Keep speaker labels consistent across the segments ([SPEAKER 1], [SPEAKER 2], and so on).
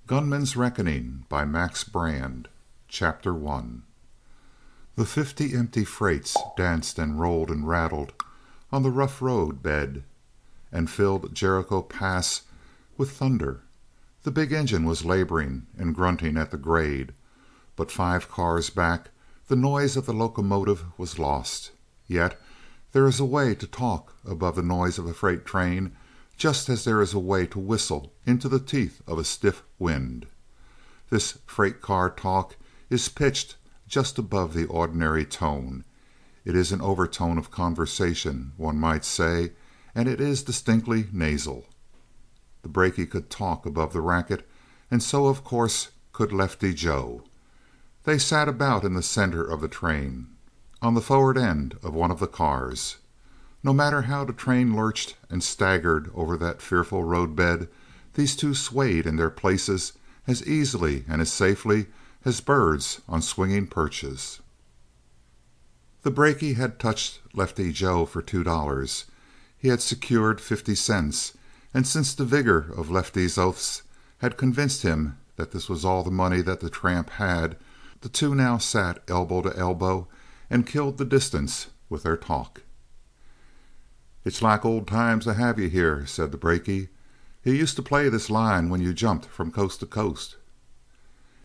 [SPEAKER 1] Gunman's Reckoning by Max Brand. Chapter 1. The 50 empty freights danced and rolled and rattled on the rough road bed and filled Jericho Pass with thunder. The big engine was laboring and grunting at the grade, but 5 cars back the noise of the locomotive was lost. Yet there is a way to talk above the noise of a freight train, just as there is a way to whistle into the teeth of a stiff wind. This freight car talk is pitched just above the ordinary tone. It is an overtone of conversation, one might say, and it is distinctly nasal. The brakie could talk above the racket, and so of course could Lefty Joe. They sat about in the center of the train, on the forward end of one of the cars. No matter how the train lurched and staggered over that fearful roadbed, these two swayed in their places as easily and as safely as birds on swinging perches. The brakie had touched Lefty Joe for $2. He had secured 50 cents, and since the vigor of Lefty's oaths had convinced him that this was all the money that the tramp had, the two now sat elbow to elbow and killed the distance with their talk. "It's like old times to have you here," said the brakie. "You used to play this line when you jumped from coast to coast."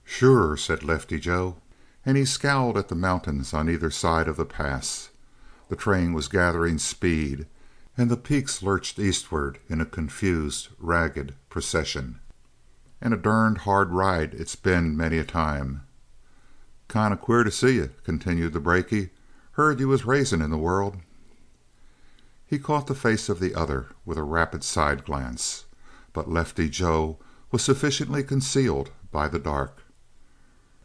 [SPEAKER 1] "Sure," said Lefty Joe, and he scowled at the mountains on either side of the pass. The train was gathering speed, and the peaks lurched eastward in a confused, ragged procession. "And a derned hard ride it's been many a time." "Kind of queer to see you," continued the brakie. "Heard you was raisin' in the world." He caught the face of the other with a rapid side glance, but Lefty Joe was sufficiently concealed by the dark.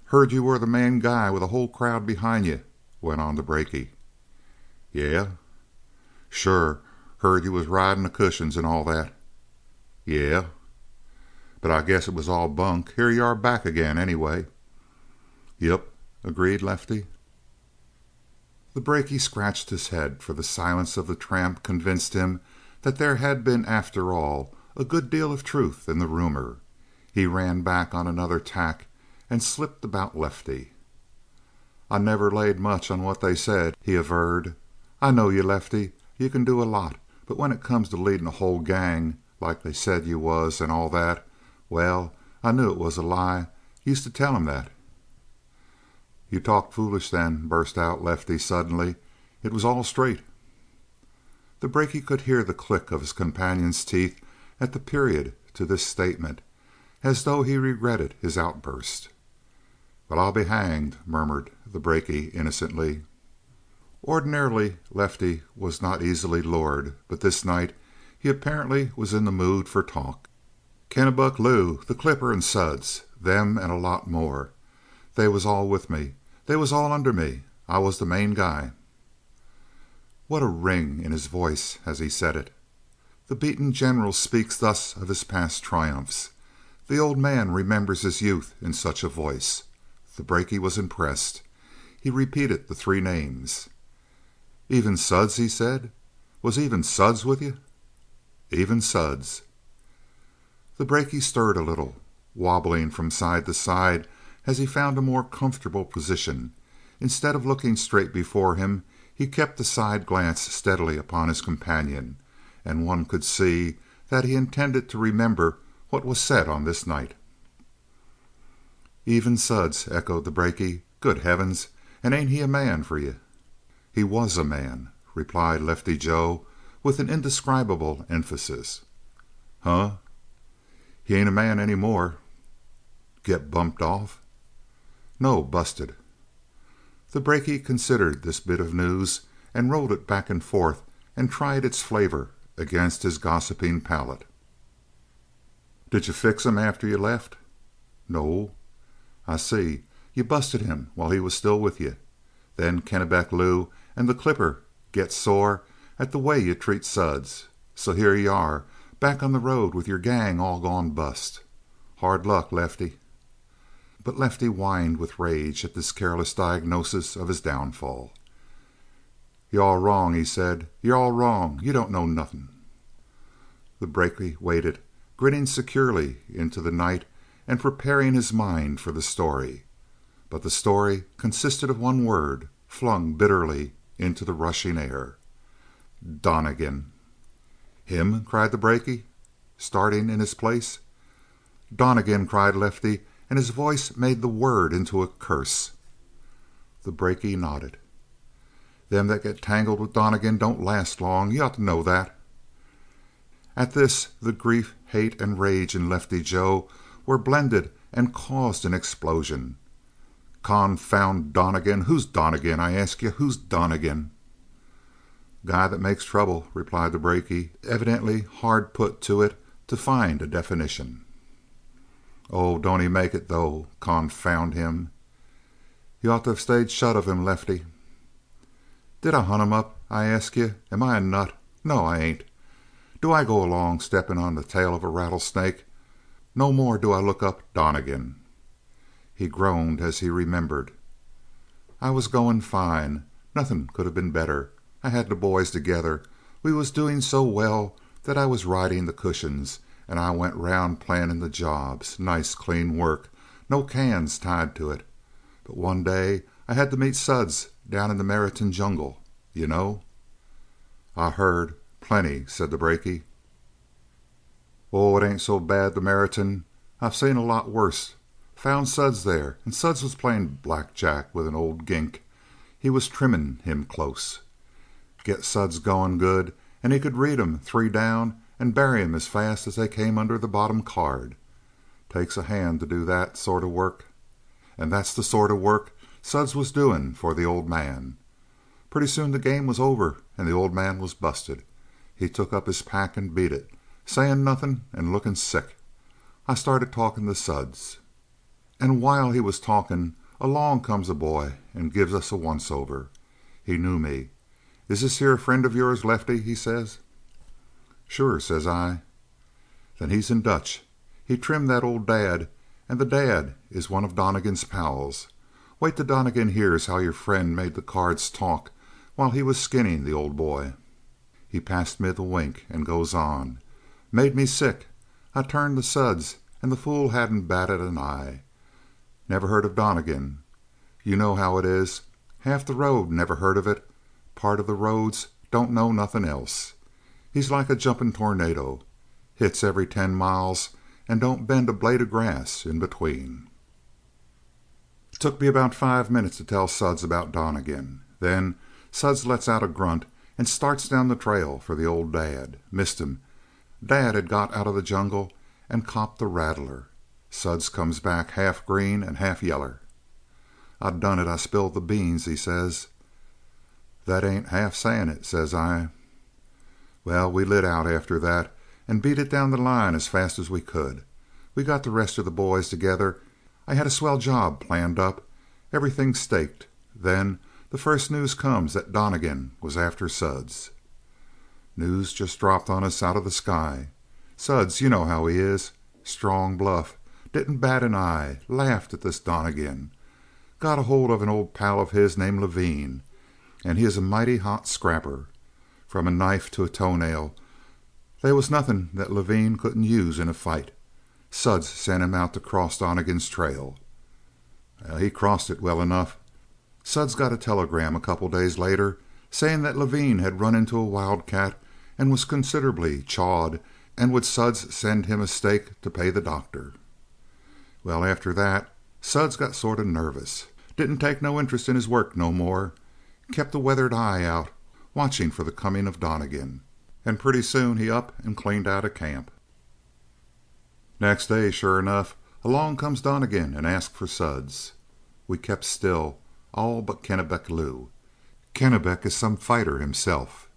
[SPEAKER 1] "Heard you were the main guy with a whole crowd behind you," went on the brakie. "Yeah?" "Sure. Heard you was riding the cushions and all that." "Yeah?" "But I guess it was all bunk. Here you are back again, anyway." "Yep," agreed Lefty. The brakie scratched his head, for the silence of the tramp convinced him that there had been, after all, a good deal of truth in the rumor. He ran back on another tack and slipped about Lefty. "I never laid much on what they said," he averred. "I know you, Lefty. You can do a lot, but when it comes to leading a whole gang, like they said you was, and all that, well, I knew it was a lie. Used to tell 'em that." "You talked foolish then," burst out Lefty suddenly. "It was all straight." The brakie could hear the click of his companion's teeth at the period to this statement, as though he regretted his outburst. "Well, I'll be hanged," murmured the brakie innocently. Ordinarily Lefty was not easily lured, but this night he apparently was in the mood for talk. "Kennebuck Lou, the Clipper, and Suds, them and a lot more. They was all with me. They was all under me. I was the main guy." What a ring in his voice as he said it. The beaten general speaks thus of his past triumphs. The old man remembers his youth in such a voice. The brakie was impressed. He repeated the 3 names. "Even Suds," he said. "Was even Suds with you?" "Even Suds." The brakie stirred a little, wobbling from side to side as he found a more comfortable position. Instead of looking straight before him, he kept a side glance steadily upon his companion, and one could see that he intended to remember what was said on this night. "Even Suds," echoed the brakie. "Good heavens! And ain't he a man for you?" "He was a man," replied Lefty Joe with an indescribable emphasis. "Huh?" "He ain't a man any more." "Get bumped off?" "No, busted." The brakie considered this bit of news and rolled it back and forth and tried its flavor against his gossiping palate. "Did you fix him after you left?" "No." "I see. You busted him while he was still with you. Then Kennebec Lou and the Clipper get sore at the way you treat Suds. So here you are, back on the road with your gang all gone bust. Hard luck, Lefty." But Lefty whined with rage at this careless diagnosis of his downfall. "You're all wrong," he said. "You're all wrong. You don't know nothing." The brakie waited, grinning securely into the night and preparing his mind for the story. But the story consisted of one word, flung bitterly into the rushing air. Donnegan. "Him?" cried the brakie, starting in his place. "Donnegan," cried Lefty, and his voice made the word into a curse. The brakie nodded. "Them that get tangled with Donnegan don't last long. You ought to know that." At this the grief, hate, and rage in Lefty Joe were blended and caused an explosion. "Confound Donnegan! Who's Donnegan, I ask you? Who's Donnegan?" "Guy that makes trouble," replied the brakie, evidently hard put to it to find a definition. "Oh, don't he make it, though! Confound him!" "You ought to have stayed shut of him, Lefty." "Did I hunt him up, I ask you? Am I a nut? No, I ain't. Do I go along stepping on the tail of a rattlesnake? No more do I look up Donnegan." He groaned as he remembered. "I was going fine. Nothing could have been better. I had the boys together. We was doing so well that I was riding the cushions, and I went round planning the jobs. Nice clean work. No cans tied to it. But one day I had to meet Suds down in the Meriton jungle. You know?" "I heard. Plenty," said the brakie. "Oh, it ain't so bad, the Meriton. I've seen a lot worse. Found Suds there, and Suds was playing blackjack with an old gink. He was trimming him close. Get Suds going good, and he could read 'em 3 down and bury 'em as fast as they came under the bottom card. Takes a hand to do that sort of work. And that's the sort of work Suds was doing for the old man. Pretty soon the game was over and the old man was busted. He took up his pack and beat it, saying nothing and looking sick. I started talking to Suds. And while he was talking, along comes a boy and gives us a once-over. He knew me. 'Is this here a friend of yours, Lefty?' he says. 'Sure,' says I. 'Then he's in Dutch. He trimmed that old dad, and the dad is one of Donnegan's pals. Wait till Donnegan hears how your friend made the cards talk while he was skinning the old boy.' He passed me the wink and goes on. Made me sick. I turned to Suds, and the fool hadn't batted an eye. 'Never heard of Donnegan?' You know how it is. Half the road never heard of it. Part of the roads don't know nothing else. He's like a jumping tornado. Hits every 10 miles and don't bend a blade of grass in between." It took me about 5 minutes to tell Suds about Donnegan. Then Suds lets out a grunt and starts down the trail for the old dad. Missed him. Dad had got out of the jungle and copped the rattler. Suds comes back half green and half yeller. "I done it. I spilled the beans," he says. "That ain't half saying it," says I. Well, we lit out after that and beat it down the line as fast as we could. We got the rest of the boys together. I had a swell job planned up, everything staked. Then the first news comes that Donnegan was after Suds. News just dropped on us out of the sky. Suds, you know how he is. Strong bluff. Didn't bat an eye. Laughed at this Donnegan. Got a hold of an old pal of his named Levine, and he is a mighty hot scrapper. From a knife to a toenail, there was nothing that Levine couldn't use in a fight. Suds sent him out to cross Donnegan's trail. He crossed it well enough. Suds got a telegram a couple days later saying that Levine had run into a wildcat and was considerably chawed, and would Suds send him a stake to pay the doctor. Well, after that, Suds got sort of nervous. Didn't take no interest in his work no more. Kept a weathered eye out, watching for the coming of Donnegan. And pretty soon he up and cleaned out of camp. Next day, sure enough, along comes Donnegan and asked for Suds. We kept still, all but Kennebec Lou. Kennebec is some fighter himself.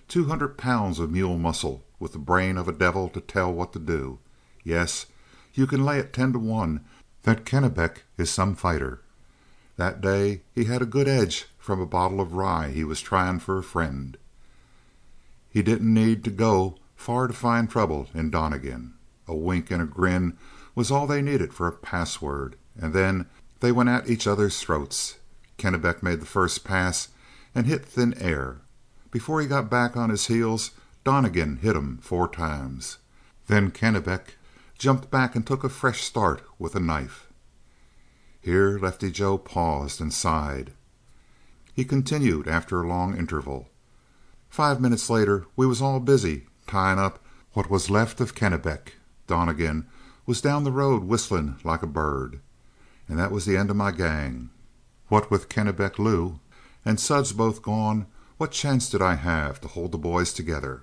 [SPEAKER 1] 200 pounds of mule muscle, with the brain of a devil to tell what to do. Yes, you can lay it 10 to 1 that Kennebec is some fighter. That day he had a good edge from a bottle of rye he was trying for a friend. He didn't need to go far to find trouble in Donnegan. A wink and a grin was all they needed for a password, and then they went at each other's throats. Kennebec made the first pass and hit thin air. Before he got back on his heels, Donnegan hit him 4 times. Then Kennebec jumped back and took a fresh start with a knife. Here Lefty Joe paused and sighed. He continued after a long interval. 5 minutes later we was all busy tying up what was left of Kennebec. Donnegan was down the road whistling like a bird. And that was the end of my gang. What with Kennebec Lou and Suds both gone, what chance did I have to hold the boys together?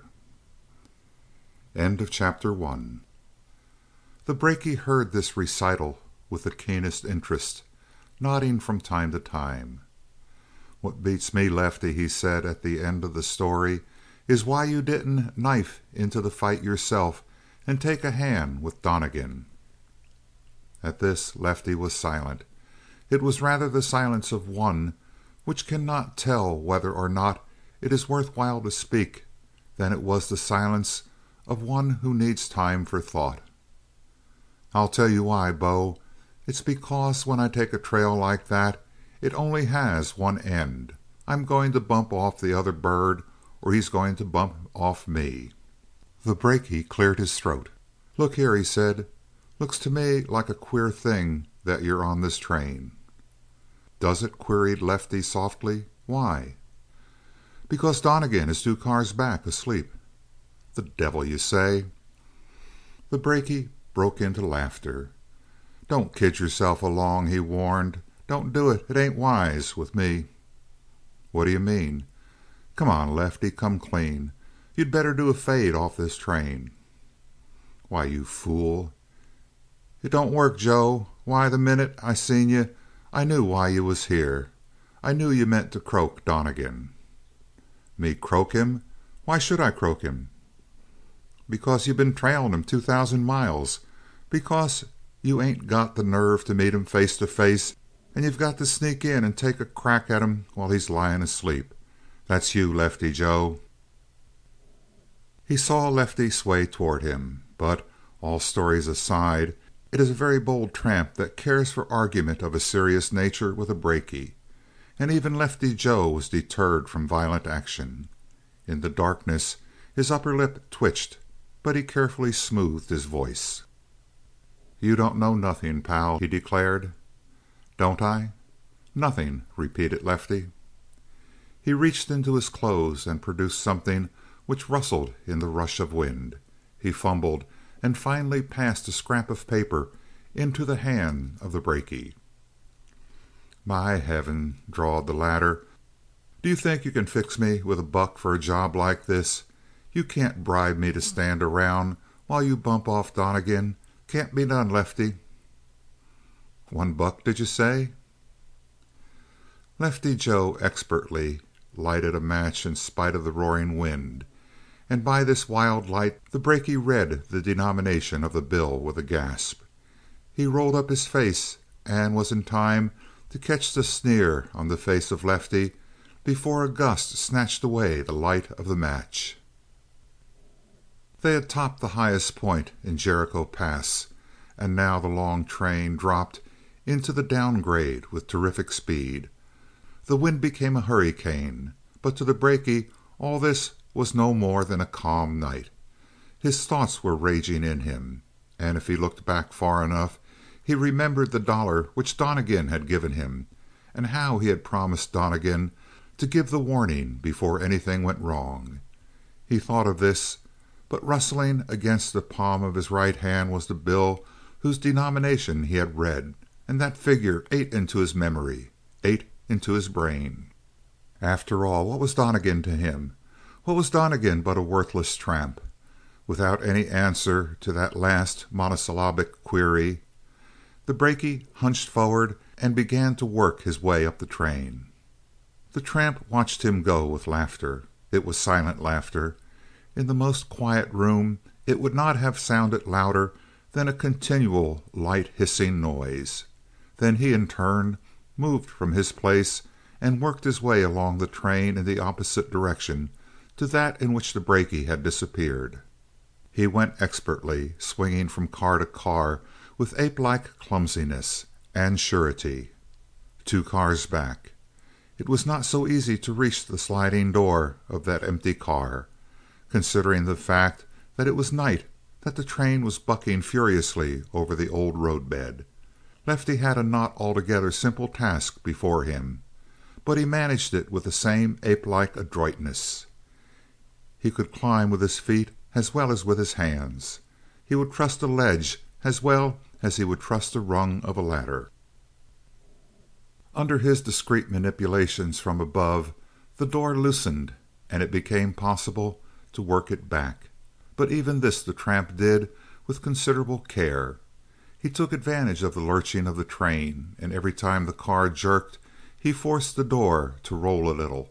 [SPEAKER 1] End of chapter 1. The brakie heard this recital with the keenest interest, nodding from time to time. "What beats me, Lefty," he said at the end of the story, "is why you didn't knife into the fight yourself and take a hand with Donnegan." At this Lefty was silent. It was rather the silence of one which cannot tell whether or not it is worth while to speak than it was the silence of one who needs time for thought. "I'll tell you why, Bo. It's because when I take a trail like that, it only has one end. I'm going to bump off the other bird, or he's going to bump off me." The brakie cleared his throat. "Look here," he said. "Looks to me like a queer thing that you're on this train." "Does it?" queried Lefty softly. "Why?" "Because Donnegan is 2 cars back, asleep." "The devil you say!" The brakie broke into laughter. "Don't kid yourself along," he warned. "Don't do it. It ain't wise with me." "What d'you mean?" "Come on, Lefty. Come clean. You'd better do a fade off this train." "Why, you fool!" "It don't work, Joe. Why, the minute I seen you, I knew why you was here. I knew you meant to croak Donnegan." "Me croak him? Why should I croak him?" "Because you been trailing him 2,000 miles. Because you ain't got the nerve to meet him face to face, and you've got to sneak in and take a crack at him while he's lying asleep. That's you, Lefty Joe." He saw Lefty sway toward him. But, all stories aside, it is a very bold tramp that cares for argument of a serious nature with a brakie. And even Lefty Joe was deterred from violent action. In the darkness his upper lip twitched, but he carefully smoothed his voice. "You don't know nothing, pal," he declared. "Don't I?" "Nothing," repeated Lefty. He reached into his clothes and produced something which rustled in the rush of wind. He fumbled and finally passed a scrap of paper into the hand of the brakie. "My heaven," drawled the latter. "Do you think you can fix me with $1 for a job like this? You can't bribe me to stand around while you bump off Donnegan. Can't be done, Lefty." $1, did you say?" Lefty Joe expertly lighted a match in spite of the roaring wind, and by this wild light the brakie read the denomination of the bill with a gasp. He rolled up his face and was in time to catch the sneer on the face of Lefty before a gust snatched away the light of the match. They had topped the highest point in Jericho Pass, and now the long train dropped into the down grade with terrific speed. The wind became a hurricane, but to the brakie all this was no more than a calm night. His thoughts were raging in him, and if he looked back far enough he remembered the $1 which Donnegan had given him, and how he had promised Donnegan to give the warning before anything went wrong. He thought of this, but rustling against the palm of his right hand was the bill whose denomination he had read, and that figure ate into his memory, ate into his brain. After all, what was Donnegan to him? What was Donnegan but a worthless tramp? Without any answer to that last monosyllabic query, the brakie hunched forward and began to work his way up the train. The tramp watched him go with laughter. It was silent laughter. In the most quiet room it would not have sounded louder than a continual light hissing noise. Then he in turn moved from his place and worked his way along the train in the opposite direction to that in which the brakie had disappeared. He went expertly, swinging from car to car with ape-like clumsiness and surety. 2 cars back. It was not so easy to reach the sliding door of that empty car, considering the fact that it was night, that the train was bucking furiously over the old roadbed. Lefty had a not altogether simple task before him, but he managed it with the same ape-like adroitness. He could climb with his feet as well as with his hands. He would trust a ledge as well as he would trust a rung of a ladder. Under his discreet manipulations from above, the door loosened, and it became possible to work it back. But even this the tramp did with considerable care. He took advantage of the lurching of the train, and every time the car jerked he forced the door to roll a little,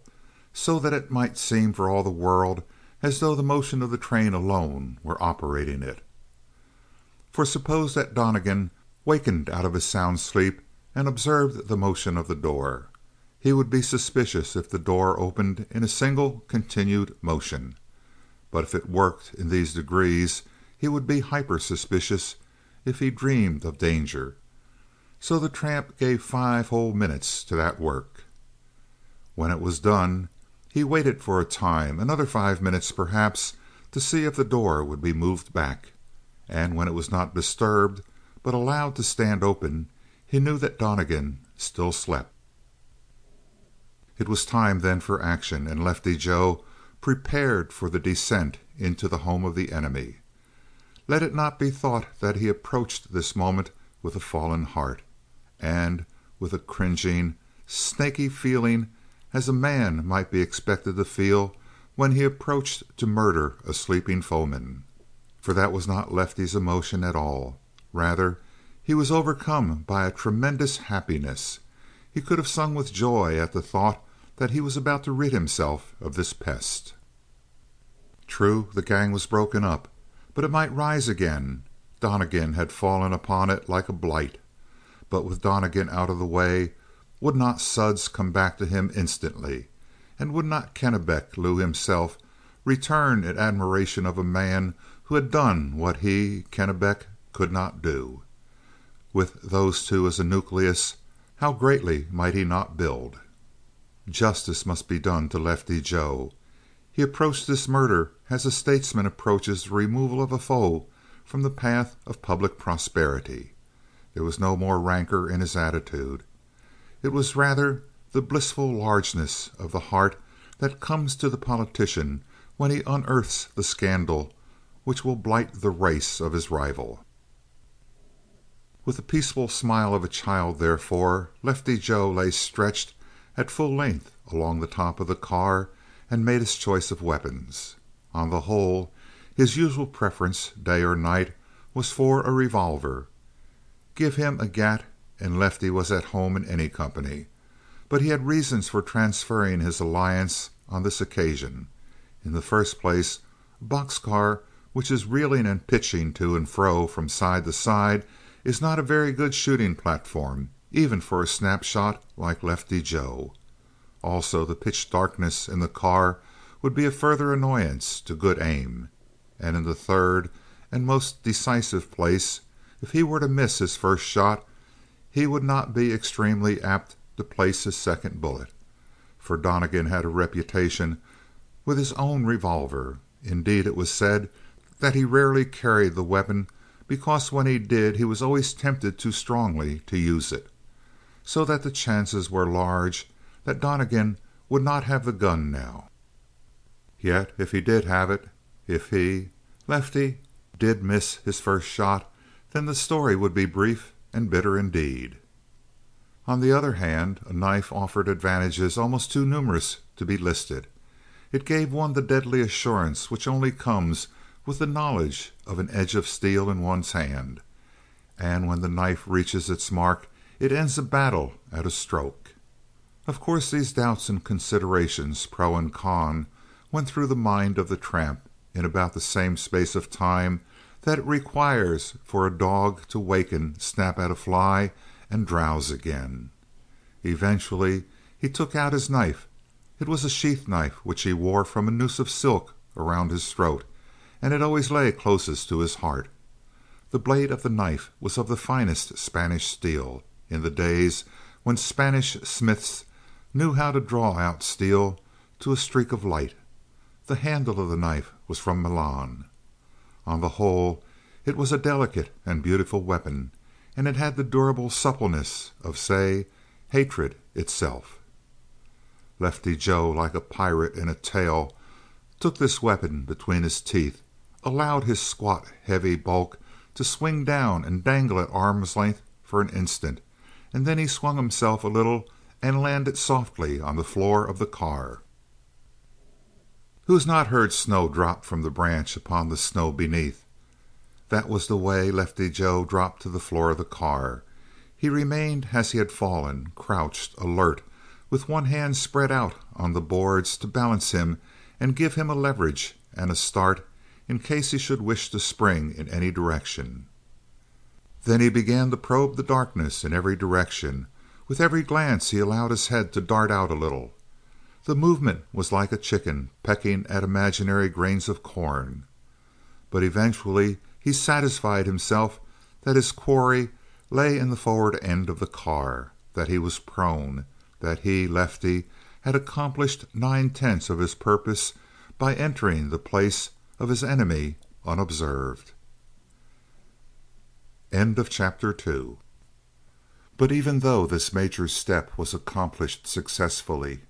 [SPEAKER 1] so that it might seem for all the world as though the motion of the train alone were operating it. For suppose that Donnegan wakened out of his sound sleep and observed the motion of the door. He would be suspicious if the door opened in a single continued motion. But if it worked in these degrees, he would be hyper-suspicious if he dreamed of danger. So the tramp gave 5 whole minutes to that work. When it was done, he waited for a time, another 5 minutes perhaps, to see if the door would be moved back. And when it was not disturbed, but allowed to stand open, he knew that Donnegan still slept. It was time then for action, and Lefty Joe prepared for the descent into the home of the enemy. Let it not be thought that he approached this moment with a fallen heart, and with a cringing, snaky feeling as a man might be expected to feel when he approached to murder a sleeping foeman. For that was not Lefty's emotion at all. Rather, he was overcome by a tremendous happiness. He could have sung with joy at the thought that he was about to rid himself of this pest. True, the gang was broken up, but it might rise again. Donnegan had fallen upon it like a blight. But with Donnegan out of the way, would not Suds come back to him instantly? And would not Kennebec Lou himself return in admiration of a man who had done what he, Kennebec, could not do? With those two as a nucleus, how greatly might he not build? Justice must be done to Lefty Joe. He approached this murder as a statesman approaches the removal of a foe from the path of public prosperity. There was no more rancor in his attitude. It was rather the blissful largeness of the heart that comes to the politician when he unearths the scandal which will blight the race of his rival. With the peaceful smile of a child, therefore, Lefty Joe lay stretched at full length along the top of the car and made his choice of weapons. On the whole, his usual preference, day or night, was for a revolver. Give him a gat and Lefty was at home in any company. But he had reasons for transferring his alliance on this occasion. In the first place, a box car which is reeling and pitching to and fro from side to side is not a very good shooting platform, even for a snapshot like Lefty Joe. Also, the pitch darkness in the car would be a further annoyance to good aim. And in the third and most decisive place, if he were to miss his first shot, he would not be extremely apt to place his second bullet. For Donnegan had a reputation with his own revolver. Indeed, it was said that he rarely carried the weapon because when he did he was always tempted too strongly to use it. So that the chances were large that Donnegan would not have the gun now. Yet if he did have it, if he, Lefty, did miss his first shot, then the story would be brief and bitter indeed. On the other hand, a knife offered advantages almost too numerous to be listed. It gave one the deadly assurance which only comes with the knowledge of an edge of steel in one's hand, and when the knife reaches its mark it ends a battle at a stroke. Of course these doubts and considerations, pro and con, went through the mind of the tramp in about the same space of time that it requires for a dog to waken, snap at a fly, and drowse again. Eventually he took out his knife. It was a sheath knife which he wore from a noose of silk around his throat, and it always lay closest to his heart. The blade of the knife was of the finest Spanish steel, in the days when Spanish smiths knew how to draw out steel to a streak of light. The handle of the knife was from Milan. On the whole, it was a delicate and beautiful weapon, and it had the durable suppleness of, say, hatred itself. Lefty Joe, like a pirate in a tale, took this weapon between his teeth, allowed his squat, heavy bulk to swing down and dangle at arm's length for an instant, and then he swung himself a little and landed softly on the floor of the car. Who has not heard snow drop from the branch upon the snow beneath? That was the way Lefty Joe dropped to the floor of the car. He remained as he had fallen, crouched, alert, with one hand spread out on the boards to balance him and give him a leverage and a start in case he should wish to spring in any direction. Then he began to probe the darkness in every direction. With every glance he allowed his head to dart out a little. The movement was like a chicken pecking at imaginary grains of corn. But eventually he satisfied himself that his quarry lay in the forward end of the car, that he was prone, that he, Lefty, had accomplished 9/10 of his purpose by entering the place of his enemy unobserved. End of chapter 2. But even though this major step was accomplished successfully,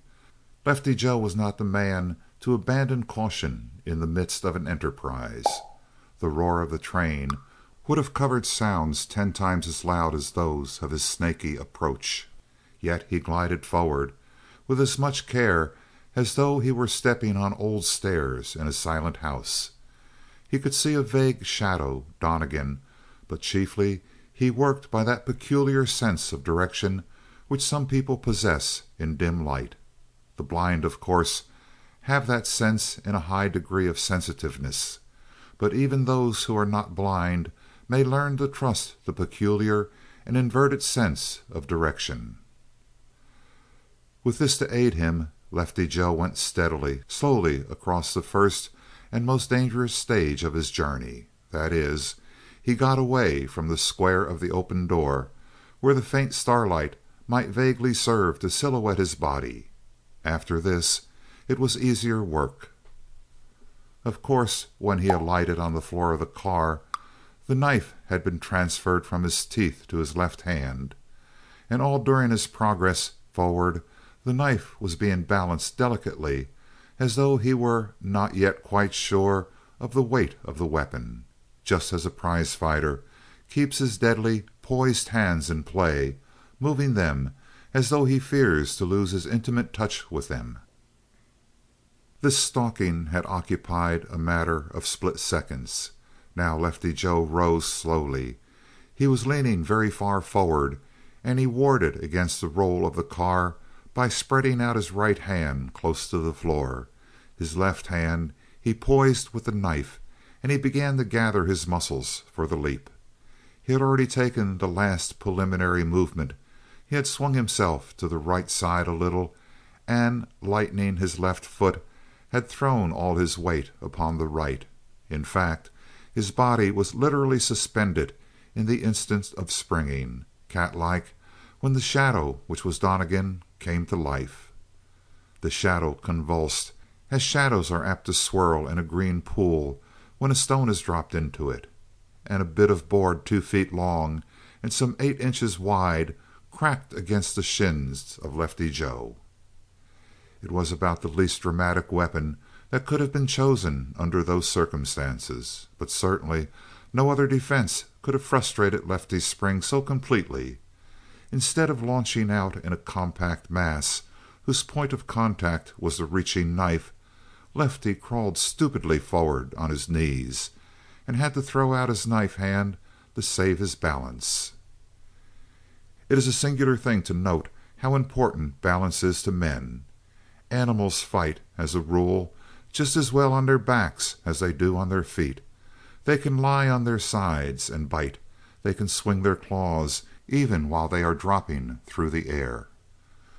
[SPEAKER 1] Lefty Joe was not the man to abandon caution in the midst of an enterprise. The roar of the train would have covered sounds 10 times as loud as those of his snaky approach. Yet he glided forward with as much care as though he were stepping on old stairs in a silent house. He could see a vague shadow, Donnegan, but chiefly he worked by that peculiar sense of direction which some people possess in dim light. The blind, of course, have that sense in a high degree of sensitiveness, but even those who are not blind may learn to trust the peculiar and inverted sense of direction. With this to aid him, Lefty Joe went steadily, slowly across the first and most dangerous stage of his journey. That is, he got away from the square of the open door, where the faint starlight might vaguely serve to silhouette his body. After this, it was easier work. Of course, when he alighted on the floor of the car, the knife had been transferred from his teeth to his left hand, and all during his progress forward the knife was being balanced delicately, as though he were not yet quite sure of the weight of the weapon, just as a prize fighter keeps his deadly, poised hands in play, moving them as though he fears to lose his intimate touch with them. This stalking had occupied a matter of split seconds. Now Lefty Joe rose slowly. He was leaning very far forward, and he warded against the roll of the car by spreading out his right hand close to the floor. His left hand he poised with the knife, and he began to gather his muscles for the leap. He had already taken the last preliminary movement. He had swung himself to the right side a little, and, lightening his left foot, had thrown all his weight upon the right. In fact, his body was literally suspended in the instant of springing, cat-like, when the shadow which was Donnegan came to life. The shadow convulsed, as shadows are apt to swirl in a green pool when a stone is dropped into it, and a bit of board 2 feet long and some 8 inches wide cracked against the shins of Lefty Joe. It was about the least dramatic weapon that could have been chosen under those circumstances, but certainly no other defense could have frustrated Lefty's spring so completely. Instead of launching out in a compact mass whose point of contact was the reaching knife, Lefty crawled stupidly forward on his knees and had to throw out his knife hand to save his balance. It is a singular thing to note how important balance is to men. Animals fight, as a rule, just as well on their backs as they do on their feet. They can lie on their sides and bite. They can swing their claws even while they are dropping through the air.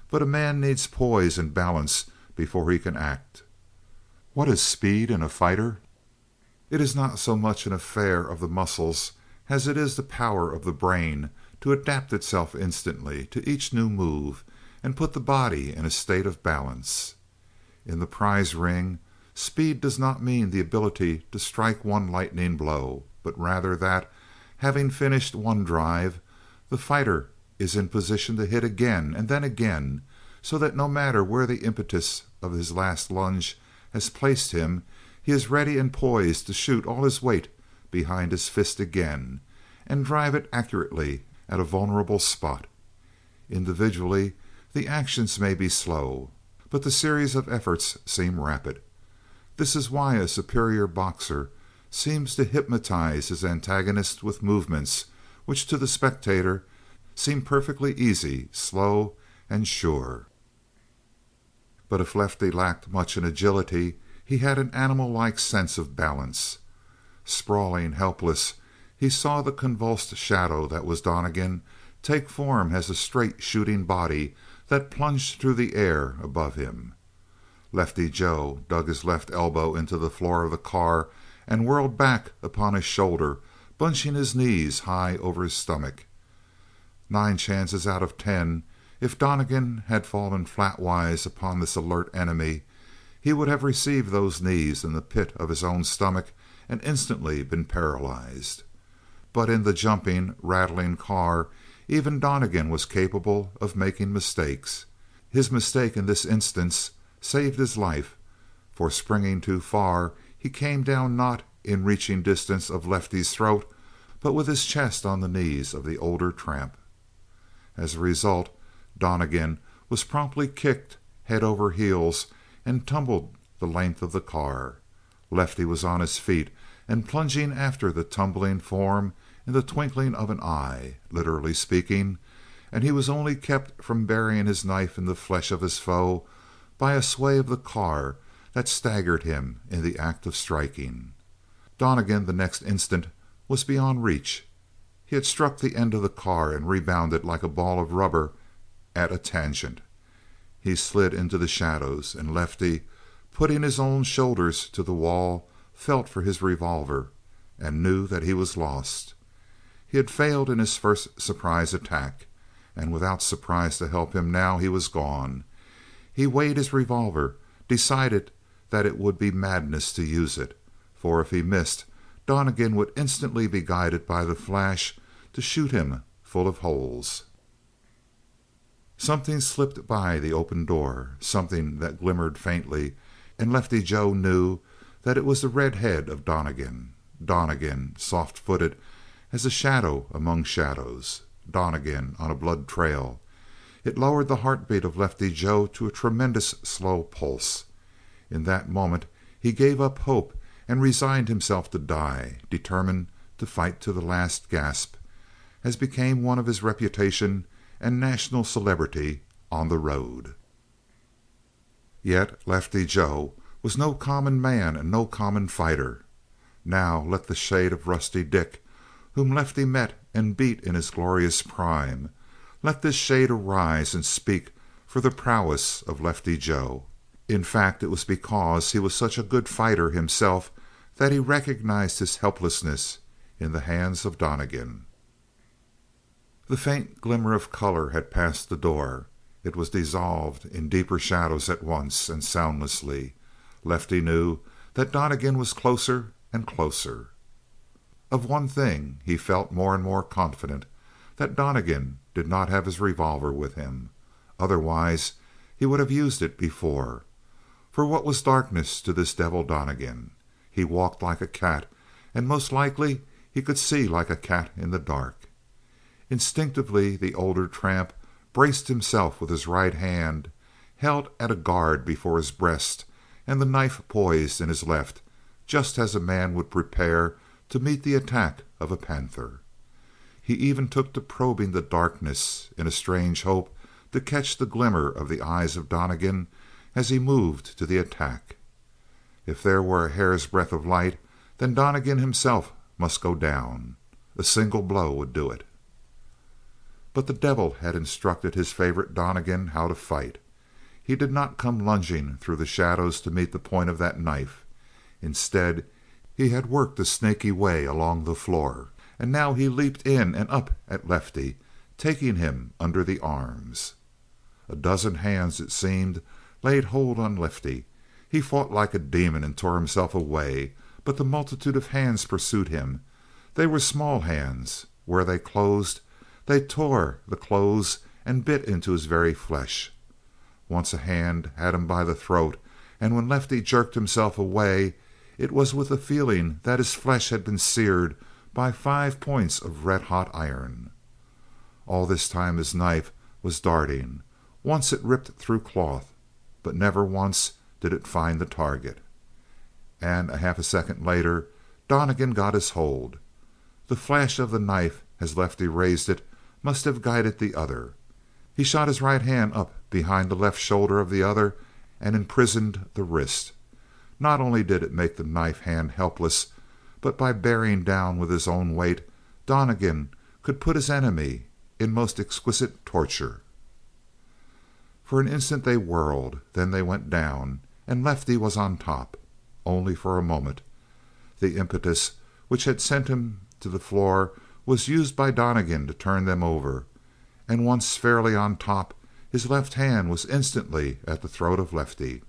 [SPEAKER 1] But a man needs poise and balance before he can act. What is speed in a fighter? It is not so much an affair of the muscles as it is the power of the brain to adapt itself instantly to each new move and put the body in a state of balance. In the prize ring, Speed does not mean the ability to strike one lightning blow, but rather that, having finished one drive, the fighter is in position to hit again and then again, so that no matter where the impetus of his last lunge has placed him, he is ready and poised to shoot all his weight behind his fist again, and drive it accurately at a vulnerable spot. Individually, the actions may be slow, but the series of efforts seem rapid. This is why a superior boxer seems to hypnotize his antagonist with movements which to the spectator seem perfectly easy, slow, and sure. But if Lefty lacked much in agility, he had an animal-like sense of balance. Sprawling, helpless, he saw the convulsed shadow that was Donnegan take form as a straight shooting body that plunged through the air above him. Lefty Joe dug his left elbow into the floor of the car and whirled back upon his shoulder, bunching his knees high over his stomach. 9 chances out of 10, if Donnegan had fallen flatwise upon this alert enemy, he would have received those knees in the pit of his own stomach and instantly been paralyzed. But in the jumping, rattling car, even Donnegan was capable of making mistakes. His mistake in this instance saved his life, for springing too far, he came down not in reaching distance of Lefty's throat, but with his chest on the knees of the older tramp. As a result, Donnegan was promptly kicked head over heels and tumbled the length of the car. Lefty was on his feet and plunging after the tumbling form in the twinkling of an eye, literally speaking, and he was only kept from burying his knife in the flesh of his foe by a sway of the car that staggered him in the act of striking. Donnegan the next instant was beyond reach. He had struck the end of the car and rebounded like a ball of rubber at a tangent. He slid into the shadows, and Lefty, putting his own shoulders to the wall, felt for his revolver and knew that he was lost. He had failed in his first surprise attack, and without surprise to help him now he was gone. He weighed his revolver, decided that it would be madness to use it, for if he missed, Donnegan would instantly be guided by the flash to shoot him full of holes. Something slipped by the open door, something that glimmered faintly, and Lefty Joe knew that it was the red head of Donnegan. Donnegan, soft-footed as a shadow among shadows. Donnegan on a blood trail. It lowered the heartbeat of Lefty Joe to a tremendous slow pulse. In that moment he gave up hope and resigned himself to die, determined to fight to the last gasp, as became one of his reputation and national celebrity on the road. Yet Lefty Joe was no common man and no common fighter. Now let the shade of Rusty Dick, whom Lefty met and beat in his glorious prime, let this shade arise and speak for the prowess of Lefty Joe. In fact, it was because he was such a good fighter himself that he recognized his helplessness in the hands of Donnegan. The faint glimmer of color had passed the door. It was dissolved in deeper shadows at once and soundlessly. Lefty knew that Donnegan was closer and closer. Of one thing he felt more and more confident, that Donnegan did not have his revolver with him. Otherwise he would have used it before. For what was darkness to this devil Donnegan? He walked like a cat, and most likely he could see like a cat in the dark. Instinctively the older tramp braced himself with his right hand held at a guard before his breast and the knife poised in his left, just as a man would prepare to meet the attack of a panther. He even took to probing the darkness in a strange hope to catch the glimmer of the eyes of Donnegan as he moved to the attack. If there were a hair's breadth of light, then Donnegan himself must go down. A single blow would do it. But the devil had instructed his favorite Donnegan how to fight. He did not come lunging through the shadows to meet the point of that knife. Instead, he had worked a snaky way along the floor, and now he leaped in and up at Lefty, taking him under the arms. A dozen hands, it seemed, laid hold on Lefty. He fought like a demon and tore himself away, but the multitude of hands pursued him. They were small hands. Where they closed, they tore the clothes and bit into his very flesh. Once a hand had him by the throat, and when Lefty jerked himself away, it was with the feeling that his flesh had been seared by 5 points of red-hot iron. All this time his knife was darting. Once it ripped through cloth, but never once did it find the target. And a half a second later Donnegan got his hold. The flash of the knife as Lefty raised it must have guided the other. He shot his right hand up behind the left shoulder of the other and imprisoned the wrist. Not only did it make the knife hand helpless, but by bearing down with his own weight, Donnegan could put his enemy in most exquisite torture. For an instant they whirled, then they went down, and Lefty was on top. Only for a moment. The impetus which had sent him to the floor was used by Donnegan to turn them over, and once fairly on top, his left hand was instantly at the throat of Lefty.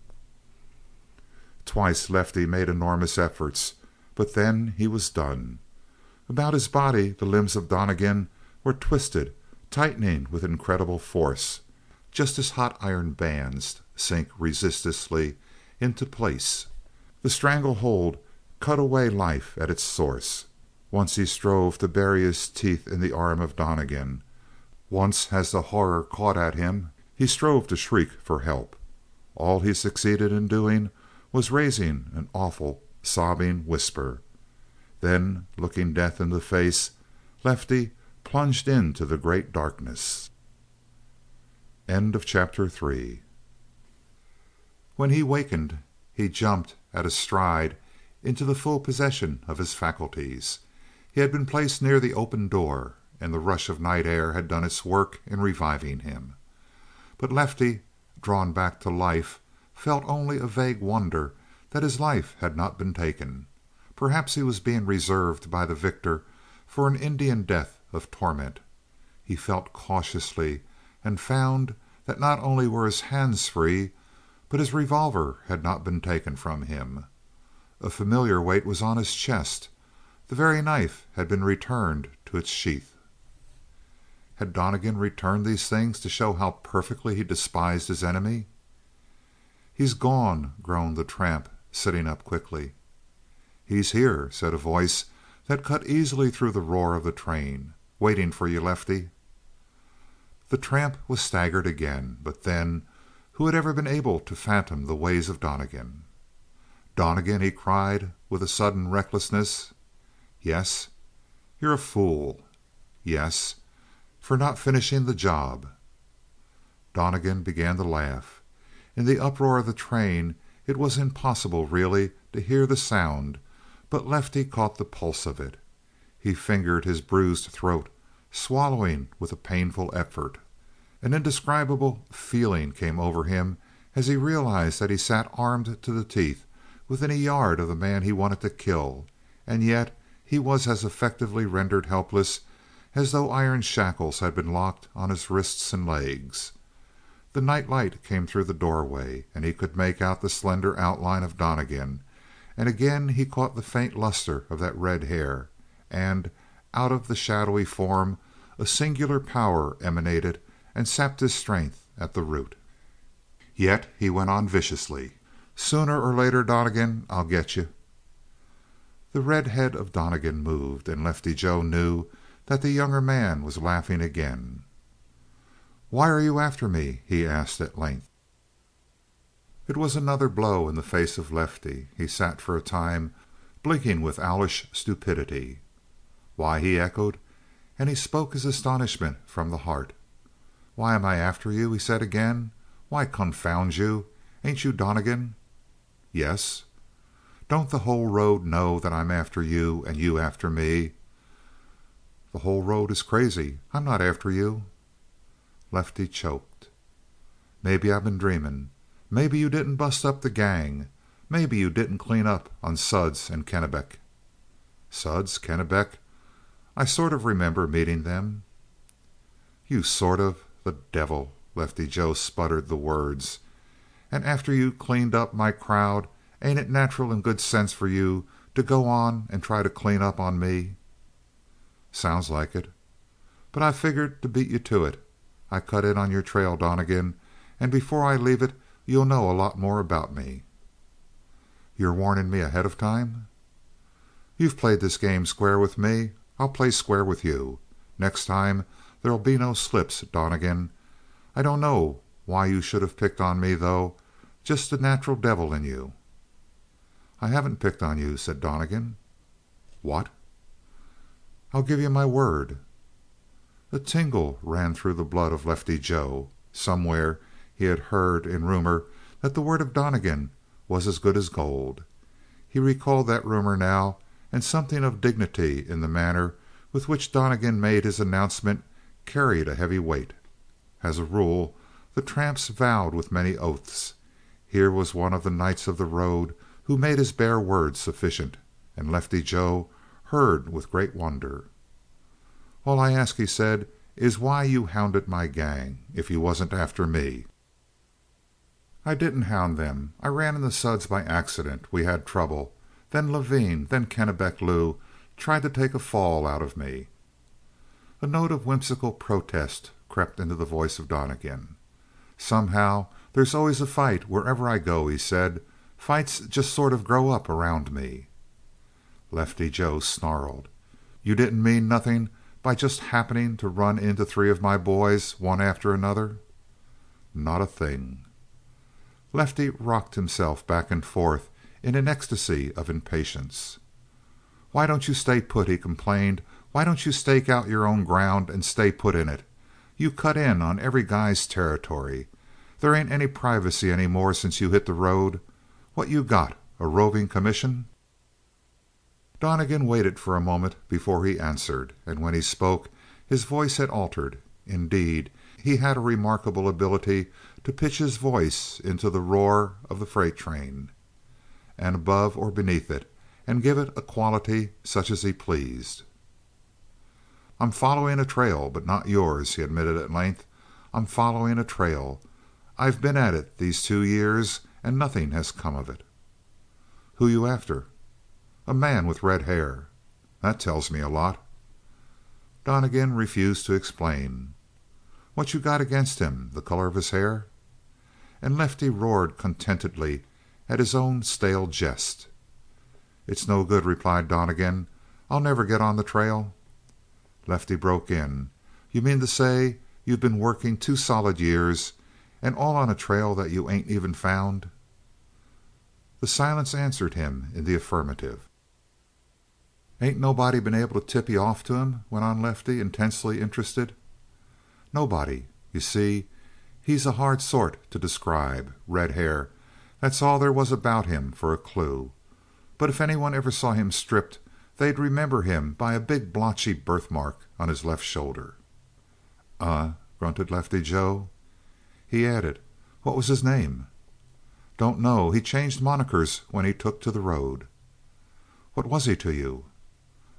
[SPEAKER 1] Twice Lefty made enormous efforts, but then he was done. About his body the limbs of Donnegan were twisted, tightening with incredible force, just as hot iron bands sink resistlessly into place. The stranglehold cut away life at its source. Once he strove to bury his teeth in the arm of Donnegan. Once, as the horror caught at him, he strove to shriek for help. All he succeeded in doing was raising an awful, sobbing whisper. Then, looking death in the face, Lefty plunged into the great darkness. End of chapter 3. When he wakened, he jumped at a stride into the full possession of his faculties. He had been placed near the open door, and the rush of night air had done its work in reviving him. But Lefty, drawn back to life, felt only a vague wonder that his life had not been taken. Perhaps he was being reserved by the victor for an Indian death of torment. He felt cautiously and found that not only were his hands free, but his revolver had not been taken from him. A familiar weight was on his chest. The very knife had been returned to its sheath. Had Donnegan returned these things to show how perfectly he despised his enemy? "He's gone," groaned the tramp, sitting up quickly. "He's here," said a voice that cut easily through the roar of the train. "Waiting for you, Lefty." The tramp was staggered again, but then who had ever been able to fathom the ways of Donnegan? "Donnegan!" he cried with a sudden recklessness. "Yes." "You're a fool." "Yes." "For not finishing the job." Donnegan began to laugh. In the uproar of the train it was impossible really to hear the sound, but Lefty caught the pulse of it. He fingered his bruised throat, swallowing with a painful effort. An indescribable feeling came over him as he realized that he sat armed to the teeth within a yard of the man he wanted to kill, and yet he was as effectively rendered helpless as though iron shackles had been locked on his wrists and legs. The night light came through the doorway, and he could make out the slender outline of Donnegan, and again he caught the faint luster of that red hair, and out of the shadowy form a singular power emanated and sapped his strength at the root. Yet he went on viciously. "Sooner or later, Donnegan, I'll get you." The red head of Donnegan moved, and Lefty Joe knew that the younger man was laughing again. "Why are you after me?" he asked at length. It was another blow in the face of Lefty. He sat for a time blinking with owlish stupidity. "Why?" he echoed, and he spoke his astonishment from the heart. "Why am I after you?" he said again. "Why, confound you, ain't you Donnegan?" "Yes." "Don't the whole road know that I'm after you and you after me?" "The whole road is crazy. I'm not after you." Lefty choked. "Maybe I've been dreaming. Maybe you didn't bust up the gang. Maybe you didn't clean up on Suds and Kennebec." "Suds? Kennebec? I sort of remember meeting them." "You sort of the devil!" Lefty Joe sputtered the words, And after you cleaned up my crowd, ain't it natural and good sense for you to go on and try to clean up on me?" "Sounds like it." "But I figured to beat you to it. I cut in on your trail, Donnegan, and before I leave it you'll know a lot more about me." "You're warning me ahead of time?" "You've played this game square with me. I'll play square with you. Next time there'll be no slips, Donnegan. I don't know why you should have picked on me, though. Just the natural devil in you." "I haven't picked on you," said Donnegan. "What?" "I'll give you my word." A tingle ran through the blood of Lefty Joe. Somewhere he had heard in rumor that the word of Donnegan was as good as gold. He recalled that rumor now, and something of dignity in the manner with which Donnegan made his announcement carried a heavy weight. As a rule, the tramps vowed with many oaths. Here was one of the knights of the road who made his bare word sufficient, and Lefty Joe heard with great wonder. "All I ask," he said, "is why you hounded my gang, if you wasn't after me." "I didn't hound them. I ran into Suds by accident. We had trouble. Then Levine, then Kennebec Lou tried to take a fall out of me." A note of whimsical protest crept into the voice of Donnegan. "Somehow there's always a fight wherever I go," he said. "Fights just sort of grow up around me." Lefty Joe snarled. "You didn't mean nothing by just happening to run into three of my boys, one after another?" "Not a thing." Lefty rocked himself back and forth in an ecstasy of impatience. "Why don't you stay put?" he complained. "Why don't you stake out your own ground and stay put in it? You cut in on every guy's territory. There ain't any privacy any more since you hit the road. What you got, a roving commission?" Donnegan waited for a moment before he answered, and when he spoke his voice had altered. Indeed, he had a remarkable ability to pitch his voice into the roar of the freight train, and above or beneath it, and give it a quality such as he pleased. "I'm following a trail, but not yours," he admitted at length. "I'm following a trail. I've been at it these 2 years, and nothing has come of it." "Who you after?" "A man with red hair." "That tells me a lot." Donnegan refused to explain. "What you got against him? The color of his hair?" And Lefty roared contentedly at his own stale jest. "It's no good," replied Donnegan. "I'll never get on the trail." Lefty broke in. "You mean to say you've been working 2 solid years, and all on a trail that you ain't even found?" The silence answered him in the affirmative. "Ain't nobody been able to tip you off to him?" went on Lefty, intensely interested. "Nobody. You see, he's a hard sort to describe. Red hair, that's all there was about him for a clue. But if anyone ever saw him stripped, they'd remember him by a big blotchy birthmark on his left shoulder." Grunted Lefty Joe. He added, "What was his name?" "Don't know. He changed monikers when he took to the road." "What was he to you?"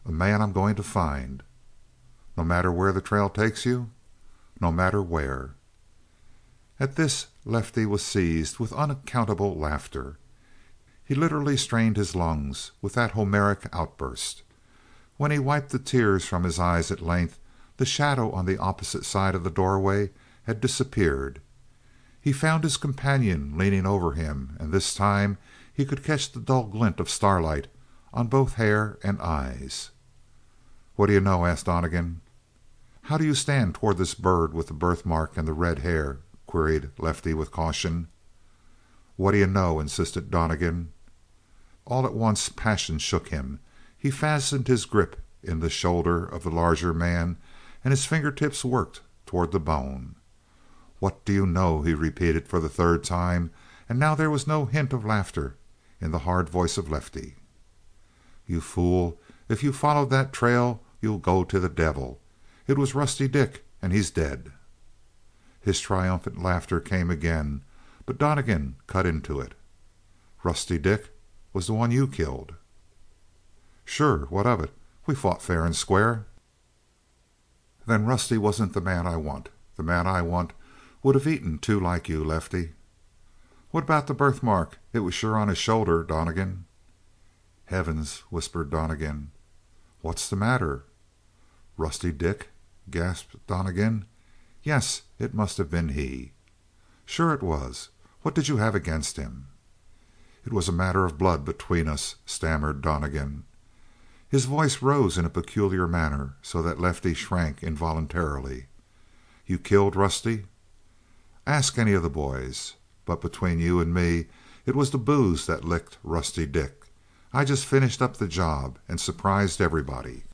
[SPEAKER 1] "A man I'm going to find." "No matter where the trail takes you?" "No matter where." At this Lefty was seized with unaccountable laughter. He literally strained his lungs with that Homeric outburst. When he wiped the tears from his eyes at length, the shadow on the opposite side of the doorway had disappeared. He found his companion leaning over him, and this time he could catch the dull glint of starlight on both hair and eyes. "What do you know?" asked Donnegan. "How do you stand toward this bird with the birthmark and the red hair?" queried Lefty with caution. "What do you know?" insisted Donnegan. All at once passion shook him. He fastened his grip in the shoulder of the larger man, and his fingertips worked toward the bone. "What do you know?" he repeated for the third time, and now there was no hint of laughter in the hard voice of Lefty. "You fool, if you followed that trail you'll go to the devil. It was Rusty Dick, and he's dead." His triumphant laughter came again, but Donnegan cut into it. "Rusty Dick was the one you killed." "Sure. What of it? We fought fair and square." "Then Rusty wasn't the man I want. The man I want would have eaten two like you, Lefty." What about the birthmark? It was sure on his shoulder, Donnegan." "Heavens!" whispered Donnegan. "What's the matter?" "Rusty Dick?" gasped Donnegan. Yes, it must have been he. "Sure it was. What did you have against him?" "It was a matter of blood between us," stammered Donnegan. His voice rose in a peculiar manner, so that Lefty shrank involuntarily. "You killed Rusty?" "Ask any of the boys. But between you and me, it was the booze that licked Rusty Dick. I just finished up the job and surprised everybody."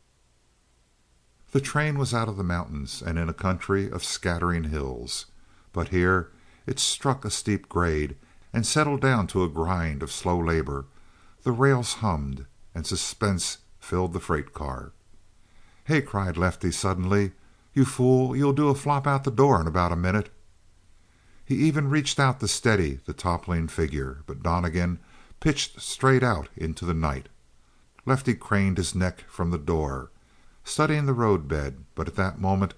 [SPEAKER 1] The train was out of the mountains and in a country of scattering hills. But here it struck a steep grade and settled down to a grind of slow labor. The rails hummed, and suspense filled the freight car. "Hey!" cried Lefty suddenly. "You fool, you'll do a flop out the door in about a minute." He even reached out to steady the toppling figure, but Donnegan pitched straight out into the night. Lefty craned his neck from the door, studying the roadbed, but at that moment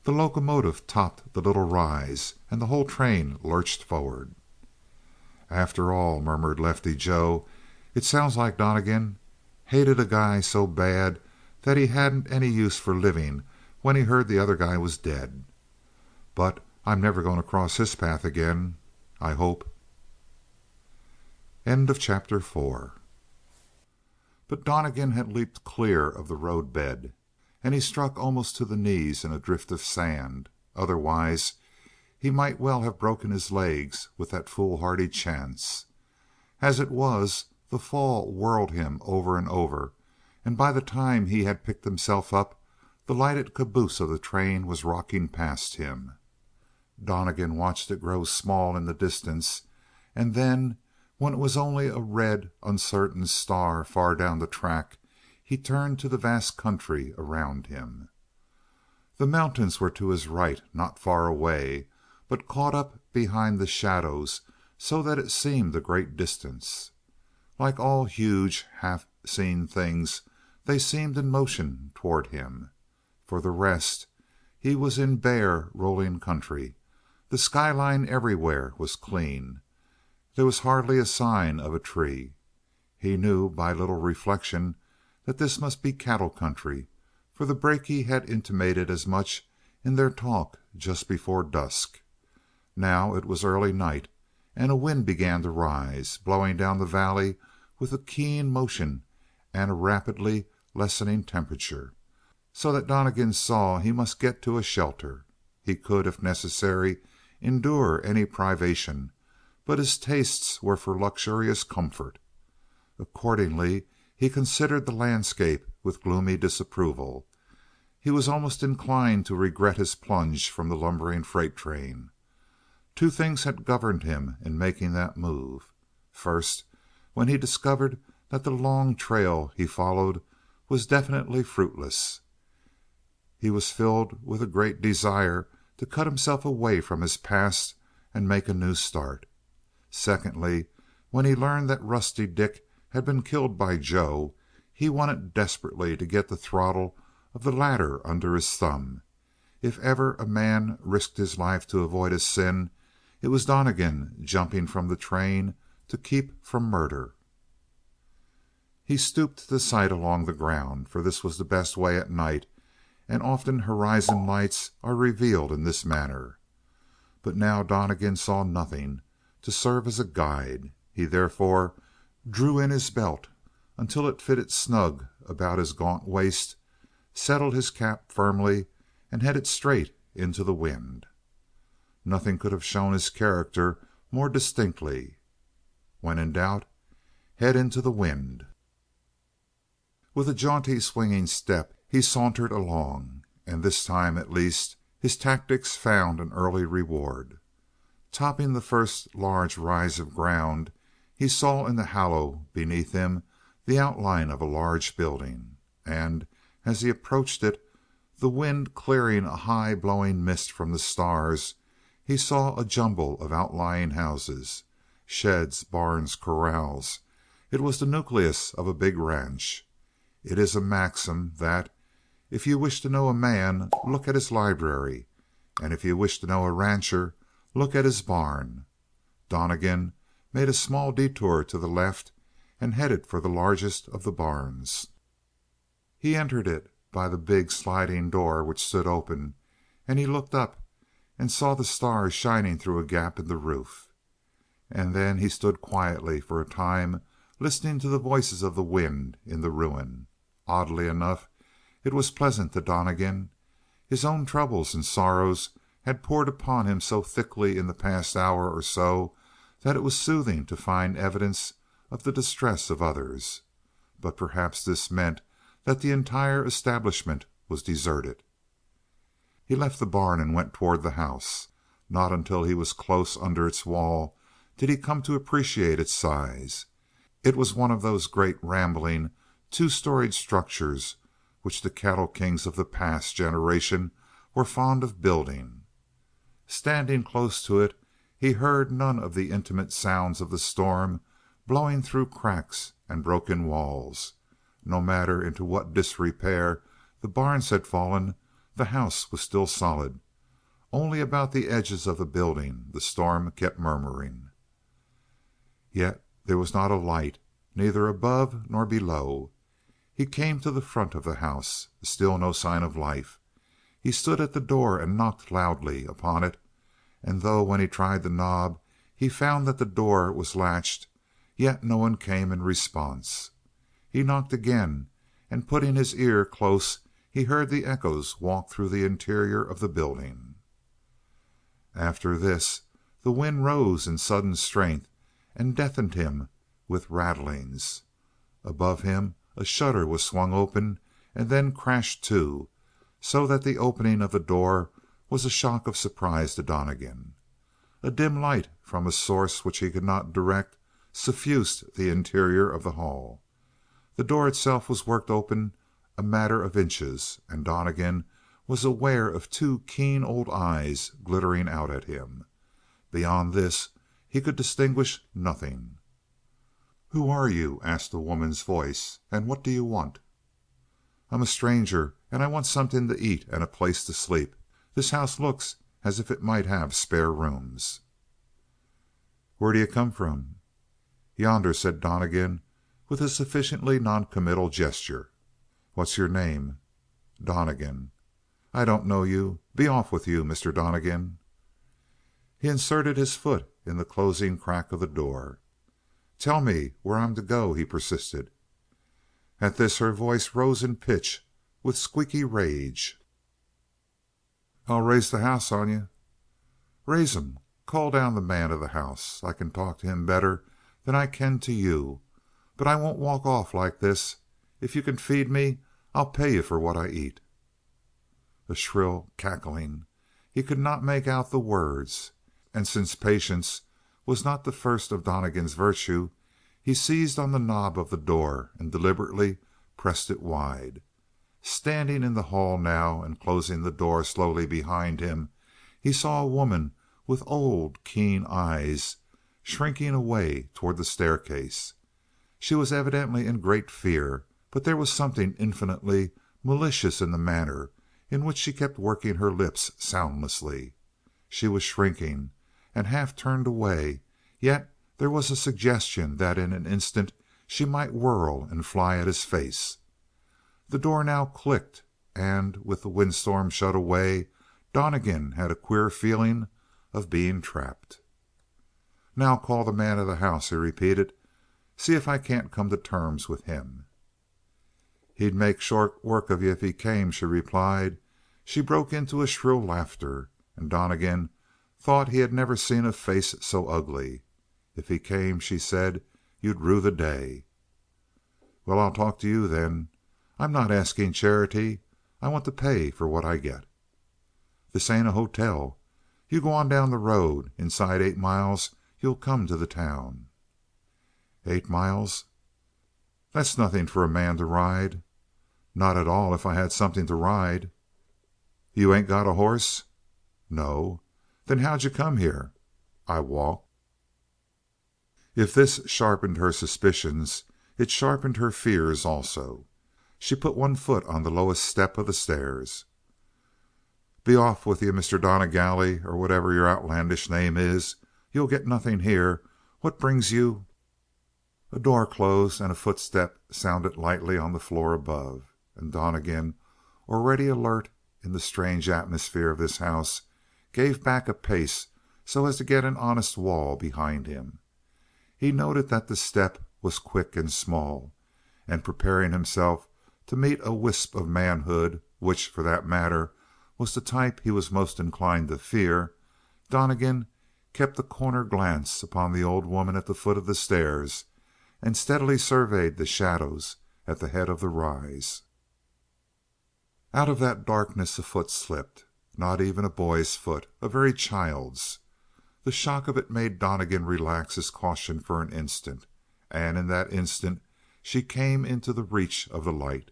[SPEAKER 1] the locomotive topped the little rise and the whole train lurched forward. "After all," murmured Lefty Joe, "it sounds like Donnegan hated a guy so bad that he hadn't any use for living when he heard the other guy was dead. But I'm never going to cross his path again, I hope." End of chapter 4. But Donnegan had leaped clear of the road bed, and he struck almost to the knees in a drift of sand. Otherwise he might well have broken his legs with that foolhardy chance. As it was, the fall whirled him over and over, and by the time he had picked himself up, the lighted caboose of the train was rocking past him. Donnegan watched it grow small in the distance, and then, when it was only a red, uncertain star far down the track, he turned to the vast country around him. The mountains were to his right, not far away, but caught up behind the shadows so that it seemed a great distance. Like all huge, half seen things, they seemed in motion toward him. For the rest, he was in bare, rolling country. The skyline everywhere was clean. There was hardly a sign of a tree. He knew by little reflection that this must be cattle country, for the brakie had intimated as much in their talk just before dusk. Now it was early night, and a wind began to rise, blowing down the valley with a keen motion and a rapidly lessening temperature, so that Donnegan saw he must get to a shelter. He could, if necessary, endure any privation, but his tastes were for luxurious comfort. Accordingly, he considered the landscape with gloomy disapproval. He was almost inclined to regret his plunge from the lumbering freight train. Two things had governed him in making that move. First, when he discovered that the long trail he followed was definitely fruitless, he was filled with a great desire to cut himself away from his past and make a new start. Secondly, when he learned that Rusty Dick had been killed by Joe, he wanted desperately to get the throttle of the latter under his thumb. If ever a man risked his life to avoid a sin, it was Donnegan jumping from the train to keep from murder. He stooped to sight along the ground, for this was the best way at night, and often horizon lights are revealed in this manner. But now Donnegan saw nothing to serve as a guide. He therefore drew in his belt until it fitted snug about his gaunt waist, settled his cap firmly, and headed straight into the wind. Nothing could have shown his character more distinctly. When in doubt, head into the wind. With a jaunty, swinging step he sauntered along, and this time at least his tactics found an early reward. Topping the first large rise of ground, he saw in the hollow beneath him the outline of a large building, and as he approached it, the wind clearing a high blowing mist from the stars, he saw a jumble of outlying houses, sheds, barns, corrals. It was the nucleus of a big ranch. It is a maxim that if you wish to know a man, look at his library, and if you wish to know a rancher, look at his barn. Donnegan made a small detour to the left and headed for the largest of the barns. He entered it by the big sliding door which stood open, and he looked up and saw the stars shining through a gap in the roof. And then he stood quietly for a time listening to the voices of the wind in the ruin. Oddly enough, it was pleasant to Donnegan. His own troubles and sorrows had poured upon him so thickly in the past hour or so that it was soothing to find evidence of the distress of others. But perhaps this meant that the entire establishment was deserted. He left the barn and went toward the house. Not until he was close under its wall did he come to appreciate its size. It was one of those great rambling two-storied structures which the cattle kings of the past generation were fond of building. Standing close to it, he heard none of the intimate sounds of the storm blowing through cracks and broken walls. No matter into what disrepair the barns had fallen, the house was still solid. Only about the edges of the building the storm kept murmuring. Yet there was not a light, neither above nor below. He came to the front of the house. Still no sign of life. He stood at the door and knocked loudly upon it, and though when he tried the knob he found that the door was latched, yet no one came in response. He knocked again, and putting his ear close he heard the echoes walk through the interior of the building. After this the wind rose in sudden strength and deafened him with rattlings. Above him a shutter was swung open and then crashed to, so that the opening of the door was a shock of surprise to Donnegan. A dim light from a source which he could not direct suffused the interior of the hall. The door itself was worked open a matter of inches, and Donnegan was aware of two keen old eyes glittering out at him. Beyond this he could distinguish nothing. "Who are you?" asked a woman's voice. "And what do you want?" "I'm a stranger, and I want something to eat and a place to sleep. This house looks as if it might have spare rooms." "Where do you come from?" "Yonder," said Donnegan with a sufficiently noncommittal gesture. "What's your name?" "Donnegan." "I don't know you. Be off with you, Mr. Donnegan." He inserted his foot in the closing crack of the door. "Tell me where I'm to go," he persisted. At this her voice rose in pitch with squeaky rage. "I'll raise the house on you." "Raise him. Call down the man of the house. I can talk to him better than I can to you. But I won't walk off like this. If you can feed me, I'll pay you for what I eat." A shrill cackling. He could not make out the words, and since patience was not the first of Donnegan's virtue, he seized on the knob of the door and deliberately pressed it wide. Standing in the hall now and closing the door slowly behind him, he saw a woman with old, keen eyes shrinking away toward the staircase. She was evidently in great fear, but there was something infinitely malicious in the manner in which she kept working her lips soundlessly. She was shrinking and half turned away, yet there was a suggestion that in an instant she might whirl and fly at his face. The door now clicked, and with the windstorm shut away, Donnegan had a queer feeling of being trapped. "Now call the man of the house," he repeated. "See if I can't come to terms with him." "He'd make short work of you if he came," she replied. She broke into a shrill laughter, and Donnegan thought he had never seen a face so ugly. "If he came," she said, "you'd rue the day." "Well, I'll talk to you, then. I'm not asking charity. I want to pay for what I get." "This ain't a hotel. You go on down the road. Inside 8 miles you'll come to the town." 8 miles? That's nothing for a man to ride." "Not at all if I had something to ride." "You ain't got a horse?" "No." "Then how'd you come here?" "I walked." If this sharpened her suspicions, it sharpened her fears also. She put one foot on the lowest step of the stairs. "Be off with you, Mr. Donnegali, or whatever your outlandish name is. You'll get nothing here. What brings you—" A door closed and a footstep sounded lightly on the floor above, and Donnegan, already alert in the strange atmosphere of this house, gave back a pace so as to get an honest wall behind him. He noted that the step was quick and small, and preparing himself to meet a wisp of manhood which, for that matter, was the type he was most inclined to fear, Donnegan kept a corner glance upon the old woman at the foot of the stairs and steadily surveyed the shadows at the head of the rise. Out of that darkness a foot slipped. Not even a boy's foot, a very child's. The shock of it made Donnegan relax his caution for an instant, and in that instant she came into the reach of the light.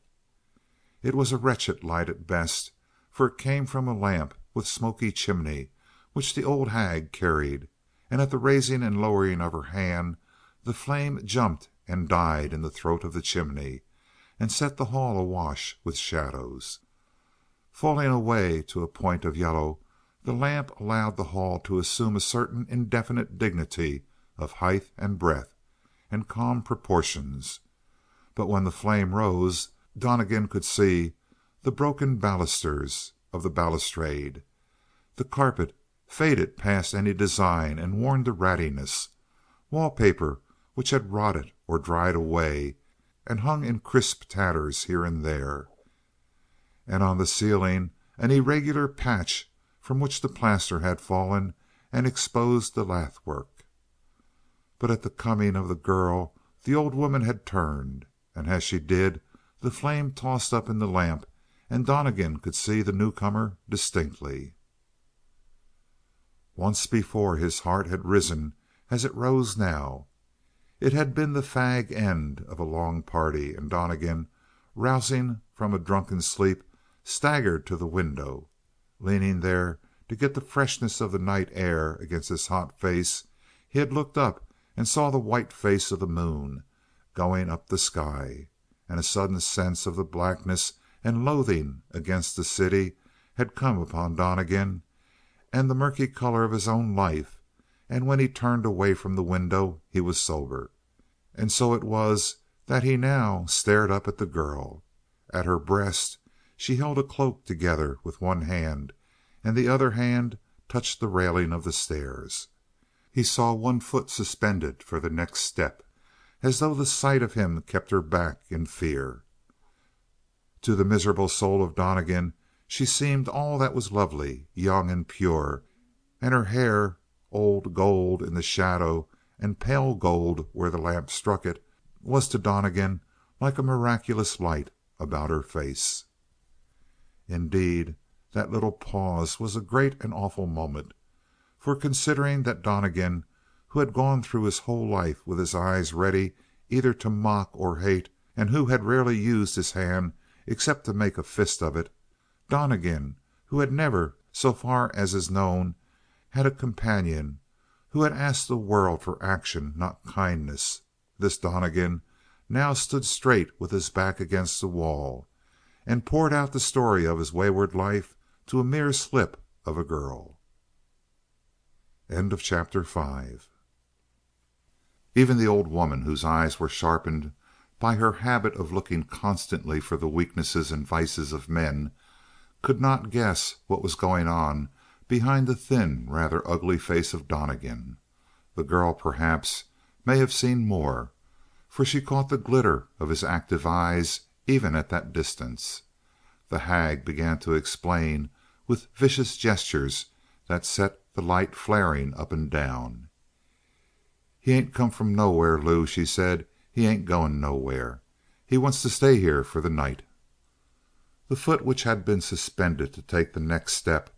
[SPEAKER 1] It was a wretched light at best, for it came from a lamp with smoky chimney which the old hag carried, and at the raising and lowering of her hand the flame jumped and died in the throat of the chimney, and set the hall awash with shadows. Falling away to a point of yellow, the lamp allowed the hall to assume a certain indefinite dignity of height and breadth and calm proportions. But when the flame rose, Donnegan could see the broken balusters of the balustrade, the carpet faded past any design and worn to rattiness, wallpaper which had rotted or dried away and hung in crisp tatters here and there, and on the ceiling an irregular patch from which the plaster had fallen and exposed the lathwork. But at the coming of the girl the old woman had turned, and as she did the flame tossed up in the lamp and Donnegan could see the newcomer distinctly. Once before his heart had risen as it rose now. It had been the fag end of a long party, and Donnegan, rousing from a drunken sleep, staggered to the window. Leaning there to get the freshness of the night air against his hot face, he had looked up and saw the white face of the moon going up the sky, and a sudden sense of the blackness and loathing against the city had come upon Donnegan, and the murky color of his own life, and when he turned away from the window he was sober. And so it was that he now stared up at the girl. At her breast she held a cloak together with one hand, and the other hand touched the railing of the stairs. He saw one foot suspended for the next step, as though the sight of him kept her back in fear. To the miserable soul of Donnegan she seemed all that was lovely, young and pure, and her hair, old gold in the shadow and pale gold where the lamp struck it, was to Donnegan like a miraculous light about her face. Indeed, that little pause was a great and awful moment, for considering that Donnegan, who had gone through his whole life with his eyes ready either to mock or hate, and who had rarely used his hand except to make a fist of it, Donnegan, who had never, so far as is known, had a companion, who had asked the world for action, not kindness, this Donnegan now stood straight with his back against the wall and poured out the story of his wayward life to a mere slip of a girl. End of chapter 5. Even the old woman, whose eyes were sharpened by her habit of looking constantly for the weaknesses and vices of men, could not guess what was going on behind the thin, rather ugly face of Donnegan. The girl, perhaps, may have seen more, for she caught the glitter of his active eyes even at that distance. The hag began to explain with vicious gestures that set the light flaring up and down. "He ain't come from nowhere, Lou," she said. "He ain't going nowhere. He wants to stay here for the night." The foot which had been suspended to take the next step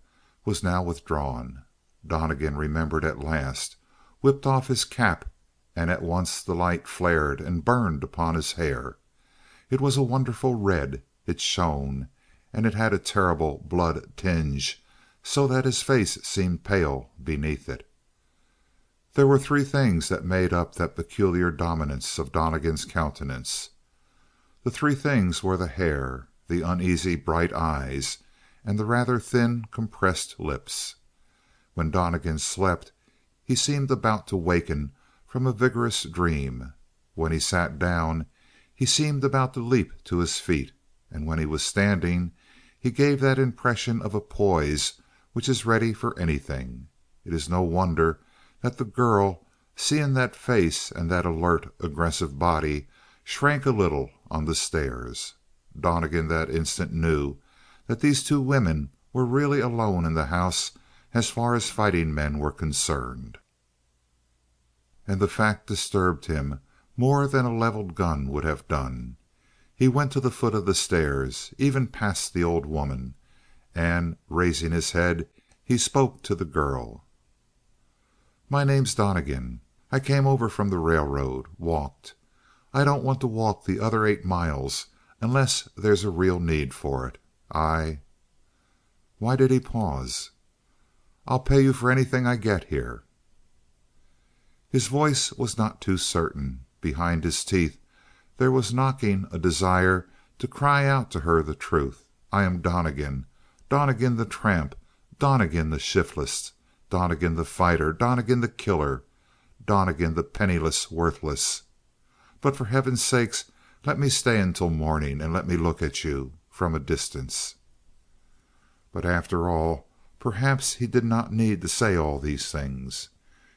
[SPEAKER 1] was now withdrawn. Donnegan remembered at last, whipped off his cap, and at once the light flared and burned upon his hair. It was a wonderful red. It shone, and it had a terrible blood tinge, so that his face seemed pale beneath it. There were three things that made up that peculiar dominance of Donnegan's countenance. The three things were the hair, the uneasy bright eyes, and the rather thin, compressed lips. When Donnegan slept he seemed about to waken from a vigorous dream. When he sat down he seemed about to leap to his feet, and when he was standing he gave that impression of a poise which is ready for anything. It is no wonder that the girl, seeing that face and that alert, aggressive body, shrank a little on the stairs. Donnegan that instant knew that these two women were really alone in the house as far as fighting men were concerned. And the fact disturbed him more than a leveled gun would have done. He went to the foot of the stairs, even past the old woman, and, raising his head, he spoke to the girl. "My name's Donnegan. I came over from the railroad. Walked. I don't want to walk the other 8 miles unless there's a real need for it. I—" Why did he pause? "I'll pay you for anything I get here." His voice was not too certain. Behind his teeth there was knocking a desire to cry out to her the truth. "I am Donnegan. Donnegan the tramp. Donnegan the shiftless. Donnegan the fighter. Donnegan the killer. Donnegan the penniless, worthless. But for heaven's sake, let me stay until morning and let me look at you from a distance." But after all, perhaps he did not need to say all these things.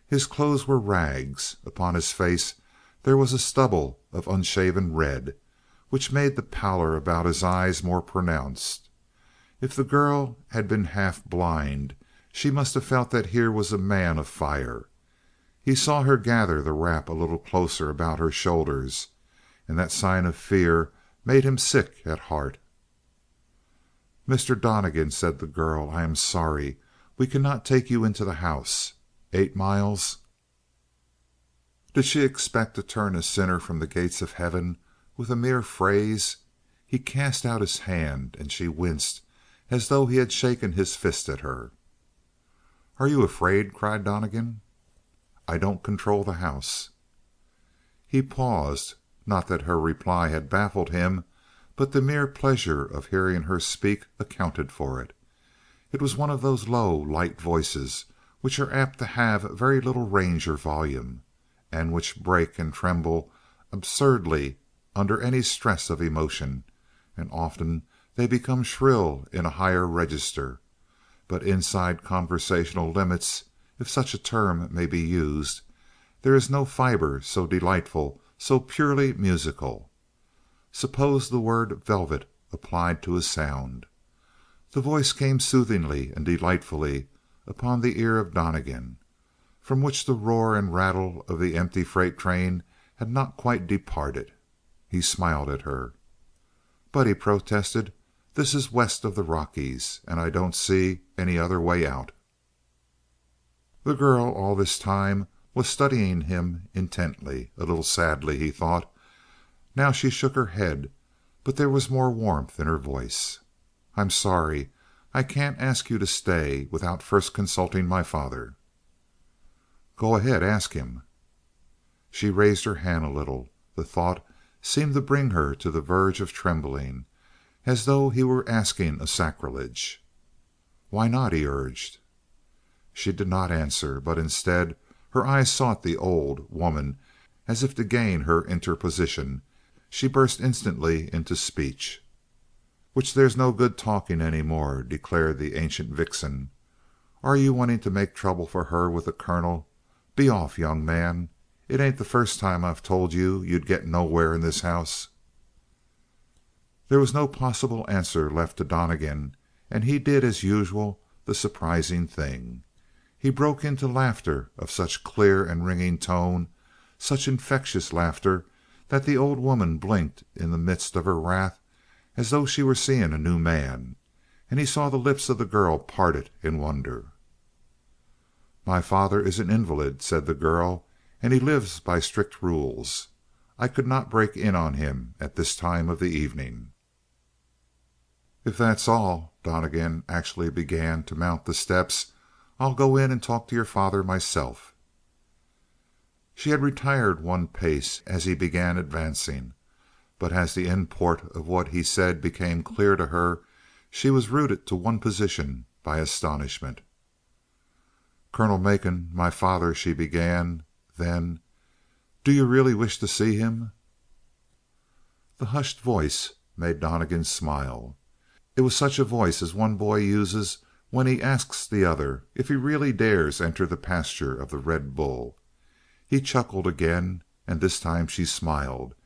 [SPEAKER 1] His clothes were rags. Upon his face there was a stubble of unshaven red, which made the pallor about his eyes more pronounced. If the girl had been half blind, she must have felt that here was a man of fire. He saw her gather the wrap a little closer about her shoulders, and that sign of fear made him sick at heart. "Mr. Donnegan," said the girl, "I am sorry. We cannot take you into the house. 8 miles?" Did she expect to turn a sinner from the gates of heaven with a mere phrase? He cast out his hand, and she winced as though he had shaken his fist at her. "Are you afraid?" cried Donnegan. "I don't control the house." He paused. Not that her reply had baffled him, but the mere pleasure of hearing her speak accounted for it. It was one of those low, light voices which are apt to have very little range or volume, and which break and tremble absurdly under any stress of emotion, and often they become shrill in a higher register, but inside conversational limits, if such a term may be used, there is no fiber so delightful, so purely musical. Suppose the word velvet applied to a sound. The voice came soothingly and delightfully upon the ear of Donnegan, from which the roar and rattle of the empty freight train had not quite departed. He smiled at her. "But," he protested, "this is west of the Rockies, and I don't see any other way out." The girl, all this time, was studying him intently, a little sadly, he thought. Now she shook her head, but there was more warmth in her voice. "I'm sorry. I can't ask you to stay without first consulting my father." "Go ahead. Ask him." She raised her hand a little. The thought seemed to bring her to the verge of trembling, as though he were asking a sacrilege. "Why not?" he urged. She did not answer, but instead her eyes sought the old woman as if to gain her interposition. She burst instantly into speech. "Which there's no good talking any more," declared the ancient vixen. "Are you wanting to make trouble for her with the colonel? Be off, young man. It ain't the first time I've told you you'd get nowhere in this house." There was no possible answer left to Donnegan, and he did, as usual, the surprising thing. He broke into laughter of such clear and ringing tone, such infectious laughter, that the old woman blinked in the midst of her wrath as though she were seeing a new man, and he saw the lips of the girl parted in wonder. "My father is an invalid," said the girl, "and he lives by strict rules. I could not break in on him at this time of the evening." "If that's all," Donnegan actually began to mount the steps, "I'll go in and talk to your father myself." She had retired one pace as he began advancing, but as the import of what he said became clear to her, she was rooted to one position by astonishment. "Colonel Macon, my father," she began. Then "Do you really wish to see him?" The hushed voice made Donnegan smile. It was such a voice as one boy uses when he asks the other if he really dares enter the pasture of the red bull. He chuckled again, and this time she smiled,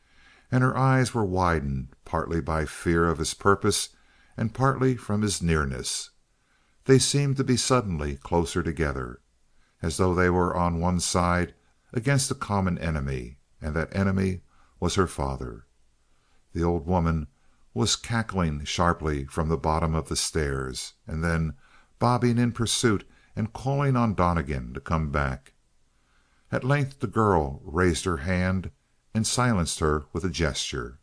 [SPEAKER 1] and her eyes were widened, partly by fear of his purpose and partly from his nearness. They seemed to be suddenly closer together, as though they were on one side against a common enemy, and that enemy was her father. The old woman was cackling sharply from the bottom of the stairs, and then bobbing in pursuit and calling on Donnegan to come back. At length the girl raised her hand and silenced her with a gesture.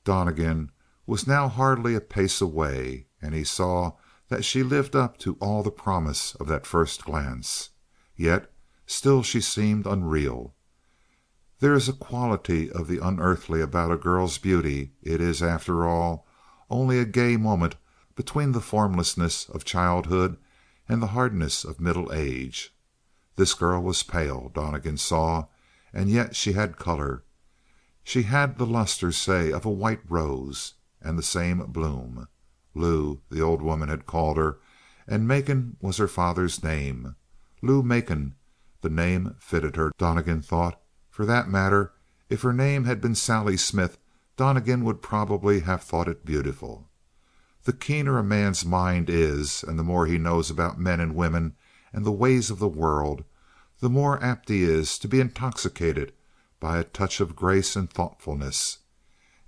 [SPEAKER 1] Donnegan was now hardly a pace away, and he saw that she lived up to all the promise of that first glance. Yet still she seemed unreal. There is a quality of the unearthly about a girl's beauty. It is, after all, only a gay moment between the formlessness of childhood and the hardness of middle age. This girl was pale, Donnegan saw, and yet she had color. She had the luster, say, of a white rose, and the same bloom. Lou, the old woman had called her, and Macon was her father's name. Lou Macon. The name fitted her, Donnegan thought. For that matter, if her name had been Sally Smith, Donnegan would probably have thought it beautiful. The keener a man's mind is, and the more he knows about men and women and the ways of the world, the more apt he is to be intoxicated by a touch of grace and thoughtfulness.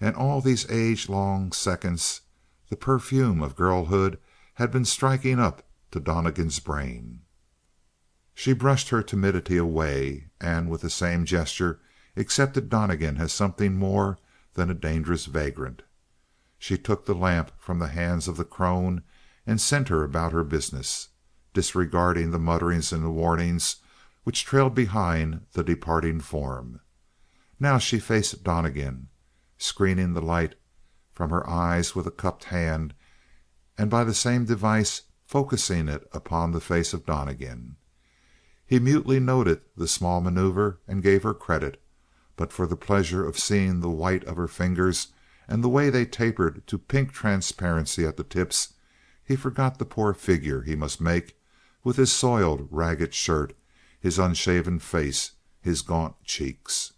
[SPEAKER 1] And all these age-long seconds the perfume of girlhood had been striking up to Donnegan's brain. She brushed her timidity away, and with the same gesture accepted Donnegan as something more than a dangerous vagrant. She took the lamp from the hands of the crone and sent her about her business, disregarding the mutterings and the warnings which trailed behind the departing form. Now she faced Donnegan, screening the light from her eyes with a cupped hand, and by the same device focusing it upon the face of Donnegan. He mutely noted the small maneuver and gave her credit, but for the pleasure of seeing the white of her fingers and the way they tapered to pink transparency at the tips, he forgot the poor figure he must make with his soiled, ragged shirt, his unshaven face, his gaunt cheeks.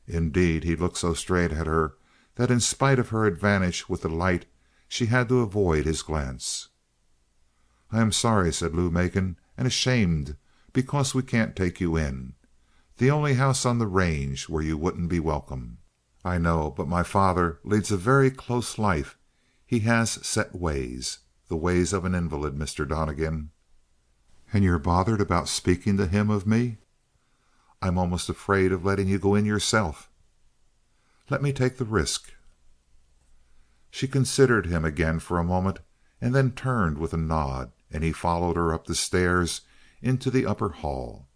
[SPEAKER 1] Indeed, he looked so straight at her that in spite of her advantage with the light she had to avoid his glance. "I am sorry," said Lou Macon, "and ashamed because we can't take you in. The only house on the range where you wouldn't be welcome. I know, but my father leads a very close life. He has set ways. The ways of an invalid, Mr. Donnegan." "And you're bothered about speaking to him of me?" "I'm almost afraid of letting you go in yourself." "Let me take the risk." She considered him again for a moment, and then turned with a nod, and he followed her up the stairs into the upper hall.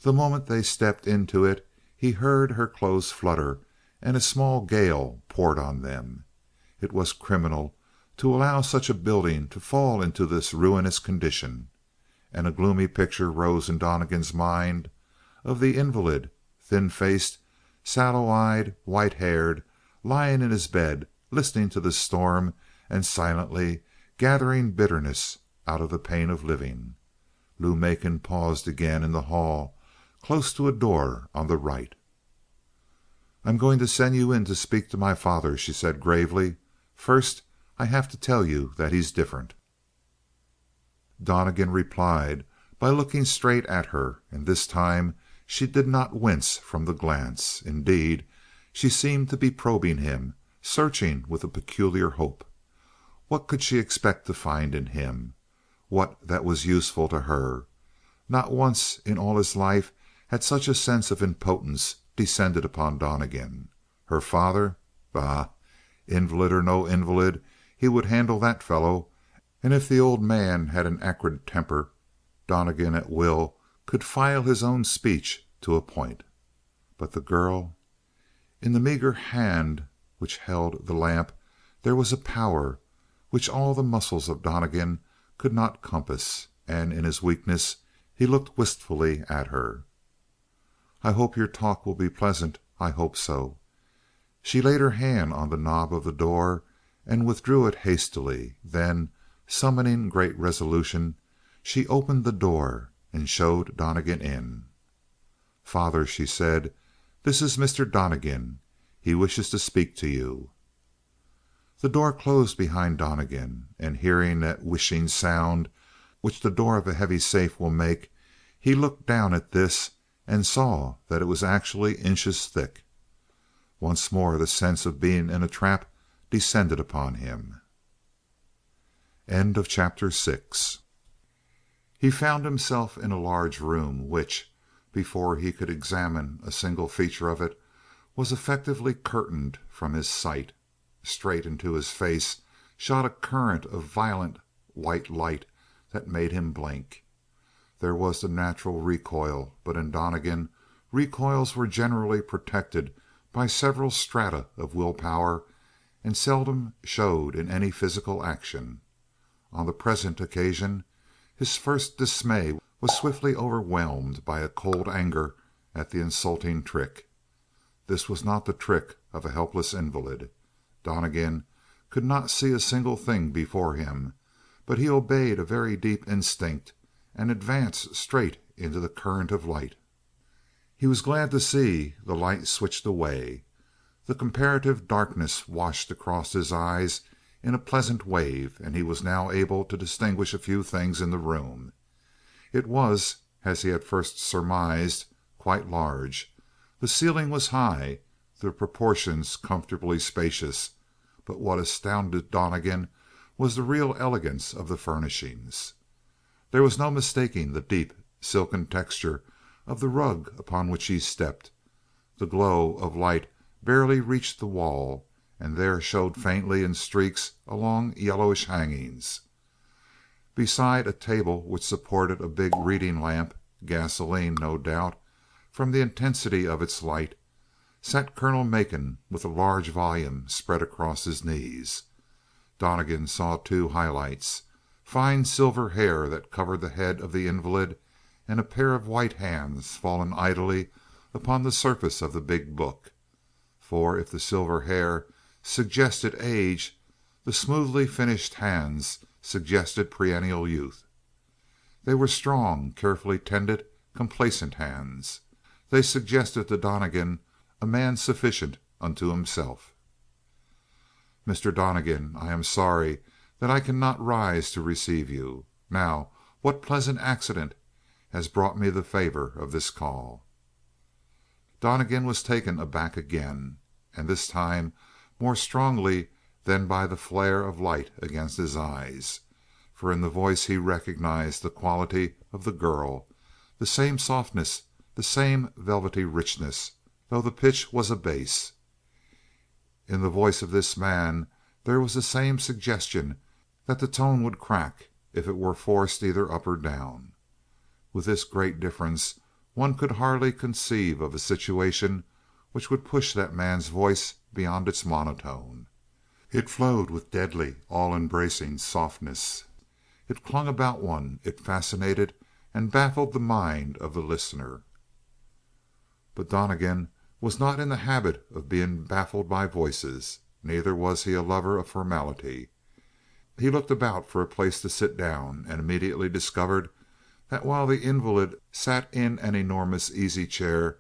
[SPEAKER 1] The moment they stepped into it he heard her clothes flutter, and a small gale poured on them. It was criminal to allow such a building to fall into this ruinous condition, and a gloomy picture rose in Donnegan's mind of the invalid, thin-faced, sallow-eyed, white-haired, lying in his bed, listening to the storm and silently gathering bitterness out of the pain of living. Lou Macon paused again in the hall, close to a door on the right. "I'm going to send you in to speak to my father," she said gravely. "First, I have to tell you that he's different." Donnegan replied by looking straight at her, and this time she did not wince from the glance. Indeed, she seemed to be probing him, searching with a peculiar hope. What could she expect to find in him? What that was useful to her? Not once in all his life had such a sense of impotence descended upon Donnegan. Her father? Bah! Invalid or no invalid, he would handle that fellow, and if the old man had an acrid temper, Donnegan at will could file his own speech to a point. But the girl? In the meager hand which held the lamp there was a power which all the muscles of Donnegan could not compass, and in his weakness he looked wistfully at her. I hope your talk will be pleasant. I hope so." She laid her hand on the knob of the door and withdrew it hastily. Then, summoning great resolution, she opened the door and showed Donnegan in. "Father," she said, "this is Mr. Donnegan. He wishes to speak to you." The door closed behind Donnegan, and hearing that whishing sound which the door of a heavy safe will make, he looked down at this and saw that it was actually inches thick. Once more the sense of being in a trap descended upon him. Chapter 6. He found himself in a large room which, before he could examine a single feature of it, was effectively curtained from his sight. Straight into his face shot a current of violent white light that made him blink. There was the natural recoil, but in Donnegan recoils were generally protected by several strata of will power and seldom showed in any physical action. On the present occasion his first dismay was swiftly overwhelmed by a cold anger at the insulting trick. This was not the trick of a helpless invalid. Donnegan could not see a single thing before him, but he obeyed a very deep instinct and advanced straight into the current of light. He was glad to see the light switched away. The comparative darkness washed across his eyes in a pleasant wave, and he was now able to distinguish a few things in the room. It was, as he had first surmised, quite large. The ceiling was high, the proportions comfortably spacious, but what astounded Donnegan was the real elegance of the furnishings. There was no mistaking the deep, silken texture of the rug upon which he stepped. The glow of light barely reached the wall, and there showed faintly in streaks along yellowish hangings. Beside a table which supported a big reading lamp, gasoline, no doubt, from the intensity of its light, sat Colonel Macon with a large volume spread across his knees. Donnegan saw two highlights: fine silver hair that covered the head of the invalid, and a pair of white hands fallen idly upon the surface of the big book. For if the silver hair suggested age, the smoothly finished hands suggested perennial youth. They were strong, carefully tended, complacent hands. They suggested to Donnegan a man sufficient unto himself. "Mr. Donnegan, I am sorry that I cannot rise to receive you. Now, what pleasant accident has brought me the favor of this call?" Donnegan was taken aback again, and this time more strongly than by the flare of light against his eyes. For in the voice he recognized the quality of the girl, the same softness, the same velvety richness, though the pitch was a bass. In the voice of this man there was the same suggestion that the tone would crack if it were forced either up or down. With this great difference, one could hardly conceive of a situation which would push that man's voice beyond its monotone. It flowed with deadly, all-embracing softness. It clung about one, it fascinated and baffled the mind of the listener. But Donnegan was not in the habit of being baffled by voices, neither was he a lover of formality. He looked about for a place to sit down, and immediately discovered that while the invalid sat in an enormous easy chair,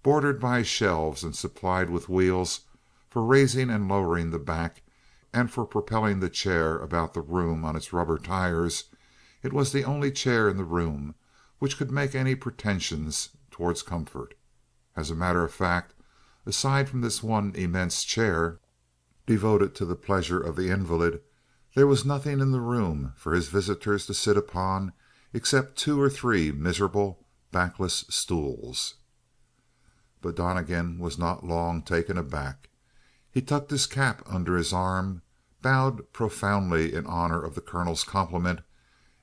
[SPEAKER 1] bordered by shelves and supplied with wheels for raising and lowering the back and for propelling the chair about the room on its rubber tires, it was the only chair in the room which could make any pretensions towards comfort. As a matter of fact, aside from this one immense chair, devoted to the pleasure of the invalid, there was nothing in the room for his visitors to sit upon except two or three miserable, backless stools. But Donnegan was not long taken aback. He tucked his cap under his arm, bowed profoundly in honor of the colonel's compliment,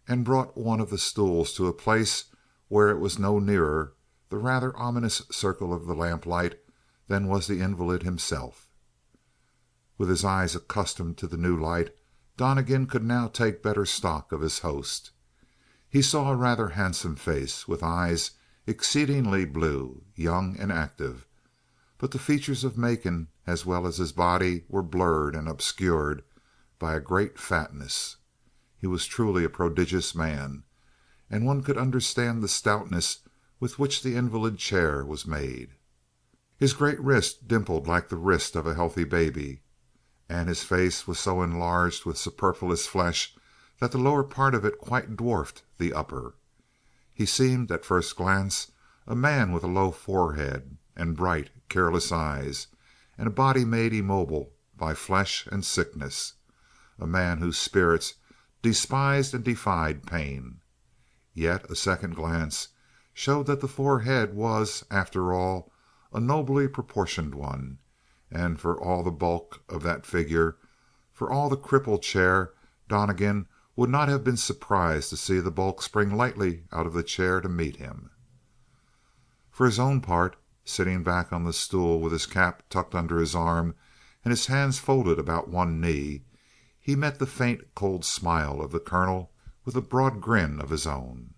[SPEAKER 1] and brought one of the stools to a place where it was no nearer the rather ominous circle of the lamplight than was the invalid himself. With his eyes accustomed to the new light, Donnegan could now take better stock of his host. He saw a rather handsome face, with eyes exceedingly blue, young and active, but the features of Macon as well as his body were blurred and obscured by a great fatness. He was truly a prodigious man, and one could understand the stoutness with which the invalid chair was made. His great wrist dimpled like the wrist of a healthy baby, and his face was so enlarged with superfluous flesh that the lower part of it quite dwarfed the upper. He seemed, at first glance, a man with a low forehead and bright, careless eyes, and a body made immobile by flesh and sickness, a man whose spirits despised and defied pain. Yet a second glance showed that the forehead was, after all, a nobly proportioned one, and for all the bulk of that figure, for all the crippled chair, Donnegan would not have been surprised to see the bulk spring lightly out of the chair to meet him. For his own part, sitting back on the stool with his cap tucked under his arm and his hands folded about one knee, he met the faint, cold smile of the colonel with a broad grin of his own.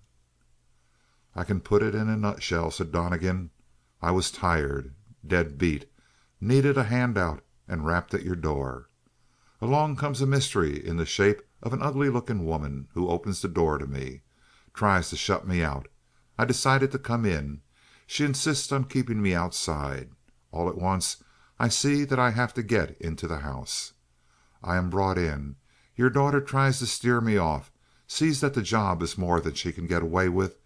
[SPEAKER 1] "I can put it in a nutshell," said Donnegan. "I was tired, dead beat, needed a hand out, and rapped at your door. Along comes a mystery in the shape of an ugly looking woman who opens the door to me. Tries to shut me out. I decide to come in. She insists on keeping me outside. All at once I see that I have to get into the house. I am brought in. Your daughter tries to steer me off, sees that the job is more than she can get away with,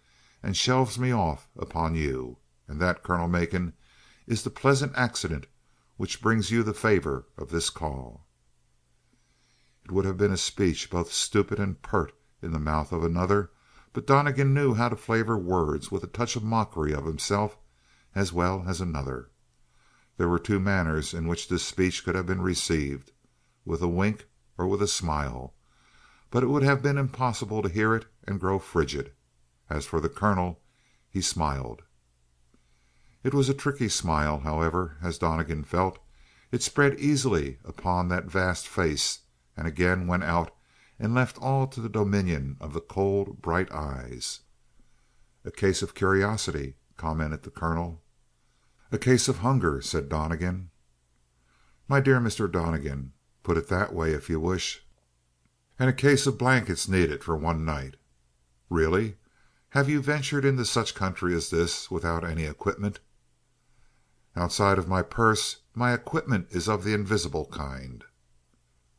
[SPEAKER 1] and shelves me off upon you. And that, Colonel Macon, is the pleasant accident which brings you the favor of this call." It would have been a speech both stupid and pert in the mouth of another, but Donnegan knew how to flavor words with a touch of mockery of himself as well as another. There were two manners in which this speech could have been received, with a wink or with a smile, but it would have been impossible to hear it and grow frigid. As for the colonel, he smiled. It was a tricky smile, however, as Donnegan felt. It spread easily upon that vast face and again went out and left all to the dominion of the cold, bright eyes. "A case of curiosity," commented the colonel. "A case of hunger," said Donnegan. "My dear Mr. Donnegan, put it that way if you wish." "And a case of blankets needed for one night." "Really? Have you ventured into such country as this without any equipment?" "Outside of my purse, my equipment is of the invisible kind."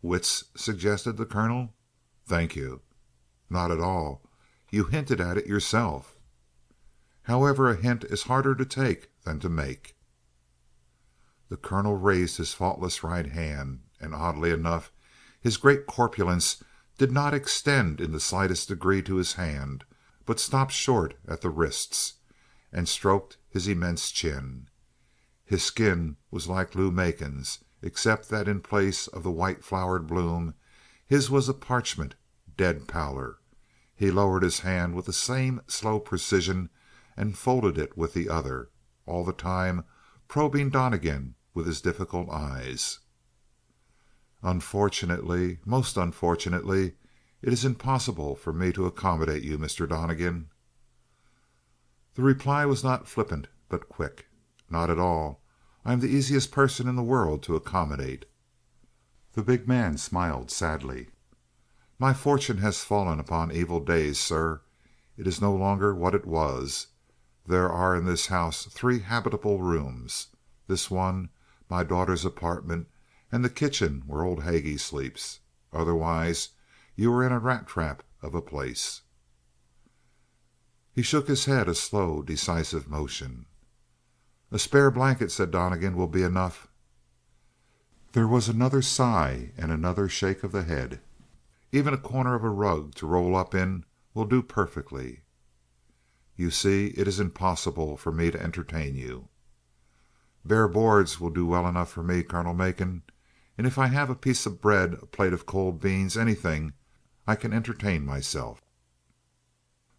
[SPEAKER 1] "Wits?" suggested the colonel. "Thank you." "Not at all. You hinted at it yourself." "However, a hint is harder to take than to make." The colonel raised his faultless right hand, and oddly enough his great corpulence did not extend in the slightest degree to his hand, but stopped short at the wrists, and stroked his immense chin. His skin was like Lou Macon's, except that in place of the white flowered bloom, his was a parchment, dead pallor. He lowered his hand with the same slow precision and folded it with the other, all the time probing Donnegan with his difficult eyes. "Unfortunately, most unfortunately, it is impossible for me to accommodate you, Mr. Donnegan." The reply was not flippant, but quick. "Not at all. I'm the easiest person in the world to accommodate." The big man smiled sadly. "My fortune has fallen upon evil days, sir. It is no longer what it was. There are in this house 3 habitable rooms. This one, my daughter's apartment, and the kitchen where old Haggie sleeps. Otherwise, you are in a rat trap of a place." He shook his head, a slow, decisive motion. "A spare blanket," said Donnegan, "will be enough." There was another sigh and another shake of the head. "Even a corner of a rug to roll up in will do perfectly." "You see, it is impossible for me to entertain you." "Bare boards will do well enough for me, Colonel Macon. And if I have a piece of bread, a plate of cold beans, anything, I can entertain myself."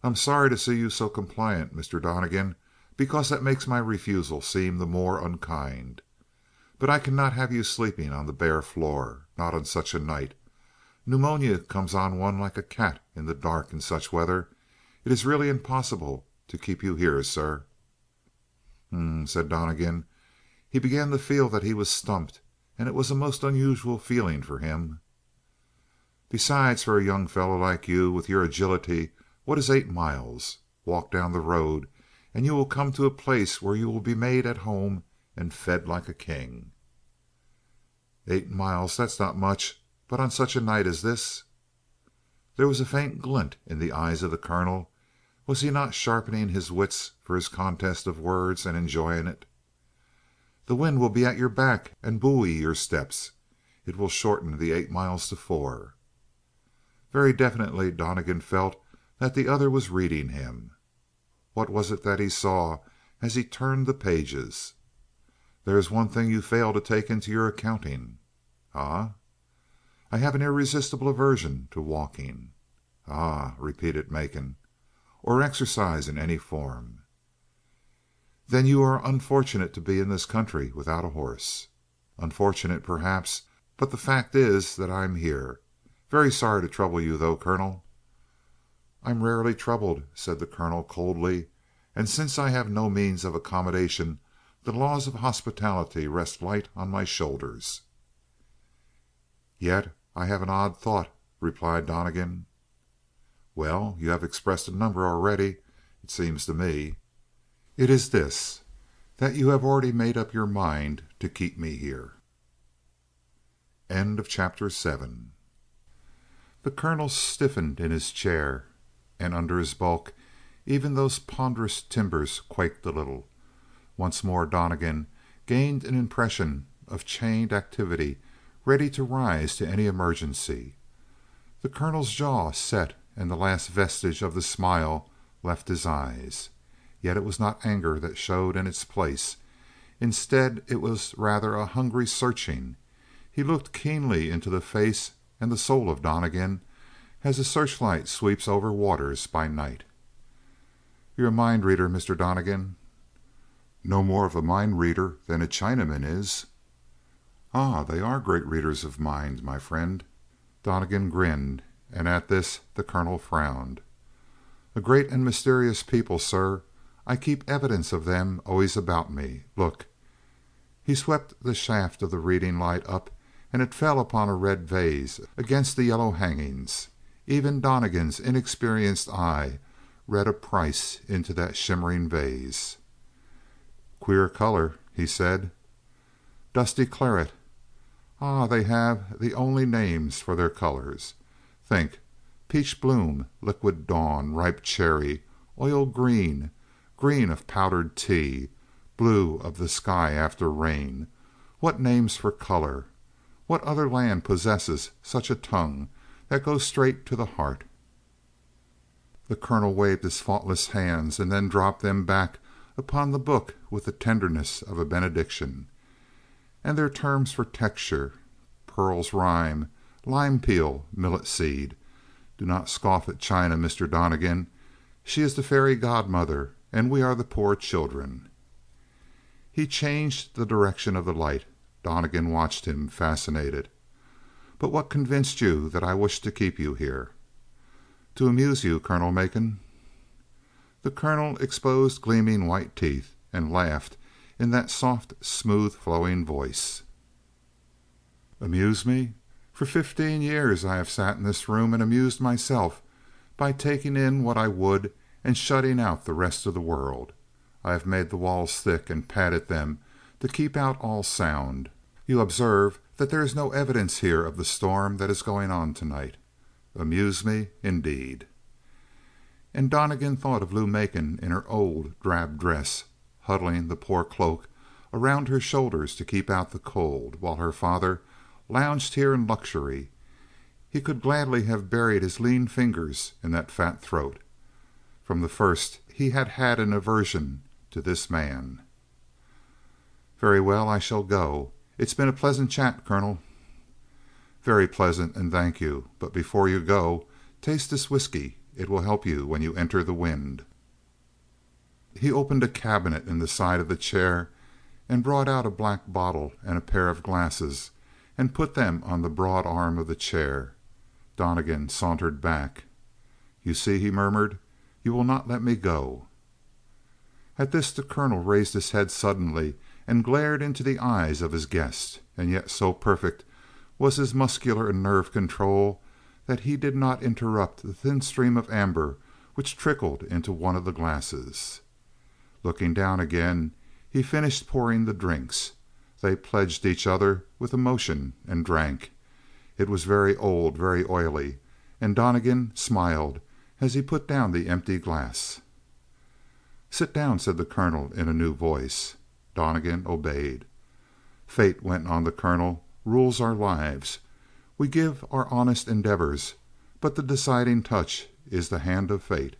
[SPEAKER 1] "I'm sorry to see you so compliant, Mr. Donnegan, because that makes my refusal seem the more unkind. But I cannot have you sleeping on the bare floor. Not on such a night. Pneumonia comes on one like a cat in the dark in such weather. It is really impossible. to keep you here, sir." Said Donnegan. He began to feel that he was stumped, and it was a most unusual feeling for him. "Besides, for a young fellow like you, with your agility, what is 8 miles? Walk down the road, and you will come to a place where you will be made at home and fed like a king." 8 miles, that's not much, but on such a night as this. There was a faint glint in the eyes of the colonel. Was he not sharpening his wits for his contest of words, and enjoying it? "The wind will be at your back and buoy your steps. It will shorten the 8 miles to 4." Very definitely Donnegan felt that the other was reading him. What was it that he saw as he turned the pages? "There is one thing you fail to take into your accounting." "Ah?" "I have an irresistible aversion to walking." "Ah?" repeated Macon. "Or exercise in any form." "Then you are unfortunate to be in this country without a horse." "Unfortunate, perhaps, but the fact is that I'm here. Very sorry to trouble you, though, Colonel." "I'm rarely troubled," said the colonel coldly. "And since I have no means of accommodation, the laws of hospitality rest light on my shoulders." "Yet I have an odd thought," replied Donnegan. "Well, you have expressed a number already, it seems to me." "It is this: that you have already made up your mind to keep me here." Chapter 7. The colonel stiffened in his chair, and under his bulk even those ponderous timbers quaked a little. Once more Donnegan gained an impression of chained activity ready to rise to any emergency. The colonel's jaw set and the last vestige of the smile left his eyes. Yet it was not anger that showed in its place. Instead, it was rather a hungry searching. He looked keenly into the face and the soul of Donnegan as a searchlight sweeps over waters by night. "You're a mind reader, Mr. Donnegan." "No more of a mind reader than a Chinaman is." "Ah, they are great readers of mind, my friend." Donnegan grinned, and at this the colonel frowned. "A great and mysterious people, sir. I keep evidence of them always about me. Look." He swept the shaft of the reading light up, and it fell upon a red vase against the yellow hangings. Even Donnegan's inexperienced eye read a price into that shimmering vase. "Queer color," he said. "Dusty claret. Ah, they have the only names for their colors. Think: peach bloom, liquid dawn, ripe cherry, oil green, green of powdered tea, blue of the sky after rain. What names for color! What other land possesses such a tongue that goes straight to the heart?" The colonel waved his faultless hands and then dropped them back upon the book with the tenderness of a benediction. "And their terms for texture: pearl's rime, lime peel, millet seed. Do not scoff at China, Mr. Donnegan. She is the fairy godmother, and we are the poor children." He changed the direction of the light. Donnegan watched him, fascinated. "But what convinced you that I wished to keep you here?" "To amuse you, Colonel Macon." The colonel exposed gleaming white teeth and laughed in that soft, smooth flowing voice. "Amuse me? For 15 years I have sat in this room and amused myself by taking in what I would and shutting out the rest of the world. I have made the walls thick and padded them to keep out all sound. You observe that there is no evidence here of the storm that is going on tonight. Amuse me, indeed." And Donnegan thought of Lou Macon in her old drab dress, huddling the poor cloak around her shoulders to keep out the cold, while her father lounged here in luxury. He could gladly have buried his lean fingers in that fat throat. From the first he had had an aversion to this man. "Very well, I shall go. It's been a pleasant chat, Colonel." "Very pleasant, and thank you. But before you go, taste this whiskey. It will help you when you enter the wind." He opened a cabinet in the side of the chair and brought out a black bottle and a pair of glasses and put them on the broad arm of the chair. Donnegan sauntered back. "You see," he murmured, "you will not let me go." At this the colonel raised his head suddenly and glared into the eyes of his guest, and yet so perfect was his muscular and nerve control that he did not interrupt the thin stream of amber which trickled into one of the glasses. Looking down again, he finished pouring the drinks. They pledged each other with emotion and drank. It was very old, very oily, and Donnegan smiled as he put down the empty glass. "Sit down," said the colonel in a new voice. Donnegan obeyed. "Fate," went on the colonel, "rules our lives. We give our honest endeavors, but the deciding touch is the hand of fate."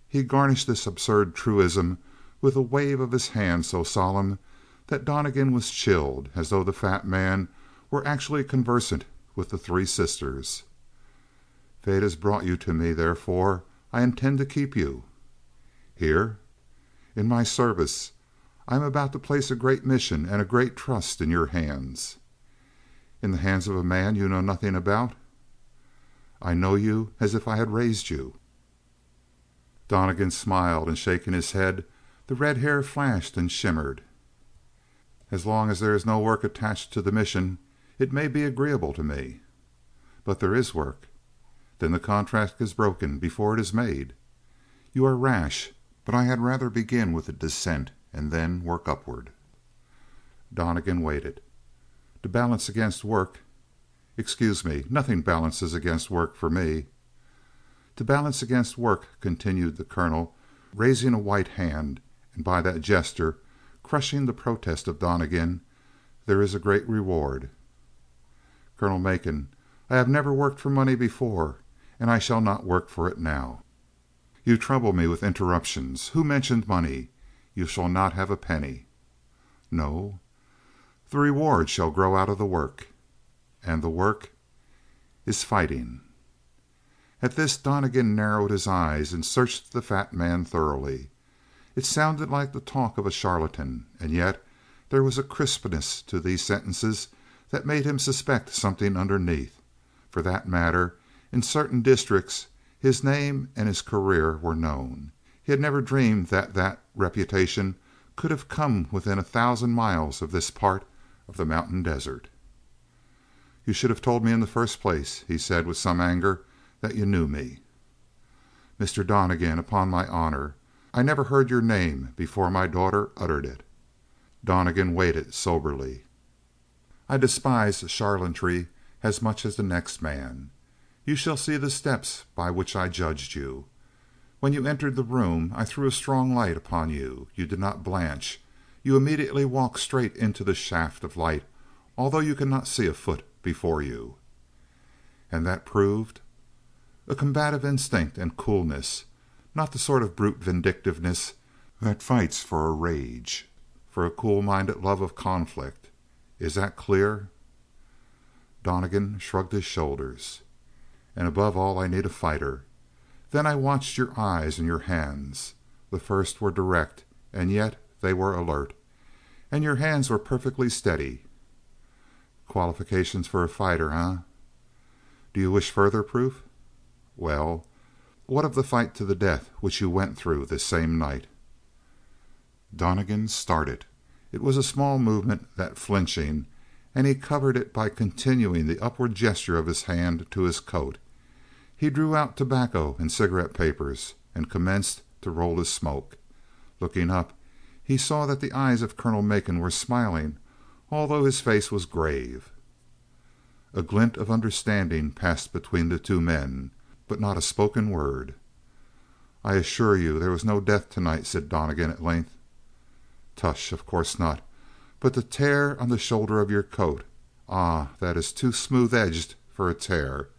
[SPEAKER 1] He garnished this absurd truism with a wave of his hand so solemn that Donnegan was chilled, as though the fat man were actually conversant with the three sisters. "Fate has brought you to me, therefore I intend to keep you." "Here?" "In my service. I am about to place a great mission and a great trust in your hands." "In the hands of a man you know nothing about?" "I know you as if I had raised you." Donnegan smiled, and shaking his head, the red hair flashed and shimmered. "As long as there is no work attached to the mission, it may be agreeable to me." "But there is work." "Then the contract is broken before it is made." "You are rash, but I had rather begin with a descent and then work upward." Donnegan waited. "To balance against work—" "Excuse me. Nothing balances against work for me." "To balance against work," continued the colonel, raising a white hand, and by that gesture crushing the protest of Donnegan, "there is a great reward." "Colonel Macon, I have never worked for money before, and I shall not work for it now." "You trouble me with interruptions. Who mentioned money? You shall not have a penny." "No?" "The reward shall grow out of the work." "And the work?" "Is fighting." At this Donnegan narrowed his eyes and searched the fat man thoroughly. It sounded like the talk of a charlatan, and yet there was a crispness to these sentences that made him suspect something underneath. For that matter, in certain districts his name and his career were known. He had never dreamed that reputation could have come within 1,000 miles of this part of the mountain desert. "You should have told me in the first place," he said with some anger, "that you knew me." "Mr. Donnegan, upon my honor, I never heard your name before my daughter uttered it." Donnegan waited soberly. "I despise charlatanry as much as the next man. You shall see the steps by which I judged you. When you entered the room I threw a strong light upon you. You did not blanch. You immediately walked straight into the shaft of light, although you could not see a foot before you." "And that proved—" "A combative instinct and coolness. Not the sort of brute vindictiveness that fights for a rage, for a cool-minded love of conflict. Is that clear?" Donnegan shrugged his shoulders. "And above all I need a fighter. Then I watched your eyes and your hands. The first were direct, and yet they were alert. And your hands were perfectly steady." "Qualifications for a fighter, eh?" "Do you wish further proof?" "Well, what of the fight to the death which you went through this same night?" Donnegan started. It was a small movement, that flinching, and he covered it by continuing the upward gesture of his hand to his coat. He drew out tobacco and cigarette papers and commenced to roll his smoke. Looking up, he saw that the eyes of Colonel Macon were smiling, although his face was grave. A glint of understanding passed between the two men, but not a spoken word. "I assure you there was no death tonight," said Donnegan at length. "Tush, of course not. But the tear on the shoulder of your coat, ah, that is too smooth edged for a tear,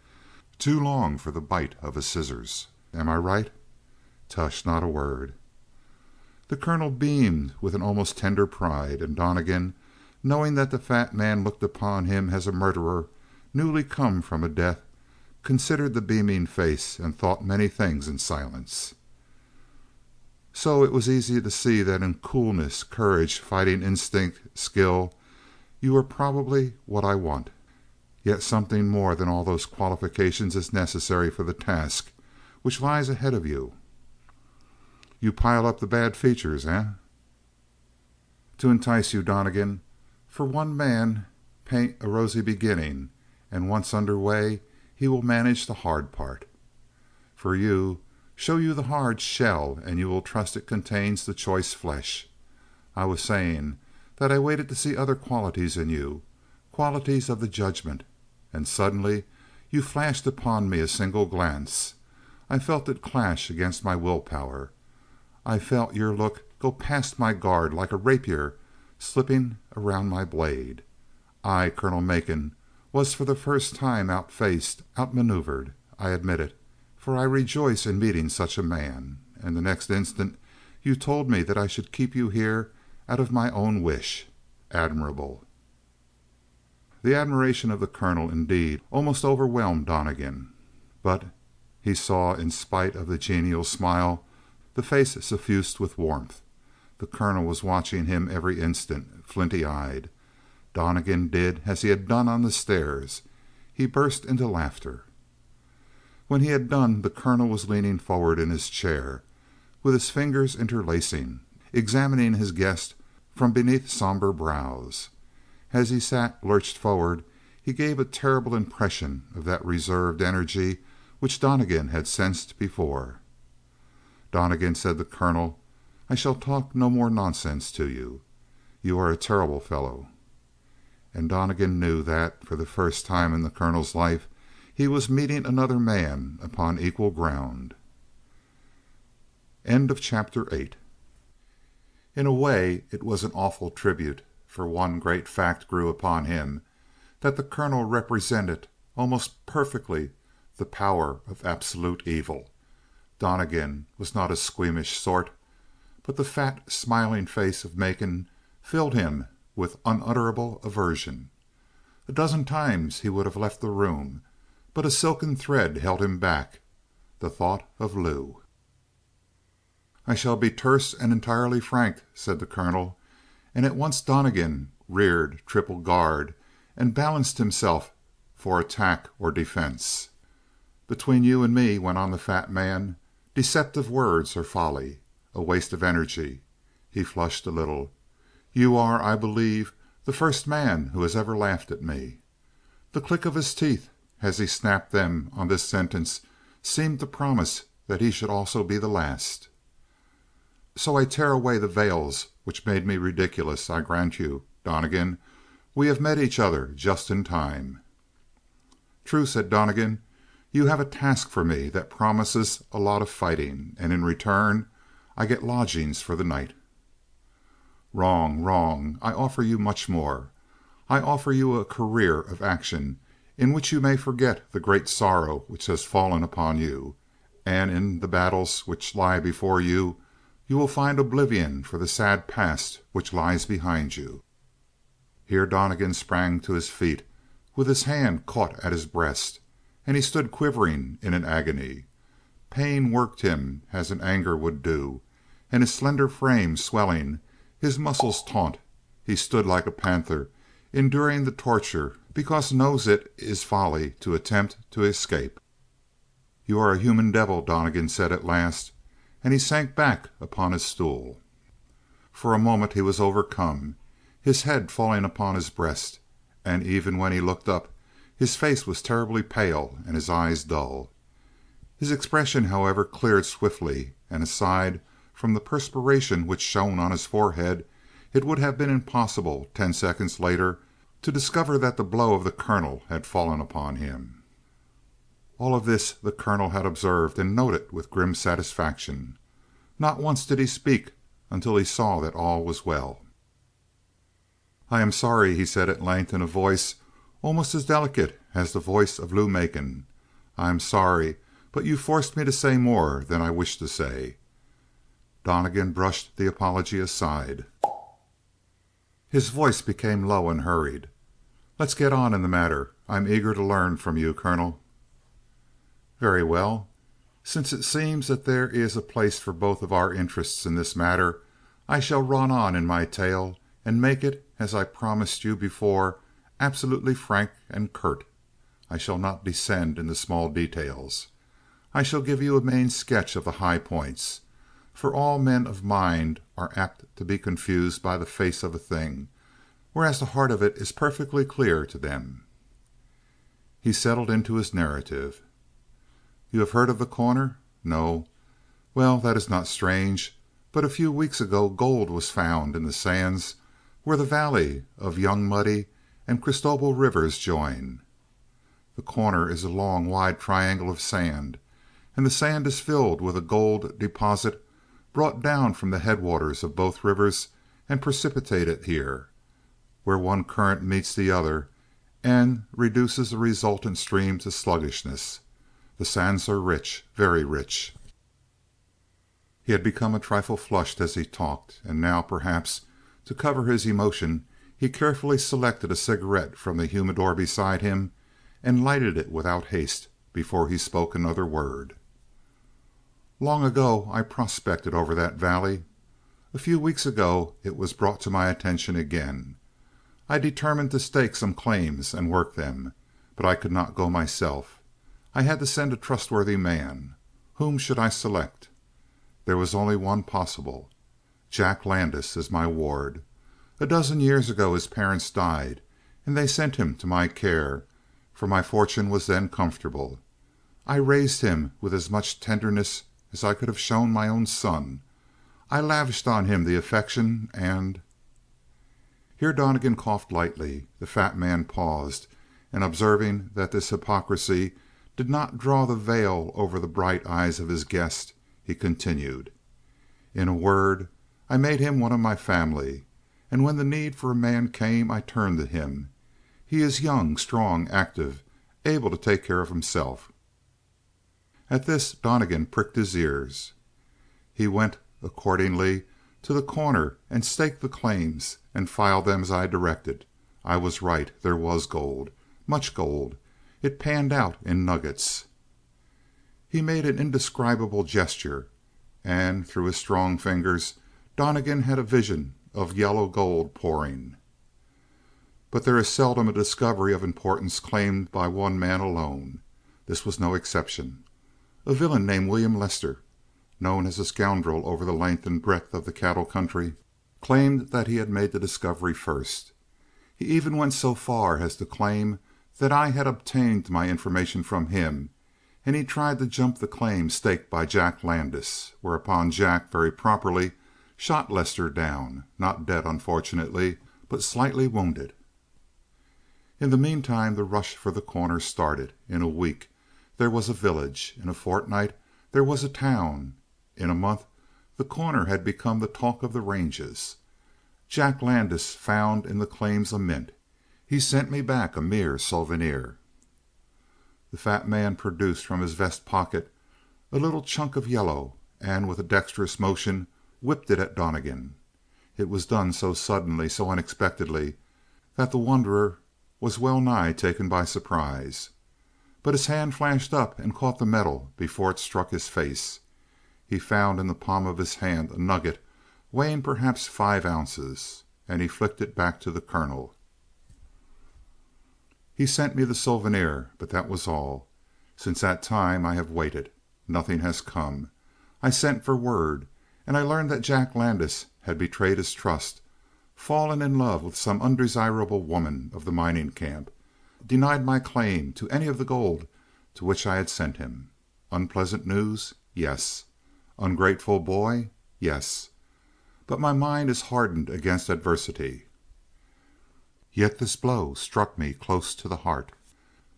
[SPEAKER 1] too long for the bite of a scissors. Am I right?" "Tush, not a word." The colonel beamed with an almost tender pride, and Donnegan, knowing that the fat man looked upon him as a murderer newly come from a death, considered the beaming face and thought many things in silence. "So it was easy to see that in coolness, courage, fighting instinct, skill, you are probably what I want. Yet something more than all those qualifications is necessary for the task which lies ahead of you." You pile up the bad features, eh? To entice you, Donnegan. For one man, paint a rosy beginning, and once under way, he will manage the hard part. For you, show you the hard shell, and you will trust it contains the choice flesh. I was saying that I waited to see other qualities in you, qualities of the judgment, and suddenly you flashed upon me a single glance. I felt it clash against my willpower. I felt your look go past my guard like a rapier slipping around my blade. I, Colonel Macon, was for the first time outfaced, outmaneuvered. I admit it, for I rejoice in meeting such a man. And the next instant you told me that I should keep you here out of my own wish. Admirable. The admiration of the colonel, indeed, almost overwhelmed Donnegan. But he saw, in spite of the genial smile, the face suffused with warmth. The colonel was watching him every instant, flinty-eyed. Donnegan did as he had done on the stairs. He burst into laughter. When he had done, the colonel was leaning forward in his chair, with his fingers interlacing, examining his guest from beneath somber brows. As he sat lurched forward, he gave a terrible impression of that reserved energy which Donnegan had sensed before. "Donnegan," said the colonel, "I shall talk no more nonsense to you. You are a terrible fellow." And Donnegan knew that, for the first time in the colonel's life, he was meeting another man upon equal ground. End of chapter 8. In a way, it was an awful tribute, for one great fact grew upon him, that the colonel represented almost perfectly the power of absolute evil. Donnegan was not a squeamish sort, but the fat, smiling face of Macon filled him with unutterable aversion. A dozen times he would have left the room, but a silken thread held him back, the thought of Lou. "I shall be terse and entirely frank," said the colonel, and at once Donnegan reared triple guard and balanced himself for attack or defense. "Between you and me," went on the fat man, "deceptive words are folly, a waste of energy." He flushed a little. "You are, I believe, the first man who has ever laughed at me." The click of his teeth as he snapped them on this sentence seemed to promise that he should also be the last. "So I tear away the veils which made me ridiculous, I grant you. Donnegan, we have met each other just in time." "True," said Donnegan. "You have a task for me that promises a lot of fighting, and in return I get lodgings for the night." "Wrong, wrong. I offer you much more. I offer you a career of action in which you may forget the great sorrow which has fallen upon you, and in the battles which lie before you, you will find oblivion for the sad past which lies behind you." Here Donnegan sprang to his feet with his hand caught at his breast, and he stood quivering in an agony. Pain worked him as an anger would do, and his slender frame swelling, his muscles taut, he stood like a panther, enduring the torture because knows it is folly to attempt to escape. "You are a human devil," Donnegan said at last, and he sank back upon his stool. For a moment he was overcome, his head falling upon his breast, and even when he looked up his face was terribly pale and his eyes dull. His expression, however, cleared swiftly, and aside from the perspiration which shone on his forehead, it would have been impossible 10 seconds later to discover that the blow of the colonel had fallen upon him. All of this the colonel had observed and noted with grim satisfaction. Not once did he speak until he saw that all was well. "I am sorry," he said at length in a voice almost as delicate as the voice of Lou Macon. "I am sorry, but you forced me to say more than I wished to say." Donnegan brushed the apology aside. His voice became low and hurried. "Let's get on in the matter. I'm eager to learn from you, Colonel." "Very well. Since it seems that there is a place for both of our interests in this matter, I shall run on in my tale and make it, as I promised you before, absolutely frank and curt. I shall not descend into small details. I shall give you a main sketch of the high points. for all men of mind are apt to be confused by the face of a thing, whereas the heart of it is perfectly clear to them. He settled into his narrative. "You have heard of the Corner? No? Well, that is not strange. But a few weeks ago gold was found in the sands where the valley of Young Muddy and Christobel rivers join. The Corner is a long, wide triangle of sand, and the sand is filled with a gold deposit brought down from the headwaters of both rivers and precipitated here, where one current meets the other and reduces the resultant stream to sluggishness. The sands are rich, very rich." He had become a trifle flushed as he talked, and now, perhaps to cover his emotion, he carefully selected a cigarette from the humidor beside him and lighted it without haste before he spoke another word. "Long ago I prospected over that valley. A few weeks ago it was brought to my attention again. I determined to stake some claims and work them, but I could not go myself. I had to send a trustworthy man. Whom should I select? There was only one possible. Jack Landis is my ward. A dozen years ago his parents died, and they sent him to my care, for my fortune was then comfortable. I raised him with as much tenderness as I could have shown my own son. I lavished on him the affection and—" Here Donnegan coughed lightly. The fat man paused, and observing that this hypocrisy did not draw the veil over the bright eyes of his guest, he continued: "In a word, I made him one of my family, and when the need for a man came I turned to him. He is young, strong, active, able to take care of himself." At this Donnegan pricked his ears. "He went accordingly to the Corner and staked the claims and filed them as I directed. I was right. There was gold. Much gold. It panned out in nuggets." He made an indescribable gesture, and through his strong fingers Donnegan had a vision of yellow gold pouring. But there is seldom a discovery of importance claimed by one man alone. This was no exception. A villain named William Lester, known as a scoundrel over the length and breadth of the cattle country, claimed that he had made the discovery first. He even went so far as to claim that I had obtained my information from him, and he tried to jump the claim staked by Jack Landis, whereupon Jack, very properly, shot Lester down, not dead unfortunately, but slightly wounded. In the meantime the rush for the Corner started. In a week there was a village. In a fortnight there was a town. In a month the Corner had become the talk of the ranges. Jack Landis found in the claims a mint. He sent me back a mere souvenir." The fat man produced from his vest pocket a little chunk of yellow, and with a dexterous motion whipped it at Donnegan. It was done so suddenly, so unexpectedly, that the wanderer was well nigh taken by surprise. But his hand flashed up and caught the metal before it struck his face. He found in the palm of his hand a nugget weighing perhaps 5 ounces, and he flicked it back to the colonel. "He sent me the souvenir, but that was all. Since that time I have waited. Nothing has come. I sent for word, and I learned that Jack Landis had betrayed his trust, fallen in love with some undesirable woman of the mining camp, denied my claim to any of the gold to which I had sent him. Unpleasant news? Yes. Ungrateful boy? Yes. But my mind is hardened against adversity. Yet this blow struck me close to the heart,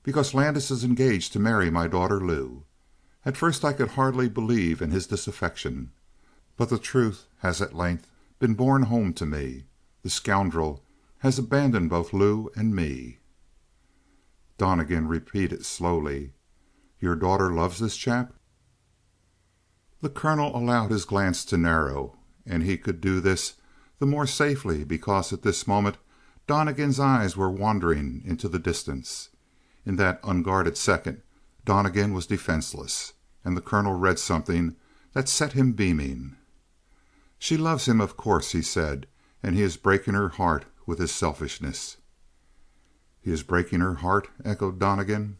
[SPEAKER 1] because Landis is engaged to marry my daughter Lou. At first I could hardly believe in his disaffection, but the truth has at length been borne home to me. The scoundrel has abandoned both Lou and me." Donnegan repeated slowly: "Your daughter loves this chap?" The colonel allowed his glance to narrow, and he could do this the more safely because at this moment Donnegan's eyes were wandering into the distance. In that unguarded second Donnegan was defenseless, and the colonel read something that set him beaming. "She loves him, of course," he said, "and he is breaking her heart with his selfishness." "He is breaking her heart?" echoed Donnegan.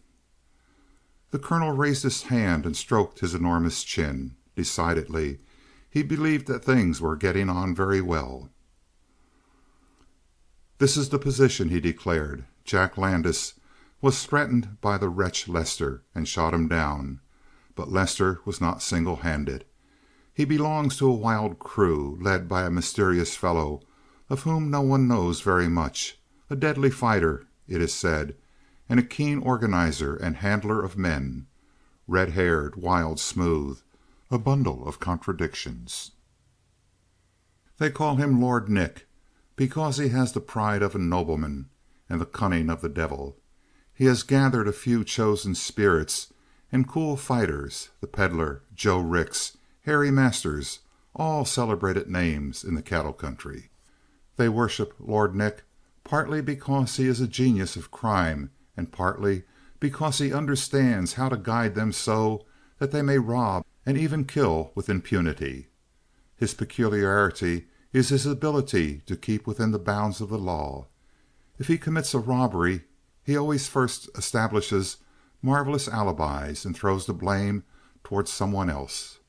[SPEAKER 1] The colonel raised his hand and stroked his enormous chin. Decidedly, He believed that things were getting on very well. "This is the position," he declared. "Jack Landis was threatened by the wretch Lester and shot him down. But Lester was not single handed. He belongs to a wild crew led by a mysterious fellow of whom no one knows very much, a deadly fighter, it is said, and a keen organizer and handler of men. Red-haired, wild, smooth, a bundle of contradictions. They call him Lord Nick because he has the pride of a nobleman and the cunning of the devil. He has gathered a few chosen spirits and cool fighters, the Pedlar, Joe Rix, Harry Masters, all celebrated names in the cattle country. They worship Lord Nick partly because he is a genius of crime and partly because he understands how to guide them so that they may rob and even kill with impunity. His peculiarity is his ability to keep within the bounds of the law. If he commits a robbery, he always first establishes marvelous alibis and throws the blame towards someone else.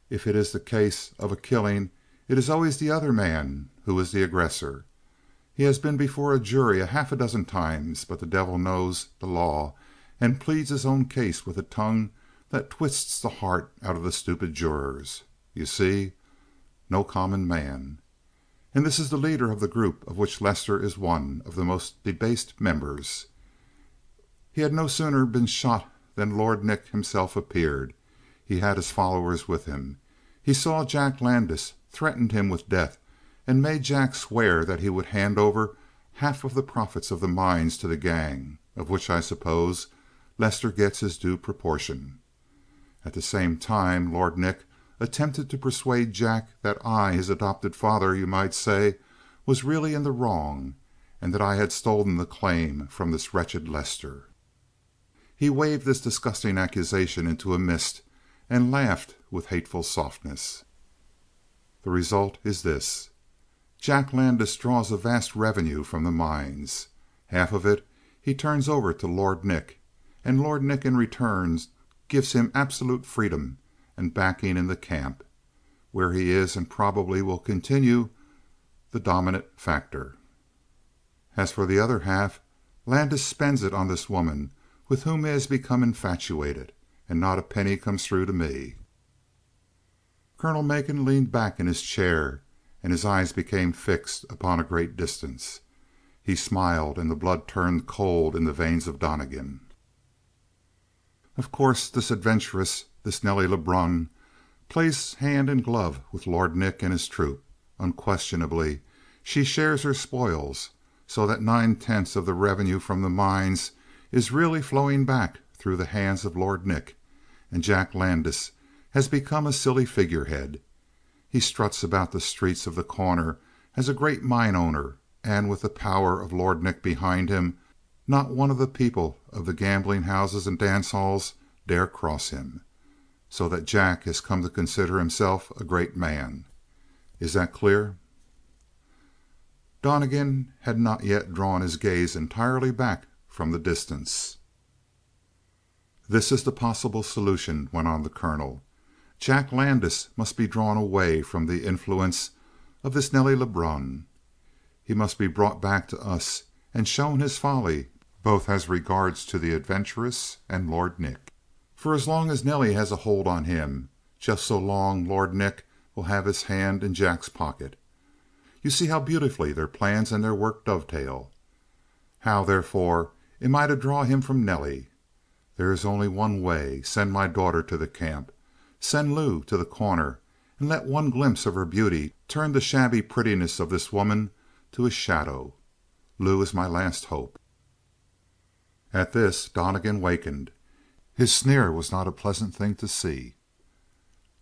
[SPEAKER 1] If it is the case of a killing, it is always the other man who is the aggressor. He has been before a jury a half a dozen times, but the devil knows the law and pleads his own case with a tongue that twists the heart out of the stupid jurors. You see, no common man. And this is the leader of the group of which Lester is one of the most debased members. He had no sooner been shot than Lord Nick himself appeared. He had his followers with him. He saw Jack Landis, threatened him with death, and made Jack swear that he would hand over half of the profits of the mines to the gang, of which I suppose Lester gets his due proportion. At the same time, Lord Nick attempted to persuade Jack that I, his adopted father, you might say, was really in the wrong, and that I had stolen the claim from this wretched Lester. He waved this disgusting accusation into a mist and laughed with hateful softness. The result is this. Jack Landis draws a vast revenue from the mines. Half of it he turns over to Lord Nick, and Lord Nick in return gives him absolute freedom and backing in the camp, where he is and probably will continue the dominant factor. As for the other half, Landis spends it on this woman with whom he has become infatuated, and not a penny comes through to me." Colonel Macon leaned back in his chair, and his eyes became fixed upon a great distance. He smiled, and the blood turned cold in the veins of Donnegan. "Of course, this adventuress, this Nelly Lebrun, plays hand in glove with Lord Nick and his troop. Unquestionably, she shares her spoils, so that 9/10 of the revenue from the mines is really flowing back through the hands of Lord Nick, and Jack Landis has become a silly figurehead. He struts about the streets of the Corner as a great mine owner, and with the power of Lord Nick behind him, not one of the people of the gambling houses and dance halls dare cross him. So that Jack has come to consider himself a great man. Is that clear?" Donnegan had not yet drawn his gaze entirely back from the distance. "This is the possible solution," went on the colonel. "Jack Landis must be drawn away from the influence of this Nelly Lebrun. He must be brought back to us and shown his folly, both as regards to the adventuress and Lord Nick. For as long as Nelly has a hold on him, just so long Lord Nick will have his hand in Jack's pocket. You see how beautifully their plans and their work dovetail. How, therefore, am I to draw him from Nelly? There is only one way. Send my daughter to the camp. Send Lou to the Corner, and let one glimpse of her beauty turn the shabby prettiness of this woman to a shadow. Lou is my last hope." At this, Donnegan wakened. His sneer was not a pleasant thing to see.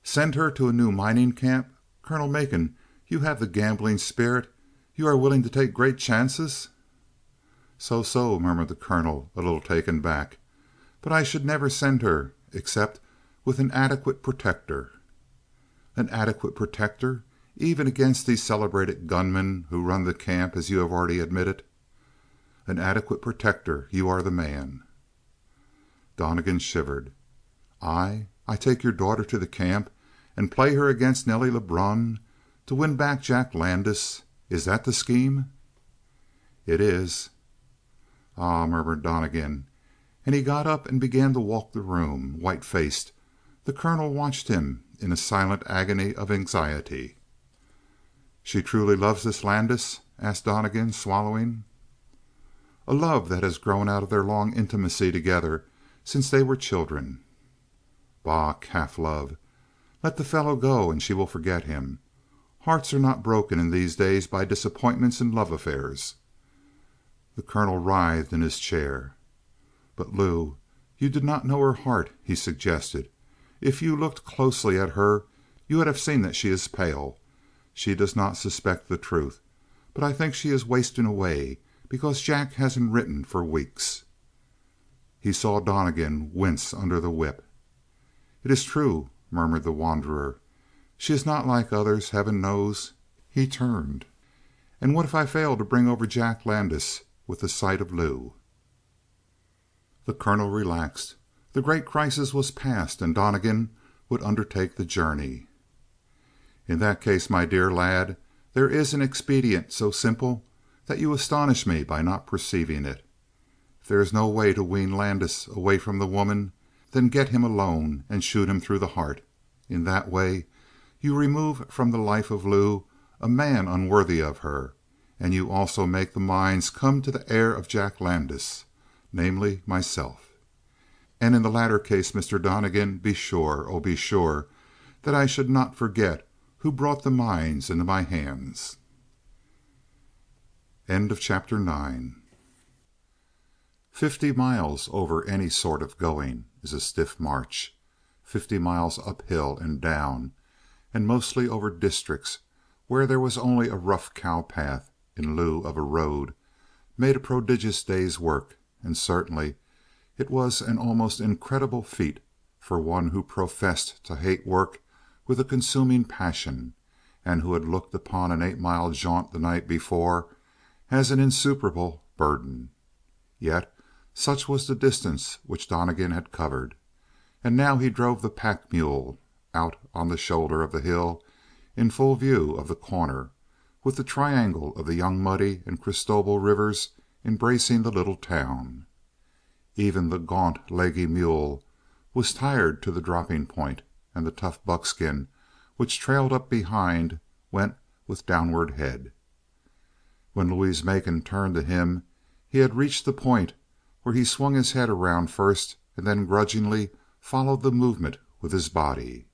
[SPEAKER 1] "Send her to a new mining camp? Colonel Macon, you have the gambling spirit. You are willing to take great chances?" So, murmured the colonel, a little taken back. "But I should never send her except with an adequate protector." "An adequate protector? Even against these celebrated gunmen who run the camp, as you have already admitted?" "An adequate protector. You are the man." Donnegan shivered. "I take your daughter to the camp and play her against Nelly Lebrun to win back Jack Landis? Is that the scheme?" "It is." "Ah," murmured Donnegan, and he got up and began to walk the room, white faced. The colonel watched him in a silent agony of anxiety. "She truly loves this Landis?" asked Donnegan, swallowing. "A love that has grown out of their long intimacy together since they were children." "Bah, calf love. Let the fellow go and she will forget him. Hearts are not broken in these days by disappointments in love affairs." The colonel writhed in his chair. "But, Lou, you did not know her heart," he suggested. "If you looked closely at her you would have seen that she is pale. She does not suspect the truth, but I think she is wasting away because Jack hasn't written for weeks." He saw Donnegan wince under the whip. "It is true," murmured the wanderer. "She is not like others, heaven knows." He turned. "And what if I fail to bring over Jack Landis with the sight of Lou?" The colonel relaxed. The great crisis was past and Donnegan would undertake the journey. "In that case, my dear lad, there is an expedient so simple that you astonish me by not perceiving it. If there is no way to wean Landis away from the woman, then get him alone and shoot him through the heart. In that way you remove from the life of Lou a man unworthy of her, and you also make the mines come to the heir of Jack Landis, namely, myself. And in the latter case, Mr. Donnegan, be sure, oh, be sure, that I should not forget who brought the mines into my hands." Chapter 9. 50 miles over any sort of going is a stiff march. 50 miles uphill and down, and mostly over districts where there was only a rough cow path in lieu of a road, made a prodigious day's work, and certainly it was an almost incredible feat for one who professed to hate work with a consuming passion, and who had looked upon an 8-mile jaunt the night before as an insuperable burden. Yet such was the distance which Donnegan had covered, and now he drove the pack mule out on the shoulder of the hill in full view of The Corner, with the triangle of the Young Muddy and Christobel rivers embracing the little town. Even the gaunt, leggy mule was tired to the dropping point, and the tough buckskin which trailed up behind went with downward head. When Louise Macon turned to him he had reached the point where he swung his head around first and then grudgingly followed the movement with his body.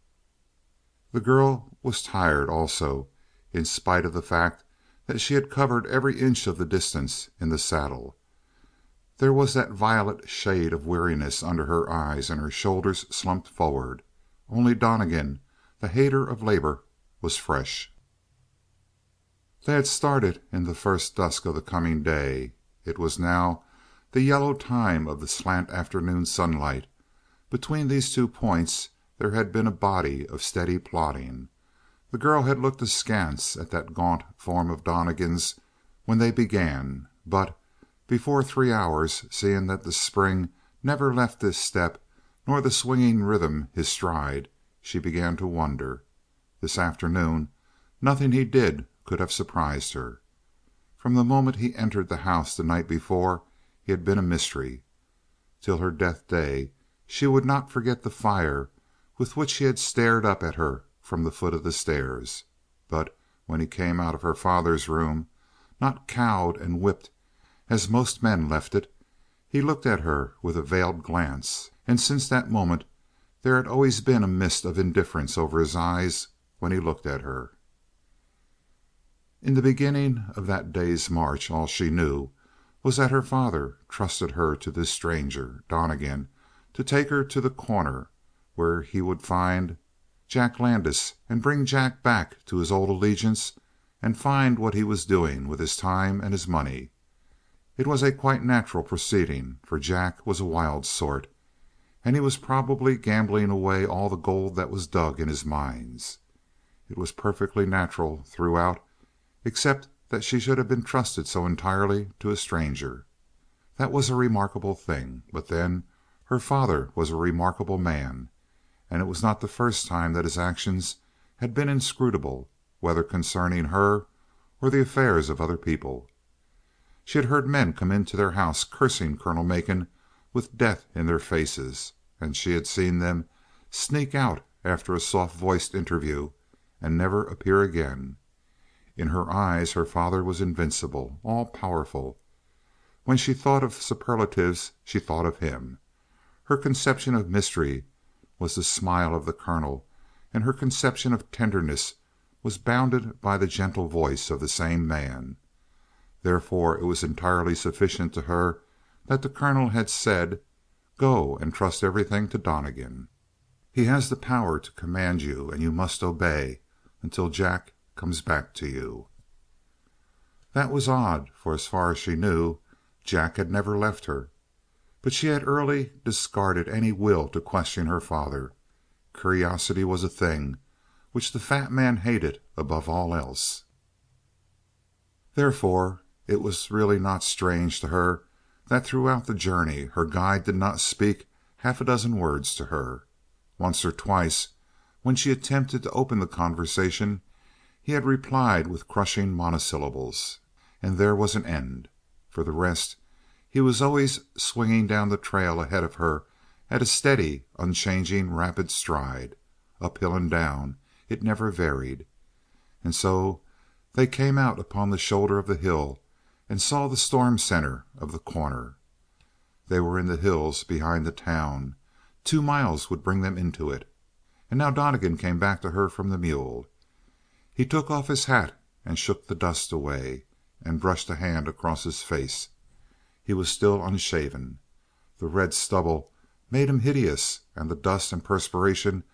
[SPEAKER 1] The girl was tired also, in spite of the fact that she had covered every inch of the distance in the saddle. There was that violet shade of weariness under her eyes and her shoulders slumped forward. Only Donnegan, the hater of labor, was fresh. They had started in the first dusk of the coming day. It was now the yellow time of the slant afternoon sunlight. Between these 2 points there had been a body of steady plodding. The girl had looked askance at that gaunt form of Donnegan's when they began, but before 3 hours, seeing that the spring never left his step nor the swinging rhythm his stride, she began to wonder. This afternoon nothing he did could have surprised her. From the moment he entered the house the night before he had been a mystery. Till her death day she would not forget the fire with which he had stared up at her from the foot of the stairs. But when he came out of her father's room, not cowed and whipped as most men left it, he looked at her with a veiled glance, and since that moment there had always been a mist of indifference over his eyes when he looked at her. In the beginning of that day's march all she knew was that her father trusted her to this stranger, Donnegan, to take her to The Corner, where he would find Jack Landis and bring Jack back to his old allegiance and find what he was doing with his time and his money. It was a quite natural proceeding, for Jack was a wild sort, and he was probably gambling away all the gold that was dug in his mines. It was perfectly natural throughout, except that she should have been trusted so entirely to a stranger. That was a remarkable thing, but then her father was a remarkable man, and it was not the first time that his actions had been inscrutable, whether concerning her or the affairs of other people. She had heard men come into their house cursing Colonel Macon with death in their faces, and she had seen them sneak out after a soft-voiced interview and never appear again. In her eyes her father was invincible, all-powerful. When she thought of superlatives she thought of him. Her conception of mystery was the smile of the colonel, and her conception of tenderness was bounded by the gentle voice of the same man. Therefore it was entirely sufficient to her that the colonel had said, "Go and trust everything to Donnegan. He has the power to command you, and you must obey until Jack comes back to you." That was odd, for as far as she knew, Jack had never left her. But she had early discarded any will to question her father. Curiosity was a thing which the fat man hated above all else. Therefore, it was really not strange to her that throughout the journey her guide did not speak half a dozen words to her. Once or twice, when she attempted to open the conversation, he had replied with crushing monosyllables, and there was an end. For the rest, he was always swinging down the trail ahead of her at a steady, unchanging, rapid stride. Uphill and down, it never varied. And so they came out upon the shoulder of the hill and saw the storm center of The Corner. They were in the hills behind the town. 2 miles would bring them into it. And now Donnegan came back to her from the mule. He took off his hat and shook the dust away, and brushed a hand across his face. He was still unshaven. The red stubble made him hideous, and the dust and perspiration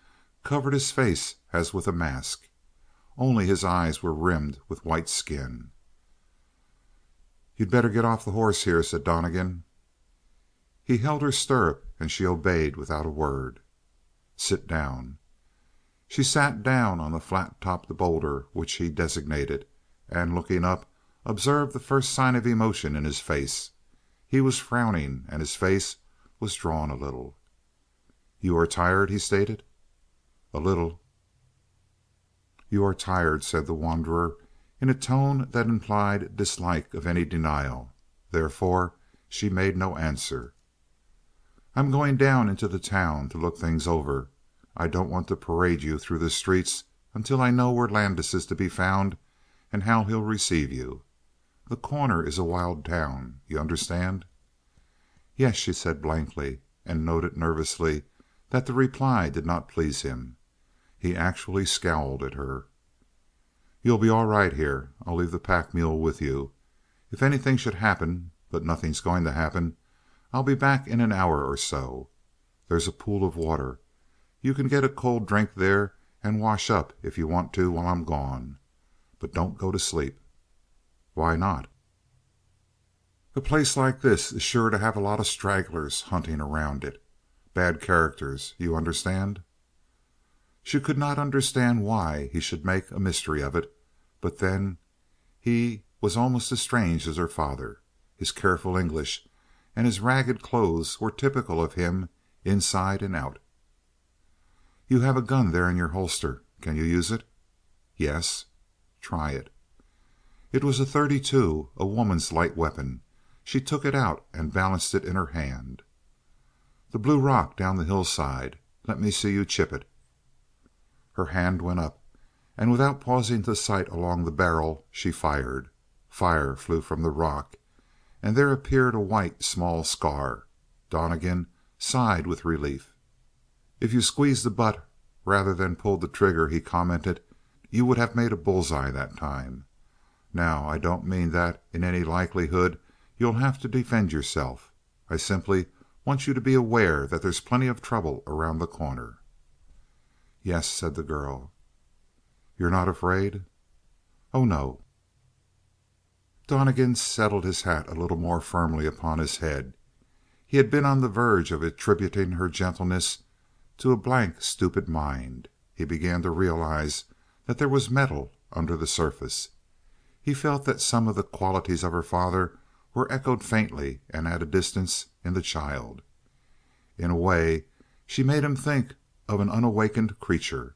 [SPEAKER 1] covered his face as with a mask. Only his eyes were rimmed with white skin. "You'd better get off the horse here," said Donnegan. He held her stirrup, and she obeyed without a word. "Sit down." She sat down on the flat-topped boulder which he designated, and looking up, observed the first sign of emotion in his face. He was frowning, and his face was drawn a little. "You are tired?" he stated. "A little." "You are tired," said the wanderer, in a tone that implied dislike of any denial. Therefore she made no answer. "I'm going down into the town to look things over. I don't want to parade you through the streets until I know where Landis is to be found and how he'll receive you. The Corner is a wild town. You understand?" "Yes," she said blankly, and noted nervously that the reply did not please him. He actually scowled at her. "You'll be all right here. I'll leave the pack mule with you. If anything should happen but nothing's going to happen I'll be back in an hour or so. There's a pool of water. You can get a cold drink there and wash up if you want to while I'm gone. But don't go to sleep." "Why not?" "A place like this is sure to have a lot of stragglers hunting around it. Bad characters, you understand?" She could not understand why he should make a mystery of it, but then he was almost as strange as her father. His careful English and his ragged clothes were typical of him inside and out. "You have a gun there in your holster. Can you use it?" "Yes." "Try it." It was a .32, a woman's light weapon. She took it out and balanced it in her hand. "The blue rock down the hillside. Let me see you chip it." Her hand went up, and without pausing to sight along the barrel, she fired. Fire flew from the rock, and there appeared a white, small scar. Donnegan sighed with relief. "If you squeezed the butt rather than pulled the trigger," he commented, "you would have made a bullseye that time. Now, I don't mean that in any likelihood you'll have to defend yourself. I simply want you to be aware that there's plenty of trouble around The Corner." "Yes," said the girl. "You're not afraid?" "Oh, no." Donnegan settled his hat a little more firmly upon his head. He had been on the verge of attributing her gentleness to a blank, stupid mind. He began to realize that there was metal under the surface. He felt that some of the qualities of her father were echoed faintly and at a distance in the child. In a way, she made him think of an unawakened creature.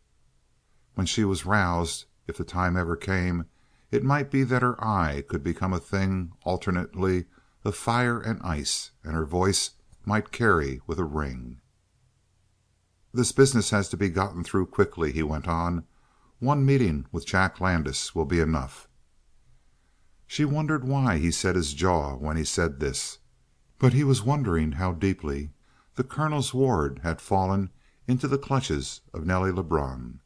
[SPEAKER 1] When she was roused, if the time ever came, it might be that her eye could become a thing alternately of fire and ice, and her voice might carry with a ring. "This business has to be gotten through quickly," he went on. "One meeting with Jack Landis will be enough." She wondered why he set his jaw when he said this. But he was wondering how deeply the colonel's ward had fallen into the clutches of Nelly Lebrun.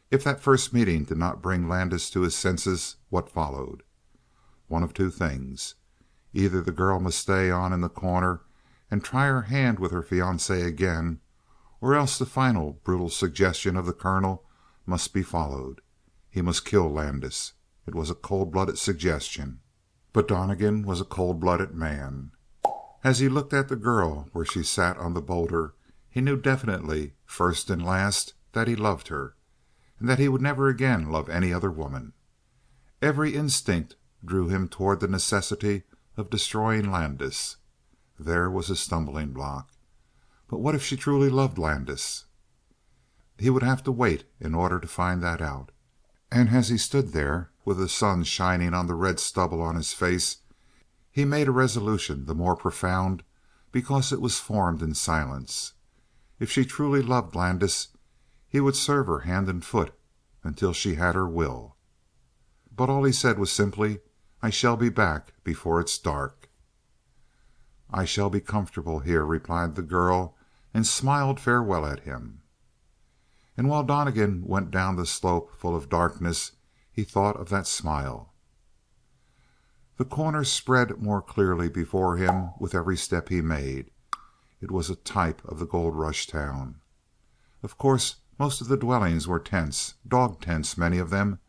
[SPEAKER 1] If that first meeting did not bring Landis to his senses, what followed? One of two things. Either the girl must stay on in The Corner and try her hand with her fiancé again, or else the final brutal suggestion of the colonel must be followed. He must kill Landis. It was a cold-blooded suggestion. But Donnegan was a cold-blooded man. As he looked at the girl where she sat on the boulder, he knew definitely, first and last, that he loved her, and that he would never again love any other woman. Every instinct drew him toward the necessity of destroying Landis. There was his stumbling block. But what if she truly loved Landis? He would have to wait in order to find that out. And as he stood there, with the sun shining on the red stubble on his face, he made a resolution the more profound because it was formed in silence. If she truly loved Landis, he would serve her hand and foot until she had her will. But all he said was simply, "I shall be back before it's dark." "I shall be comfortable here," replied the girl, and smiled farewell at him. And while Donnegan went down the slope full of darkness, he thought of that smile. The Corner spread more clearly before him with every step he made. It was a type of the gold rush town. Of course, most of the dwellings were tents, dog tents, many of them,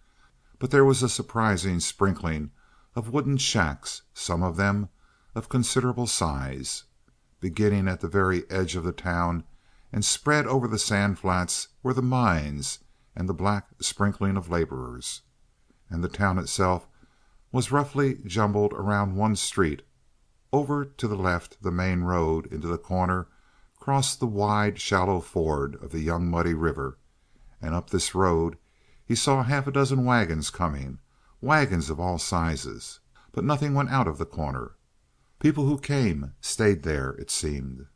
[SPEAKER 1] but there was a surprising sprinkling of wooden shacks, some of them of considerable size. Beginning at the very edge of the town and spread over the sand flats were the mines and the black sprinkling of laborers. And the town itself was roughly jumbled around one street. Over to the left the main road into The Corner crossed the wide, shallow ford of the Young Muddy River, and up this road he saw half a dozen wagons coming, wagons of all sizes. But nothing went out of The Corner. People who came stayed there, it seemed.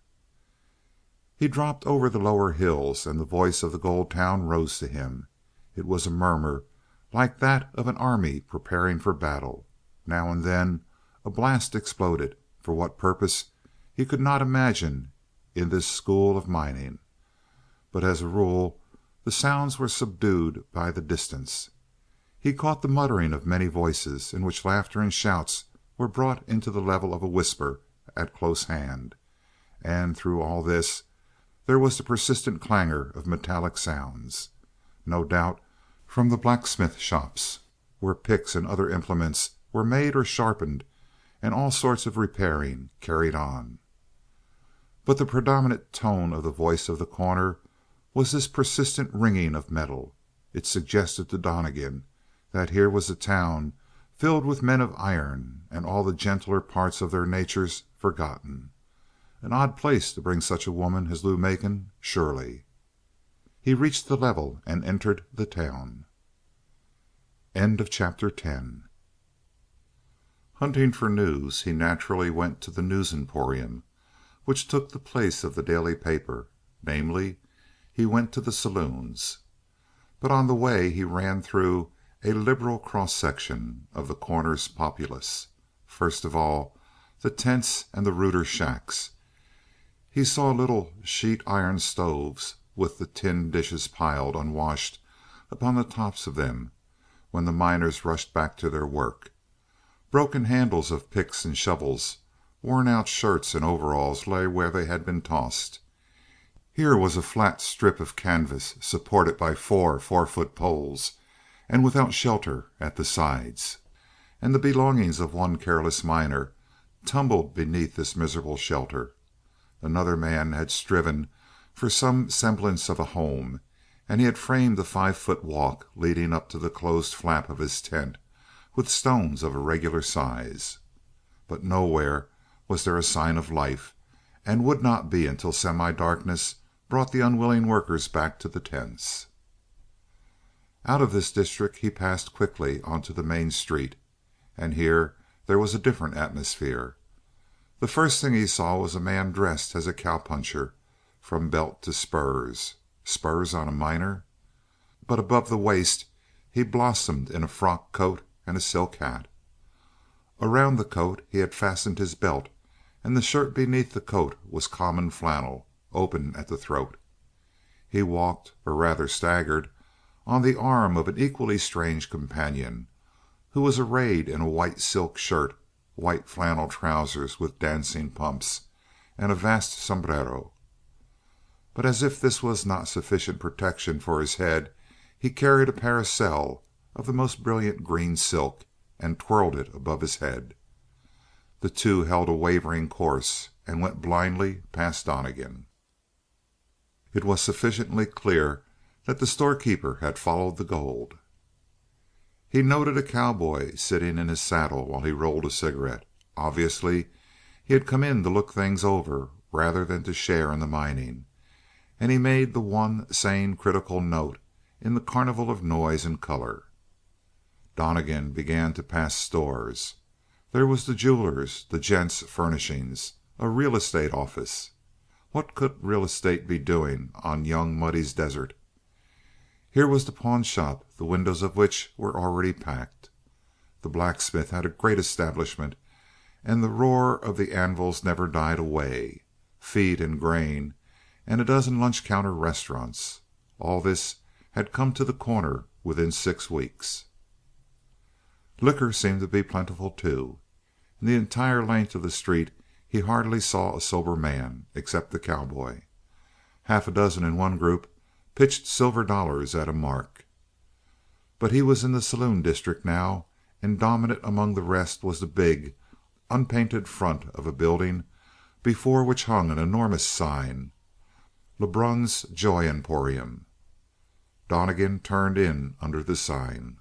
[SPEAKER 1] He dropped over the lower hills, and the voice of the gold town rose to him. It was a murmur like that of an army preparing for battle. Now and then a blast exploded, for what purpose he could not imagine in this school of mining. But as a rule the sounds were subdued by the distance. He caught the muttering of many voices, in which laughter and shouts were brought into the level of a whisper at close hand. And through all this there was the persistent clangor of metallic sounds. No doubt from the blacksmith shops, where picks and other implements were made or sharpened, and all sorts of repairing carried on. But the predominant tone of the voice of The Corner was this persistent ringing of metal. It suggested to Donnegan that here was a town filled with men of iron, and all the gentler parts of their natures forgotten. An odd place to bring such a woman as Lou Macon, surely. He reached the level and entered the town. End of chapter 10. Hunting for news, he naturally went to the News Emporium, which took the place of the daily paper. Namely, he went to the saloons. But on the way he ran through a liberal cross-section of The Corner's populace. First of all, the tents and the ruder shacks. He saw little sheet iron stoves with the tin dishes piled, unwashed, upon the tops of them when the miners rushed back to their work. Broken handles of picks and shovels, worn out shirts and overalls lay where they had been tossed. Here was a flat strip of canvas supported by 4 4-foot poles and without shelter at the sides. And the belongings of one careless miner tumbled beneath this miserable shelter. Another man had striven for some semblance of a home, and he had framed a 5-foot walk leading up to the closed flap of his tent with stones of a regular size. But nowhere was there a sign of life, and would not be until semi-darkness brought the unwilling workers back to the tents. Out of this district he passed quickly onto the main street, and here there was a different atmosphere. The first thing he saw was a man dressed as a cowpuncher from belt to spurs. Spurs on a miner? But above the waist he blossomed in a frock coat and a silk hat. Around the coat he had fastened his belt, and the shirt beneath the coat was common flannel, open at the throat. He walked, or rather staggered, on the arm of an equally strange companion, who was arrayed in a white silk shirt, white flannel trousers with dancing pumps, and a vast sombrero. But as if this was not sufficient protection for his head, he carried a parasol of the most brilliant green silk and twirled it above his head. The two held a wavering course and went blindly past Donnegan. It was sufficiently clear that the storekeeper had followed the gold. He noted a cowboy sitting in his saddle while he rolled a cigarette. Obviously he had come in to look things over rather than to share in the mining, and he made the one sane critical note in the carnival of noise and color. Donnegan began to pass stores. There was the jeweler's, the gents' furnishings, a real estate office. What could real estate be doing on young Muddy's desert? Here was the pawn shop, the windows of which were already packed. The blacksmith had a great establishment, and the roar of the anvils never died away. Feed and grain, and a dozen lunch counter restaurants. All this had come to The Corner within 6 weeks. Liquor seemed to be plentiful too. In the entire length of the street he hardly saw a sober man, except the cowboy. Half a dozen in one group pitched silver dollars at a mark. But he was in the saloon district now, and dominant among the rest was the big, unpainted front of a building before which hung an enormous sign, Lebrun's Joy Emporium. Donnegan turned in under the sign.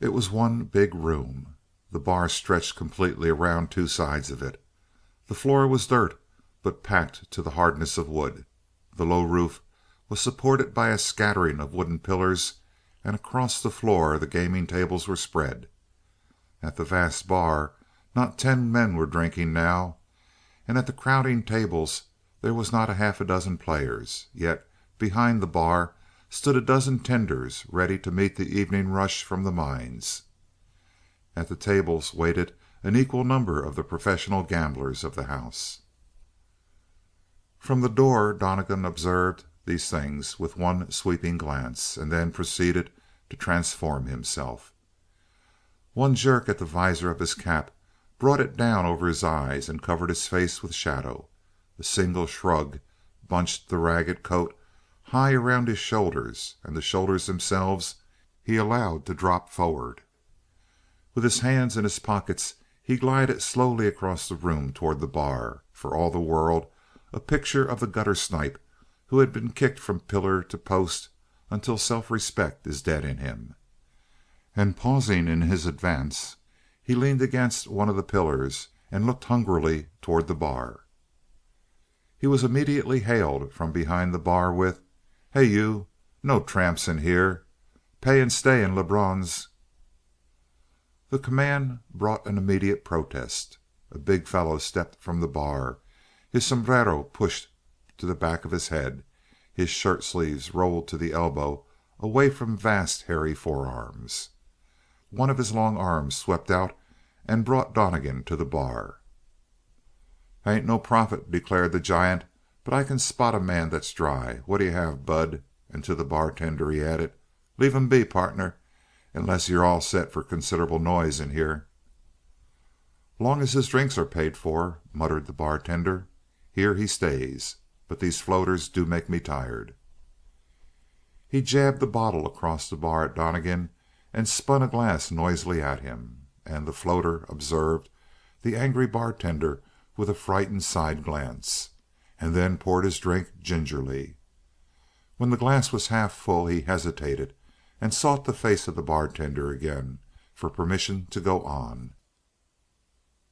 [SPEAKER 1] It was one big room. The bar stretched completely around 2 sides of it. The floor was dirt, but packed to the hardness of wood. The low roof was supported by a scattering of wooden pillars, and across the floor the gaming tables were spread. At the vast bar not 10 men were drinking now, and at the crowding tables there was not a half a dozen players. Yet behind the bar stood a dozen tenders ready to meet the evening rush from the mines. At the tables waited an equal number of the professional gamblers of the house. From the door Donnegan observed these things with one sweeping glance, and then proceeded to transform himself. One jerk at the visor of his cap brought it down over his eyes and covered his face with shadow. A single shrug bunched the ragged coat high around his shoulders, and the shoulders themselves he allowed to drop forward. With his hands in his pockets he glided slowly across the room toward the bar, for all the world a picture of the gutter snipe who had been kicked from pillar to post until self-respect is dead in him. And pausing in his advance, he leaned against one of the pillars and looked hungrily toward the bar. He was immediately hailed from behind the bar with, "Hey, you! No tramps in here. Pay and stay in Lebrun's." The command brought an immediate protest. A big fellow stepped from the bar, his sombrero pushed to the back of his head, his shirt sleeves rolled to the elbow away from vast hairy forearms. One of his long arms swept out and brought Donnegan to the bar. "I ain't no prophet," declared the giant, "but I can spot a man that's dry. What d'you have, Bud?" And to the bartender he added, "Leave him be, partner, unless you're all set for considerable noise in here." "Long as his drinks are paid for," muttered the bartender. "Here he stays. But these floaters do make me tired." He jabbed the bottle across the bar at Donnegan and spun a glass noisily at him, and the floater observed the angry bartender with a frightened side glance, and then poured his drink gingerly. When the glass was half full he hesitated and sought the face of the bartender again for permission to go on.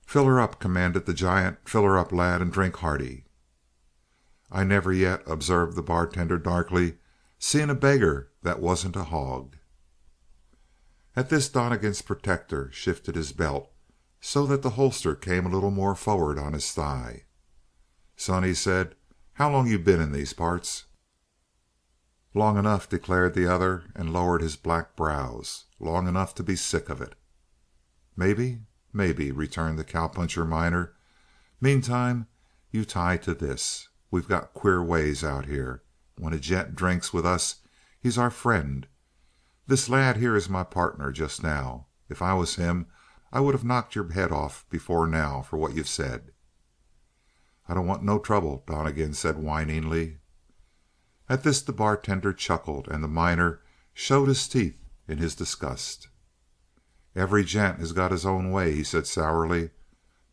[SPEAKER 1] "Fill her up," commanded the giant. "Fill her up, lad, and drink hearty." "I never yet," observed the bartender darkly, "seen a beggar that wasn't a hog." At this Donnegan's protector shifted his belt so that the holster came a little more forward on his thigh. "Son," he said, "how long you been in these parts?" "Long enough," declared the other, and lowered his black brows. "Long enough to be sick of it." "Maybe, maybe," returned the cowpuncher miner. "Meantime, you tie to this. We got queer ways out here. When a gent drinks with us he's our friend. This lad here is my partner just now. If I was him I would of knocked your head off before now for what you've said." "I don't want no trouble," Donnegan said whiningly. At this the bartender chuckled, and the miner showed his teeth in his disgust. "Every gent has got his own way," he said sourly.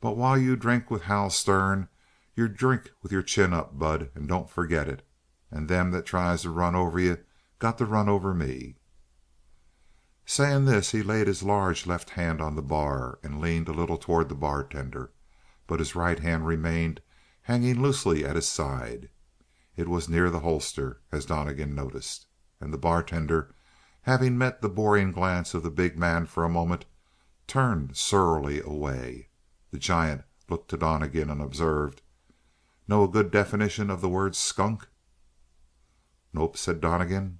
[SPEAKER 1] "But while you drink with Hal Stern, you drink with your chin up, Bud, and don't forget it. And them that tries to run over you got to run over me." Saying this, he laid his large left hand on the bar and leaned a little toward the bartender, but his right hand remained hanging loosely at his side. It was near the holster, as Donnegan noticed. And the bartender, having met the boring glance of the big man for a moment, turned surlily away. The giant looked to Donnegan and observed: "Know a good definition of the word skunk?" "Nope," said Donnegan,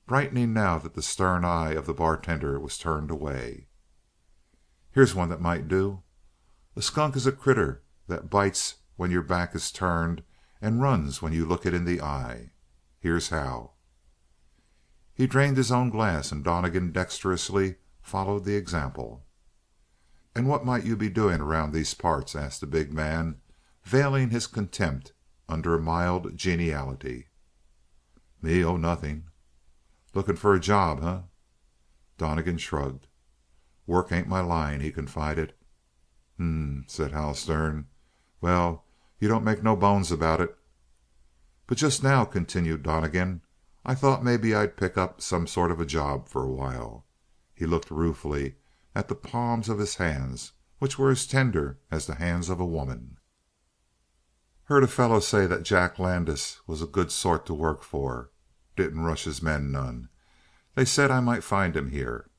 [SPEAKER 1] brightening now that the stern eye of the bartender was turned away. "Here's one that might do. A skunk is a critter that bites when your back is turned and runs when you look it in the eye. Here's how." He drained his own glass, and Donnegan dexterously followed the example. "And what might you be doing around these parts?" asked the big man, veiling his contempt under a mild geniality. "Me? Oh, nothing." "Looking for a job, huh?" Donnegan shrugged. "Work ain't my line," he confided. Said Hal Stern. "Well, you don't make no bones about it." "But just now," continued Donnegan, "I thought maybe I'd pick up some sort of a job for a while." He looked ruefully at the palms of his hands, which were as tender as the hands of a woman. "Heard a fellow say that Jack Landis was a good sort to work for. Didn't rush his men none. They said I might find him here."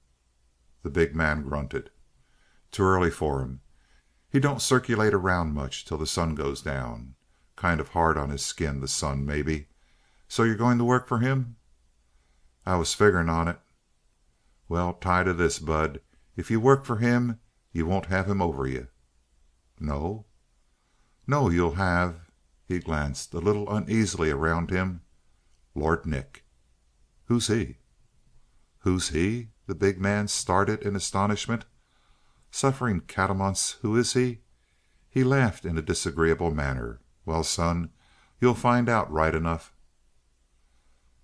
[SPEAKER 1] The big man grunted. "Too early for him. He don't circulate around much till the sun goes down. Kind of hard on his skin, the sun, maybe. So you're going to work for him?" "I was figuring on it." "Well, tie to this, Bud. If you work for him, you won't have him over you." "No?" "No, you'll have" he glanced a little uneasily around him "Lord Nick." "Who's he?" "Who's he?" The big man started in astonishment. "Suffering catamounts, who is he?" He laughed in a disagreeable manner. "Well, son, you'll find out right enough."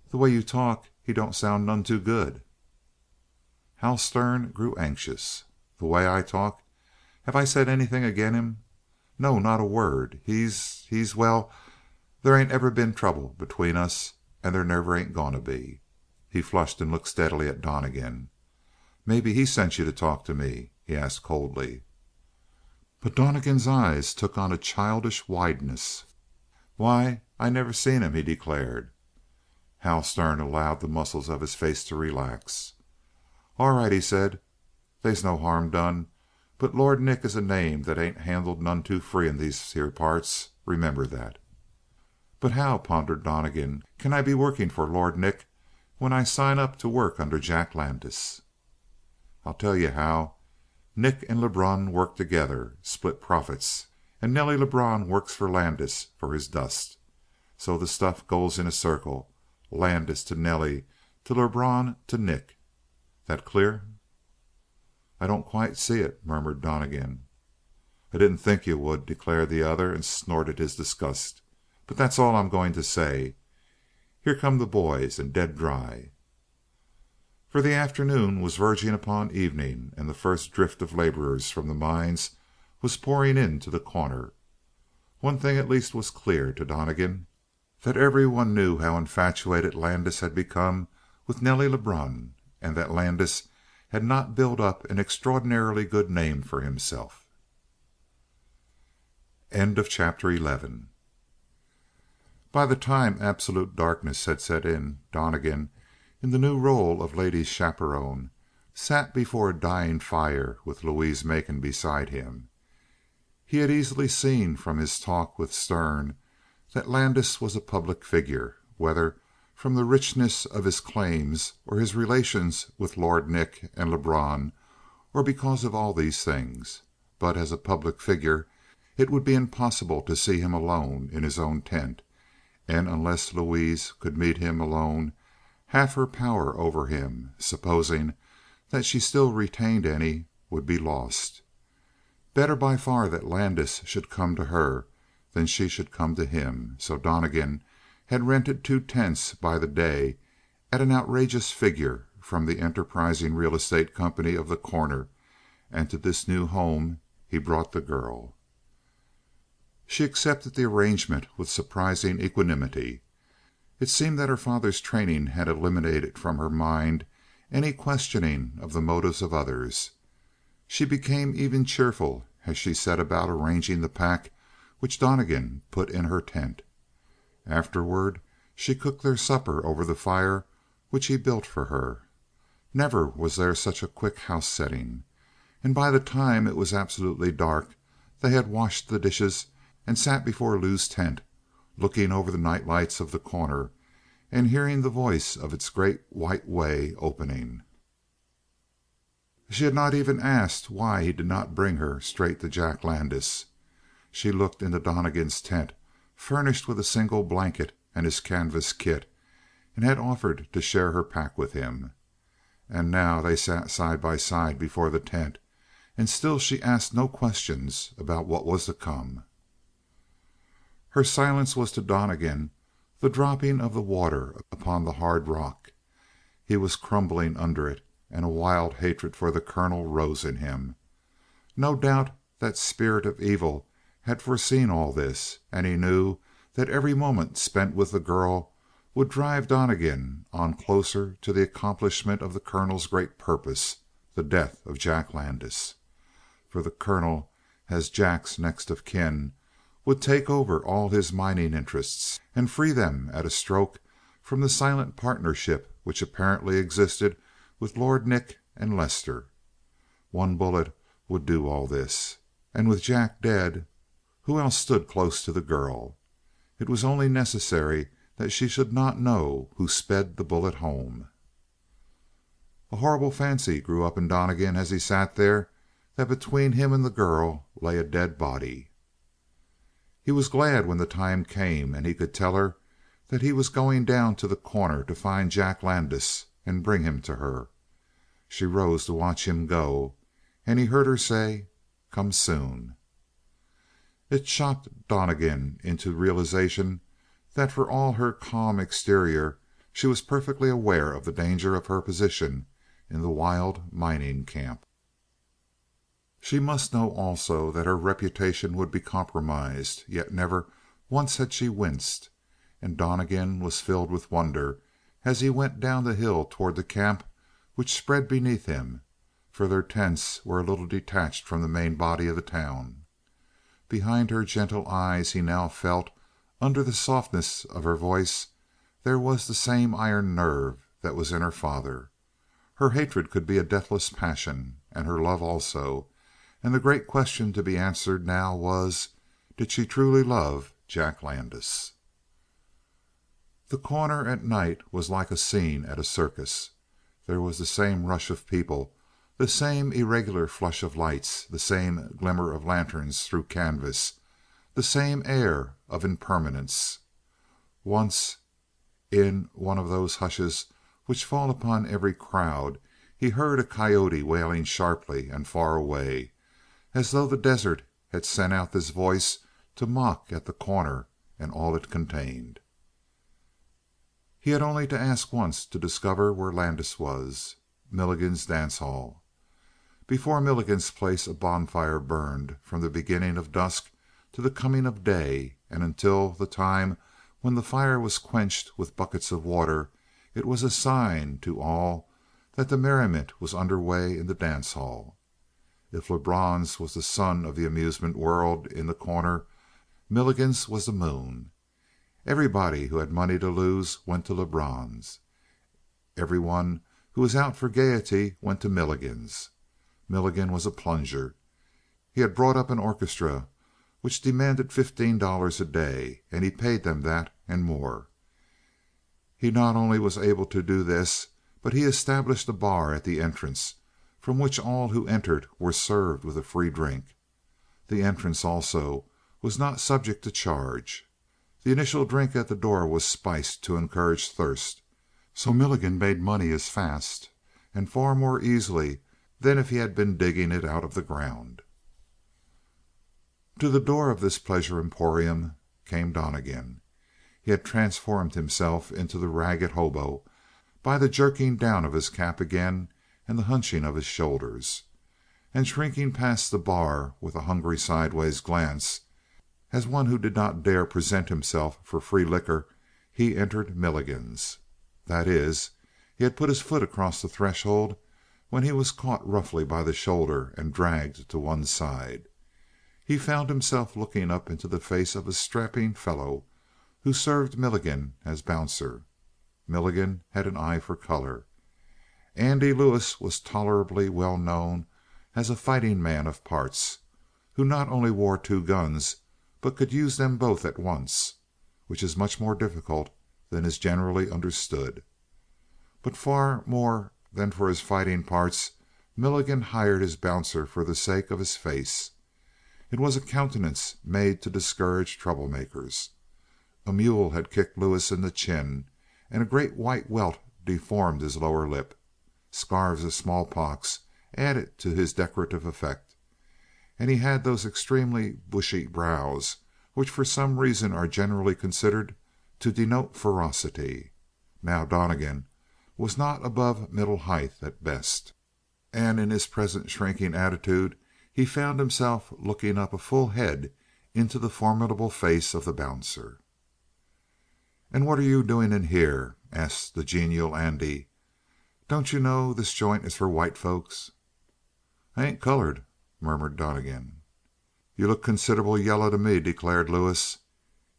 [SPEAKER 1] "The way you talk, he don't sound none too good." Hal Stern grew anxious. "The way I talk? Have I said anything agin' him? No, not a word. He's well, there ain't ever been trouble between us, and there never ain't going to be." He flushed and looked steadily at Donnegan. "Maybe he sent you to talk to me?" he asked coldly. But Donnegan's eyes took on a childish wideness. "Why, I never seen him," he declared. Hal Stern allowed the muscles of his face to relax. "All right," he said. "They's no harm done. But Lord Nick is a name that ain't handled none too free in these here parts. Remember that." "But how," pondered Donnegan, "can I be working for Lord Nick when I sign up to work under Jack Landis?" "I'll tell you how. Nick and Lebrun work together split profits and Nelly Lebrun works for Landis for his dust. So the stuff goes in a circle Landis to Nelly to Lebrun to Nick. That clear?" "I don't quite see it," murmured Donnegan. "I didn't think you would," declared the other, and snorted his disgust. "But that's all I'm going to say. Here come the boys, and dead dry." For the afternoon was verging upon evening, and the first drift of laborers from the mines was pouring into The Corner. One thing at least was clear to Donnegan: that everyone knew how infatuated Landis had become with Nelly Lebrun, and that Landis had not built up an extraordinarily good name for himself. Chapter 12. By the time absolute darkness had set in, Donnegan, in the new role of ladies' chaperon, sat before a dying fire with Louise Macon beside him. He had easily seen from his talk with Sterne that Landis was a public figure, whether from the richness of his claims or his relations with Lord Nick and Lebrun, or because of all these things. But as a public figure it would be impossible to see him alone in his own tent, and unless Louise could meet him alone, half her power over him, supposing that she still retained any, would be lost. Better by far that Landis should come to her than she should come to him, so Donnegan had rented 2 tents by the day at an outrageous figure from the enterprising real estate company of The Corner, and to this new home he brought the girl. She accepted the arrangement with surprising equanimity. It seemed that her father's training had eliminated from her mind any questioning of the motives of others. She became even cheerful as she set about arranging the pack which Donnegan put in her tent. Afterward she cooked their supper over the fire which he built for her. Never was there such a quick house setting. And by the time it was absolutely dark they had washed the dishes and sat before Lou's tent, looking over the night lights of The Corner and hearing the voice of its great white way opening. She had not even asked why he did not bring her straight to Jack Landis. She looked into Donnegan's tent, furnished with a single blanket and his canvas kit, and had offered to share her pack with him. And now they sat side by side before the tent, and still she asked no questions about what was to come. Her silence was to Donnegan the dropping of the water upon the hard rock. He was crumbling under it, and a wild hatred for the colonel rose in him. No doubt that spirit of evil had foreseen all this, and he knew that every moment spent with the girl would drive Donnegan on closer to the accomplishment of the colonel's great purpose, the death of Jack Landis. For the colonel, as Jack's next of kin, would take over all his mining interests and free them at a stroke from the silent partnership which apparently existed with Lord Nick and Lester. One bullet would do all this. And with Jack dead, who else stood close to the girl? It was only necessary that she should not know who sped the bullet home. A horrible fancy grew up in Donnegan as he sat there, that between him and the girl lay a dead body. He was glad when the time came and he could tell her that he was going down to The Corner to find Jack Landis and bring him to her. She rose to watch him go, and he heard her say, "Come soon." It shocked Donnegan into realization that for all her calm exterior she was perfectly aware of the danger of her position in the wild mining camp. She must know also that her reputation would be compromised, yet never once had she winced, and Donnegan was filled with wonder as he went down the hill toward the camp which spread beneath him, for their tents were a little detached from the main body of the town. Behind her gentle eyes he now felt, under the softness of her voice, there was the same iron nerve that was in her father. Her hatred could be a deathless passion, and her love also, and the great question to be answered now was, did she truly love Jack Landis? The Corner at night was like a scene at a circus. There was the same rush of people, the same irregular flush of lights, the same glimmer of lanterns through canvas, the same air of impermanence. Once, in one of those hushes which fall upon every crowd, he heard a coyote wailing sharply and far away, as though the desert had sent out this voice to mock at The Corner and all it contained. He had only to ask once to discover where Landis was. Milligan's dance hall. Before Milligan's place a bonfire burned from the beginning of dusk to the coming of day, and until the time when the fire was quenched with buckets of water, it was a sign to all that the merriment was under way in the dance hall. If Lebrun's was the sun of the amusement world in The Corner, Milligan's was the moon. Everybody who had money to lose went to Lebrun's. Everyone who was out for gaiety went to Milligan's. Milligan was a plunger. He had brought up an orchestra which demanded $15 a day, and he paid them that and more. He not only was able to do this, but he established a bar at the entrance, from which all who entered were served with a free drink. The entrance, also, was not subject to charge. The initial drink at the door was spiced to encourage thirst, so Milligan made money as fast and far more easily than if he had been digging it out of the ground. To the door of this pleasure emporium came Donnegan. He had transformed himself into the ragged hobo by the jerking down of his cap again and the hunching of his shoulders. And shrinking past the bar with a hungry sidewise glance, as one who did not dare present himself for free liquor, he entered Milligan's. That is, he had put his foot across the threshold when he was caught roughly by the shoulder and dragged to one side. He found himself looking up into the face of a strapping fellow who served Milligan as bouncer. Milligan had an eye for color. Andy Lewis was tolerably well known as a fighting man of parts, who not only wore two guns, but could use them both at once, which is much more difficult than is generally understood. But far more than for his fighting parts, Milligan hired his bouncer for the sake of his face. It was a countenance made to discourage troublemakers. A mule had kicked Lewis in the chin, and a great white welt deformed his lower lip. Scarves of smallpox added to his decorative effect, and he had those extremely bushy brows which for some reason are generally considered to denote ferocity. Now Donnegan was not above middle height at best, and in his present shrinking attitude he found himself looking up a full head into the formidable face of the bouncer. "And what are you doing in here?" asked the genial Andy. "Don't you know this joint is for white folks?" "I ain't colored," murmured Donnegan. "You look considerable yaller to me," declared Lewis.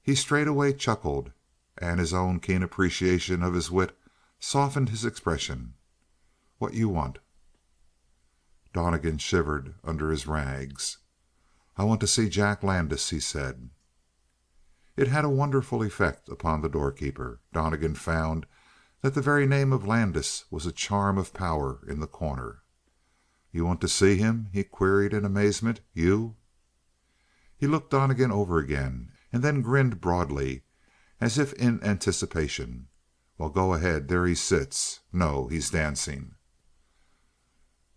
[SPEAKER 1] He straightway chuckled, and his own keen appreciation of his wit softened his expression. "What you want?" Donnegan shivered under his rags. "I want to see Jack Landis," he said. It had a wonderful effect upon the doorkeeper. Donnegan found that the very name of Landis was a charm of power in The Corner. "You want to see him?" he queried in amazement. "You?" He looked Donnegan over again, and then grinned broadly, as if in anticipation. "Well, go ahead. There he sits. No, he's dancing."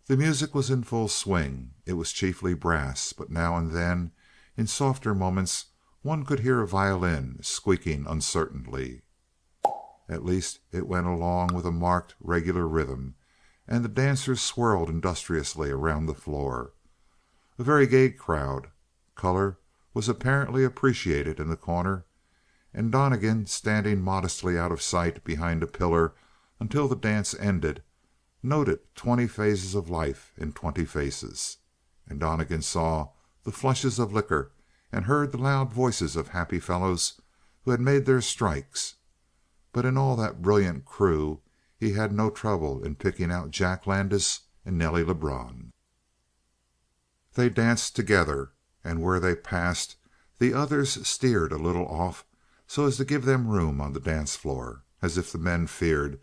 [SPEAKER 1] The music was in full swing. It was chiefly brass, but now and then, in softer moments, one could hear a violin squeaking uncertainly. At least it went along with a marked, regular rhythm, and the dancers swirled industriously around the floor. A very gay crowd. Color was apparently appreciated in The Corner, and Donnegan, standing modestly out of sight behind a pillar until the dance ended, noted 20 phases of life in 20 faces. And Donnegan saw the flushes of liquor and heard the loud voices of happy fellows who had made their strikes. But in all that brilliant crew he had no trouble in picking out Jack Landis and Nelly Lebrun. They danced together, and where they passed the others steered a little off so as to give them room on the dance floor, as if the men feared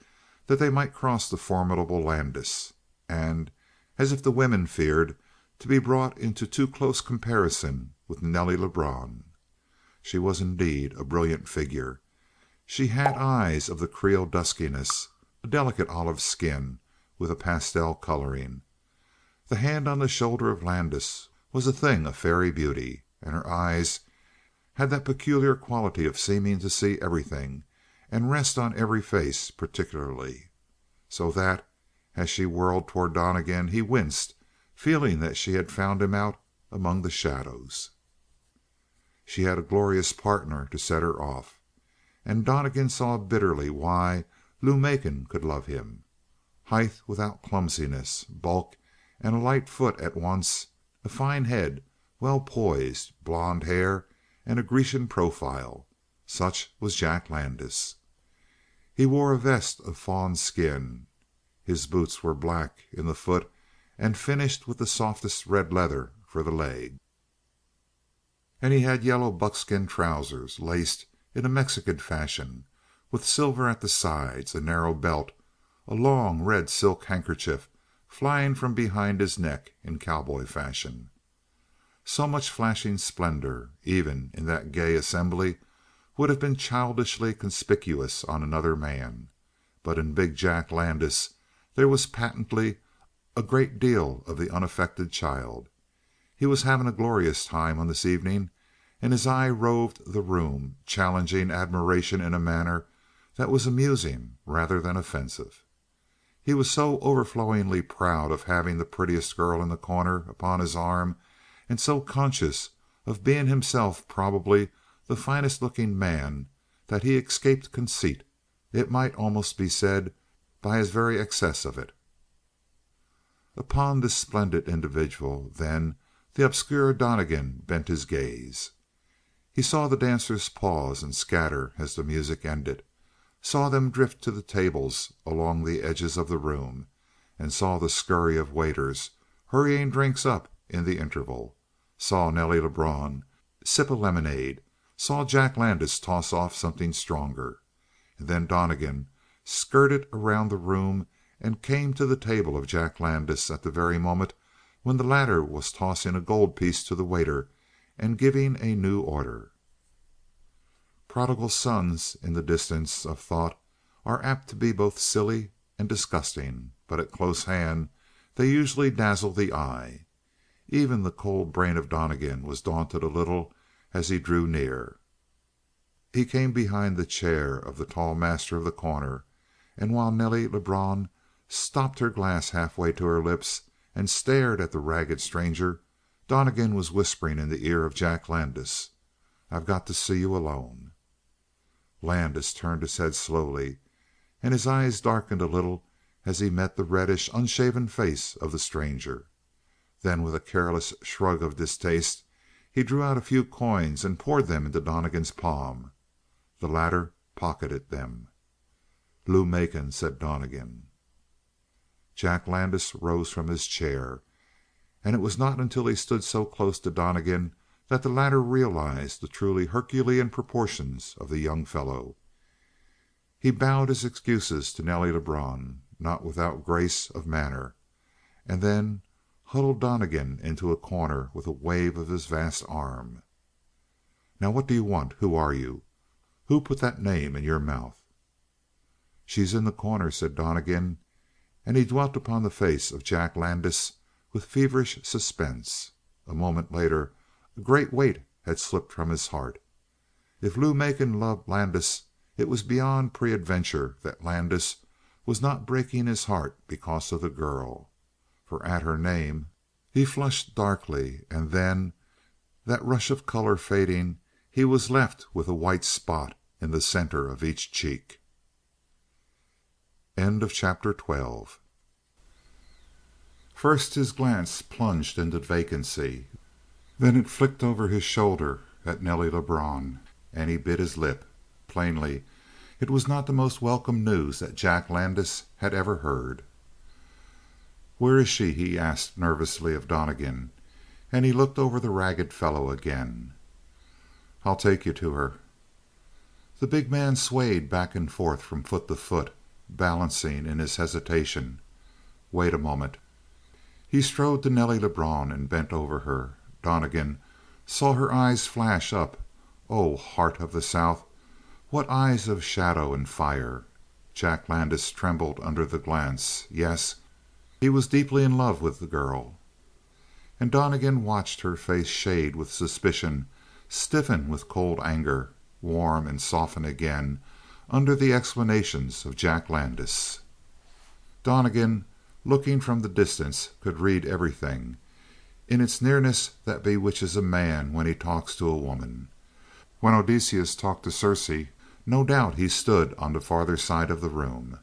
[SPEAKER 1] that they might cross the formidable Landis, and as if the women feared to be brought into too close comparison with Nelly Lebrun. She was indeed a brilliant figure. She had eyes of the Creole duskiness, a delicate olive skin with a pastel coloring. The hand on the shoulder of Landis was a thing of fairy beauty, and her eyes had that peculiar quality of seeming to see everything and rest on every face particularly, so that as she whirled toward Donnegan he winced, feeling that she had found him out among the shadows. She had a glorious partner to set her off, and Donnegan saw bitterly why Lou Macon could love him. Height without clumsiness, bulk and a light foot at once, a fine head, well poised, blond hair, and a Grecian profile, Such was Jack Landis. He wore a vest of fawn skin. His boots were black in the foot and finished with the softest red leather for the leg. And he had yellow buckskin trousers, laced in a Mexican fashion, with silver at the sides, a narrow belt, a long red silk handkerchief flying from behind his neck in cowboy fashion. So much flashing splendor, even in that gay assembly, would have been childishly conspicuous on another man, but in big Jack Landis there was patently a great deal of the unaffected child. He was having a glorious time on this evening, and his eye roved the room, challenging admiration in a manner that was amusing rather than offensive. He was so overflowingly proud of having the prettiest girl in the corner upon his arm, and so conscious of being himself probably the finest looking man, that he escaped conceit, it might almost be said, by his very excess of it. Upon this splendid individual, then, the obscure Donnegan bent his gaze. He saw the dancers pause and scatter as the music ended, saw them drift to the tables along the edges of the room, and saw the scurry of waiters hurrying drinks up in the interval, saw Nelly Lebrun sip a lemonade, saw Jack Landis toss off something stronger. And then Donnegan skirted around the room and came to the table of Jack Landis at the very moment when the latter was tossing a gold piece to the waiter and giving a new order. Prodigal sons in the distance of thought are apt to be both silly and disgusting, but at close hand they usually dazzle the eye. Even the cold brain of Donnegan was daunted a little as he drew near. He came behind the chair of the tall master of the corner, and while Nelly Lebrun stopped her glass halfway to her lips and stared at the ragged stranger, Donnegan was whispering in the ear of Jack Landis, "I've got to see you alone." Landis turned his head slowly, and his eyes darkened a little as he met the reddish, unshaven face of the stranger. Then, with a careless shrug of distaste, he drew out a few coins and poured them into Donnegan's palm. The latter pocketed them. "Lou Macon," said Donnegan. Jack Landis rose from his chair, and it was not until he stood so close to Donnegan that the latter realized the truly Herculean proportions of the young fellow. He bowed his excuses to Nelly Lebrun, not without grace of manner, and then huddled Donnegan into a corner with a wave of his vast arm. "Now what do you want? Who are you? Who put that name in your mouth?" "She's in the corner," said Donnegan, and he dwelt upon the face of Jack Landis with feverish suspense. A moment later a great weight had slipped from his heart. If Lou Macon loved Landis, it was beyond peradventure that Landis was not breaking his heart because of the girl. For at her name he flushed darkly, and then, that rush of color fading, he was left with a white spot in the center of each cheek. End of chapter 12. First his glance plunged into vacancy. Then it flicked over his shoulder at Nelly Lebrun, and he bit his lip. Plainly, it was not the most welcome news that Jack Landis had ever heard. "Where is she?" he asked nervously of Donnegan, and he looked over the ragged fellow again. "I'll take you to her." The big man swayed back and forth from foot to foot, balancing in his hesitation. "Wait a moment." He strode to Nelly Lebrun and bent over her. Donnegan saw her eyes flash up. Oh, heart of the South, what eyes of shadow and fire! Jack Landis trembled under the glance. Yes, he was deeply in love with the girl. And Donnegan watched her face shade with suspicion, stiffen with cold anger, warm and soften again under the explanations of Jack Landis. Donnegan, looking from the distance, could read everything, in its nearness that bewitches a man when he talks to a woman. When Odysseus talked to Circe, no doubt he stood on the farther side of the room.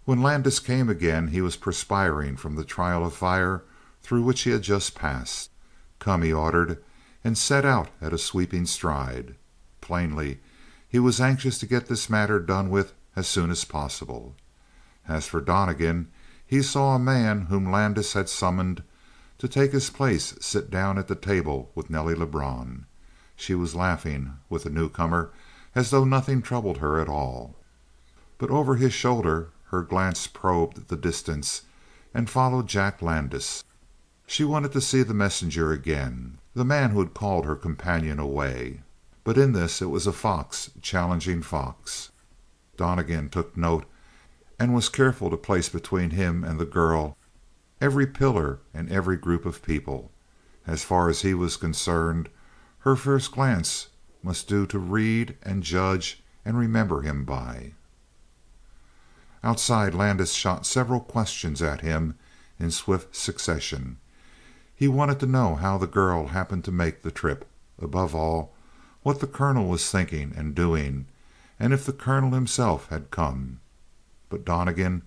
[SPEAKER 1] When Landis came again he was perspiring from the trial of fire through which he had just passed. "Come," he ordered, and set out at a sweeping stride. plainly he was anxious to get this matter done with as soon as possible. As for Donnegan, he saw a man whom Landis had summoned to take his place sit down at the table with Nelly Lebrun. She was laughing with the newcomer as though nothing troubled her at all. But over his shoulder her glance probed the distance and followed Jack Landis. She wanted to see the messenger again, the man who had called her companion away. But in this it was a fox challenging fox. Donnegan took note and was careful to place between him and the girl every pillar and every group of people. As far as he was concerned, her first glance must do to read and judge and remember him by. Outside, Landis shot several questions at him in swift succession. He wanted to know how the girl happened to make the trip. Above all, what the colonel was thinking and doing, and if the colonel himself had come. But Donnegan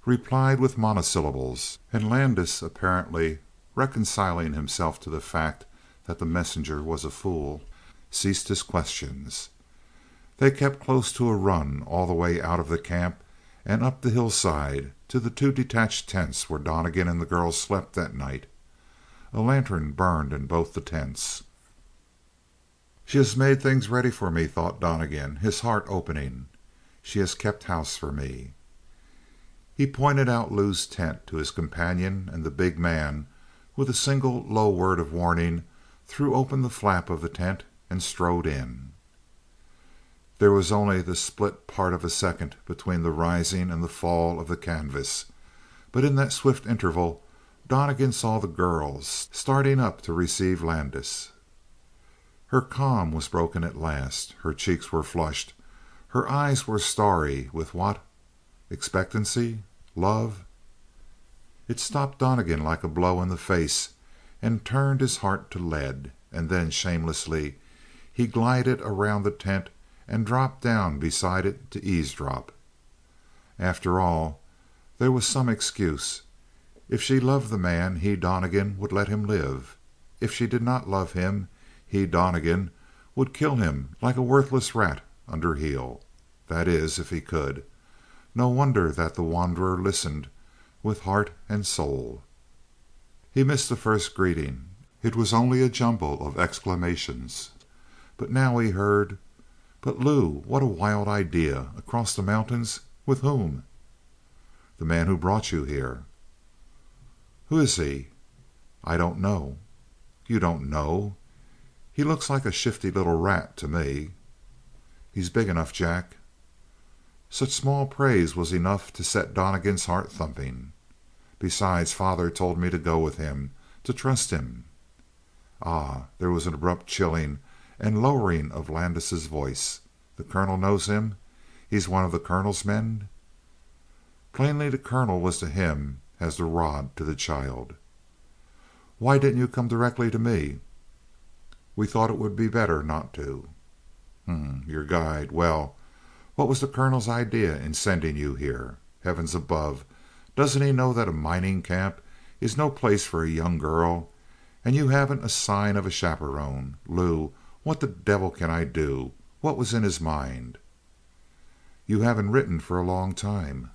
[SPEAKER 1] replied with monosyllables, and Landis, apparently reconciling himself to the fact that the messenger was a fool, ceased his questions. They kept close to a run all the way out of the camp and up the hillside to the two detached tents where Donnegan and the girl slept that night. A lantern burned in both the tents. "She has made things ready for me," thought Donnegan, his heart opening. "She has kept house for me." He pointed out Lou's tent to his companion, and the big man, with a single low word of warning, threw open the flap of the tent and strode in. There was only the split part of a second between the rising and the fall of the canvas, but in that swift interval Donnegan saw the girl starting up to receive Landis. Her calm was broken at last. Her cheeks were flushed. Her eyes were starry with what? Expectancy? Love? It stopped Donnegan like a blow in the face and turned his heart to lead, and then shamelessly he glided around the tent and dropped down beside it to eavesdrop. After all, there was some excuse. If she loved the man, he, Donnegan, would let him live. If she did not love him, he, Donnegan, would kill him like a worthless rat under heel. That is, if he could. No wonder that the wanderer listened with heart and soul. He missed the first greeting. It was only a jumble of exclamations. But now he heard, "But Lou, what a wild idea! Across the mountains? With whom?" "The man who brought you here." "Who is he?" "I don't know." "You don't know? He looks like a shifty little rat to me." "He's big enough, Jack." Such small praise was enough to set Donnegan's heart thumping. "Besides, father told me to go with him, to trust him." "Ah!" There was an abrupt chilling and lowering of Landis' voice. "The colonel knows him? He's one of the colonel's men?" Plainly the colonel was to him as the rod to the child. "Why didn't you come directly to me?" "We thought it would be better not to." Your guide. Well, what was the colonel's idea in sending you here? Heavens above, doesn't he know that a mining camp is no place for a young girl? And you haven't a sign of a chaperone. Lou, what the devil can I do? What was in his mind?" "You haven't written for a long time."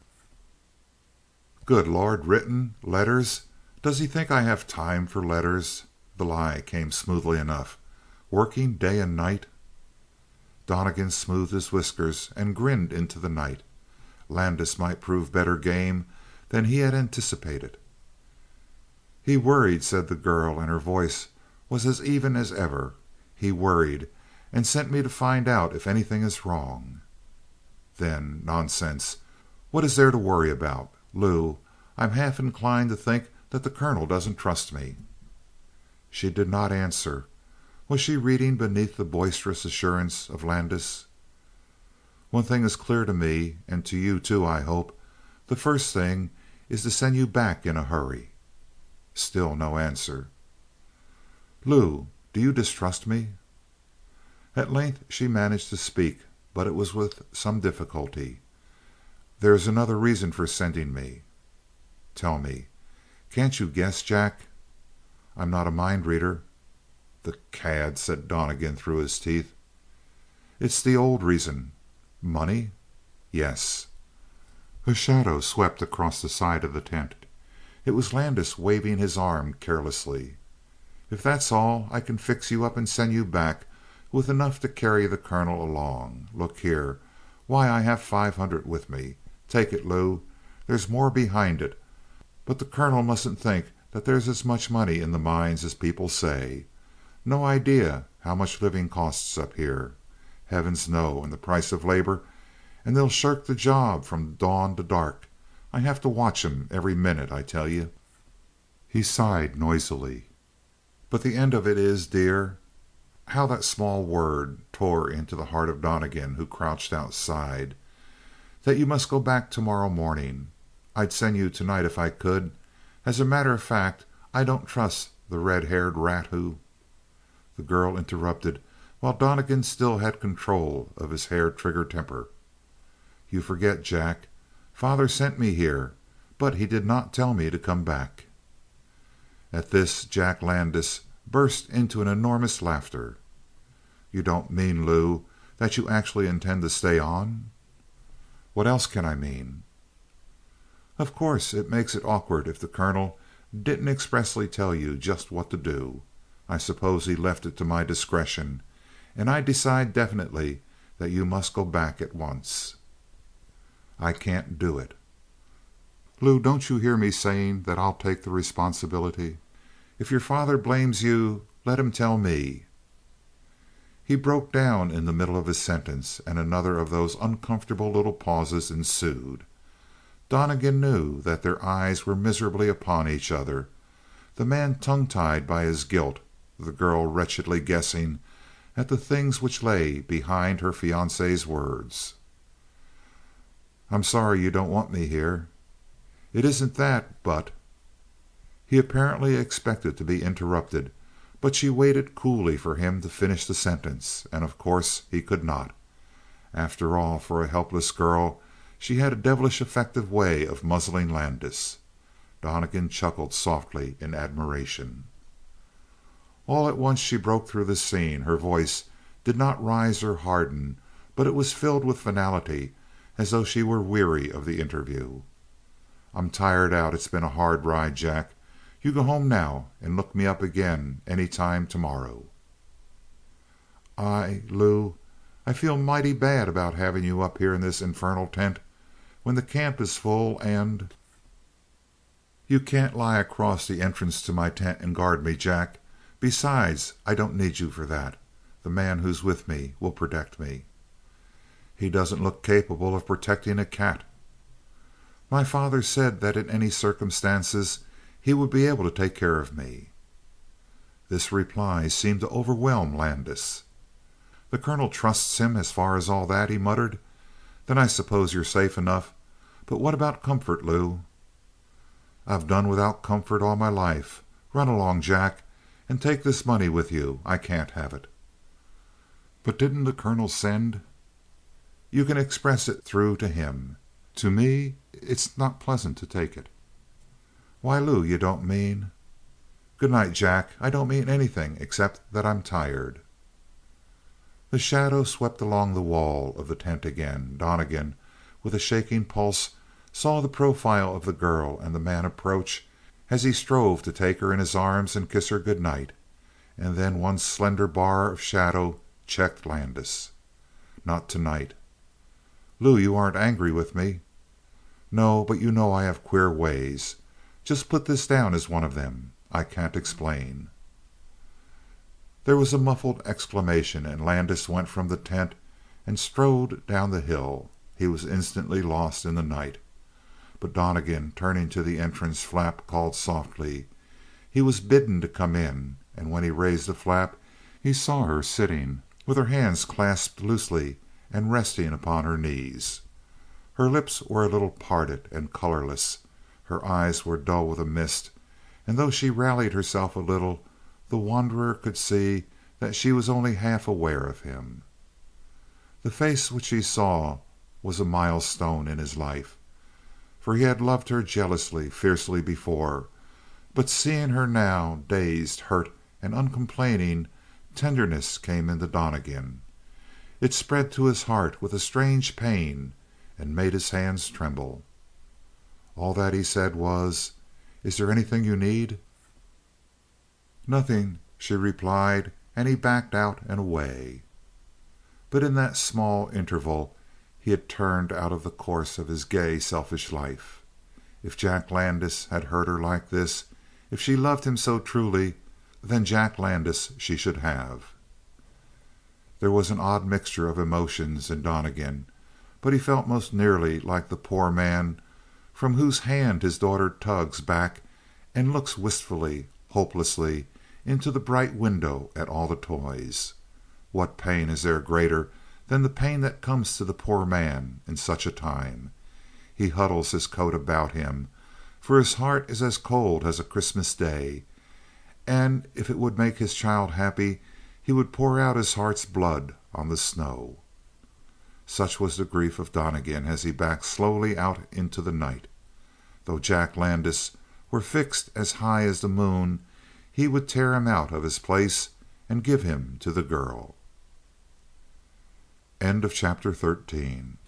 [SPEAKER 1] "Good Lord, written? Letters? Does he think I have time for letters?" The lie came smoothly enough. "Working day and night?" Donnegan smoothed his whiskers and grinned into the night. Landis might prove better game than he had anticipated. "He worried," said the girl, and her voice was as even as ever. "He worried and sent me to find out if anything is wrong." Then, "Nonsense. What is there to worry about? Lou, I'm half inclined to think that the colonel doesn't trust me." She did not answer. Was she reading beneath the boisterous assurance of Landis? "One thing is clear to me, and to you too, I hope. The first thing is to send you back in a hurry." Still no answer. "Lou, do you distrust me?" At length she managed to speak, but it was with some difficulty. "There is another reason for sending me." "Tell me." "Can't you guess, Jack?" "I'm not a mind reader." "The cad!" said Donnegan through his teeth. It's the old reason. Money? Yes. A shadow swept across the side of the tent. It was Landis waving his arm carelessly. "If that's all, I can fix you up and send you back with enough to carry the colonel along. Look here. Why, I have 500 with me. Take it, Lou. There's more behind it, but the colonel mustn't think that there's as much money in the mines as people say. No idea how much living costs up here. Heavens, no, and the price of labor, and they'll shirk the job from dawn to dark. I have to watch 'em every minute, I tell you." He sighed noisily. "But the end of it is, dear," how that small word tore into the heart of Donnegan, who crouched outside, "that you must go back tomorrow morning. I'd send you tonight if I could. As a matter of fact, I don't trust the red-haired rat who—" The girl interrupted while Donnegan still had control of his hair-trigger temper. "You forget, Jack. Father sent me here, but he did not tell me to come back." At this Jack Landis burst into an enormous laughter. "You don't mean, Lou, that you actually intend to stay on?" "What else can I mean?" "Of course it makes it awkward if the colonel didn't expressly tell you just what to do. I suppose he left it to my discretion, and I decide definitely that you must go back at once." "I can't do it." "Lou, don't you hear me saying that I'll take the responsibility? If your father blames you, let him tell me." He broke down in the middle of his sentence, and another of those uncomfortable little pauses ensued. Donnegan knew that their eyes were miserably upon each other, the man tongue-tied by his guilt, the girl wretchedly guessing at the things which lay behind her fiancé's words. "I'm sorry you don't want me here." "It isn't that, but—" He apparently expected to be interrupted, but she waited coolly for him to finish the sentence, and of course he could not. After all, for a helpless girl, she had a devilish effective way of muzzling Landis. Donnegan chuckled softly in admiration. All at once she broke through the scene. Her voice did not rise or harden, but it was filled with finality, as though she were weary of the interview. "I'm tired out. It's been a hard ride, Jack. You go home now and look me up again any time tomorrow." Lou, I feel mighty bad about having you up here in this infernal tent when the camp is full and—" "You can't lie across the entrance to my tent and guard me, Jack. Besides, I don't need you for that. The man who's with me will protect me." "He doesn't look capable of protecting a cat." "My father said that in any circumstances he would be able to take care of me." This reply seemed to overwhelm Landis. "The colonel trusts him as far as all that?" he muttered. "Then I suppose you're safe enough. But what about comfort, Lou?" "I've done without comfort all my life. Run along, Jack, and take this money with you. I can't have it." "But didn't the colonel send—" "You can express it through to him. To me it's not pleasant to take it." "Why, Lou, you don't mean—" "Good night, Jack. I don't mean anything except that I'm tired." The shadow swept along the wall of the tent again. Donnegan, with a shaking pulse, saw the profile of the girl and the man approach as he strove to take her in his arms and kiss her good night, and then one slender bar of shadow checked Landis. "Not tonight." "Lou, you aren't angry with me?" "No, but you know I have queer ways. Just put this down as one of them. I can't explain." There was a muffled exclamation, and Landis went from the tent and strode down the hill. He was instantly lost in the night. But Donnegan, turning to the entrance flap, called softly. He was bidden to come in, and when he raised the flap he saw her sitting with her hands clasped loosely and resting upon her knees. Her lips were a little parted and colorless. Her eyes were dull with a mist, and though she rallied herself a little, the wanderer could see that she was only half aware of him. The face which he saw was a milestone in his life, for he had loved her jealously, fiercely before, but seeing her now, dazed, hurt, and uncomplaining, tenderness came into Donnegan. It spread to his heart with a strange pain and made his hands tremble. All that he said was, "Is there anything you need?" "Nothing," she replied, and he backed out and away. But in that small interval he had turned out of the course of his gay, selfish life. If Jack Landis had hurt her like this, if she loved him so truly, then Jack Landis she should have. There was an odd mixture of emotions in Donnegan, but he felt most nearly like the poor man from whose hand his daughter tugs back and looks wistfully, hopelessly into the bright window at all the toys. What pain is there greater than the pain that comes to the poor man in such a time? He huddles his coat about him, for his heart is as cold as a Christmas day, and if it would make his child happy he would pour out his heart's blood on the snow. Such was the grief of Donnegan as he backed slowly out into the night. Though Jack Landis were fixed as high as the moon, he would tear him out of his place and give him to the girl. End of chapter 13.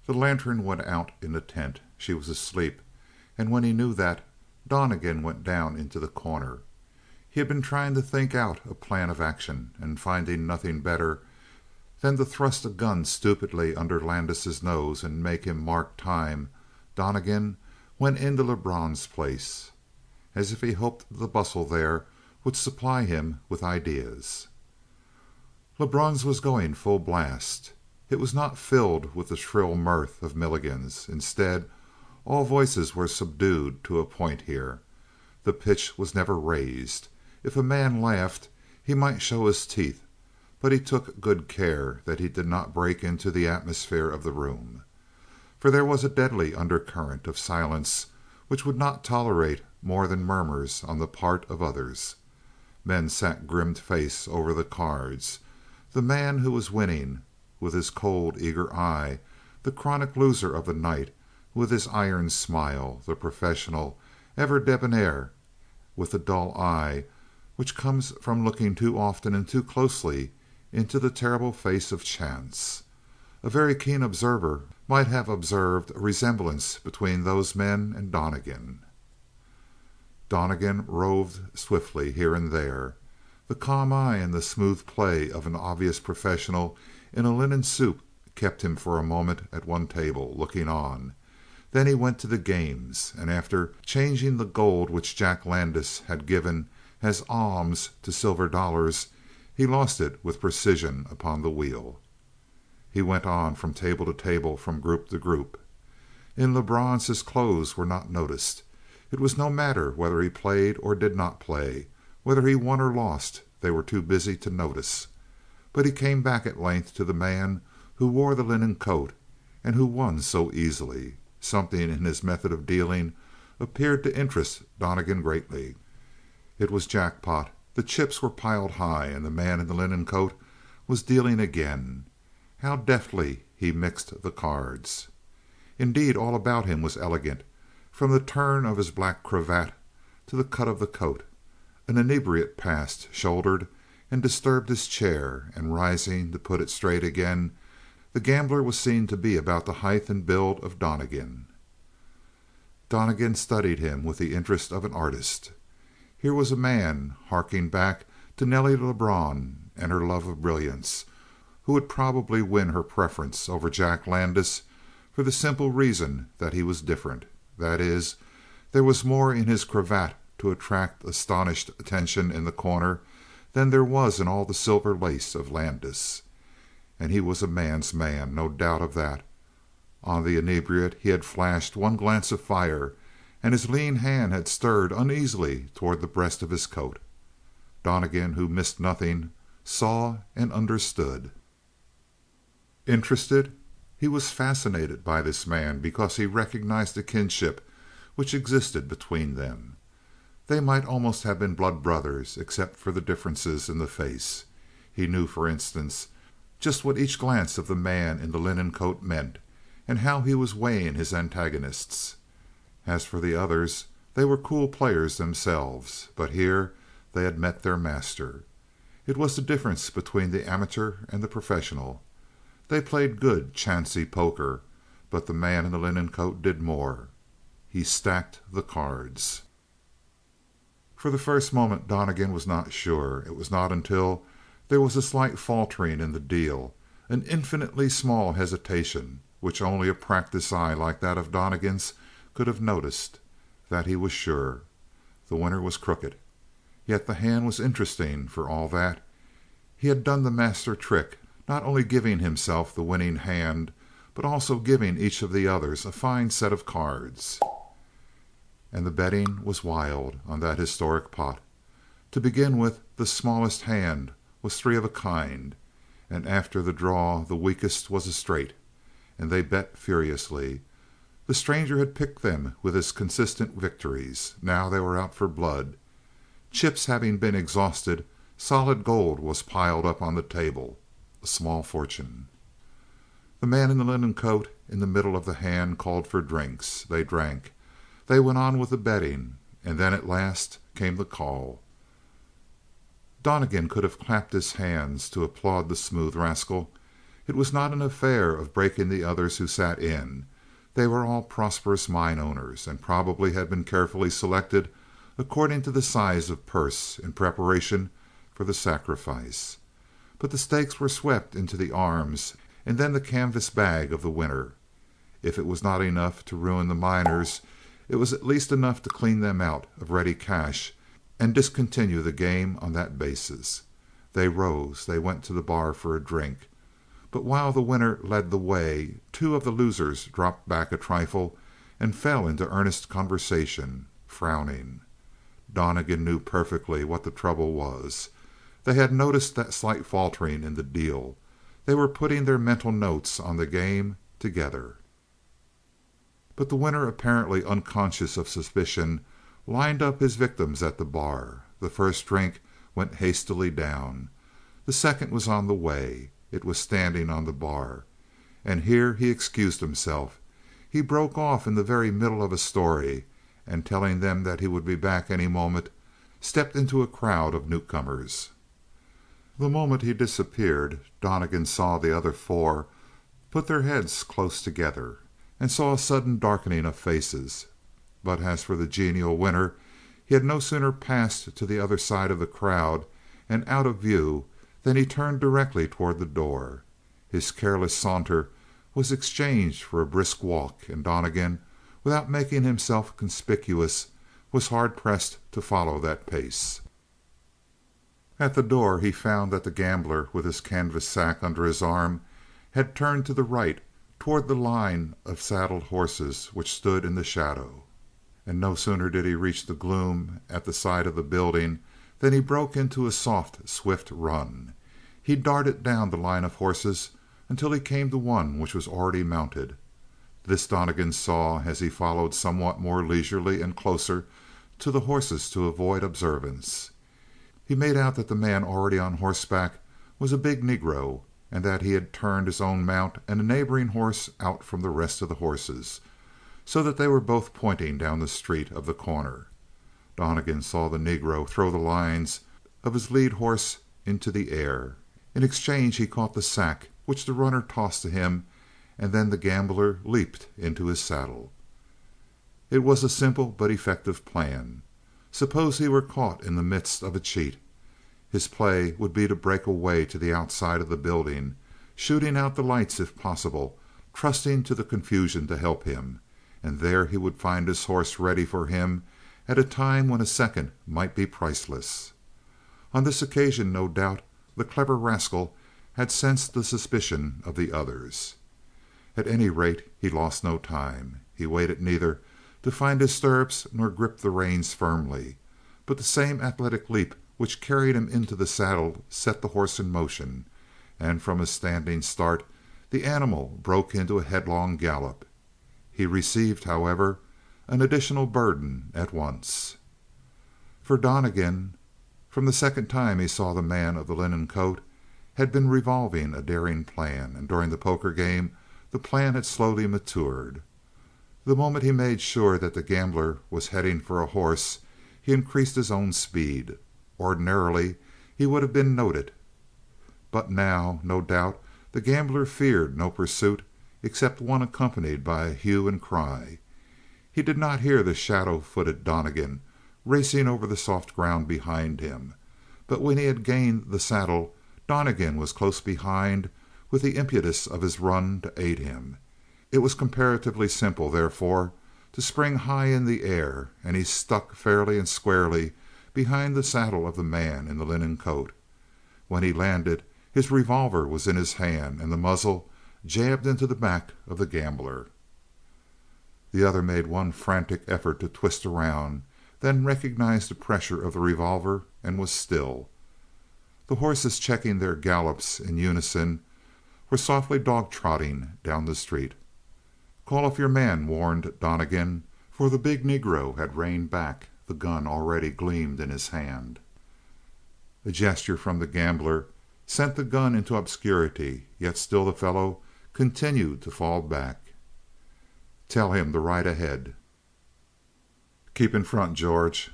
[SPEAKER 1] The lantern went out in the tent. She was asleep, and when he knew that, Donnegan went down into the corner. He had been trying to think out a plan of action, and finding nothing better than to thrust a gun stupidly under Landis' nose and make him mark time, Donnegan went into Lebrun's place, as if he hoped the bustle there would supply him with ideas. Lebrun's was going full blast. It was not filled with the shrill mirth of Milligan's. Instead, all voices were subdued to a point here. The pitch was never raised. If a man laughed, he might show his teeth, but he took good care that he did not break into the atmosphere of the room. For there was a deadly undercurrent of silence which would not tolerate more than murmurs on the part of others. Men sat grim-faced over the cards. The man who was winning, with his cold, eager eye; the chronic loser of the night, with his iron smile; the professional, ever debonair, with the dull eye which comes from looking too often and too closely into the terrible face of chance. A very keen observer might have observed a resemblance between those men and Donnegan. Donnegan roved swiftly here and there. The calm eye and the smooth play of an obvious professional in a linen suit kept him for a moment at one table, looking on. Then he went to the games, and after changing the gold which Jack Landis had given as alms to silver dollars, he lost it with precision upon the wheel. He went on from table to table, from group to group. In Lebrun's his clothes were not noticed. It was no matter whether he played or did not play, whether he won or lost, they were too busy to notice. But he came back at length to the man who wore the linen coat and who won so easily. Something in his method of dealing appeared to interest Donnegan greatly. It was jackpot. The chips were piled high, and the man in the linen coat was dealing again. How deftly he mixed the cards! Indeed, all about him was elegant, from the turn of his black cravat to the cut of the coat. An inebriate passed, shouldered, and disturbed his chair, and rising to put it straight again, the gambler was seen to be about the height and build of Donnegan. Donnegan studied him with the interest of an artist. Here was a man, harking back to Nelly Lebrun and her love of brilliance, who would probably win her preference over Jack Landis for the simple reason that he was different. That is, there was more in his cravat to attract astonished attention in the corner than there was in all the silver lace of Landis. And he was a man's man, no doubt of that. On the inebriate he had flashed one glance of fire, and his lean hand had stirred uneasily toward the breast of his coat. Donnegan, who missed nothing, saw and understood. Interested? He was fascinated by this man because he recognized the kinship which existed between them. They might almost have been blood brothers, except for the differences in the face. He knew, for instance, just what each glance of the man in the linen coat meant, and how he was weighing his antagonists. As for the others, they were cool players themselves, but here they had met their master. It was the difference between the amateur and the professional. They played good chancy poker, but the man in the linen coat did more. He stacked the cards. For the first moment Donnegan was not sure. It was not until there was a slight faltering in the deal, an infinitely small hesitation, which only a practiced eye like that of Donnegan's could have noticed, that he was sure. The winner was crooked. Yet the hand was interesting for all that. He had done the master trick, not only giving himself the winning hand, but also giving each of the others a fine set of cards. And the betting was wild on that historic pot. To begin with, the smallest hand was three of a kind, and after the draw the weakest was a straight, and they bet furiously. The stranger had picked them with his consistent victories. Now they were out for blood. Chips having been exhausted, solid gold was piled up on the table, a small fortune. The man in the linen coat in the middle of the hand called for drinks. They drank. They went on with the betting, and then at last came the call. Donnegan could have clapped his hands to applaud the smooth rascal. It was not an affair of breaking the others who sat in. They were all prosperous mine owners, and probably had been carefully selected according to the size of purse in preparation for the sacrifice. But the stakes were swept into the arms and then the canvas bag of the winner. If it was not enough to ruin the miners, it was at least enough to clean them out of ready cash and discontinue the game on that basis. They rose. They went to the bar for a drink. But while the winner led the way, two of the losers dropped back a trifle and fell into earnest conversation, frowning. Donnegan knew perfectly what the trouble was. They had noticed that slight faltering in the deal. They were putting their mental notes on the game together. But the winner, apparently unconscious of suspicion, lined up his victims at the bar. The first drink went hastily down. The second was on the way. It was standing on the bar. And here he excused himself. He broke off in the very middle of a story, and telling them that he would be back any moment, stepped into a crowd of newcomers. The moment he disappeared, Donnegan saw the other four put their heads close together, and saw a sudden darkening of faces. But as for the genial winner, he had no sooner passed to the other side of the crowd and out of view than he turned directly toward the door. His careless saunter was exchanged for a brisk walk, and Donnegan, without making himself conspicuous, was hard-pressed to follow that pace. At the door he found that the gambler, with his canvas sack under his arm, had turned to the right toward the line of saddled horses which stood in the shadow. And no sooner did he reach the gloom at the side of the building than he broke into a soft, swift run. He darted down the line of horses until he came to one which was already mounted. This Donnegan saw as he followed somewhat more leisurely and closer to the horses to avoid observance. He made out that the man already on horseback was a big Negro, and that he had turned his own mount and a neighboring horse out from the rest of the horses, so that they were both pointing down the street of the corner. Donnegan saw the Negro throw the lines of his lead horse into the air. In exchange he caught the sack, which the runner tossed to him, and then the gambler leaped into his saddle. It was a simple but effective plan. Suppose he were caught in the midst of a cheat. His play would be to break away to the outside of the building, shooting out the lights if possible, trusting to the confusion to help him, and there he would find his horse ready for him at a time when a second might be priceless. On this occasion, no doubt, the clever rascal had sensed the suspicion of the others. At any rate, he lost no time. He waited neither to find his stirrups nor grip the reins firmly, but the same athletic leap which carried him into the saddle set the horse in motion, and from a standing start the animal broke into a headlong gallop. He received, however, an additional burden at once. For Donnegan, from the second time he saw the man of the linen coat, had been revolving a daring plan, and during the poker game the plan had slowly matured. The moment he made sure that the gambler was heading for a horse, he increased his own speed. Ordinarily he would have been noted. But now, no doubt, the gambler feared no pursuit except one accompanied by a hue and cry. He did not hear the shadow-footed Donnegan racing over the soft ground behind him, but when he had gained the saddle Donnegan was close behind with the impetus of his run to aid him. It was comparatively simple, therefore, to spring high in the air, and he stuck fairly and squarely behind the saddle of the man in the linen coat. When he landed, his revolver was in his hand and the muzzle jabbed into the back of the gambler. The other made one frantic effort to twist around, then recognized the pressure of the revolver and was still. The horses, checking their gallops in unison, were softly dog-trotting down the street. "Call off your man," warned Donnegan, for the big Negro had reined back. The gun already gleamed in his hand. A gesture from the gambler sent the gun into obscurity, yet still the fellow continued to fall back. "Tell him to ride ahead." "Keep in front, George."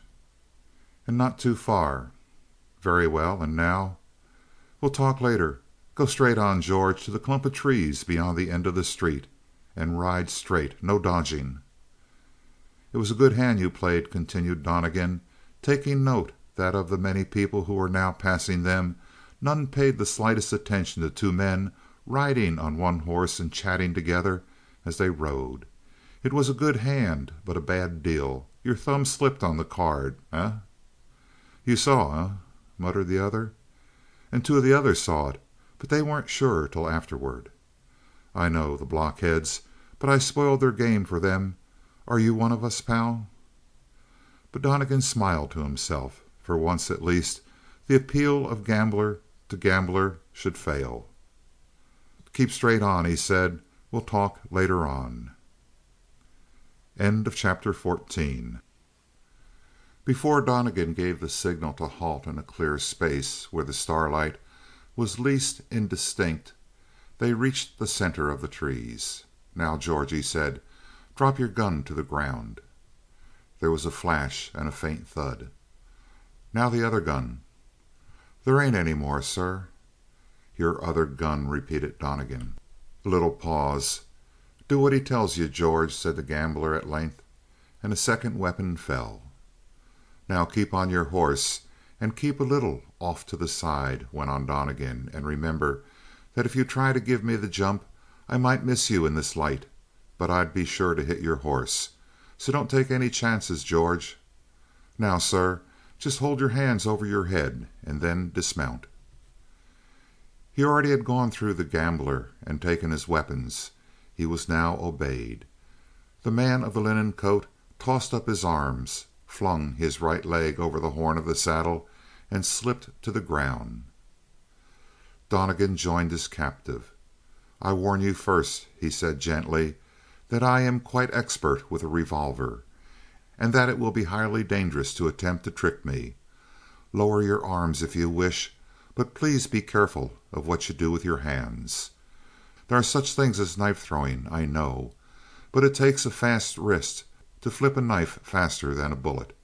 [SPEAKER 1] "And not too far." "Very well. And now?" "We'll talk later. Go straight on, George, to the clump of trees beyond the end of the street. And ride straight. No dodging." "It was a good hand you played," continued Donnegan, taking note that of the many people who were now passing them, none paid the slightest attention to two men riding on one horse and chatting together as they rode. "It was a good hand, but a bad deal. Your thumb slipped on the card, eh?" "You saw, eh?" muttered the other. "And two of the others saw it, but they weren't sure till afterward." "I know. The blockheads. But I spoiled their game for them. Are you one of us, pal?" But Donnegan smiled to himself. For once at least the appeal of gambler to gambler should fail. "Keep straight on," he said. "We'll talk later on." Chapter 14. Before Donnegan gave the signal to halt in a clear space where the starlight was least indistinct, they reached the center of the trees. "Now, George," he said, "drop your gun to the ground." There was a flash and a faint thud. "Now the other gun." "There ain't any more, sir." "Your other gun," repeated Donnegan. A little pause. "Do what he tells you, George," said the gambler at length, and a second weapon fell. "Now keep on your horse and keep a little off to the side," went on Donnegan, "and remember that if you try to give me the jump I might miss you in this light, but I'd be sure to hit your horse. So don't take any chances, George. Now, sir, just hold your hands over your head and then dismount." He already had gone through the gambler and taken his weapons. He was now obeyed. The man of the linen coat tossed up his arms, flung his right leg over the horn of the saddle, and slipped to the ground. Donnegan joined his captive. "I warn you first," he said gently, "that I am quite expert with a revolver, and that it will be highly dangerous to attempt to trick me. Lower your arms if you wish, but please be careful of what you do with your hands. There are such things as knife throwing, I know, but it takes a fast wrist to flip a knife faster than a bullet.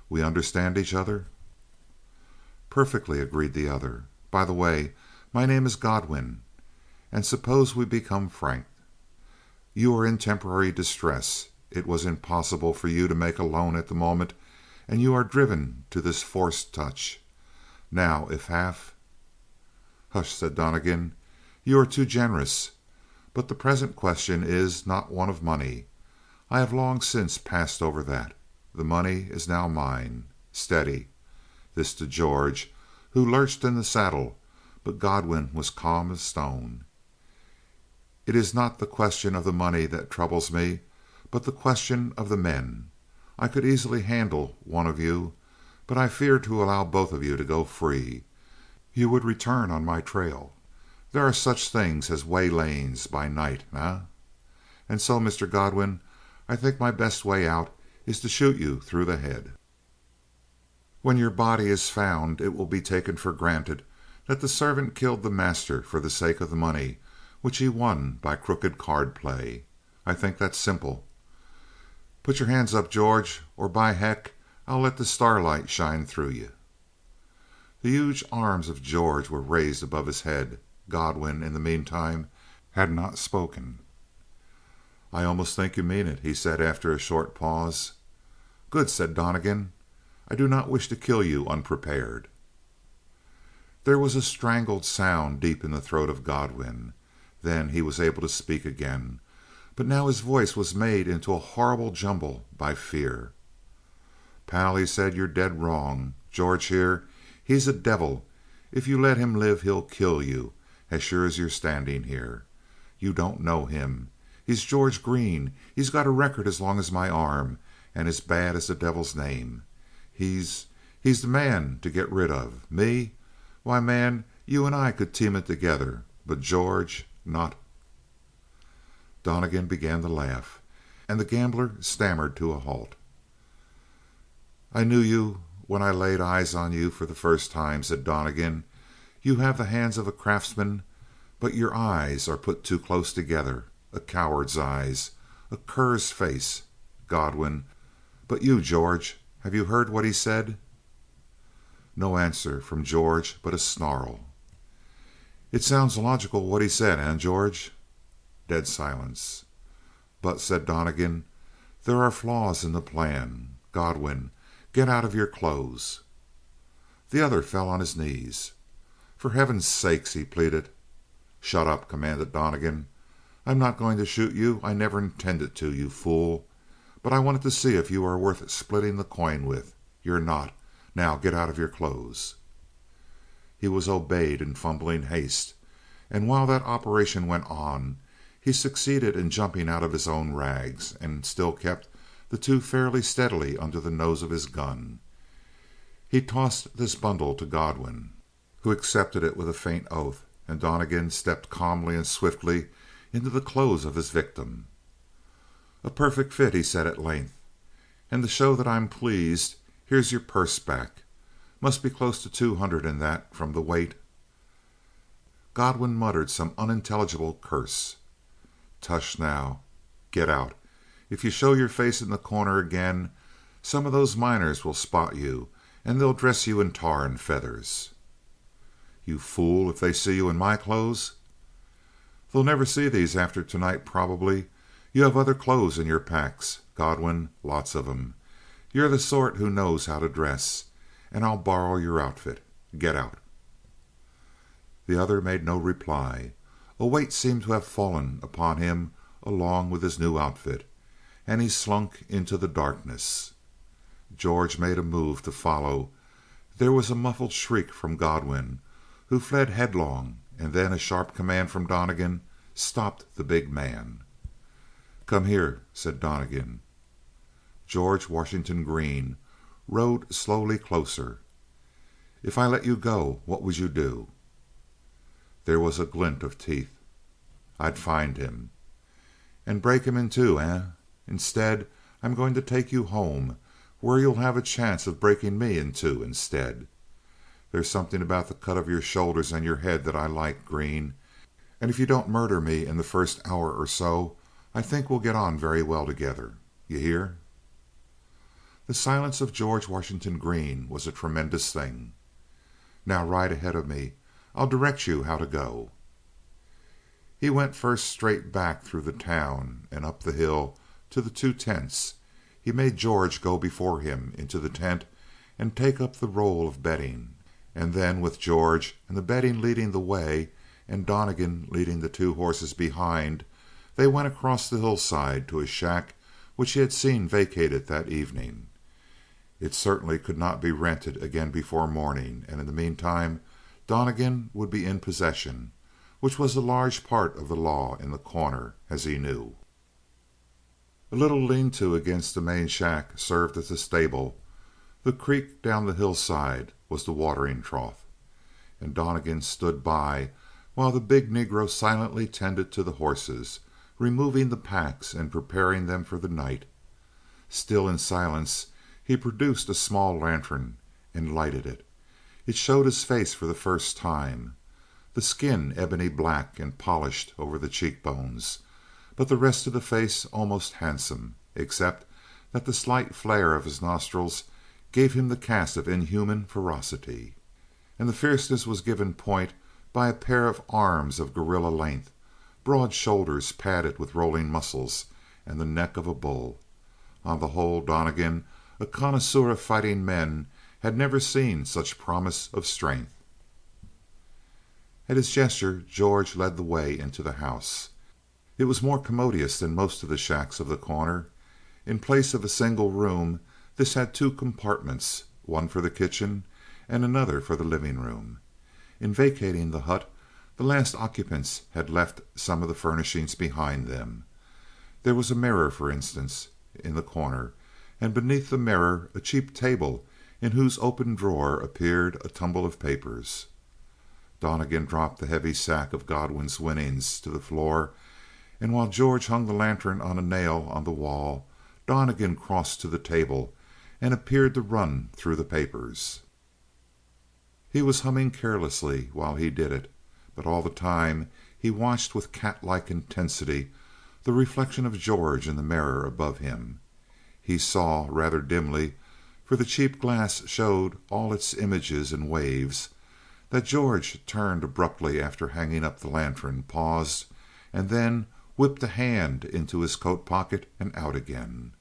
[SPEAKER 1] We understand each other?" "Perfectly," agreed the other. "By the way, my name is Godwin. And suppose we become frank. You are in temporary distress. It was impossible for you to make a loan at the moment, and you are driven to this forced touch. Now, if half—" "Hush," said Donnegan. "You are too generous. But the present question is not one of money. I have long since passed over that. The money is now mine. Steady." This to George, who lurched in the saddle, but Godwin was calm as stone. "It is not the question of the money that troubles me, but the question of the men. I could easily handle one of you, but I fear to allow both of you to go free. You would return on my trail. There are such things as waylayings by night, eh? And so, Mr. Godwin, I think my best way out is to shoot you through the head. When your body is found it will be taken for granted that the servant killed the master for the sake of the money which he won by crooked card play. I think that's simple. Put your hands up, George, or by heck, I'll let the starlight shine through you." The huge arms of George were raised above his head. Godwin, in the meantime, had not spoken. "I almost think you mean it," he said after a short pause. "Good," said Donnegan. "I do not wish to kill you unprepared." There was a strangled sound deep in the throat of Godwin. Then he was able to speak again, but now his voice was made into a horrible jumble by fear. "Pal," he said, "you're dead wrong. George here, he's a devil. If you let him live he'll kill you, as sure as you're standing here. You don't know him. He's George Green. He's got a record as long as my arm, and as bad as the devil's name. He's the man to get rid of. Me? Why, man, you and I could team it together. But George, not." Donnegan began to laugh, and the gambler stammered to a halt. "I knew you when I laid eyes on you for the first time," said Donnegan. "You have the hands of a craftsman, but your eyes are put too close together. A coward's eyes. A cur's face. Godwin. But you, George, have you heard what he said?" No answer from George, but a snarl. "It sounds logical what he said, eh, George?" Dead silence. "But," said Donnegan, "there are flaws in the plan. Godwin, get out of your clothes." The other fell on his knees. "For heaven's sake," he pleaded. "Shut up," commanded Donnegan. "I'm not going to shoot you. I never intended to, you fool. But I wanted to see if you are worth splitting the coin with. You're not. Now get out of your clothes." He was obeyed in fumbling haste, and while that operation went on, he succeeded in jumping out of his own rags, and still kept the two fairly steadily under the nose of his gun. He tossed this bundle to Godwin, who accepted it with a faint oath, and Donnegan stepped calmly and swiftly into the clothes of his victim. "A perfect fit," he said at length. "And to show that I'm pleased, here's your purse back. Must be close to 200 in that from the weight." Godwin muttered some unintelligible curse. "Tush now. Get out. If you show your face in the corner again, some of those miners will spot you, and they'll dress you in tar and feathers." "You fool, if they see you in my clothes?" "They'll never see these after tonight, probably. You have other clothes in your packs, Godwin, lots of 'em. You're the sort who knows how to dress, and I'll borrow your outfit. Get out." The other made no reply. A weight seemed to have fallen upon him along with his new outfit, and he slunk into the darkness. George made a move to follow. There was a muffled shriek from Godwin, who fled headlong, and then a sharp command from Donnegan stopped the big man. "Come here," said Donnegan. George Washington Green rode slowly closer. "If I let you go, what would you do?" There was a glint of teeth. "I'd find him." "And break him in two, eh? Instead, I'm going to take you home, where you'll have a chance of breaking me in two instead. There's something about the cut of your shoulders and your head that I like, Green, and if you don't murder me in the first hour or so, I think we'll get on very well together. You hear?" The silence of George Washington Green was a tremendous thing. "Now ride ahead of me. I'll direct you how to go." He went first straight back through the town and up the hill to the two tents. He made George go before him into the tent and take up the roll of bedding, and then with George and the bedding leading the way, and Donnegan leading the two horses behind, they went across the hillside to a shack which he had seen vacated that evening. It certainly could not be rented again before morning, and in the meantime Donnegan would be in possession, which was a large part of the law in The Corner, as he knew. A little lean-to against the main shack served as a stable. The creek down the hillside was the watering trough, and Donnegan stood by while the big Negro silently tended to the horses, removing the packs and preparing them for the night. Still in silence, he produced a small lantern and lighted it. It showed his face for the first time, the skin ebony black and polished over the cheekbones, but the rest of the face almost handsome, except that the slight flare of his nostrils gave him the cast of inhuman ferocity. and the fierceness was given point by a pair of arms of gorilla length, broad shoulders padded with rolling muscles, and the neck of a bull. On the whole, Donnegan, a connoisseur of fighting men, had never seen such promise of strength. At his gesture, George led the way into the house. It was more commodious than most of the shacks of The Corner. In place of a single room, this had two compartments, one for the kitchen and another for the living room. In vacating the hut, the last occupants had left some of the furnishings behind them. There was a mirror, for instance, in the corner, and beneath the mirror a cheap table in whose open drawer appeared a tumble of papers. Donnegan dropped the heavy sack of Godwin's winnings to the floor, and while George hung the lantern on a nail on the wall, Donnegan crossed to the table and appeared to run through the papers. He was humming carelessly while he did it, but all the time he watched with cat-like intensity the reflection of George in the mirror above him. He saw, rather dimly, for the cheap glass showed all its images in waves, that George turned abruptly after hanging up the lantern, paused, and then whipped a hand into his coat pocket and out again.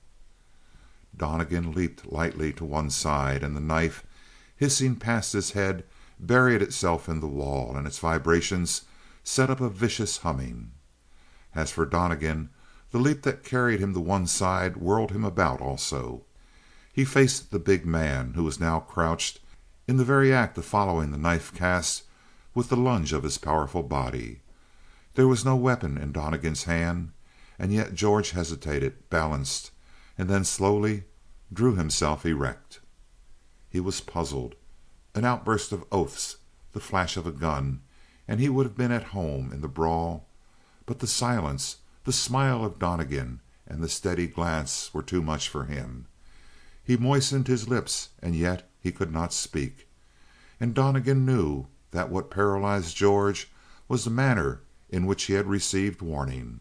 [SPEAKER 1] Donnegan leaped lightly to one side, and the knife, hissing past his head, buried itself in the wall, and its vibrations set up a vicious humming. As for Donnegan, the leap that carried him to one side whirled him about also. He faced the big man, who was now crouched in the very act of following the knife cast with the lunge of his powerful body. There was no weapon in Donnegan's hand, and yet George hesitated, balanced, and then slowly drew himself erect. He was puzzled. An outburst of oaths, the flash of a gun, and he would have been at home in the brawl. But the silence, the smile of Donnegan, and the steady glance were too much for him. He moistened his lips, and yet he could not speak. And Donnegan knew that what paralyzed George was the manner in which he had received warning.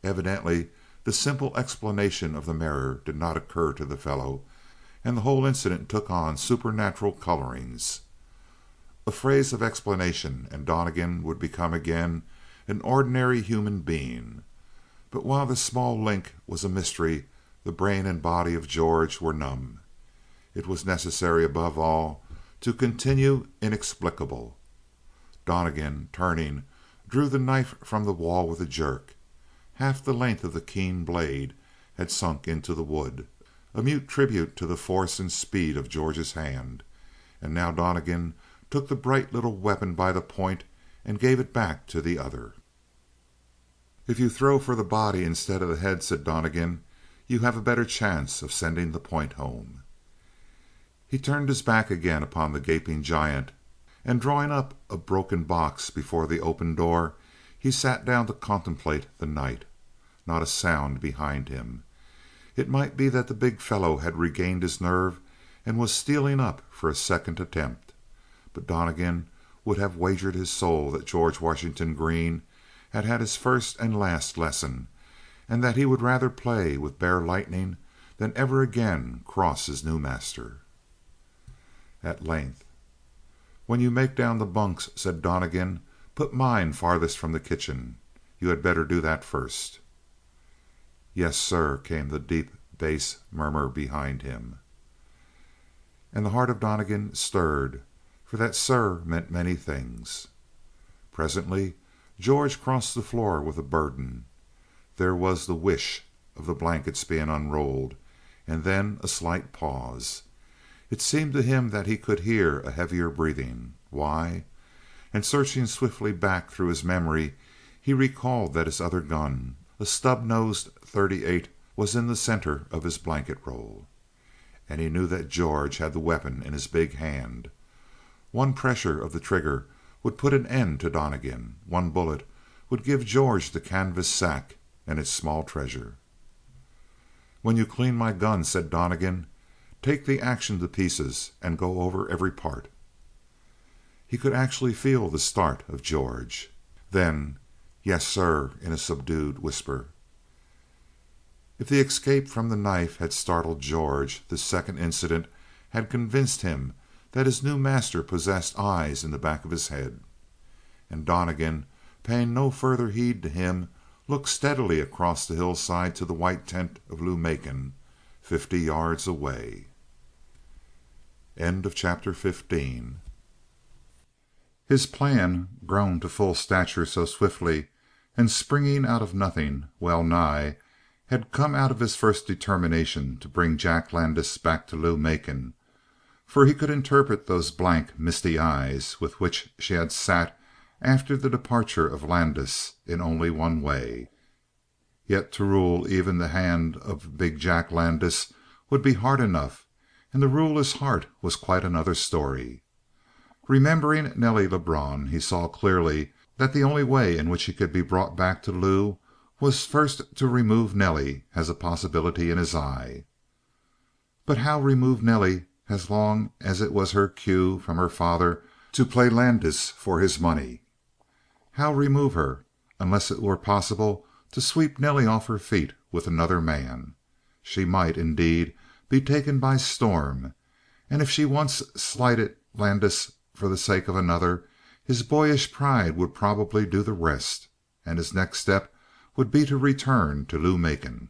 [SPEAKER 1] Evidently the simple explanation of the mirror did not occur to the fellow, and the whole incident took on supernatural colorings. A phrase of explanation, and Donnegan would become again an ordinary human being. But while this small link was a mystery, the brain and body of George were numb. It was necessary, above all, to continue inexplicable. Donnegan, turning, drew the knife from the wall with a jerk. Half the length of the keen blade had sunk into the wood, a mute tribute to the force and speed of George's hand. And now Donnegan took the bright little weapon by the point and gave it back to the other. "If you throw for the body instead of the head," said Donnegan, "you have a better chance of sending the point home." He turned his back again upon the gaping giant, and drawing up a broken box before the open door, he sat down to contemplate the night. Not a sound behind him. It might be that the big fellow had regained his nerve and was stealing up for a second attempt. But Donnegan would have wagered his soul that George Washington Green had had his first and last lesson, and that he would rather play with Bear Lightning than ever again cross his new master. At length, "When you make down the bunks," said Donnegan, "put mine farthest from the kitchen. You had better do that first." "Yes, sir," came the deep bass murmur behind him. And the heart of Donnegan stirred, for that "sir" meant many things. Presently George crossed the floor with a burden. There was the whish of the blankets being unrolled, and then a slight pause. It seemed to him that he could hear a heavier breathing. Why? And searching swiftly back through his memory, he recalled that his other gun, a stub-nosed .38, was in the center of his blanket roll. And he knew that George had the weapon in his big hand. One pressure of the trigger would put an end to Donnegan. One bullet would give George the canvas sack and its small treasure. "When you clean my gun," said Donnegan, "take the action to pieces and go over every part." He could actually feel the start of George. Then, "Yes, sir," in a subdued whisper. If the escape from the knife had startled George, this second incident had convinced him that his new master possessed eyes in the back of his head. And Donnegan, paying no further heed to him, looked steadily across the hillside to the white tent of Lou Macon, 50 yards away. End of chapter 15. His plan, grown to full stature so swiftly, and springing out of nothing, well nigh, had come out of his first determination to bring Jack Landis back to Lou Macon, for he could interpret those blank, misty eyes with which she had sat after the departure of Landis in only one way. Yet to rule even the hand of big Jack Landis would be hard enough, and to rule his heart was quite another story. Remembering Nelly Lebrun, he saw clearly that the only way in which he could be brought back to Lou was first to remove Nelly as a possibility in his eye. But how remove Nelly as long as it was her cue from her father to play Landis for his money? How remove her, unless it were possible to sweep Nelly off her feet with another man? She might, indeed, be taken by storm, and if she once slighted Landis for the sake of another, his boyish pride would probably do the rest, and his next step would be to return to Lou Macon.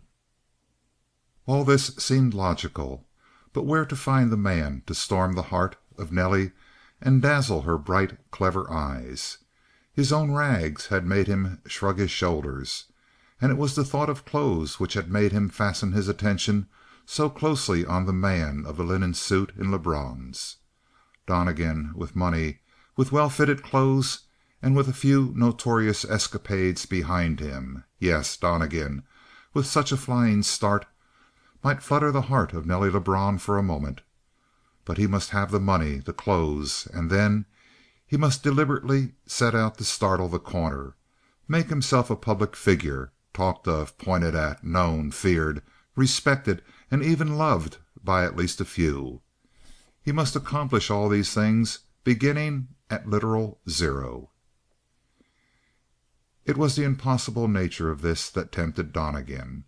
[SPEAKER 1] All this seemed logical, but where to find the man to storm the heart of Nelly and dazzle her bright, clever eyes? His own rags had made him shrug his shoulders, and it was the thought of clothes which had made him fasten his attention so closely on the man of the linen suit in Lebrun's. Donnegan, with money, with well-fitted clothes, and with a few notorious escapades behind him. Yes, Donnegan, with such a flying start, might flutter the heart of Nelly Lebrun for a moment. But he must have the money, the clothes, and then he must deliberately set out to startle the Corner, make himself a public figure, talked of, pointed at, known, feared, respected, and even loved by at least a few. He must accomplish all these things beginning at literal zero. It was the impossible nature of this that tempted Donnegan,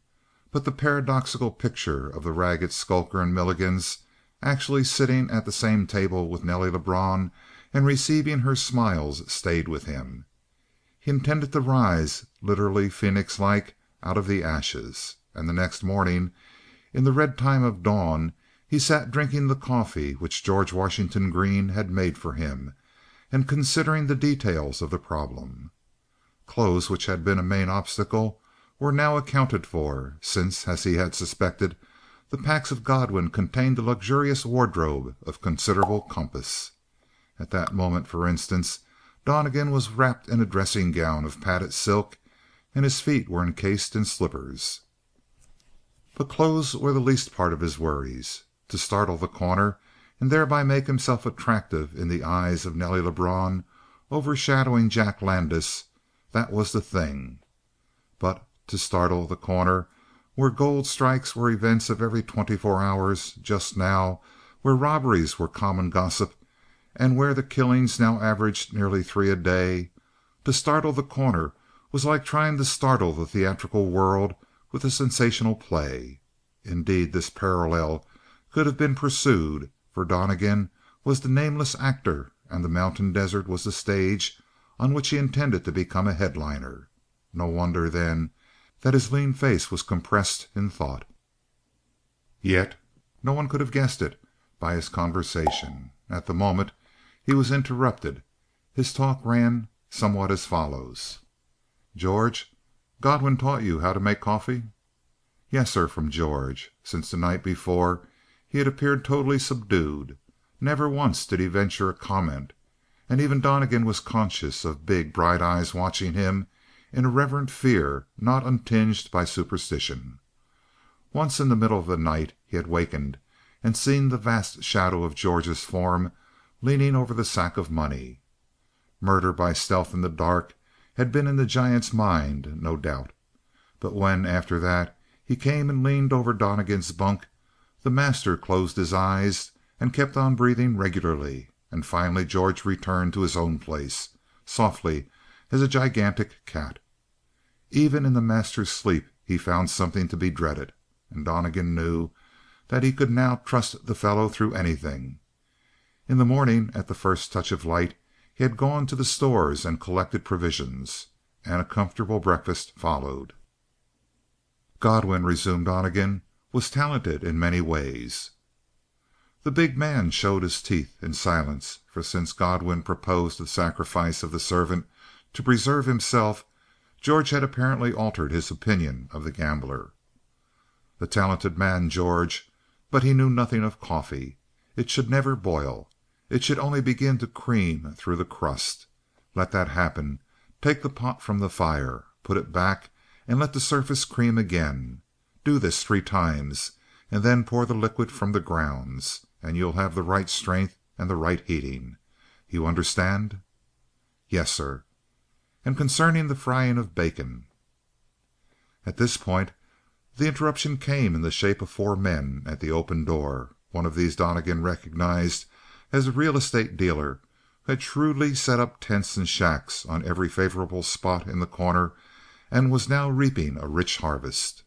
[SPEAKER 1] but the paradoxical picture of the ragged skulker in Milligan's actually sitting at the same table with Nelly Lebrun and receiving her smiles stayed with him. He intended to rise literally phoenix-like out of the ashes, and the next morning, in the red time of dawn, he sat drinking the coffee which George Washington Green had made for him, and considering the details of the problem. Clothes, which had been a main obstacle, were now accounted for, since, as he had suspected, the packs of Godwin contained a luxurious wardrobe of considerable compass. At that moment, for instance, Donnegan was wrapped in a dressing gown of padded silk, and his feet were encased in slippers. But clothes were the least part of his worries. To startle the Corner, and thereby make himself attractive in the eyes of Nelly Lebrun, overshadowing Jack Landis, that was the thing. But to startle the Corner, where gold strikes were events of every 24 hours just now, where robberies were common gossip, and where the killings now averaged nearly 3 a day, to startle the Corner was like trying to startle the theatrical world with a sensational play. Indeed, this parallel could have been pursued, for Donnegan was the nameless actor and the mountain desert was the stage on which he intended to become a headliner. No wonder, then, that his lean face was compressed in thought. Yet no one could have guessed it by his conversation. At the moment he was interrupted. His talk ran somewhat as follows: "George, Godwin taught you how to make coffee?" "Yes, sir," from George. Since the night before he had appeared totally subdued. Never once did he venture a comment, and even Donnegan was conscious of big, bright eyes watching him in a reverent fear not untinged by superstition. Once in the middle of the night he had wakened and seen the vast shadow of George's form leaning over the sack of money. Murder by stealth in the dark had been in the giant's mind, no doubt. But when, after that, he came and leaned over Donnegan's bunk, the master closed his eyes and kept on breathing regularly, and finally George returned to his own place, softly as a gigantic cat. Even in the master's sleep he found something to be dreaded, and Donnegan knew that he could now trust the fellow through anything. In the morning, at the first touch of light, he had gone to the stores and collected provisions, and a comfortable breakfast followed. Godwin, resumed Donnegan, was talented in many ways. The big man showed his teeth in silence, for since Godwin proposed the sacrifice of the servant to preserve himself, George had apparently altered his opinion of the gambler. A talented man, George, but he knew nothing of coffee. It should never boil. It should only begin to cream through the crust. Let that happen. Take the pot from the fire, put it back, and let the surface cream again. Do this 3 times, and then pour the liquid from the grounds, and you'll have the right strength and the right heating. You understand?" "Yes, sir." "And concerning the frying of bacon?" At this point the interruption came in the shape of 4 men at the open door. One of these Donnegan recognized as a real estate dealer who had shrewdly set up tents and shacks on every favorable spot in The Corner and was now reaping a rich harvest.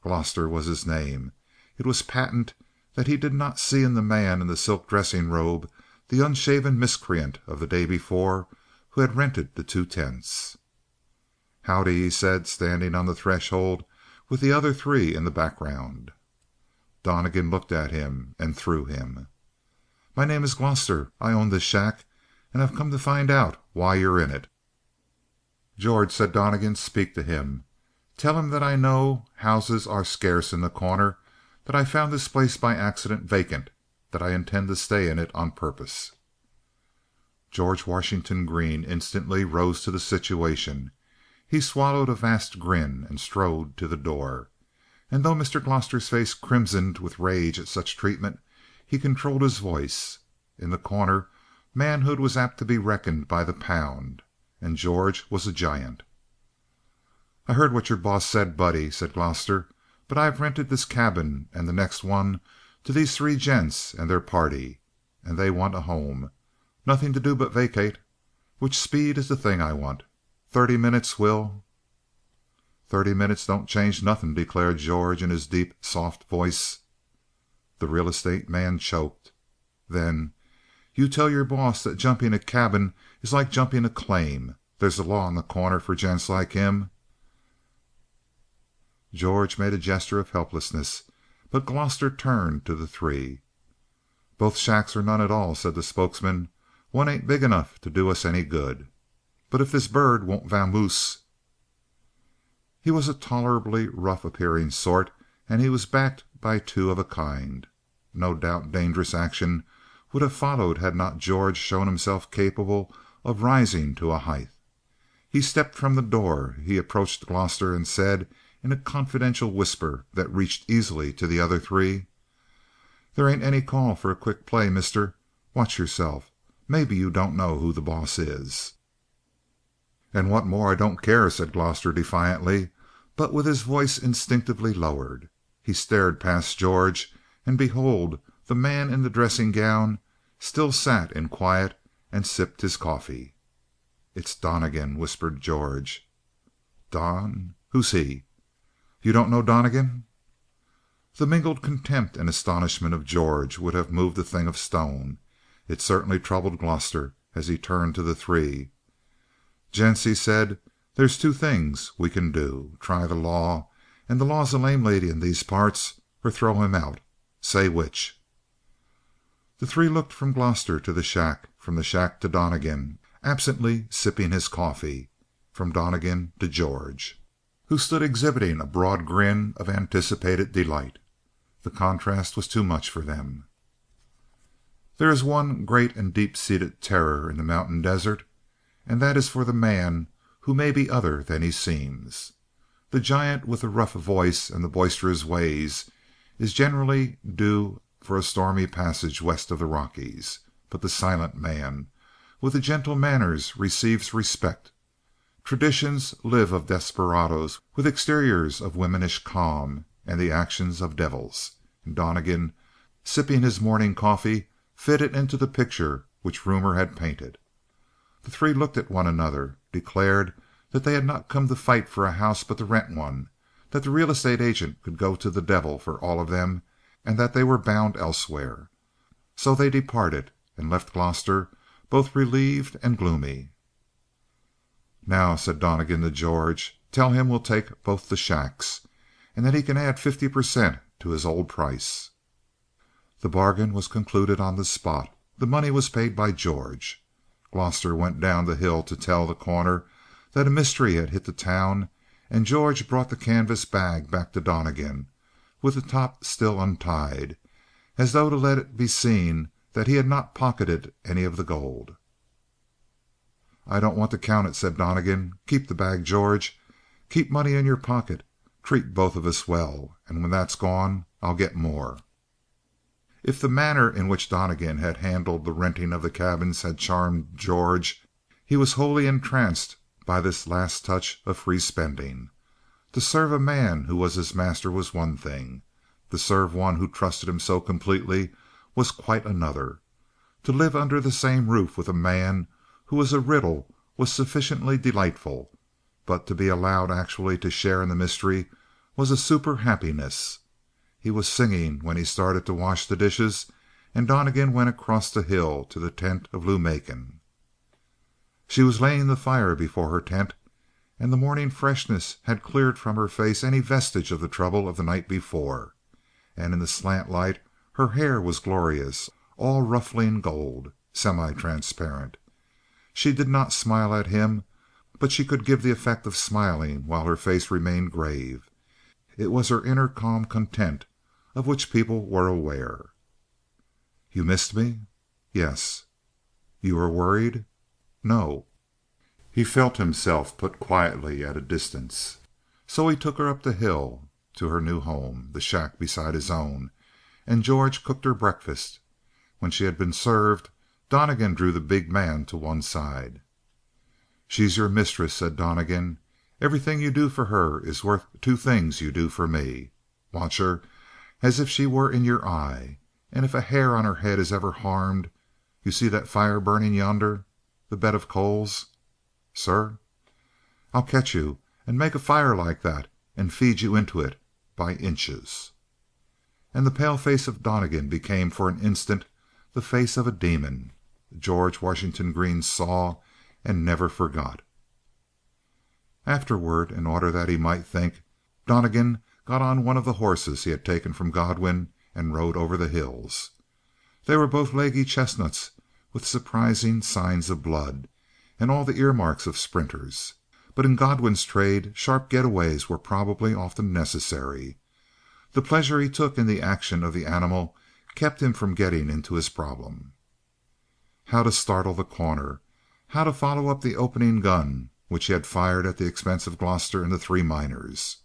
[SPEAKER 1] Gloster was his name. It was patent that he did not see in the man in the silk dressing robe the unshaven miscreant of the day before who had rented the 2 tents. "Howdy," he said, standing on the threshold with the other 3 in the background. Donnegan looked at him and through him. "My name is Gloster. I own this shack, and I've come to find out why you're in it." "George," said Donnegan, "speak to him. Tell him that I know houses are scarce in The Corner, that I found this place by accident vacant, that I intend to stay in it on purpose." George Washington Green instantly rose to the situation. He swallowed a vast grin and strode to the door. And though Mr. Gloster's face crimsoned with rage at such treatment, he controlled his voice. In The Corner, manhood was apt to be reckoned by the pound, and George was a giant. "I heard what your boss said, buddy," said Gloster, "but I've rented this cabin and the next one to these 3 gents and their party, and they want a home. Nothing to do but vacate. Which speed is the thing I want. 30 minutes will—" "30 minutes don't change nothing," declared George in his deep, soft voice. The real estate man choked. Then, "You tell your boss that jumping a cabin is like jumping a claim. There's a law in The Corner for gents like him." George made a gesture of helplessness, but Gloster turned to the 3. "Both shacks are none at all," said the spokesman. "One ain't big enough to do us any good. But if this bird won't vamoose—" He was a tolerably rough appearing sort, and he was backed by 2 of a kind. No doubt dangerous action would have followed had not George shown himself capable of rising to a height. He stepped from the door. He approached Gloster and said in a confidential whisper that reached easily to the other 3: "There ain't any call for a quick play, mister. Watch yourself. Maybe you don't know who the boss is." "And what more, I don't care," said Gloster defiantly, but with his voice instinctively lowered. He stared past George, and behold, the man in the dressing gown still sat in quiet and sipped his coffee. "It's Donnegan," whispered George. "Don? Who's he?" "You don't know Donnegan?" The mingled contempt and astonishment of George would have moved a thing of stone. It certainly troubled Gloster as he turned to the 3. "Gents," he said, "there's 2 things we can do. Try the law, and the law's a lame lady in these parts, or throw him out. Say which." The 3 looked from Gloster to the shack, from the shack to Donnegan, absently sipping his coffee, from Donnegan to George, who stood exhibiting a broad grin of anticipated delight. The contrast was too much for them. There is one great and deep seated terror in the mountain desert, and that is for the man who may be other than he seems. The giant with the rough voice and the boisterous ways is generally due for a stormy passage west of the Rockies, but the silent man with the gentle manners receives respect. Traditions live of desperadoes with exteriors of womanish calm and the actions of devils, and Donnegan, sipping his morning coffee, fitted into the picture which rumor had painted. The 3 looked at one another, declared that they had not come to fight for a house but to rent one, that the real estate agent could go to the devil for all of them, and that they were bound elsewhere. So they departed, and left Gloster both relieved and gloomy. "Now," said Donnegan to George, "tell him we'll take both the shacks, and that he can add 50% to his old price." The bargain was concluded on the spot. The money was paid by George. Gloster went down the hill to tell The Corner that a mystery had hit the town, and George brought the canvas bag back to Donnegan with the top still untied, as though to let it be seen that he had not pocketed any of the gold. "I don't want to count it," said Donnegan. "Keep the bag, George. Keep money in your pocket. Treat both of us well, and when that's gone I'll get more." If the manner in which Donnegan had handled the renting of the cabins had charmed George, he was wholly entranced by this last touch of free spending. To serve a man who was his master was one thing; to serve one who trusted him so completely was quite another. To live under the same roof with a man who was a riddle was sufficiently delightful, but to be allowed actually to share in the mystery was a super happiness. He was singing when he started to wash the dishes, and Donnegan went across the hill to the tent of Lou Macon. She was laying the fire before her tent, and the morning freshness had cleared from her face any vestige of the trouble of the night before. And in the slant light her hair was glorious, all ruffling gold, semi-transparent. She did not smile at him, but she could give the effect of smiling while her face remained grave. It was her inner calm content of which people were aware. "You missed me?" "Yes." "You were worried?" "No." He felt himself put quietly at a distance. So he took her up the hill to her new home, the shack beside his own, and George cooked her breakfast. When she had been served, Donnegan drew the big man to one side. "She's your mistress," said Donnegan. "Everything you do for her is worth two things you do for me. Watch her as if she were in your eye, and if a hair on her head is ever harmed you see that fire burning yonder? The bed of coals?" "Sir?" "I'll catch you and make a fire like that and feed you into it by inches." And the pale face of Donnegan became for an instant the face of a demon. George Washington Green saw and never forgot. Afterward, in order that he might think, Donnegan got on one of the horses he had taken from Godwin and rode over the hills. They were both leggy chestnuts with surprising signs of blood, and all the earmarks of sprinters. But in Godwin's trade sharp getaways were probably often necessary. The pleasure he took in the action of the animal kept him from getting into his problem. How to startle The Corner, how to follow up the opening gun which he had fired at the expense of Gloster and the three miners.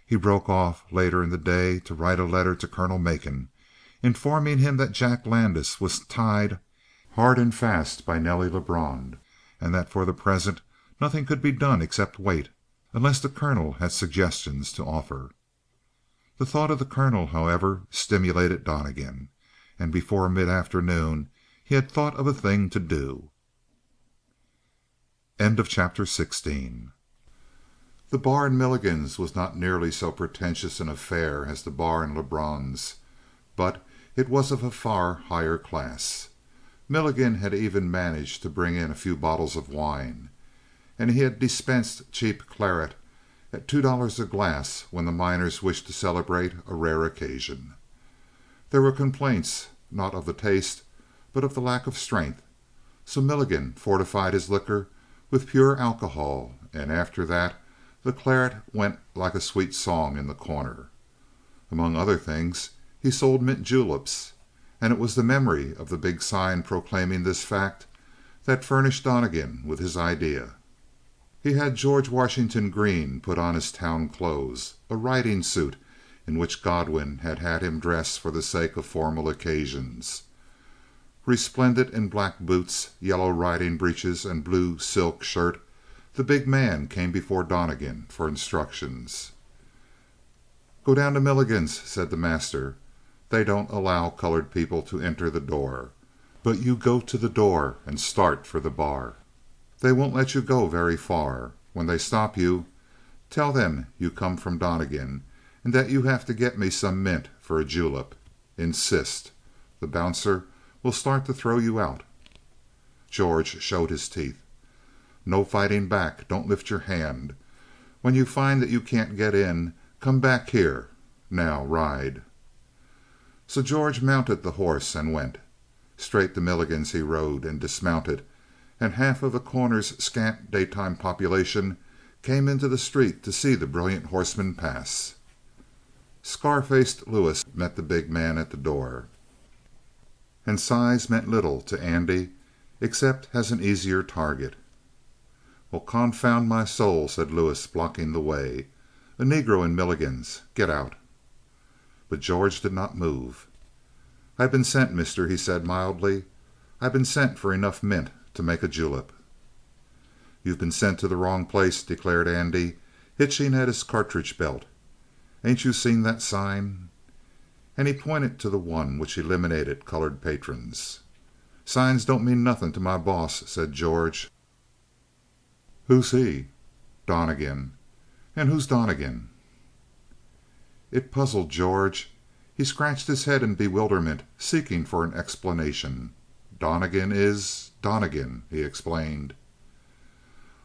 [SPEAKER 1] He broke off later in the day to write a letter to Colonel Macon, informing him that Jack Landis was tied hard and fast by Nelly Lebrun, and that for the present nothing could be done except wait, unless the colonel had suggestions to offer. The thought of the colonel, however, stimulated Donnegan, and before mid-afternoon he had thought of a thing to do. End of chapter 16. The bar in Milligan's was not nearly so pretentious an affair as the bar in Lebrun's, but it was of a far higher class. Milligan had even managed to bring in a few bottles of wine, and he had dispensed cheap claret at $2 a glass when the miners wished to celebrate a rare occasion. There were complaints, not of the taste, but of the lack of strength, so Milligan fortified his liquor with pure alcohol, and after that the claret went like a sweet song in The Corner. Among other things, he sold mint juleps, and it was the memory of the big sign proclaiming this fact that furnished Donnegan with his idea. He had George Washington Green put on his town clothes, a riding suit in which Godwin had had him dress for the sake of formal occasions. Resplendent in black boots, yellow riding breeches, and blue silk shirt, the big man came before Donnegan for instructions. "Go down to Milligan's," said the master. "They don't allow colored people to enter the door, but you go to the door and start for the bar. They won't let you go very far. When they stop you, tell them you come from Donnegan, and that you have to get me some mint for a julep. Insist. The bouncer We'll start to throw you out." George showed his teeth. "No fighting back. Don't lift your hand. When you find that you can't get in, come back here. Now ride." So George mounted the horse and went. Straight to Milligan's he rode and dismounted, and half of the Corner's scant daytime population came into the street to see the brilliant horseman pass. Scar-faced Lewis met the big man at the door, and size meant little to Andy except as an easier target. "Well, confound my soul," said Lewis, blocking the way. "A Negro in Milligan's. Get out." But George did not move. "I've been sent, mister," he said mildly. "I've been sent for enough mint to make a julep." "You've been sent to the wrong place," declared Andy, hitching at his cartridge belt. "Ain't you seen that sign?" And he pointed to the one which eliminated colored patrons. "Signs don't mean nothing to my boss," said George. "Who's he?" "Donnegan." "And who's Donnegan?" It puzzled George. He scratched his head in bewilderment, seeking for an explanation. "Donnegan is Donnegan," he explained.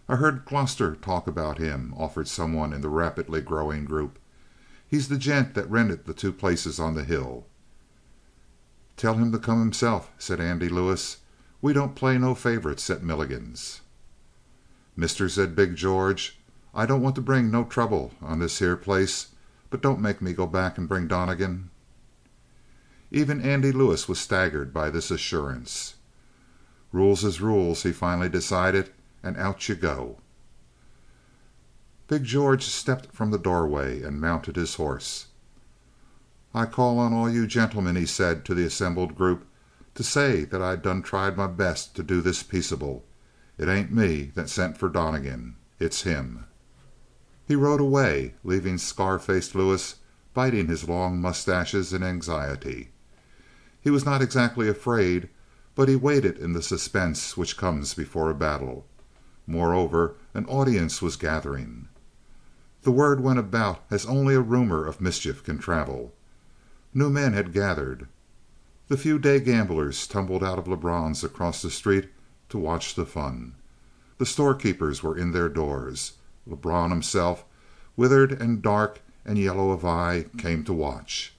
[SPEAKER 1] "I heard Gloster talk about him," offered someone in the rapidly growing group. "He's the gent that rented the two places on the hill." "Tell him to come himself," said Andy Lewis. "We don't play no favorites at Milligan's." "Mister," said big George, "I don't want to bring no trouble on this here place, but don't make me go back and bring Donnegan." Even Andy Lewis was staggered by this assurance. "Rules is rules," he finally decided, and out you go. Big George stepped from the doorway and mounted his horse. "I call on all you gentlemen," he said to the assembled group, "to say that I done tried my best to do this peaceable. It ain't me that sent for Donnegan. It's him." He rode away, leaving Scar-faced Lewis biting his long mustaches in anxiety. He was not exactly afraid, but he waited in the suspense which comes before a battle. Moreover, an audience was gathering. The word went about as only a rumor of mischief can travel. New men had gathered. The few day gamblers tumbled out of Lebrun's across the street to watch the fun. The storekeepers were in their doors. Lebrun himself, withered and dark and yellow of eye, came to watch.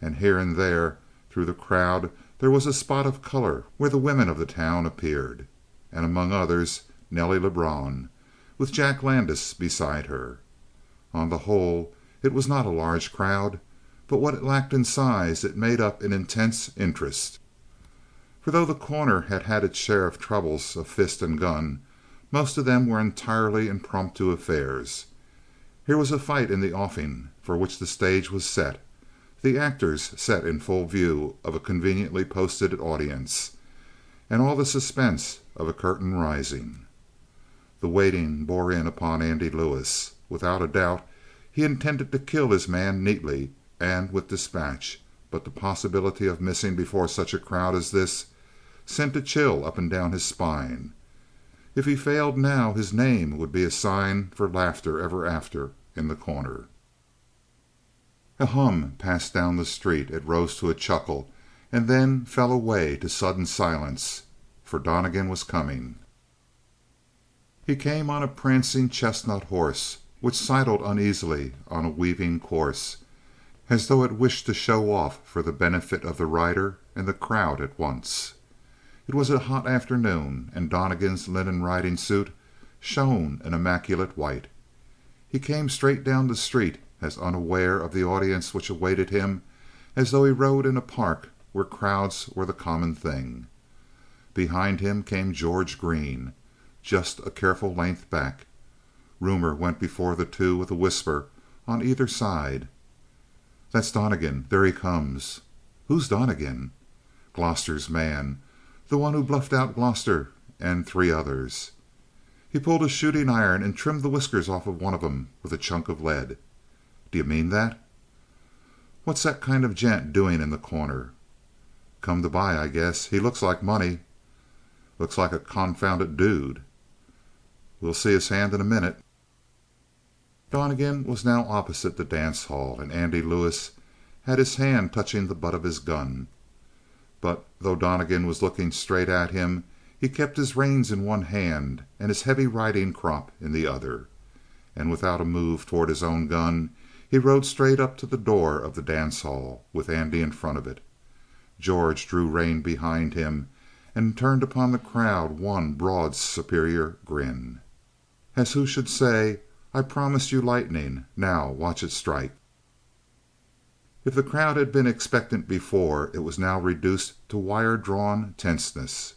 [SPEAKER 1] And here and there through the crowd there was a spot of color where the women of the town appeared, and among others Nelly Lebrun, with Jack Landis beside her. On the whole, it was not a large crowd, but what it lacked in size it made up in intense interest. For though the Corner had had its share of troubles of fist and gun, most of them were entirely impromptu affairs. Here was a fight in the offing for which the stage was set, the actors set in full view of a conveniently posted audience, and all the suspense of a curtain rising. The waiting bore in upon Andy Lewis. Without a doubt, he intended to kill his man neatly and with dispatch, but the possibility of missing before such a crowd as this sent a chill up and down his spine. If he failed now, his name would be a sign for laughter ever after in the Corner. A hum passed down the street. It rose to a chuckle, and then fell away to sudden silence, for Donnegan was coming. He came on a prancing chestnut horse, which sidled uneasily on a weaving course, as though it wished to show off for the benefit of the rider and the crowd at once. It was a hot afternoon, and Donnegan's linen riding suit shone an immaculate white. He came straight down the street, as unaware of the audience which awaited him as though he rode in a park where crowds were the common thing. Behind him came George Green, just a careful length back. Rumor went before the two with a whisper on either side. "That's Donnegan. There he comes." "Who's Donnegan?" "Gloster's man. The one who bluffed out Gloster and three others. He pulled a shooting iron and trimmed the whiskers off of one of 'em with a chunk of lead." "D'you mean that?" "What's that kind of gent doing in the Corner?" "Come to buy, I guess. He looks like money." "Looks like a confounded dude." "We'll see his hand in a minute." Donnegan was now opposite the dance hall, and Andy Lewis had his hand touching the butt of his gun. But though Donnegan was looking straight at him, he kept his reins in one hand and his heavy riding crop in the other. And without a move toward his own gun, he rode straight up to the door of the dance hall, with Andy in front of it. George drew rein behind him and turned upon the crowd one broad, superior grin, as who should say, "I promised you lightning. Now watch it strike." If the crowd had been expectant before, it was now reduced to wire-drawn tenseness.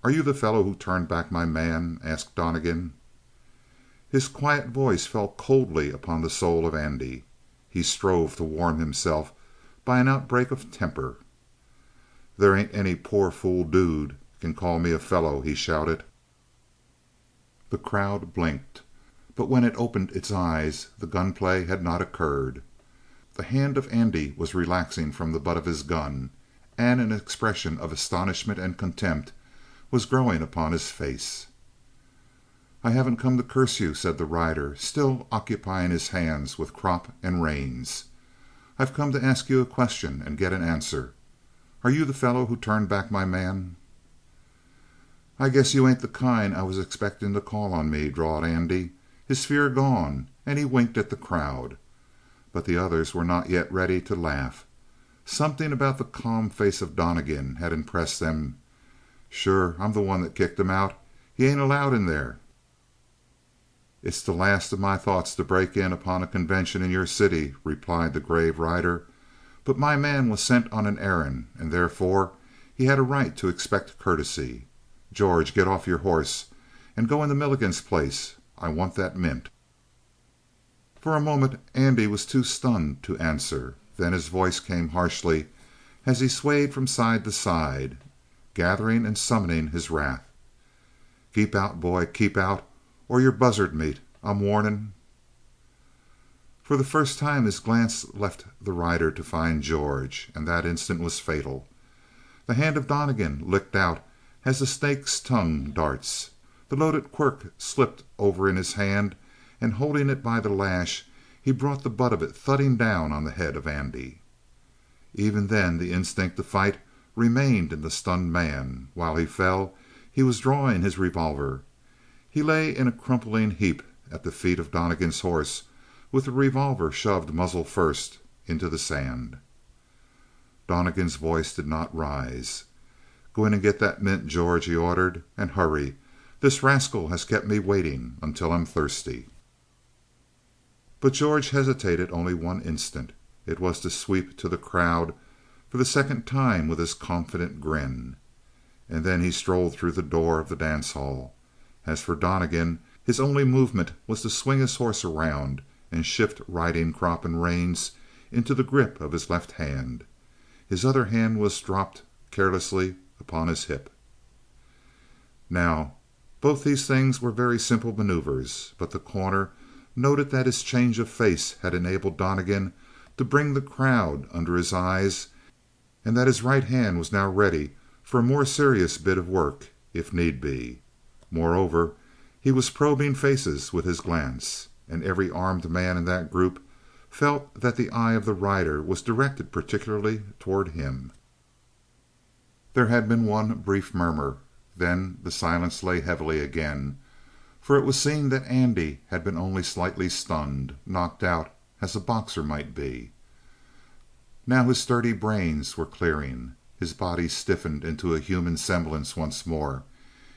[SPEAKER 1] "Are you the fellow who turned back my man?" asked Donnegan. His quiet voice fell coldly upon the soul of Andy. He strove to warm himself by an outbreak of temper. "There ain't any poor fool dude can call me a fellow," he shouted. The crowd blinked, but when it opened its eyes the gunplay had not occurred. The hand of Andy was relaxing from the butt of his gun, and an expression of astonishment and contempt was growing upon his face. "I haven't come to curse you," said the rider, still occupying his hands with crop and reins. "I've come to ask you a question and get an answer. Are you the fellow who turned back my man?" "I guess you ain't the kind I was expecting to call on me," drawled Andy, his fear gone, and he winked at the crowd. But the others were not yet ready to laugh. Something about the calm face of Donnegan had impressed them. "Sure, I'm the one that kicked him out. He ain't allowed in there." "It's the last of my thoughts to break in upon a convention in your city," replied the grave rider. "But my man was sent on an errand, and therefore he had a right to expect courtesy. George, get off your horse and go into Milligan's place. I want that mint." For a moment Andy was too stunned to answer. Then his voice came harshly as he swayed from side to side, gathering and summoning his wrath. "Keep out, boy, keep out, or you're buzzard meat. I'm warning." For the first time his glance left the rider to find George, and that instant was fatal. The hand of Donnegan licked out as a snake's tongue darts. The loaded quirt slipped over in his hand, and holding it by the lash, he brought the butt of it thudding down on the head of Andy. Even then the instinct to fight remained in the stunned man. While he fell, he was drawing his revolver. He lay in a crumpling heap at the feet of Donnegan's horse, with the revolver shoved muzzle first into the sand. Donnegan's voice did not rise. "Go in and get that mint, George," he ordered. "And hurry. This rascal has kept me waiting until I'm thirsty." But George hesitated only one instant. It was to sweep to the crowd for the second time with his confident grin. And then he strolled through the door of the dance hall. As for Donnegan, his only movement was to swing his horse around and shift riding crop and reins into the grip of his left hand. His other hand was dropped carelessly upon his hip. Now, both these things were very simple maneuvers, but the Corner noted that his change of face had enabled Donnegan to bring the crowd under his eyes, and that his right hand was now ready for a more serious bit of work, if need be. Moreover, he was probing faces with his glance, and every armed man in that group felt that the eye of the rider was directed particularly toward him. There had been one brief murmur. Then the silence lay heavily again, for it was seen that Andy had been only slightly stunned, knocked out as a boxer might be. Now his sturdy brains were clearing. His body stiffened into a human semblance once more.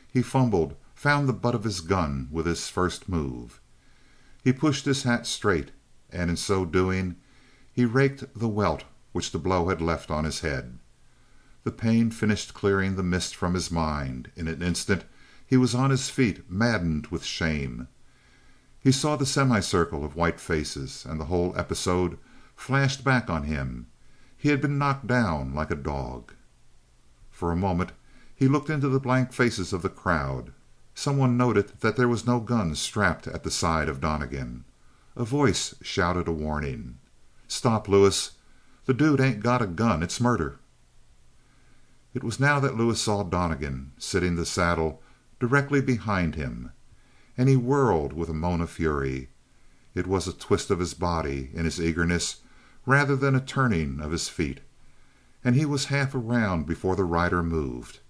[SPEAKER 1] He fumbled, found the butt of his gun with his first move. He pushed his hat straight, and in so doing he raked the welt which the blow had left on his head. The pain finished clearing the mist from his mind. In an instant he was on his feet, maddened with shame. He saw the semicircle of white faces, and the whole episode flashed back on him. He had been knocked down like a dog. For a moment he looked into the blank faces of the crowd. Someone noted that there was no gun strapped at the side of Donnegan. A voice shouted a warning. "Stop, Lewis. The dude ain't got a gun. It's murder." It was now that Lewis saw Donnegan sitting the saddle directly behind him, and he whirled with a moan of fury. It was a twist of his body in his eagerness rather than a turning of his feet. and he was half around before the rider moved.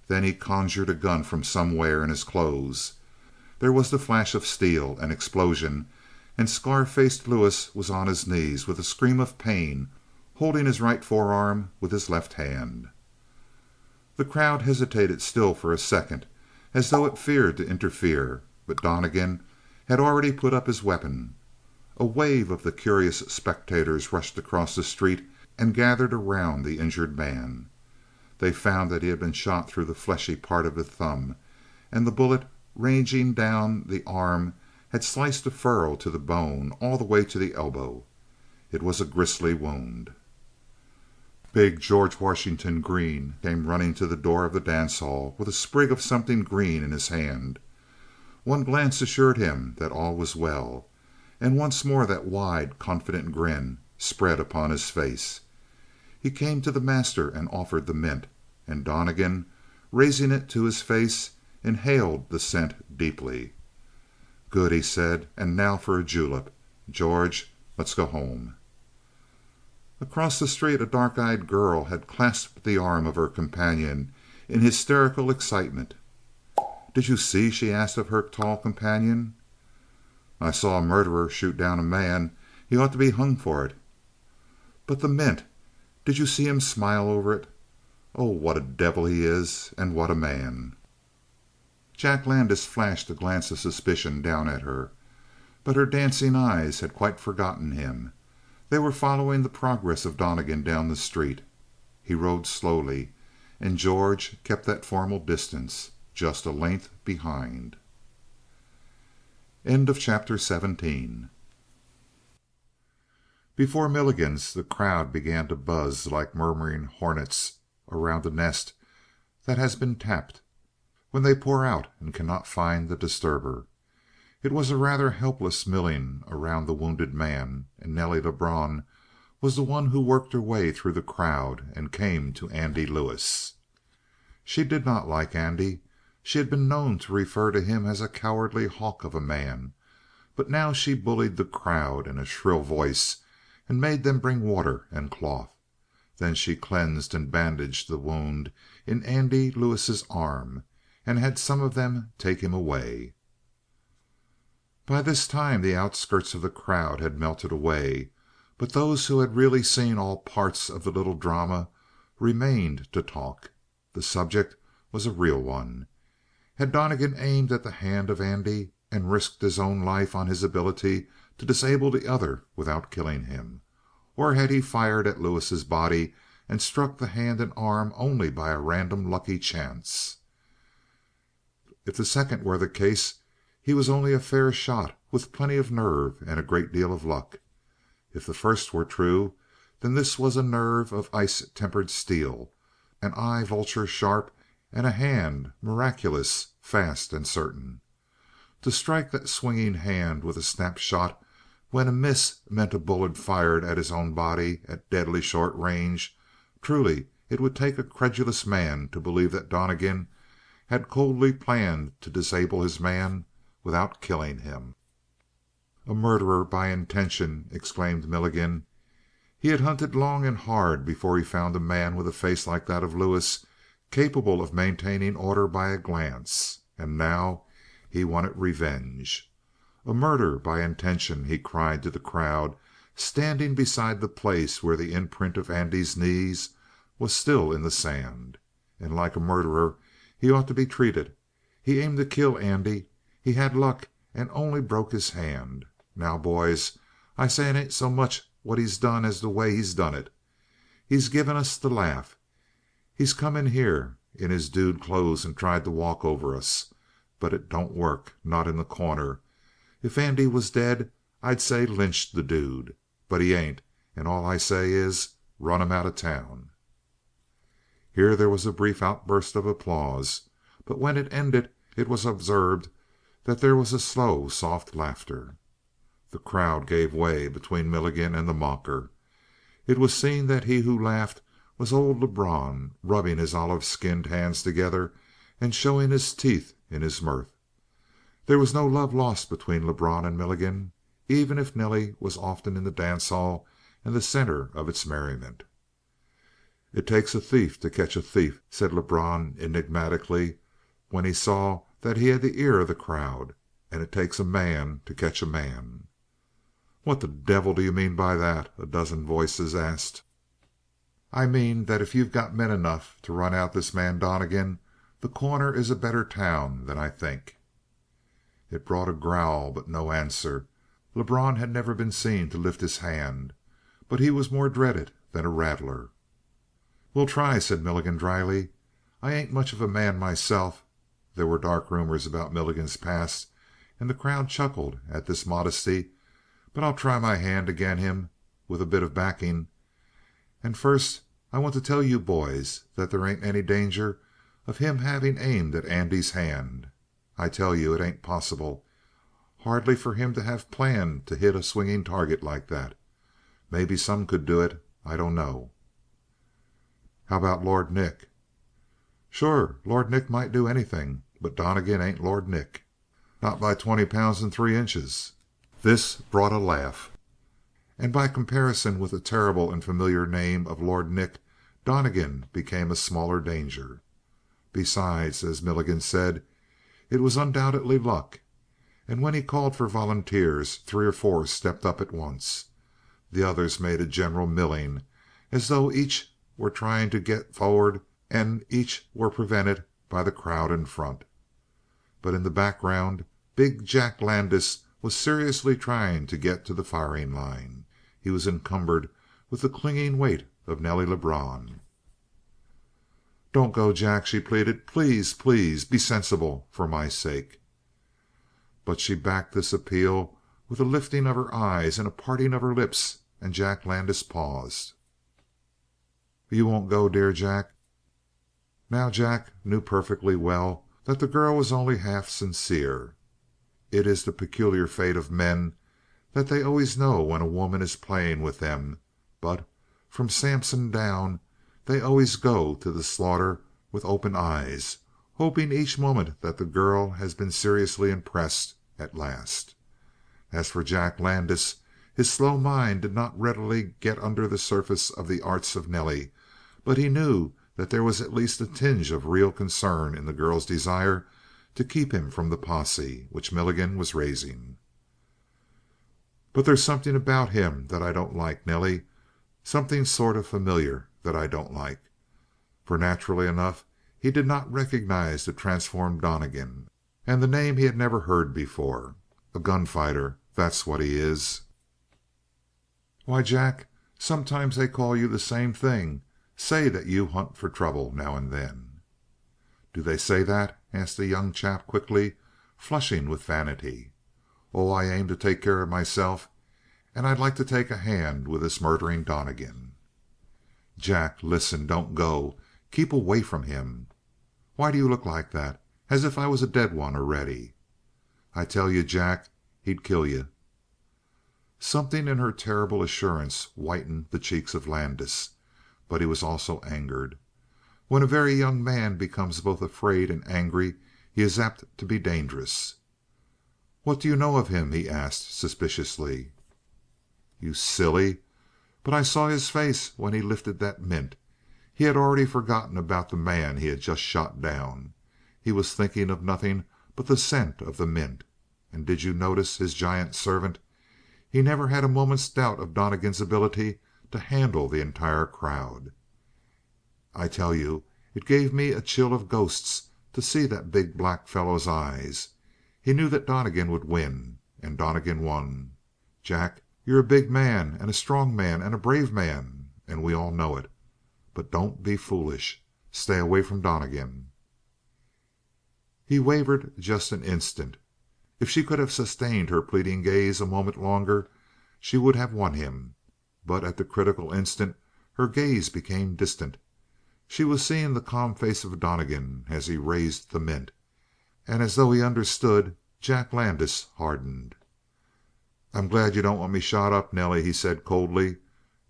[SPEAKER 1] Then he conjured a gun from somewhere in his clothes. There was the flash of steel, an explosion, and scar faced Lewis was on his knees with a scream of pain, holding his right forearm with his left hand. The crowd hesitated still for a second, as though it feared to interfere, but Donnegan had already put up his weapon. A wave of the curious spectators rushed across the street and gathered around the injured man. They found that he had been shot through the fleshy part of the thumb, and the bullet, ranging down the arm, had sliced a furrow to the bone all the way to the elbow. It was a grisly wound. Big George Washington Green came running to the door of the dance hall with a sprig of something green in his hand. One glance assured him that all was well, and once more that wide, confident grin spread upon his face. He came to the master and offered the mint, and Donnegan, raising it to his face, inhaled the scent deeply. "Good," he said. "And now for a julep. George, let's go home." Across the street a dark-eyed girl had clasped the arm of her companion in hysterical excitement. "Did you see?" she asked of her tall companion. "I saw a murderer shoot down a man. He ought to be hung for it." "But the mint. Did you see him smile over it? Oh, what a devil he is, and what a man!" Jack Landis flashed a glance of suspicion down at her, but her dancing eyes had quite forgotten him. They were following the progress of Donnegan down the street. He rode slowly, and George kept that formal distance, just a length behind. End of chapter 17. Before Milligan's, the crowd began to buzz like murmuring hornets around a nest that has been tapped, when they pour out and cannot find the disturber. It was a rather helpless milling around the wounded man, and Nelly Lebrun was the one who worked her way through the crowd and came to Andy Lewis. She did not like Andy. She had been known to refer to him as a cowardly hawk of a man, but now she bullied the crowd in a shrill voice and made them bring water and cloth. Then she cleansed and bandaged the wound in Andy Lewis's arm, and had some of them take him away. By this time the outskirts of the crowd had melted away, but those who had really seen all parts of the little drama remained to talk. The subject was a real one. Had Donnegan aimed at the hand of Andy and risked his own life on his ability to disable the other without killing him? Or had he fired at Lewis's body and struck the hand and arm only by a random lucky chance? If the second were the case, he was only a fair shot with plenty of nerve and a great deal of luck. If the first were true, then this was a nerve of ice-tempered steel, an eye vulture sharp, and a hand miraculous, fast, and certain. To strike that swinging hand with a snap shot when a miss meant a bullet fired at his own body at deadly short range, truly it would take a credulous man to believe that Donnegan had coldly planned to disable his man without killing him. "A murderer by intention!" exclaimed Milligan. He had hunted long and hard before he found a man with a face like that of Lewis, capable of maintaining order by a glance. And now he wanted revenge. "A murder by intention!" he cried to the crowd, standing beside the place where the imprint of Andy's knees was still in the sand. "And like a murderer he ought to be treated. He aimed to kill Andy. He had luck and only broke his hand. Now, boys, I say it ain't so much what he's done as the way he's done it. He's given us the laugh. He's come in here in his dude clothes and tried to walk over us. But it don't work not in The Corner. If Andy was dead, I'd say lynch the dude. But he ain't, and all I say is run him out of town." Here there was a brief outburst of applause, but when it ended it was observed that there was a slow, soft laughter. The crowd gave way between Milligan and the mocker. It was seen that he who laughed was old Lebrun, rubbing his olive-skinned hands together and showing his teeth in his mirth. There was no love lost between Lebrun and Milligan, even if Nelly was often in the dance hall and the center of its merriment.
[SPEAKER 2] "It takes a thief to catch a thief," said Lebrun enigmatically, when he saw that he had the ear of the crowd. "And it takes a man to catch a man." "What the devil do you mean by that?" a dozen voices asked. "I mean that if you've got men enough to run out this man Donnegan, The Corner is a better town than I think." It brought a growl, but no answer. Lebrun had never been seen to lift his hand, but he was more dreaded than a rattler. "We'll try," said Milligan dryly. "I ain't much of a man myself." There were dark rumors about Milligan's past, and the crowd chuckled at this modesty. "But I'll try my hand agin' him with a bit of backing. And first I want to tell you boys that there ain't any danger of him having aimed at Andy's hand. I tell you it ain't possible. Hardly for him to have planned to hit a swinging target like that. Maybe some could do it. I dunno." "How about Lord Nick?" "Sure, Lord Nick might do anything, but Donnegan ain't Lord Nick. Not by 20 pounds and 3 inches." This brought a laugh. And by comparison with the terrible and familiar name of Lord Nick, Donnegan became a smaller danger. Besides, as Milligan said, it was undoubtedly luck. And when he called for volunteers, 3 or 4 stepped up at once. The others made a general milling, as though each were trying to get forward and each were prevented by the crowd in front. But in the background, big Jack Landis was seriously trying to get to the firing line. He was encumbered with the clinging weight of Nelly Lebrun. "Don't go, Jack," she pleaded. "Please, please, be sensible for my sake." But she backed this appeal with a lifting of her eyes and a parting of her lips, and Jack Landis paused. "You won't go, dear Jack?" Now Jack knew perfectly well that the girl was only half sincere. It is the peculiar fate of men that they always know when a woman is playing with them, but, from Samson down, they always go to the slaughter with open eyes, hoping each moment that the girl has been seriously impressed at last. As for Jack Landis, his slow mind did not readily get under the surface of the arts of Nelly, but he knew that there was at least a tinge of real concern in the girl's desire to keep him from the posse which Milligan was raising. "But there's something about him that I don't like, Nelly. Something sort of familiar that I don't like." For naturally enough he did not recognize the transformed Donnegan, and the name he had never heard before. "A gunfighter, that's what he is." "Why, Jack, sometimes they call you the same thing. Say that you hunt for trouble now and then." "Do they say that?" asked the young chap quickly, flushing with vanity. "Oh, I aim to take care of myself, and I'd like to take a hand with this murdering Donnegan." "Jack, listen. Don't go. Keep away from him." "Why do you look like that? As if I was a dead one already." "I tell you, Jack, he'd kill you." Something in her terrible assurance whitened the cheeks of Landis, but he was also angered. When a very young man becomes both afraid and angry, he is apt to be dangerous. "What do you know of him?" he asked suspiciously. "You silly! But I saw his face when he lifted that mint. He had already forgotten about the man he had just shot down. He was thinking of nothing but the scent of the mint. And did you notice his giant servant? He never had a moment's doubt of Donnegan's ability to handle the entire crowd. I tell you, it gave me a chill of ghosts to see that big black fellow's eyes. He knew that Donnegan would win, and Donnegan won. Jack, you're a big man and a strong man and a brave man, and we all know it. But don't be foolish. Stay away from Donnegan." He wavered just an instant. If she could have sustained her pleading gaze a moment longer, she would have won him. But at the critical instant her gaze became distant. She was seeing the calm face of Donnegan as he raised the mint, and as though he understood, Jack Landis hardened. "I'm glad you don't want me shot up, Nelly," he said coldly.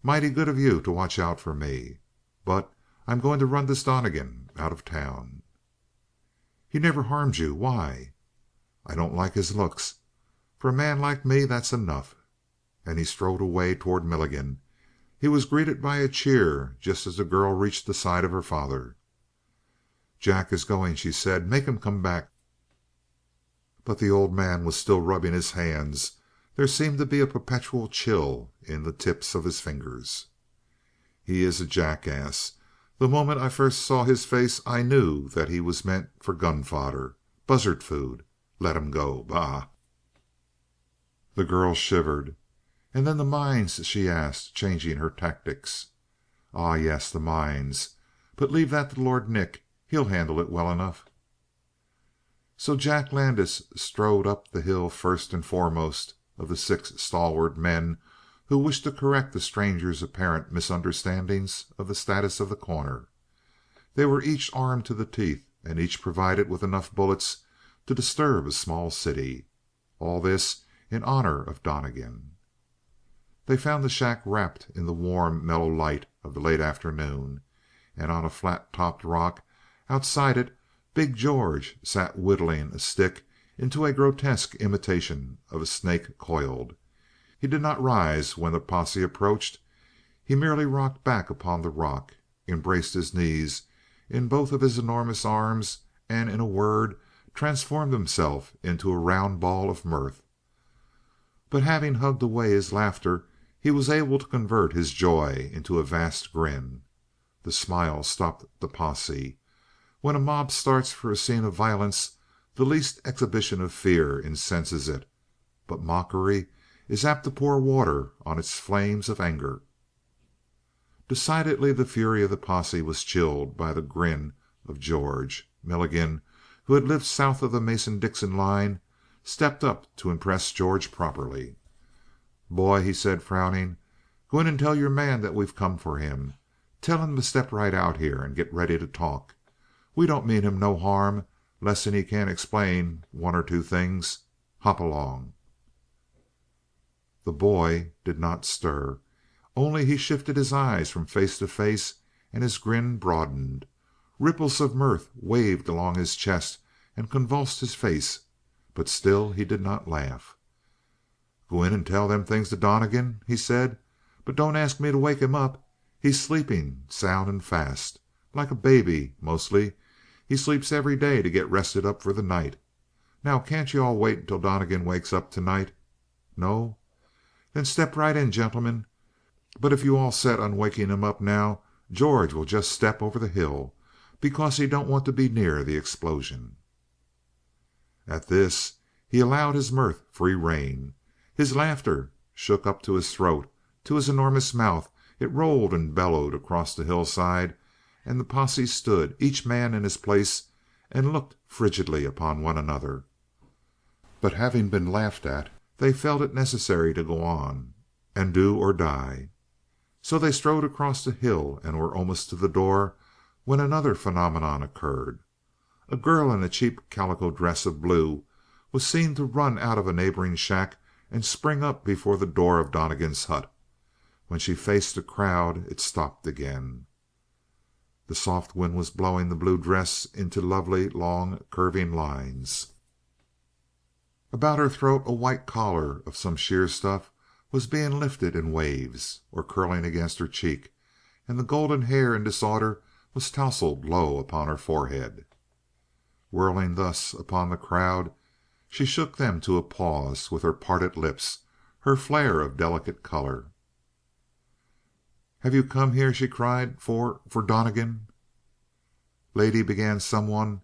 [SPEAKER 2] "Mighty good of you to watch out for me. But I'm going to run this Donnegan out of town." "He never harmed you. Why?" "I don't like his looks. For a man like me, that's enough." And he strode away toward Milligan, He was greeted by a cheer just as the girl reached the side of her father. "Jack is going," she said. "Make him come back." But the old man was still rubbing his hands. There seemed to be a perpetual chill in the tips of his fingers. "He is a jackass. The moment I first saw his face I knew that he was meant for gun fodder, buzzard food. Let him go. Bah!" The girl shivered. "And then the mines?" she asked, changing her tactics. "Ah, yes, the mines. But leave that to Lord Nick. He'll handle it well enough." So Jack Landis strode up the hill first and foremost of the six stalwart men who wished to correct the stranger's apparent misunderstandings of the status of The Corner. They were each armed to the teeth, and each provided with enough bullets to disturb a small city. All this in honor of Donnegan. They found the shack wrapped in the warm, mellow light of the late afternoon, and on a flat topped rock outside it big George sat whittling a stick into a grotesque imitation of a snake coiled. He did not rise when the posse approached. He merely rocked back upon the rock, embraced his knees in both of his enormous arms, and, in a word, transformed himself into a round ball of mirth. But having hugged away his laughter, he was able to convert his joy into a vast grin. The smile stopped the posse. When a mob starts for a scene of violence, the least exhibition of fear incenses it, but mockery is apt to pour water on its flames of anger. Decidedly the fury of the posse was chilled by the grin of George. Milligan, who had lived south of the Mason-Dixon line, stepped up to impress George properly. "Boy," he said, frowning, "go in and tell your man that we've come for him. Tell him to step right out here and get ready to talk. We don't mean him no harm, lessen he can't explain one or two things. Hop along." The boy did not stir. Only he shifted his eyes from face to face, and his grin broadened. Ripples of mirth waved along his chest and convulsed his face, but still he did not laugh. "Go in and tell them things to Donnegan?" he said. "But don't ask me to wake him up. He's sleeping sound and fast. Like a baby, mostly. He sleeps every day to get rested up for the night. Now can't you all wait until Donnegan wakes up tonight? No? Then step right in, gentlemen. But if you all set on waking him up now, George will just step over the hill, because he don't want to be near the explosion." At this he allowed his mirth free rein. His laughter shook up to his throat, to his enormous mouth. It rolled and bellowed across the hillside, and the posse stood, each man in his place, and looked frigidly upon one another. But having been laughed at, they felt it necessary to go on, and do or die. So they strode across the hill and were almost to the door when another phenomenon occurred. A girl in a cheap calico dress of blue was seen to run out of a neighboring shack and spring up before the door of Donnegan's hut. When she faced the crowd, it stopped again. The soft wind was blowing the blue dress into lovely, long, curving lines. About her throat a white collar of some sheer stuff was being lifted in waves, or curling against her cheek, and the golden hair in disorder was tousled low upon her forehead. Whirling thus upon the crowd, she shook them to a pause with her parted lips, her flare of delicate color. "Have you come here," she cried, "for Donnegan?" "Lady," began someone,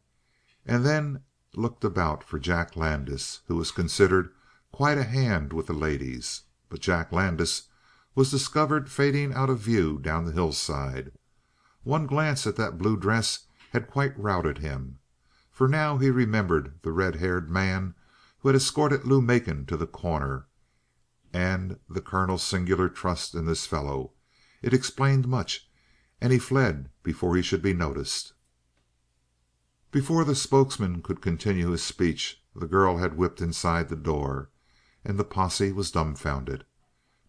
[SPEAKER 2] and then looked about for Jack Landis, who was considered quite a hand with the ladies. But Jack Landis was discovered fading out of view down the hillside. One glance at that blue dress had quite routed him, for now he remembered the red-haired man who had escorted Lou Macon to The Corner, and the colonel's singular trust in this fellow. It explained much, and he fled before he should be noticed. Before the spokesman could continue his speech, the girl had whipped inside the door, and the posse was dumbfounded.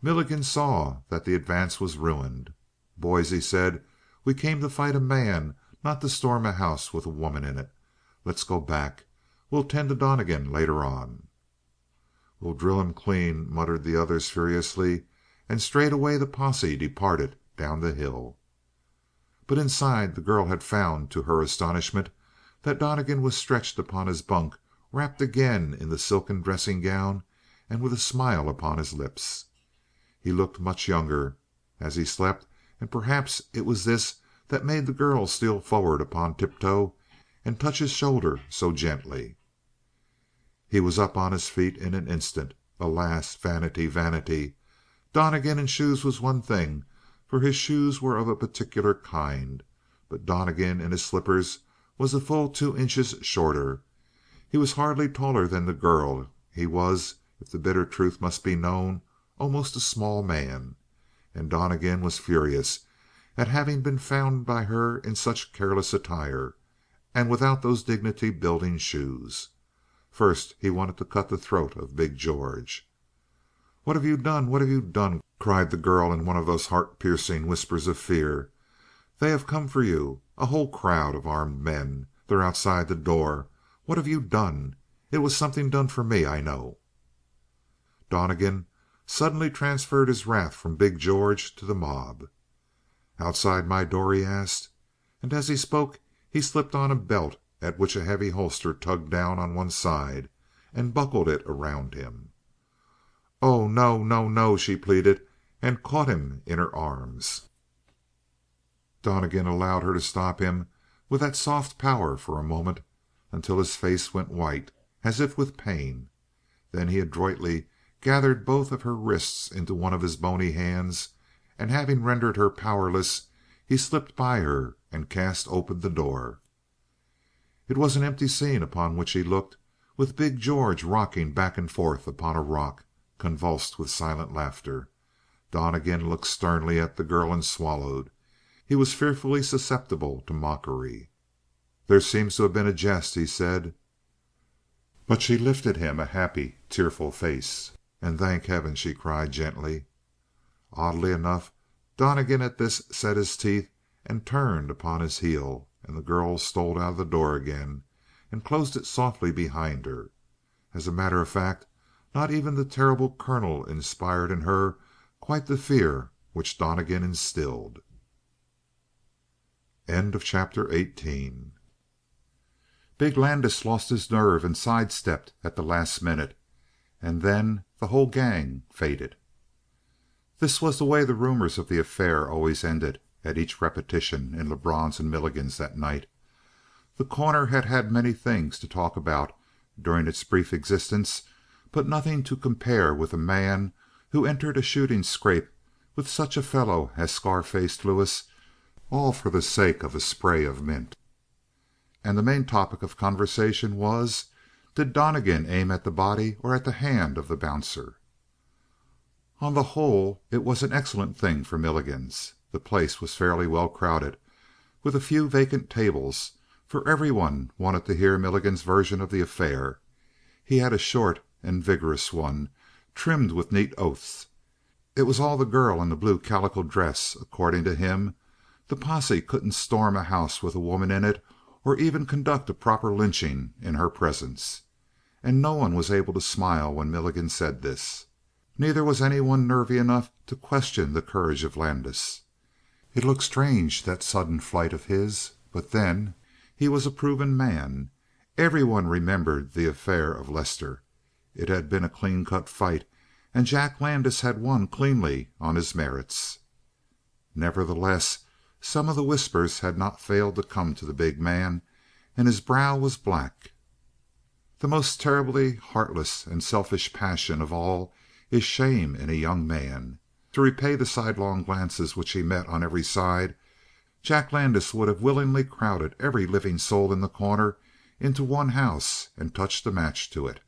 [SPEAKER 2] Milligan saw that the advance was ruined. "Boys," he said, "we came to fight a man, not to storm a house with a woman in it. Let's go back. We'll tend to Donnegan later on." "We'll drill him clean," muttered the others furiously, and straightway the posse departed down the hill. But inside the girl had found, to her astonishment, that Donnegan was stretched upon his bunk, wrapped again in the silken dressing gown and with a smile upon his lips. He looked much younger as he slept, and perhaps it was this that made the girl steal forward upon tiptoe and touch his shoulder so gently. He was up on his feet in an instant. Alas, vanity, vanity! Donnegan in shoes was one thing, for his shoes were of a particular kind, but Donnegan in his slippers was a full 2 inches shorter. He was hardly taller than the girl. He was, if the bitter truth must be known, almost a small man. And Donnegan was furious at having been found by her in such careless attire, and without those dignity building shoes. First he wanted to cut the throat of big George. "What have you done? What have you done?" cried the girl in one of those heart-piercing whispers of fear. "They have come for you. A whole crowd of armed men. They're outside the door. What have you done? It was something done for me, I know." Donnegan suddenly transferred his wrath from big George to the mob. "Outside my door?" he asked, and as he spoke he slipped on a belt at which a heavy holster tugged down on one side, and buckled it around him. "Oh, no, no, no!" she pleaded, and caught him in her arms. Donnegan allowed her to stop him with that soft power for a moment, until his face went white, as if with pain. Then he adroitly gathered both of her wrists into one of his bony hands, and having rendered her powerless, he slipped by her and cast open the door. It was an empty scene upon which he looked, with big George rocking back and forth upon a rock, convulsed with silent laughter. Donnegan looked sternly at the girl and swallowed. He was fearfully susceptible to mockery. "There seems to have been a jest," he said. But she lifted him a happy, tearful face. "And thank heaven!" she cried gently. Oddly enough, Donnegan at this set his teeth and turned upon his heel, and the girl stole out of the door again and closed it softly behind her. As a matter of fact, not even the terrible colonel inspired in her quite the fear which Donnegan instilled. End of chapter 18. Big Landis lost his nerve and sidestepped at the last minute, and then the whole gang faded. This was the way the rumors of the affair always ended at each repetition in Lebrun's and Milligan's that night. The Corner had had many things to talk about during its brief existence, but nothing to compare with a man who entered a shooting scrape with such a fellow as Scar faced Lewis, all for the sake of a spray of mint. And the main topic of conversation was, did Donnegan aim at the body or at the hand of the bouncer? On the whole, it was an excellent thing for Milligan's. The place was fairly well crowded, with a few vacant tables, for everyone wanted to hear Milligan's version of the affair. He had a short and vigorous one, trimmed with neat oaths. It was all the girl in the blue calico dress. According to him, the posse couldn't storm a house with a woman in it, or even conduct a proper lynching in her presence. And no one was able to smile when Milligan said this. Neither was anyone nervy enough to question the courage of Landis. It looked strange, that sudden flight of his, but then he was a proven man. Everyone remembered the affair of Lester. It had been a clean-cut fight, and Jack Landis had won cleanly on his merits. Nevertheless, some of the whispers had not failed to come to the big man, and his brow was black. The most terribly heartless and selfish passion of all is shame in a young man. To repay the sidelong glances which he met on every side, Jack Landis would have willingly crowded every living soul in the Corner into one house and touched a match to it.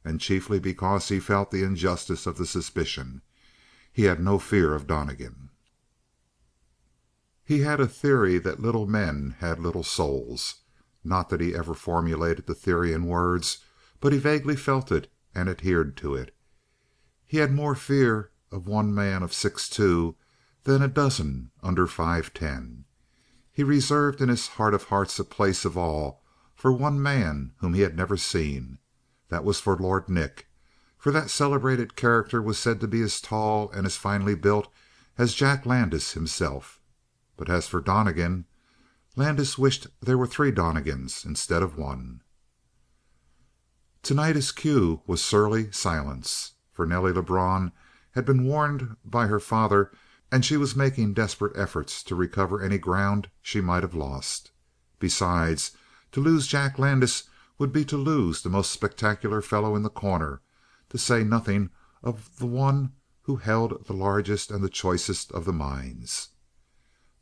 [SPEAKER 2] And chiefly because he felt the injustice of the suspicion, he had no fear of Donnegan. He had a theory that little men had little souls. Not that he ever formulated the theory in words, but he vaguely felt it and adhered to it. He had more fear of one man of 6'2" than a dozen under 5'10". He reserved in his heart of hearts a place of awe for one man whom he had never seen. That was for Lord Nick, for that celebrated character was said to be as tall and as finely built as Jack Landis himself. But as for Donnegan, Landis wished there were three Donnegans instead of one. Tonight his cue was surly silence. For Nelly Lebrun had been warned by her father, and she was making desperate efforts to recover any ground she might have lost. Besides, to lose Jack Landis would be to lose the most spectacular fellow in The Corner, to say nothing of the one who held the largest and the choicest of the mines.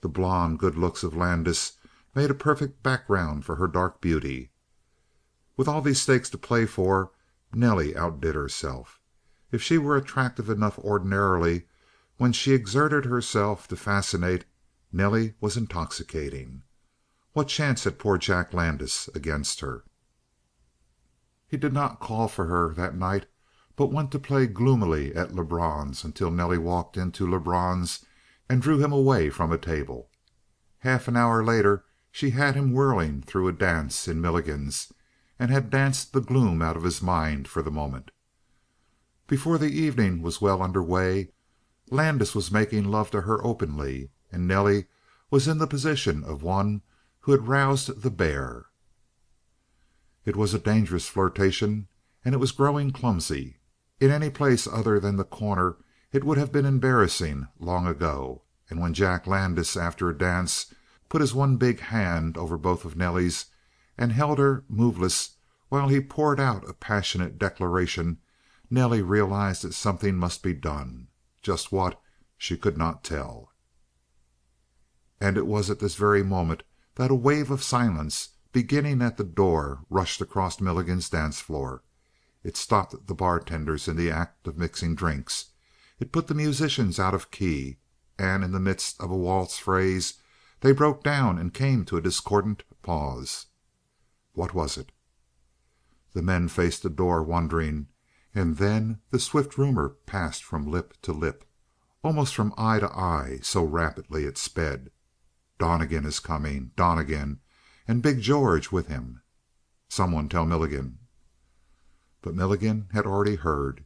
[SPEAKER 2] The blond good looks of Landis made a perfect background for her dark beauty. With all these stakes to play for, Nelly outdid herself. If she were attractive enough ordinarily, when she exerted herself to fascinate, Nelly was intoxicating. What chance had poor Jack Landis against her? He did not call for her that night, but went to play gloomily at Lebrun's until Nelly walked into Lebrun's and drew him away from a table. Half an hour later she had him whirling through a dance in Milligan's, and had danced the gloom out of his mind for the moment. Before the evening was well under way, Landis was making love to her openly, and Nelly was in the position of one who had roused the bear. It was a dangerous flirtation, and it was growing clumsy. In any place other than The Corner it would have been embarrassing long ago, and when Jack Landis, after a dance, put his one big hand over both of Nelly's and held her moveless while he poured out a passionate declaration, Nelly realized that something must be done. Just what, she could not tell. And it was at this very moment that a wave of silence, beginning at the door, rushed across Milligan's dance floor. It stopped the bartenders in the act of mixing drinks. It put the musicians out of key, and in the midst of a waltz phrase they broke down and came to a discordant pause. What was it? The men faced the door, wondering, and then the swift rumor passed from lip to lip, almost from eye to eye, so rapidly it sped. Donnegan is coming. Donnegan, and Big George with him. Someone tell Milligan. But Milligan had already heard.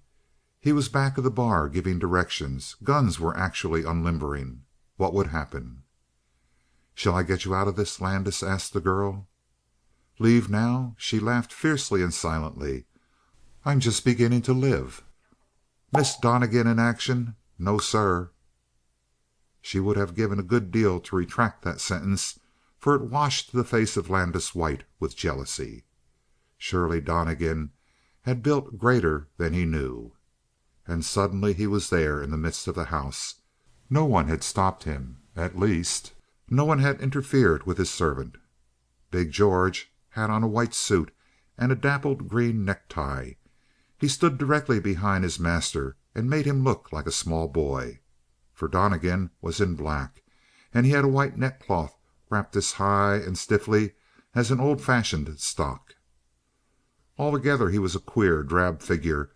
[SPEAKER 2] He was back of the bar giving directions. Guns were actually unlimbering. What would happen? "Shall I get you out of this?" Landis asked the girl. "Leave now?" She laughed fiercely and silently. "I'm just beginning to live." "Miss Donnegan in action? No, sir." She would have given a good deal to retract that sentence, for it washed the face of Landis white with jealousy. Surely Donnegan had built greater than he knew. And suddenly he was there in the midst of the house. No one had stopped him. At least, no one had interfered with his servant. Big George had on a white suit and a dappled green necktie. He stood directly behind his master and made him look like a small boy. For Donnegan was in black, and he had a white neckcloth wrapped as high and stiffly as an old-fashioned stock. Altogether he was a queer, drab figure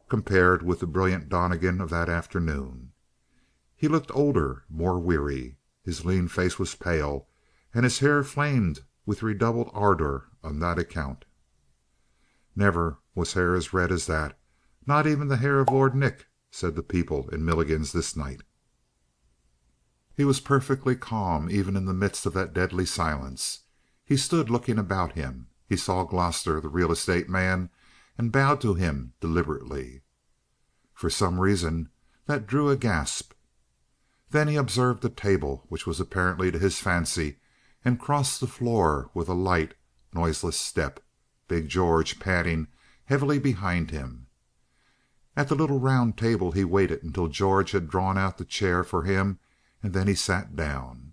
[SPEAKER 2] compared with the brilliant Donnegan of that afternoon. He looked older, more weary. His lean face was pale, and his hair flamed with redoubled ardor on that account. Never was hair as red as that. Not even the hair of Lord Nick, said the people in Milligan's this night. He was perfectly calm even in the midst of that deadly silence. He stood looking about him. He saw Gloster, the real estate man, and bowed to him deliberately. For some reason that drew a gasp. Then he observed the table, which was apparently to his fancy, and crossed the floor with a light, noiseless step, Big George padding heavily behind him. At the little round table he waited until George had drawn out the chair for him, and then he sat down.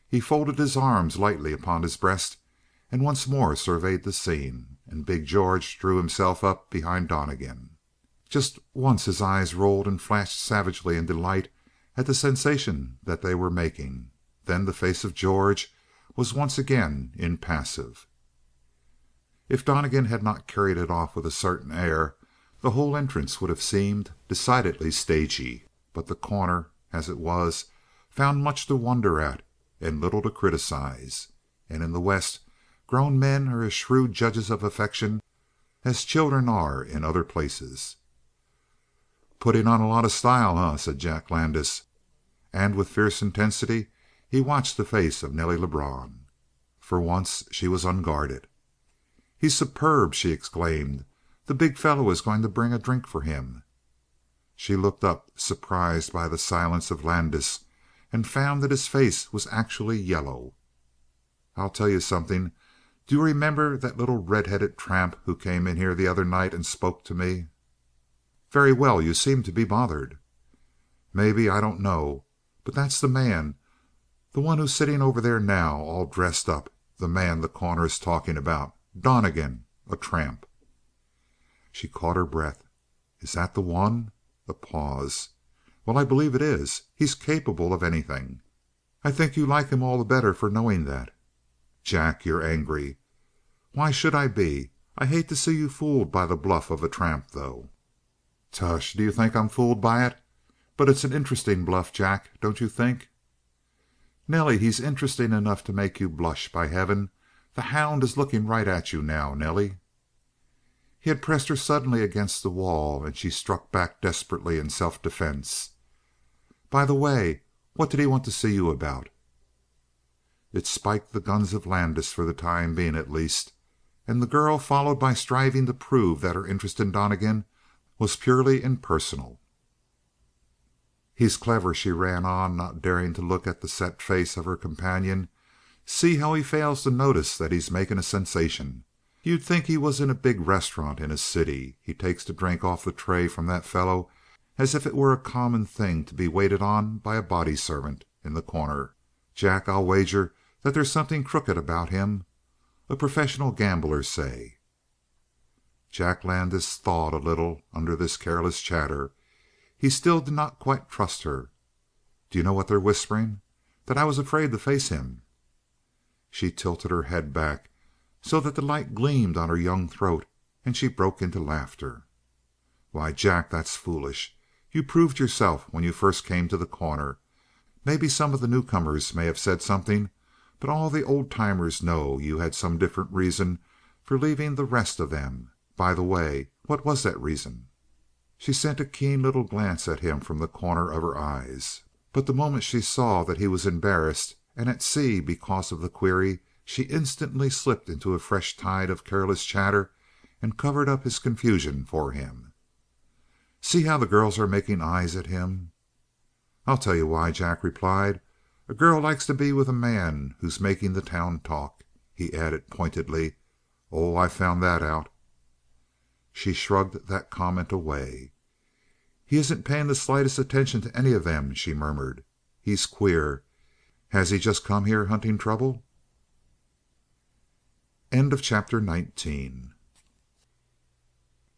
[SPEAKER 2] He folded his arms lightly upon his breast and once more surveyed the scene, and Big George drew himself up behind Donnegan. Just once his eyes rolled and flashed savagely in delight at the sensation that they were making. Then the face of George was once again impassive. If Donnegan had not carried it off with a certain air, the whole entrance would have seemed decidedly stagey. But The Corner, as it was, found much to wonder at and little to criticize. And in the West, grown men are as shrewd judges of affection as children are in other places. "Putting on a lot of style, huh?" said Jack Landis, and with fierce intensity he watched the face of Nelly Lebrun. For once she was unguarded. "He's superb!" she exclaimed. "The big fellow is going to bring a drink for him." She looked up, surprised by the silence of Landis, and found that his face was actually yellow. "I'll tell you something. Do you remember that little red-headed tramp who came in here the other night and spoke to me?" "Very well. You seem to be bothered." "Maybe. I don't know. But that's the man. The one who's sitting over there now, all dressed up. The man The Corner is talking about. Donnegan. A tramp." She caught her breath. "Is that the one?" A pause. "Well, I believe it is. He's capable of anything." "I think you like him all the better for knowing that." "Jack, you're angry." "Why should I be? I hate to see you fooled by the bluff of a tramp, though." "Tush! Do you think I'm fooled by it? But it's an interesting bluff, Jack, don't you think?" "Nelly, he's interesting enough to make you blush. By heaven, the hound is looking right at you now, Nelly!" He had pressed her suddenly against the wall, and she struck back desperately in self defense. "By the way, what did he want to see you about?" It spiked the guns of Landis for the time being at least, and the girl followed by striving to prove that her interest in Donnegan was purely impersonal. "He's clever," she ran on, not daring to look at the set face of her companion. "See how he fails to notice that he's making a sensation. You'd think he was in a big restaurant in a city. He takes the drink off the tray from that fellow as if it were a common thing to be waited on by a body servant in The Corner. Jack, I'll wager that there's something crooked about him. A professional gambler, say." Jack Landis thawed a little under this careless chatter. He still did not quite trust her. "Do you know what they're whispering? That I was afraid to face him." She tilted her head back so that the light gleamed on her young throat, and she broke into laughter. "Why, Jack, that's foolish. You proved yourself when you first came to The Corner. Maybe some of the newcomers may have said something, but all the old timers know you had some different reason for leaving the rest of them. By the way, what was that reason?" She sent a keen little glance at him from the corner of her eyes, but the moment she saw that he was embarrassed and at sea because of the query, she instantly slipped into a fresh tide of careless chatter and covered up his confusion for him. "See how the girls are making eyes at him?" "I'll tell you why," Jack replied. "A girl likes to be with a man who's making the town talk." He added pointedly, "Oh, I found that out." She shrugged that comment away. "He isn't paying the slightest attention to any of them," she murmured. "He's queer. Has he just come here hunting trouble?" End of chapter 19.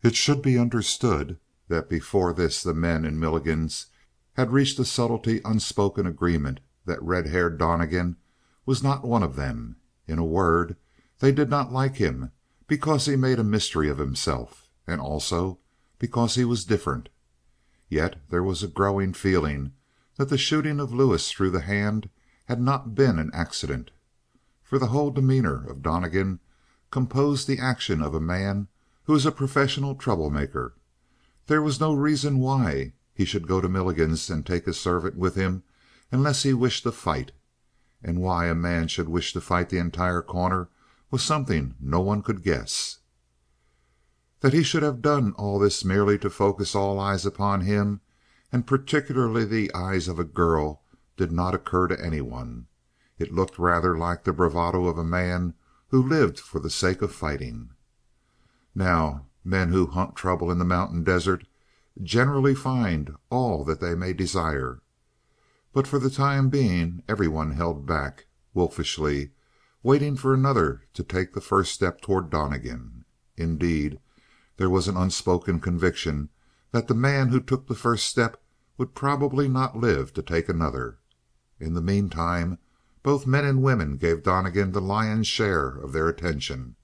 [SPEAKER 2] It should be understood that before this the men in Milligan's had reached a subtly unspoken agreement that red-haired Donnegan was not one of them. In a word, they did not like him because he made a mystery of himself, and also because he was different. Yet there was a growing feeling that the shooting of Lewis through the hand had not been an accident, for the whole demeanor of Donnegan composed the action of a man who is a professional troublemaker. There was no reason why he should go to Milligan's and take a servant with him unless he wished to fight, and why a man should wish to fight the entire Corner was something no one could guess. That he should have done all this merely to focus all eyes upon him, and particularly the eyes of a girl, did not occur to anyone. It looked rather like the bravado of a man who lived for the sake of fighting. Now, men who hunt trouble in the mountain desert generally find all that they may desire. But for the time being everyone held back, wolfishly, waiting for another to take the first step toward Donnegan. Indeed, there was an unspoken conviction that the man who took the first step would probably not live to take another. In the meantime, both men and women gave Donnegan the lion's share of their attention.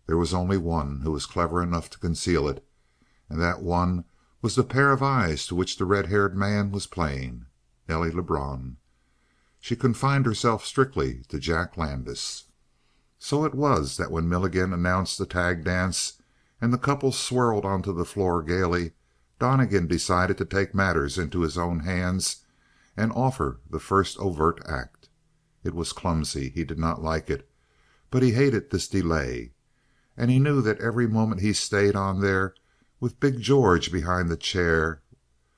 [SPEAKER 2] There was only one who was clever enough to conceal it, and that one was the pair of eyes to which the red-haired man was playing. Nelly Lebrun. She confined herself strictly to Jack Landis. So it was that when Milligan announced the tag dance and the couple swirled onto the floor gaily,
[SPEAKER 1] Donnegan decided to take matters into his own hands and offer the first overt act. It was clumsy; he did not like it, but he hated this delay. And he knew that every moment he stayed on there with big George behind the chair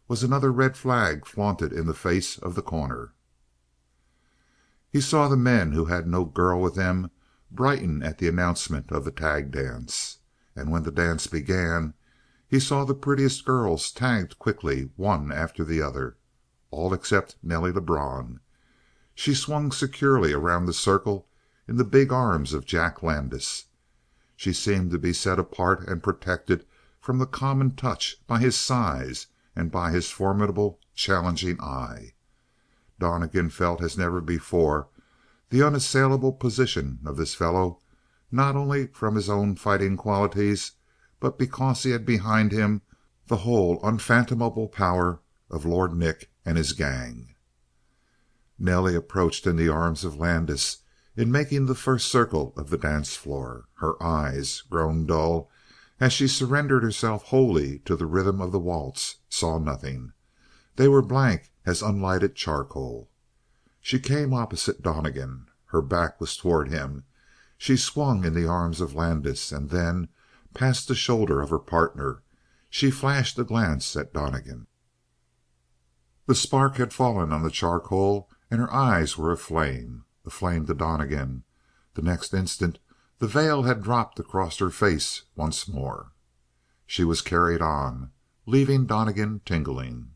[SPEAKER 1] was another red flag flaunted in the face of The Corner. He saw the men who had no girl with them brighten at the announcement of the tag dance. And when the dance began, he saw the prettiest girls tagged quickly, one after the other. All except Nelly Lebrun. She swung securely around the circle in the big arms of Jack Landis. She seemed to be set apart and protected from the common touch by his size and by his formidable, challenging eye. Donnegan felt as never before the unassailable position of this fellow, not only from his own fighting qualities, but because he had behind him the whole unfathomable power of Lord Nick and his gang. Nelly approached in the arms of Landis in making the first circle of the dance floor. Her eyes, grown dull as she surrendered herself wholly to the rhythm of the waltz, saw nothing. They were blank as unlighted charcoal. She came opposite Donnegan. Her back was toward him. She swung in the arms of Landis, and then, past the shoulder of her partner, she flashed a glance at Donnegan. The spark had fallen on the charcoal, and her eyes were aflame. Aflame to Donnegan. The next instant the veil had dropped across her face once more. She was carried on, leaving Donnegan tingling.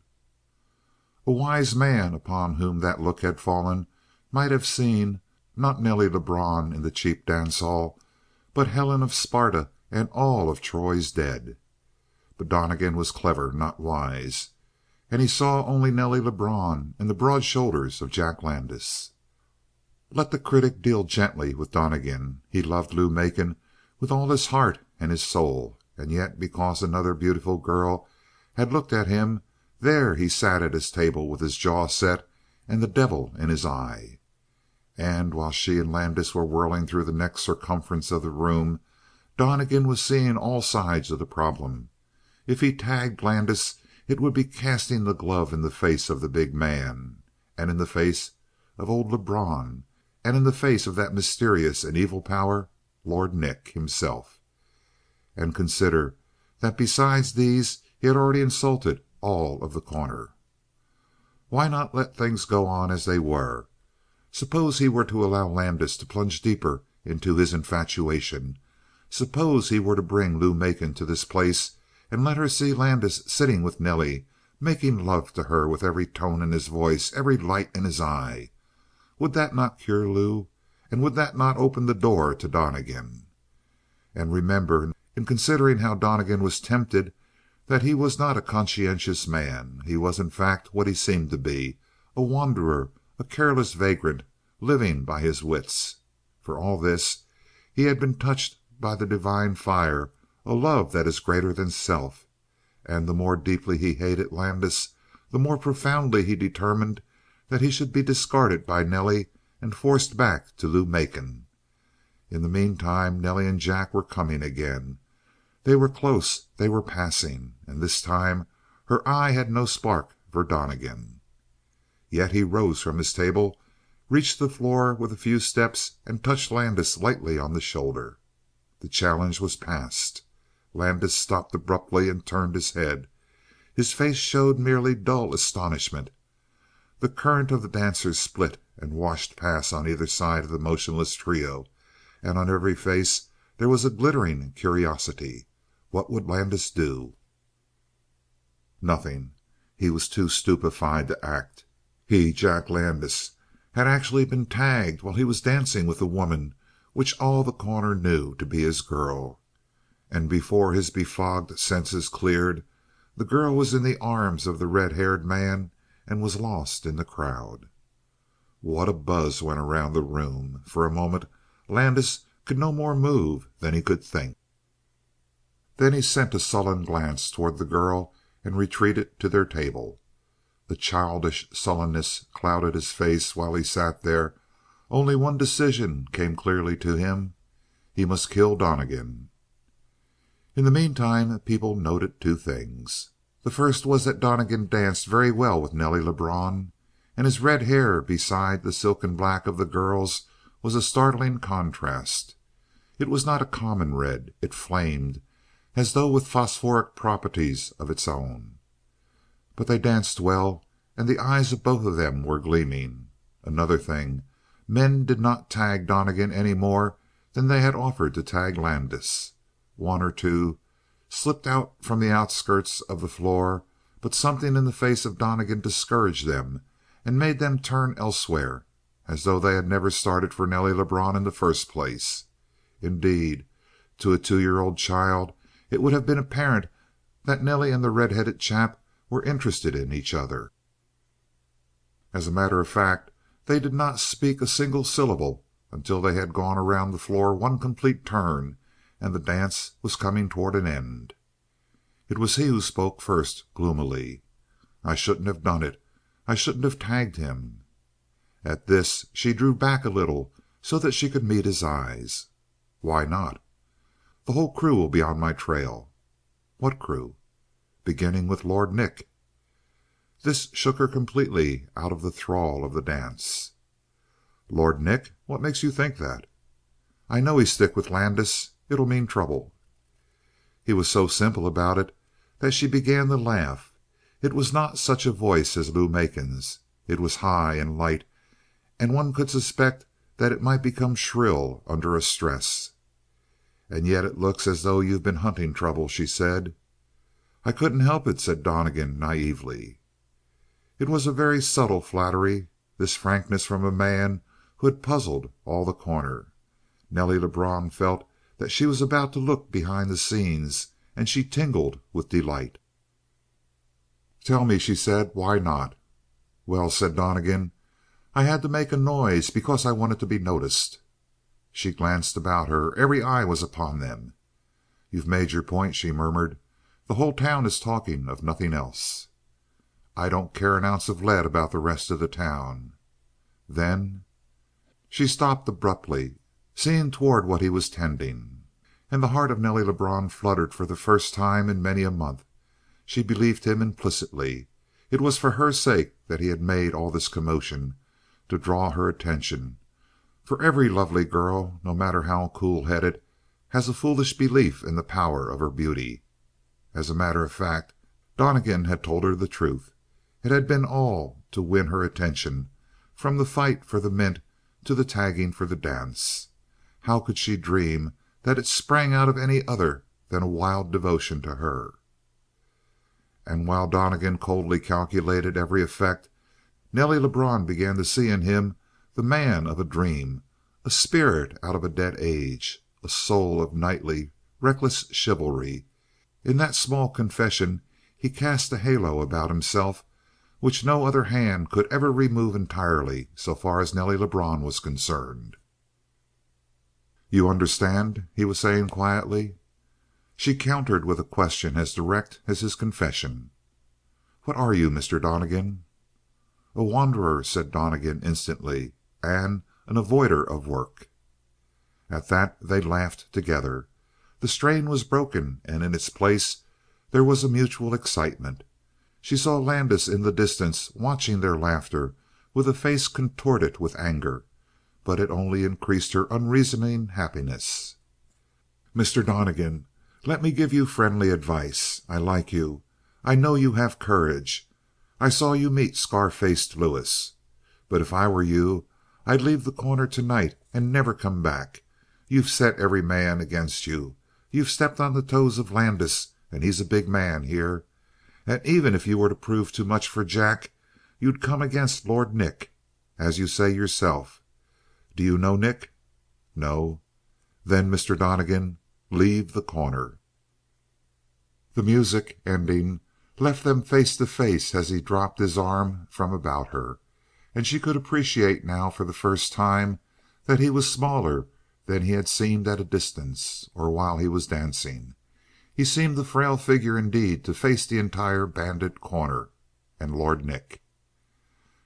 [SPEAKER 1] A wise man upon whom that look had fallen might have seen, not Nelly Lebrun in the cheap dance hall, but Helen of Sparta and all of Troy's dead. But Donnegan was clever, not wise, and he saw only Nelly Lebrun and the broad shoulders of Jack Landis. Let the critic deal gently with Donnegan. He loved Lou Macon with all his heart and his soul, and yet because another beautiful girl had looked at him, there he sat at his table with his jaw set and the devil in his eye. And while she and Landis were whirling through the next circumference of the room, Donnegan was seeing all sides of the problem. If he tagged Landis, it would be casting the glove in the face of the big man, and in the face of old Lebrun, and in the face of that mysterious and evil power, Lord Nick himself. And consider that besides these he had already insulted all of The Corner. Why not let things go on as they were? Suppose he were to allow Landis to plunge deeper into his infatuation? Suppose he were to bring Lou Macon to this place and let her see Landis sitting with Nelly, making love to her with every tone in his voice, every light in his eye? Would that not cure Lou? And would that not open the door to Donnegan? And remember, in considering how Donnegan was tempted, that he was not a conscientious man. He was, in fact, what he seemed to be, a wanderer, a careless vagrant, living by his wits. For all this, he had been touched by the divine fire, a love that is greater than self. And the more deeply he hated Landis, the more profoundly he determined that he should be discarded by Nelly and forced back to Lou Macon. In the meantime, Nelly and Jack were coming again. They were close, they were passing, and this time her eye had no spark for Donnegan. Yet he rose from his table, reached the floor with a few steps, and touched Landis lightly on the shoulder. The challenge was passed. Landis stopped abruptly and turned his head. His face showed merely dull astonishment. The current of the dancers split and washed past on either side of the motionless trio, and on every face there was a glittering curiosity. What would Landis do? Nothing. He was too stupefied to act. He, Jack Landis, had actually been tagged while he was dancing with the woman which all The Corner knew to be his girl. And before his befogged senses cleared, the girl was in the arms of the red-haired man and was lost in the crowd. What a buzz went around the room! For a moment Landis could no more move than he could think. Then he sent a sullen glance toward the girl and retreated to their table. The childish sullenness clouded his face while he sat there. Only one decision came clearly to him. He must kill Donnegan. In the meantime, people noted two things.
[SPEAKER 2] The first was that Donnegan danced very well with Nelly Lebrun, and his red hair beside the silken black of the girl's was a startling contrast. It was not a common red; it flamed as though with phosphoric properties of its own. But they danced well, and the eyes of both of them were gleaming. Another thing, men did not tag Donnegan any more than they had offered to tag Landis. One or two slipped out from the outskirts of the floor, but something in the face of Donnegan discouraged them and made them turn elsewhere, as though they had never started for Nelly Lebrun in the first place. Indeed, to a 2-year-old child it would have been apparent that Nelly and the red-headed chap were interested in each other. As a matter of fact, they did not speak a single syllable until they had gone around the floor one complete turn and the dance was coming toward an end. It was he who spoke first, gloomily. "I shouldn't have done it. I shouldn't have tagged him." At this she drew back a little so that she could meet his eyes. "Why not?" "The whole crew will be on my trail." "What crew?" "Beginning with Lord Nick." This shook her completely out of the thrall of the dance. "Lord Nick? What makes you think that?" "I know he's thick with Landis. It'll mean trouble." He was so simple about it that she began to laugh. It was not such a voice as Lou Macon's. It was high and light, and one could suspect that it might become shrill under a stress. "And yet it looks as though you've been hunting trouble," she said. "I couldn't help it," said Donnegan naively. It was a very subtle flattery, this frankness from a man who had puzzled all The Corner. Nelly Lebrun felt that she was about to look behind the scenes, and she tingled with delight. "Tell me," she said, "why not?" "Well," said Donnegan, "I had to make a noise because I wanted to be noticed." She glanced about her. Every eye was upon them. "You've made your point," she murmured. "The whole town is talking of nothing else." "I don't care an ounce of lead about the rest of the town." "Then " She stopped abruptly, seeing toward what he was tending, and the heart of Nelly Lebrun fluttered for the first time in many a month. She believed him implicitly. It was for her sake that he had made all this commotion, to draw her attention. For every lovely girl, no matter how cool-headed, has a foolish belief in the power of her beauty. As a matter of fact, Donnegan had told her the truth. It had been all to win her attention, from the fight for the mint to the tagging for the dance. How could she dream that it sprang out of any other than a wild devotion to her? And while Donnegan coldly calculated every effect, Nelly Lebrun began to see in him the man of a dream, a spirit out of a dead age, a soul of knightly, reckless chivalry. In that small confession he cast a halo about himself which no other hand could ever remove entirely so far as Nelly Lebrun was concerned. "You understand?" he was saying quietly. She countered with a question as direct as his confession. "What are you, Mr. Donnegan?" "A wanderer," said Donnegan instantly, "and an avoider of work." At that they laughed together. The strain was broken, and in its place there was a mutual excitement. She saw Landis in the distance watching their laughter with a face contorted with anger, but it only increased her unreasoning happiness. "Mr. Donnegan, let me give you friendly advice. I like you. I know you have courage. I saw you meet Scar faced Lewis. But if I were you, I'd leave The Corner tonight and never come back. You've set every man against you. You've stepped on the toes of Landis, and he's a big man here. And even if you were to prove too much for Jack, you'd come against Lord Nick, as you say yourself. Do you know Nick? No? Then, Mr. Donnegan, leave The Corner." The music, ending, left them face to face as he dropped his arm from about her, and she could appreciate now for the first time that he was smaller than he had seemed at a distance, or while he was dancing. He seemed a frail figure indeed to face the entire banded Corner and Lord Nick.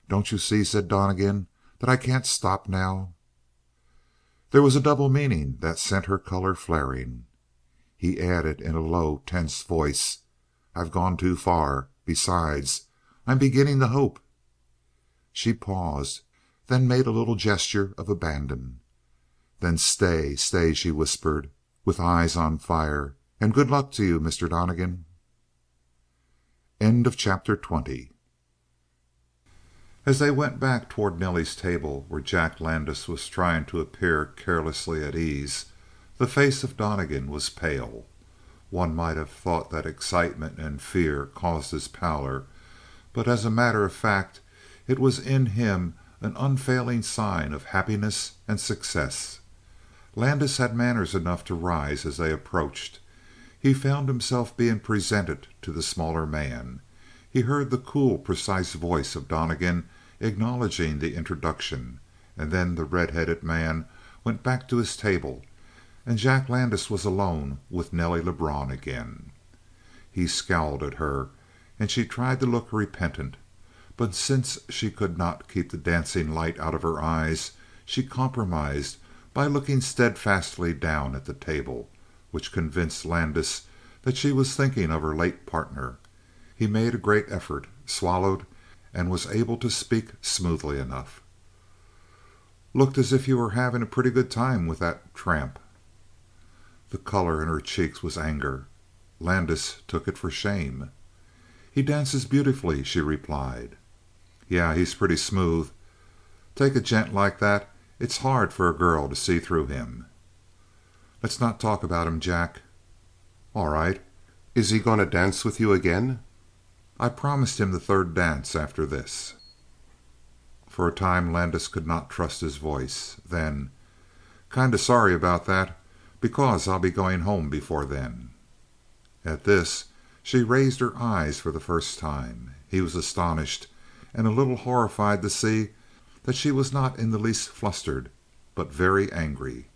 [SPEAKER 2] "Don't you see," said Donnegan, "that I can't stop now?" There was a double meaning that sent her color flaring. He added in a low, tense voice, I've gone too far. Besides, I'm beginning to hope." She paused, then made a little gesture of abandon. "Then stay, stay," she whispered, with eyes on fire. "And good luck to you, Mr. Donnegan." Chapter 20. As they went back toward Nellie's table, where Jack Landis was trying to appear carelessly at ease, the face of Donnegan was pale. One might have thought that excitement and fear caused his pallor, but as a matter of fact it was in him an unfailing sign of happiness and success. Landis had manners enough to rise as they approached. He found himself being presented to the smaller man. He heard the cool, precise voice of Donnegan acknowledging the introduction, and then the red-headed man went back to his table, and Jack Landis was alone with Nelly Lebrun again. He scowled at her, and she tried to look repentant, but since she could not keep the dancing light out of her eyes, she compromised by looking steadfastly down at the table, which convinced Landis that she was thinking of her late partner. He made a great effort, swallowed, and was able to speak smoothly enough. "Looked as if you were having a pretty good time with that tramp." The color in her cheeks was anger. Landis took it for shame. "He dances beautifully," she replied. "Yeah, he's pretty smooth. Take a gent like that, it's hard for a girl to see through him." "Let's not talk about him, Jack." "All right. Is he going to dance with you again?" "I promised him the third dance after this." For a time Landis could not trust his voice. Then, "Kind of sorry about that, because I'll be going home before then." At this she raised her eyes for the first time. He was astonished and a little horrified to see that she was not in the least flustered, but very angry.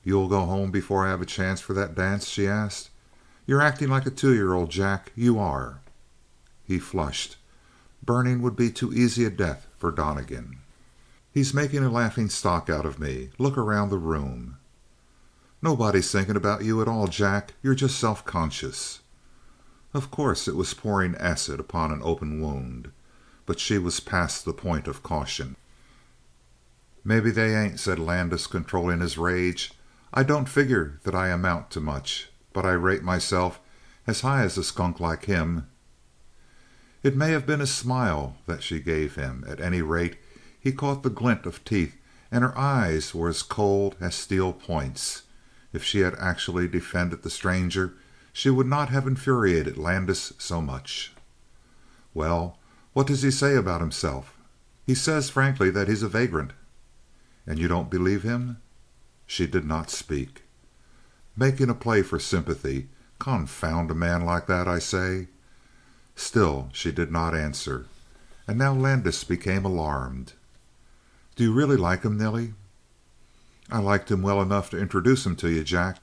[SPEAKER 2] "You'll go home before I have a chance for that dance?" she asked. "You're acting like a 2-year-old, Jack. You are." He flushed. Burning would be too easy a death for Donnegan. "He's making a laughing stock out of me. Look around the room." "Nobody's thinking about you at all, Jack. You're just self-conscious." Of course it was pouring acid upon an open wound, but she was past the point of caution. "Maybe they ain't," said Landis, controlling his rage. "I don't figure that I amount to much, but I rate myself as high as a skunk like him." It may have been a smile that she gave him. At any rate, he caught the glint of teeth, and her eyes were as cold as steel points. If she had actually defended the stranger, she would not have infuriated Landis so much. "Well, what does he say about himself?" "He says frankly that he's a vagrant." "And you don't believe him?" She did not speak. "Making a play for sympathy. Confound a man like that, I say." Still she did not answer, and now Landis became alarmed. "Do you really like him, Nelly?" "I liked him well enough to introduce him to you, Jack."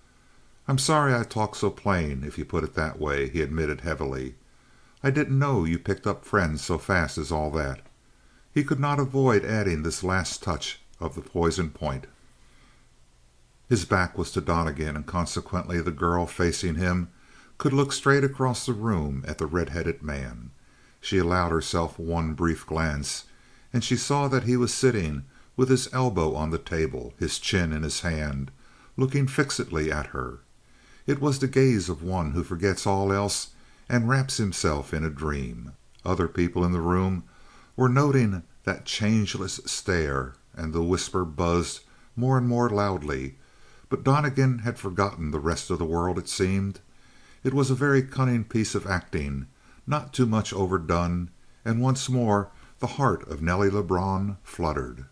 [SPEAKER 2] "I'm sorry I talk so plain, if you put it that way," he admitted heavily. "I didn't know you picked up friends so fast as all that." He could not avoid adding this last touch of the poison point. His back was to Donnegan, and consequently the girl facing him could look straight across the room at the red-headed man. She allowed herself one brief glance, and she saw that he was sitting with his elbow on the table, his chin in his hand, looking fixedly at her. It was the gaze of one who forgets all else and wraps himself in a dream. Other people in the room were noting that changeless stare, and the whisper buzzed more and more loudly, but Donnegan had forgotten the rest of the world, it seemed. It was a very cunning piece of acting, not too much overdone, and once more the heart of Nelly Lebrun fluttered.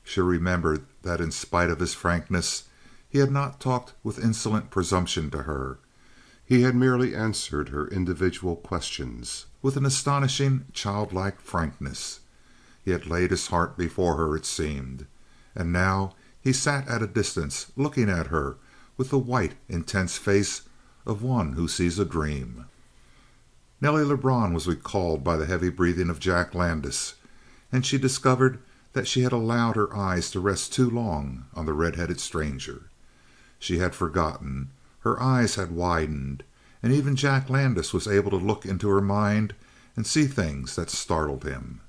[SPEAKER 2] She remembered that in spite of his frankness he had not talked with insolent presumption to her. He had merely answered her individual questions with an astonishing childlike frankness. He had laid his heart before her, it seemed. And now he sat at a distance, looking at her with the white, intense face of one who sees a dream. Nelly Lebrun was recalled by the heavy breathing of Jack Landis, and she discovered that she had allowed her eyes to rest too long on the red-headed stranger. She had forgotten. Her eyes had widened,
[SPEAKER 1] and even Jack Landis was able to look into her mind and see things that startled him.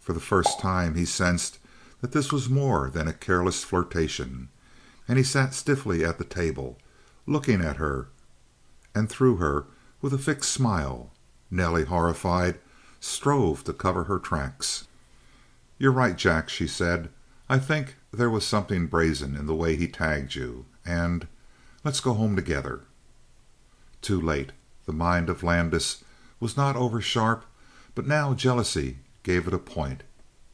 [SPEAKER 1] For the first time he sensed that this was more than a careless flirtation, and he sat stiffly at the table, looking at her and through her with a fixed smile. Nelly, horrified, strove to cover her tracks. "You're right, Jack," she said. "I think there was something brazen in the way he tagged you. And let's go home together." Too late. The mind of Landis was not over sharp, but now jealousy gave it a point.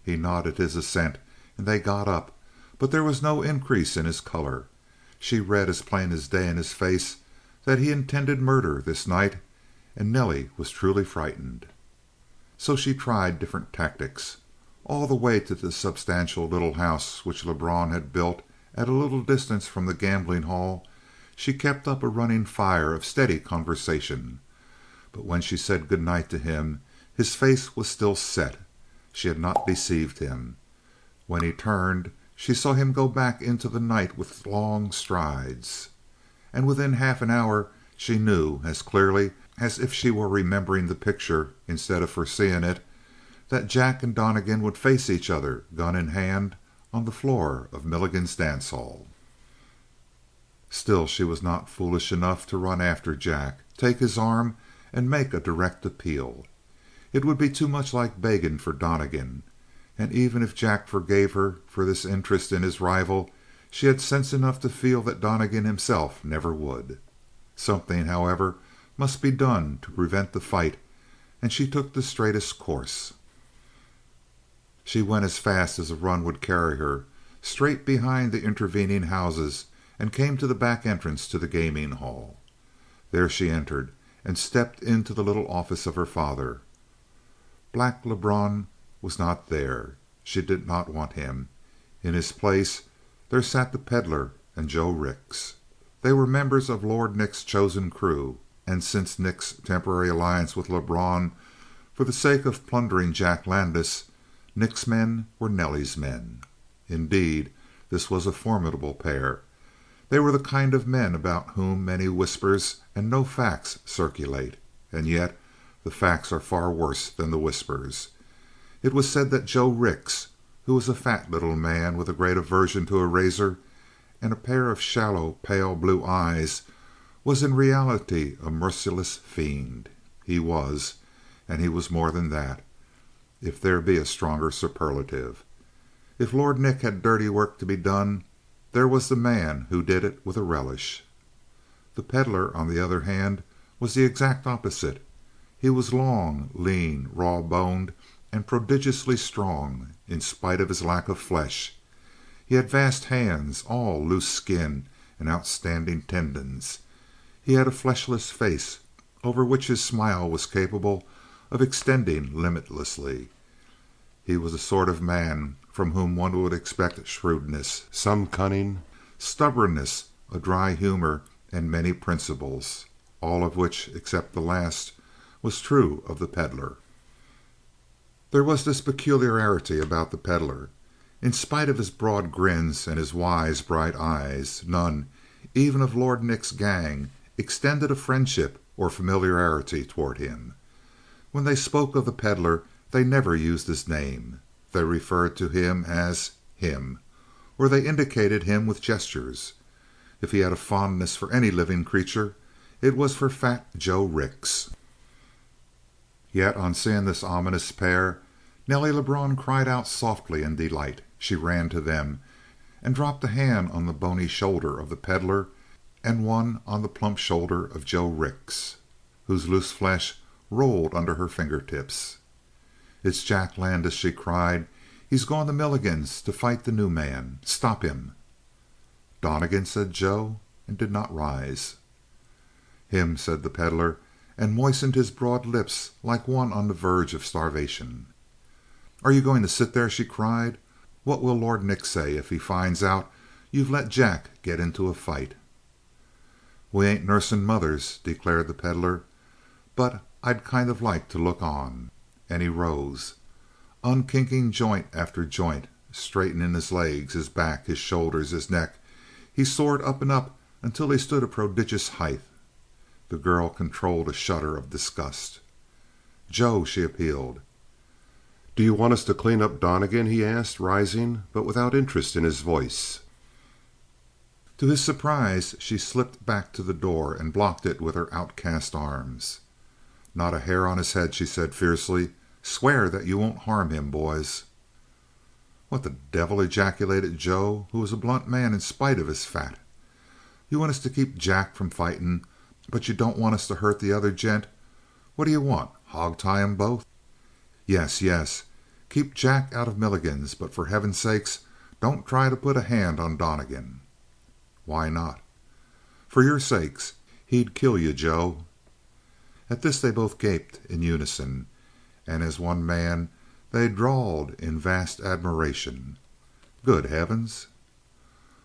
[SPEAKER 1] He nodded his assent, and they got up, but there was no increase in his color. She read as plain as day in his face that he intended murder this night, and Nelly was truly frightened. So she tried different tactics. All the way to the substantial little house which Lebrun had built at a little distance from the gambling hall, she kept up a running fire of steady conversation. But when she said good night to him, his face was still set. She had not deceived him. When he turned, she saw him go back into the night with long strides. And within half an hour she knew, as clearly as if she were remembering the picture instead of foreseeing it, that Jack and Donnegan would face each other, gun in hand, on the floor of Milligan's dance hall. Still, she was not foolish enough to run after Jack, take his arm, and make a direct appeal. It would be too much like begging for Donnegan. And even if Jack forgave her for this interest in his rival, she had sense enough to feel that Donnegan himself never would. Something, however, must be done to prevent the fight, and she took the straightest course. She went as fast as a run would carry her, straight behind the intervening houses, and came to the back entrance to the gaming hall. There she entered, and stepped into the little office of her father. Black Lebrun was not there. She did not want him. In his place there sat the Pedlar and Joe Rix. They were members of Lord Nick's chosen crew, and since Nick's temporary alliance with Lebrun for the sake of plundering Jack Landis, Nick's men were Nelly's men. Indeed, this was a formidable pair. They were the kind of men about whom many whispers and no facts circulate, and yet the facts are far worse than the whispers. It was said that Joe Rix, who was a fat little man with a great aversion to a razor and a pair of shallow, pale blue eyes, was in reality a merciless fiend. He was, and he was more than that, if there be a stronger superlative. If Lord Nick had dirty work to be done, there was the man who did it with a relish. The Pedlar, on the other hand, was the exact opposite. He was long, lean, raw-boned, and prodigiously strong, in spite of his lack of flesh. He had vast hands, all loose skin and outstanding tendons. He had a fleshless face, over which his smile was capable of extending limitlessly. He was the sort of man from whom one would expect shrewdness, some cunning, stubbornness, a dry humor, and many principles, all of which, except the last, was true of the Pedlar. There was this peculiarity about the Pedlar. In spite of his broad grins and his wise, bright eyes, none, even of Lord Nick's gang, extended a friendship or familiarity toward him. When they spoke of the Pedlar, they never used his name. They referred to him as him, or they indicated him with gestures. If he had a fondness for any living creature, it was for fat Joe Rix. Yet on seeing this ominous pair, Nelly Lebrun cried out softly in delight. She ran to them and dropped a hand on the bony shoulder of the Pedlar and one on the plump shoulder of Joe Rix, whose loose flesh rolled under her fingertips. "It's Jack Landis," she cried. "He's gone to Milligan's to fight the new man. Stop him." "Donnegan?" said Joe, and did not rise. "Him," said the Pedlar, and moistened his broad lips like one on the verge of starvation. "Are you going to sit there?" she cried. "What will Lord Nick say if he finds out you've let Jack get into a fight?" "We ain't nursing mothers," declared the Pedlar, "but I'd kind of like to look on." And he rose, unkinking joint after joint, straightening his legs, his back, his shoulders, his neck. He soared up and up until he stood a prodigious height. The girl controlled a shudder of disgust. "Joe," she appealed.
[SPEAKER 3] "Do you want us to clean up Donnegan?" he asked, rising, but without interest in his voice.
[SPEAKER 1] To his surprise, she slipped back to the door and blocked it with her outcast arms. "Not a hair on his head," she said fiercely. "Swear that you won't harm him, boys." "What the devil!" ejaculated Joe, who was a blunt man in spite of his fat. "You want us to keep Jack from fighting, but you don't want us to hurt the other gent? What do you want? Hog tie 'em both?" "Yes, yes. Keep Jack out of Milligan's, but for heaven's sake don't try to put a hand on Donnegan." "Why not?" "For your sakes. He'd kill you, Joe." At this they both gaped in unison, and as one man they drawled in vast admiration. "Good heavens!"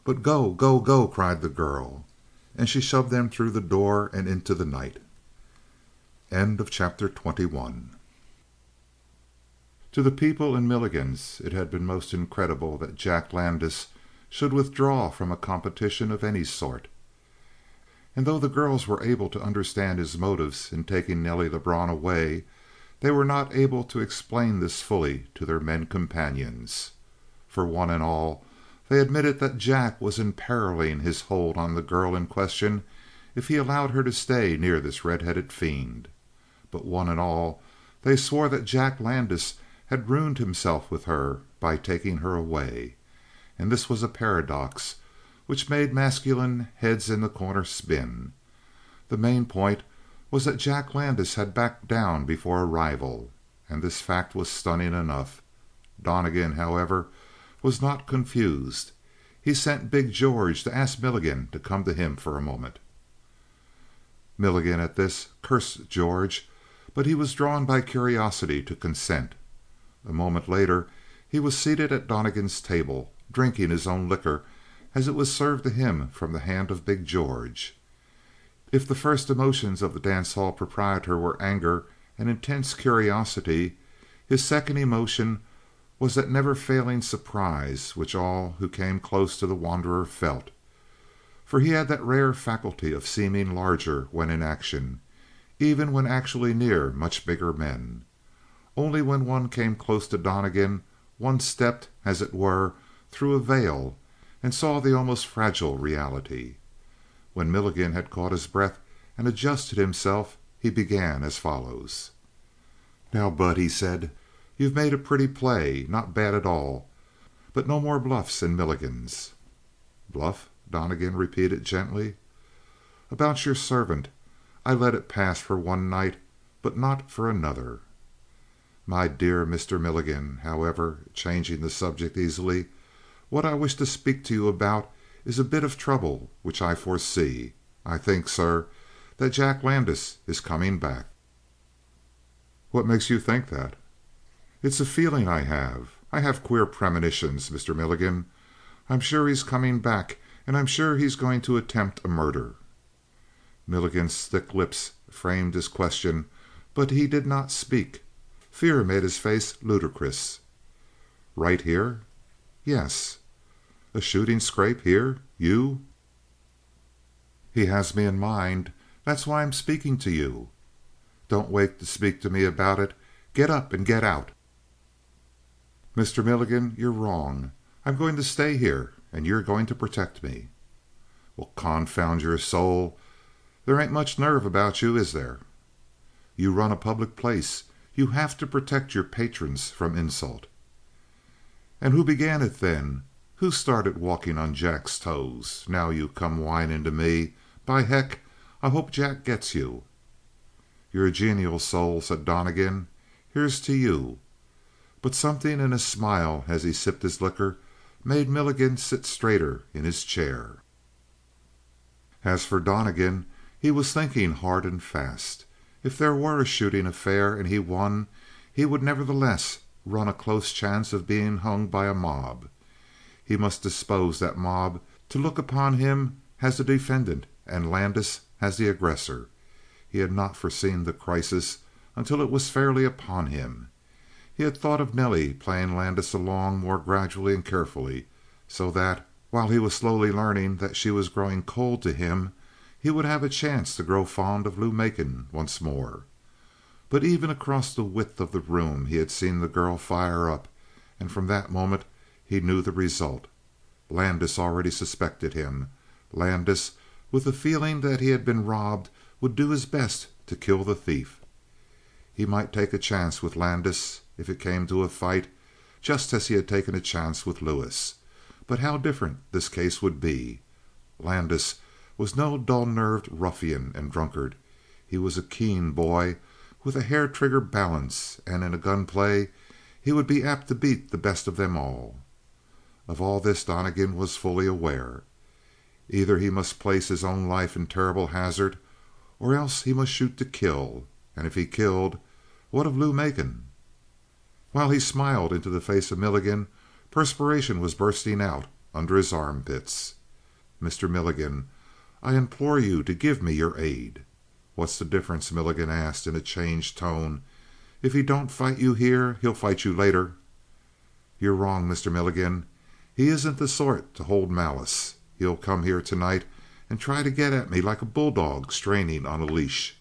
[SPEAKER 1] "But go, go, go!" cried the girl, and she shoved them through the door and into the night. Chapter 21. To the people in Milligan's it had been most incredible that Jack Landis should withdraw from a competition of any sort. And though the girls were able to understand his motives in taking Nelly Lebrun away, they were not able to explain this fully to their men companions. For one and all, they admitted that Jack was imperiling his hold on the girl in question if he allowed her to stay near this red-headed fiend. But one and all, they swore that Jack Landis had ruined himself with her by taking her away. And this was a paradox which made masculine heads in the corner spin. The main point was that Jack Landis had backed down before a rival, and this fact was stunning enough. Donnegan, however, was not confused. He sent Big George to ask Milligan to come to him for a moment. Milligan at this cursed George, but he was drawn by curiosity to consent. A moment later he was seated at Donnegan's table, drinking his own liquor as it was served to him from the hand of Big George. If the first emotions of the dance hall proprietor were anger and intense curiosity, his second emotion was that never failing surprise which all who came close to the wanderer felt. For he had that rare faculty of seeming larger when in action, even when actually near much bigger men. Only when one came close to Donnegan one stepped, as it were, through a veil and saw the almost fragile reality. When Milligan had caught his breath and adjusted himself, he began as follows. "Now, Bud," he said, "you've made a pretty play. Not bad at all. But no more bluffs in Milligan's." "Bluff?" Donnegan repeated gently. "About your servant. I let it pass for one night, but not for another." "My dear Mr. Milligan, however," changing the subject easily, "what I wish to speak to you about is a bit of trouble which I foresee. I think, sir, that Jack Landis is coming back." "What makes you think that?" "It's a feeling I have. I have queer premonitions, Mr. Milligan. I'm sure he's coming back, and I'm sure he's going to attempt a murder." Milligan's thick lips framed his question, but he did not speak. Fear made his face ludicrous. "Right here?" "Yes." "A shooting scrape here? You?" "He has me in mind. That's why I'm speaking to you." "Don't wait to speak to me about it. Get up and get out." "Mr. Milligan, you're wrong. I'm going to stay here, and you're going to protect me." "Well, confound your soul. There ain't much nerve about you, is there?" "You run a public place. You have to protect your patrons from insult." "And who began it then? Who started walking on Jack's toes? Now you come whining to me. By heck, I hope Jack gets you." "You're a genial soul," said Donnegan. "Here's to you." But something in his smile as he sipped his liquor made Milligan sit straighter in his chair. As for Donnegan, he was thinking hard and fast. If there were a shooting affair and he won, he would nevertheless run a close chance of being hung by a mob. He must dispose that mob to look upon him as the defendant and Landis as the aggressor. He had not foreseen the crisis until it was fairly upon him. He had thought of Nelly playing Landis along more gradually and carefully, so that, while he was slowly learning that she was growing cold to him,
[SPEAKER 2] he would have a chance to grow fond of Lou Macon once more. But even across the width of the room he had seen the girl fire up, and from that moment he knew the result. Landis already suspected him. Landis, with the feeling that he had been robbed, would do his best to kill the thief. He might take a chance with Landis if it came to a fight, just as he had taken a chance with Lewis. But how different this case would be. Landis was no dull-nerved ruffian and drunkard. He was a keen boy with a hair-trigger balance, and in a gunplay he would be apt to beat the best of them all. Of all this Donnegan was fully aware. Either he must place his own life in terrible hazard, or else he must shoot to kill. And if he killed, what of Lou Macon? While he smiled into the face of Milligan, perspiration was bursting out under his armpits. "Mr. Milligan, I implore you to give me your aid." "What's the difference?" Milligan asked in a changed tone. "If he don't fight you here, he'll fight you later." "You're wrong, Mr. Milligan. He isn't the sort to hold malice. He'll come here tonight and try to get at me like a bulldog straining on a leash.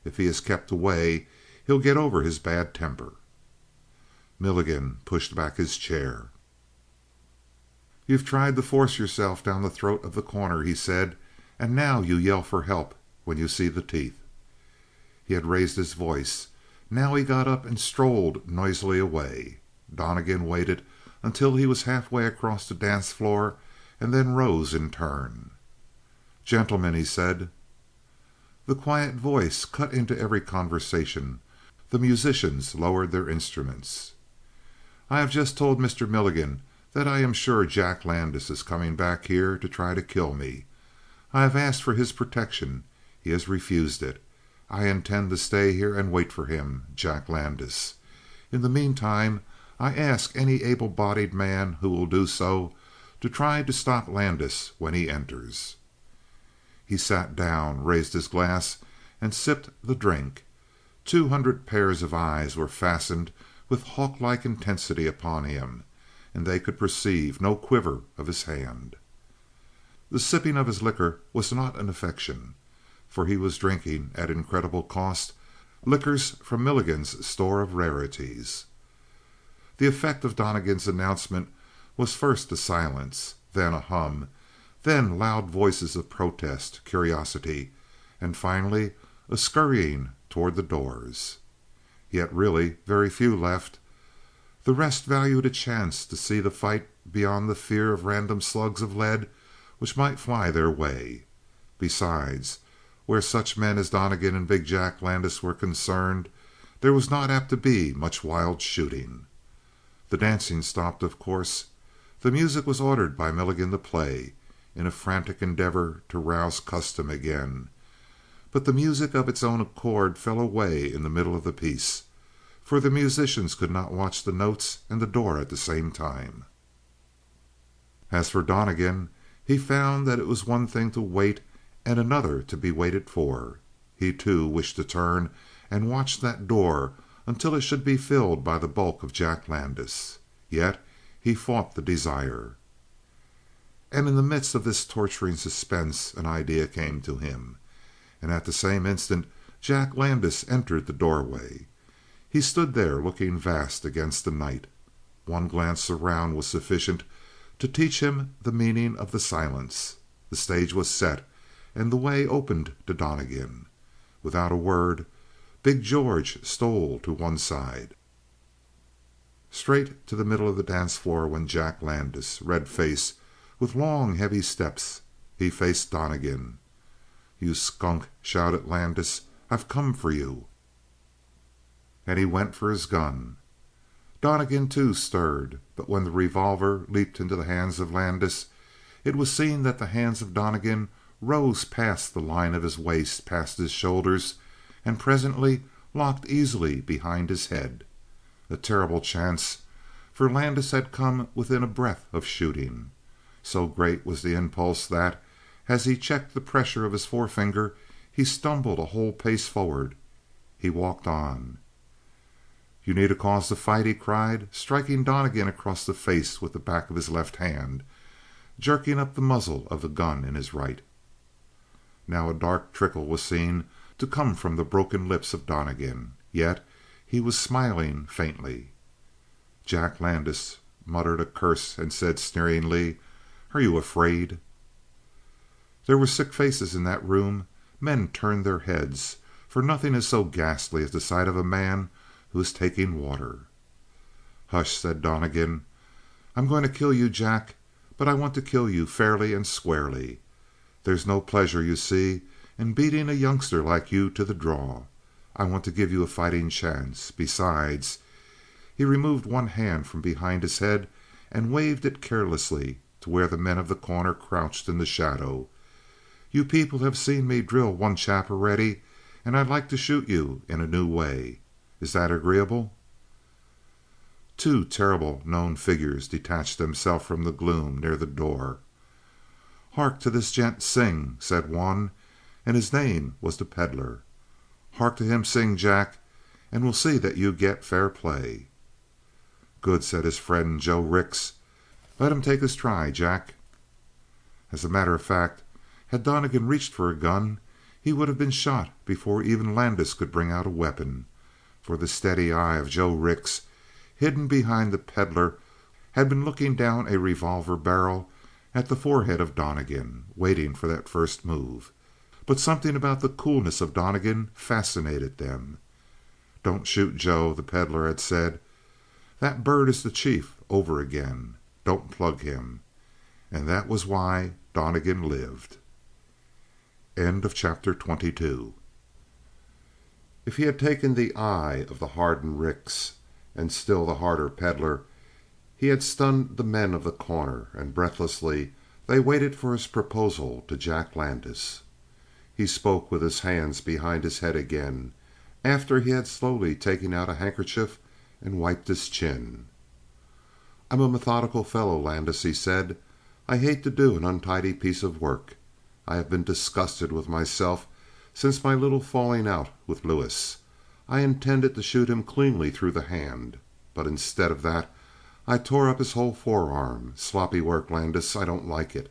[SPEAKER 2] If he is kept away, he'll get over his bad temper." Milligan pushed back his chair. "You've tried to force yourself down the throat of The Corner," he said, "and now you yell for help when you see the teeth." He had raised his voice. Now he got up and strolled noisily away. Donnegan waited until he was halfway across the dance floor and then rose in turn. "Gentlemen," he said. The quiet voice cut into every conversation. The musicians lowered their instruments. "I have just told Mr. Milligan that I am sure Jack Landis is coming back here to try to kill me. I have asked for his protection. He has refused it. I intend to stay here and wait for him, Jack Landis. In the meantime, I ask any able-bodied man who will do so to try to stop Landis when he enters." He sat down, raised his glass, and sipped the drink. 200 pairs of eyes were fastened with hawk-like intensity upon him, and they could perceive no quiver of his hand. The sipping of his liquor was not an affectation, for he was drinking, at incredible cost, liquors from Milligan's store of rarities. The effect of Donnegan's announcement was first a silence, then a hum, then loud voices of protest, curiosity, and finally a scurrying toward the doors. Yet really very few left. The rest valued a chance to see the fight beyond the fear of random slugs of lead which might fly their way. Besides, where such men as Donnegan and big Jack Landis were concerned, there was not apt to be much wild shooting. The dancing stopped, of course. The music was ordered by Milligan to play, in a frantic endeavor to rouse custom again. But the music of its own accord fell away in the middle of the piece, for the musicians could not watch the notes and the door at the same time. As for Donnegan, he found that it was one thing to wait and another to be waited for. He, too, wished to turn and watch that door until it should be filled by the bulk of Jack Landis. Yet he fought the desire. And in the midst of this torturing suspense an idea came to him. And at the same instant Jack Landis entered the doorway. He stood there looking vast against the night. One glance around was sufficient to teach him the meaning of the silence. The stage was set, and the way opened to Donnegan. Without a word, Big George stole to one side. Straight to the middle of the dance floor went Jack Landis, red-faced, with long, heavy steps. He faced Donnegan. "You skunk!" shouted Landis. "I've come for you!" And he went for his gun. Donnegan, too, stirred, but when the revolver leaped into the hands of Landis, it was seen that the hands of Donnegan rose past the line of his waist, past his shoulders, and presently locked easily behind his head. A terrible chance, for Landis had come within a breath of shooting. So great was the impulse that, as he checked the pressure of his forefinger, he stumbled a whole pace forward. He walked on. "You need a cause to fight?" he cried, striking Donnegan across the face with the back of his left hand, jerking up the muzzle of the gun in his right. Now a dark trickle was seen to come from the broken lips of Donnegan, yet he was smiling faintly. Jack Landis muttered a curse and said sneeringly, "Are you afraid?" There were sick faces in that room. Men turned their heads, for nothing is so ghastly as the sight of a man who is taking water. "Hush," said Donnegan. "I'm going to kill you, Jack, but I want to kill you fairly and squarely. There's no pleasure, you see, in beating a youngster like you to the draw. I want to give you a fighting chance. Besides," he removed one hand from behind his head and waved it carelessly to where the men of The Corner crouched in the shadow, "you people have seen me drill one chap already, and I'd like to shoot you in a new way. Is that agreeable?" Two terrible known figures detached themselves from the gloom near the door. "Hark to this gent sing," said one, and his name was the Pedlar. "Hark to him sing, Jack, and we'll see that you get fair play." "Good," said his friend Joe Rix. "Let him take his try, Jack." As a matter of fact, had Donnegan reached for a gun, he would have been shot before even Landis could bring out a weapon, for the steady eye of Joe Rix, hidden behind the Pedlar, had been looking down a revolver barrel at the forehead of Donnegan, waiting for that first move. But something about the coolness of Donnegan fascinated them. "Don't shoot, Joe," the Pedlar had said. "That bird is the chief over again. Don't plug him." And that was why Donnegan lived. End of chapter 22. If he had taken the eye of the hardened Rix, and still the harder Pedlar, he had stunned the men of The Corner, and breathlessly they waited for his proposal to Jack Landis. He spoke with his hands behind his head again, after he had slowly taken out a handkerchief and wiped his chin. "I'm a methodical fellow, Landis," he said. "I hate to do an untidy piece of work. I have been disgusted with myself since my little falling out with Lewis. I intended to shoot him cleanly through the hand, but instead of that I tore up his whole forearm. Sloppy work, Landis. I don't like it.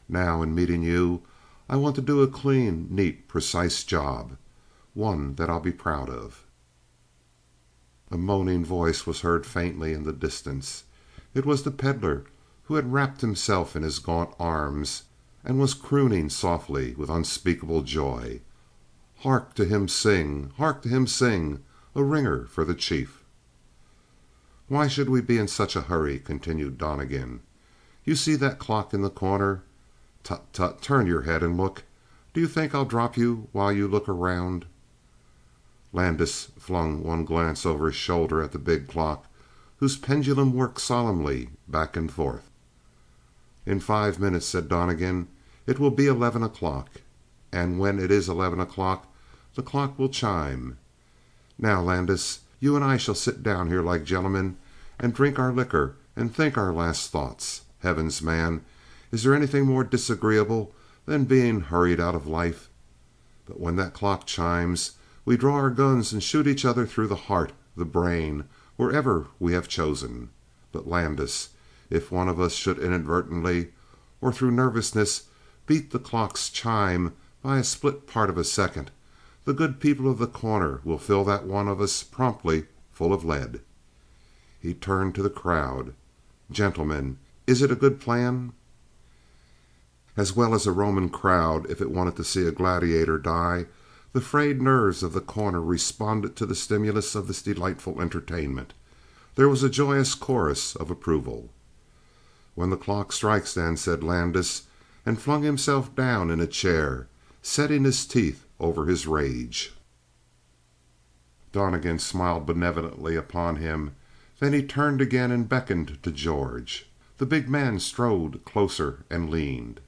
[SPEAKER 2] Now, in meeting you, I want to do a clean, neat, precise job. One that I'll be proud of." A moaning voice was heard faintly in the distance. It was the Pedlar, who had wrapped himself in his gaunt arms and was crooning softly with unspeakable joy. "Hark to him sing! Hark to him sing! A ringer for the chief!" "Why should we be in such a hurry?" continued Donnegan. "You see that clock in the corner? Tut, tut, turn your head and look. Do you think I'll drop you while you look around?" Landis flung one glance over his shoulder at the big clock, whose pendulum worked solemnly back and forth. "In 5 minutes," said Donnegan, "it will be 11 o'clock. And when it is 11 o'clock, the clock will chime. Now, Landis, you and I shall sit down here like gentlemen and drink our liquor and think our last thoughts. Heavens, man, is there anything more disagreeable than being hurried out of life? But when that clock chimes, we draw our guns and shoot each other through the heart, the brain, wherever we have chosen. But, Landis, if one of us should inadvertently, or through nervousness, beat the clock's chime by a split part of a second, the good people of The Corner will fill that one of us promptly full of lead." He turned to the crowd. "Gentlemen, is it a good plan?" As well as a Roman crowd, if it wanted to see a gladiator die, the frayed nerves of The Corner responded to the stimulus of this delightful entertainment. There was a joyous chorus of approval. "When the clock strikes, then," said Landis, and flung himself down in a chair, setting his teeth over his rage. Donnegan smiled benevolently upon him. Then he turned again and beckoned to George. The big man strode closer and leaned.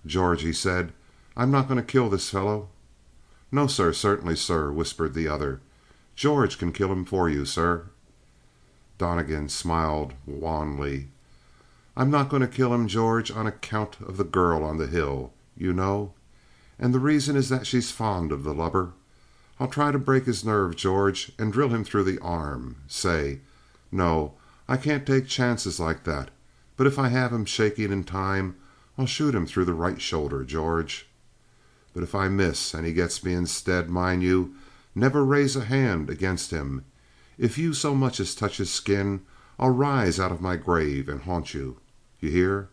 [SPEAKER 2] "George," he said, "I'm not going to kill this fellow." "No, sir. Certainly, sir," whispered the other. "George can kill him for you, sir." Donnegan smiled wanly. "I'm not going to kill him, George, on account of the girl on the hill, you know. And the reason is that she's fond of the lubber. I'll try to break his nerve, George, and drill him through the arm. Say, no, I can't take chances like that. But if I have him shaking in time, I'll shoot him through the right shoulder, George."
[SPEAKER 3] But if I miss and he gets me instead, mind you, never raise a hand against him. If you so much as touch his skin, I'll rise out of my grave and haunt you. You hear?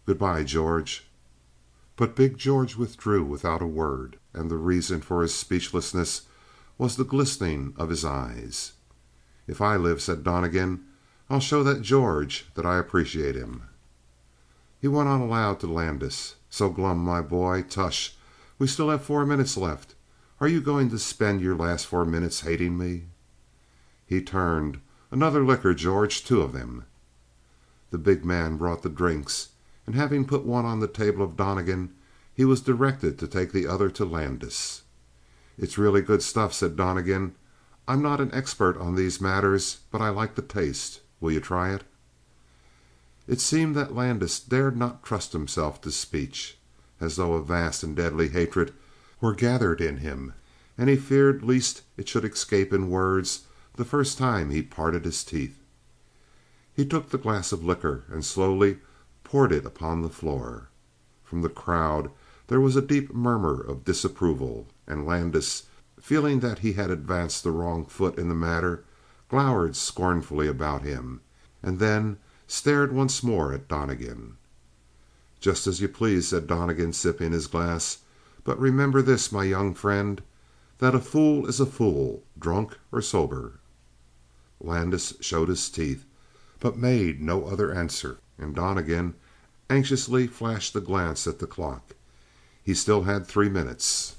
[SPEAKER 3] Good bye, George." But big George withdrew without a word, and the reason for his speechlessness was the glistening of his eyes. "If I live," said Donnegan, "I'll show that George that I appreciate him." He went on aloud to Landis. "So glum, my boy. Tush! We still have 4 minutes left. Are you going to spend your last 4 minutes hating me?" He turned. "Another liquor, George. 2 of them." The big man brought the drinks, and having put one on the table of Donnegan, he was directed to take the other to Landis. "It's really good stuff," said Donnegan. "I'm not an expert on these matters, but I like the taste. Will you try it?" It seemed that Landis dared not trust himself to speech, as though a vast and deadly hatred were gathered in him, and he feared lest it should escape in words the first time he parted his teeth. He took the glass of liquor and slowly poured it upon the floor. From the crowd there was a deep murmur of disapproval, and Landis, feeling that he had advanced the wrong foot in the matter, glowered scornfully about him, and then stared once more at Donnegan. "Just as you please," said Donnegan, sipping his glass. "But remember this, my young friend, that a fool is a fool, drunk or sober." Landis showed his teeth, but made no other answer, and Donnegan anxiously flashed a glance at the clock. He still had 3 minutes.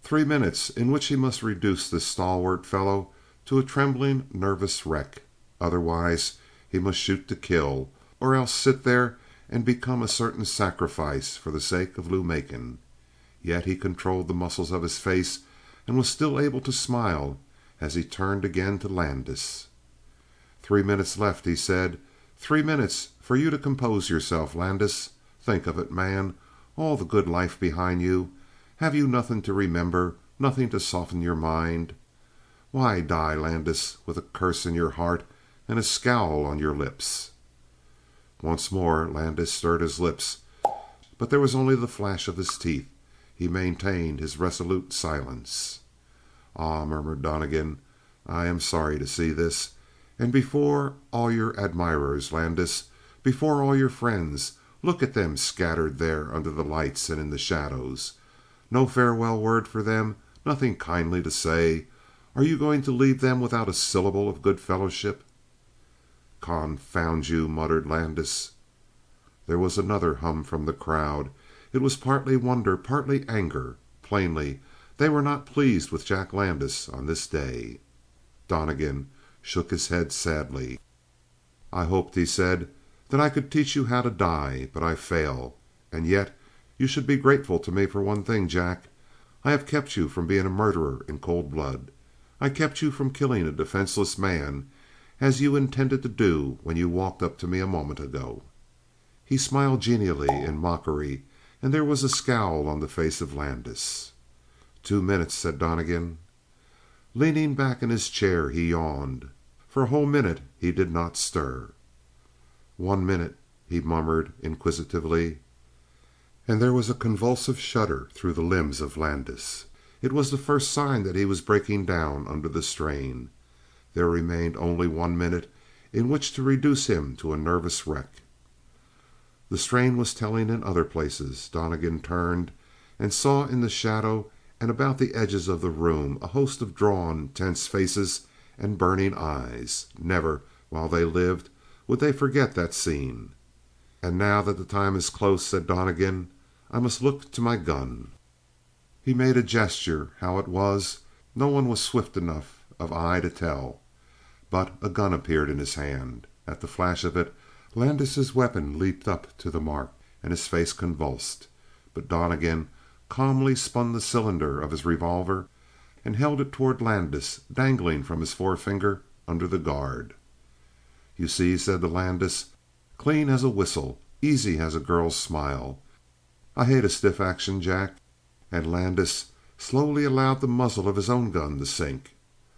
[SPEAKER 3] 3 minutes in which he must reduce this stalwart fellow to a trembling, nervous wreck. Otherwise he must shoot to kill, or else sit there and become a certain sacrifice for the sake of Lou Macon. Yet he controlled the muscles of his face and was still able to smile as he turned again to Landis. "3 minutes left," he said. 3 minutes for you to compose yourself, Landis. Think of it, man. All the good life behind you. Have you nothing to remember, nothing to soften your mind? Why die, Landis, with a curse in your heart and a scowl on your lips?" Once more Landis stirred his lips, but there was only the flash of his teeth. He maintained his resolute silence. "Ah," murmured Donnegan, "I am sorry to see this. And before all your admirers, Landis, before all your friends, look at them scattered there under the lights and in the shadows. No farewell word for them, nothing kindly to say. Are you going to leave them without a syllable of good fellowship?" "Confound you," muttered Landis. There was another hum from the crowd. It was partly wonder, partly anger. Plainly they were not pleased with Jack Landis on this day. Donnegan shook his head sadly. "I hoped," he said, "that I could teach you how to die, but I fail. And yet you should be grateful to me for one thing, Jack. I have kept you from being a murderer in cold blood. I kept you from killing a defenseless man, as you intended to do when you walked up to me a moment ago." He smiled genially in mockery, and there was a scowl on the face of Landis. 2 minutes, said Donnegan. Leaning back in his chair, he yawned. For a whole minute he did not stir. 1 minute, he murmured inquisitively. And there was a convulsive shudder through the limbs of Landis. It was the first sign that he was breaking down under the strain. There remained only 1 minute in which to reduce him to a nervous wreck. The strain was telling in other places. Donnegan turned and saw in the shadow and about the edges of the room a host of drawn, tense faces and burning eyes. Never, while they lived, would they forget that scene. "And now that the time is close," said Donnegan, "I must look to my gun." He made a gesture. How it was, no one was swift enough of eye to tell. But a gun appeared in his hand. At the flash of it, Landis' weapon leaped up to the mark, and his face convulsed. But Donnegan calmly spun the cylinder of his revolver and held it toward Landis, dangling from his forefinger under the guard. "You see," he said to Landis, "clean as a whistle, easy as a girl's smile. I hate a stiff action, Jack." And Landis slowly allowed the muzzle of his own gun to sink.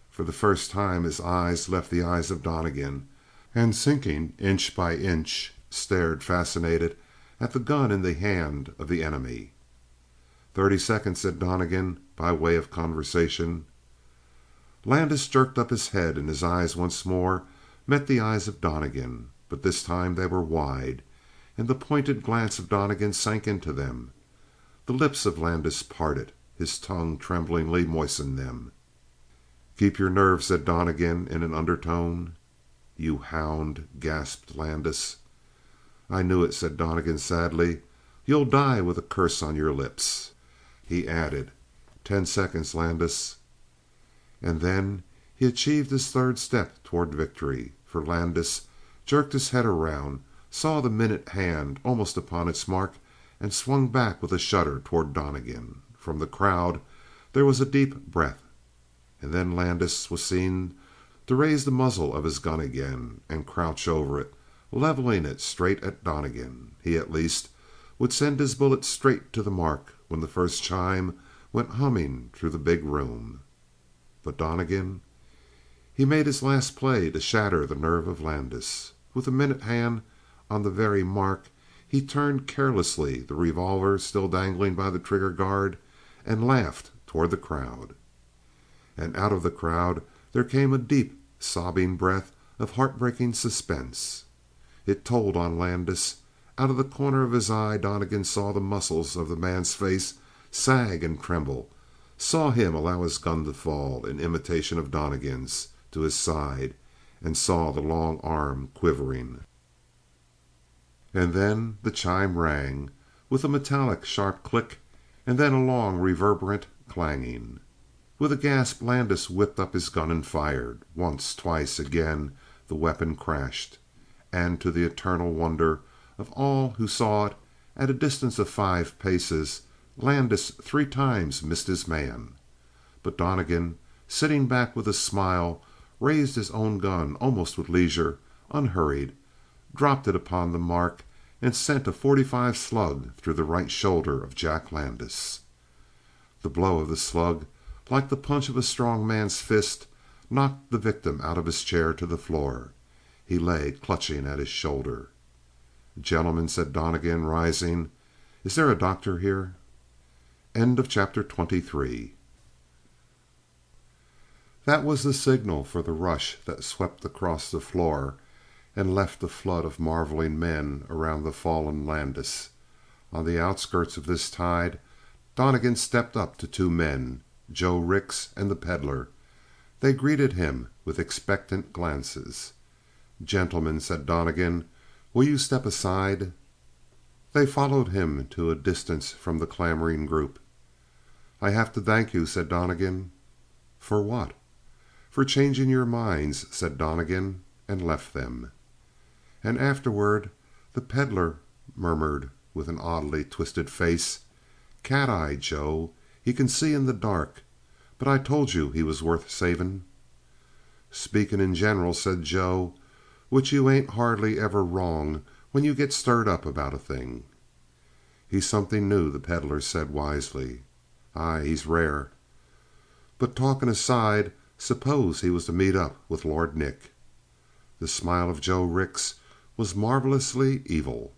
[SPEAKER 3] For the first time his eyes left the eyes of Donnegan, and sinking inch by inch, stared fascinated at the gun in the hand of the enemy. "30 seconds," said Donnegan, by way of conversation. Landis jerked up his head and his eyes once more met the eyes of Donnegan, but this time they were wide, and the pointed glance of Donnegan sank into them. The lips of Landis parted; his tongue tremblingly moistened them. "Keep your nerve," said Donnegan in an undertone. "You hound!" gasped Landis. "I knew it," said Donnegan sadly. "You'll die with a curse on your lips." He added, "10 seconds, Landis." And then he achieved his third step toward victory, for Landis jerked his head around, saw the minute hand almost upon its mark, and swung back with a shudder toward Donnegan. From the crowd there was a deep breath. And then Landis was seen to raise the muzzle of his gun again and crouch over it, leveling it straight at Donnegan. He, at least, would send his bullet straight to the mark when the first chime went humming through the big room. But Donnegan? He made his last play to shatter the nerve of Landis. With the minute hand on the very mark, he turned carelessly, the revolver still dangling by the trigger guard, and laughed toward the crowd. And out of the crowd there came a deep, sobbing breath of heartbreaking suspense. It told on Landis. Out of the corner of his eye Donnegan saw the muscles of the man's face sag and tremble, saw him allow his gun to fall, in imitation of Donnegan's, to his side, and saw the long arm quivering. And then the chime rang, with a metallic sharp click, and then a long reverberant clanging. With a gasp Landis whipped up his gun and fired. Once, twice, again the weapon crashed. And to the eternal wonder of all who saw it, at a distance of 5 paces, Landis 3 times missed his man. But Donnegan, sitting back with a smile, raised his own gun almost with leisure, unhurried, dropped it upon the mark, and sent a .45 slug through the right shoulder of Jack Landis. The blow of the slug, like the punch of a strong man's fist, knocked the victim out of his chair to the floor. He lay clutching at his shoulder. "Gentlemen," said Donnegan, rising, "is there a doctor here?" End of chapter 23. That was the signal for the rush that swept across the floor and left a flood of marveling men around the fallen Landis. On the outskirts of this tide, Donnegan stepped up to 2 men, Joe Rix and the Pedlar. They greeted him with expectant glances. "Gentlemen," said Donnegan, "will you step aside?" They followed him to a distance from the clamoring group. "I have to thank you," said Donnegan. "For what?" "For changing your minds," said Donnegan, and left them. And afterward the Pedlar murmured with an oddly twisted face, "Cat-eye, Joe. He can see in the dark. But I told you he was worth saving." "Speaking in general," said Joe, "which you ain't hardly ever wrong when you get stirred up about a thing." "He's something new," the Pedlar said wisely. "Aye, he's rare." "But talking aside, suppose he was to meet up with Lord Nick?" The smile of Joe Rix was marvelously evil.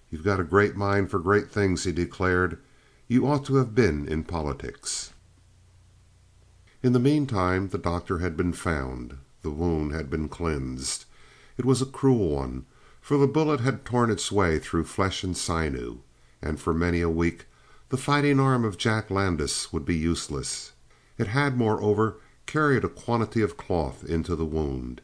[SPEAKER 3] "You've got a great mind for great things," he declared. "You ought to have been in politics." In the meantime the doctor had been found. The wound had been cleansed. It was a cruel one, for the bullet had torn its way through flesh and sinew, and for many a week the fighting arm of Jack Landis would be useless. It had, moreover, carried a quantity of cloth into the wound,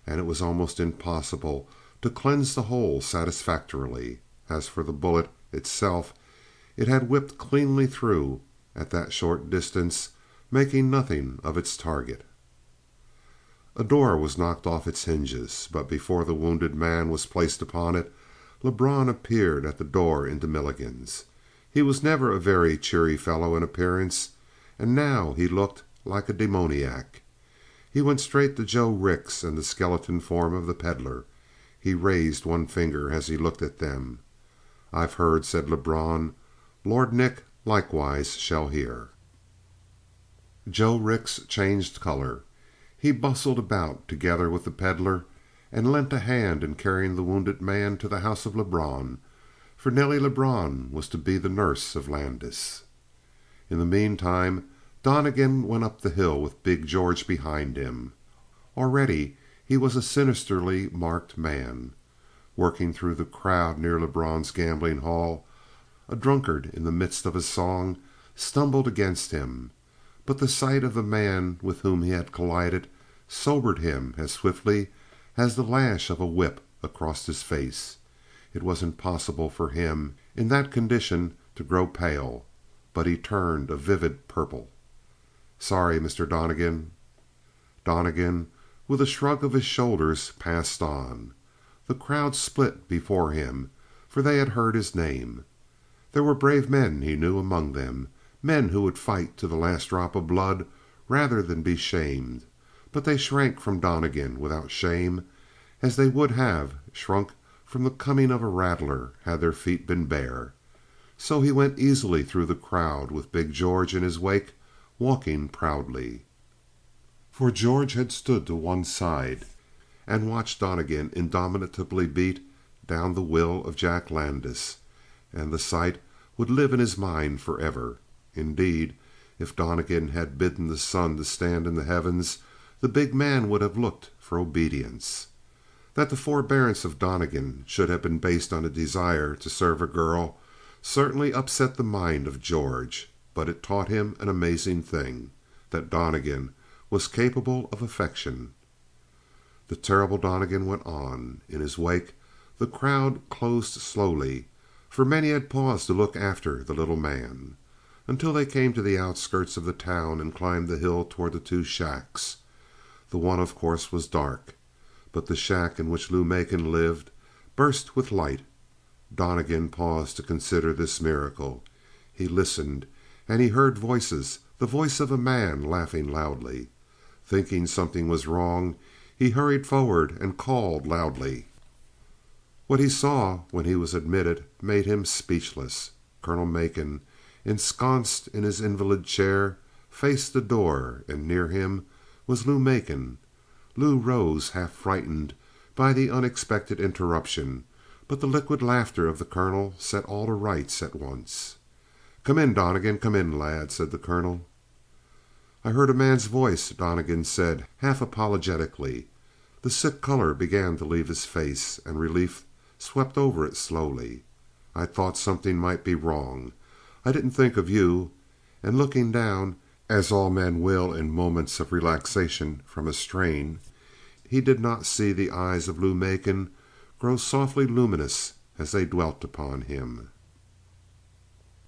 [SPEAKER 3] and it was almost impossible to cleanse the hole satisfactorily. As for the bullet itself, it had whipped cleanly through at that short distance, making nothing of its target. A door was knocked off its hinges, but before the wounded man was placed upon it, Lebrun appeared at the door into Milligan's. He was never a very cheery fellow in appearance, and now he looked like a demoniac. He went straight to Joe Rix and the skeleton form of the Pedlar. He raised one finger as he looked at them. "I've heard," said Lebrun. "Lord Nick likewise shall hear." Joe Rix changed color. He bustled about together with the Pedlar and lent a hand in carrying the wounded man to the house of Lebrun, for Nelly Lebrun was to be the nurse of Landis. In the meantime Donnegan went up the hill with big George behind him. Already he was a sinisterly marked man. Working through the crowd near Lebrun's gambling hall, a drunkard in the midst of a song stumbled against him, but the sight of the man with whom he had collided sobered him as swiftly as the lash of a whip across his face. It was impossible for him in that condition to grow pale, but he turned a vivid purple. "Sorry, Mr. Donnegan." Donnegan, with a shrug of his shoulders, passed on. The crowd split before him, for they had heard his name. There were brave men, he knew, among them, men who would fight to the last drop of blood rather than be shamed, but they shrank from Donnegan without shame, as they would have shrunk from the coming of a rattler had their feet been bare. So he went easily through the crowd with big George in his wake, walking proudly. For George had stood to one side and watched Donnegan indomitably beat down the will of Jack Landis, and the sight would live in his mind forever. Indeed, if Donnegan had bidden the sun to stand in the heavens, the big man would have looked for obedience. That the forbearance of Donnegan should have been based on a desire to serve a girl certainly upset the mind of George, but it taught him an amazing thing, that Donnegan was capable of affection. The terrible Donnegan went on. In his wake the crowd closed slowly, for many had paused to look after the little man, until they came to the outskirts of the town and climbed the hill toward the two shacks. The one, of course, was dark, but the shack in which Lou Macon lived burst with light. Donnegan paused to consider this miracle. He listened, and he heard voices, the voice of a man laughing loudly. Thinking something was wrong, he hurried forward and called loudly. What he saw when he was admitted made him speechless. Colonel Macon, ensconced in his invalid chair, faced the door, and near him was Lou Macon. Lou rose, half frightened by the unexpected interruption, but the liquid laughter of the colonel set all to rights at once. "Come in, Donnegan, come in, lad," said the colonel. "I heard a man's voice," Donnegan said, half apologetically. The sick color began to leave his face, and relief swept over it slowly. "I thought something might be wrong. I didn't think of you." And looking down, as all men will in moments of relaxation from a strain, he did not see the eyes of Lou Macon grow softly luminous as they dwelt upon him.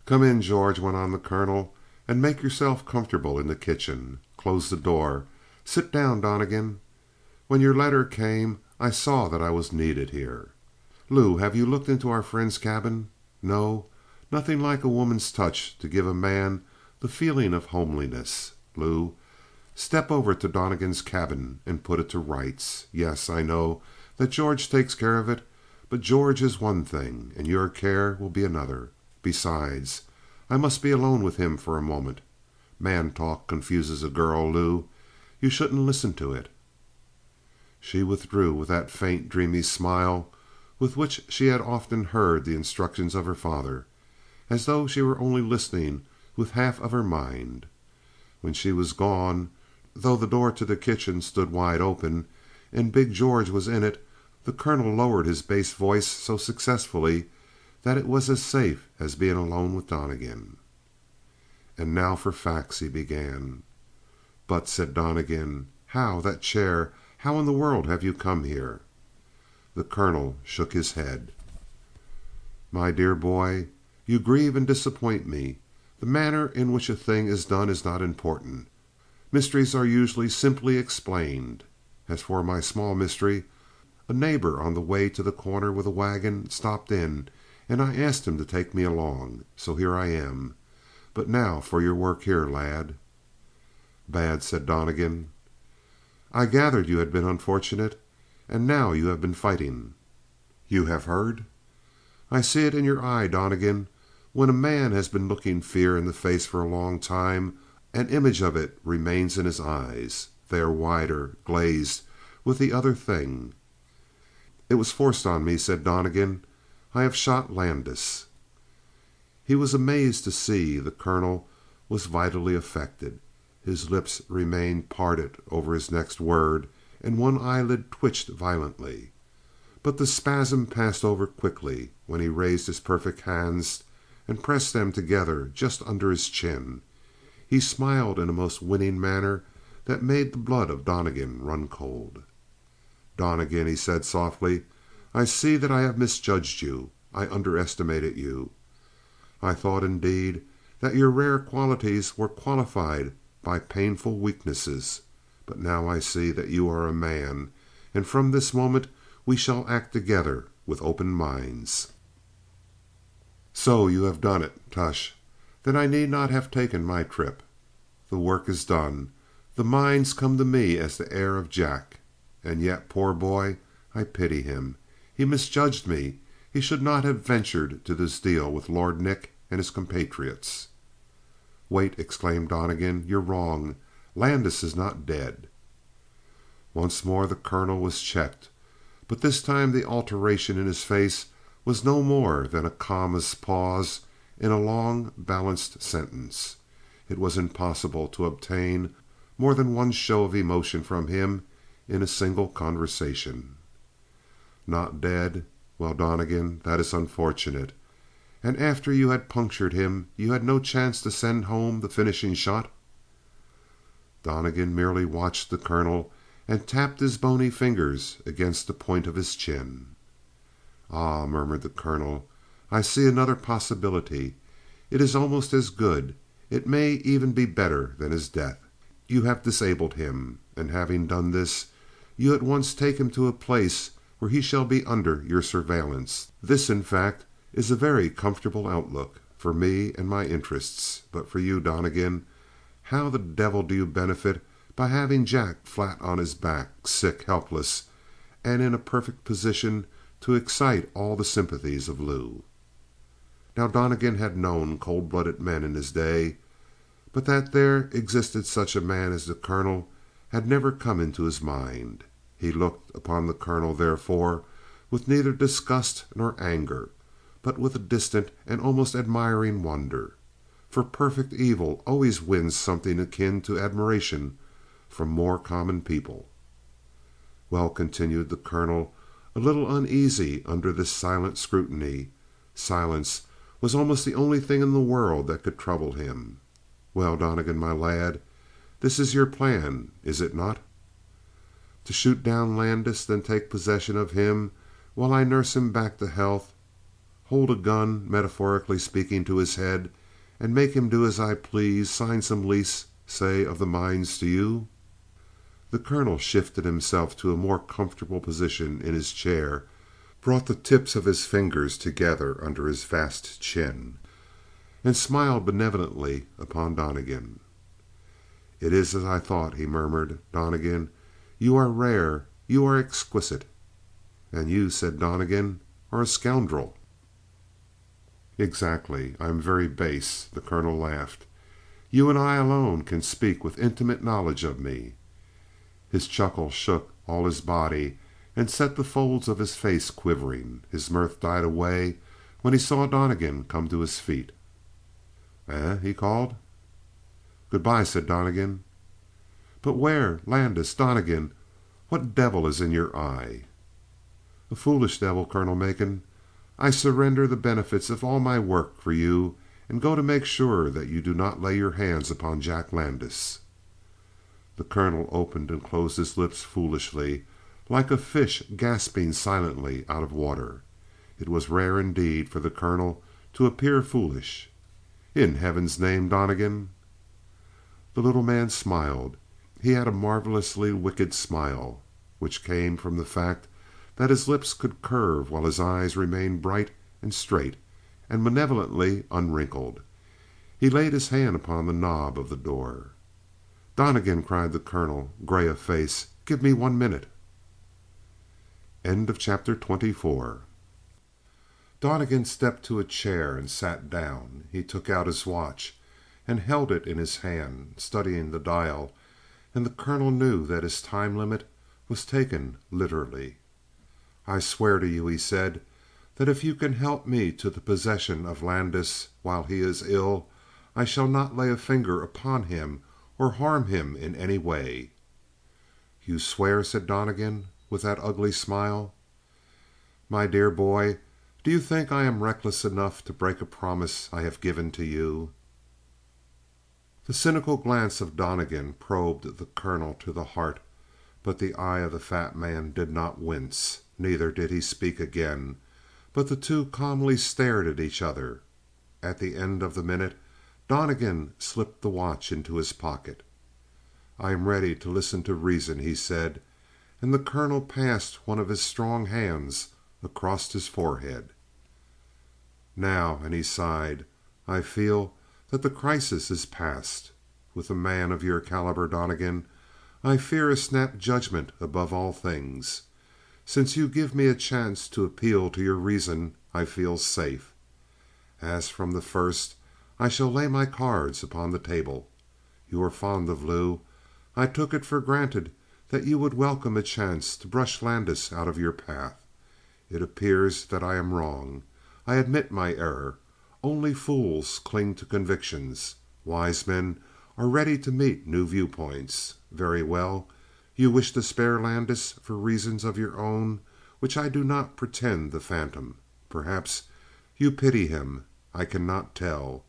[SPEAKER 3] "Come in, George," went on the colonel, "and make yourself comfortable in the kitchen. Close the door. Sit down, Donnegan. When your letter came, I saw that I was needed here. Lou, have you looked into our friend's cabin? No? Nothing like a woman's touch to give a man the feeling of homeliness. Lou, step over to Donnegan's cabin and put it to rights. Yes, I know that George takes care of it, but George is one thing, and your care will be another. Besides, I must be alone with him for a moment. Man talk confuses a girl, Lou. You shouldn't listen to it." She withdrew with that faint, dreamy smile with which she had often heard the instructions of her father, as though she were only listening with half of her mind. When she was gone, though the door to the kitchen stood wide open, and big George was in it, the colonel lowered his bass voice so successfully that it was as safe as being alone with Donnegan. "And now for facts," he began. "But," said Donnegan, "how that chair? How in the world have you come here?" The colonel shook his head. "My dear boy, you grieve and disappoint me. The manner in which a thing is done is not important. Mysteries are usually simply explained. As for my small mystery, a neighbor on the way to the corner with a wagon stopped in, and I asked him to take me along. So here I am. But now for your work here, lad." "Bad," said Donnegan. "I gathered you had been unfortunate, and now you have been fighting." "You have heard?" "I see it in your eye, Donnegan. When a man has been looking fear in the face for a long time, an image of it remains in his eyes. They are wider, glazed with the other thing." "It was forced on me," said Donnegan. "I have shot Landis." He was amazed to see the colonel was vitally affected. His lips remained parted over his next word, and one eyelid twitched violently. But the spasm passed over quickly when he raised his perfect hands and pressed them together just under his chin. He smiled in a most winning manner that made the blood of Donnegan run cold. "Donnegan," he said softly, "I see that I have misjudged you. I underestimated you. I thought, indeed, that your rare qualities were qualified by painful weaknesses. But now I see that you are a man, and from this moment we shall act together with open minds." "So you have done it, tush. Then I need not have taken my trip. The work is done. The mines come to me as the heir of Jack. And yet, poor boy, I pity him. He misjudged me. He should not have ventured to this deal with Lord Nick and his compatriots." "Wait!" exclaimed Donnegan. "You're wrong. Landis is not dead." Once more the colonel was checked, but this time the alteration in his face was no more than a comma's pause in a long balanced sentence. It was impossible to obtain more than one show of emotion from him in a single conversation. "Not dead? Well, Donnegan, that is unfortunate. And after you had punctured him you had no chance to send home the finishing shot?" Donnegan merely watched the colonel and tapped his bony fingers against the point of his chin. "Ah," murmured the colonel, "I see another possibility. It is almost as good. It may even be better than his death. You have disabled him, and having done this, you at once take him to a place where he shall be under your surveillance. This, in fact, is a very comfortable outlook for me and my interests. But for you, Donnegan, how the devil do you benefit by having Jack flat on his back, sick, helpless, and in a perfect position to excite all the sympathies of Lou?" Now Donnegan had known cold-blooded men in his day, but that there existed such a man as the colonel had never come into his mind. He looked upon the colonel, therefore, with neither disgust nor anger, but with a distant and almost admiring wonder. For perfect evil always wins something akin to admiration from more common people. "Well," continued the colonel, a little uneasy under this silent scrutiny. Silence was almost the only thing in the world that could trouble him. "Well, Donnegan, my lad, this is your plan, is it not? To shoot down Landis, then take possession of him while I nurse him back to health, hold a gun, metaphorically speaking, to his head, and make him do as I please, sign some lease, say, of the mines to you?" The colonel shifted himself to a more comfortable position in his chair, brought the tips of his fingers together under his vast chin, and smiled benevolently upon Donnegan. "It is as I thought," he murmured. "Donnegan, you are rare, you are exquisite." "And you," said Donnegan, "are a scoundrel." "Exactly. I am very base." The colonel laughed. "You and I alone can speak with intimate knowledge of me." His chuckle shook all his body and set the folds of his face quivering. His mirth died away when he saw Donnegan come to his feet. "Eh?" he called. "Goodbye," said Donnegan. "But where? Landis, Donnegan, what devil is in your eye?" "A foolish devil, Colonel Macon. I surrender the benefits of all my work for you and go to make sure that you do not lay your hands upon Jack Landis." The colonel opened and closed his lips foolishly, like a fish gasping silently out of water. It was rare indeed for the colonel to appear foolish. "In heaven's name, Donnegan?" The little man smiled. He had a marvelously wicked smile, which came from the fact that his lips could curve while his eyes remained bright and straight and malevolently unwrinkled. He laid his hand upon the knob of the door. "Donnegan," cried the colonel, gray of face, "give me 1 minute." Chapter 24. Donnegan stepped to a chair and sat down. He took out his watch and held it in his hand, studying the dial, and the colonel knew that his time limit was taken literally. "I swear to you," he said, "that if you can help me to the possession of Landis while he is ill, I shall not lay a finger upon him or harm him in any way." "You swear?" said Donnegan, with that ugly smile. "My dear boy, do you think I am reckless enough to break a promise I have given to you?" The cynical glance of Donnegan probed the colonel to the heart, but the eye of the fat man did not wince. Neither did he speak again, but the two calmly stared at each other. At the end of the minute Donnegan slipped the watch into his pocket. "I am ready to listen to reason," he said, and the colonel passed one of his strong hands across his forehead. "Now," and he sighed, "I feel that the crisis is past. With a man of your caliber, Donnegan, I fear a snap judgment above all things. Since you give me a chance to appeal to your reason, I feel safe. As from the first, I shall lay my cards upon the table. You are fond of Lou. I took it for granted that you would welcome a chance to brush Landis out of your path. It appears that I am wrong. I admit my error. Only fools cling to convictions. Wise men are ready to meet new viewpoints. Very well. You wish to spare Landis for reasons of your own, which I do not pretend to fathom. Perhaps you pity him. I cannot tell.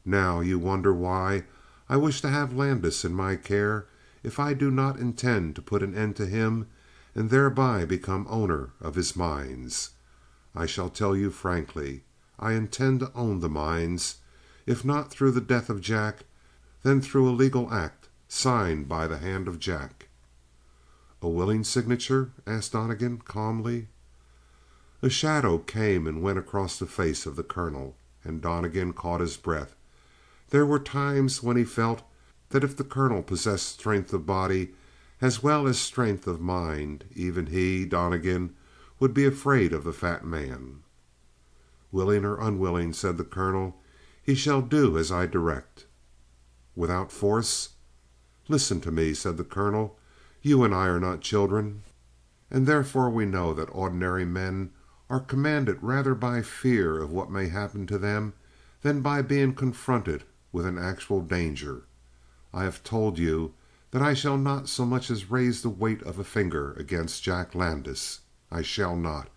[SPEAKER 3] Now you wonder why I wish to have Landis in my care if I do not intend to put an end to him and thereby become owner of his mines. I shall tell you frankly. I intend to own the mines. If not through the death of Jack, then through a legal act signed by the hand of Jack." "A willing signature?" asked Donnegan calmly. A shadow came and went across the face of the colonel, and Donnegan caught his breath. There were times when he felt that if the colonel possessed strength of body as well as strength of mind, even he, Donnegan, would be afraid of the fat man. "Willing or unwilling," said the colonel, "he shall do as I direct." "Without force?" "Listen to me," said the colonel. "You and I are not children, and therefore we know that ordinary men are commanded rather by fear of what may happen to them than by being confronted with an actual danger. I have told you that I shall not so much as raise the weight of a finger against Jack Landis. I shall not.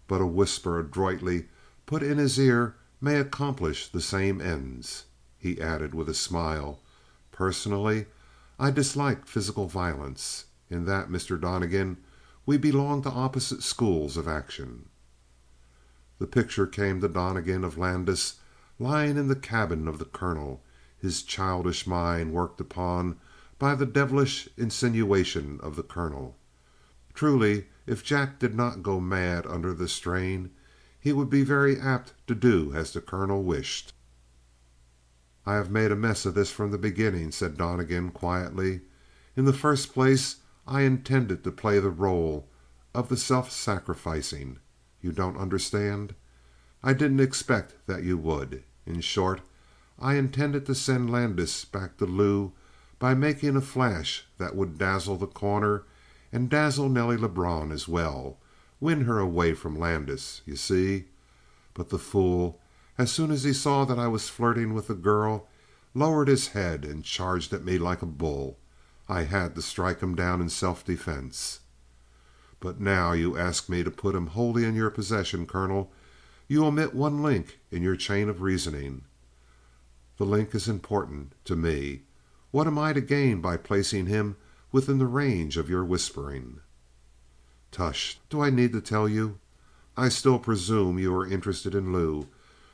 [SPEAKER 3] But a whisper adroitly put in his ear may accomplish the same ends." He added with a smile, "Personally, I dislike physical violence. In that, Mr. Donnegan, we belong to opposite schools of action." The picture came to Donnegan of Landis lying in the cabin of the colonel, his childish mind worked upon by the devilish insinuation of the colonel. Truly, if Jack did not go mad under the strain, he would be very apt to do as the colonel wished. "I have made a mess of this from the beginning," said Donnegan quietly. "In the first place, I intended to play the role of the self-sacrificing. You don't understand? I didn't expect that you would. In short, I intended to send Landis back to Lou by making a flash that would dazzle the Corner and dazzle Nelly Lebrun as well, win her away from Landis, you see. But the fool, as soon as he saw that I was flirting with the girl, lowered his head and charged at me like a bull. I had to strike him down in self-defense. But now you ask me to put him wholly in your possession, Colonel. You omit one link in your chain of reasoning. The link is important to me. What am I to gain by placing him within the range of your whispering?" "Tush! Do I need to tell you? I still presume you are interested in Lou,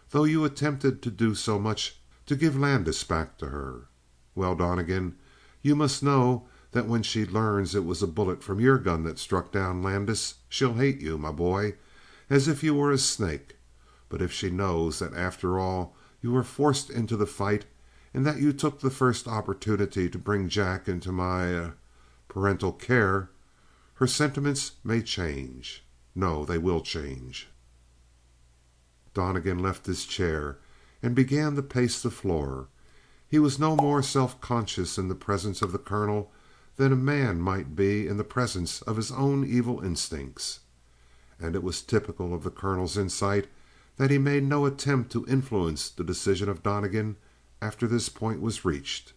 [SPEAKER 3] though you attempted to do so much to give Landis back to her. Well, Donnegan, you must know that when she learns it was a bullet from your gun that struck down Landis, she'll hate you, my boy, as if you were a snake. But if she knows that after all you were forced into the fight, and that you took the first opportunity to bring Jack into my parental care, her sentiments may change. No, they will change." Donnegan left his chair and began to pace the floor. He was no more self-conscious in the presence of the colonel than a man might be in the presence of his own evil instincts. And it was typical of the colonel's insight that he made no attempt to influence the decision of Donnegan after this point was reached.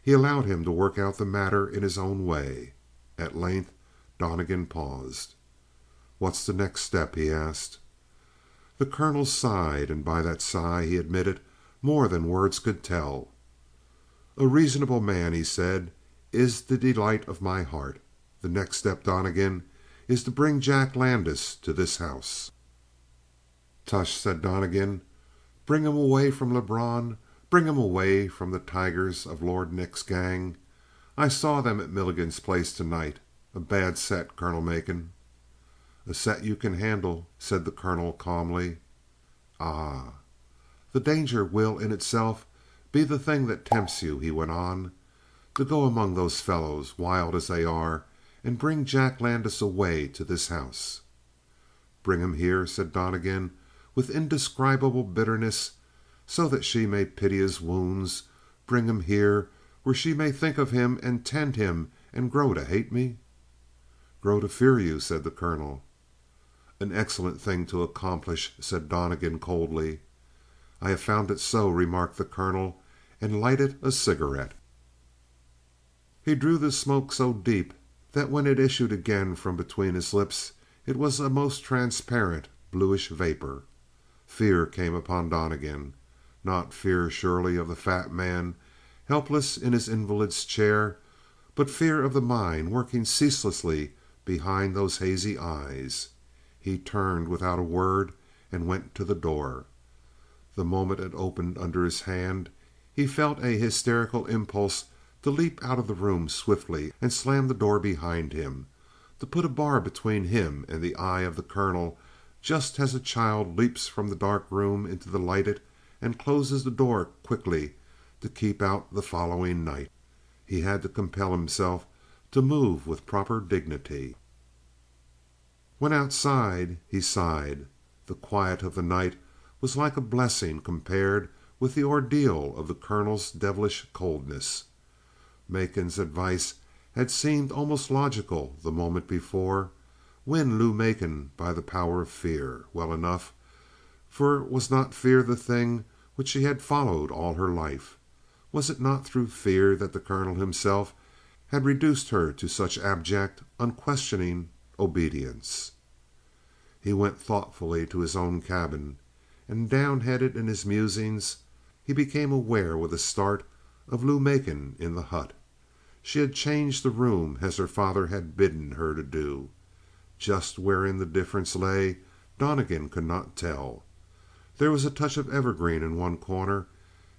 [SPEAKER 3] He allowed him to work out the matter in his own way. At length Donnegan paused. "What's the next step?" he asked. The colonel sighed, and by that sigh he admitted more than words could tell. "A reasonable man," he said, "is the delight of my heart. The next step, Donnegan, is to bring Jack Landis to this house." "Tush," said Donnegan. "Bring him away from Lebrun? Bring him away from the tigers of Lord Nick's gang? I saw them at Milligan's place tonight. A bad set, Colonel Macon." "A set you can handle," said the colonel calmly. "Ah?" "The danger will in itself be the thing that tempts you," he went on. "To go among those fellows, wild as they are, and bring Jack Landis away to this house." "Bring him here?" said Donnegan with indescribable bitterness, "so that she may pity his wounds? Bring him here where she may think of him and tend him and grow to hate me?" "Grow to fear you," said the colonel. "An excellent thing to accomplish," said Donnegan coldly. "I have found it so," remarked the colonel, and lighted a cigarette. He drew the smoke so deep that when it issued again from between his lips it was a most transparent, bluish vapor. Fear came upon Donnegan. Not fear, surely, of the fat man, helpless in his invalid's chair, but fear of the mind working ceaselessly behind those hazy eyes. He turned without a word and went to the door. The moment it opened under his hand, he felt a hysterical impulse to leap out of the room swiftly and slam the door behind him, to put a bar between him and the eye of the colonel, just as a child leaps from the dark room into the lighted and closes the door quickly to keep out the following night. He had to compel himself to move with proper dignity. When outside, he sighed. The quiet of the night was like a blessing compared with the ordeal of the colonel's devilish coldness. Macon's advice had seemed almost logical the moment before. Win Lou Macon by the power of fear. Well enough. For was not fear the thing which she had followed all her life? Was it not through fear that the colonel himself had reduced her to such abject, unquestioning obedience? He went thoughtfully to his own cabin, and downheaded in his musings, he became aware with a start of Lou Macon in the hut. She had changed the room as her father had bidden her to do. Just wherein the difference lay, Donnegan could not tell. There was a touch of evergreen in one corner.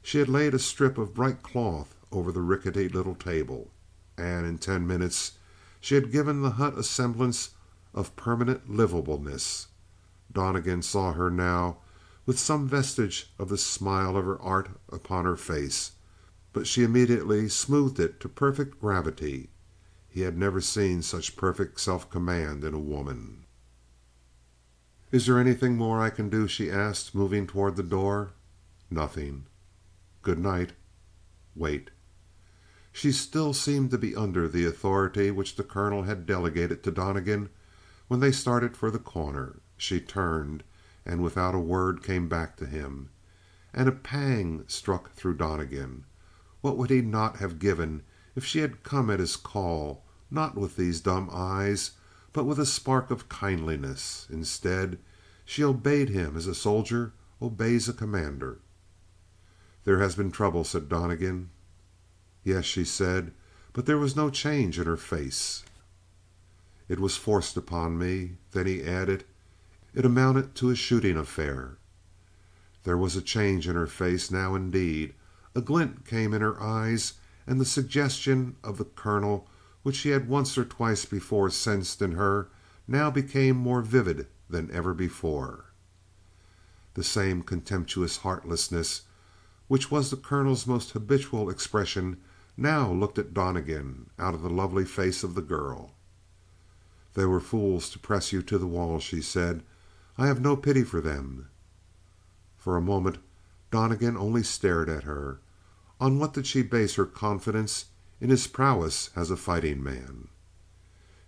[SPEAKER 3] She had laid a strip of bright cloth over the rickety little table, and in 10 minutes she had given the hut a semblance of permanent livableness. Donnegan saw her now with some vestige of the smile of her art upon her face, but she immediately smoothed it to perfect gravity. He had never seen such perfect self-command in a woman. "Is there anything more I can do?" she asked, moving toward the door. "Nothing." "Good night." "Wait." She still seemed to be under the authority which the colonel had delegated to Donnegan when they started for the corner. She turned, and without a word came back to him. And a pang struck through Donnegan. What would he not have given if she had come at his call, not with these dumb eyes, but with a spark of kindliness? Instead, she obeyed him as a soldier obeys a commander. "There has been trouble," said Donnegan. "Yes," she said, but there was no change in her face. "It was forced upon me." Then he added, "It amounted to a shooting affair." There was a change in her face now indeed. A glint came in her eyes, and the suggestion of the colonel which he had once or twice before sensed in her now became more vivid than ever before. The same contemptuous heartlessness which was the colonel's most habitual expression now looked at Donnegan out of the lovely face of the girl. "They were fools to press you to the wall," she said. "I have no pity for them." For a moment Donnegan only stared at her. On what did she base her confidence in his prowess as a fighting man?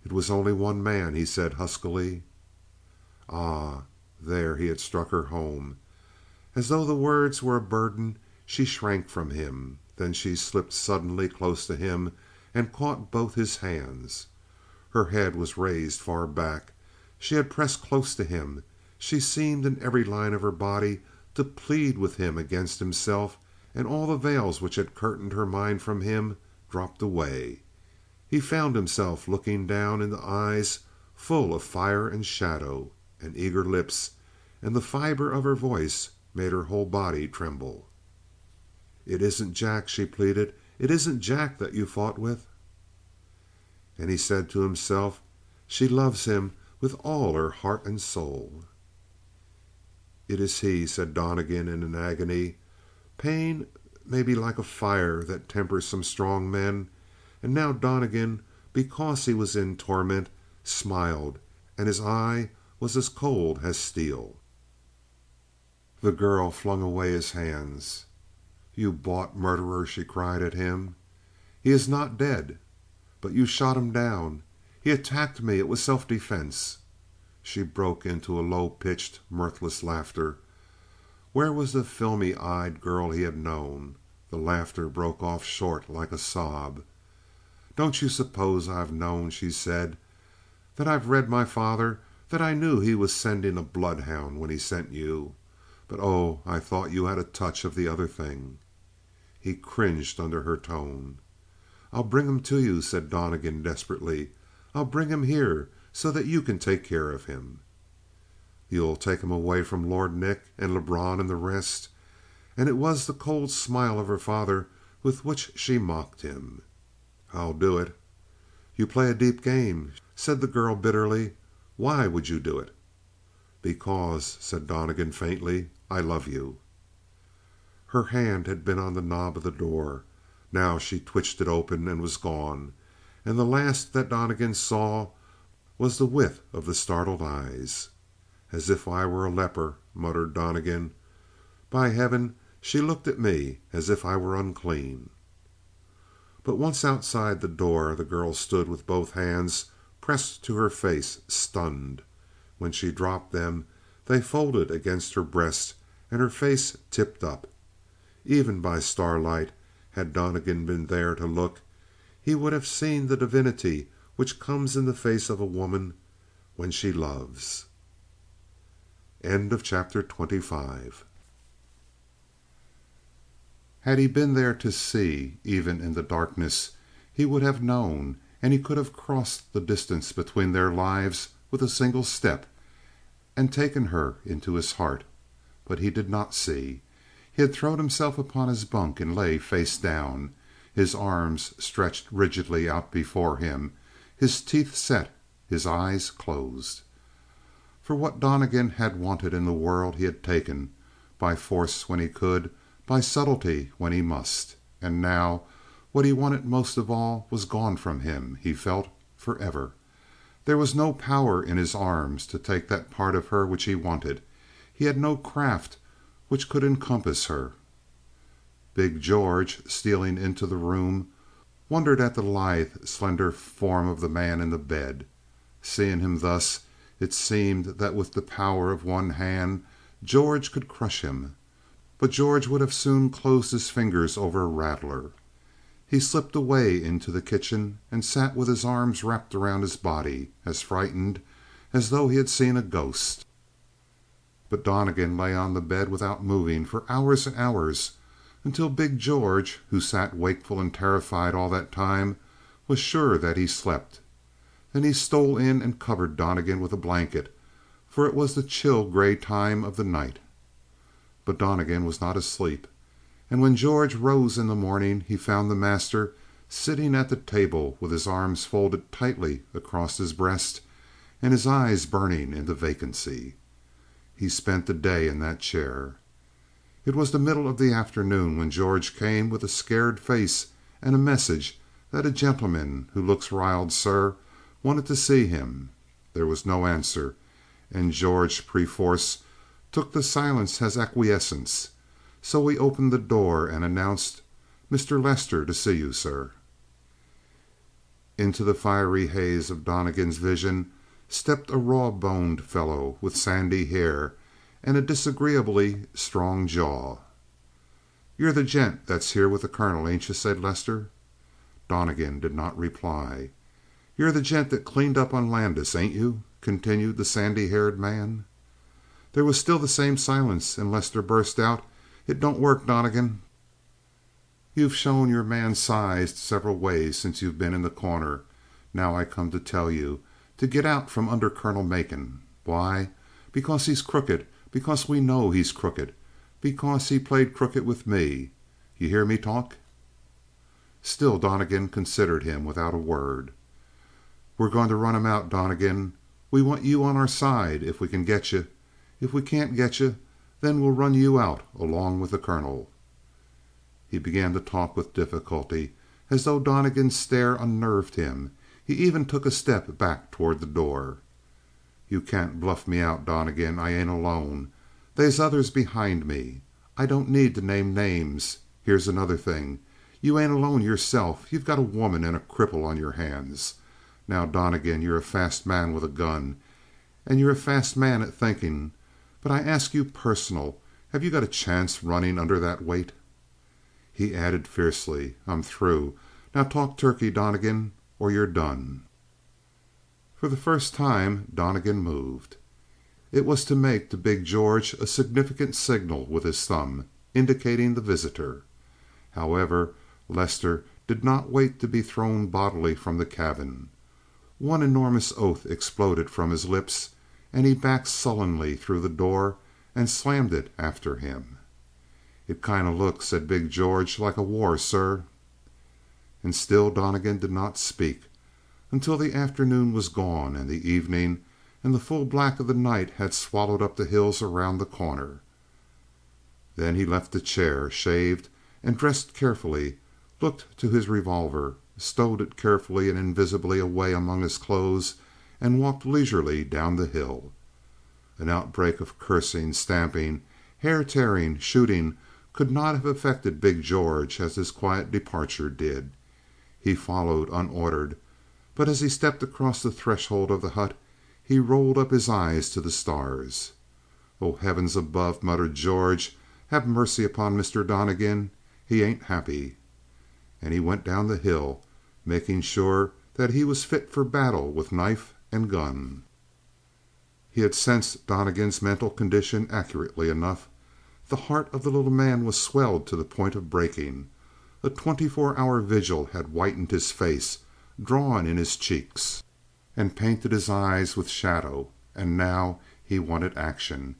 [SPEAKER 3] "It was only one man," he said huskily. Ah, there he had struck her home. As though the words were a burden, She shrank from him. Then she slipped suddenly close to him and caught both his hands. Her head was raised far back. She had pressed close to him. She seemed in every line of her body to plead with him against himself, and all the veils which had curtained her mind from him dropped away. He found himself looking down into eyes full of fire and shadow, and eager lips, and the fiber of her voice made her whole body tremble. "It isn't Jack," she pleaded. "It isn't Jack that you fought with?" And he said to himself, "She loves him with all her heart and soul." "It is he," said Donnegan in an agony. Pain may be like a fire that tempers some strong men. And now Donnegan, because he was in torment, smiled, and his eye was as cold as steel. The girl flung away his hands. "You bought murderer!" she cried at him. "He is not dead." "But you shot him down." "He attacked me. It was self-defense." She broke into a low-pitched, mirthless laughter. Where was the filmy-eyed girl he had known? The laughter broke off short like a sob. "Don't you suppose I've known," she said, "that I've read my father, that I knew he was sending a bloodhound when he sent you? But oh, I thought you had a touch of the other thing." He cringed under her tone. "I'll bring him to you," said Donnegan desperately. "I'll bring him here so that you can take care of him." "You'll take him away from Lord Nick and Lebrun and the rest?" And it was the cold smile of her father with which she mocked him. "I'll do it." "You play a deep game," said the girl bitterly. "Why would you do it?" "Because," said Donnegan faintly, "I love you." Her hand had been on the knob of the door. Now she twitched it open and was gone, and the last that Donnegan saw was the width of the startled eyes. "As if I were a leper," muttered Donnegan. "By heaven, she looked at me as if I were unclean." But once outside the door the girl stood with both hands pressed to her face, stunned. When she dropped them they folded against her breast and her face tipped up. Even by starlight, had Donnegan been there to look, he would have seen the divinity which comes in the face of a woman when she loves. End of chapter 25. Had he been there to see, even in the darkness, he would have known, and he could have crossed the distance between their lives with a single step, and taken her into his heart. But he did not see. He had thrown himself upon his bunk and lay face down, his arms stretched rigidly out before him, his teeth set, his eyes closed. For what Donnegan had wanted in the world he had taken, by force when he could, by subtlety when he must. And now what he wanted most of all was gone from him, he felt, forever. There was no power in his arms to take that part of her which he wanted. He had no craft which could encompass her. Big George, stealing into the room, wondered at the lithe, slender form of the man in the bed. Seeing him thus, it seemed that with the power of one hand George could crush him. But George would have soon closed his fingers over a rattler. He slipped away into the kitchen and sat with his arms wrapped around his body, as frightened as though he had seen a ghost. But Donnegan lay on the bed without moving for hours and hours, until Big George, who sat wakeful and terrified all that time, was sure that he slept. Then he stole in and covered Donnegan with a blanket, for it was the chill gray time of the night. But Donnegan was not asleep, and when George rose in the morning he found the master sitting at the table with his arms folded tightly across his breast and his eyes burning into vacancy. He spent the day in that chair. It was the middle of the afternoon when George came with a scared face and a message that a gentleman who looks riled, sir, wanted to see him. There was no answer, and George perforce took the silence as acquiescence, so he opened the door and announced, "Mr. Lester to see you, sir." Into the fiery haze of Donnegan's vision stepped a raw-boned fellow with sandy hair and a disagreeably strong jaw. "You're the gent that's here with the colonel, ain't you?" said Lester. Donnegan did not reply. "You're the gent that cleaned up on Landis, ain't you?" continued the sandy-haired man. There was still the same silence, and Lester burst out: "It don't work, Donnegan. You've shown your man sized several ways since you've been in The Corner. Now I come to tell you to get out from under Colonel Macon. Why? Because he's crooked. Because we know he's crooked. Because he played crooked with me. You hear me talk?" Still Donnegan considered him without a word. "We're going to run him out, Donnegan. We want you on our side if we can get you. If we can't get you, then we'll run you out along with the colonel." He began to talk with difficulty, as though Donnegan's stare unnerved him. He even took a step back toward the door. "You can't bluff me out, Donnegan. I ain't alone. They's others behind me. I don't need to name names. Here's another thing. You ain't alone yourself. You've got a woman and a cripple on your hands. Now, Donnegan, you're a fast man with a gun, and you're a fast man at thinking. But I ask you personal, have you got a chance running under that weight?" He added fiercely: "I'm through. Now talk turkey, Donnegan, or you're done." For the first time Donnegan moved. It was to make to big George a significant signal with his thumb, indicating the visitor. However, Lester did not wait to be thrown bodily from the cabin. One enormous oath exploded from his lips, and he backed sullenly through the door and slammed it after him. "It kind of looks," said big George, "like a war, sir." And still Donnegan did not speak, until the afternoon was gone and the evening, and the full black of the night had swallowed up the hills around The Corner. Then he left the chair, shaved and dressed carefully, looked to his revolver, stowed it carefully and invisibly away among his clothes, and walked leisurely down the hill. An outbreak of cursing, stamping, hair-tearing, shooting could not have affected big George as his quiet departure did. He followed unordered, but as he stepped across the threshold of the hut he rolled up his eyes to the stars. "Oh, heavens above," muttered George, "have mercy upon Mr. Donnegan. He ain't happy." And he went down the hill, making sure that he was fit for battle with knife and gun. He had sensed Donnegan's mental condition accurately enough. The heart of the little man was swelled to the point of breaking. A 24-hour vigil had whitened his face, drawn in his cheeks, and painted his eyes with shadow. And now he wanted action.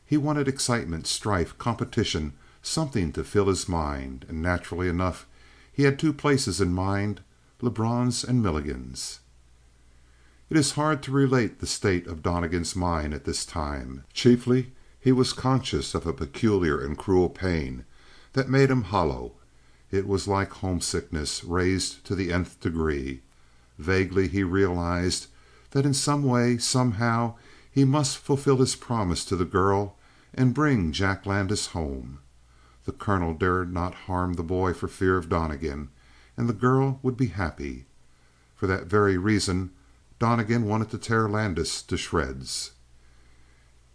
[SPEAKER 3] He wanted excitement, strife, competition, something to fill his mind. And naturally enough he had two places in mind, Lebrun's and Milligan's. It is hard to relate the state of Donnegan's mind at this time. Chiefly he was conscious of a peculiar and cruel pain that made him hollow. It was like homesickness raised to the nth degree. Vaguely he realized that in some way, somehow, he must fulfill his promise to the girl and bring Jack Landis home. The colonel dared not harm the boy for fear of Donnegan, and the girl would be happy. For that very reason Donnegan wanted to tear Landis to shreds.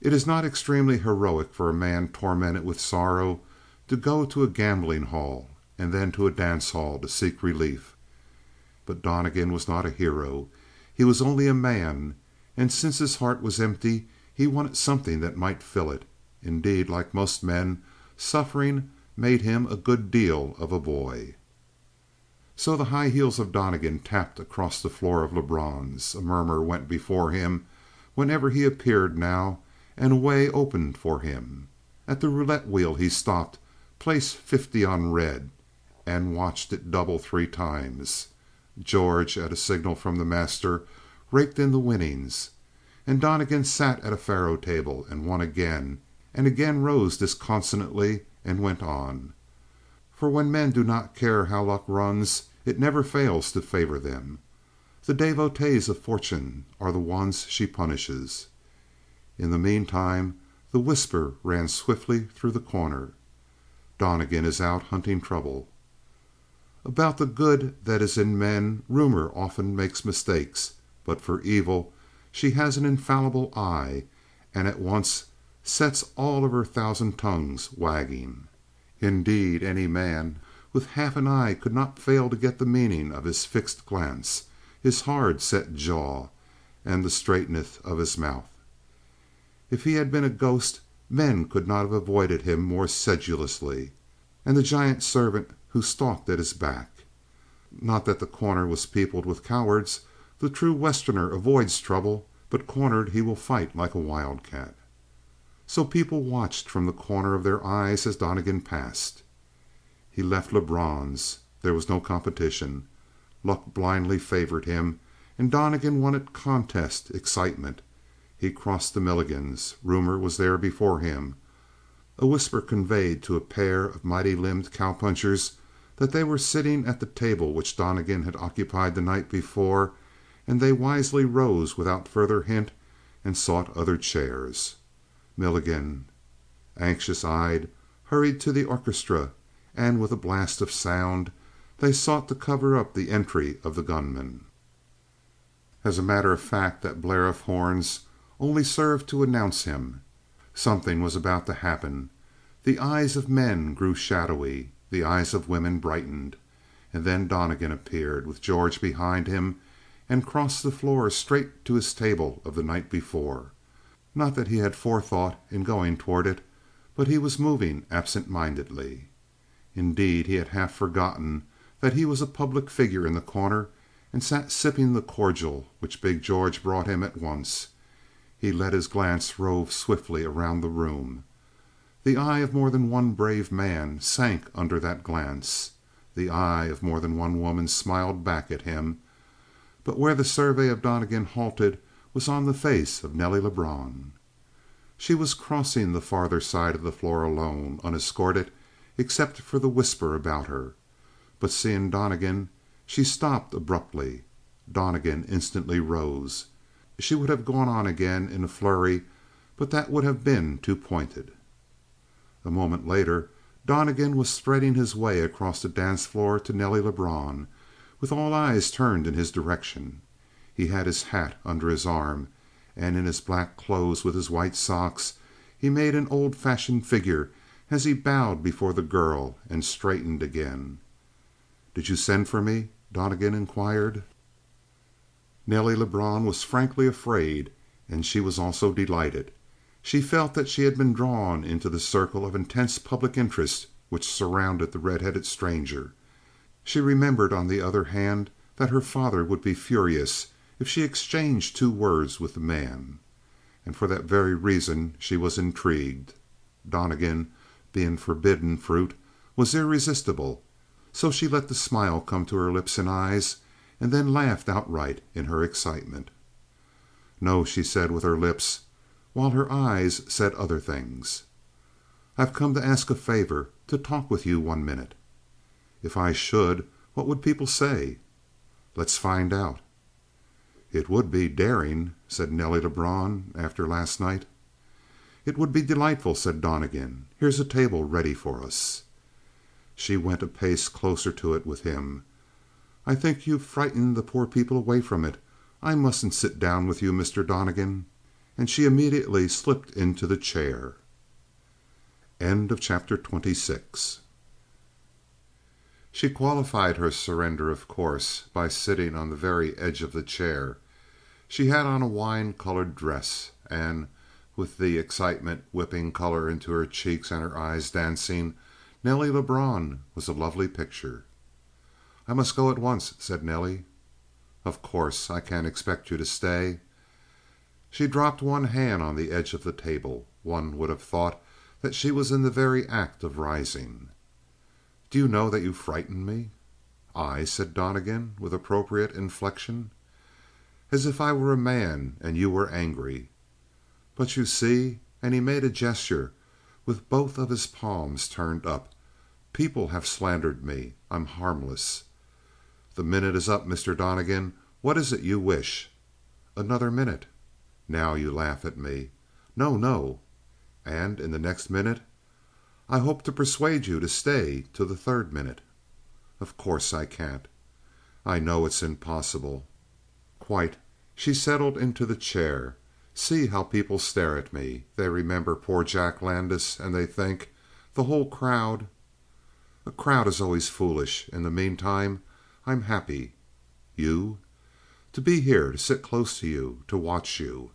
[SPEAKER 3] It is not extremely heroic for a man tormented with sorrow to go to a gambling hall and then to a dance hall to seek relief. But Donnegan was not a hero. He was only a man, and since his heart was empty he wanted something that might fill it. Indeed, like most men, suffering made him a good deal of a boy. So the high heels of Donnegan tapped across the floor of Lebrun's. A murmur went before him whenever he appeared now, and a way opened for him. At the roulette wheel he stopped, placed 50 on red, and watched it double 3 times. George, at a signal from the master, raked in the winnings, and Donnegan sat at a faro table and won again, and again rose disconsolately and went on. For when men do not care how luck runs, it never fails to favor them. The devotees of fortune are the ones she punishes. In the meantime the whisper ran swiftly through The Corner: "Donnegan is out hunting trouble." About the good that is in men rumor often makes mistakes, but for evil she has an infallible eye, and at once sets all of her thousand tongues wagging. Indeed, any man with half an eye could not fail to get the meaning of his fixed glance, his hard set jaw, and the straightness of his mouth. If he had been a ghost, men could not have avoided him more sedulously. And the giant servant who stalked at his back. Not that The Corner was peopled with cowards. The true Westerner avoids trouble, but cornered he will fight like a wildcat. So people watched from the corner of their eyes as Donnegan passed. He left Lebrun's. There was no competition. Luck blindly favored him, and Donnegan wanted contest, excitement. He crossed the Milligans. Rumor was there before him. A whisper conveyed to a pair of mighty-limbed cowpunchers that they were sitting at the table which Donnegan had occupied the night before, and they wisely rose without further hint and sought other chairs. Milligan, anxious-eyed, hurried to the orchestra, and with a blast of sound they sought to cover up the entry of the gunman. As a matter of fact, that blare of horns only served to announce him. Something was about to happen. The eyes of men grew shadowy. The eyes of women brightened. And then Donnegan appeared, with George behind him, and crossed the floor straight to his table of the night before. Not that he had forethought in going toward it, but he was moving absent-mindedly. Indeed, he had half forgotten that he was a public figure in The Corner, and sat sipping the cordial which big George brought him at once. He let his glance rove swiftly around the room. The eye of more than one brave man sank under that glance. The eye of more than one woman smiled back at him. But where the survey of Donnegan halted was on the face of Nelly Lebrun. She was crossing the farther side of the floor alone, unescorted, except for the whisper about her. But seeing Donnegan, she stopped abruptly. Donnegan instantly rose. She would have gone on again in a flurry, but that would have been too pointed. A moment later Donnegan was threading his way across the dance floor to Nelly Lebrun, with all eyes turned in his direction. He had his hat under his arm, and in his black clothes with his white socks he made an old-fashioned figure as he bowed before the girl and straightened again. "Did you send for me?" Donnegan inquired. Nelly Lebrun was frankly afraid, and she was also delighted. She felt that she had been drawn into the circle of intense public interest which surrounded the red-headed stranger. She remembered, on the other hand, that her father would be furious if she exchanged two words with the man. And for that very reason she was intrigued. Donnegan, being forbidden fruit, was irresistible, so she let the smile come to her lips and eyes, and then laughed outright in her excitement. "No," she said with her lips, while her eyes said other things. "I've come to ask a favor, to talk with you 1 minute." "If I should, what would people say?" "Let's find out." "It would be daring," said Nelly Lebrun, "after last night." "It would be delightful," said Donnegan. "Here's a table ready for us." She went a pace closer to it with him. "I think you've frightened the poor people away from it. I mustn't sit down with you, Mr. Donnegan." And she immediately slipped into the chair. End of chapter 26. She qualified her surrender, of course, by sitting on the very edge of the chair. She had on a wine-colored dress, and, with the excitement whipping color into her cheeks and her eyes dancing, Nelly Lebrun was a lovely picture. "I must go at once," said Nelly. "Of course. I can't expect you to stay." She dropped one hand on the edge of the table. One would have thought that she was in the very act of rising. "Do you know that you frighten me?" "I?" said Donnegan, with appropriate inflection. "As if I were a man and you were angry. But you see," and he made a gesture with both of his palms turned up, "people have slandered me. I'm harmless." "The minute is up, Mr. Donnegan. What is it you wish?" "Another minute." "Now you laugh at me." "No, no." "And in the next minute?" "I hope to persuade you to stay till the third minute." "Of course I can't." "I know it's impossible." "Quite." She settled into the chair. "See how people stare at me. They remember poor Jack Landis, and they think the whole crowd A crowd is always foolish. In the meantime, I'm happy. You? To be here, to sit close to you, to watch you."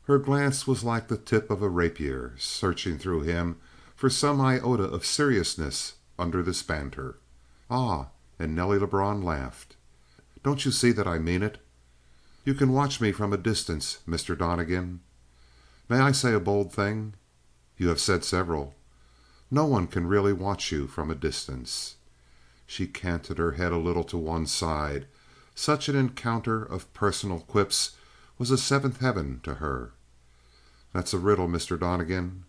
[SPEAKER 3] Her glance was like the tip of a rapier, searching through him for some iota of seriousness under this banter. "Ah!" And Nelly Lebrun laughed. "Don't you see that I mean it? You can watch me from a distance, Mr. Donnegan. May I say a bold thing? You have said several. No one can really watch you from a distance." She canted her head a little to one side. Such an encounter of personal quips was a seventh heaven to her. "That's a riddle, Mr. Donnegan."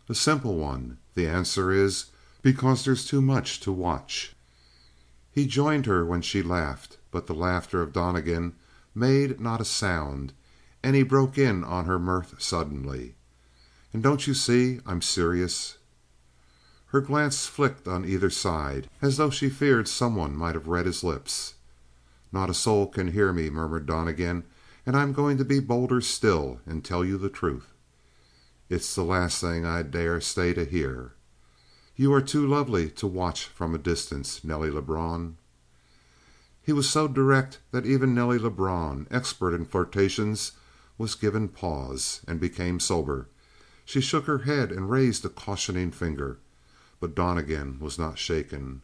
[SPEAKER 3] "A simple one. The answer is because there's too much to watch." He joined her when she laughed, but the laughter of Donnegan made not a sound, and he broke in on her mirth suddenly. "And don't you see I'm serious?" Her glance flicked on either side, as though she feared someone might have read his lips. "Not a soul can hear me," murmured Donnegan, "and I'm going to be bolder still and tell you the truth. It's the last thing I dare stay to hear. You are too lovely to watch from a distance, Nelly Lebrun." He was so direct that even Nelly Lebrun, expert in flirtations, was given pause, and became sober. She shook her head and raised a cautioning finger. But Donnegan was not shaken.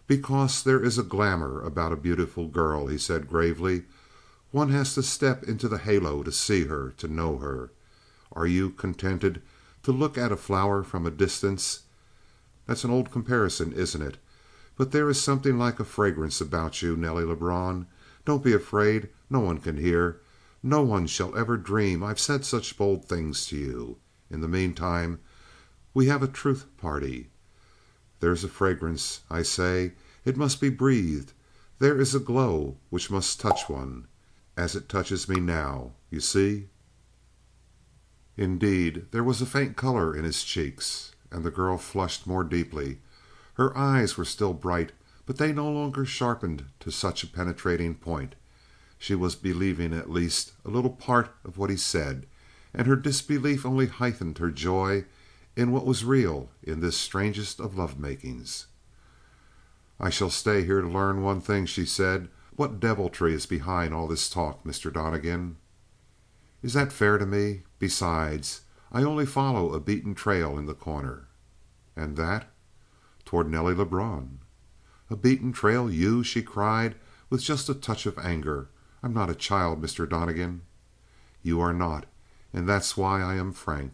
[SPEAKER 3] "Because there is a glamour about a beautiful girl," he said gravely. "One has to step into the halo to see her, to know her. Are you contented to look at a flower from a distance? That's an old comparison, isn't it? But there is something like a fragrance about you, Nelly Lebrun. Don't be afraid. No one can hear. No one shall ever dream I've said such bold things to you. In the meantime, we have a truth party. There is a fragrance, I say. It must be breathed. There is a glow which must touch one, as it touches me now. You see?" Indeed, there was a faint color in his cheeks, and the girl flushed more deeply. Her eyes were still bright, but they no longer sharpened to such a penetrating point. She was believing at least a little part of what he said, and her disbelief only heightened her joy in what was real in this strangest of love makings. "I shall stay here to learn one thing," she said. "What deviltry is behind all this talk, Mr. Donnegan?" "Is that fair to me? Besides, I only follow a beaten trail in The Corner." "And that?" "Toward Nelly Lebrun." "A beaten trail? You?" she cried, with just a touch of anger. "I'm not a child, Mr. Donnegan." "You are not, and that's why I am frank.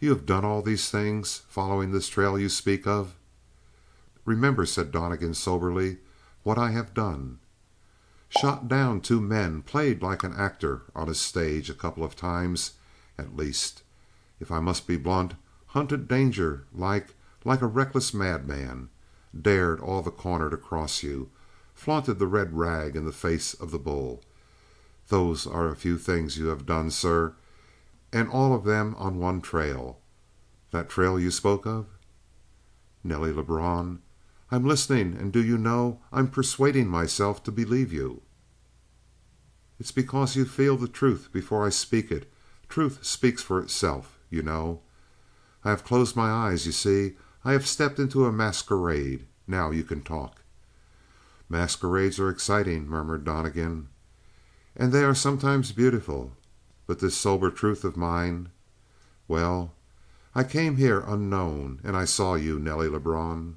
[SPEAKER 3] You have done all these things, following this trail you speak of?" "Remember," said Donnegan soberly, "what I have done. Shot down two men, played like an actor on a stage a couple of times, at least. If I must be blunt, hunted danger like a reckless madman, dared all The Corner to cross you, flaunted the red rag in the face of the bull. Those are a few things you have done, sir, and all of them on one trail. That trail you spoke of?" "Nelly Lebrun, I'm listening, and do you know, I'm persuading myself to believe you." "It's because you feel the truth before I speak it. Truth speaks for itself, you know. I have closed my eyes, you see. I have stepped into a masquerade. Now you can talk." "Masquerades are exciting," murmured Donnegan. "And they are sometimes beautiful. But this sober truth of mine. Well, I came here unknown, and I saw you, Nelly Lebrun."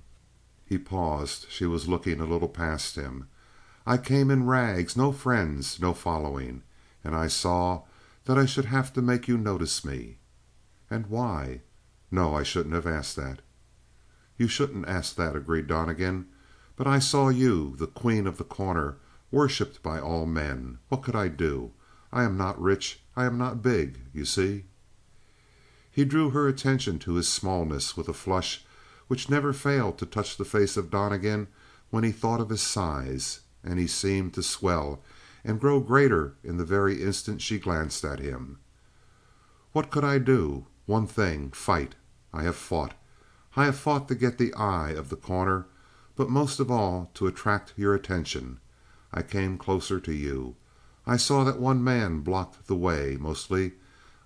[SPEAKER 3] He paused. She was looking a little past him. "I came in rags, no friends, no following, and I saw that I should have to make you notice me." "And why?" "No, I shouldn't have asked that." "You shouldn't ask that," agreed Donnegan. "But I saw you, the queen of The Corner, worshipped by all men. What could I do? I am not rich. I am not big. You see?" He drew her attention to his smallness with a flush which never failed to touch the face of Donnegan when he thought of his size, and he seemed to swell and grow greater in the very instant she glanced at him. "What could I do? One thing fight. I have fought. I have fought to get the eye of The Corner, but most of all to attract your attention. I came closer to you. I saw that one man blocked the way, mostly.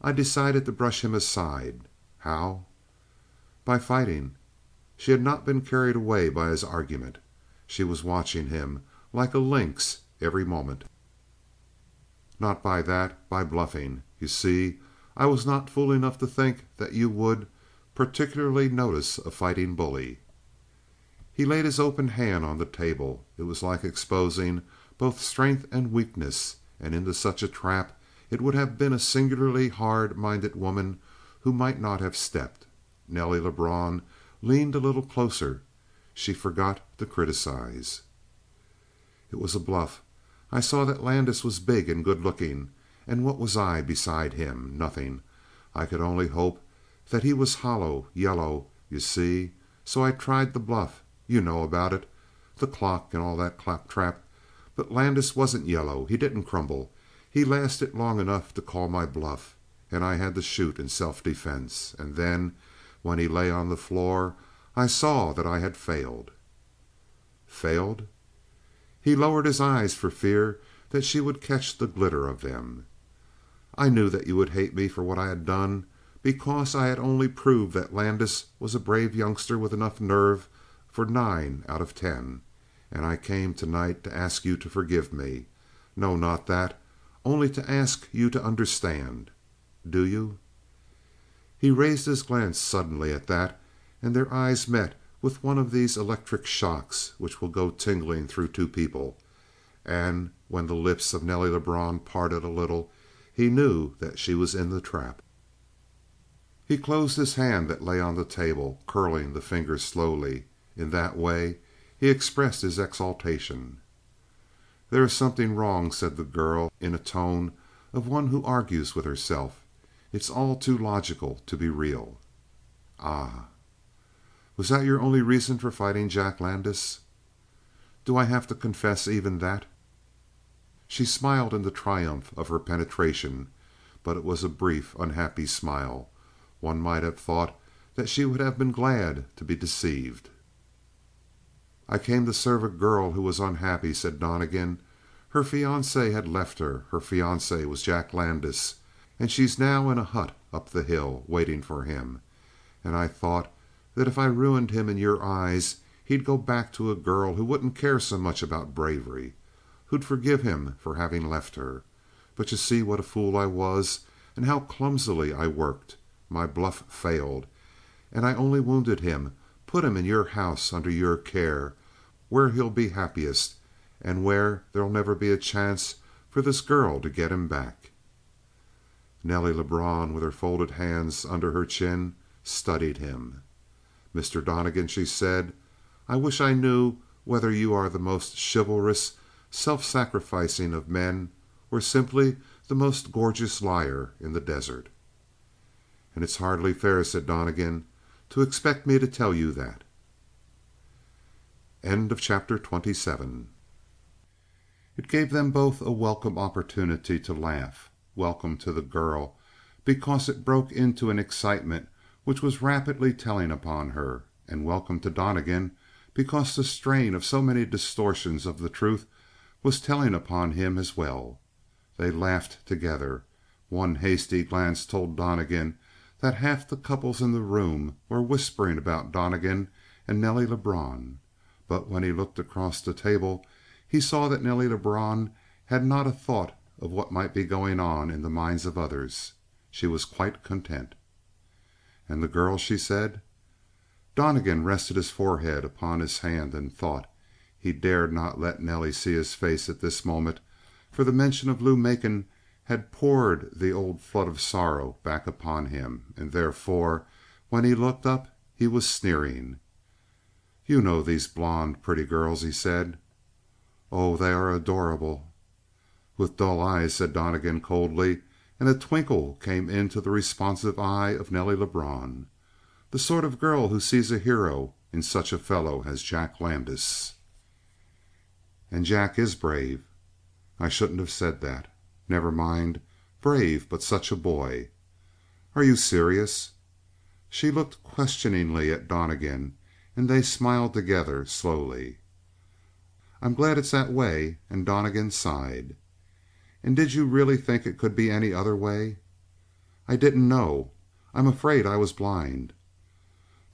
[SPEAKER 3] I decided to brush him aside. How? By fighting. She had not been carried away by his argument. She was watching him like a lynx every moment. "Not by that. By bluffing. You see, I was not fool enough to think that you would particularly notice a fighting bully." He laid his open hand on the table. It was like exposing both strength and weakness, and into such a trap it would have been a singularly hard-minded woman who might not have stepped. Nelly Lebrun leaned a little closer. She forgot to criticize. "It was a bluff. I saw that Landis was big and good-looking, and what was I beside him? Nothing. I could only hope that he was hollow, yellow, you see. So I tried the bluff. You know about it. The clock and all that claptrap. But Landis wasn't yellow. He didn't crumble. He lasted long enough to call my bluff, and I had to shoot in self-defense. And then, when he lay on the floor, I saw that I had failed." "Failed?" He lowered his eyes for fear that she would catch the glitter of them. "I knew that you would hate me for what I had done, because I had only proved that Landis was a brave youngster with enough nerve for 9 out of 10. And I came tonight to ask you to forgive me. No, not that. Only to ask you to understand. Do you?" He raised his glance suddenly at that, and their eyes met with one of these electric shocks which will go tingling through two people. And when the lips of Nelly Lebrun parted a little, he knew that she was in the trap. He closed his hand that lay on the table, curling the fingers slowly. In that way he expressed his exultation. "There is something wrong," said the girl, in a tone of one who argues with herself. "It's all too logical to be real." "Ah." "Was that your only reason for fighting Jack Landis?" "Do I have to confess even that?" She smiled in the triumph of her penetration, but it was a brief, unhappy smile. One might have thought that she would have been glad to be deceived. "I came to serve a girl who was unhappy," said Donnegan. "Her fiancé had left her. Her fiancé was Jack Landis, and she's now in a hut up the hill, waiting for him. And I thought that if I ruined him in your eyes, he'd go back to a girl who wouldn't care so much about bravery, who'd forgive him for having left her. But you see what a fool I was, and how clumsily I worked. My bluff failed, and I only wounded him, put him in your house under your care, where he'll be happiest, and where there'll never be a chance for this girl to get him back." Nelly Lebrun, with her folded hands under her chin, studied him. "Mr. Donnegan," she said, "I wish I knew whether you are the most chivalrous, self-sacrificing of men, or simply the most gorgeous liar in the desert." "And it's hardly fair," said Donnegan, "to expect me to tell you that." End of chapter 27. It gave them both a welcome opportunity to laugh. Welcome to the girl, because it broke into an excitement which was rapidly telling upon her, and welcome to Donnegan, because the strain of so many distortions of the truth was telling upon him as well. They laughed together. One hasty glance told Donnegan that half the couples in the room were whispering about Donnegan and Nelly Lebrun. But when he looked across the table, he saw that Nelly Lebrun had not a thought of what might be going on in the minds of others. She was quite content. "And the girl?" she said. Donnegan rested his forehead upon his hand and thought. He dared not let Nelly see his face at this moment, for the mention of Lou Macon had poured the old flood of sorrow back upon him, and therefore, when he looked up, he was sneering. "You know these blonde, pretty girls," he said. "Oh, they are adorable." "With dull eyes," said Donnegan coldly, and a twinkle came into the responsive eye of Nelly Lebrun. "The sort of girl who sees a hero in such a fellow as Jack Landis." "And Jack is brave." "I shouldn't have said that." "Never mind. Brave, but such a boy." "Are you serious?" She looked questioningly at Donnegan, and they smiled together slowly. "I'm glad it's that way," and Donnegan sighed. "And did you really think it could be any other way?" "I didn't know. I'm afraid I was blind."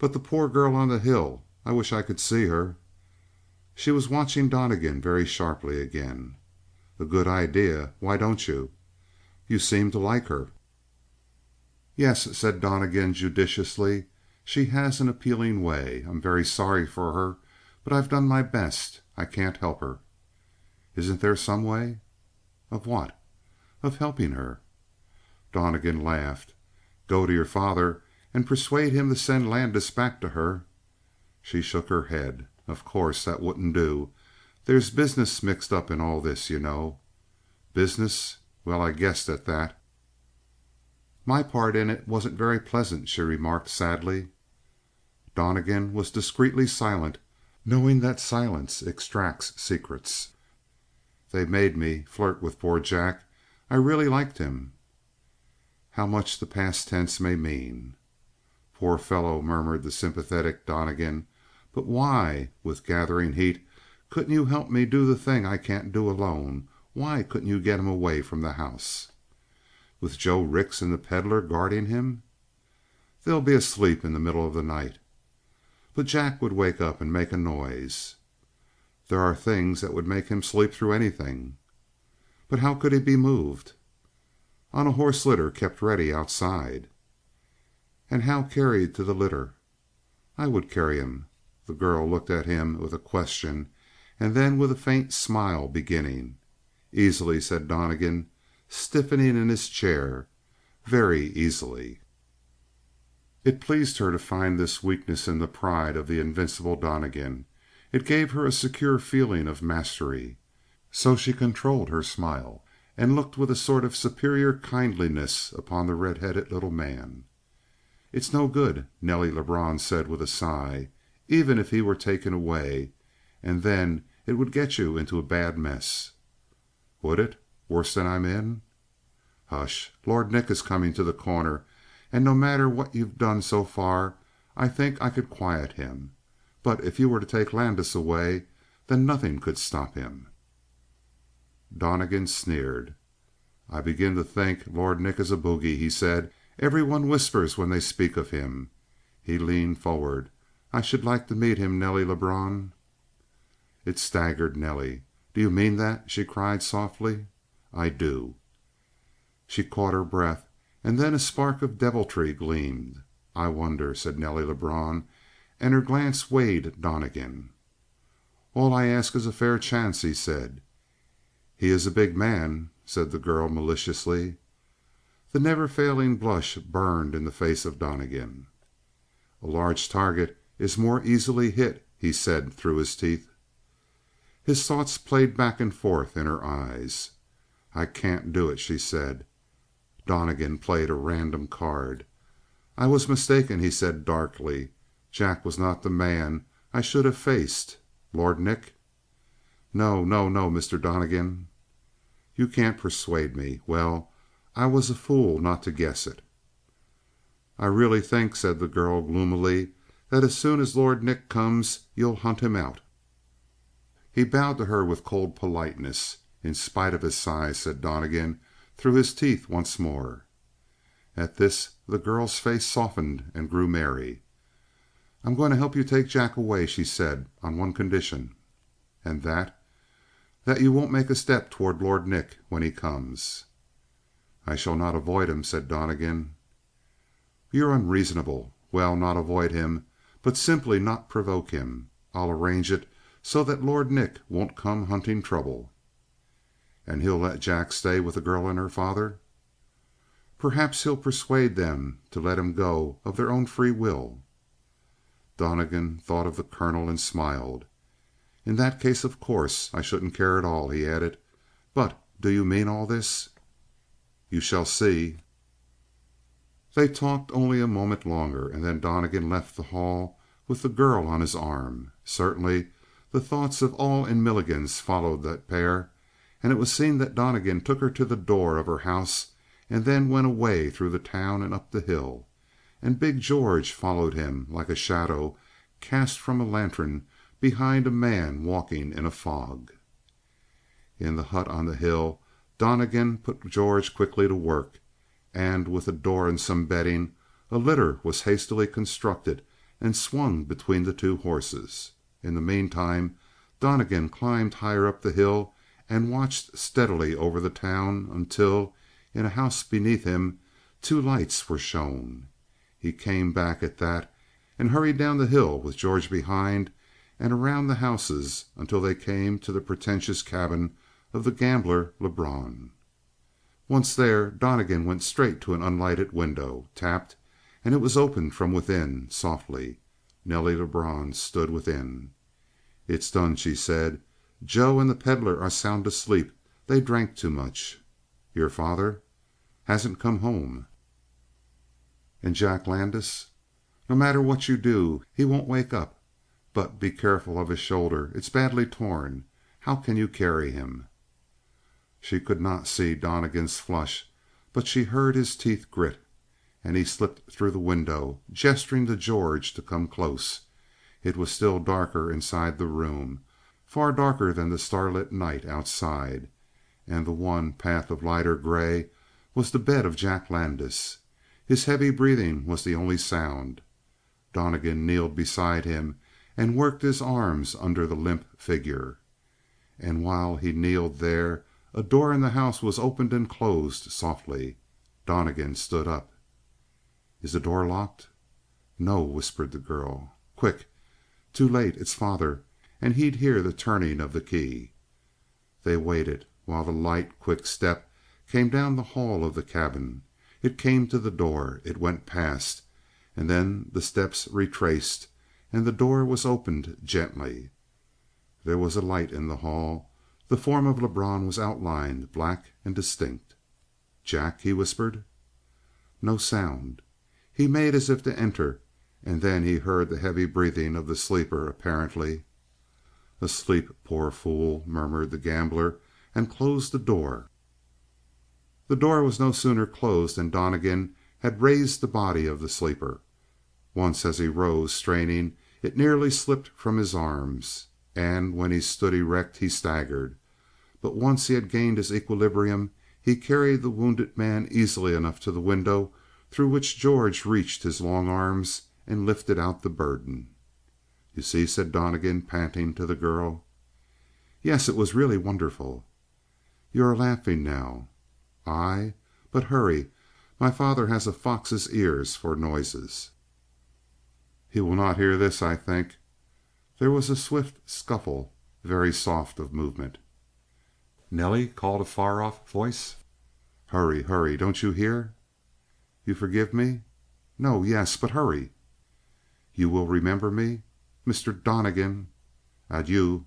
[SPEAKER 3] But the poor girl on the hill, I wish I could see her." She was watching Donnegan very sharply again. "A good idea. Why don't you? You seem to like her." "Yes," said Donnegan judiciously. "She has an appealing way. I'm very sorry for her, but I've done my best. I can't help her." "Isn't there some way?" "Of what?" "Of helping her." Donnegan laughed. "Go to your father and persuade him to send Landis back to her." She shook her head. "Of course, that wouldn't do. There's business mixed up in all this, you know." "Business? Well, I guessed at that." "My part in it wasn't very pleasant," she remarked sadly. Donnegan was discreetly silent, knowing that silence extracts secrets. "They made me flirt with poor Jack. I really liked him." How much the past tense may mean. "Poor fellow," murmured the sympathetic Donnegan. "But why?" With gathering heat. "Couldn't you help me do the thing I can't do alone? Why couldn't you get him away from the house?" "With Joe Rix and the Pedlar guarding him?" "They'll be asleep in the middle of the night." "But Jack would wake up and make a noise." "There are things that would make him sleep through anything." "But how could he be moved?" "On a horse litter kept ready outside." "And how carried to the litter?" "I would carry him." The girl looked at him with a question, and then with a faint smile beginning. "Easily," said Donnegan, stiffening in his chair. "Very easily." It pleased her to find this weakness in the pride of the invincible Donnegan. It gave her a secure feeling of mastery. So she controlled her smile and looked with a sort of superior kindliness upon the red headed little man. "It's no good," Nelly Lebrun said with a sigh. "Even if he were taken away, and then it would get you into a bad mess." "Would it? Worse than I'm in?" "Hush! Lord Nick is coming to The Corner, and no matter what you've done so far, I think I could quiet him. But if you were to take Landis away, then nothing could stop him." Donnegan sneered. "I begin to think Lord Nick is a bogey," he said. "Everyone whispers when they speak of him." He leaned forward. "I should like to meet him, Nelly Lebrun." It staggered Nelly. "Do you mean that?" she cried softly. "I do." She caught her breath, and then a spark of deviltry gleamed. "I wonder," said Nelly Lebrun, and her glance weighed Donnegan. "All I ask is a fair chance," he said. "He is a big man," said the girl maliciously. The never failing blush burned in the face of Donnegan. "A large target is more easily hit," he said through his teeth. His thoughts played back and forth in her eyes. "I can't do it," she said. Donnegan played a random card. "I was mistaken," he said darkly. "Jack was not the man I should have faced. Lord Nick?" "No, no, no, Mr. Donnegan." "You can't persuade me. Well, I was a fool not to guess it." "I really think," said the girl gloomily, "that as soon as Lord Nick comes you'll hunt him out." He bowed to her with cold politeness. "In spite of his size," said Donnegan through his teeth once more. At this the girl's face softened and grew merry. "I'm going to help you take Jack away," she said, "on one condition." "And that?" "That you won't make a step toward Lord Nick when he comes." "I shall not avoid him," said Donnegan. "You're unreasonable. Well, not avoid him, but simply not provoke him. I'll arrange it so that Lord Nick won't come hunting trouble." "And he'll let Jack stay with the girl and her father?" "Perhaps he'll persuade them to let him go of their own free will." Donnegan thought of the colonel and smiled. "In that case, of course, I shouldn't care at all," he added. "But do you mean all this?" "You shall see." They talked only a moment longer, and then Donnegan left the hall with the girl on his arm. Certainly the thoughts of all in Milligan's followed that pair, and it was seen that Donnegan took her to the door of her house and then went away through the town and up the hill, and big George followed him like a shadow cast from a lantern behind a man walking in a fog. In the hut on the hill Donnegan put George quickly to work, and with a door and some bedding, a litter was hastily constructed and swung between the two horses. In the meantime Donnegan climbed higher up the hill and watched steadily over the town until, in a house beneath him, two lights were shown. He came back at that and hurried down the hill with George behind and around the houses until they came to the pretentious cabin of the gambler Lebrun. Once there, Donnegan went straight to an unlighted window, tapped, and it was opened from within softly. Nelly Lebrun stood within. "It's done," she said. "Joe and the Pedlar are sound asleep. They drank too much." "Your father?" "Hasn't come home." "And Jack Landis?" "No matter what you do, he won't wake up. But be careful of his shoulder. It's badly torn. How can you carry him?" She could not see Donnegan's flush, but she heard his teeth grit. And he slipped through the window, gesturing to George to come close. It was still darker inside the room, far darker than the starlit night outside. And the one path of lighter gray was the bed of Jack Landis. His heavy breathing was the only sound. Donnegan kneeled beside him and worked his arms under the limp figure. And while he kneeled there, a door in the house was opened and closed softly. Donnegan stood up. "Is the door locked?" "No," whispered the girl. "Quick!" "Too late. It's father, and he'd hear the turning of the key." They waited while the light, quick step came down the hall of the cabin. It came to the door. It went past, and then the steps retraced, and the door was opened gently. There was a light in the hall. The form of Lebrun was outlined, black and distinct. "Jack?" he whispered. No sound. He made as if to enter, and then he heard the heavy breathing of the sleeper, apparently. "Asleep, poor fool," murmured the gambler, and closed the door. The door was no sooner closed than Donnegan had raised the body of the sleeper. Once as he rose, straining, it nearly slipped from his arms, and when he stood erect he staggered. But once he had gained his equilibrium, he carried the wounded man easily enough to the window through which George reached his long arms and lifted out the burden. "You see?" said Donnegan, panting, to the girl. "Yes, it was really wonderful." "You are laughing now." "I? But hurry. My father has a fox's ears for noises." "He will not hear this, I think." There was a swift scuffle, very soft of movement. "Nelly?" called a far off voice. "Hurry, hurry. Don't you hear?" "You forgive me?" "No, yes. But hurry." "You will remember me?" "Mr. Donnegan." "Adieu."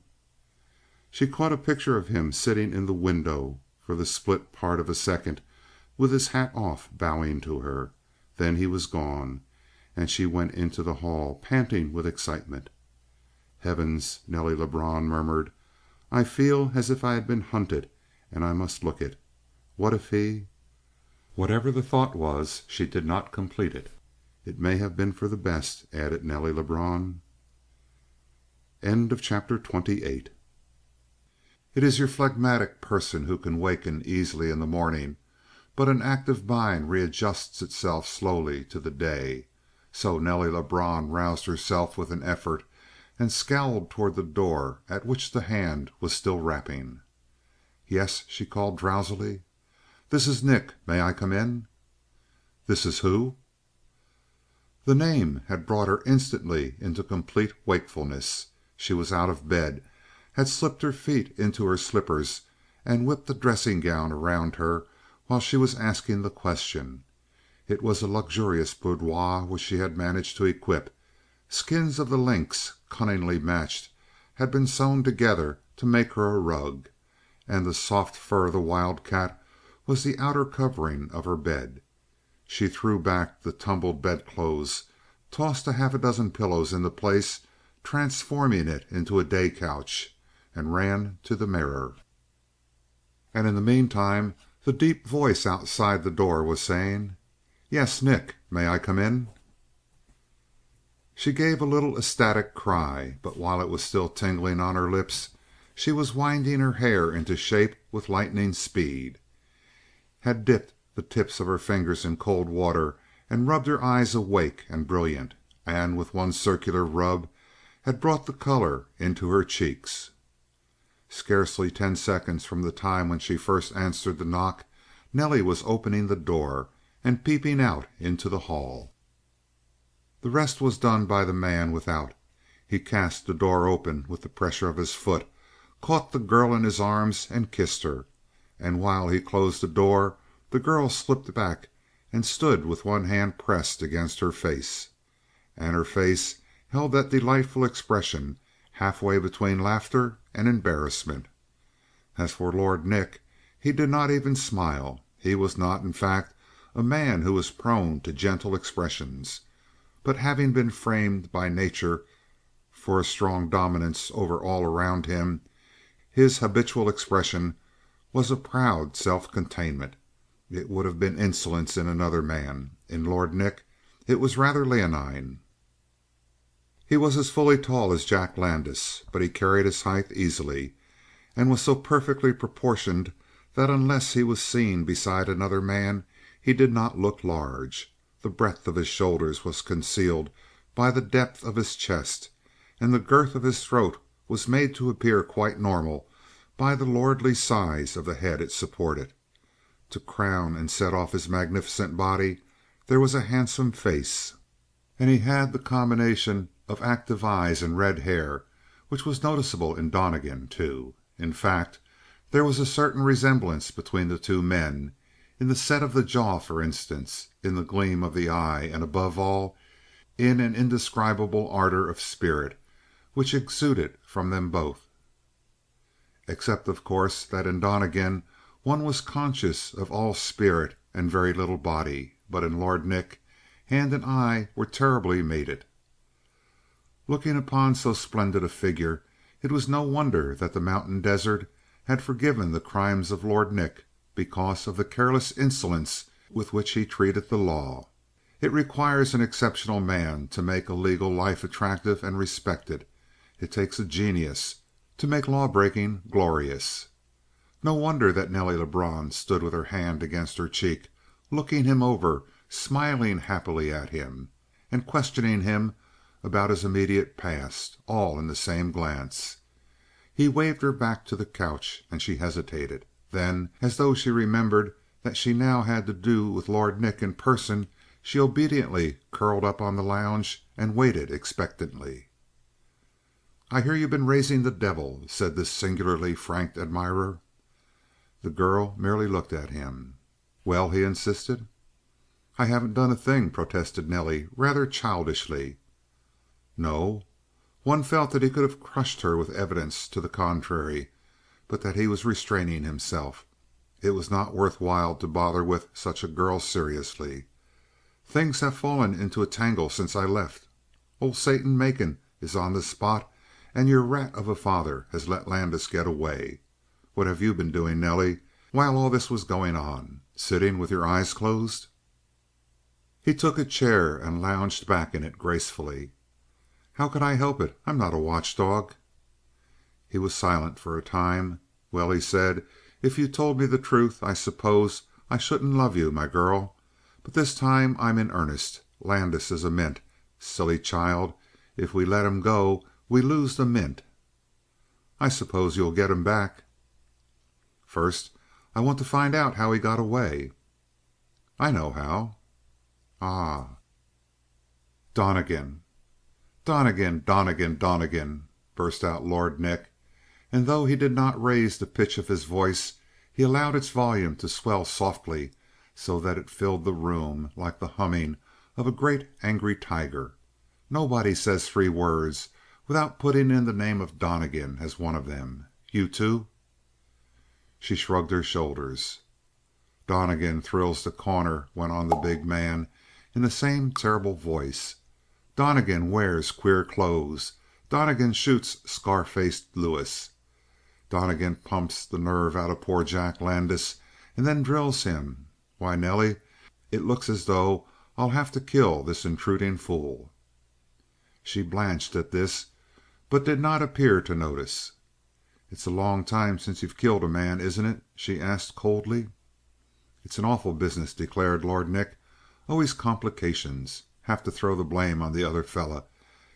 [SPEAKER 3] She caught a picture of him sitting in the window for the split part of a second, with his hat off, bowing to her. Then he was gone, and she went into the hall, panting with excitement. "Heavens!" Nelly Lebrun murmured. "I feel as if I had been hunted, and I must look it. What if he—" Whatever the thought was, she did not complete it. "It may have been for the best," added Nelly Lebrun. Chapter 28. It is your phlegmatic person who can waken easily in the morning, but an active mind readjusts itself slowly to the day. So Nelly Lebrun roused herself with an effort and scowled toward the door at which the hand was still rapping. "Yes?" she called drowsily. "This is Nick. May I come in?" "This is who?" The name had brought her instantly into complete wakefulness. She was out of bed, had slipped her feet into her slippers and whipped the dressing gown around her while she was asking the question. It was a luxurious boudoir which she had managed to equip. Skins of the lynx, cunningly matched, had been sewn together to make her a rug, and the soft fur of the wildcat was the outer covering of her bed. She threw back the tumbled bedclothes, tossed a half dozen pillows into place, transforming it into a day couch, and ran to the mirror. And in the meantime the deep voice outside the door was saying, "Yes, Nick. May I come in?" She gave a little ecstatic cry, but while it was still tingling on her lips, she was winding her hair into shape with lightning speed, had dipped the tips of her fingers in cold water, and rubbed her eyes awake and brilliant.
[SPEAKER 1] and with one circular rub had brought the color into her cheeks. Scarcely 10 seconds from the time when she first answered the knock, Nelly was opening the door and peeping out into the hall. The rest was done by the man without. He cast the door open with the pressure of his foot, caught the girl in his arms and kissed her, and while he closed the door the girl slipped back and stood with one hand pressed against her face. And her face held that delightful expression halfway between laughter and embarrassment. As for Lord Nick, he did not even smile. He was not, in fact, a man who was prone to gentle expressions, but having been framed by nature for a strong dominance over all around him, his habitual expression was a proud self-containment. It would have been insolence in another man. In Lord Nick it was rather leonine. He was as fully tall as Jack Landis, but he carried his height easily, and was so perfectly proportioned that unless he was seen beside another man he did not look large. The breadth of his shoulders was concealed by the depth of his chest, and the girth of his throat was made to appear quite normal by the lordly size of the head it supported. To crown and set off his magnificent body there was a handsome face, and he had the combination of active eyes and red hair which was noticeable in Donnegan, too. In fact, there was a certain resemblance between the two men, in the set of the jaw, for instance, in the gleam of the eye, and above all, in an indescribable ardor of spirit which exuded from them both. Except, of course, that in Donnegan one was conscious of all spirit and very little body, but in Lord Nick hand and eye were terribly mated. Looking upon so splendid a figure, it was no wonder that the mountain desert had forgiven the crimes of Lord Nick because of the careless insolence with which he treated the law. It requires an exceptional man to make a legal life attractive and respected. It takes a genius to make law-breaking glorious. No wonder that Nelly Lebrun stood with her hand against her cheek, looking him over, smiling happily at him, and questioning him about his immediate past, all in the same glance. He waved her back to the couch, and she hesitated. Then, as though she remembered that she now had to do with Lord Nick in person, she obediently curled up on the lounge and waited expectantly. "I hear you've been raising the devil," said this singularly frank admirer. The girl merely looked at him. "Well?" he insisted. "I haven't done a thing," protested Nelly, rather childishly. "No?" One felt that he could have crushed her with evidence to the contrary, but that he was restraining himself. It was not worth while to bother with such a girl seriously. "Things have fallen into a tangle since I left. Old Satan Macon is on the spot, and your rat of a father has let Landis get away. What have you been doing, Nelly, while all this was going on? Sitting with your eyes closed?" He took a chair and lounged back in it gracefully. "How could I help it? I'm not a watchdog." He was silent for a time. "Well," he said, "if you told me the truth, I suppose I shouldn't love you, my girl. But this time I'm in earnest. Landis is a mint. Silly child, if we let him go we lose the mint." "I suppose you'll get him back." "First I want to find out how he got away." "I know how." "Ah?" "Donnegan." "Donnegan, Donnegan, Donnegan!" burst out Lord Nick, and though he did not raise the pitch of his voice, he allowed its volume to swell softly so that it filled the room like the humming of a great angry tiger. "Nobody says 3 words without putting in the name of Donnegan as one of them. You, too?" She shrugged her shoulders. "Donnegan thrills The Corner," went on the big man in the same terrible voice. "Donnegan wears queer clothes. Donnegan shoots Scar-faced Lewis. Donnegan pumps the nerve out of poor Jack Landis and then drills him. Why, Nelly, it looks as though I'll have to kill this intruding fool." She blanched at this, but did not appear to notice. "It's a long time since you've killed a man, isn't it?" she asked coldly. "It's an awful business," declared Lord Nick. "Always complications.
[SPEAKER 2] have to throw the blame on the other fella,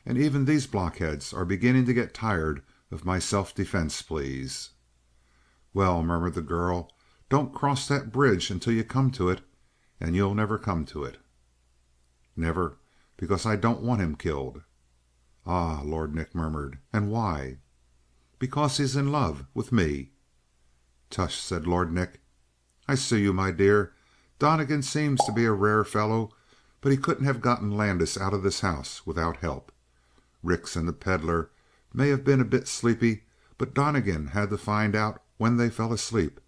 [SPEAKER 2] and even these blockheads are beginning to get tired of my self-defense pleas." "Well," murmured the girl, "don't cross that bridge until you come to it, and you'll never come to it." "Never, because I don't want him killed." "Ah," Lord Nick murmured. "And why?" "Because he's in love with me." "Tush," said Lord Nick. "I see you, my dear. Donnegan seems to be a rare fellow, but he couldn't have gotten Landis out of this house without help. Rix and the Pedlar may have been a bit sleepy, but Donnegan had to find out when they fell asleep.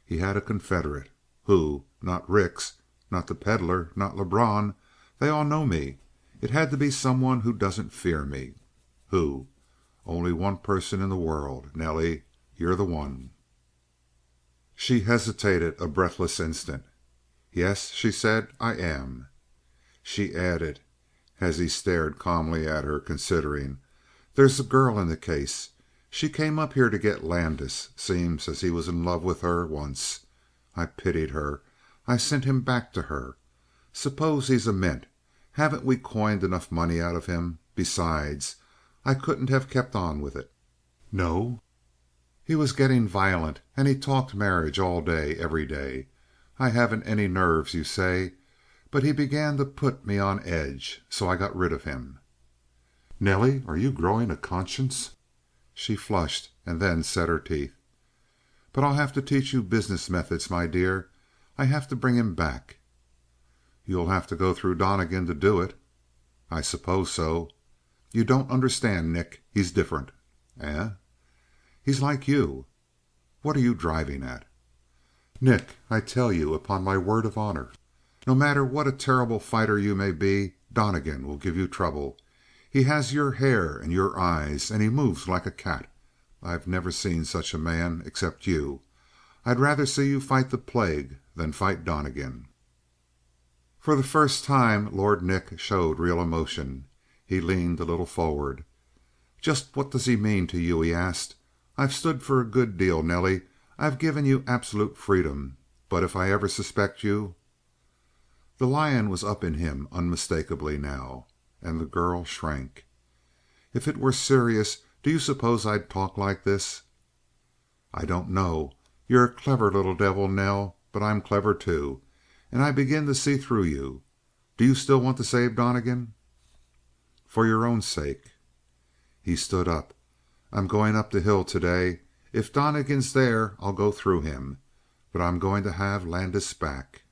[SPEAKER 2] He had a confederate. Who? Not Rix, not the Pedlar, not Lebrun. They all know me. It had to be someone who doesn't fear me. Who? Only one person in the world. Nelly, you're the one." She hesitated a breathless instant. "Yes," she said, "I am." She added, as he stared calmly at her, considering, "There's a girl in the case. She came up here to get Landis. Seems as he was in love with her once. I pitied her. I sent him back to her. Suppose he's a mint. Haven't we coined enough money out of him? Besides, I couldn't have kept on with it." "No?" "He was getting violent, and he talked marriage all day, every day. I haven't any nerves, you say. But he began to put me on edge, so I got rid of him." "Nelly, are you growing a conscience?" She flushed, and then set her teeth. "But I'll have to teach you business methods, my dear. I have to bring him back." "You'll have to go through Donnegan to do it." "I suppose so." "You don't understand, Nick. He's different." "Eh?" "He's like you." "What are you driving at?" "Nick, I tell you upon my word of honor, no matter what a terrible fighter you may be, Donnegan will give you trouble. He has your hair and your eyes, and he moves like a cat. I've never seen such a man, except you. I'd rather see you fight the plague than fight Donnegan." For the first time Lord Nick showed real emotion. He leaned a little forward. "Just what does he mean to you?" he asked. "I've stood for a good deal, Nelly. I've given you absolute freedom. But if I ever suspect you " The lion was up in him unmistakably now, and the girl shrank. "If it were serious, do you suppose I'd talk like this?" "I don't know. You're a clever little devil, Nell, but I'm clever too, and I begin to see through you. Do you still want to save Donnegan?" "For your own sake." He stood up. "I'm going up the hill today. If Donnegan's there, I'll go through him. But I'm going to have Landis back."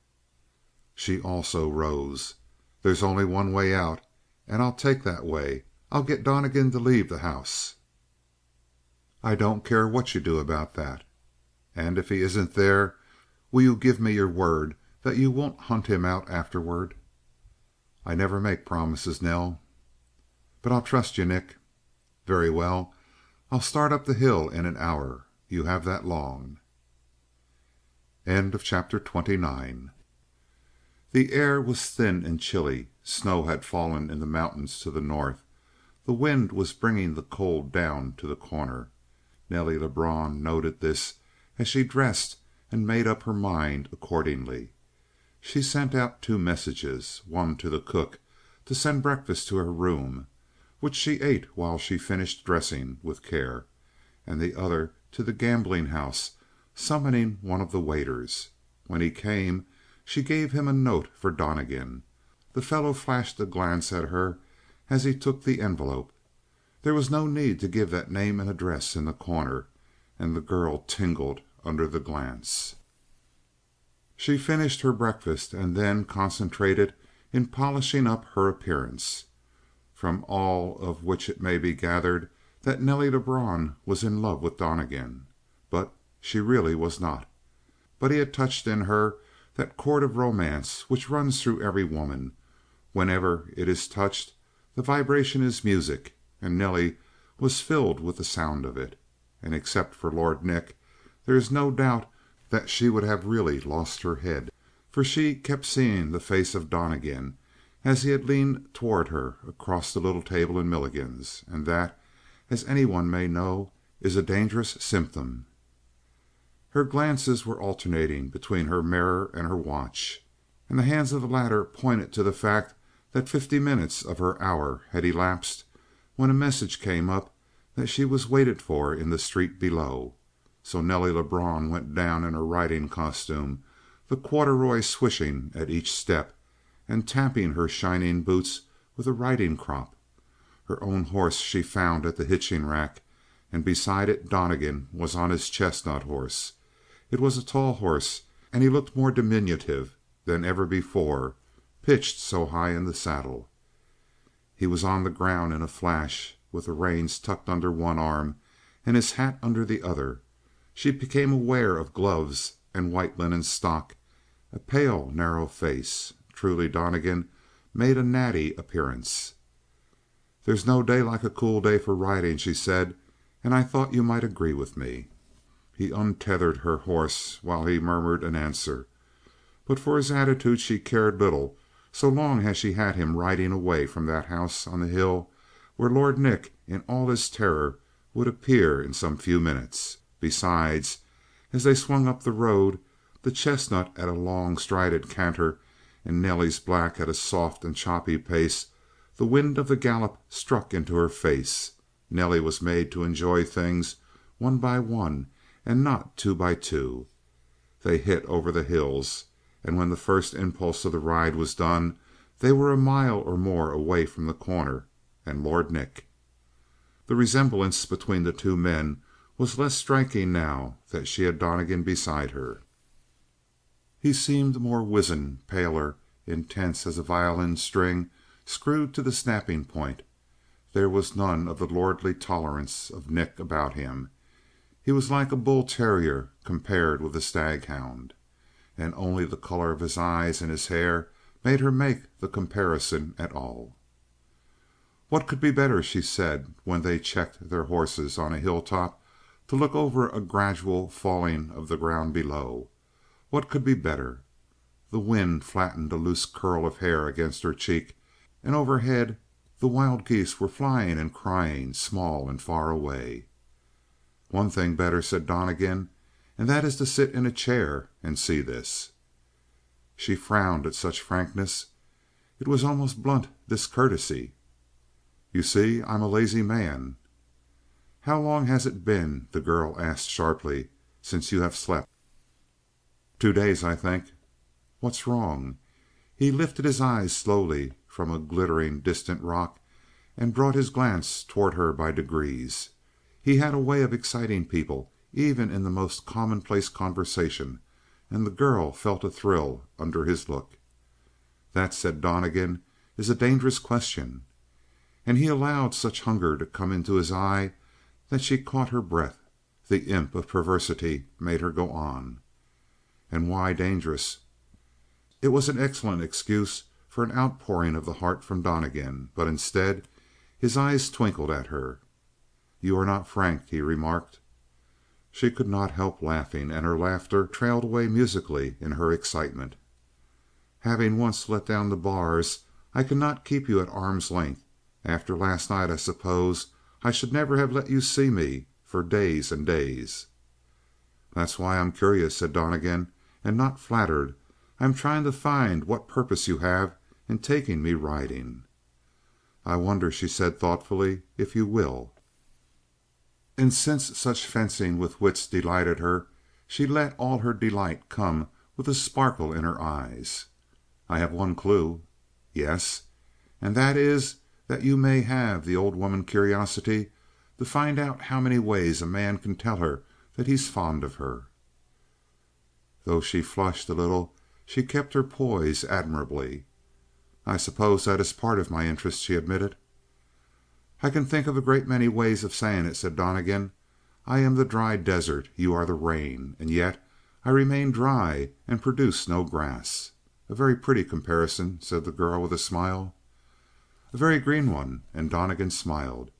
[SPEAKER 2] She also rose. "There's only one way out, and I'll take that way. I'll get Donnegan to leave the house." "I don't care what you do about that." "And if he isn't there, will you give me your word that you won't hunt him out afterward?" "I never make promises, Nell." "But I'll trust you, Nick." "Very well. I'll start up the hill in an hour. You have that long." Chapter 29. The air was thin and chilly. Snow had fallen in the mountains to the north. The wind was bringing the cold down to The Corner. Nelly Lebrun noted this as she dressed and made up her mind accordingly. She sent out two messages, one to the cook to send breakfast to her room, which she ate while she finished dressing with care, and the other to the gambling house, summoning one of the waiters. When he came, she gave him a note for Donnegan. The fellow flashed a glance at her as he took the envelope. There was no need to give that name and address in The Corner, and the girl tingled under the glance. She finished her breakfast and then concentrated in polishing up her appearance. From all of which it may be gathered that Nelly Lebrun was in love with Donnegan. But she really was not. But he had touched in her that chord of romance which runs through every woman. Whenever it is touched, the vibration is music, and Nelly was filled with the sound of it. And except for Lord Nick, there is no doubt that she would have really lost her head, for she kept seeing the face of Donnegan as he had leaned toward her across the little table in Milligan's, and that, as anyone may know, is a dangerous symptom. Her glances were alternating between her mirror and her watch, and the hands of the latter pointed to the fact
[SPEAKER 3] that 50 minutes of her hour had elapsed when a message came up that she was waited for in the street below. So Nelly Lebrun went down in her riding costume, the corduroy swishing at each step, and tapping her shining boots with a riding crop. Her own horse she found at the hitching rack, and beside it Donnegan was on his chestnut horse. It was a tall horse, and he looked more diminutive than ever before, pitched so high in the saddle. He was on the ground in a flash, with the reins tucked under one arm and his hat under the other. She became aware of gloves and white linen stock, a pale, narrow face. Truly, Donnegan made a natty appearance. "There's no day like a cool day for riding," she said, "and I thought you might agree with me." He untethered her horse while he murmured an answer. But for his attitude she cared little, so long as she had him riding away from that house on the hill where Lord Nick in all his terror would appear in some few minutes. Besides, as they swung up the road, the chestnut at a long strided canter and Nelly's black at a soft and choppy pace, the wind of the gallop struck into her face. Nelly was made to enjoy things one by one and not two by two. They hit over the hills, and when the first impulse of the ride was done, they were a mile or more away from the Corner and Lord Nick. The resemblance between the two men was less striking now that she had Donnegan beside her. He seemed more wizen, paler, intense as a violin string screwed to the snapping point. There was none of the lordly tolerance of Nick about him. He was like a bull terrier compared with a staghound, and only the color of his eyes and his hair made her make the comparison at all. "What could be better?" she said when they checked their horses on a hilltop to look over a gradual falling of the ground below. "What could be better?" The wind flattened a loose curl of hair against her cheek, and overhead the wild geese were flying and crying, small and far away. "One thing better," said Donnegan, "and that is to sit in a chair and see this." She frowned at such frankness. It was almost blunt discourtesy. "You see, I'm a lazy man." "How long has it been," the girl asked sharply, "since you have slept?" "2 days, I think." "What's wrong?" He lifted his eyes slowly from a glittering, distant rock and brought his glance toward her by degrees. He had a way of exciting people, even in the most commonplace conversation, and the girl felt a thrill under his look. "That," said Donnegan, "is a dangerous question." And he allowed such hunger to come into his eye that she caught her breath. The imp of perversity made her go on. "And why dangerous?" It was an excellent excuse for an outpouring of the heart from Donnegan, but instead his eyes twinkled at her. "You are not frank," he remarked. She could not help laughing, and her laughter trailed away musically in her excitement. "Having once let down the bars, I cannot keep you at arm's length. After last night I suppose I should never have let you see me for days and days." "That's why I'm curious," said Donnegan, "and not flattered. I'm trying to find what purpose you have in taking me riding." "I wonder," she said thoughtfully, "if you will." And since such fencing with wits delighted her, she let all her delight come with a sparkle in her eyes. "I have one clue." "Yes?" "And that is that you may have the old woman curiosity to find out how many ways a man can tell her that he's fond of her." Though she flushed a little, she kept her poise admirably. "I suppose that is part of my interest," she admitted. "I can think of a great many ways of saying it," said Donnegan. "I am the dry desert, you are the rain, and yet I remain dry and produce no grass." "A very pretty comparison," said the girl with a smile. "A very green one," and Donnegan smiled.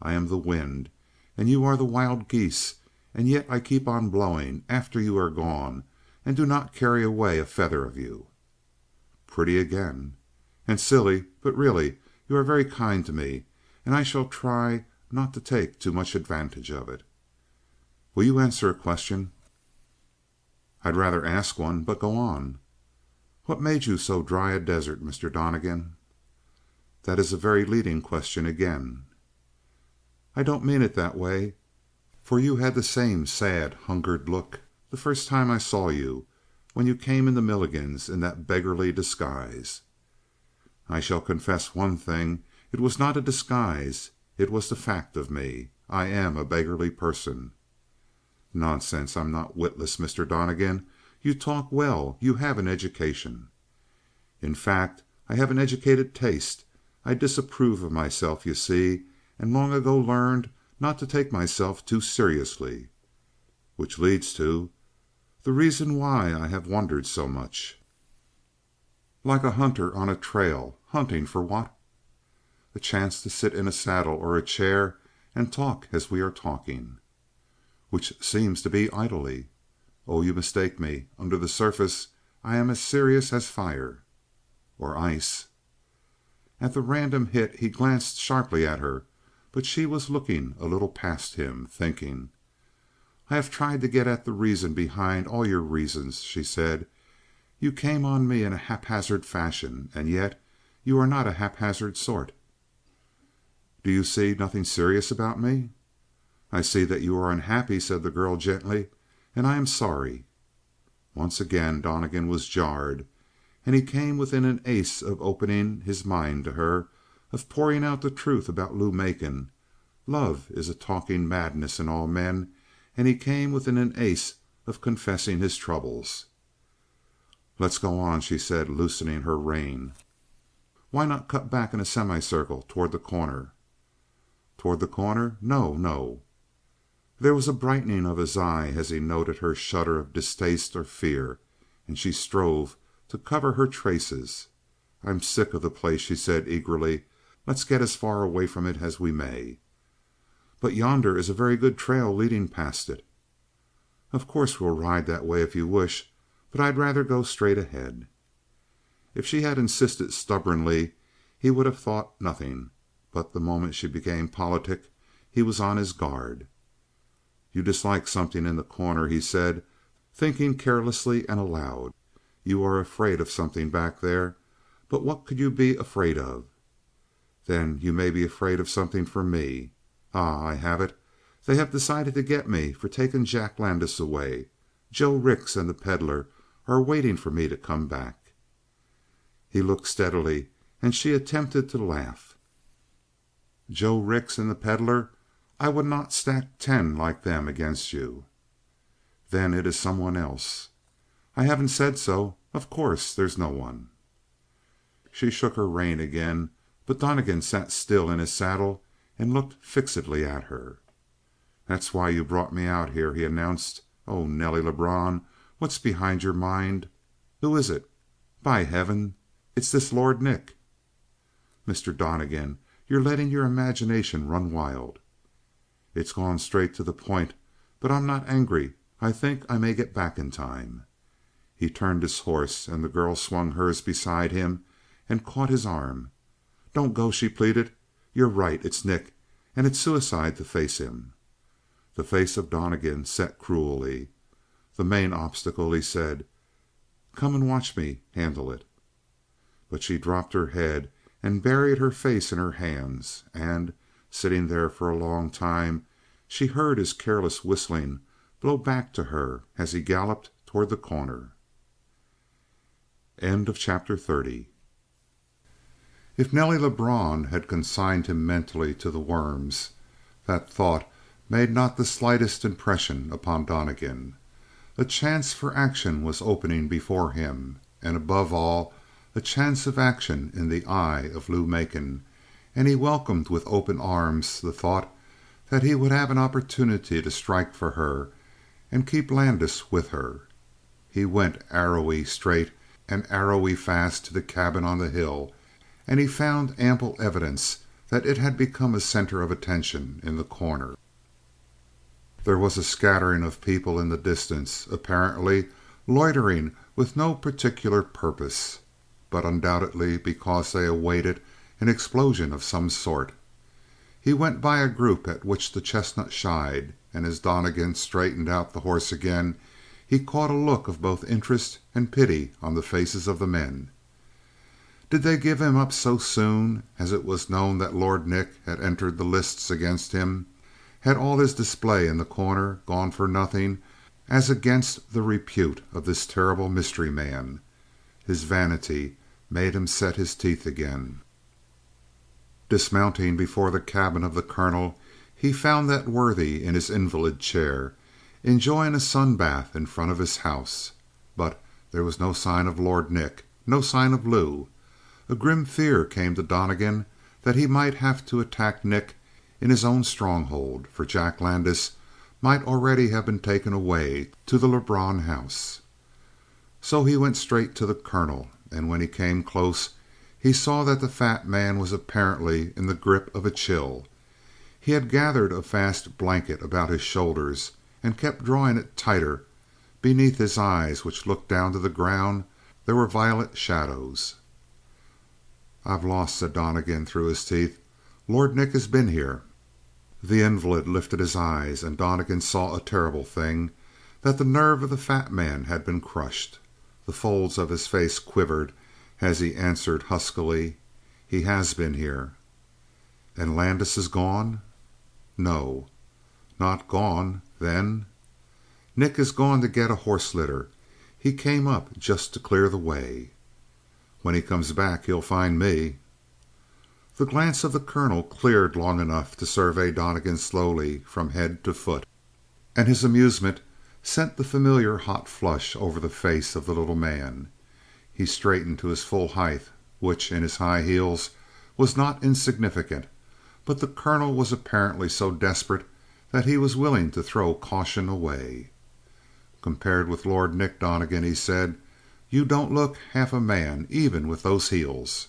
[SPEAKER 3] "I am the wind, and you are the wild geese, and yet I keep on blowing after you are gone and do not carry away a feather of you." "Pretty again." "And silly, but really you are very kind to me, and I shall try not to take too much advantage of it." "Will you answer a question?" "I'd rather ask one, but go on." "What made you so dry a desert, Mr. Donnegan?"
[SPEAKER 1] That is a very leading question again. I don't mean it that way, for you had the same sad, hungered look the first time I saw you, when you came into Milligan's in that beggarly disguise. I shall confess one thing. It was not a disguise. It was the fact of me. I am a beggarly person. Nonsense. I'm not witless, Mr. Donnegan. You talk well. You have an education. In fact, I have an educated taste. I disapprove of myself, you see, and long ago learned not to take myself too seriously. Which leads to the reason why I have wondered so much. Like a hunter on a trail. Hunting for what? A chance to sit in a saddle or a chair and talk as we are talking. Which seems to be idly. Oh, you mistake me. Under the surface I am as serious as fire. Or ice. At the random hit he glanced sharply at her, but she was looking a little past him, thinking. I have tried to get at the reason behind all your reasons, she said. You came on me in a haphazard fashion, and yet you are not a haphazard sort. Do you see nothing serious about me? I see that you are unhappy, said the girl gently, and I am sorry. Once again Donnegan was jarred, and he came within an ace of opening his mind to her, of pouring out the truth about Lou Macon. Love is a talking madness in all men, and he came within an ace of confessing his troubles. Let's go on, she said, loosening her rein. Why not cut back in a semicircle toward the corner? Toward the corner? No, no. There was a brightening of his eye as he noted her shudder of distaste or fear, and she strove to cover her traces. I'm sick of the place, she said eagerly. Let's get as far away from it as we may. But yonder is a very good trail leading past it. Of course we'll ride that way if you wish, but I'd rather go straight ahead. If she had insisted stubbornly, he would have thought nothing, but the moment she became politic, he was on his guard. You dislike something in the corner, he said, thinking carelessly and aloud. You are afraid of something back there, but what could you be afraid of? Then you may be afraid of something for me. Ah, I have it. They have decided to get me for taking Jack Landis away. Joe Rix and the peddler are waiting for me to come back. He looked steadily, and she attempted to laugh. Joe Rix and the peddler? I would not stack 10 like them against you. Then it is someone else. I haven't said so. Of course, there's no one. She shook her rein again, but Donnegan sat still in his saddle and looked fixedly at her. That's why you brought me out here, he announced. Oh, Nelly Lebrun, what's behind your mind? Who is it? By heaven, it's this Lord Nick. Mr. Donnegan, you're letting your imagination run wild. It's gone straight to the point, but I'm not angry. I think I may get back in time. He turned his horse, and the girl swung hers beside him and caught his arm. Don't go, she pleaded. You're right, it's Nick, and it's suicide to face him. The face of Donnegan set cruelly. The main obstacle, he said. Come and watch me handle it. But she dropped her head and buried her face in her hands, and, sitting there for a long time, she heard his careless whistling blow back to her as he galloped toward the corner. End of chapter 30. If Nelly Lebrun had consigned him mentally to the worms, that thought made not the slightest impression upon Donnegan. A chance for action was opening before him, and above all, a chance of action in the eye of Lou Macon, and he welcomed with open arms the thought that he would have an opportunity to strike for her and keep Landis with her. He went arrowy straight and arrowy fast to the cabin on the hill, and he found ample evidence that it had become a center of attention in the corner. There was a scattering of people in the distance, apparently loitering with no particular purpose, but undoubtedly because they awaited an explosion of some sort. He went by a group at which the chestnut shied, and as Donnegan straightened out the horse again, he caught a look of both interest and pity on the faces of the men.
[SPEAKER 3] Did they give him up so soon as it was known that Lord Nick had entered the lists against him? Had all his display in The Corner gone for nothing as against the repute of this terrible mystery man? His vanity made him set his teeth again. Dismounting before the cabin of the colonel, he found that worthy in his invalid chair, enjoying a sun bath in front of his house. But there was no sign of Lord Nick, no sign of Lou. A grim fear came to Donnegan that he might have to attack Nick in his own stronghold, for Jack Landis might already have been taken away to the Lebrun house. So he went straight to the colonel, and when he came close he saw that the fat man was apparently in the grip of a chill. He had gathered a vast blanket about his shoulders and kept drawing it tighter. Beneath his eyes, which looked down to the ground, there were violet shadows. "I've lost," said Donnegan through his teeth. "Lord Nick has been here." The invalid lifted his eyes, and Donnegan saw a terrible thing, that the nerve of the fat man had been crushed. The folds of his face quivered as he answered huskily: "He has been here." "And Landis is gone?" "No." "Not gone, then?" "Nick is gone to get a horse litter. He came up just to clear the way." "When he comes back he'll find me." The glance of the colonel cleared long enough to survey Donnegan slowly from head to foot, and his amusement sent the familiar hot flush over the face of the little man. He straightened to his full height, which in his high heels was not insignificant, but the colonel was apparently so desperate that he was willing to throw caution away. "Compared with Lord Nick, Donnegan," he said, "you don't look half a man even with those heels."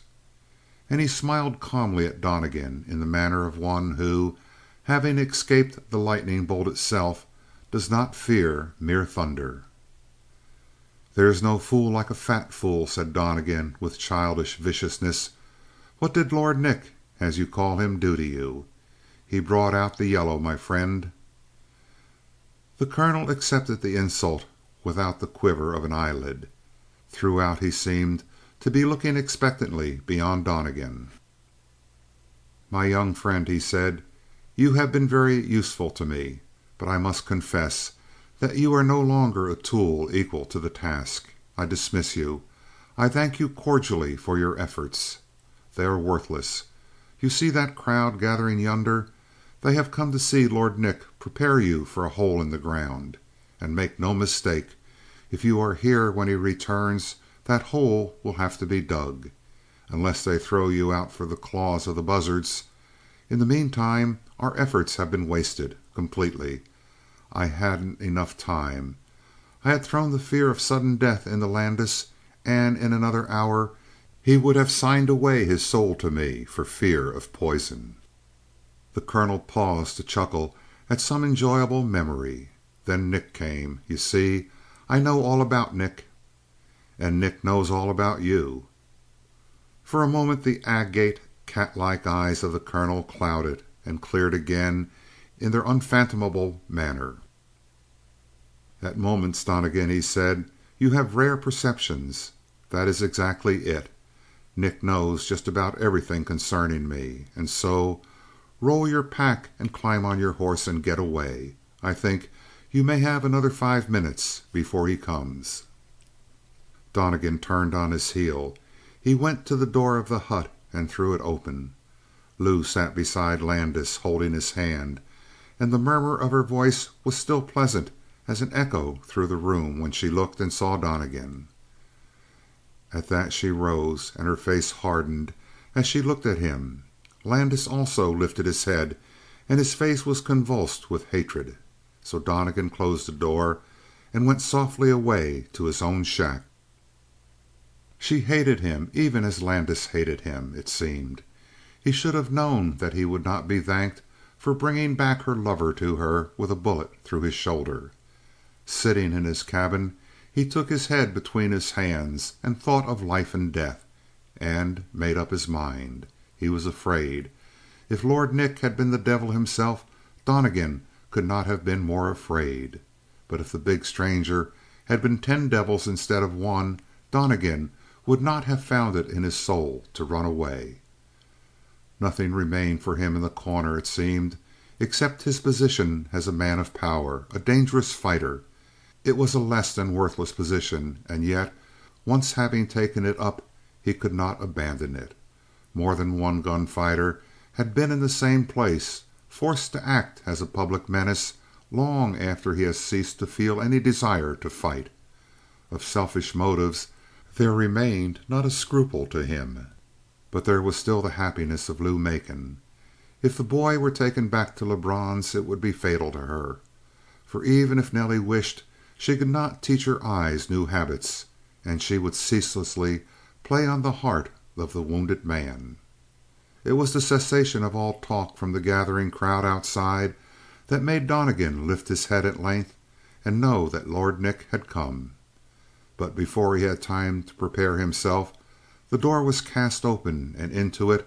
[SPEAKER 3] And he smiled calmly at Donnegan in the manner of one who, having escaped the lightning bolt itself, does not fear mere thunder. "There is no fool like a fat fool," said Donnegan with childish viciousness. "What did Lord Nick, as you call him, do to you? He brought out the yellow, my friend." The colonel accepted the insult without the quiver of an eyelid. Throughout he seemed to be looking expectantly beyond Donnegan. "My young friend," he said, "you have been very useful to me, but I must confess that you are no longer a tool equal to the task. I dismiss you. I thank you cordially for your efforts. They are worthless. You see that crowd gathering yonder? They have come to see Lord Nick prepare you for a hole in the ground. And make no mistake, if you are here when he returns, that hole will have to be dug. Unless they throw you out for the claws of the buzzards. In the meantime, our efforts have been wasted completely. I hadn't enough time. I had thrown the fear of sudden death into Landis, and in another hour he would have signed away his soul to me for fear of poison." The colonel paused to chuckle at some enjoyable memory. "Then Nick came. You see, I know all about Nick." "And Nick knows all about you." For a moment the agate, cat-like eyes of the colonel clouded and cleared again in their unfathomable manner. "At moments, Donnegan," he said, "you have rare perceptions. That is exactly it. Nick knows just about everything concerning me. And so, roll your pack and climb on your horse and get away. I think you may have another 5 minutes before he comes." Donnegan turned on his heel. He went to the door of the hut and threw it open. Lou sat beside Landis, holding his hand, and the murmur of her voice was still pleasant as an echo through the room when she looked and saw Donnegan. At that she rose, and her face hardened as she looked at him. Landis also lifted his head, and his face was convulsed with hatred. So Donnegan closed the door and went softly away to his own shack. She hated him even as Landis hated him, it seemed. He should have known that he would not be thanked for bringing back her lover to her with a bullet through his shoulder. Sitting in his cabin, he took his head between his hands and thought of life and death, and made up his mind. He was afraid. If Lord Nick had been the devil himself, Donnegan could not have been more afraid. But if the big stranger had been 10 devils instead of one, Donnegan would not have found it in his soul to run away. Nothing remained for him in the corner, it seemed, except his position as a man of power, a dangerous fighter. It was a less than worthless position, and yet, once having taken it up, he could not abandon it. More than one gunfighter had been in the same place, forced to act as a public menace long after he has ceased to feel any desire to fight. Of selfish motives there remained not a scruple to him. But there was still the happiness of Lou Macon. If the boy were taken back to Lebrun's it would be fatal to her. For even if Nelly wished, she could not teach her eyes new habits, and she would ceaselessly play on the heart of the wounded man. It was the cessation of all talk from the gathering crowd outside that made Donnegan lift his head at length and know that Lord Nick had come. But before he had time to prepare himself, the door was cast open, and into it,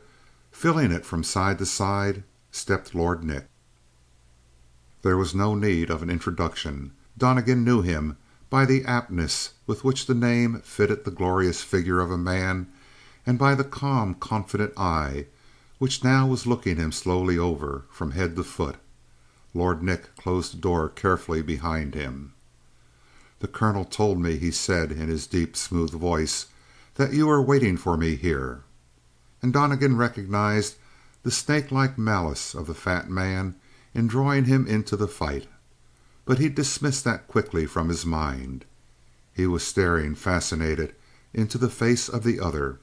[SPEAKER 3] filling it from side to side, stepped Lord Nick. There was no need of an introduction. Donnegan knew him by the aptness with which the name fitted the glorious figure of a man, and by the calm, confident eye which now was looking him slowly over, from head to foot. Lord Nick closed the door carefully behind him. "The colonel told me," he said in his deep, smooth voice, "that you are waiting for me here." And Donnegan recognized the snake-like malice of the fat man in drawing him into the fight. But he dismissed that quickly from his mind. He was staring, fascinated, into the face of the other.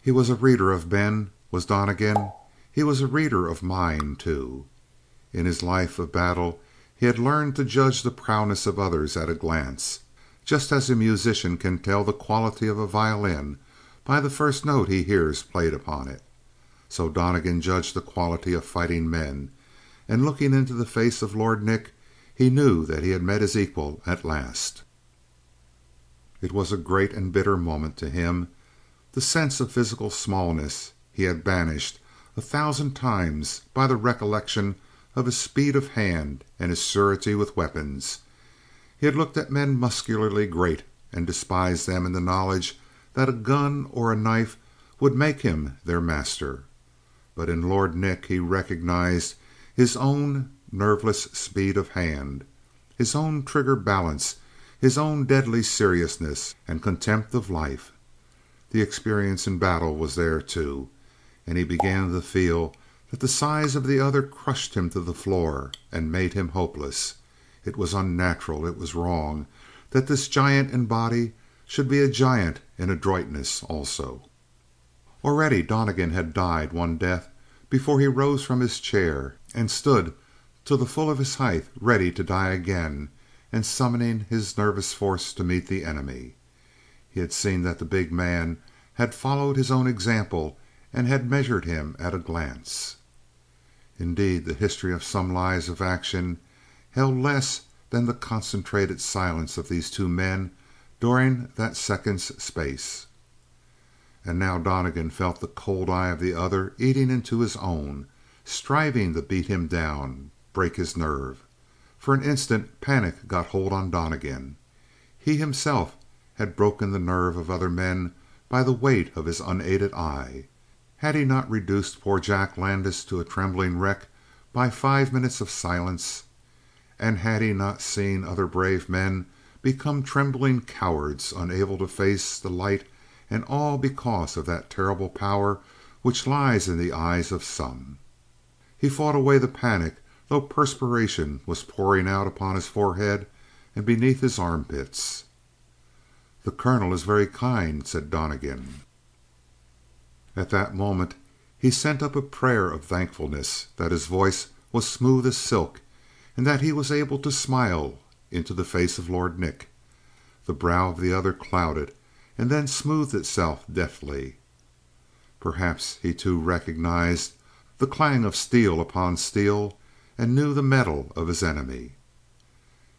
[SPEAKER 3] He was a reader of men, was Donnegan. He was a reader of mind, too. In his life of battle he had learned to judge the prowess of others at a glance, just as a musician can tell the quality of a violin by the first note he hears played upon it. So Donnegan judged the quality of fighting men, and looking into the face of Lord Nick, he knew that he had met his equal at last. It was a great and bitter moment to him. The sense of physical smallness he had banished 1,000 times by the recollection of his speed of hand and his surety with weapons. He had looked at men muscularly great and despised them in the knowledge that a gun or a knife would make him their master. But in Lord Nick he recognized his own nerveless speed of hand, his own trigger balance, his own deadly seriousness and contempt of life. The experience in battle was there, too, and he began to feel that the size of the other crushed him to the floor and made him hopeless. It was unnatural, it was wrong, that this giant in body should be a giant in adroitness also. Already Donnegan had died one death before he rose from his chair and stood to the full of his height, ready to die again and summoning his nervous force to meet the enemy. He had seen that the big man had followed his own example and had measured him at a glance. Indeed, the history of some lives of action held less than the concentrated silence of these two men during that second's space. And now Donnegan felt the cold eye of the other eating into his own, striving to beat him down, break his nerve. For an instant panic got hold on Donnegan. He himself had broken the nerve of other men by the weight of his unaided eye. Had he not reduced poor Jack Landis to a trembling wreck by 5 minutes of silence? And had he not seen other brave men become trembling cowards, unable to face the light, and all because of that terrible power which lies in the eyes of some? He fought away the panic, though perspiration was pouring out upon his forehead and beneath his armpits. "The colonel is very kind," said Donnegan. At that moment he sent up a prayer of thankfulness that his voice was smooth as silk, and that he was able to smile into the face of Lord Nick. The brow of the other clouded, and then smoothed itself deftly. Perhaps he too recognized the clang of steel upon steel, and knew the mettle of his enemy.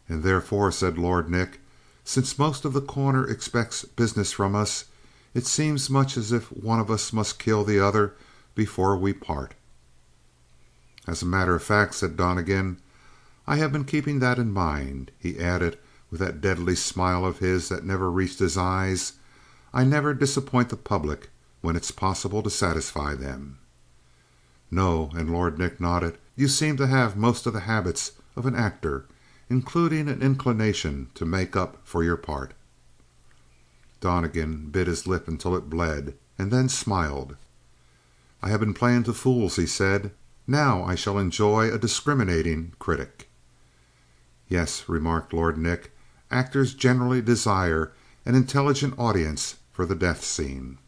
[SPEAKER 3] "And therefore," said Lord Nick, "since most of the corner expects business from us, it seems much as if one of us must kill the other before we part." "As a matter of fact," said Donnegan, "I have been keeping that in mind," he added with that deadly smile of his that never reached his eyes. I never disappoint the public when it's possible to satisfy them." "No," and Lord Nick nodded. "You seem to have most of the habits of an actor, including an inclination to make up for your part." Donnegan bit his lip until it bled, and then smiled. "I have been playing to fools," he said. "Now I shall enjoy a discriminating critic." "Yes," remarked Lord Nick. "Actors generally desire an intelligent audience for the death scene."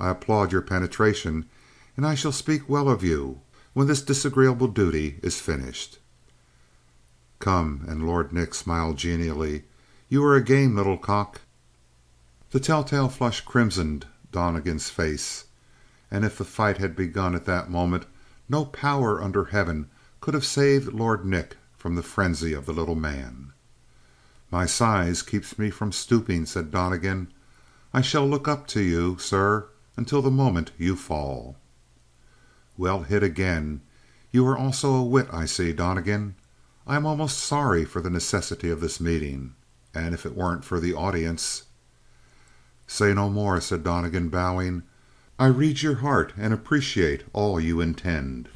[SPEAKER 3] "I applaud your penetration, and I shall speak well of you when this disagreeable duty is finished." "Come," and Lord Nick smiled genially. "You are a game little cock." The telltale flush crimsoned Donnegan's face, and if the fight had begun at that moment, no power under heaven could have saved Lord Nick from the frenzy of the little man. "My size keeps me from stooping," said Donnegan. "I shall look up to you, sir, until the moment you fall." "Well hit again. You are also a wit, I see, Donnegan. I am almost sorry for the necessity of this meeting, and if it weren't for the audience—" "Say no more," said Donnegan, bowing. "I read your heart and appreciate all you intend."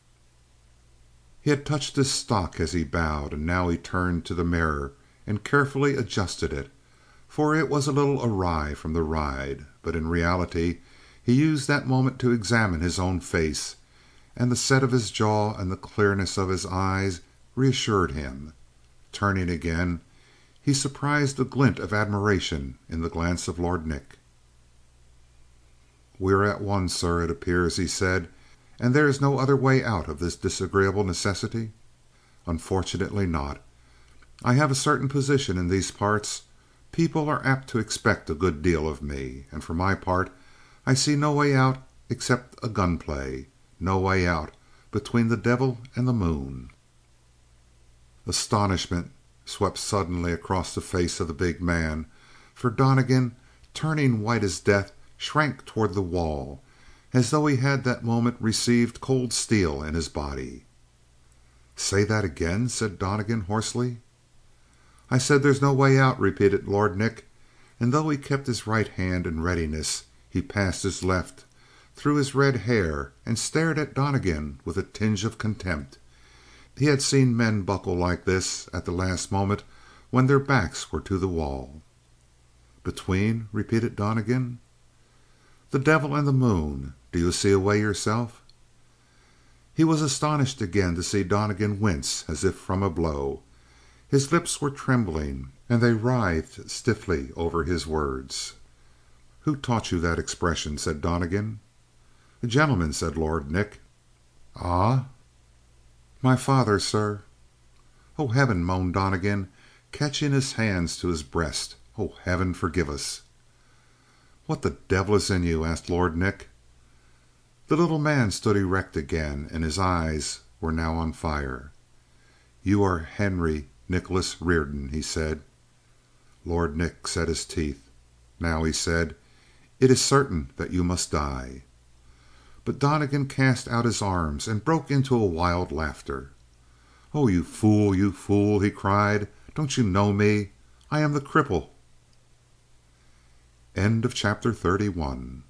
[SPEAKER 3] He had touched his stock as he bowed, and now he turned to the mirror and carefully adjusted it, for it was a little awry from the ride. But in reality he used that moment to examine his own face, and the set of his jaw and the clearness of his eyes reassured him. Turning again, he surprised a glint of admiration in the glance of Lord Nick. "We are at one, sir, it appears," he said. "And there is no other way out of this disagreeable necessity?" "Unfortunately not. I have a certain position in these parts. People are apt to expect a good deal of me. And for my part, I see no way out except a gunplay. No way out between the devil and the moon." Astonishment swept suddenly across the face of the big man, for Donnegan, turning white as death, shrank toward the wall as though he had that moment received cold steel in his body. "Say that again," said Donnegan hoarsely. "I said there's no way out," repeated Lord Nick, and though he kept his right hand in readiness, he passed his left through his red hair and stared at Donnegan with a tinge of contempt. He had seen men buckle like this at the last moment when their backs were to the wall. "Between?" repeated Donnegan. "The devil and the moon. Do you see a way yourself?" He was astonished again to see Donnegan wince as if from a blow. His lips were trembling, and they writhed stiffly over his words. "Who taught you that expression?" said Donnegan. "A gentleman," said Lord Nick. "Ah?" "My father, sir." "Oh, heaven!" moaned Donnegan, catching his hands to his breast. "Oh, heaven, forgive us!" "What the devil is in you?" asked Lord Nick. The little man stood erect again, and his eyes were now on fire. "You are Henry Nicholas Reardon," he said. Lord Nick set his teeth. "Now," he said, "it is certain that you must die." But Donnegan cast out his arms and broke into a wild laughter. "Oh, you fool, you fool!" he cried. "Don't you know me? I am the cripple." Chapter 31.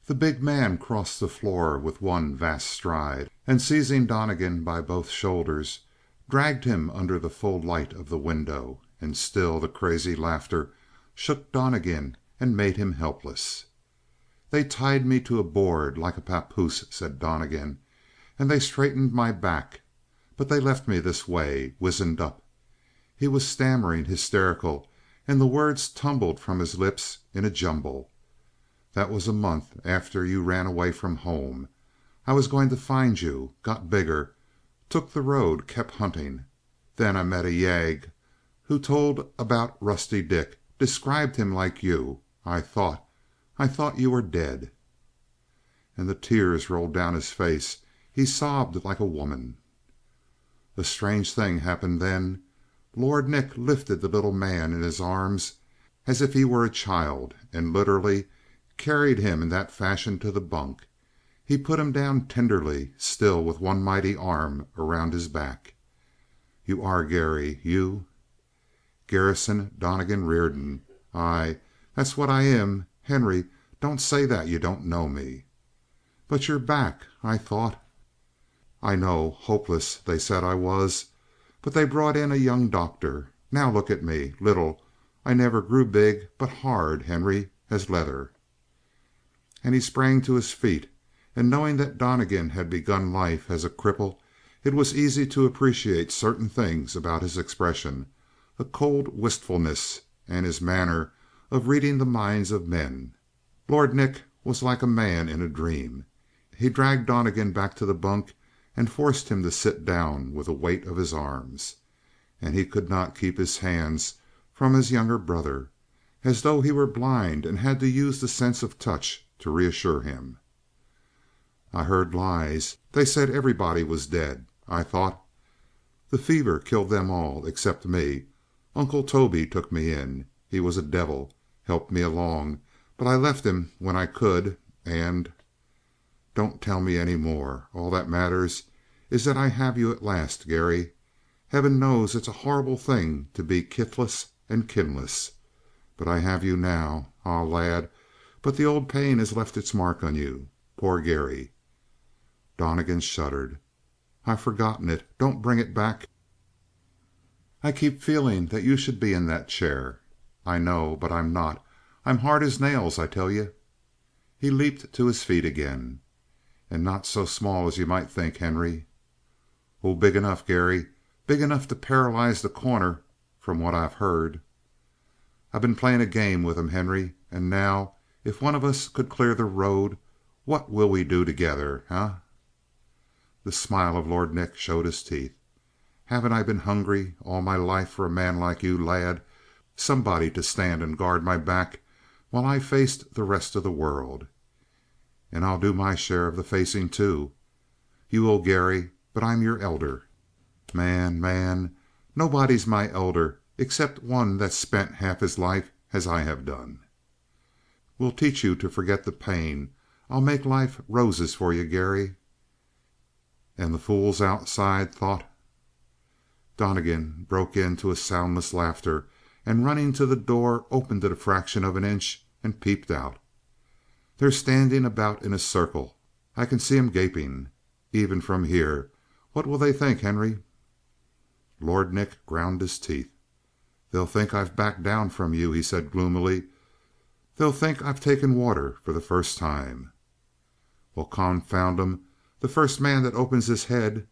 [SPEAKER 3] The big man crossed the floor with one vast stride, and seizing Donnegan by both shoulders, dragged him under the full light of the window, and still the crazy laughter shook Donnegan and made him helpless. "They tied me to a board like a papoose," said Donnegan, "and they straightened my back, but they left me this way, wizened up." He was stammering, hysterical, and the words tumbled from his lips in a jumble. "That was a month after you ran away from home. I was going to find you. Got bigger. Took the road. Kept hunting. Then I met a yegg who told about Rusty Dick. Described him like you. I thought you were dead." And the tears rolled down his face. He sobbed like a woman. A strange thing happened then. Lord Nick lifted the little man in his arms as if he were a child, and literally carried him in that fashion to the bunk. He put him down tenderly, still with one mighty arm around his back. "You are Garry, you?" "Garrison Donnegan Reardon. Aye, That's what I am. Henry, don't say that you don't know me." "But you're back. I thought—" "I know. Hopeless, they said I was. But they brought in a young doctor. Now look at me. Little. I never grew big, but hard, Henry, as leather." And he sprang to his feet, and knowing that Donnegan had begun life as a cripple, it was easy to appreciate certain things about his expression, a cold wistfulness, and his manner of reading the minds of men. Lord Nick was like a man in a dream. He dragged Donnegan back to the bunk and forced him to sit down with the weight of his arms. And he could not keep his hands from his younger brother, as though he were blind and had to use the sense of touch to reassure him. "I heard lies. They said everybody was dead. I thought the fever killed them all except me. Uncle Toby took me in. He was a devil. Helped me along. But I left him when I could, and—" "Don't tell me any more. All that matters is that I have you at last, Garry. Heaven knows it's a horrible thing to be kithless and kinless. But I have you now. Ah, lad, but the old pain has left its mark on you. Poor Garry!" Donnegan shuddered. "I've forgotten it. Don't bring it back. I keep feeling that you should be in that chair. I know, but I'm not. I'm hard as nails, I tell you." He leaped to his feet again. "And not so small as you might think, Henry." "Oh, big enough, Garry. Big enough to paralyze The Corner, from what I've heard." "I've been playing a game with him, Henry. And now, if one of us could clear the road, what will we do together, eh?" The smile of Lord Nick showed his teeth. "Haven't I been hungry all my life for a man like you, lad? Somebody to stand and guard my back while I faced the rest of the world. And I'll do my share of the facing, too. You will, Garry, but I'm your elder." Man, nobody's my elder except one that's spent half his life as I have done." "We'll teach you to forget the pain. I'll make life roses for you, Garry." And the fools outside thought— Donnegan broke into a soundless laughter, and running to the door, opened it a fraction of an inch and peeped out. "They're standing about in a circle. I can see 'em gaping. Even from here. What will they think, Henry?" Lord Nick ground his teeth. "They'll think I've backed down from you," he said gloomily. "They'll think I've taken water for the first time." "Well, confound 'em, the first man that opens his head—"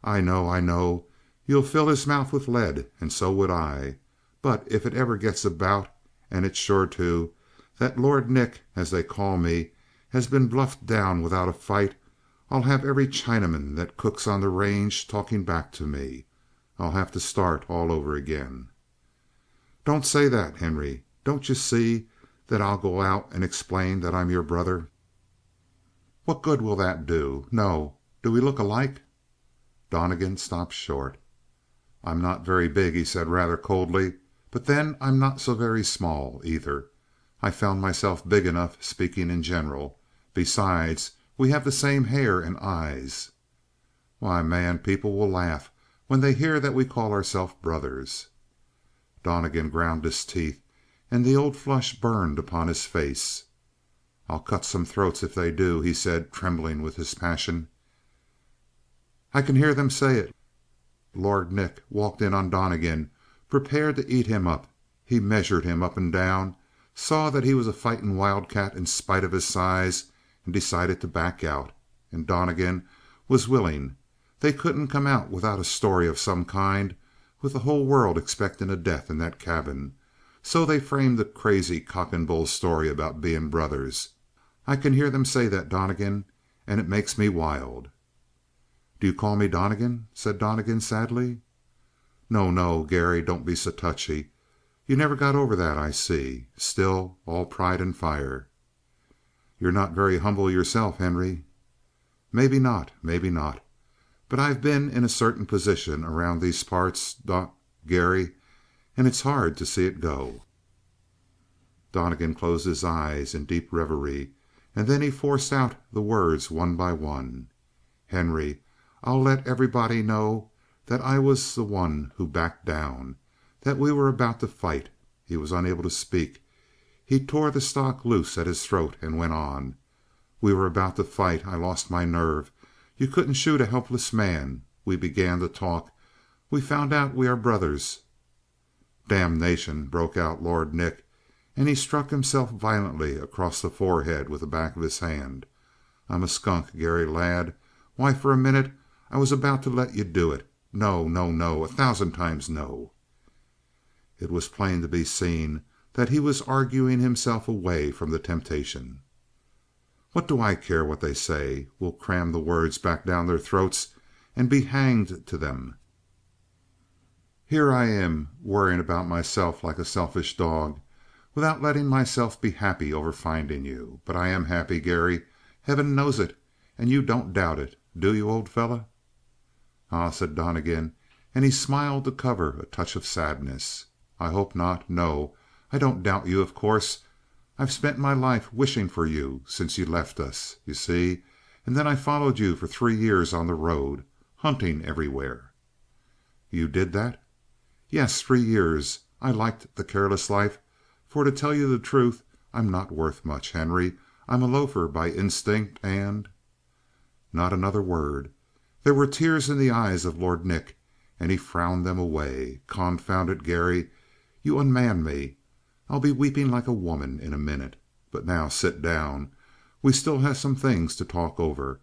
[SPEAKER 3] I know. You'll fill his mouth with lead, and so would I. But if it ever gets about, and it's sure to, that Lord Nick, as they call me, has been bluffed down without a fight, I'll have every Chinaman that cooks on the range talking back to me. I'll have to start all over again." "Don't say that, Henry. Don't you see that I'll go out and explain that I'm your brother?" "What good will that do? No. Do we look alike?" Donnegan stopped short. "I'm not very big," he said rather coldly. "But then I'm not so very small, either. I found myself big enough, speaking in general. Besides, we have the same hair and eyes." "Why, man, people will laugh when they hear that we call ourselves brothers." Donnegan ground his teeth, and the old flush burned upon his face. "I'll cut some throats if they do," he said, trembling with his passion. "I can hear them say it." Lord Nick walked in on Donnegan, prepared to eat him up. He measured him up and down, saw that he was a fighting wildcat in spite of his size, and decided to back out. And Donnegan was willing. They couldn't come out without a story of some kind, with the whole world expecting a death in that cabin. So they framed a crazy cock and bull story about being brothers. I can hear them say that, Donnegan, and it makes me wild." "Do you call me Donnegan?" said Donnegan sadly. No, Garry, don't be so touchy. You never got over that, I see. Still all pride and fire." "You're not very humble yourself, Henry." Maybe not. But I've been in a certain position around these parts, Garry, and it's hard to see it go." Donnegan closed his eyes in deep reverie, and then he forced out the words one by one. "Henry, I'll let everybody know that I was the one who backed down, that we were about to fight." He was unable to speak. He tore the stock loose at his throat and went on. "We were about to fight. I lost my nerve. You couldn't shoot a helpless man. We began to talk. We found out we are brothers." "Damnation!" broke out Lord Nick, and he struck himself violently across the forehead with the back of his hand. "I'm a skunk, Garry, lad. Why, for a minute I was about to let you do it. No, no, no! 1,000 times no!" It was plain to be seen that he was arguing himself away from the temptation. "What do I care what they say? We'll cram the words back down their throats and be hanged to them. Here I am worrying about myself like a selfish dog, without letting myself be happy over finding you. But I am happy, Garry. Heaven knows it, and you don't doubt it, do you, old fellow?" "Ah," said Donnegan, and he smiled to cover a touch of sadness. "I hope not. No, I don't doubt you, of course. I've spent my life wishing for you since you left us, you see, and then I followed you for 3 years on the road, hunting everywhere." "You did that?" "Yes, 3 years. I liked the careless life, for to tell you the truth, I'm not worth much, Henry. I'm a loafer by instinct and—" Not another word. There were tears in the eyes of Lord Nick, and he frowned them away. "Confound it, Garry, you unman me. I'll be weeping like a woman in a minute. But now sit down. We still have some things to talk over,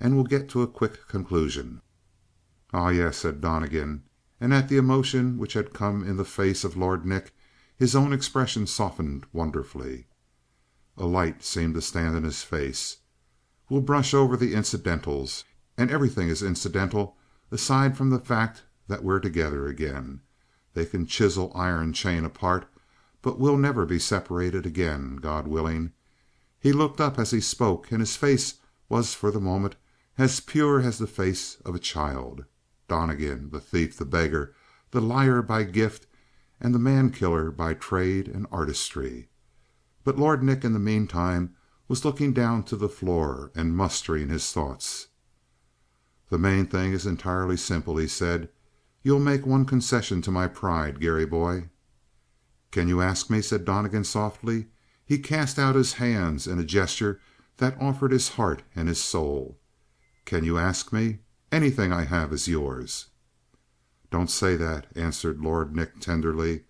[SPEAKER 3] and we'll get to a quick conclusion." "Ah, yes," said Donnegan, and at the emotion which had come in the face of Lord Nick, his own expression softened wonderfully. A light seemed to stand in his face. "We'll brush over the incidentals, and everything is incidental aside from the fact that we're together again. They can chisel iron chain apart, but we'll never be separated again, God willing." He looked up as he spoke, and his face was for the moment as pure as the face of a child. Donnegan, the thief, the beggar, the liar by gift, and the man killer by trade and artistry. But Lord Nick in the meantime was looking down to the floor and mustering his thoughts. "The main thing is entirely simple," he said. "You'll make one concession to my pride, Garry boy." "Can you ask me?" said Donnegan softly. He cast out his hands in a gesture that offered his heart and his soul. "Can you ask me? Anything I have is yours." "Don't say that," answered Lord Nick tenderly.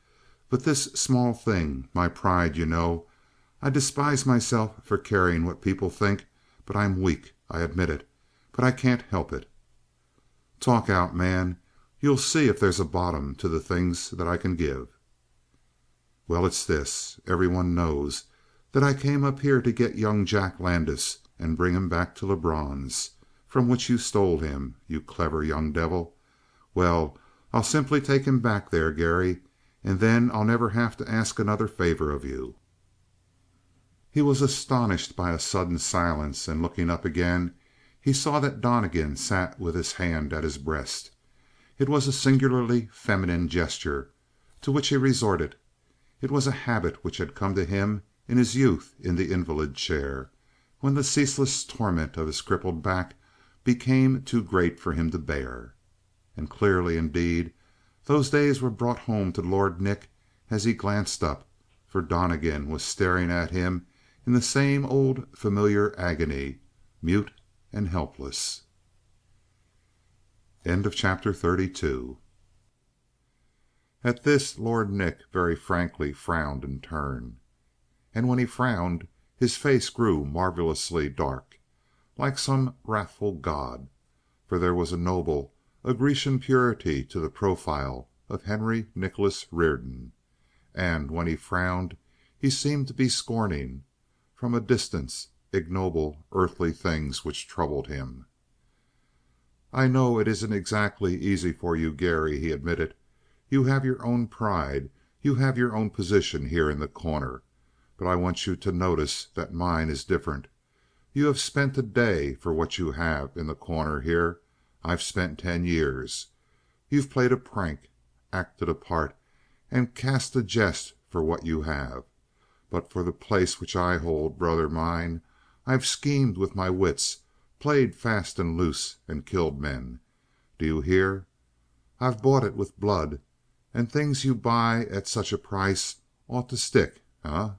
[SPEAKER 3] "But this small thing, my pride, you know. I despise myself for caring what people think, but I'm weak. I admit it, but I can't help it." "Talk out, man. You'll see if there's a bottom to the things that I can give." "Well, it's this. Everyone knows that I came up here to get young Jack Landis and bring him back to Lebrun's, from which you stole him, you clever young devil. Well, I'll simply take him back there, Garry, and then I'll never have to ask another favor of you." He was astonished by a sudden silence, and looking up again, he saw that Donnegan sat with his hand at his breast. It was a singularly feminine gesture to which he resorted. It was a habit which had come to him in his youth in the invalid chair, when the ceaseless torment of his crippled back became too great for him to bear. And clearly, indeed, those days were brought home to Lord Nick as he glanced up, for Donnegan was staring at him in the same old familiar agony, mute and helpless. End of chapter 32. At this Lord Nick very frankly frowned in turn. And when he frowned, his face grew marvelously dark, like some wrathful god, for there was a noble, a Grecian purity to the profile of Henry Nicholas Reardon. And when he frowned he seemed to be scorning, from a distance, ignoble earthly things which troubled him. "I know it isn't exactly easy for you, Garry," he admitted. "You have your own pride, you have your own position here in The Corner, but I want you to notice that mine is different. You have spent a day for what you have in The Corner here. I've spent 10 years. You've played a prank, acted a part, and cast a jest for what you have. But for the place which I hold, brother mine, I've schemed with my wits, played fast and loose, and killed men. Do you hear? I've bought it with blood, and things you buy at such a price ought to stick, eh?"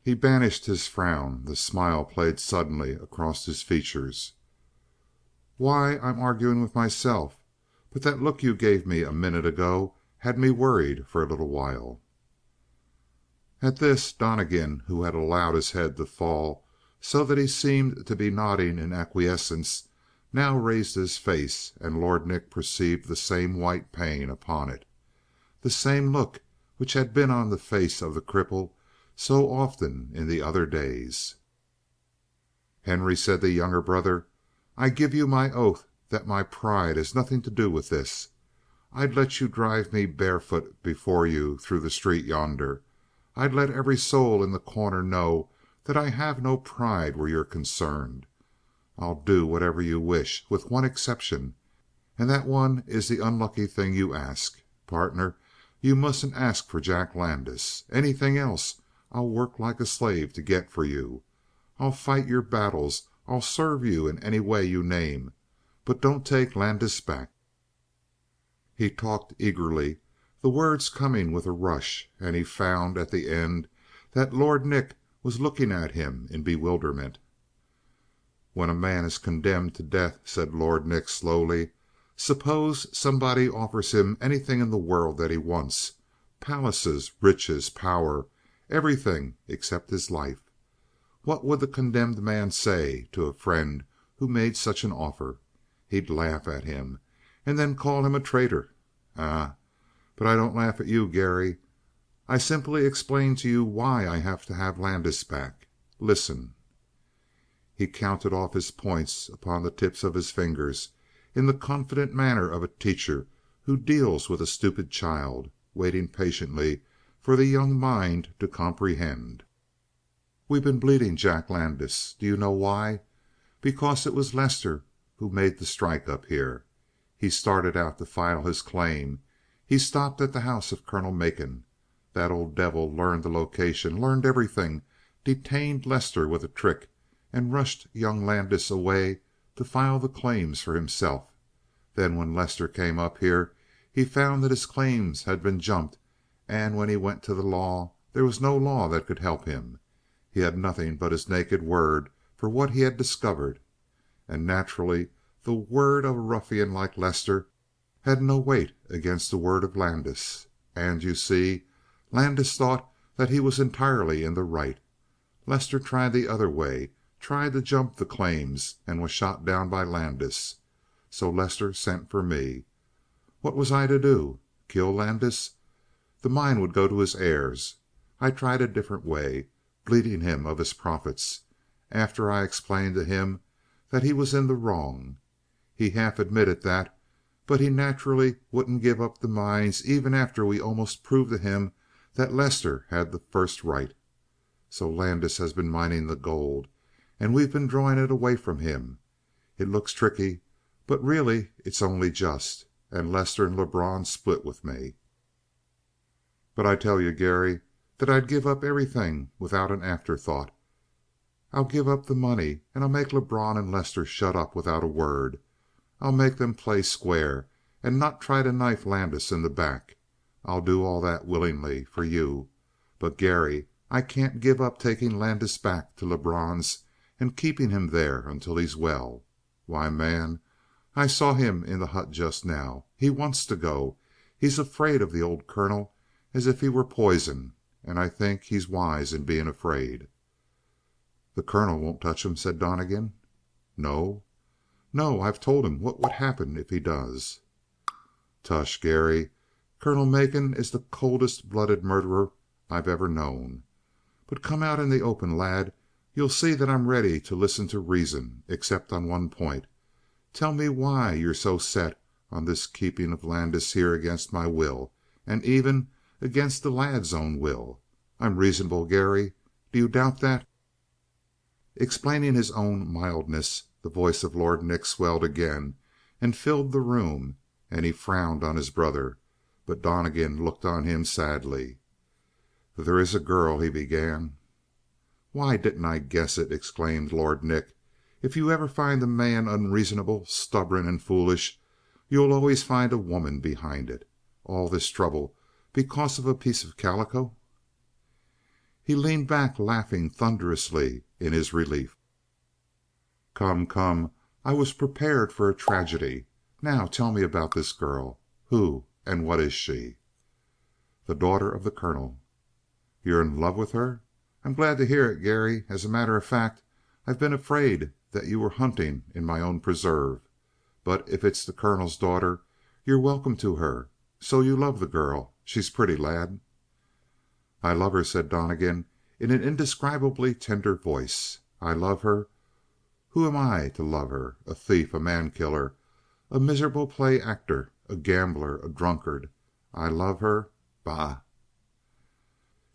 [SPEAKER 1] He banished his frown. The smile played suddenly across his features. "Why, I'm arguing with myself. But that look you gave me a minute ago had me worried for a little while." At this, Donnegan, who had allowed his head to fall so that he seemed to be nodding in acquiescence, now raised his face, and Lord Nick perceived the same white pain upon it. The same look which had been on the face of the cripple so often in the other days. "Henry," said the younger brother, "I give you my oath that my pride has nothing to do with this. I'd let you drive me barefoot before you through the street yonder. I'd let every soul in The Corner know that I have no pride where you're concerned. I'll do whatever you wish, with one exception, and that one is the unlucky thing you ask. Partner, you mustn't ask for Jack Landis. Anything else I'll work like a slave to get for you. I'll fight your battles. I'll serve you in any way you name. But don't take Landis back." He talked eagerly, the words coming with a rush, and he found at the end that Lord Nick was looking at him in bewilderment. "When a man is condemned to death," said Lord Nick slowly, "suppose somebody offers him anything in the world that he wants, palaces, riches, power, everything except his life. What would the condemned man say to a friend who made such an offer? He'd laugh at him, and then call him a traitor. Ah, but I don't laugh at you, Garry. I simply explain to you why I have to have Landis back. Listen." He counted off his points upon the tips of his fingers in the confident manner of a teacher who deals with a stupid child, waiting patiently for the young mind to comprehend. "We've been bleeding Jack Landis. Do you know why? Because it was Lester who made the strike up here. He started out to file his claim. He stopped at the house of Colonel Macon. That old devil learned the location, learned everything, detained Lester with a trick, and rushed young Landis away to file the claims for himself. Then when Lester came up here, he found that his claims had been jumped, and when he went to the law there was no law that could help him. He had nothing but his naked word for what he had discovered. And naturally the word of a ruffian like Lester had no weight against the word of Landis. And, you see, Landis thought that he was entirely in the right. Lester tried the other way, tried to jump the claims, and was shot down by Landis. So Lester sent for me. What was I to do? Kill Landis? The mine would go to his heirs. I tried a different way, bleeding him of his profits, after I explained to him that he was in the wrong. He half admitted that, but he naturally wouldn't give up the mines even after we almost proved to him that Lester had the first right. So Landis has been mining the gold, and we've been drawing it away from him. It looks tricky, but really it's only just, and Lester and Lebrun split with me. But I tell you, Garry, that I'd give up everything without an afterthought. I'll give up the money, and I'll make Lebrun and Lester shut up without a word. I'll make them play square, and not try to knife Landis in the back. I'll do all that willingly for you. But, Garry, I can't give up taking Landis back to Lebrun's and keeping him there until he's well. Why, man, I saw him in the hut just now. He wants to go. He's afraid of the old colonel as if he were poison, and I think he's wise in being afraid." "The colonel won't touch him," said Donnegan. "No?" "No. I've told him what would happen if he does." "Tush, Garry. Colonel Macon is the coldest blooded murderer I've ever known. But come out in the open, lad. You'll see that I'm ready to listen to reason, except on one point. Tell me why you're so set on this keeping of Landis here against my will, and even against the lad's own will. I'm reasonable, Garry. Do you doubt that?" Explaining his own mildness, the voice of Lord Nick swelled again and filled the room, and he frowned on his brother. But Donnegan looked on him sadly. "There is a girl," he began. "Why didn't I guess it?" exclaimed Lord Nick. "If you ever find a man unreasonable, stubborn, and foolish, you'll always find a woman behind it. All this trouble because of a piece of calico?"
[SPEAKER 2] He leaned back, laughing thunderously in his relief. "Come, come. I was prepared for a tragedy. Now tell me about this girl. Who and what is she?" "The daughter of the colonel." "You're in love with her? I'm glad to hear it, Garry. As a matter of fact, I've been afraid that you were hunting in my own preserve. But if it's the colonel's daughter, you're welcome to her. So you love the girl. She's pretty, lad." "I love her," said Donnegan in an indescribably tender voice. "I love her. Who am I to love her? A thief, a man killer, a miserable play actor, a gambler, a drunkard. I love her? Bah!"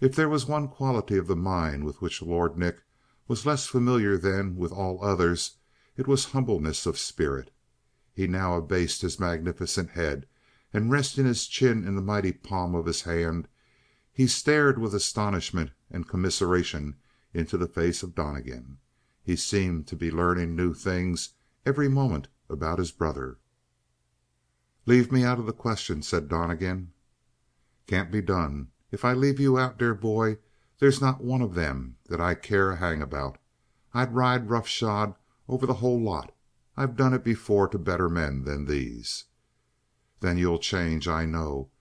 [SPEAKER 2] If there was one quality of the mind with which Lord Nick was less familiar than with all others, it was humbleness of spirit. He now abased his magnificent head, and resting his chin in the mighty palm of his hand, he stared with astonishment and commiseration into the face of Donnegan. He seemed to be learning new things every moment about his brother. "Leave me out of the question," said Donnegan. "Can't be done. If I leave you out, dear boy, there's not one of them that I care a hang about. I'd ride roughshod over the whole lot. I've done it before to better men than these." "Then you'll change, I know.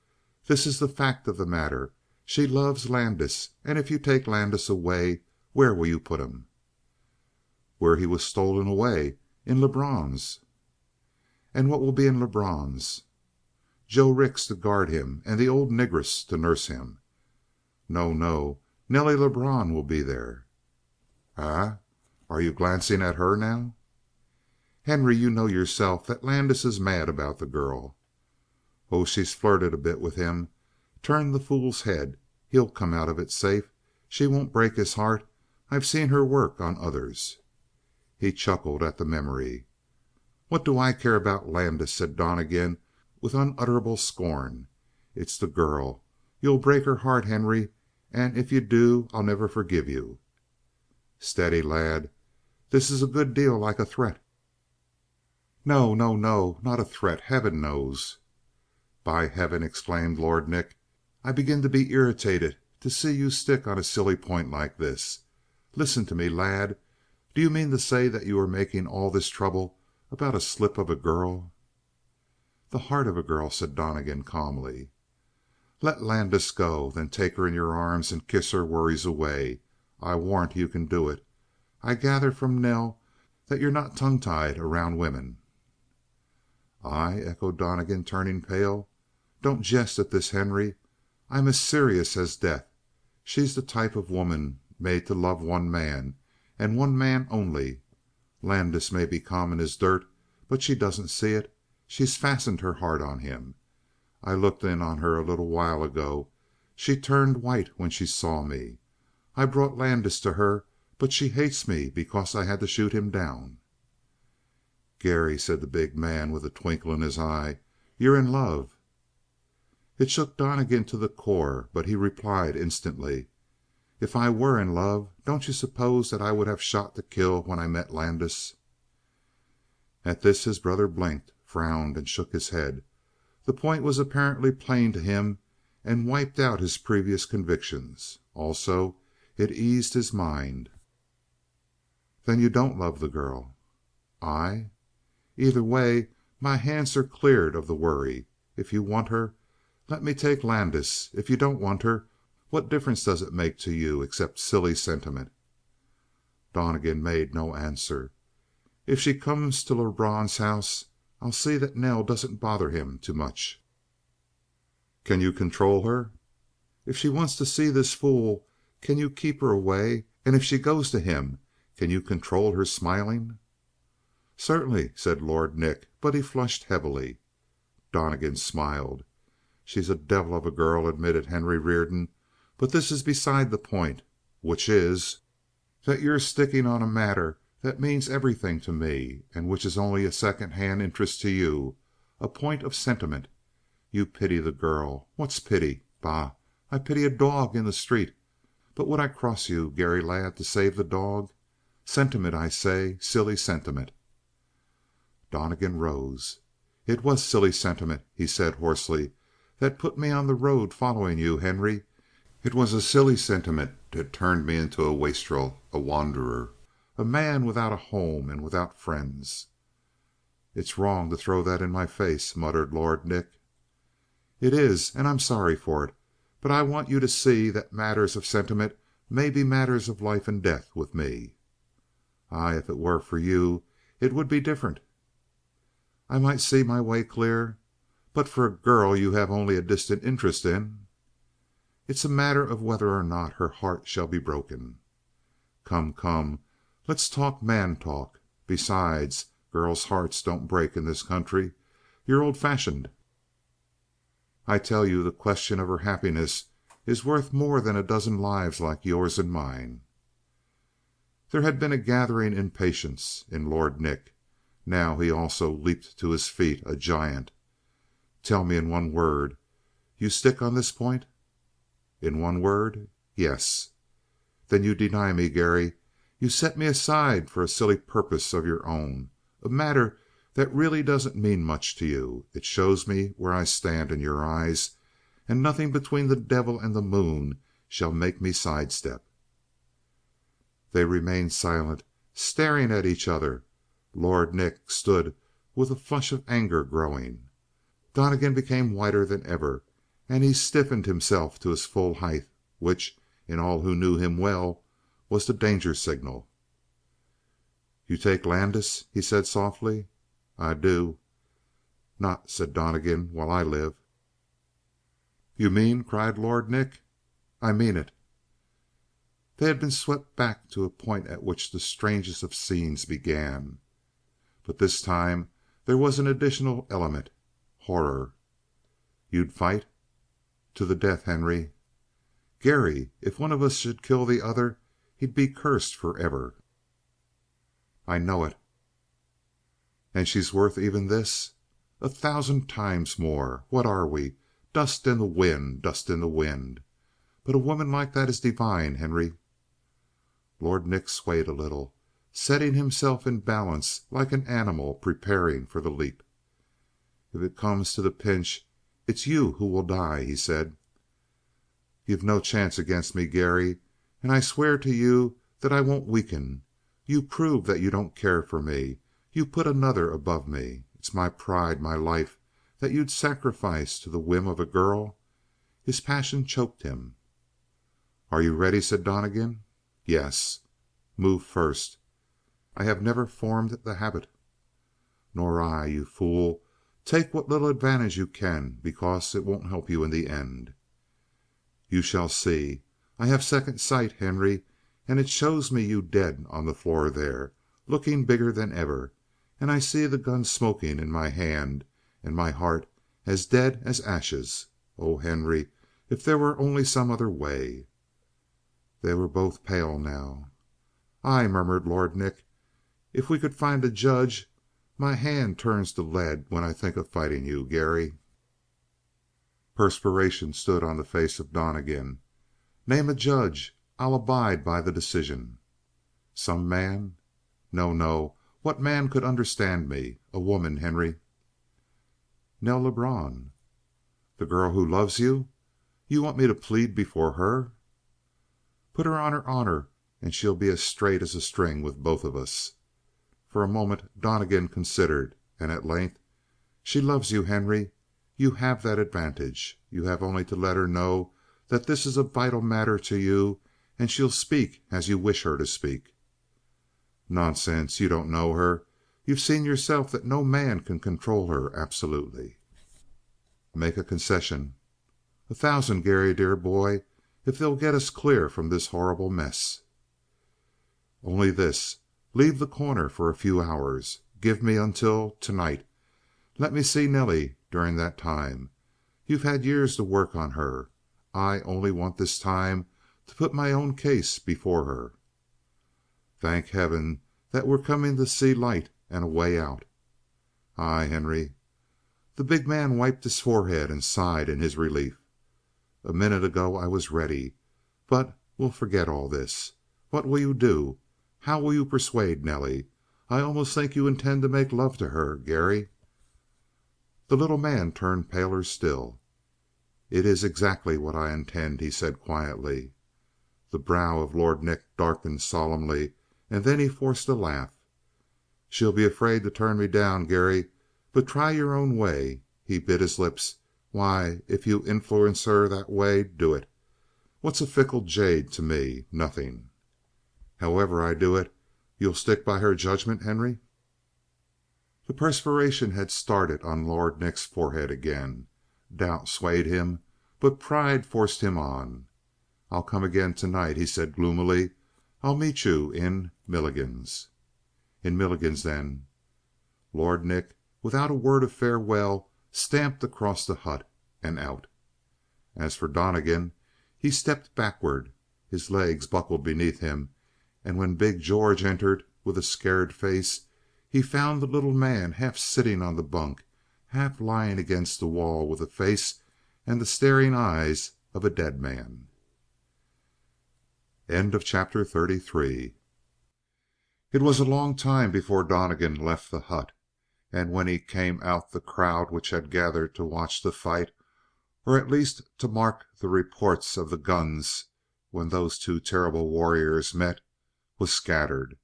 [SPEAKER 2] This is the fact of the matter. She loves Landis, and if you take Landis away, where will you put him?" "Where he was stolen away. In Lebrun's." "And what will be in Lebrun's?" "Joe Rix to guard him, and the old negress to nurse him." "No, no. Nelly Lebrun will be there." "Eh? Are you glancing at her now?" "Henry, you know yourself that Landis is mad about the girl." "Oh, she's flirted a bit with him. Turn the fool's head. He'll come out of it safe. She won't break his heart. I've seen her work on others." He chuckled at the memory. "What do I care about Landis?" said Donnegan with unutterable scorn. "It's the girl. You'll break her heart, Henry, and if you do I'll never forgive you." "Steady, lad. This is a good deal like a threat." "No, no, no. Not a threat, heaven knows." "By heaven!" exclaimed Lord Nick. "I begin to be irritated to see you stick on a silly point like this. Listen to me, lad. Do you mean to say that you are making all this trouble about a slip of a girl?" "The heart of a girl," said Donnegan calmly. "Let Landis go. Then take her in your arms and kiss her worries away. I warrant you can do it. I gather from Nell that you're not tongue tied around women." "I?" echoed Donnegan, turning pale. "Don't jest at this, Henry. I'm as serious as death. She's the type of woman made to love one man, and one man only. Landis may be common as dirt, but she doesn't see it. She's fastened her heart on him. I looked in on her a little while ago. She turned white when she saw me. I brought Landis to her, but she hates me because I had to shoot him down." "Garry," said the big man with a twinkle in his eye, "you're in love." It shook Donnegan to the core, but he replied instantly: "If I were in love, don't you suppose that I would have shot to kill when I met Landis?" At this his brother blinked, frowned, and shook his head. The point was apparently plain to him and wiped out his previous convictions. Also, it eased his mind. "Then you don't love the girl?" "I?" "Either way, my hands are cleared of the worry. If you want her, let me take Landis. If you don't want her, what difference does it make to you except silly sentiment?" Donnegan made no answer. "If she comes to Lebrun's house, I'll see that Nell doesn't bother him too much." "Can you control her?" "If she wants to see this fool, can you keep her away? And if she goes to him, can you control her smiling?" "Certainly," said Lord Nick, but he flushed heavily. Donnegan smiled. "She's a devil of a girl," admitted Henry Reardon. "But this is beside the point, which is that you're sticking on a matter that means everything to me, and which is only a second hand interest to you a point of sentiment. You pity the girl. What's pity? Bah! I pity a dog in the street. But would I cross you, Garry lad, to save the dog? Sentiment, I say. Silly sentiment." Donnegan rose. "It was silly sentiment," he said hoarsely, "that put me on the road following you, Henry.
[SPEAKER 3] It was a silly sentiment that turned me into a wastrel, a wanderer, a man without a home and without friends." "It's wrong to throw that in my face," muttered Lord Nick. "It is, and I'm sorry for it. But I want you to see that matters of sentiment may be matters of life and death with me." "Aye, if it were for you, it would be different." "I might see my way clear. But for a girl you have only a distant interest in?" "It's a matter of whether or not her heart shall be broken." "Come, come, let's talk man talk. Besides, girls' hearts don't break in this country. You're old fashioned." "I tell you the question of her happiness is worth more than a dozen lives like yours and mine." There had been a gathering impatience in Lord Nick. Now he also leaped to his feet, a giant. "Tell me in one word. You stick on this point?" "In one word? Yes." "Then you deny me, Garry. You set me aside for a silly purpose of your own, a matter that really doesn't mean much to you. It shows me where I stand in your eyes, and nothing between the devil and the moon shall make me sidestep." They remained silent, staring at each other. Lord Nick stood with a flush of anger growing. Donnegan became whiter than ever, and he stiffened himself to his full height, which, in all who knew him well, was the danger signal. "You take Landis?" he said softly. "I do." "Not," said Donnegan, "while I live." "You mean?" cried Lord Nick. "I mean it." They had been swept back to a point at which the strangest of scenes began. But this time there was an additional element horror. "You'd fight?" "To the death, Henry." "Garry, if one of us should kill the other, he'd be cursed forever." "I know it." "And she's worth even this?" "A thousand times more. What are we? Dust in the wind, dust in the wind. But a woman like that is divine, Henry." Lord Nick swayed a little, setting himself in balance like an animal preparing for the leap. "If it comes to the pinch, it's you who will die," he said. "You've no chance against me, Garry. And I swear to you that I won't weaken. You prove that you don't care for me. You put another above me. It's my pride, my life, that you'd sacrifice to the whim of a girl." His passion choked him. "Are you ready?" said Donnegan. "Yes." "Move first." "I have never formed the habit." "Nor I. You fool. Take what little advantage you can, because it won't help you in the end." "You shall see. I have second sight, Henry, and it shows me you dead on the floor there, looking bigger than ever, and I see the gun smoking in my hand, and my heart as dead as ashes. Oh, Henry, if there were only some other way!" They were both pale now. "Aye," murmured Lord Nick. "If we could find a judge. My hand turns to lead when I think of fighting you, Garry." Perspiration stood on the face of Donnegan. "Name a judge. I'll abide by the decision." "Some man?" "No, no. What man could understand me? A woman, Henry." "Nell Lebrun." "The girl who loves you? You want me to plead before her?" "Put her on her honor and she'll be as straight as a string with both of us." For a moment Donnegan considered, and at length: "She loves you, Henry. You have that advantage. You have only to let her know that this is a vital matter to you, and she'll speak as you wish her to speak." "Nonsense. You don't know her. You've seen yourself that no man can control her absolutely." "Make a concession." "1,000, Garry, dear boy, if they'll get us clear from this horrible mess." "Only this. Leave The Corner for a few hours. Give me until tonight. Let me see Nelly during that time. You've had years to work on her. I only want this time to put my own case before her." "Thank heaven that we're coming to see light and a way out." "Aye, Henry." The big man wiped his forehead and sighed in his relief. "A minute ago I was ready. But we'll forget all this. What will you do? How will you persuade Nelly? I almost think you intend to make love to her, Garry." The little man turned paler still.
[SPEAKER 2] "It is exactly what I intend," he said quietly. The brow of Lord Nick darkened solemnly, and then he forced a laugh. "She'll be afraid to turn me down, Garry. But try your own way." He bit his lips. "Why, if you influence her that way, do it. What's a fickle jade to me? Nothing." "However I do it, you'll stick by her judgment, Henry?" The perspiration had started on Lord Nick's forehead again. Doubt swayed him, but pride forced him on. "I'll come again tonight," he said gloomily. "I'll meet you in Milligan's." "In Milligan's, then." Lord Nick, without a word of farewell, stamped across the hut and out. As for Donnegan, he stepped backward. His legs buckled beneath him, and when big George entered with a scared face, he found the little man half sitting on the bunk, half lying against the wall with the face and the staring eyes of a dead man. Chapter 33. It was a long time before Donnegan left the hut, and when he came out the crowd which had gathered to watch the fight, or at least to mark the reports of the guns when those two terrible warriors met, was scattered.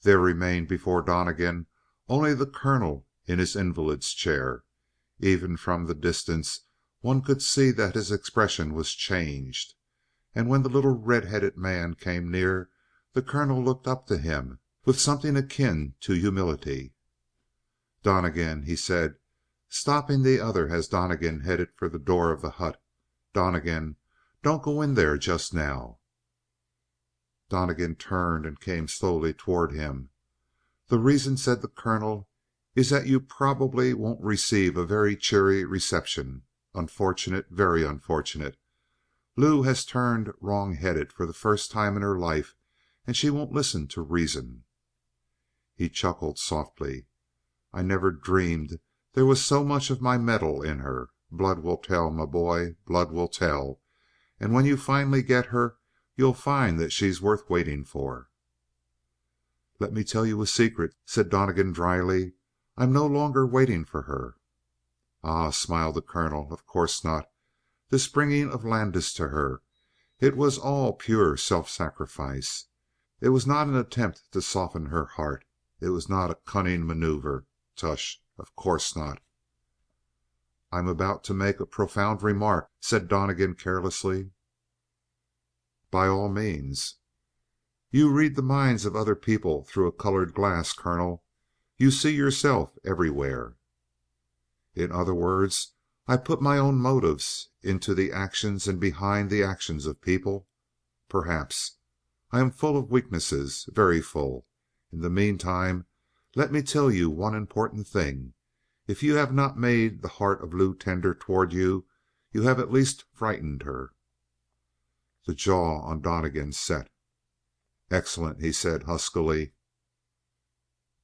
[SPEAKER 2] There remained before Donnegan only the colonel in his invalid's chair. Even from the distance one could see that his expression was changed, and when the little red-headed man came near, the colonel looked up to him with something akin to humility. "Donnegan," he said, stopping the other as Donnegan headed for the door of the hut. "Donnegan, don't go in there just now." Donnegan turned and came slowly toward him. "The reason," said the colonel, "is that you probably won't receive a very cheery reception. Unfortunate, very unfortunate. Lou has turned wrong-headed for the first time in her life, and she won't listen to reason." He chuckled softly. "I never dreamed there was so much of my mettle in her. Blood will tell, my boy, blood will tell. And when you finally get her, you'll find that she's worth waiting for." "Let me tell you a secret," said Donnegan dryly. "I'm no longer waiting for her." "Ah," smiled the colonel, "of course not. This bringing of Landis to her, it was all pure self-sacrifice. It was not an attempt to soften her heart. It was not a cunning maneuver. Tush, of course not." "I'm about to make a profound remark," said Donnegan carelessly. "By all means." "You read the minds of other people through a colored glass, colonel. You see yourself everywhere." "In other words, I put my own motives into the actions and behind the actions of people? Perhaps. I am full of weaknesses, very full. In the meantime, let me tell you one important thing. If you have not made the heart of Lou tender toward you, you have at least frightened her." The jaw on Donnegan set. "Excellent," he said huskily.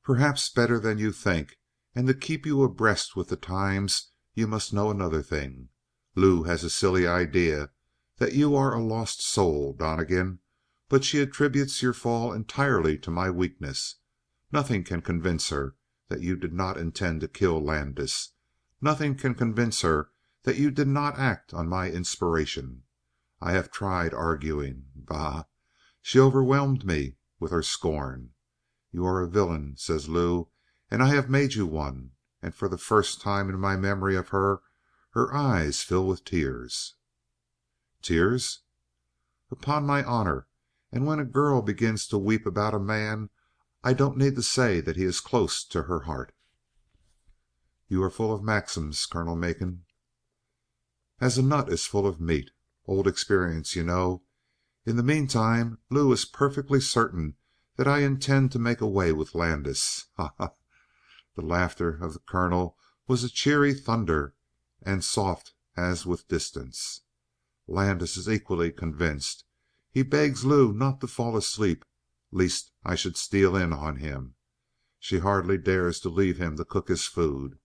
[SPEAKER 2] "Perhaps better than you think. And to keep you abreast with the times, you must know another thing. Lou has a silly idea that you are a lost soul, Donnegan, but she attributes your fall entirely to my weakness. Nothing can convince her that you did not intend to kill Landis. Nothing can convince her that you did not act on my inspiration. I have tried arguing. Bah! She overwhelmed me with her scorn. 'You are a villain,' says Lou, 'and I have made you one.' And for the first time in my memory of her, her eyes fill with tears." "Tears?" "Upon my honor. And when a girl begins to weep about a man, I don't need to say that he is close to her heart." "You are full of maxims, Colonel Macon." "As a nut is full of meat. Old experience, you know. In the meantime, Lou is perfectly certain that I intend to make away with Landis. Ha, ha!" The laughter of the colonel was a cheery thunder, and soft as with distance. "Landis is equally convinced. He begs Lou not to fall asleep, lest I should steal in on him. She hardly dares to leave him to cook his food.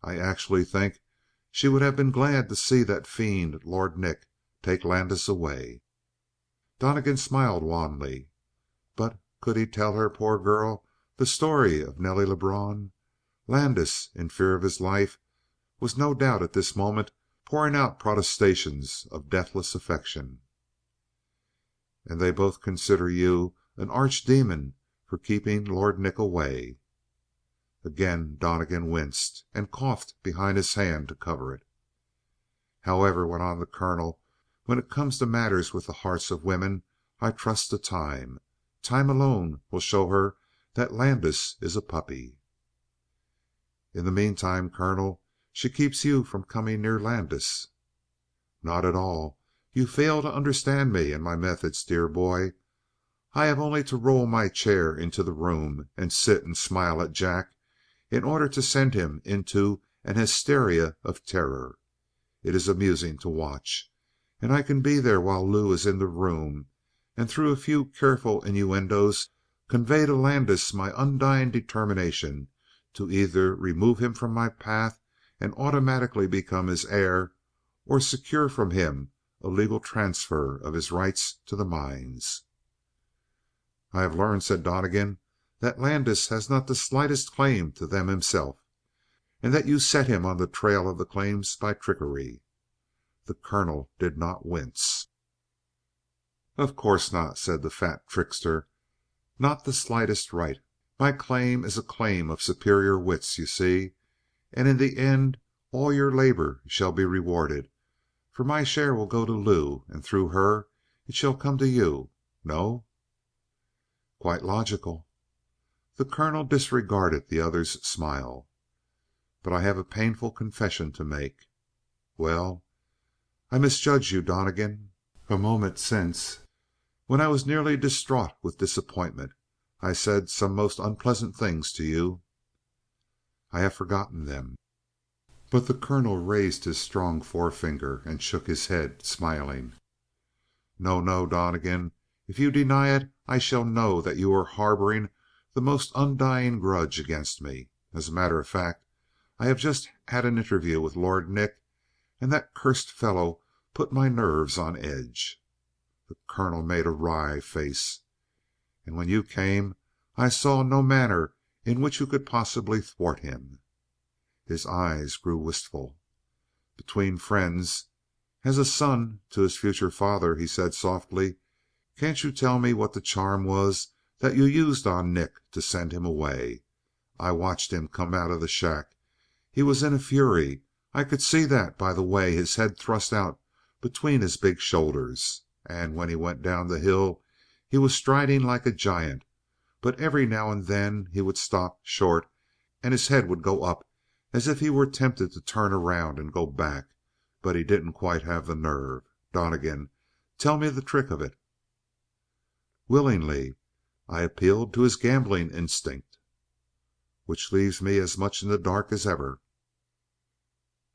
[SPEAKER 2] I actually think she would have been glad to see that fiend, Lord Nick, take Landis away." Donnegan smiled wanly. But could he tell her, poor girl, the story of Nelly Lebrun? Landis, in fear of his life, was no doubt at this moment pouring out protestations of deathless affection. "And they both consider you an archdemon for keeping Lord Nick away." Again Donnegan winced and coughed behind his hand to cover it. "However," went on the colonel, "when it comes to matters with the hearts of women, I trust to time. Time alone will show her that Landis is a puppy." "In the meantime, Colonel, she keeps you from coming near Landis." "Not at all. You fail to understand me and my methods, dear boy. I have only to roll my chair into the room and sit and smile at Jack in order to send him into an hysteria of terror. It is amusing to watch. And I can be there while Lou is in the room, and through a few careful innuendos convey to Landis my undying determination to either remove him from my path and automatically become his heir, or secure from him a legal transfer of his rights to the mines." "I have learned," said Donnegan, "that Landis has not the slightest claim to them himself, and that you set him on the trail of the claims by trickery." The colonel did not wince. "Of course not," said the fat trickster. "Not the slightest right. My claim is a claim of superior wits, you see. And in the end all your labor shall be rewarded, for my share will go to Lou, and through her it shall come to you. No?" "Quite logical." The colonel disregarded the other's smile. "But I have a painful confession to make." "Well?" "I misjudged you, Donnegan. A moment since, when I was nearly distraught with disappointment, I said some most unpleasant things to you." "I have forgotten them." But the colonel raised his strong forefinger and shook his head, smiling. "No, no, Donnegan. If you deny it, I shall know that you are harboring the most undying grudge against me. As a matter of fact, I have just had an interview with Lord Nick, and that cursed fellow put my nerves on edge." The colonel made a wry face. "And when you came, I saw no manner in which you could possibly thwart him." His eyes grew wistful. "Between friends, as a son to his future father," he said softly, "can't you tell me what the charm was that you used on Nick to send him away? I watched him come out of the shack. He was in a fury. I could see that by the way his head thrust out between his big shoulders. And when he went down the hill he was striding like a giant, but every now and then he would stop short and his head would go up as if he were tempted to turn around and go back, but he didn't quite have the nerve. Donnegan, tell me the trick of it." "Willingly. I appealed to his gambling instinct." "Which leaves me as much in the dark as ever."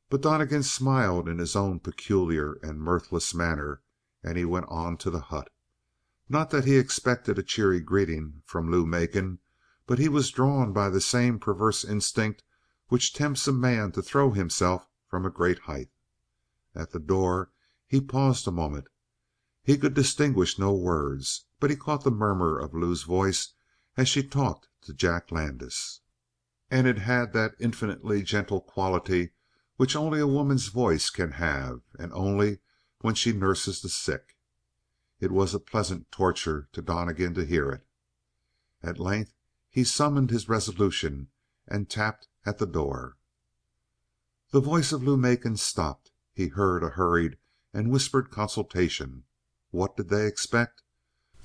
[SPEAKER 2] But Donnegan smiled in his own peculiar and mirthless manner, and he went on to the hut. Not that he expected a cheery greeting from Lou Macon, but he was drawn by the same perverse instinct which tempts a man to throw himself from a great height. At the door he paused a moment. He could distinguish no words, but he caught the murmur of Lou's voice as she talked to Jack Landis. And it had that infinitely gentle quality which only a woman's voice can have, and only when she nurses the sick. It was a pleasant torture to Donnegan to hear it. At length he summoned his resolution and tapped at the door. The voice of Lou Macon stopped. He heard a hurried and whispered consultation. What did they expect?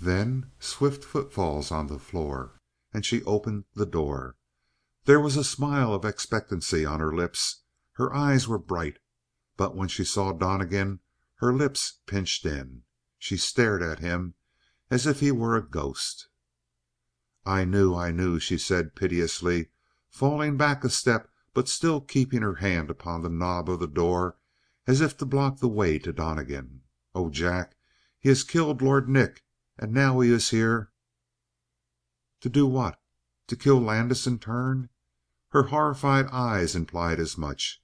[SPEAKER 2] Then swift footfalls on the floor, and she opened the door. There was a smile of expectancy on her lips. Her eyes were bright, but when she saw Donnegan, her lips pinched in. She stared at him as if he were a ghost. I knew," she said piteously, falling back a step but still keeping her hand upon the knob of the door as if to block the way to Donnegan. "Oh, Jack, he has killed Lord Nick, and now he is here " "To do what? To kill Landis in turn?" Her horrified eyes implied as much.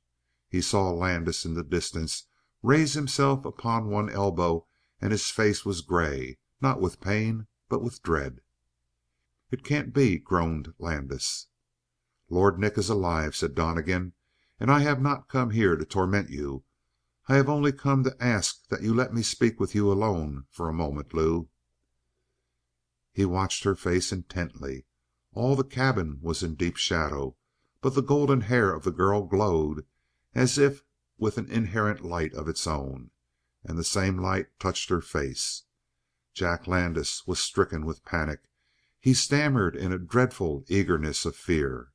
[SPEAKER 2] He saw Landis in the distance raise himself upon one elbow, and his face was gray, not with pain, but with dread. "It can't be," groaned Landis. "Lord Nick is alive," said Donnegan, "and I have not come here to torment you.
[SPEAKER 3] I have only come to ask that you let me speak with you alone for a moment, Lou." He watched her face intently. All the cabin was in deep shadow, but the golden hair of the girl glowed as if with an inherent light of its own, and the same light touched her face. Jack Landis was stricken with panic. He stammered in a dreadful eagerness of fear.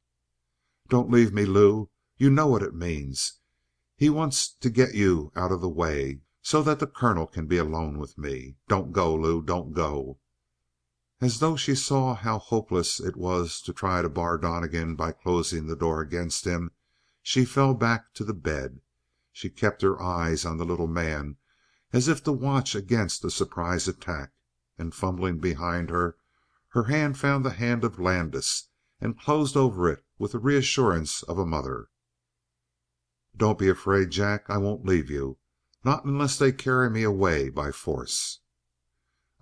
[SPEAKER 3] "Don't leave me, Lou. You know what it means. He wants to get you out of the way so that the colonel can be alone with me. Don't go, Lou. Don't go." As though she saw how hopeless it was to try to bar Donnegan by closing the door against him, she fell back to the bed. She kept her eyes on the little man as if to watch against a surprise attack, and fumbling behind her, her hand found the hand of Landis and closed over it with the reassurance of a mother. "Don't be afraid, Jack. I won't leave you. Not unless they carry me away by force."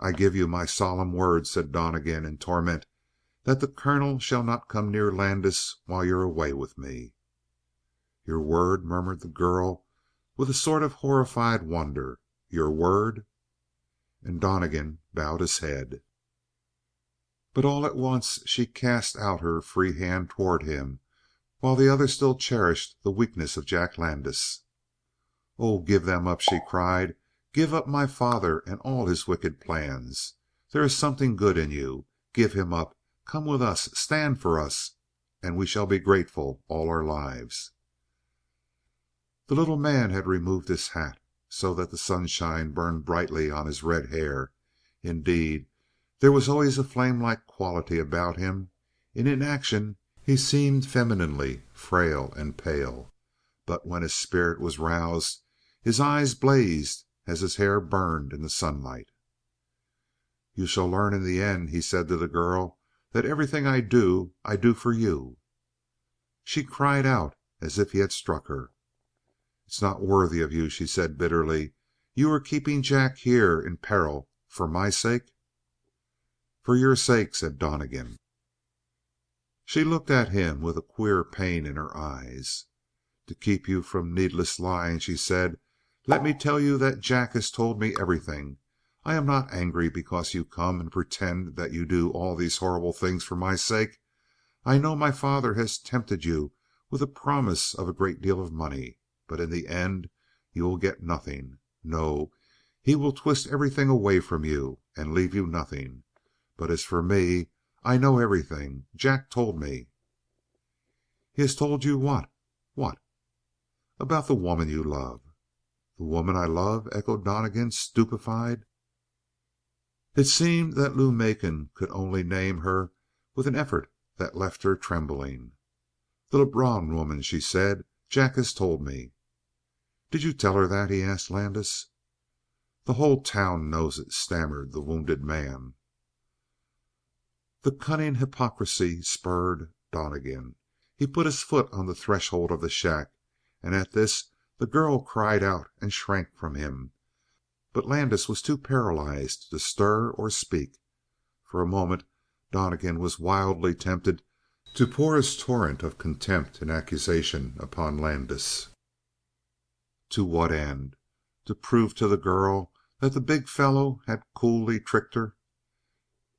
[SPEAKER 3] "I give you my solemn word," said Donnegan in torment, "that the colonel shall not come near Landis while you're away with me." "Your word?" murmured the girl with a sort of horrified wonder. "Your word?" And Donnegan bowed his head. But all at once she cast out her free hand toward him, while the other still cherished the weakness of Jack Landis. "Oh, give them up!" she cried. "Give up my father and all his wicked plans. There is something good in you. Give him up. Come with us. Stand for us, and we shall be grateful all our lives." The little man had removed his hat, so that the sunshine burned brightly on his red hair. Indeed, there was always a flame-like quality about him. In inaction he seemed femininely frail and pale, but when his spirit was roused, his eyes blazed as his hair burned in the sunlight. "You shall learn in the end," he said to the girl, "that everything I do for you." She cried out as if he had struck her. "It's not worthy of you," she said bitterly. "You are keeping Jack here in peril for my sake?" "For your sake," said Donnegan. She looked at him with a queer pain in her eyes. "To keep you from needless lying," she said, "let me tell you that Jack has told me everything. I am not angry because you come and pretend that you do all these horrible things for my sake. I know my father has tempted you with a promise of a great deal of money, but in the end you will get nothing. No, he will twist everything away from you and leave you nothing. But as for me, I know everything. Jack told me." "He has told you what? What?" "About the woman you love." "The woman I love?" echoed Donnegan, stupefied. It seemed that Lou Macon could only name her with an effort that left her trembling. "The Lebrun woman," she said. "Jack has told me." "Did you tell her that?" he asked Landis. "The whole town knows it," stammered the wounded man. The cunning hypocrisy spurred Donnegan. He put his foot on the threshold of the shack, and at this the girl cried out and shrank from him. But Landis was too paralyzed to stir or speak. For a moment Donnegan was wildly tempted to pour his torrent of contempt and accusation upon Landis. To what end? To prove to the girl that the big fellow had coolly tricked her?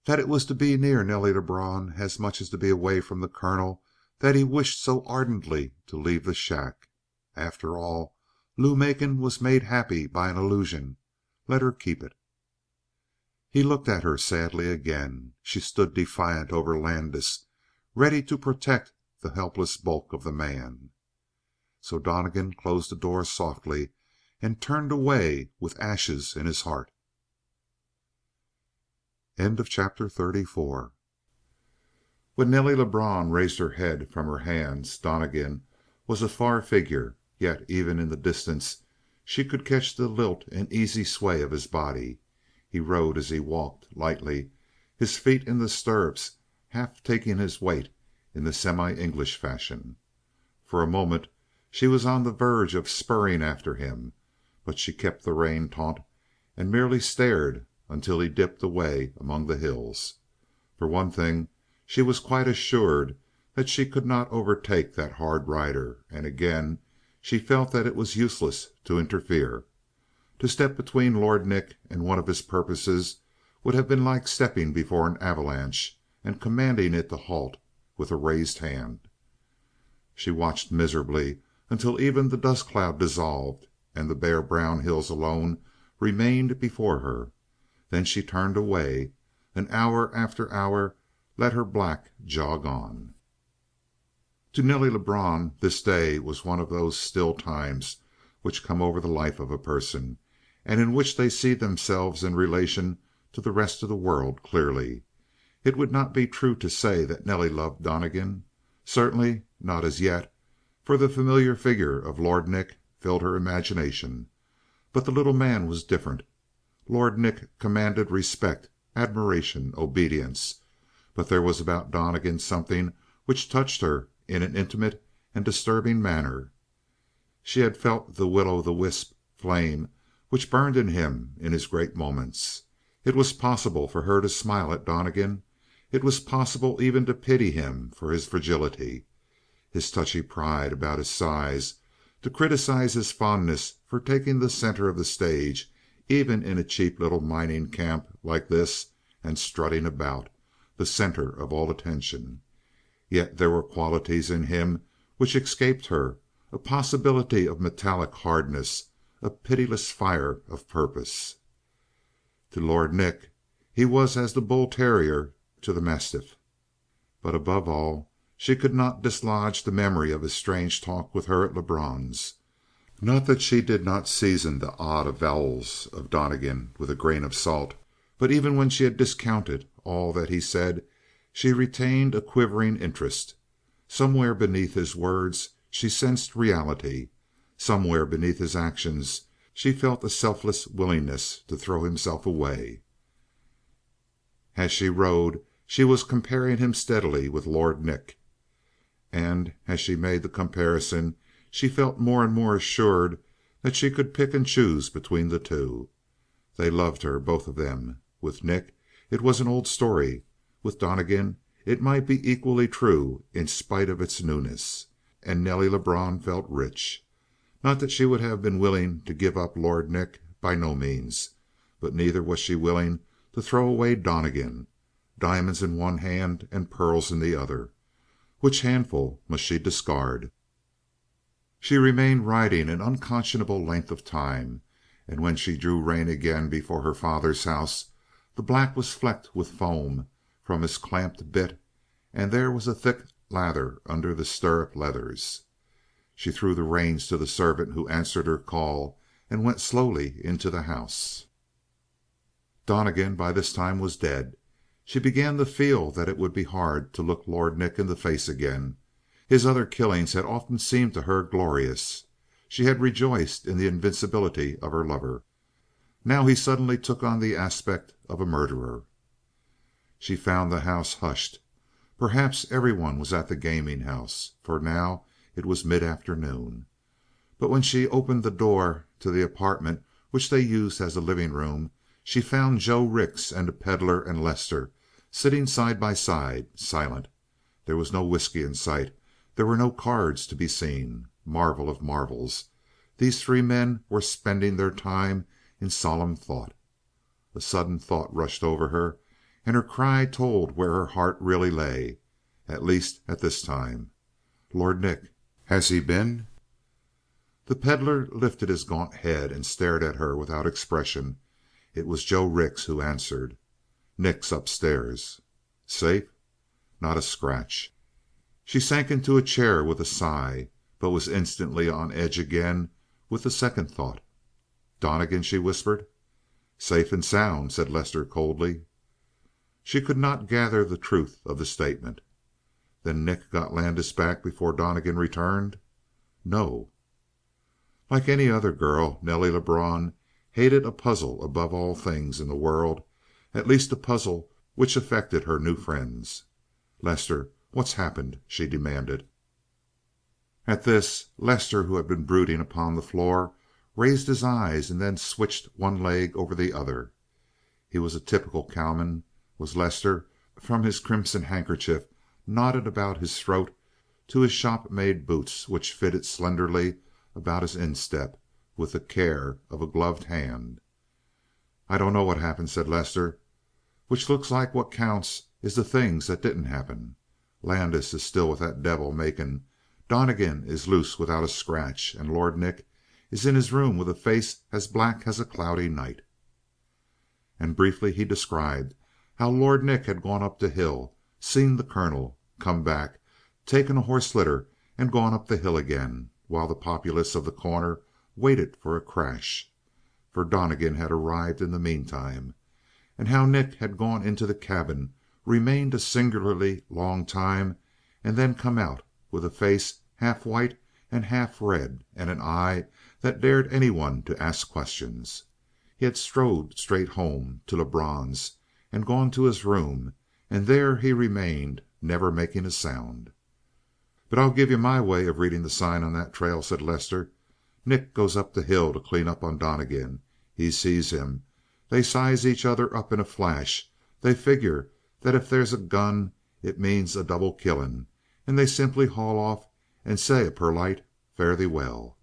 [SPEAKER 3] That it was to be near Nelly Lebrun as much as to be away from the colonel that he wished so ardently to leave the shack? After all, Lou Macon was made happy by an illusion. Let her keep it. He looked at her sadly again. She stood defiant over Landis, ready to protect the helpless bulk of the man. So Donnegan closed the door softly and turned away with ashes in his heart. Chapter 34. When Nelly Lebrun raised her head from her hands, Donnegan was a far figure, yet even in the distance she could catch the lilt and easy sway of his body. He rode as he walked, lightly, his feet in the stirrups, half taking his weight in the semi English fashion. For a moment she was on the verge of spurring after him, but she kept the rein taut and merely stared until he dipped away among the hills. For one thing, she was quite assured that she could not overtake that hard rider, and again
[SPEAKER 2] she felt that it was useless to interfere. To step between Lord Nick and one of his purposes would have been like stepping before an avalanche and commanding it to halt with a raised hand. She watched miserably until even the dust cloud dissolved and the bare brown hills alone remained before her. Then she turned away, and hour after hour let her black jog on. To Nelly Lebrun this day was one of those still times which come over the life of a person, and in which they see themselves in relation to the rest of the world clearly. It would not be true to say that Nelly loved Donnegan. Certainly not as yet, for the familiar figure of Lord Nick filled her imagination. But the little man was different. Lord Nick commanded respect, admiration, obedience. But there was about Donnegan something which touched her in an intimate and disturbing manner. She had felt the will-o'-the-wisp flame which burned in him in his great moments. It was possible for her to smile at Donnegan. It was possible even to pity him for his fragility, his touchy pride about his size, to criticize his fondness for taking the center of the stage even in a cheap little mining camp like this, and strutting about, the center of all attention. Yet there were qualities in him which escaped her, a possibility of metallic hardness, a pitiless fire of purpose. To Lord Nick he was as the bull terrier to the mastiff. But above all, she could not dislodge the memory of his strange talk with her at Lebrun's. Not that she did not season the odd avowals of Donnegan with a grain of salt, but even when she had discounted all that he said, she retained a quivering interest. Somewhere beneath his words she sensed reality. Somewhere beneath his actions she felt a selfless willingness to throw himself away. As she rode, she was comparing him steadily with Lord Nick. And as she made the comparison, she felt more and more assured that she could pick and choose between the two. They loved her, both of them. With Nick, it was an old story. With Donnegan, it might be equally true in spite of its newness. And Nelly Lebrun felt rich. Not that she would have been willing to give up Lord Nick, by no means. But neither was she willing to throw away Donnegan. Diamonds in one hand and pearls in the other. Which handful must she discard? She remained riding an unconscionable length of time, and when she drew rein again before her father's house, the black was flecked with foam from his clamped bit, and there was a thick lather under the stirrup leathers. She threw the reins to the servant who answered her call, and went slowly into the house. Donnegan by this time was dead. She began to feel that it would be hard to look Lord Nick in the face again. His other killings had often seemed to her glorious. She had rejoiced in the invincibility of her lover. Now he suddenly took on the aspect of a murderer. She found the house hushed. Perhaps everyone was at the gaming house, for now it was mid-afternoon. But when she opened the door to the apartment which they used as a living room, she found Joe Rix and the Pedlar and Lester sitting side by side, silent. There was no whiskey in sight. There were no cards to be seen. Marvel of marvels, these three men were spending their time in solemn thought. A sudden thought rushed over her, and her cry told where her heart really lay, at least at this time. "Lord Nick, has he been?" The Pedlar lifted his gaunt head and stared at her without expression. It was Joe Rix who answered. "Nick's upstairs." "Safe?" "Not a scratch." She sank into a chair with a sigh, but was instantly on edge again with the second thought. "Donnegan?" she whispered. "Safe and sound," said Lester coldly. She could not gather the truth of the statement. "Then Nick got Landis back before Donnegan returned?" "No." Like any other girl, Nelly Lebrun hated a puzzle above all things in the world, at least a puzzle which affected her new friends. "Lester, what's happened?" she demanded. At this, Lester, who had been brooding upon the floor, raised his eyes and then switched one leg over the other. He was a typical cowman, was Lester, from his crimson handkerchief knotted about his throat to his shop-made boots which fitted slenderly about his instep with the care of a gloved hand. "I don't know what happened," said Lester. "Which looks like what counts is the things that didn't happen. Landis is still with that devil Macon. Donnegan is loose without a scratch, and Lord Nick is in his room with a face as black as a cloudy night." And briefly he described how Lord Nick had gone up the hill, seen the colonel, come back, taken a horse litter, and gone up the hill again, while the populace of The Corner waited for a crash. For Donnegan had arrived in the meantime. And how Nick had gone into the cabin, remained a singularly long time, and then come out with a face half white and half red and an eye that dared anyone to ask questions. He had strode straight home to Lebrun's and gone to his room, and there he remained, never making a sound. "But I'll give you my way of reading the sign on that trail," said Lester. "Nick goes up the hill to clean up on Donnegan. He sees him. They size each other up in a flash. They figure that if there's a gun it means a double killing, and they simply haul off and say a perlite fare thee well."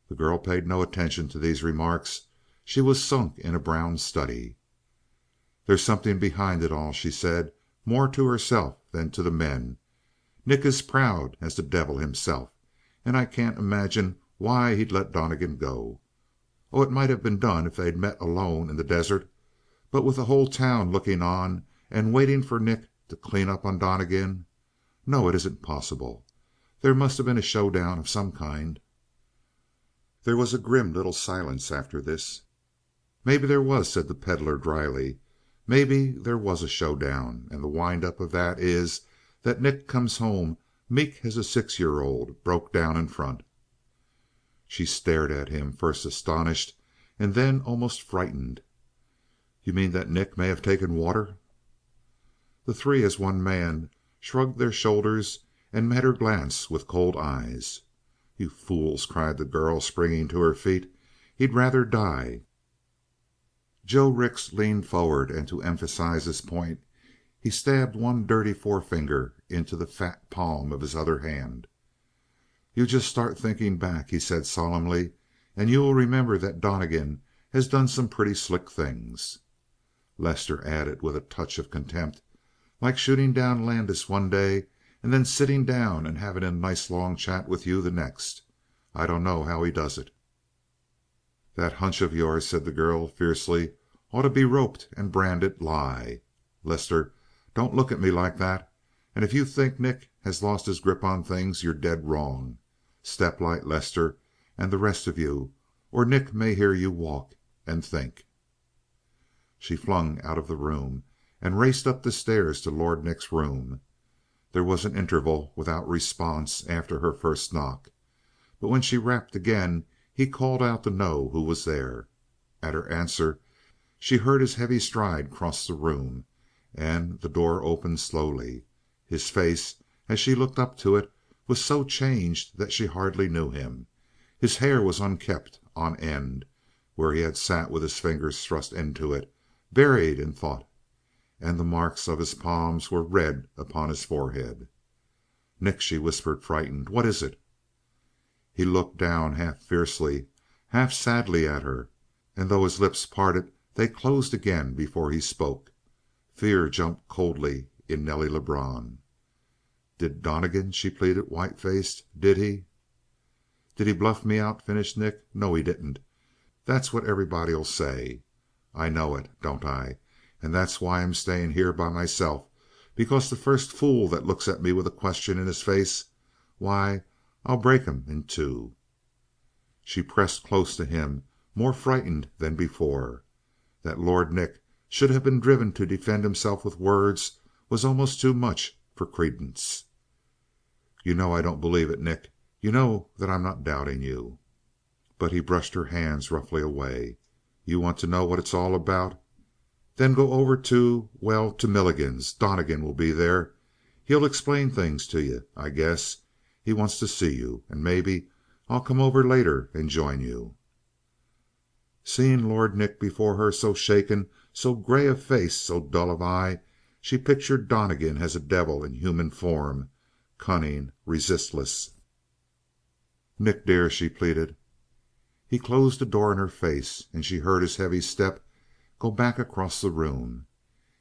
[SPEAKER 2] The girl paid no attention to these remarks. She was sunk in a brown study. "There's something behind it all," she said, more to herself than to the men. "Nick is proud as the devil himself, and I can't imagine why he'd let Donnegan go. Oh, it might have been done if they'd met alone in the desert, but with the whole town looking on and waiting for Nick to clean up on Donnegan. No, it isn't possible. There must have been a showdown of some kind." There was a grim little silence after this. "Maybe there was," said the Pedlar dryly. "Maybe there was a showdown, and the wind up of that is that Nick comes home meek as a 6-year-old broke down in front." She stared at him, first astonished and then almost frightened. "You mean that Nick may have taken water?" The three as one man shrugged their shoulders and met her glance with cold eyes. "You fools!" cried the girl, springing to her feet. "He'd rather die." Joe Rix leaned forward, and to emphasize his point he stabbed one dirty forefinger into the fat palm of his other hand. "You just start thinking back," he said solemnly, "and you will remember that Donnegan has done some pretty slick things." Lester added with a touch of contempt, "Like shooting down Landis one day and then sitting down and having a nice long chat with you the next. I don't know how he does it." "That hunch of yours," said the girl fiercely, "ought to be roped and branded lie. Lester, don't look at me like that. And if you think Nick has lost his grip on things, you're dead wrong. Step light, Lester, and the rest of you, or Nick may hear you walk and think." She flung out of the room and raced up the stairs to Lord Nick's room. There was an interval without response after her first knock, but when she rapped again he called out to know who was there. At her answer she heard his heavy stride cross the room, and the door opened slowly. His face, as she looked up to it, was so changed that she hardly knew him. His hair was unkempt, on end, where he had sat with his fingers thrust into it, buried in thought, and the marks of his palms were red upon his forehead. "Nick," she whispered, frightened, "what is it?" He looked down half fiercely, half sadly at her, and though his lips parted, they closed again before he spoke. Fear jumped coldly in Nelly Lebrun. "Did Donnegan?" she pleaded, white faced. "Did he?" "Did he bluff me out?" finished Nick. "No, he didn't. That's what everybody'll say. I know it, don't I? And that's why I'm staying here by myself, because the first fool that looks at me with a question in his face, why, I'll break him in two." She pressed close to him, more frightened than before. That Lord Nick should have been driven to defend himself with words was almost too much for credence. "You know I don't believe it, Nick. You know that I'm not doubting you." But he brushed her hands roughly away. "You want to know what it's all about? Then go over to, well, to Milligan's. Donnegan will be there. He'll explain things to you, I guess. He wants to see you. And maybe I'll come over later and join you." Seeing Lord Nick before her, so shaken, so gray of face, so dull of eye, she pictured Donnegan as a devil in human form, cunning, resistless. "Nick, dear," she pleaded. He closed the door in her face, and she heard his heavy step go back across the room.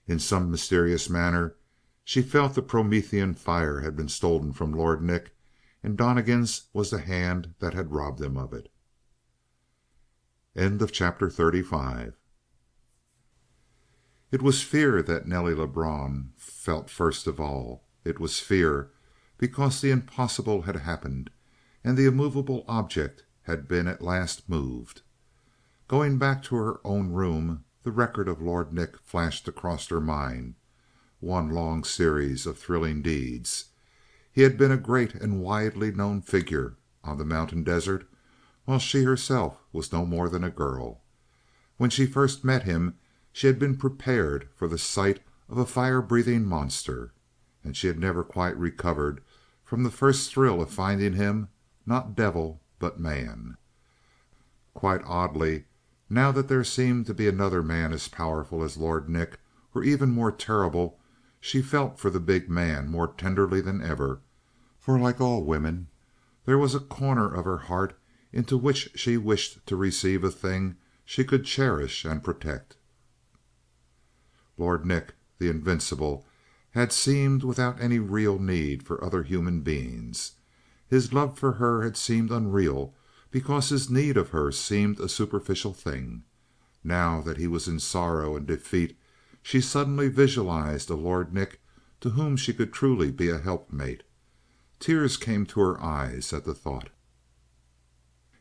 [SPEAKER 2] In some mysterious manner she felt the Promethean fire had been stolen from Lord Nick, and Donnegan's was the hand that had robbed him of it. Chapter 35. It was fear that Nelly Lebrun felt first of all. It was fear because the impossible had happened and the immovable object had been at last moved. Going back to her own room, the record of Lord Nick flashed across her mind, one long series of thrilling deeds. He had been a great and widely known figure on the mountain desert, while she herself was no more than a girl. When she first met him she had been prepared for the sight of a fire-breathing monster, and she had never quite recovered from the first thrill of finding him not devil but man. Quite oddly, now that there seemed to be another man as powerful as Lord Nick, or even more terrible, she felt for the big man more tenderly than ever, for like all women, there was a corner of her heart into which she wished to receive a thing she could cherish and protect. Lord Nick, the invincible, had seemed without any real need for other human beings. His love for her had seemed unreal because his need of her seemed a superficial thing. Now that he was in sorrow and defeat, she suddenly visualized a Lord Nick to whom she could truly be a helpmate. Tears came to her eyes at the thought.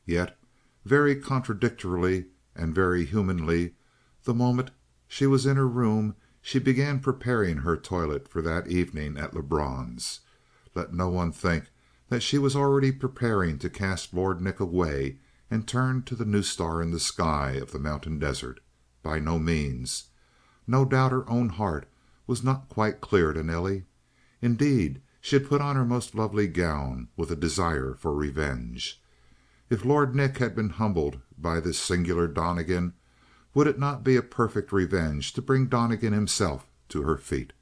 [SPEAKER 2] Yet, very contradictorily and very humanly, the moment she was in her room she began preparing her toilet for that evening at Lebrun's. Let no one think that she was already preparing to cast Lord Nick away and turn to the new star in the sky of the mountain desert. By no means. No doubt her own heart was not quite clear to Nelly. Indeed, she had put on her most lovely gown with a desire for revenge. If Lord Nick had been humbled by this singular Donnegan, would it not be a perfect revenge to bring Donnegan himself to her feet?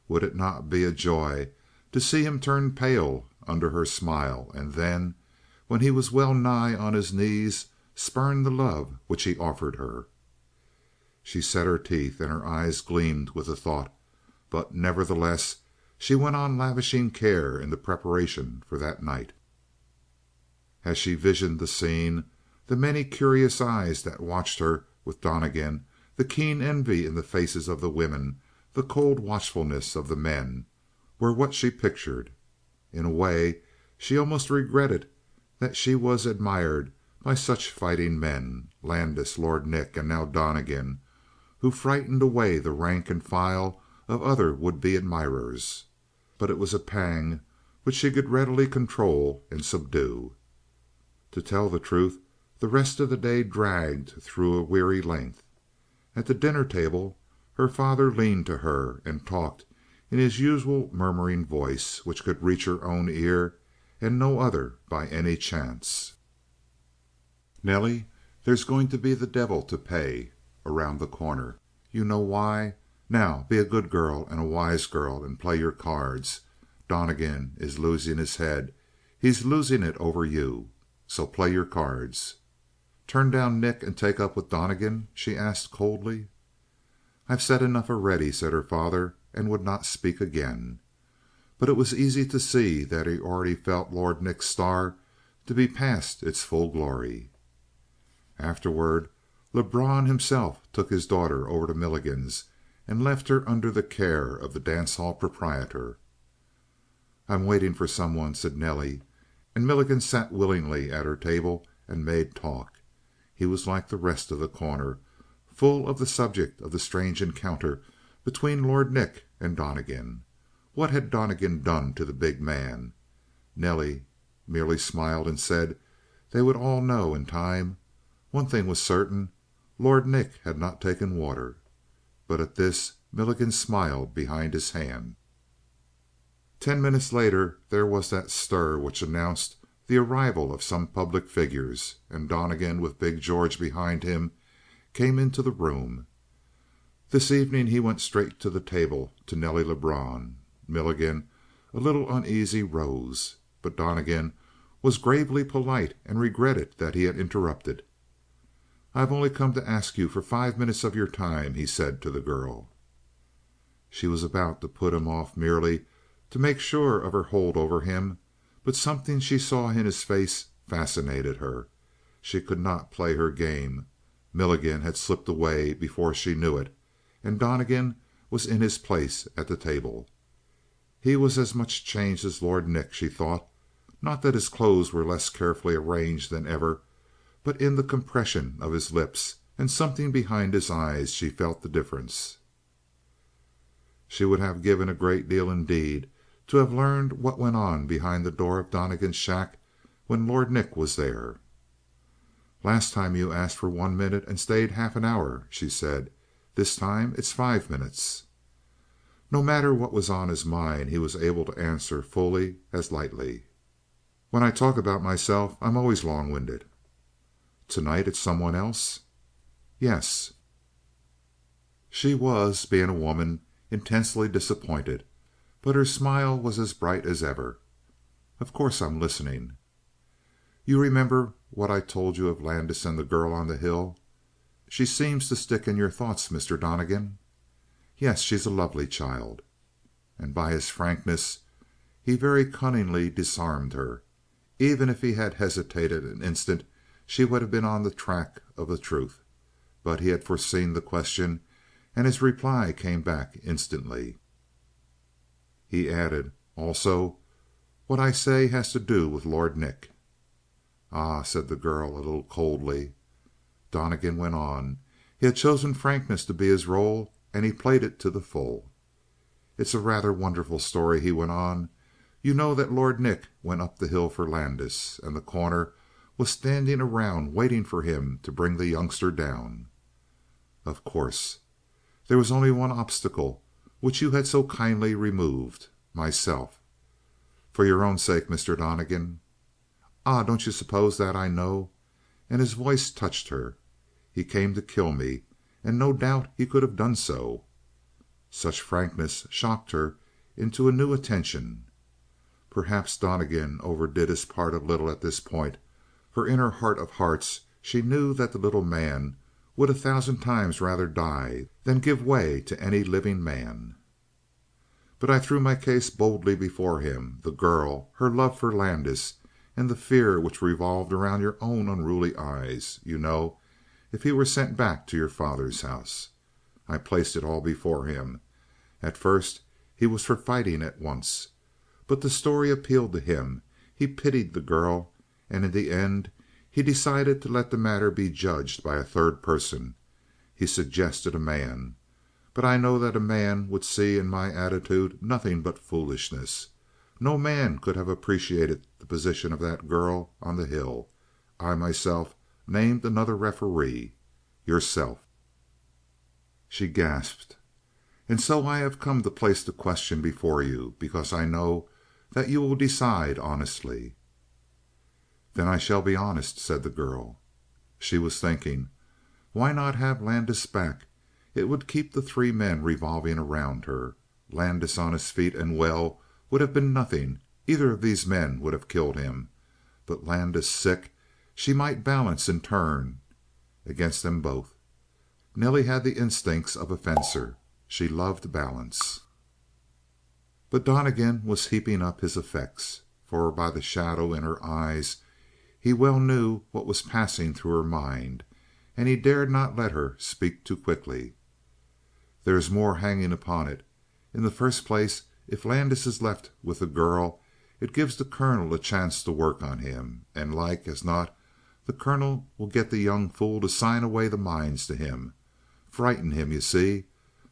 [SPEAKER 2] Would it not be a joy to see him turn pale under her smile, and then, when he was well nigh on his knees, spurn the love which he offered her? She set her teeth, and her eyes gleamed with the thought, but nevertheless she went on lavishing care in the preparation for that night. As she visioned the scene, the many curious eyes that watched her with Donnegan, the keen envy in the faces of the women, the cold watchfulness of the men, were what she pictured. In a way, she almost regretted that she was admired by such fighting men, Landis, Lord Nick, and now Donnegan, who frightened away the rank and file of other would-be admirers. But it was a pang which she could readily control and subdue. To tell the truth, the rest of the day dragged through a weary length. At the dinner table her father leaned to her and talked in his usual murmuring voice, which could reach her own ear and no other by any chance. "Nelly, there's going to be the devil to pay around the corner. You know why? Now be a good girl and a wise girl and play your cards. Donnegan is losing his head. He's losing it over you. So play your cards." "Turn down Nick and take up with Donnegan?" she asked coldly. "I've said enough already," said her father, and would not speak again. But it was easy to see that he already felt Lord Nick's star to be past its full glory. Afterward, Lebrun himself took his daughter over to Milligan's and left her under the care of the dance hall proprietor. "I'm waiting for someone," said Nelly, and Milligan sat willingly at her table and made talk. He was like the rest of The Corner, full of the subject of the strange encounter between Lord Nick and Donnegan. What had Donnegan done to the big man? Nelly merely smiled and said they would all know in time. One thing was certain, Lord Nick had not taken water. But at this Milligan smiled behind his hand. 10 minutes later there was that stir which announced the arrival of some public figures, and Donnegan, with big George behind him, came into the room. This evening he went straight to the table to Nelly Lebrun. Milligan, a little uneasy, rose. But Donnegan was gravely polite and regretted that he had interrupted. "I have only come to ask you for 5 minutes of your time," he said to the girl. She was about to put him off merely to make sure of her hold over him, but something she saw in his face fascinated her. She could not play her game. Milligan had slipped away before she knew it, and Donnegan was in his place at the table. He was as much changed as Lord Nick, she thought. Not that his clothes were less carefully arranged than ever, but in the compression of his lips and something behind his eyes she felt the difference. She would have given a great deal indeed to have learned what went on behind the door of Donnegan's shack when Lord Nick was there. "Last time you asked for 1 minute and stayed half an hour," she said. "This time it's 5 minutes." No matter what was on his mind, he was able to answer fully as lightly. "When I talk about myself, I'm always long-winded." "Tonight it's someone else?" "Yes." She was, being a woman, intensely disappointed, but her smile was as bright as ever. "Of course I'm listening." "You remember what I told you of Landis and the girl on the hill? She seems to stick in your thoughts, Mr. Donnegan." "Yes, she's a lovely child." And by his frankness he very cunningly disarmed her. Even if he had hesitated an instant she would have been on the track of the truth. But he had foreseen the question, and his reply came back instantly. He added, "Also, what I say has to do with Lord Nick." "Ah," said the girl a little coldly. Donnegan went on. He had chosen frankness to be his role, and he played it to the full. "It's a rather wonderful story," he went on. "You know that Lord Nick went up the hill for Landis, and the Corner was standing around waiting for him to bring the youngster down?" "Of course." "There was only one obstacle, which you had so kindly removed myself." "For your own sake, Mr. Donnegan." "Ah, don't you suppose that I know?" And his voice touched her. "He came to kill me, and no doubt he could have done so." Such frankness shocked her into a new attention. Perhaps Donnegan overdid his part a little at this point, for in her heart of hearts she knew that the little man would 1,000 times rather die than give way to any living man. "But I threw my case boldly before him the girl, her love for Landis, and the fear which revolved around your own unruly eyes, you know, if he were sent back to your father's house. I placed it all before him. At first he was for fighting at once. But the story appealed to him. He pitied the girl, and in the end he decided to let the matter be judged by a third person. He suggested a man. But I know that a man would see in my attitude nothing but foolishness. No man could have appreciated the position of that girl on the hill. I myself named another referee. Yourself." She gasped. "And so I have come to place the question before you, because I know that you will decide honestly." "Then I shall be honest," said the girl. She was thinking. Why not have Landis back? It would keep the three men revolving around her. Landis on his feet and well would have been nothing. Either of these men would have killed him. But Landis sick, she might balance in turn against them both. Nelly had the instincts of a fencer. She loved balance. But Donnegan was heaping up his effects, for by the shadow in her eyes he well knew what was passing through her mind, and he dared not let her speak too quickly. "There is more hanging upon it. In the first place, if Landis is left with the girl, it gives the colonel a chance to work on him, and like as not the colonel will get the young fool to sign away the mines to him. Frighten him, you see,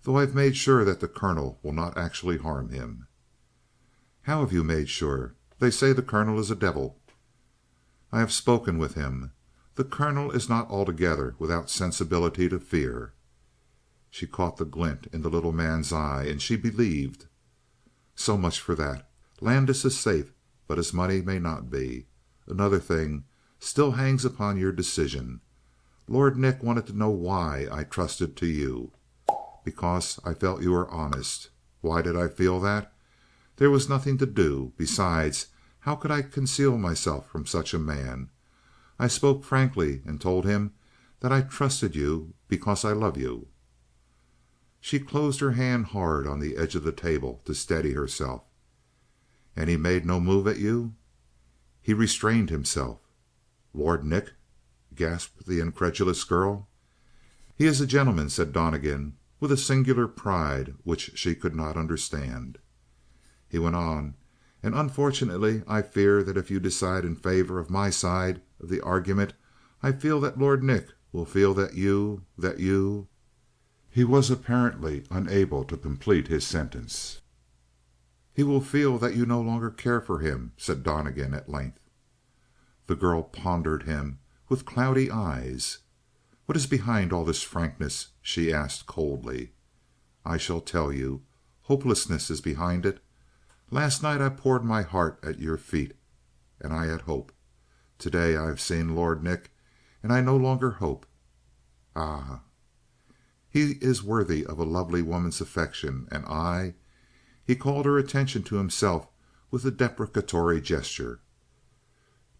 [SPEAKER 2] though I've made sure that the colonel will not actually harm him." "How have you made sure? They say the colonel is a devil." "I have spoken with him. The colonel is not altogether without sensibility to fear." She caught the glint in the little man's eye, and she believed. "So much for that. Landis is safe, but his money may not be. Another thing still hangs upon your decision. Lord Nick wanted to know why I trusted to you. Because I felt you were honest. Why did I feel that? There was nothing to do. Besides, How could I conceal myself from such a man? I spoke frankly and told him that I trusted you because I love you." She closed her hand hard on the edge of the table to steady herself. "And he made no move at you?" "He restrained himself." "Lord Nick?" gasped the incredulous girl. "He is a gentleman," said Donnegan, with a singular pride which she could not understand. He went on, "And unfortunately I fear that if you decide in favor of my side of the argument, I fear that Lord Nick will feel that you " He was apparently unable to complete his sentence. "He will feel that you no longer care for him," said Donnegan at length. The girl pondered him with cloudy eyes. "What is behind all this frankness?" she asked coldly. "I shall tell you. Hopelessness is behind it. Last night I poured my heart at your feet, and I had hope. Today I have seen Lord Nick, and I no longer hope. Ah, he is worthy of a lovely woman's affection, and I " He called her attention to himself with a deprecatory gesture.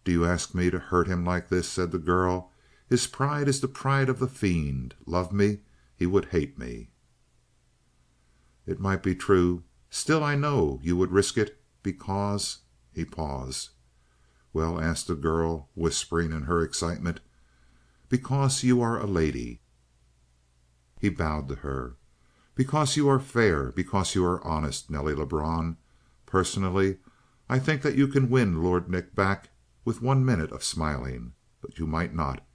[SPEAKER 2] "Do you ask me to hurt him like this?" said the girl. "His pride is the pride of the fiend. Love me, he would hate me." "It might be true. Still I know you would risk it because " He paused. "Well?" asked the girl, whispering in her excitement. "Because you are a lady." He bowed to her. "Because you are fair, because you are honest, Nelly Lebrun. Personally, I think that you can win Lord Nick back with 1 minute of smiling. But you might not.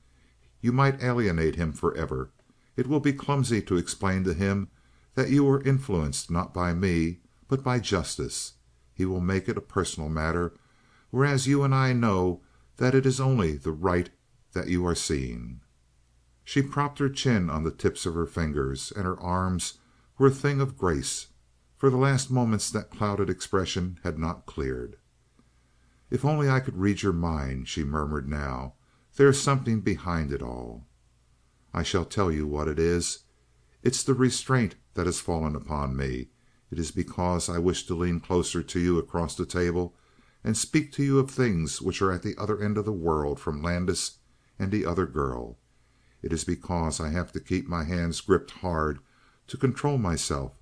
[SPEAKER 2] You might alienate him forever. It will be clumsy to explain to him that you were influenced not by me, but by justice. He will make it a personal matter, whereas you and I know that it is only the right that you are seeing." She propped her chin on the tips of her fingers, and her arms were a thing of grace. For the last moments that clouded expression had not cleared. "If only I could read your mind," she murmured now. "There is something behind it all." "I shall tell you what it is. It's the restraint that has fallen upon me. It is because I wish to lean closer to you across the table and speak to you of things which are at the other end of the world from Landis and the other girl. It is because I have to keep my hands gripped hard to control myself.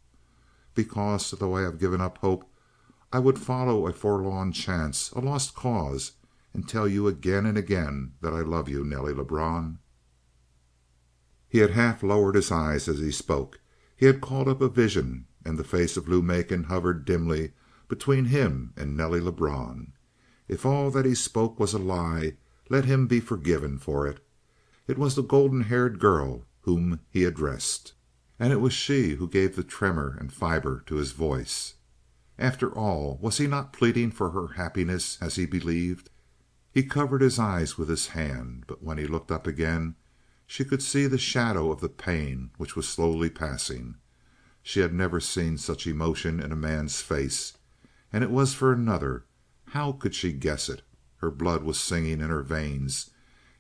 [SPEAKER 2] Because, though I have given up hope, I would follow a forlorn chance, a lost cause, and tell you again and again that I love you, Nelly Lebrun." He had half lowered his eyes as he spoke. He had called up a vision, and the face of Lou Macon hovered dimly between him and Nelly Lebrun. If all that he spoke was a lie, let him be forgiven for it. It was the golden-haired girl whom he addressed, and it was she who gave the tremor and fiber to his voice. After all, was he not pleading for her happiness as he believed? He covered his eyes with his hand, but when he looked up again she could see the shadow of the pain which was slowly passing. She had never seen such emotion in a man's face. And it was for another. How could she guess it? Her blood was singing in her veins,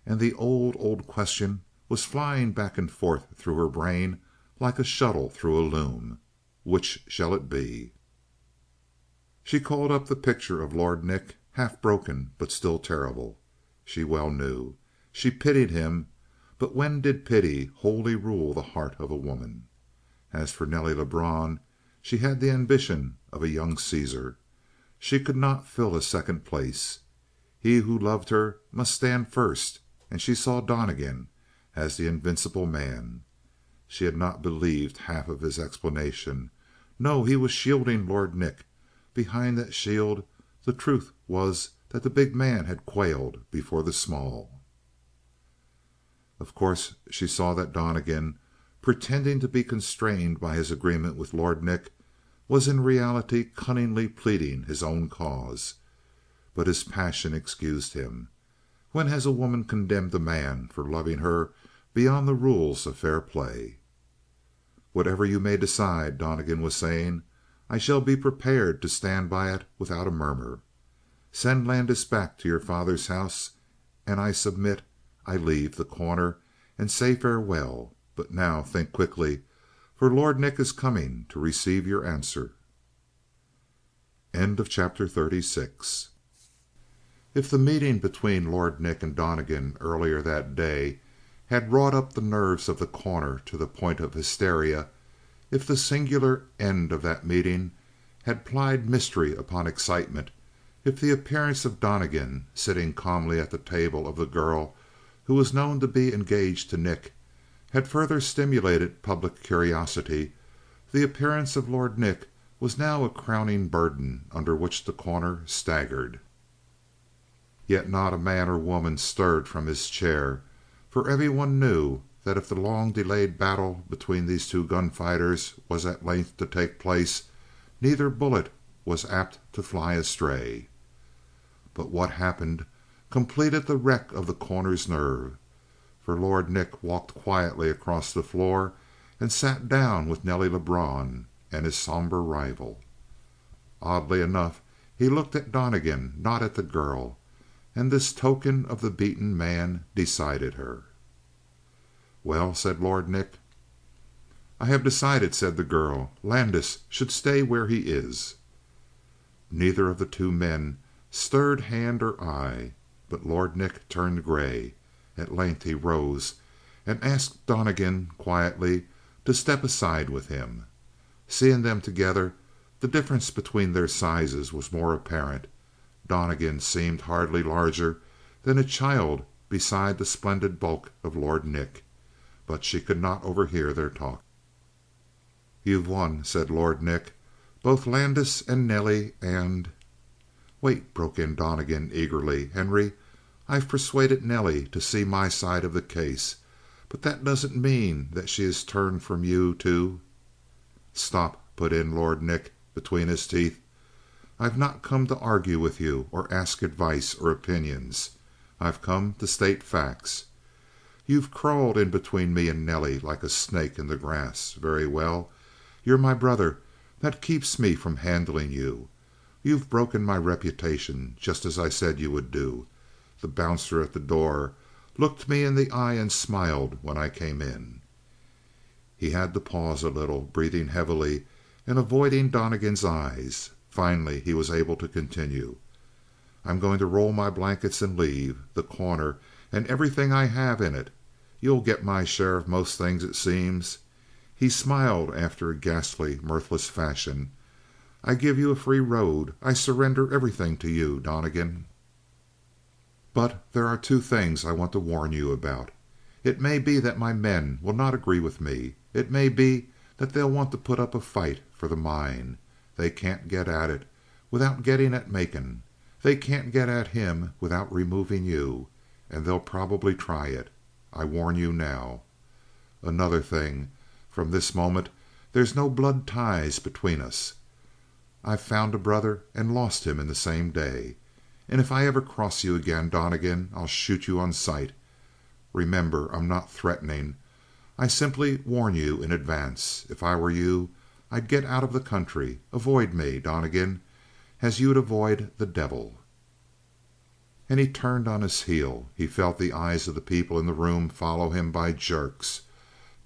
[SPEAKER 2] and the old question was flying back and forth through her brain like a shuttle through a loom. Which shall it be? She called up the picture of Lord Nick, half broken but still terrible. She well knew. She pitied him, but when did pity wholly rule the heart of a woman? As for Nelly Lebrun, she had the ambition of a young Caesar. She could not fill a second place. He who loved her must stand first, and she saw Donnegan as the invincible man. She had not believed half of his explanation. No, he was shielding Lord Nick. Behind that shield the truth was that the big man had quailed before the small. Of course she saw that Donnegan, pretending to be constrained by his agreement with Lord Nick, was in reality cunningly pleading his own cause. But his passion excused him. When has a woman condemned a man for loving her beyond the rules of fair play? "Whatever you may decide," Donnegan was saying, "I shall be prepared to stand by it without a murmur. Send Landis back to your father's house, and I submit. I leave The Corner and say farewell. But now think quickly, for Lord Nick is coming to receive your answer." Chapter 36. If the meeting between Lord Nick and Donnegan earlier that day had wrought up the nerves of The Corner to the point of hysteria, if the singular end of that meeting had plied mystery upon excitement, if the appearance of Donnegan sitting calmly at the table of the girl who was known to be engaged to Nick had further stimulated public curiosity, the appearance of Lord Nick was now a crowning burden under which The Corner staggered. Yet not a man or woman stirred from his chair, for everyone knew that if the long delayed battle between these two gunfighters was at length to take place, neither bullet was apt to fly astray. But what happened completed the wreck of The Corner's nerve, for Lord Nick walked quietly across the floor and sat down with Nelly Lebrun and his somber rival. Oddly enough, he looked at Donnegan, not at the girl, and this token of the beaten man decided her. "Well?" said Lord Nick. "I have decided," said the girl. "Landis should stay where he is." Neither of the two men stirred hand or eye, but Lord Nick turned gray. At length he rose and asked Donnegan quietly to step aside with him. Seeing them together, the difference between their sizes was more apparent. Donnegan seemed hardly larger than a child beside the splendid bulk of Lord Nick, but she could not overhear their talk. "You've won," said Lord Nick. "Both Landis and Nelly and—" "Wait," broke in Donnegan eagerly. "Henry, I've persuaded Nelly to see my side of the case, but that doesn't mean that she has turned from you to—" "Stop," put in Lord Nick between his teeth. "I've not come to argue with you or ask advice or opinions. I've come to state facts. You've crawled in between me and Nelly like a snake in the grass. Very well. You're my brother. That keeps me from handling you. You've broken my reputation, just as I said you would do. The bouncer at the door looked me in the eye and smiled when I came in." He had to pause a little, breathing heavily and avoiding Donnegan's eyes. Finally he was able to continue. "I'm going to roll my blankets and leave. The Corner and everything I have in it. You'll get my share of most things, it seems." He smiled after a ghastly, mirthless fashion. "I give you a free road. I surrender everything to you, Donnegan. But there are two things I want to warn you about. It may be that my men will not agree with me. It may be that they'll want to put up a fight for the mine. They can't get at it without getting at Macon. They can't get at him without removing you, and they'll probably try it. I warn you now. Another thing, from this moment there's no blood ties between us. I've found a brother and lost him in the same day. And if I ever cross you again, Donnegan, I'll shoot you on sight. Remember, I'm not threatening. I simply warn you in advance. If I were you, I'd get out of the country. Avoid me, Donnegan, as you'd avoid the devil." And he turned on his heel. He felt the eyes of the people in the room follow him by jerks,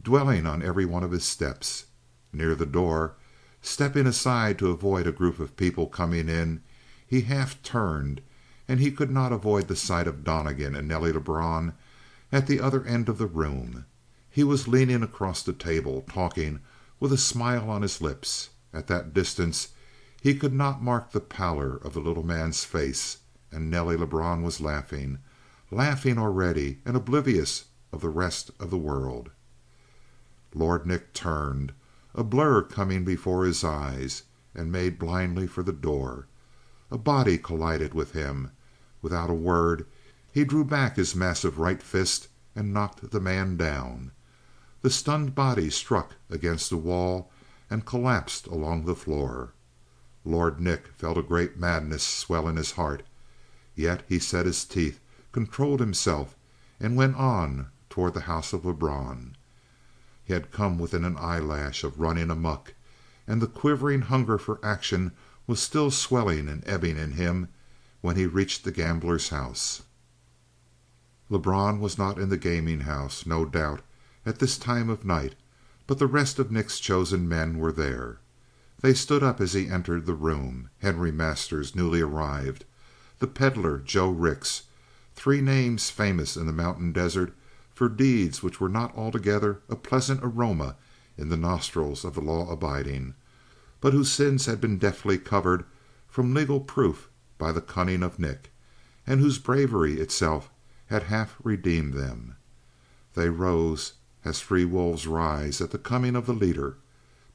[SPEAKER 2] dwelling on every one of his steps. Near the door, stepping aside to avoid a group of people coming in, he half turned, and he could not avoid the sight of Donnegan and Nelly Lebrun at the other end of the room. He was leaning across the table, talking with a smile on his lips. At that distance he could not mark the pallor of the little man's face, and Nelly Lebrun was laughing, laughing already, and oblivious of the rest of the world. Lord Nick turned, a blur coming before his eyes, and made blindly for the door. A body collided with him. Without a word he drew back his massive right fist and knocked the man down. The stunned body struck against the wall and collapsed along the floor. Lord Nick felt a great madness swell in his heart. Yet he set his teeth, controlled himself, and went on toward the house of Lebrun. He had come within an eyelash of running amuck, and the quivering hunger for action was still swelling and ebbing in him when he reached the gambler's house. Lebrun was not in the gaming house, no doubt, at this time of night, but the rest of Nick's chosen men were there. They stood up as he entered the room. Henry Masters, newly arrived, the Pedlar Joe Rix, three names famous in the mountain desert for deeds which were not altogether a pleasant aroma in the nostrils of the law-abiding, but whose sins had been deftly covered from legal proof by the cunning of Nick, and whose bravery itself had half redeemed them. They rose as three wolves rise at the coming of the leader,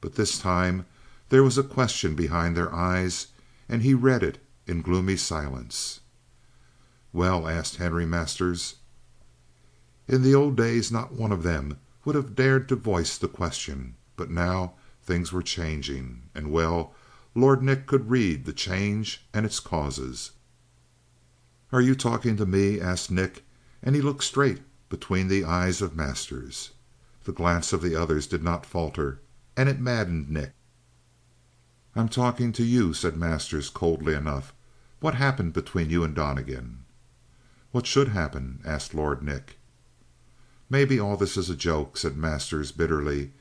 [SPEAKER 2] but this time there was a question behind their eyes, and he read it in gloomy silence. "Well?" asked Henry Masters. In the old days not one of them would have dared to voice the question, but now things were changing, and well, Lord Nick could read the change and its causes. "Are you talking to me?" asked Nick, and he looked straight between the eyes of Masters. The glance of the others did not falter, and it maddened Nick. "I'm talking to you," said Masters coldly enough. "What happened between you and Donnegan?" "What should happen?" asked Lord Nick. "Maybe all this is a joke," said Masters bitterly.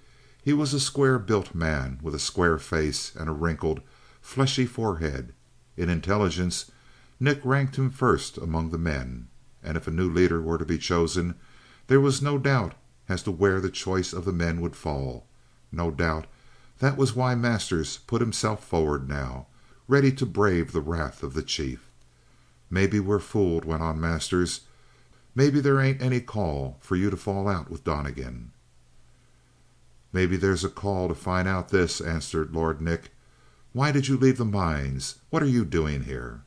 [SPEAKER 2] He was a square-built man with a square face and a wrinkled, fleshy forehead. In intelligence Nick ranked him first among the men, and if a new leader were to be chosen, there was no doubt as to where the choice of the men would fall. No doubt that was why Masters put himself forward now, ready to brave the wrath of the chief. "Maybe we're fooled," went on Masters. "Maybe there ain't any call for you to fall out with Donnegan." "Maybe there's a call to find out this," answered Lord Nick. "Why did you leave the mines? What are you doing here?"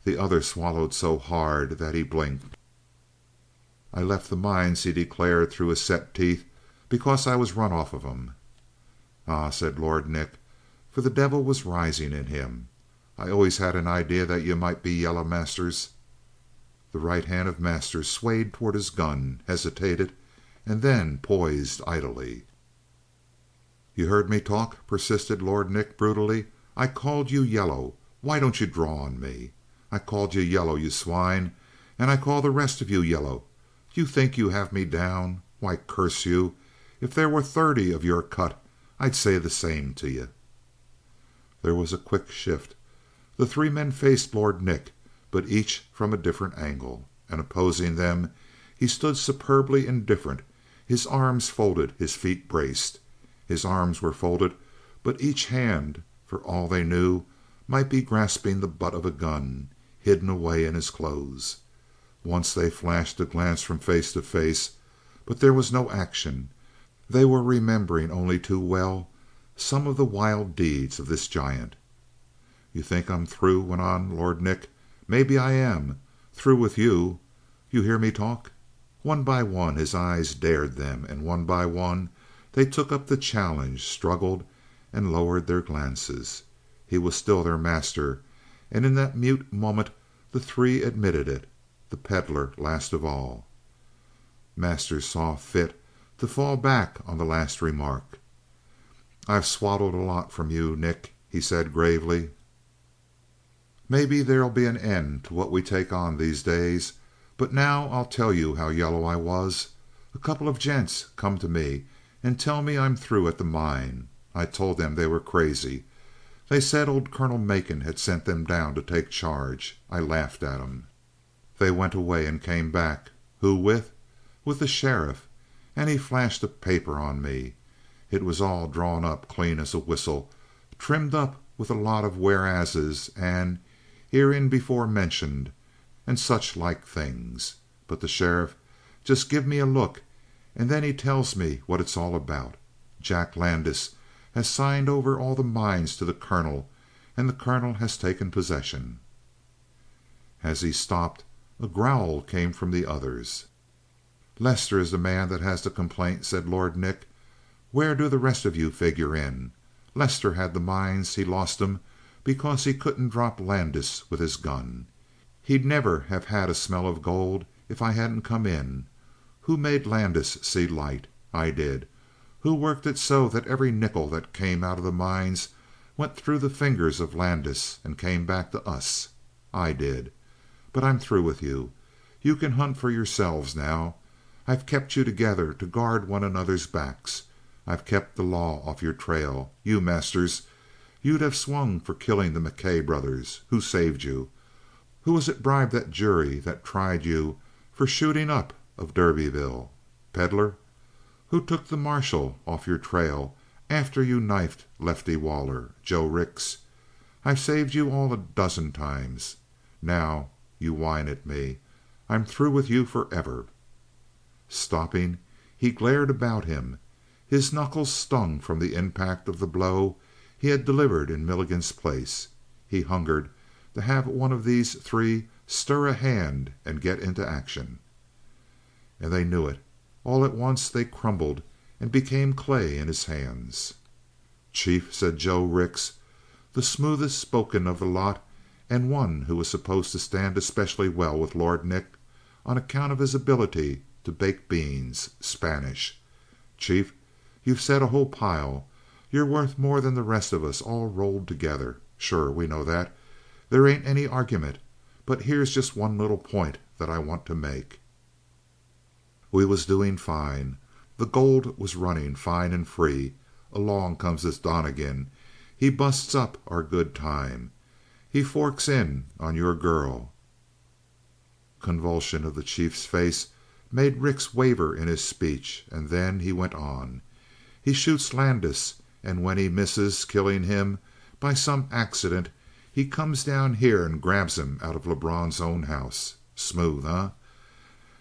[SPEAKER 2] The other swallowed so hard that he blinked. "I left the mines," he declared through his set teeth, "because I was run off of 'em." "Ah," said Lord Nick, for the devil was rising in him. "I always had an idea that you might be yellow, Masters." The right hand of Masters swayed toward his gun, hesitated, and then poised idly. "You heard me talk?" persisted Lord Nick brutally. "I called you yellow. Why don't you draw on me? I called you yellow, you swine, and I call the rest of you yellow. You think you have me down? Why, curse you, if there were 30 of your cut, I'd say the same to you." There was a quick shift. The three men faced Lord Nick, but each from a different angle, and opposing them he stood superbly indifferent, his arms folded, his feet braced. His arms were folded, but each hand, for all they knew, might be grasping the butt of a gun hidden away in his clothes. Once they flashed a glance from face to face, but there was no action. They were remembering only too well some of the wild deeds of this giant. "You think I'm through?" went on Lord Nick. "Maybe I am. Through with you. You hear me talk?" One by one his eyes dared them, and one by one they took up the challenge, struggled, and lowered their glances. He was still their master, and in that mute moment the three admitted it, the Pedlar last of all. Masters saw fit to fall back on the last remark. "I've swallowed a lot from you, Nick," he said gravely. "Maybe there'll be an end to what we take on these days, but now I'll tell you how yellow I was. A couple of gents come to me and tell me I'm through at the mine. I told them they were crazy. They said old Colonel Macon had sent them down to take charge. I laughed at 'em. They went away and came back. Who with? With the sheriff. And he flashed a paper on me. It was all drawn up clean as a whistle, trimmed up with a lot of whereases and hereinbefore mentioned and such like things. But the sheriff just give me a look, and then he tells me what it's all about. Jack Landis has signed over all the mines to the colonel, and the colonel has taken possession." As he stopped, a growl came from the others. "Lester is the man that has the complaint," said Lord Nick. "Where do the rest of you figure in? Lester had the mines. He lost 'em because he couldn't drop Landis with his gun. He'd never have had a smell of gold if I hadn't come in. Who made Landis see light? I did. Who worked it so that every nickel that came out of the mines went through the fingers of Landis and came back to us? I did. But I'm through with you. You can hunt for yourselves now. I've kept you together to guard one another's backs. I've kept the law off your trail. You, Masters, you'd have swung for killing the McKay brothers. Who saved you? Who was it bribed that jury that tried you for shooting up of Derbyville? Pedlar? Who took the marshal off your trail after you knifed Lefty Waller? Joe Rix? I've saved you all a dozen times. Now you whine at me. I'm through with you forever." Stopping, he glared about him. His knuckles stung from the impact of the blow he had delivered in Milligan's place. He hungered to have one of these three stir a hand and get into action. And they knew it. All at once they crumbled and became clay in his hands. "Chief," said Joe Rix, the smoothest spoken of the lot, and one who was supposed to stand especially well with Lord Nick on account of his ability to bake beans, Spanish. "Chief, you've said a whole pile. You're worth more than the rest of us all rolled together. Sure, we know that. There ain't any argument. But here's just one little point that I want to make. We was doing fine. The gold was running fine and free. Along comes this Donnegan. He busts up our good time. He forks in on your girl." Convulsion of the chief's face made Rix waver in his speech, and then he went on. "He shoots Landis, and when he misses killing him by some accident, he comes down here and grabs him out of Lebrun's own house. Smooth, eh?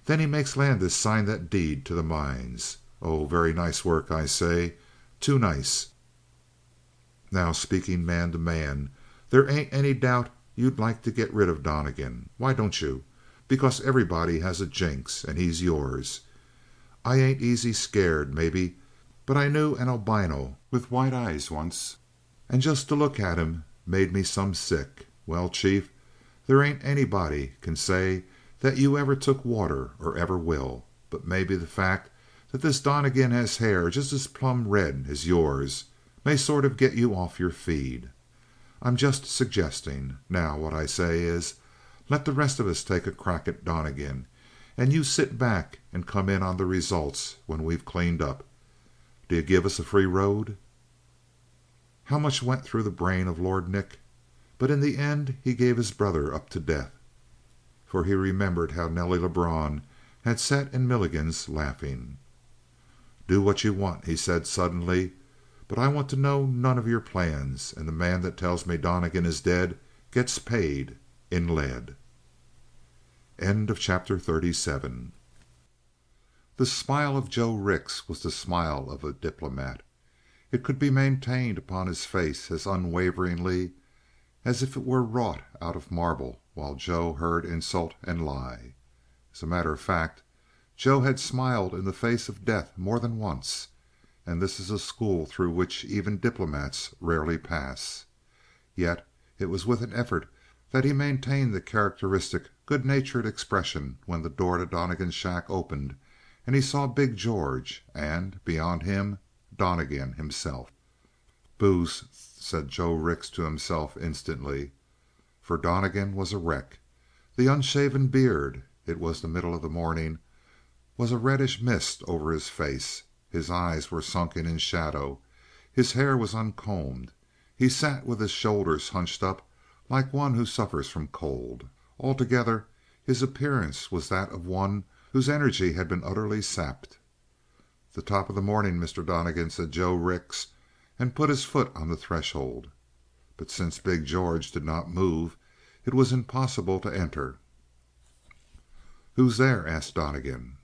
[SPEAKER 2] Then he makes Landis sign that deed to the mines. Oh, very nice work, I say. Too nice. Now, speaking man to man, there ain't any doubt you'd like to get rid of Donnegan. Why don't you? Because everybody has a jinx, and he's yours. I ain't easy scared, maybe, but I knew an albino with white eyes once, and just to look at him made me some sick. Well, Chief, there ain't anybody can say that you ever took water or ever will, but maybe the fact that this Donnegan has hair just as plumb red as yours may sort of get you off your feed. I'm just suggesting. Now, what I say is, let the rest of us take a crack at Donnegan, and you sit back and come in on the results when we've cleaned up. Do you give us a free road?" How much went through the brain of Lord Nick? But in the end he gave his brother up to death, for he remembered how Nelly Lebrun had sat in Milligan's laughing. "Do what you want," he said suddenly, "but I want to know none of your plans, and the man that tells me Donnegan is dead gets paid in lead." End of chapter 37. The smile of Joe Rix was the smile of a diplomat. It could be maintained upon his face as unwaveringly as if it were wrought out of marble while Joe heard insult and lie. As a matter of fact, Joe had smiled in the face of death more than once, and this is a school through which even diplomats rarely pass. Yet it was with an effort that he maintained the characteristic good-natured expression when the door to Donnegan's shack opened and he saw big George, and, beyond him, Donnegan himself. "Booze," said Joe Rix to himself instantly. For Donnegan was a wreck. The unshaven beard, it was the middle of the morning, was a reddish mist over his face. His eyes were sunken in shadow. His hair was uncombed. He sat with his shoulders hunched up like one who suffers from cold. Altogether, his appearance was that of one whose energy had been utterly sapped. "The top of the morning, Mr. Donnegan," said Joe Rix, and put his foot on the threshold. But since big George did not move, it was impossible to enter. "Who's there?" asked Donnegan.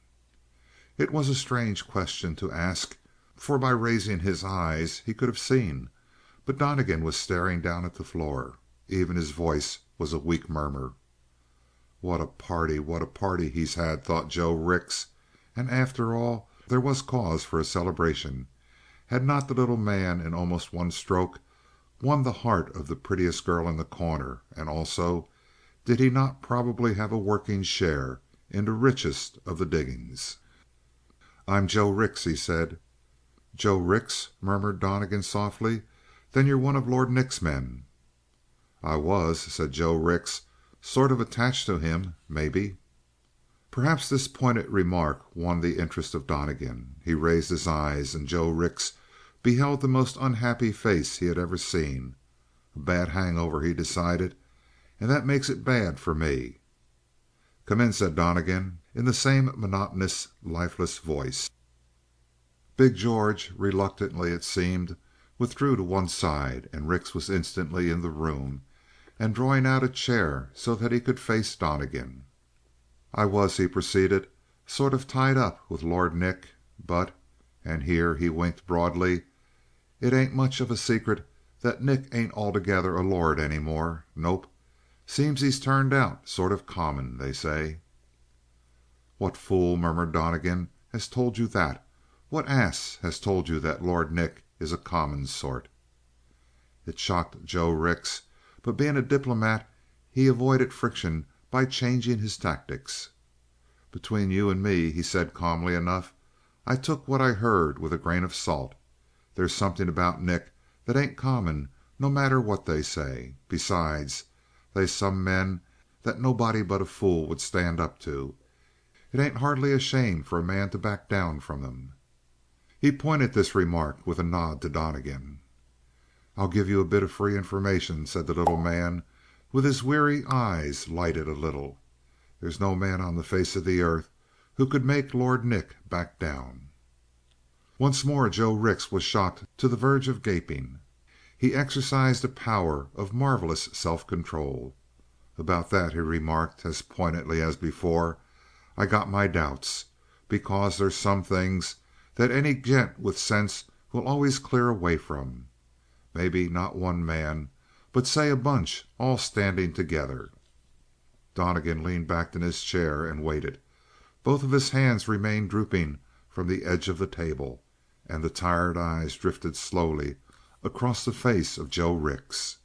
[SPEAKER 2] It was a strange question to ask, for by raising his eyes he could have seen, but Donnegan was staring down at the floor. Even his voice was a weak murmur. What a party he's had, thought Joe Rix. And after all, there was cause for a celebration. Had not the little man, in almost one stroke, won the heart of the prettiest girl in the corner, and also, did he not probably have a working share in the richest of the diggings? "I'm Joe Rix," he said. "Joe Rix?" murmured Donnegan softly. "Then you're one of Lord Nick's men." "I was," said Joe Rix. "Sort of attached to him, maybe." Perhaps this pointed remark won the interest of Donnegan. He raised his eyes, and Joe Rix beheld the most unhappy face he had ever seen. A bad hangover, he decided, and that makes it bad for me." "Come in," said Donnegan, in the same monotonous, lifeless voice. Big George, reluctantly it seemed, withdrew to one side, and Rix was instantly in the room and drawing out a chair so that he could face Donnegan. "I was," he proceeded, "sort of tied up with Lord Nick, but" and here he winked broadly "it ain't much of a secret that Nick ain't altogether a lord any more. Nope. Seems he's turned out sort of common, they say." "What fool," murmured Donnegan, "has told you that? What ass has told you that Lord Nick is a common sort?" It shocked Joe Rix, but being a diplomat he avoided friction by changing his tactics. "Between you and me," he said calmly enough, "I took what I heard with a grain of salt. They's something about Nick that ain't common, no matter what they say. Besides, they's some men that nobody but a fool would stand up to. It ain't hardly a shame for a man to back down from them." He pointed this remark with a nod to Donnegan. "I'll give you a bit of free information," said the little man, with his weary eyes lighted a little. "There's no man on the face of the earth who could make Lord Nick back down." Once more Joe Rix was shocked to the verge of gaping. He exercised a power of marvelous self control. "About that," he remarked as pointedly as before, "I got my doubts. Because there's some things that any gent with sense will always clear away from. Maybe not one man, but say a bunch, all standing together." Donnegan leaned back in his chair and waited. Both of his hands remained drooping from the edge of the table, and the tired eyes drifted slowly across the face of Joe Rix.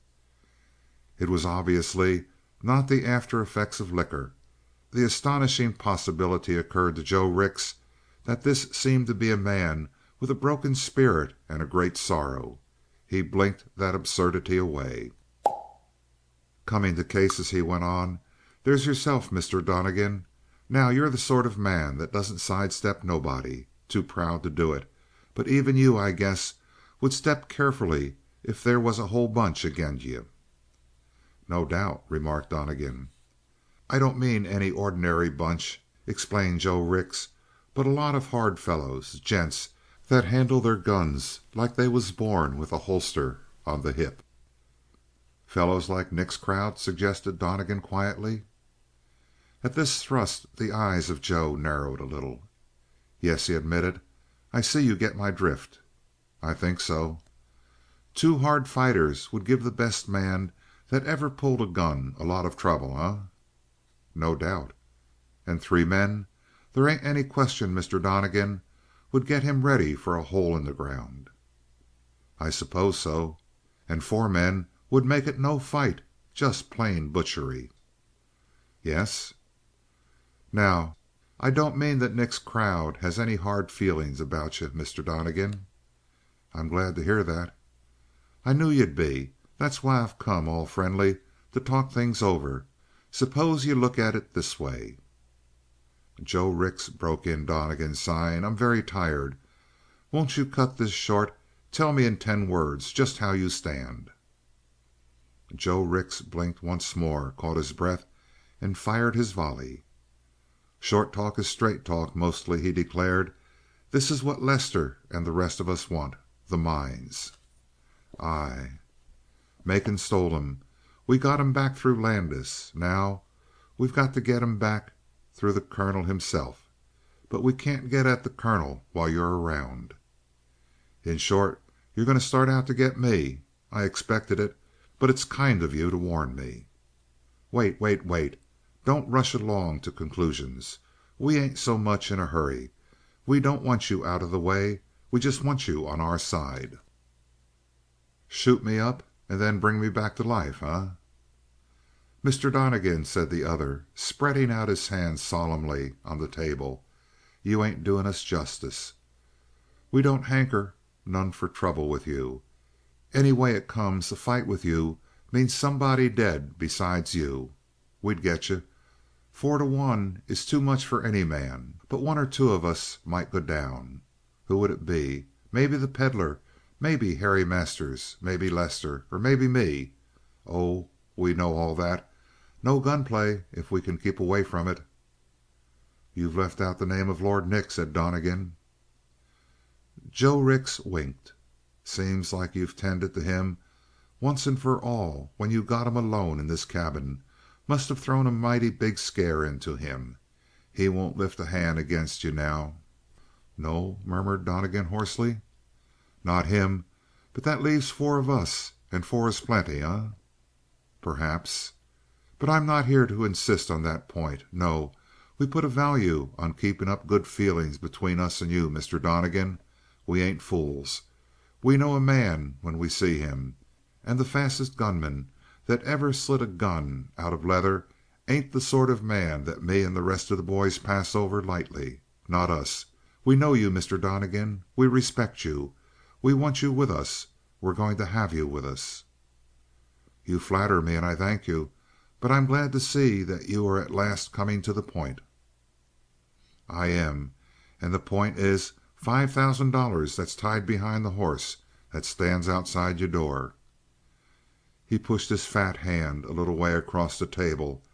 [SPEAKER 2] It was obviously not the after effects of liquor. The astonishing possibility occurred to Joe Rix that this seemed to be a man with a broken spirit and a great sorrow. He blinked that absurdity away. "Coming to cases," he went on, "there's yourself, Mr. Donnegan. Now, you're the sort of man that doesn't sidestep nobody. Too proud to do it. But even you, I guess, would step carefully if there was a whole bunch agin you." "No doubt," remarked Donnegan. "I don't mean any ordinary bunch," explained Joe Rix, "but a lot of hard fellows. Gents that handle their guns like they was born with a holster on the hip." "Fellows like Nick's crowd?" suggested Donnegan quietly. At this thrust the eyes of Joe narrowed a little. "Yes," he admitted. "I see you get my drift." "I think so." "Two hard fighters would give the best man that ever pulled a gun a lot of trouble, eh?" "No doubt." "And three men there ain't any question, Mr. Donnegan would get him ready for a hole in the ground." "I suppose so." "And four men would make it no fight just plain butchery." "Yes?" "Now, I don't mean that Nick's crowd has any hard feelings about you, Mr. Donnegan." "I'm glad to hear that." "I knew you'd be. That's why I've come, all friendly, to talk things over. Suppose you look at it this way." "Joe Rix," broke in Donnegan, sighing, "I'm very tired. Won't you cut this short? Tell me in 10 words just how you stand." Joe Rix blinked once more, caught his breath, and fired his volley. "Short talk is straight talk, mostly," he declared. "This is what Lester and the rest of us want the mines." "Aye." "Macon stole 'em. We got 'em back through Landis. Now we've got to get 'em back through the colonel himself. But we can't get at the colonel while you're around." "In short, you're going to start out to get me. I expected it, but it's kind of you to warn me." "Wait, wait, wait. Don't rush along to conclusions. We ain't so much in a hurry. We don't want you out of the way. We just want you on our side." "Shoot me up and then bring me back to life, eh?" "Mr. Donnegan," said the other, spreading out his hands solemnly on the table, "you ain't doing us justice. We don't hanker none for trouble with you. Any way it comes, a fight with you means somebody dead besides you. We'd get you. 4 to 1 is too much for any man, but one or two of us might go down. Who would it be? Maybe the Pedlar, maybe Harry Masters, maybe Lester, or maybe me. Oh, we know all that. No gunplay if we can keep away from it." "You've left out the name of Lord Nick," said Donnegan. Joe Rix winked. "Seems like you've tended to him once and for all when you got him alone in this cabin. Must have thrown a mighty big scare into him. He won't lift a hand against you now." "No?" murmured Donnegan hoarsely. "Not him. But that leaves four of us, and four is plenty, eh?" "Perhaps." "But I'm not here to insist on that point. No, we put a value on keeping up good feeling between us and you, Mr. Donnegan. We ain't fools. We know a man when we see him. And the fastest gunman that ever slit a gun out of leather ain't the sort of man that me and the rest of the boys pass over lightly. Not us. We know you, Mr. Donnegan. We respect you. We want you with us. We're going to have you with us." "You flatter me, and I thank you. But I'm glad to see that you are at last coming to the point." "I am. And the point is $5,000 that's tied behind the horse that stands outside your door." He pushed his fat hand a little way across the table,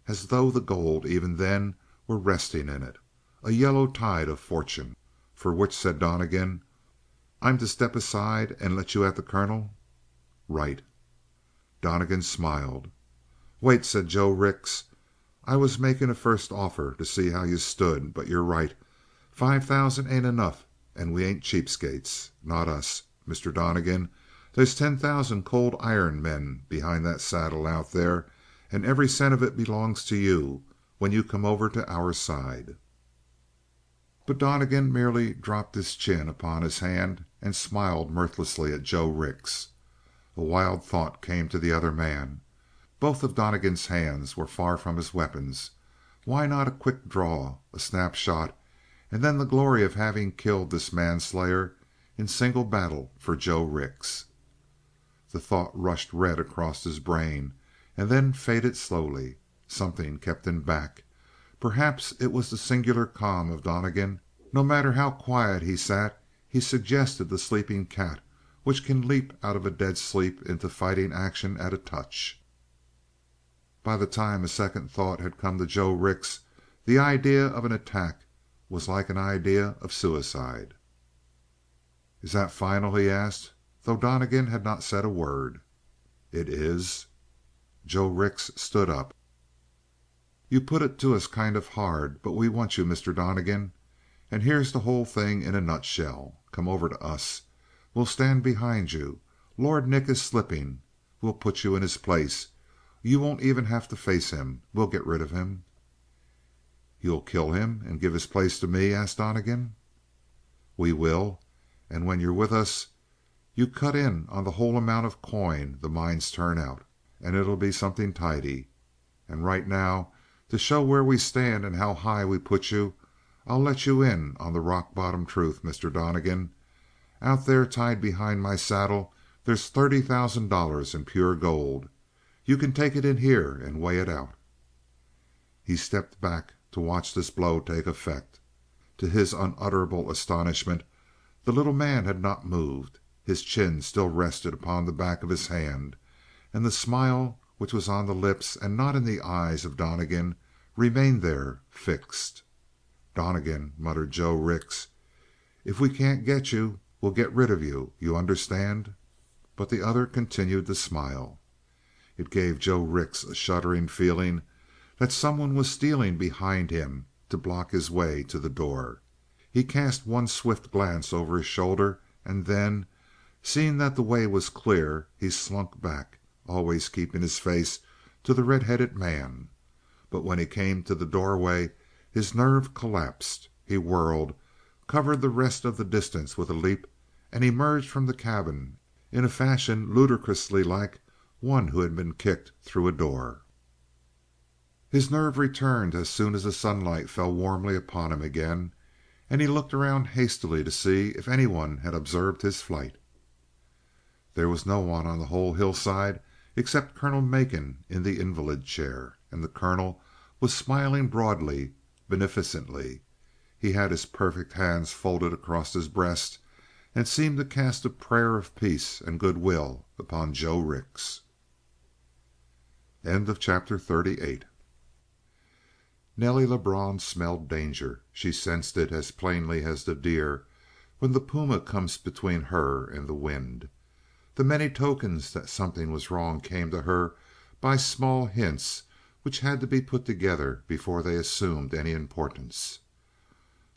[SPEAKER 2] as though the gold, even then, were resting in it. A yellow tide of fortune. "For which," said Donnegan, "I'm to step aside and let you at the colonel?" "Right." Donnegan smiled. "Wait," said Joe Rix. "I was making a first offer to see how you stood, but you're right. 5,000 ain't enough, and we ain't cheapskates. Not us, Mr. Donnegan. There's 10,000 cold iron men behind that saddle out there, and every cent of it belongs to you when you come over to our side." But Donnegan merely dropped his chin upon his hand and smiled mirthlessly at Joe Rix. A wild thought came to the other man. Both of Donnegan's hands were far from his weapons. Why not a quick draw, a snap shot, and then the glory of having killed this manslayer in single battle for Joe Rix? The thought rushed red across his brain and then faded slowly. Something kept him back. Perhaps it was the singular calm of Donnegan. No matter how quiet he sat, he suggested the sleeping cat which can leap out of a dead sleep into fighting action at a touch. By the time a second thought had come to Joe Rix, the idea of an attack was like an idea of suicide. "Is that final?" he asked, though Donnegan had not said a word. "It is." Joe Rix stood up. "You put it to us kind of hard, but we want you, Mr. Donnegan. And here's the whole thing in a nutshell. Come over to us. We'll stand behind you. Lord Nick is slipping. We'll put you in his place. You won't even have to face him. We'll get rid of him." "You'll kill him and give his place to me?" asked Donnegan. "We will. And when you're with us, you cut in on the whole amount of coin the mines turn out. And it'll be something tidy. And right now, to show where we stand and how high we put you, I'll let you in on the rock bottom truth, Mr. Donnegan. Out there tied behind my saddle there's $30,000 in pure gold. You can take it in here and weigh it out." He stepped back to watch this blow take effect. To his unutterable astonishment, the little man had not moved. His chin still rested upon the back of his hand, and the smile which was on the lips and not in the eyes of Donnegan remained there, fixed. "Donnegan," muttered Joe Rix, "if we can't get you, we'll get rid of you. You understand?" But the other continued to smile. It gave Joe Rix a shuddering feeling that someone was stealing behind him to block his way to the door. He cast one swift glance over his shoulder, and then, seeing that the way was clear, he slunk back, always keeping his face to the red-headed man. But when he came to the doorway, his nerve collapsed. He whirled, covered the rest of the distance with a leap, and emerged from the cabin in a fashion ludicrously like one who had been kicked through a door. His nerve returned as soon as the sunlight fell warmly upon him again, and he looked around hastily to see if anyone had observed his flight. There was no one on the whole hillside except Colonel Macon in the invalid chair, and the colonel was smiling broadly, beneficently. He had his perfect hands folded across his breast, and seemed to cast a prayer of peace and goodwill upon Joe Rix.
[SPEAKER 3] Chapter 38. Nelly Lebrun smelled danger. She sensed it as plainly as the deer when the puma comes between her and the wind. The many tokens that something was wrong came to her by small hints which had to be put together before they assumed any importance.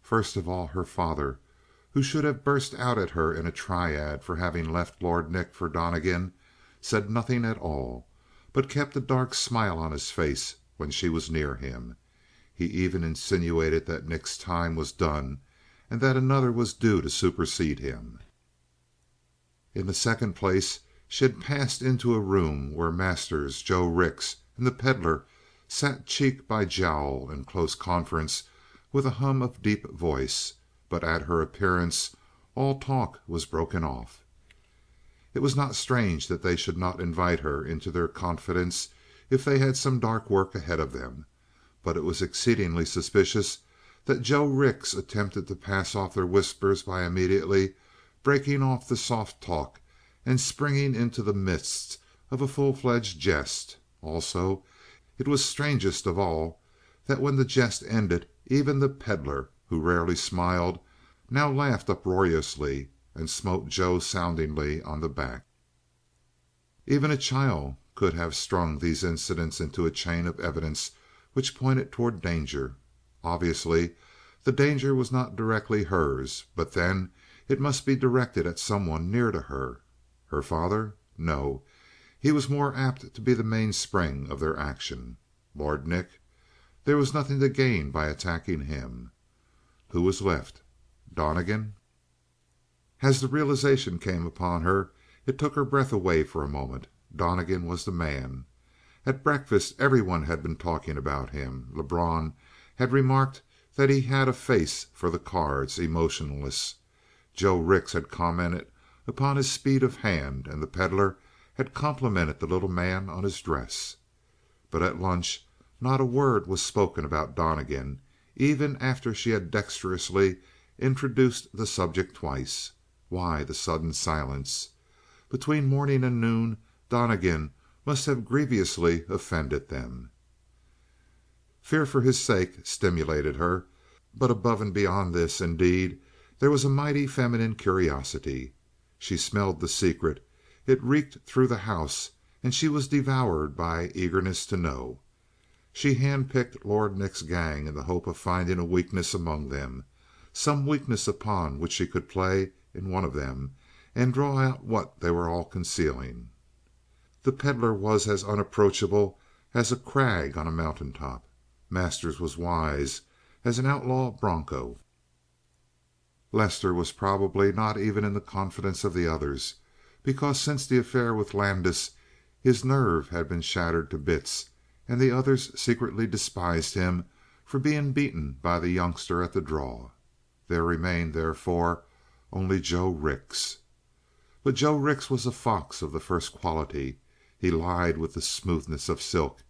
[SPEAKER 3] First of all, her father, who should have burst out at her in a tirade for having left Lord Nick for Donnegan, said nothing at all, but kept a dark smile on his face when she was near him. He even insinuated that Nick's time was done and that another was due to supersede him. In the second place, she had passed into a room where Masters, Joe Rix, and the Pedlar sat cheek by jowl in close conference with a hum of deep voice, but at her appearance all talk was broken off. It was not strange that they should not invite her into their confidence if they had some dark work ahead of them, but it was exceedingly suspicious that Joe Rix attempted to pass off their whispers by immediately breaking off the soft talk and springing into the midst of a full-fledged jest. Also, it was strangest of all that when the jest ended, even the Pedlar, who rarely smiled, now laughed uproariously and smote Joe soundingly on the back. Even a child could have strung these incidents into a chain of evidence which pointed toward danger. Obviously, the danger was not directly hers, but then it must be directed at someone near to her. Her father? No, he was more apt to be the mainspring of their action. Lord Nick? There was nothing to gain by attacking him. Who was left? Donnegan? As the realization came upon her, it took her breath away for a moment. Donnegan was the man. At breakfast everyone had been talking about him. Lebrun had remarked that he had a face for the cards, emotionless. Joe Rix had commented upon his speed of hand, and the Pedlar had complimented the little man on his dress. But at lunch not a word was spoken about Donnegan, even after she had dexterously introduced the subject twice. Why the sudden silence? Between morning and noon Donnegan must have grievously offended them. Fear for his sake stimulated her, but above and beyond this, indeed, there was a mighty feminine curiosity. She smelled the secret. It reeked through the house, and she was devoured by eagerness to know. She handpicked Lord Nick's gang in the hope of finding a weakness among them, some weakness upon which she could play in one of them and draw out what they were all concealing. The Pedlar was as unapproachable as a crag on a mountaintop. Masters was wise as an outlaw bronco. Lester was probably not even in the confidence of the others, because since the affair with Landis his nerve had been shattered to bits, and the others secretly despised him for being beaten by the youngster at the draw. There remained, therefore, only Joe Rix. But Joe Rix was a fox of the first quality. He lied with the smoothness of silk.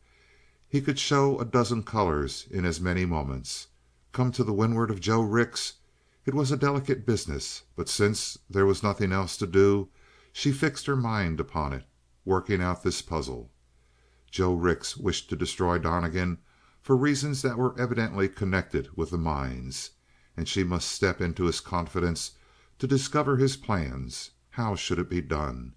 [SPEAKER 3] He could show a dozen colors in as many moments. Come to the windward of Joe Rix? It was a delicate business, but since there was nothing else to do, she fixed her mind upon it, working out this puzzle. Joe Rix wished to destroy Donnegan for reasons that were evidently connected with the mines, and she must step into his confidence to discover his plans. How should it be done?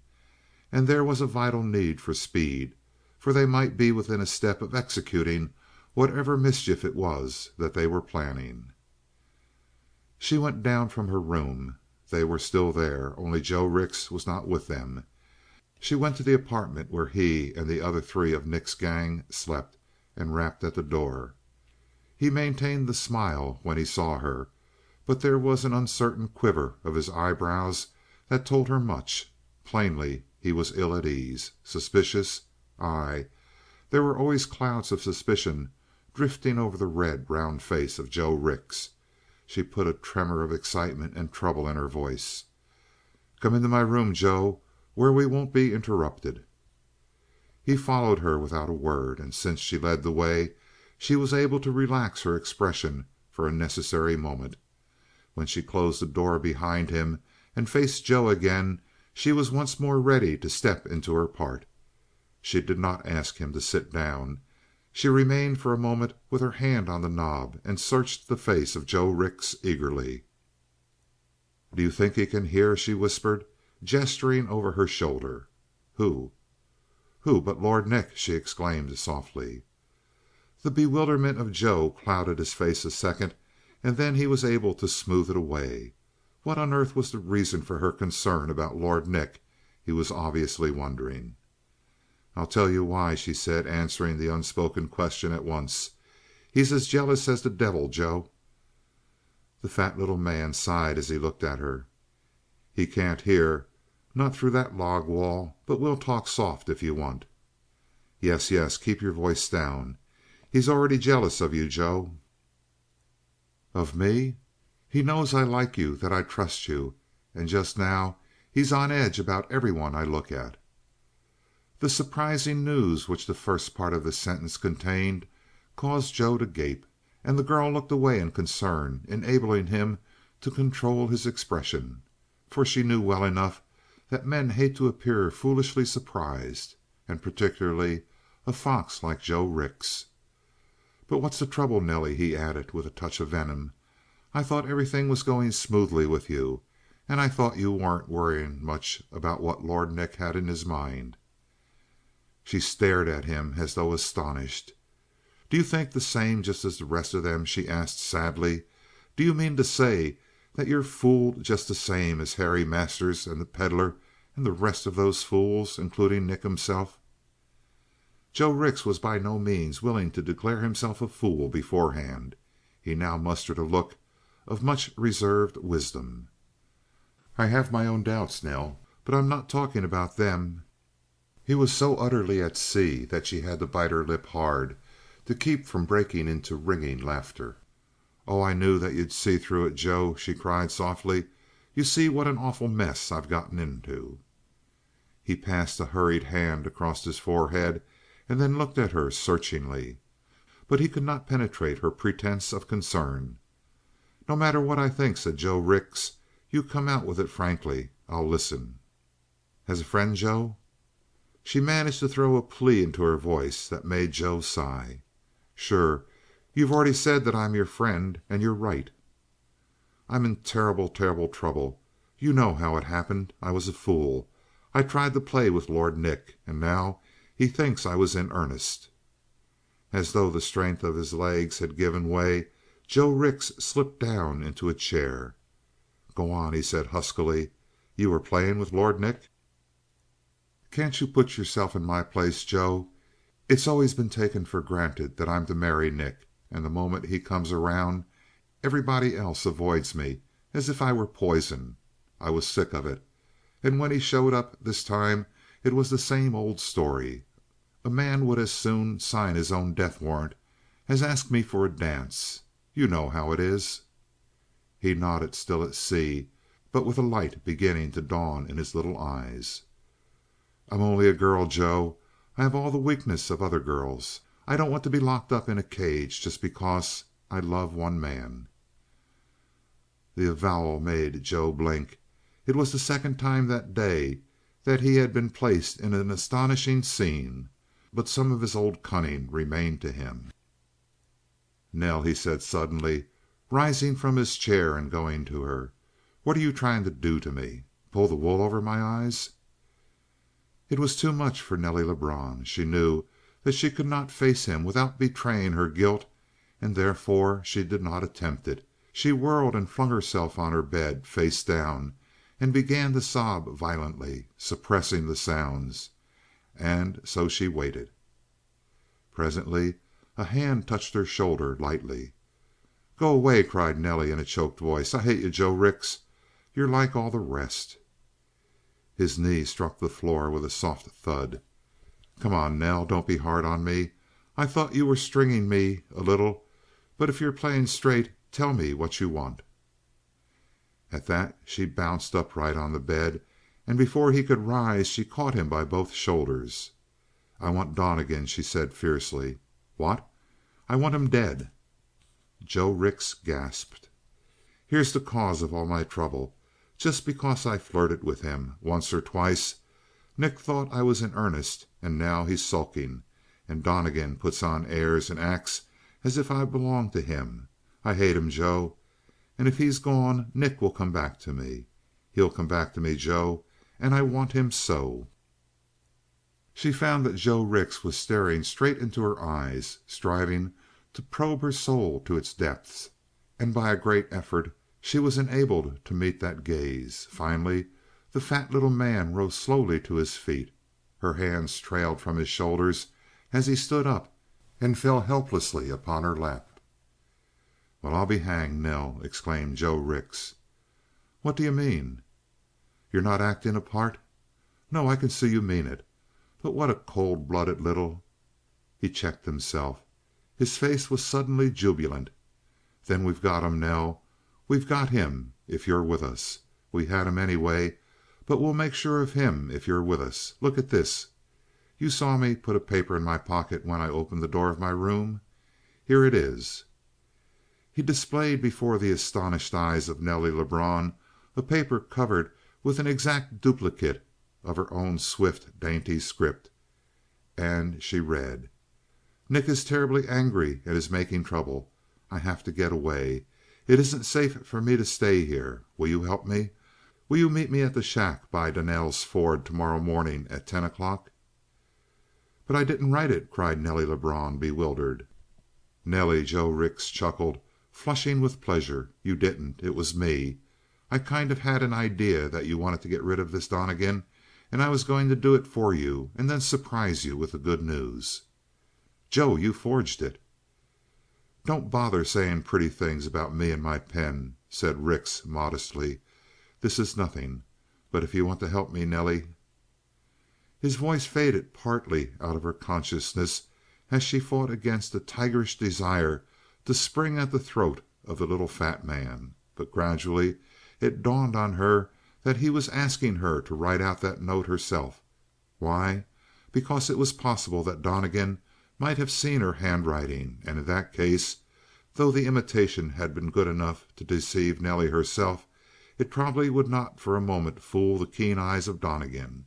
[SPEAKER 3] And there was a vital need for speed, for they might be within a step of executing whatever mischief it was that they were planning. She went down from her room. They were still there, only Joe Rix was not with them. She went to the apartment where he and the other three of Nick's gang slept, and rapped at the door. He maintained the smile when he saw her, but there was an uncertain quiver of his eyebrows that told her much. Plainly he was ill at ease. Suspicious? Aye, there were always clouds of suspicion drifting over the red, round face of Joe Rix. She put a tremor of excitement and trouble in her voice. "Come into my room, Joe, where we won't be interrupted." He followed her without a word, and since she led the way, she was able to relax her expression for a necessary moment. When she closed the door behind him and faced Joe again, she was once more ready to step into her part.
[SPEAKER 2] She did not ask him to sit down. She remained for a moment with her hand on the knob and searched the face of Joe Rix eagerly. "Do you think he can hear?" she whispered, gesturing over her shoulder. "Who?" "Who but Lord Nick?" she exclaimed softly. The bewilderment of Joe clouded his face a second, and then he was able to smooth it away. What on earth was the reason for her concern about Lord Nick, he was obviously wondering. "I'll tell you why," she said, answering the unspoken question at once. "He's as jealous as the devil, Joe." The fat little man sighed as he looked at her. "He can't hear, not through that log wall, but we'll talk soft if you want." "Yes, yes, keep your voice down. He's already jealous of you, Joe." "Of me? He knows I like you, that I trust you, and just now he's on edge about everyone I look at." The surprising news which the first part of this sentence contained caused Joe to gape, and the girl looked away in concern, enabling him to control his expression, for she knew well enough that men hate to appear foolishly surprised, and particularly a fox like Joe Rix. "But what's the trouble, Nelly?" he added, with a touch of venom. "I thought everything was going smoothly with you, and I thought you weren't worrying much about what Lord Nick had in his mind." She stared at him as though astonished. "Do you think the same just as the rest of them?" she asked sadly. "Do you mean to say that you're fooled just the same as Harry Masters and the Pedlar and the rest of those fools, including Nick himself?" Joe Rix was by no means willing to declare himself a fool beforehand. He now mustered a look of much reserved wisdom. "I have my own doubts, Nell, but I'm not talking about them." He was so utterly at sea that she had to bite her lip hard to keep from breaking into ringing laughter. "Oh, I knew that you'd see through it, Joe," she cried softly. "You see what an awful mess I've gotten into." He passed a hurried hand across his forehead and then looked at her searchingly. But he could not penetrate her pretense of concern. "No matter what I think," said Joe Rix. "You come out with it frankly. I'll listen." "As a friend, Joe?" She managed to throw a plea into her voice that made Joe sigh. "Sure. You've already said that I'm your friend, and you're right." "I'm in terrible, terrible trouble. You know how it happened. I was a fool. I tried to play with Lord Nick, and now he thinks I was in earnest." As though the strength of his legs had given way, Joe Rix slipped down into a chair. "Go on," he said huskily. "You were playing with Lord Nick?" "Can't you put yourself in my place, Joe? It's always been taken for granted that I'm to marry Nick, and the moment he comes around everybody else avoids me as if I were poison. I was sick of it. And when he showed up this time it was the same old story. A man would as soon sign his own death warrant as ask me for a dance. You know how it is." He nodded, still at sea, but with a light beginning to dawn in his little eyes. "I'm only a girl, Joe. I have all the weakness of other girls. I don't want to be locked up in a cage just because I love one man." The avowal made Joe blink. It was the second time that day that he had been placed in an astonishing scene, but some of his old cunning remained to him. "Nell," he said suddenly, rising from his chair and going to her, "what are you trying to do to me? Pull the wool over my eyes?" It was too much for Nelly Lebrun. She knew that she could not face him without betraying her guilt, and therefore she did not attempt it. She whirled and flung herself on her bed, face down, and began to sob violently, suppressing the sounds, and so she waited. Presently a hand touched her shoulder lightly. "Go away!" cried Nelly in a choked voice. "I hate you, Joe Rix. You're like all the rest." His knee struck the floor with a soft thud. "Come on, Nell. Don't be hard on me. I thought you were stringing me a little, but if you're playing straight, tell me what you want." At that she bounced upright on the bed, and before he could rise she caught him by both shoulders. "I want Donnegan," she said fiercely. "What?" "I want him dead." Joe Rix gasped. "Here's the cause of all my trouble. Just because I flirted with him once or twice Nick thought I was in earnest, and now he's sulking, and Donnegan puts on airs and acts as if I belonged to him. I hate him, Joe. And if he's gone, Nick will come back to me. He'll come back to me, Joe, and I want him so." She found that Joe Rix was staring straight into her eyes, striving to probe her soul to its depths, and by a great effort she was enabled to meet that gaze. Finally the fat little man rose slowly to his feet. Her hands trailed from his shoulders as he stood up and fell helplessly upon her lap. "Well, I'll be hanged, Nell!" exclaimed Joe Rix. "What do you mean?" "You're not acting a part? No, I can see you mean it. But what a cold-blooded little—" He checked himself. His face was suddenly jubilant. "Then we've got him, Nell. We've got him if you're with us. We had him anyway, but we'll make sure of him if you're with us. Look at this. You saw me put a paper in my pocket when I opened the door of my room. Here it is." He displayed before the astonished eyes of Nelly Lebrun a paper covered with an exact duplicate of her own swift, dainty script, and she read: "Nick is terribly angry and is making trouble. I have to get away. It isn't safe for me to stay here. Will you help me? Will you meet me at the shack by Donnell's Ford tomorrow morning at 10 o'clock?" "But I didn't write it," cried Nelly Lebrun, bewildered. "Nelly," Joe Rix chuckled, flushing with pleasure, "you didn't. It was me. I kind of had an idea that you wanted to get rid of this Donnegan, and I was going to do it for you and then surprise you with the good news." "Joe, you forged it." "Don't bother saying pretty things about me and my pen," said Rix modestly. "This is nothing. But if you want to help me, Nelly—" His voice faded partly out of her consciousness as she fought against a tigerish desire to spring at the throat of the little fat man. But gradually it dawned on her that he was asking her to write out that note herself. Why? Because it was possible that Donnegan might have seen her handwriting, and in that case, though the imitation had been good enough to deceive Nelly herself, it probably would not for a moment fool the keen eyes of Donnegan.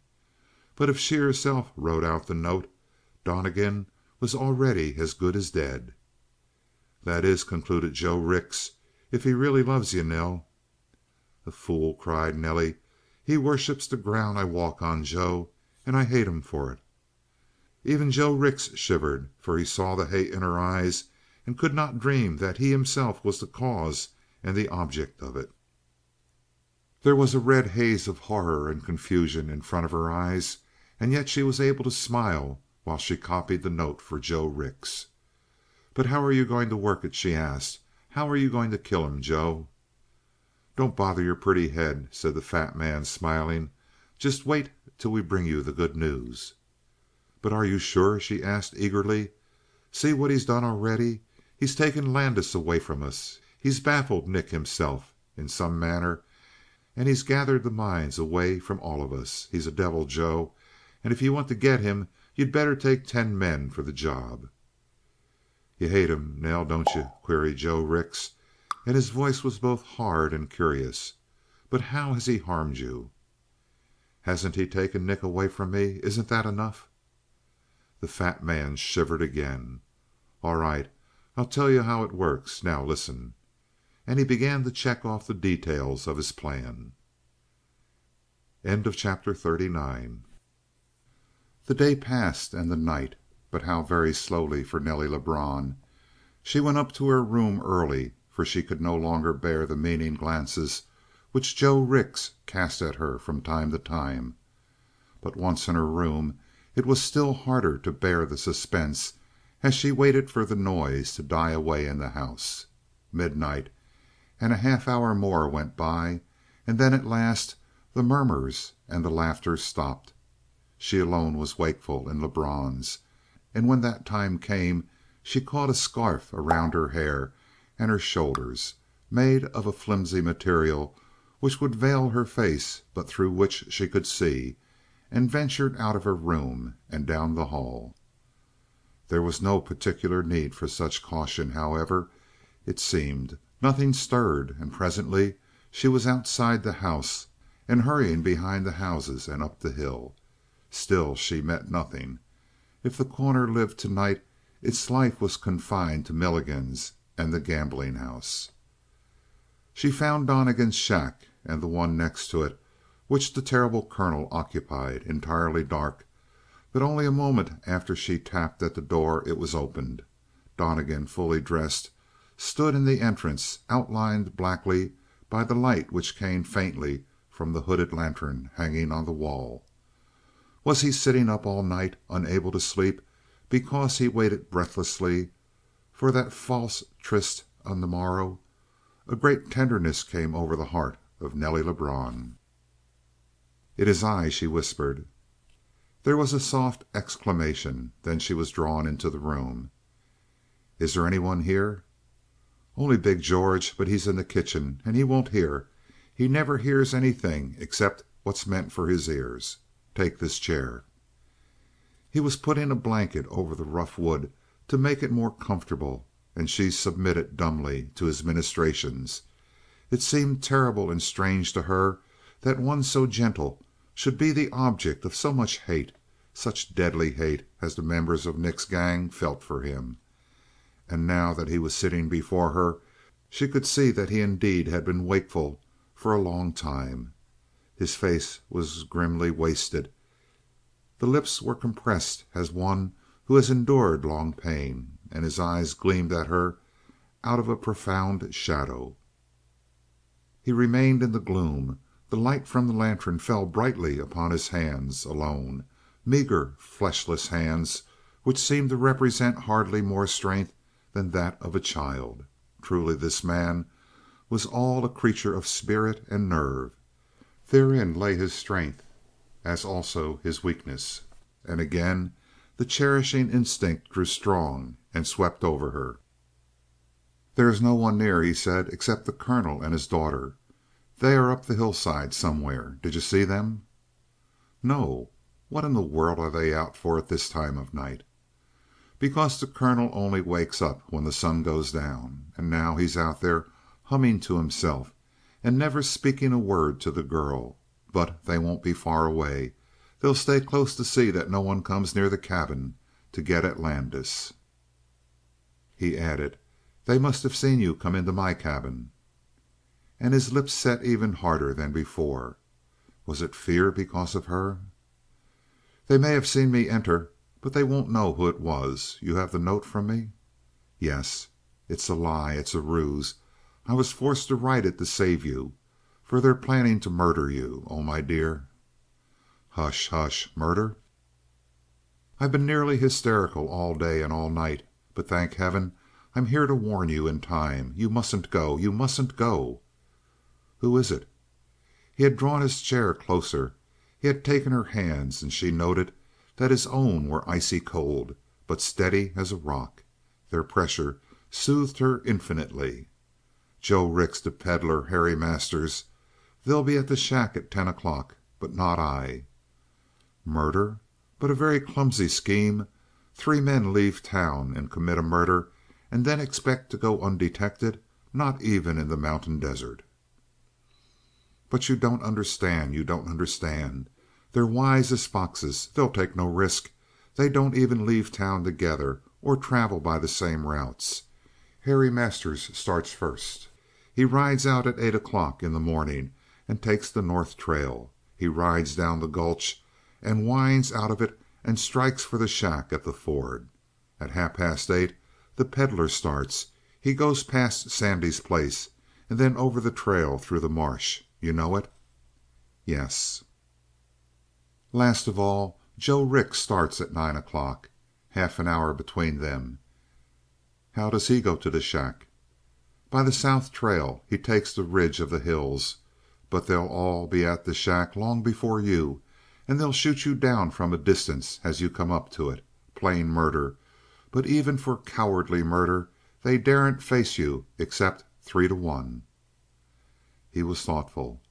[SPEAKER 2] But if she herself wrote out the note, Donnegan was already as good as dead. "That is," concluded Joe Rix, "if he really loves you, Nell." "The fool!" cried Nelly. "He worships the ground I walk on, Joe, and I hate him for it." Even Joe Rix shivered, for he saw the hate in her eyes and could not dream that he himself was the cause and the object of it. There was a red haze of horror and confusion in front of her eyes, and yet she was able to smile while she copied the note for Joe Rix. "But how are you going to work it?" she asked. "How are you going to kill him, Joe?" "Don't bother your pretty head," said the fat man, smiling. "Just wait till we bring you the good news." "But are you sure?" she asked eagerly. "See what he's done already. He's taken Landis away from us. He's baffled Nick himself, in some manner, and he's gathered the minds away from all of us. He's a devil, Joe, and if you want to get him, you'd better take 10 men for the job." "You hate him, Nell, don't you?" queried Joe Rix, and his voice was both hard and curious. "But how has he harmed you?" "Hasn't he taken Nick away from me? Isn't that enough?" The fat man shivered again. "All right, I'll tell you how it works. Now listen." And he began to check off the details of his plan. Chapter 39. The day passed and the night, but how very slowly for Nelly Lebrun. She went up to her room early, for she could no longer bear the meaning glances which Joe Rix cast at her from time to time. But once in her room it was still harder to bear the suspense as she waited for the noise to die away in the house. Midnight and a half hour more went by, and then at last the murmurs and the laughter stopped. She alone was wakeful in Lebrun's, and when that time came she caught a scarf around her hair and her shoulders, made of a flimsy material which would veil her face but through which she could see, and ventured out of her room and down the hall. There was no particular need for such caution, however, it seemed. Nothing stirred, and presently she was outside the house and hurrying behind the houses and up the hill.
[SPEAKER 1] Still she met nothing. If The Corner lived tonight, its life was confined to Milligan's and the gambling house. She found Donnegan's shack and the one next to it, which the terrible colonel occupied, entirely dark. But only a moment after she tapped at the door it was opened. Donnegan, fully dressed, stood in the entrance, outlined blackly by the light which came faintly from the hooded lantern hanging on the wall. Was he sitting up all night, unable to sleep, because he waited breathlessly for that false tryst on the morrow? A great tenderness came over the heart of Nelly Lebrun. "It is I," she whispered. There was a soft exclamation. Then she was drawn into the room. "Is there anyone here?" "Only big George, but he's in the kitchen, and he won't hear. He never hears anything except what's meant for his ears. Take this chair." He was putting a blanket over the rough wood to make it more comfortable, and she submitted dumbly to his ministrations. It seemed terrible and strange to her that one so gentle should be the object of so much hate, such deadly hate as the members of Nick's gang felt for him. And now that he was sitting before her, she could see that he indeed had been wakeful for a long time. His face was grimly wasted. The lips were compressed as one who has endured long pain, and his eyes gleamed at her out of a profound shadow. He remained in the gloom. The light from the lantern fell brightly upon his hands alone, meager, fleshless hands which seemed to represent hardly more strength than that of a child. Truly this man was all a creature of spirit and nerve. Therein lay his strength, as also his weakness. And again the cherishing instinct grew strong and swept over her. "There is no one near," he said, "except the colonel and his daughter. They are up the hillside somewhere. Did you see them?" "No. What in the world are they out for at this time of night?" "Because the colonel only wakes up when the sun goes down. And now he's out there humming to himself, and never speaking a word to the girl. But they won't be far away. They'll stay close to see that no one comes near the cabin to get at Landis." He added, "They must have seen you come into my cabin." And his lips set even harder than before. Was it fear because of her? "They may have seen me enter, but they won't know who it was. You have the note from me?" "Yes." "It's a lie. It's a ruse. I was forced to write it to save you. For they're planning to murder you. Oh, my dear!" "Hush, hush! Murder?" "I've been nearly hysterical all day and all night. But thank heaven I'm here to warn you in time. You mustn't go. You mustn't go." "Who is it?" He had drawn his chair closer. He had taken her hands, and she noted that his own were icy cold, but steady as a rock. Their pressure soothed her infinitely. "Joe Rix, the Pedlar, Harry Masters. They'll be at the shack at 10 o'clock, but not I." "Murder? But a very clumsy scheme. 3 men leave town and commit a murder and then expect to go undetected, not even in the mountain desert." "But you don't understand. You don't understand. They're wise as foxes. They'll take no risk. They don't even leave town together or travel by the same routes. Harry Masters starts first. He rides out at 8 o'clock in the morning and takes the north trail. He rides down the gulch and winds out of it and strikes for the shack at the ford. At 8:30 the Pedlar starts. He goes past Sandy's place and then over the trail through the marsh. You know it?" "Yes." "Last of all, Joe Rix starts at 9 o'clock. Half an hour between them. How does he go to the shack?" "By the south trail. He takes the ridge of the hills. But they'll all be at the shack long before you, and they'll shoot you down from a distance as you come up to it. Plain murder, but even for cowardly murder they daren't face you except 3 to 1." He was thoughtful.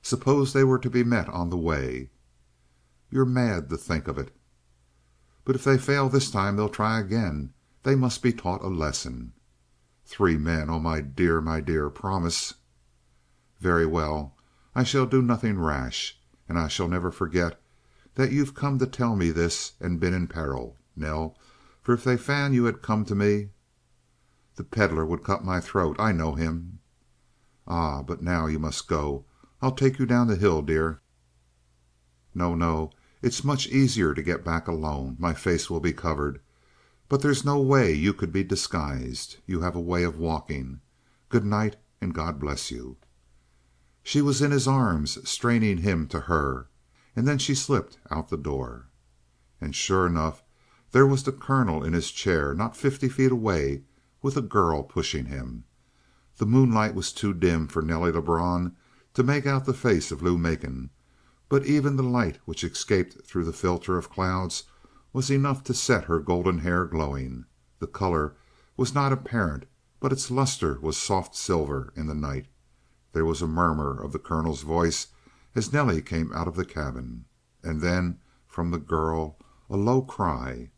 [SPEAKER 1] "Suppose they were to be met on the way?" "You're mad to think of it." "But if they fail this time they'll try again. They must be taught a lesson." "3 men! Oh, my dear, my dear! Promise." "Very well. I shall do nothing rash. And I shall never forget that you've come to tell me this and been in peril, Nell, for if they found you had come to me " "The Pedlar would cut my throat. I know him." "Ah, but now you must go. I'll take you down the hill, dear." "No, no. It's much easier to get back alone. My face will be covered. But there's no way you could be disguised. You have a way of walking. Good night, and God bless you." She was in his arms, straining him to her, and then she slipped out the door. And sure enough, there was the colonel in his chair not 50 feet away, with a girl pushing him. The moonlight was too dim for Nelly Lebrun to make out the face of Lou Macon, but even the light which escaped through the filter of clouds was enough to set her golden hair glowing. The color was not apparent, but its luster was soft silver in the night. There was a murmur of the colonel's voice as Nelly came out of the cabin, and then from the girl a low cry.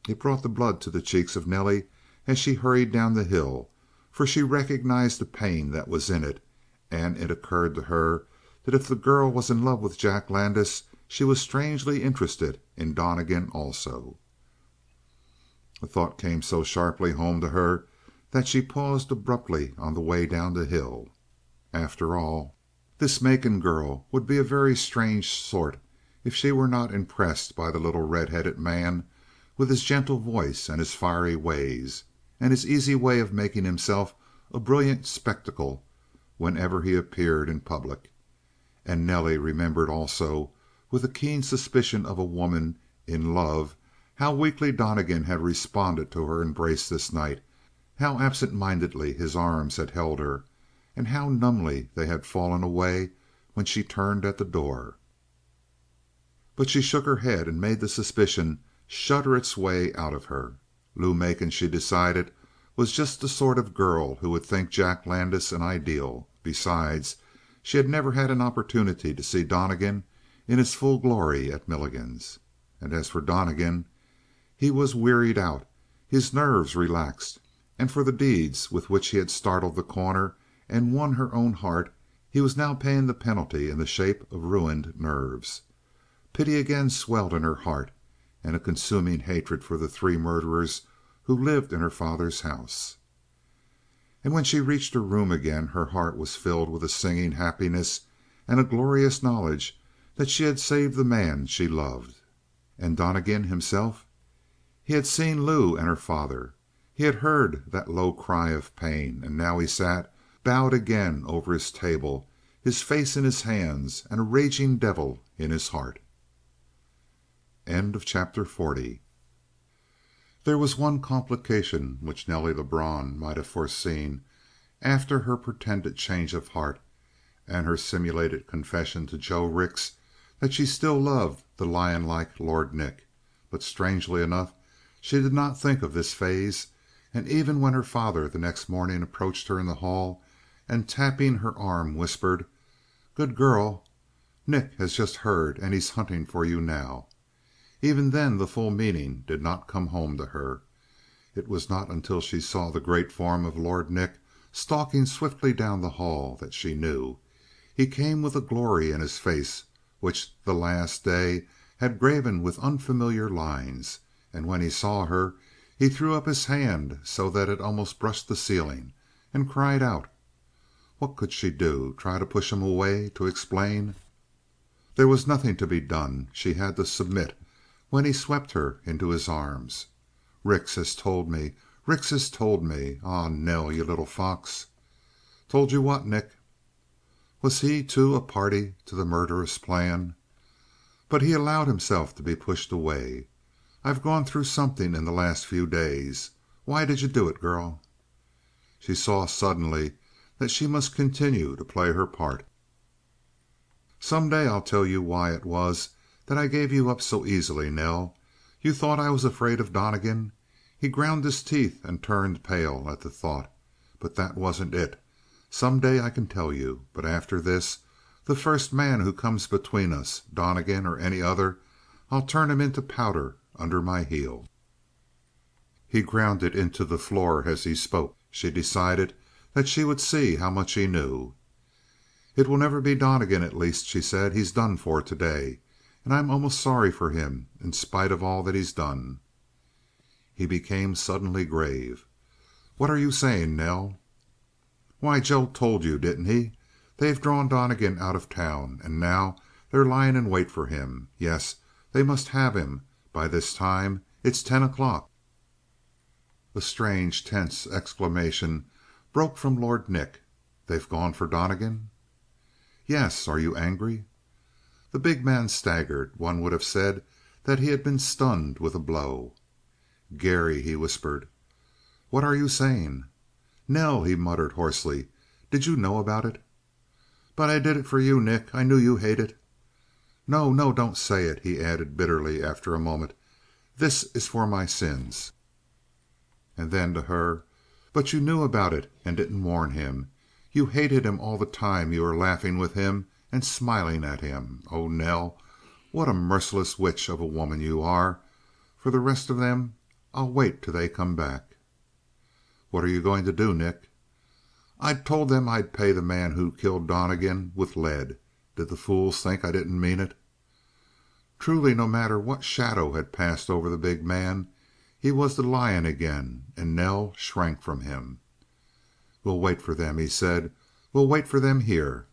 [SPEAKER 1] It brought the blood to the cheeks of Nelly as she hurried down the hill, for she recognized the pain that was in it, and it occurred to her that if the girl was in love with Jack Landis, she was strangely interested in Donnegan also. The thought came so sharply home to her that she paused abruptly on the way down the hill. After all, this Macon girl would be a very strange sort if she were not impressed by the little red-headed man with his gentle voice and his fiery ways, and his easy way of making himself a brilliant spectacle whenever he appeared in public. And Nelly remembered also, with a keen suspicion of a woman in love, how weakly Donnegan had responded to her embrace this night, how absent-mindedly his arms had held her, and how numbly they had fallen away when she turned at the door. But she shook her head and made the suspicion shudder its way out of her. Lou Macon, she decided, was just the sort of girl who would think Jack Landis an ideal. Besides, she had never had an opportunity to see Donnegan in his full glory at Milligan's. And as for Donnegan, he was wearied out, his nerves relaxed, and for the deeds with which he had startled The Corner and won her own heart, he was now paying the penalty in the shape of ruined nerves. Pity again swelled in her heart, and a consuming hatred for the 3 murderers who lived in her father's house. And when she reached her room again, her heart was filled with a singing happiness and a glorious knowledge that she had saved the man she loved. And Donnegan himself? He had seen Lou and her father. He had heard that low cry of pain, and now he sat bowed again over his table, his face in his hands, and a raging devil in his heart. End of chapter 40. There was one complication which Nelly Lebrun might have foreseen after her pretended change of heart and her simulated confession to Joe Rix that she still loved the lion-like Lord Nick. But strangely enough, she did not think of this phase, and even when her father the next morning approached her in the hall and tapping her arm whispered, "Good girl, Nick has just heard and he's hunting for you now," even then the full meaning did not come home to her. It was not until she saw the great form of Lord Nick stalking swiftly down the hall that she knew. He came with a glory in his face which the last day had graven with unfamiliar lines, and when he saw her he threw up his hand so that it almost brushed the ceiling, and cried out. What could she do? Try to push him away? To explain? There was nothing to be done. She had to submit when he swept her into his arms. "Rix has told me. Rix has told me. Ah, Nell, you little fox." "Told you what, Nick?" Was he, too, a party to the murderous plan? But he allowed himself to be pushed away. "I've gone through something in the last few days. Why did you do it, girl?" She saw suddenly that she must continue to play her part. "Some day I'll tell you why it was that I gave you up so easily, Nell. You thought I was afraid of Donnegan?" He ground his teeth and turned pale at the thought. "But that wasn't it. Some day I can tell you. But after this, the first man who comes between us, Donnegan or any other, I'll turn him into powder under my heel." He ground it into the floor as he spoke. She decided that she would see how much he knew. "It will never be Donnegan, at least," she said. "He's done for today. and I'm almost sorry for him in spite of all that he's done." He became suddenly grave. "What are you saying, Nell?" "Why, Joe told you, didn't he? They've drawn Donnegan out of town, and now they're lying in wait for him. Yes, they must have him by this time. It's 10 o'clock." A strange, tense exclamation broke from Lord Nick. "They've gone for Donnegan?" "Yes. Are you angry?" The big man staggered. One would have said that he had been stunned with a blow. "Garry," he whispered. "What are you saying?" "Nell," he muttered hoarsely. "Did you know about it?" "But I did it for you, Nick. I knew you hated " "No, no, don't say it," he added bitterly after a moment. "This is for my sins." And then to her: "But you knew about it and didn't warn him. You hated him all the time you were laughing with him and smiling at him. Oh, Nell, what a merciless witch of a woman you are! For the rest of them, I'll wait till they come back." "What are you going to do, Nick?" "I told them I'd pay the man who killed Donnegan with lead. Did the fools think I didn't mean it?" Truly, no matter what shadow had passed over the big man, he was the lion again, and Nell shrank from him. "We'll wait for them," he said. "We'll wait for them here."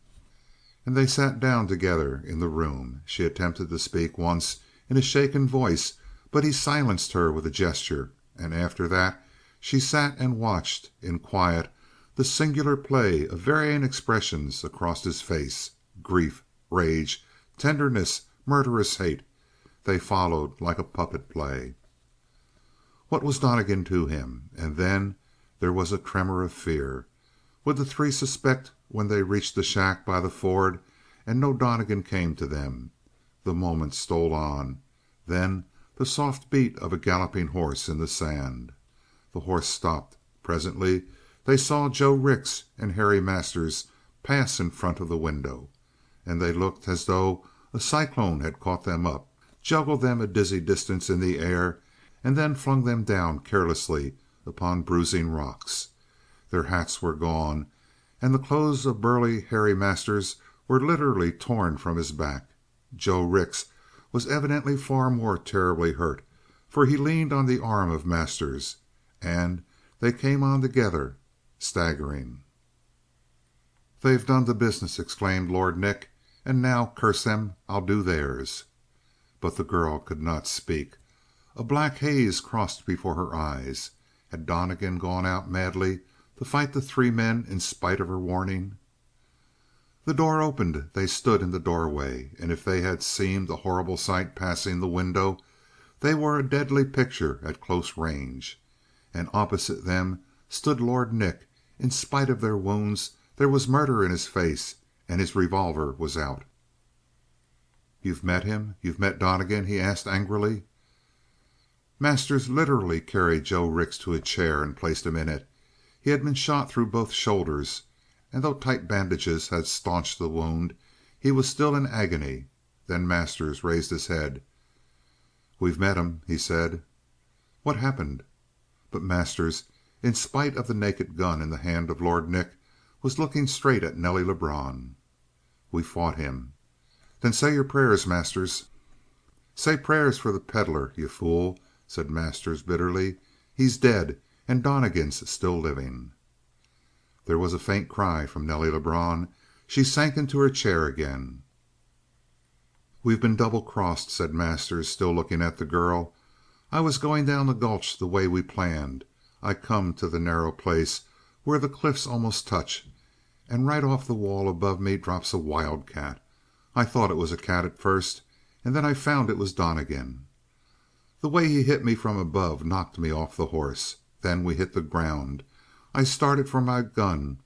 [SPEAKER 1] And they sat down together in the room. She attempted to speak once in a shaken voice, but he silenced her with a gesture, and after that she sat and watched in quiet the singular play of varying expressions across his face. Grief, rage, tenderness, murderous hate, they followed like a puppet play. What was Donnegan to him? And then there was a tremor of fear. Would the three suspect when they reached the shack by the ford and no Donnegan came to them? The moments stole on. Then the soft beat of a galloping horse in the sand. The horse stopped. Presently they saw Joe Rix and Harry Masters pass in front of the window, and they looked as though a cyclone had caught them up, juggled them a dizzy distance in the air, and then flung them down carelessly upon bruising rocks. Their hats were gone, and the clothes of burly Harry Masters were literally torn from his back. Joe Rix was evidently far more terribly hurt, for he leaned on the arm of Masters, and they came on together, staggering. "They've done the business," exclaimed Lord Nick. "And now, curse them, I'll do theirs." But the girl could not speak. A black haze crossed before her eyes. Had Donnegan gone out madly to fight the three men in spite of her warning? The door opened. They stood in the doorway, and if they had seemed a horrible sight passing the window, they were a deadly picture at close range. And opposite them stood Lord Nick. In spite of their wounds, there was murder in his face, and his revolver was out. "You've met him? You've met Donnegan?" he asked angrily. Masters literally carried Joe Rix to a chair and placed him in it. He had been shot through both shoulders, and though tight bandages had staunched the wound, he was still in agony. Then Masters raised his head. "We've met him," he said. "What happened?" But Masters, in spite of the naked gun in the hand of Lord Nick, was looking straight at Nelly Lebrun. "We fought him." "Then say your prayers, Masters." "Say prayers for the Pedlar, you fool," said Masters bitterly. "He's dead, and Donnegan's still living." There was a faint cry from Nelly Lebrun. She sank into her chair again. "We've been double crossed," said Masters, still looking at the girl. "I was going down the gulch the way we planned. I come to the narrow place where the cliffs almost touch, and right off the wall above me drops a wildcat. I thought it was a cat at first, and then I found it was Donnegan. The way he hit me from above knocked me off the horse. Then we hit the ground. I started for my gun.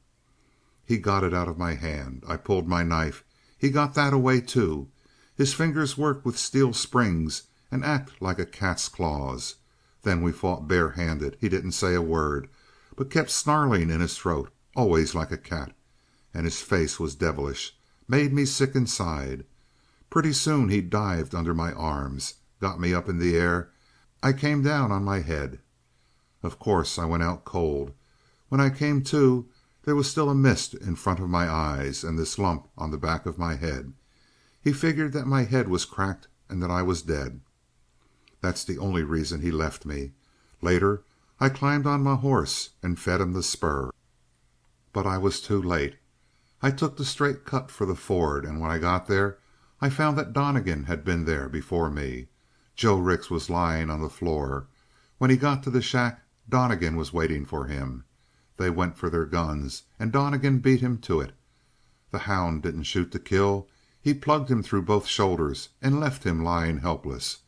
[SPEAKER 1] He got it out of my hand. I pulled my knife. He got that away too. His fingers work with steel springs and act like a cat's claws. Then we fought barehanded. He didn't say a word, but kept snarling in his throat, always like a cat. And his face was devilish. Made me sick inside. Pretty soon he dived under my arms, got me up in the air. I came down on my head. Of course, I went out cold. When I came to, there was still a mist in front of my eyes and this lump on the back of my head. He figured that my head was cracked
[SPEAKER 3] and that I was dead. That's the only reason he left me. Later I climbed on my horse and fed him the spur. But I was too late. I took the straight cut for the ford, and when I got there I found that Donnegan had been there before me. Joe Rix was lying on the floor. When he got to the shack, Donnegan was waiting for him. They went for their guns, and Donnegan beat him to it. The hound didn't shoot to kill. He plugged him through both shoulders and left him lying helpless.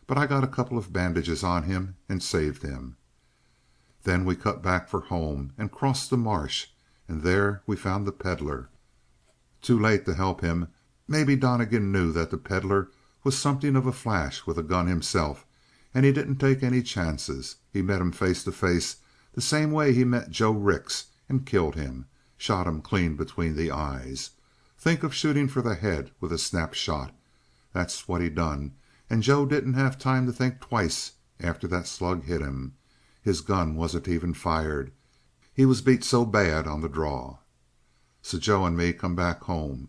[SPEAKER 3] But I got a couple of bandages on him and saved him. Then we cut back for home and crossed the marsh, and there we found the peddler. Too late to help him. Maybe Donnegan knew that the peddler was something of a flash with a gun himself, and he didn't take any chances. He met him face to face the same way he met Joe Rix and killed him. Shot him clean between the eyes. Think of shooting for the head with a snap shot. That's what he done, and Joe didn't have time to think twice after that slug hit him. His gun wasn't even fired. He was beat so bad on the draw. So Joe and me come back home,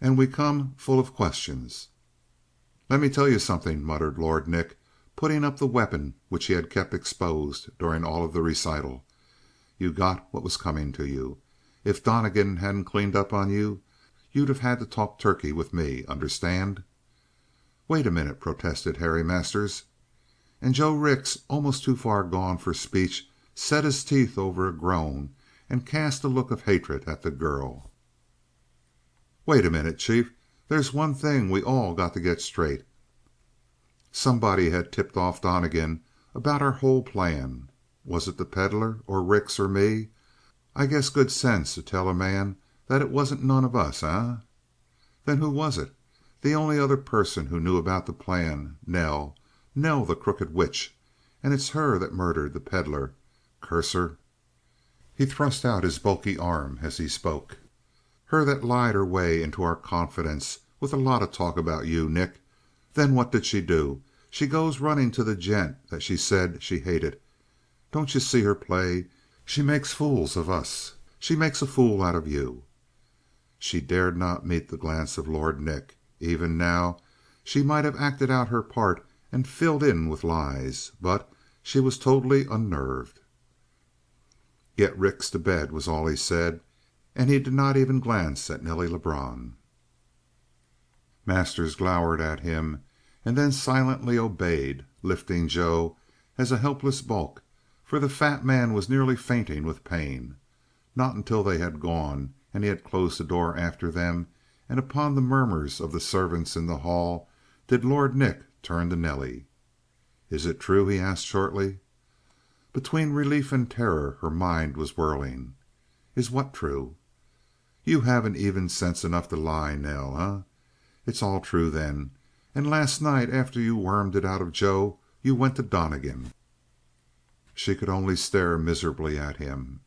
[SPEAKER 3] and we come full of questions. "Let me tell you something," muttered Lord Nick, putting up the weapon which he had kept exposed during all of the recital. "You got what was coming to you. If Donnegan hadn't cleaned up on you, you'd have had to talk turkey with me. Understand?" "Wait a minute," protested Harry Masters. And Joe Rix, almost too far gone for speech, set his teeth over a groan and cast a look of hatred at the girl. "Wait a minute, Chief. There's one thing we all got to get straight. Somebody had tipped off Donnegan about our whole plan. Was it the peddler, or Rix, or me? I guess good sense to tell a man that it wasn't none of us, eh? Then who was it? The only other person who knew about the plan, Nell. Nell, the crooked witch. And it's her that murdered the peddler. Curse her." He thrust out his bulky arm as he spoke. "Her that lied her way into our confidence with a lot of talk about you, Nick. Then what did she do? She goes running to the gent that she said she hated. Don't you see her play? She makes fools of us. She makes a fool out of you." She dared not meet the glance of Lord Nick. Even now she might have acted out her part and filled in with lies, but she was totally unnerved. "Get Rix to bed," was all he said, and he did not even glance at Nelly Lebrun. Masters glowered at him and then silently obeyed, lifting Joe as a helpless bulk, for the fat man was nearly fainting with pain. Not until they had gone and he had closed the door after them, and upon the murmurs of the servants in the hall, did Lord Nick turn to Nelly. "Is it true?" he asked shortly. Between relief and terror her mind was whirling. "Is what true?" "You haven't even sense enough to lie, Nell, eh? It's all true then. And last night, after you wormed it out of Joe, you went to Donnegan." She could only stare miserably at him.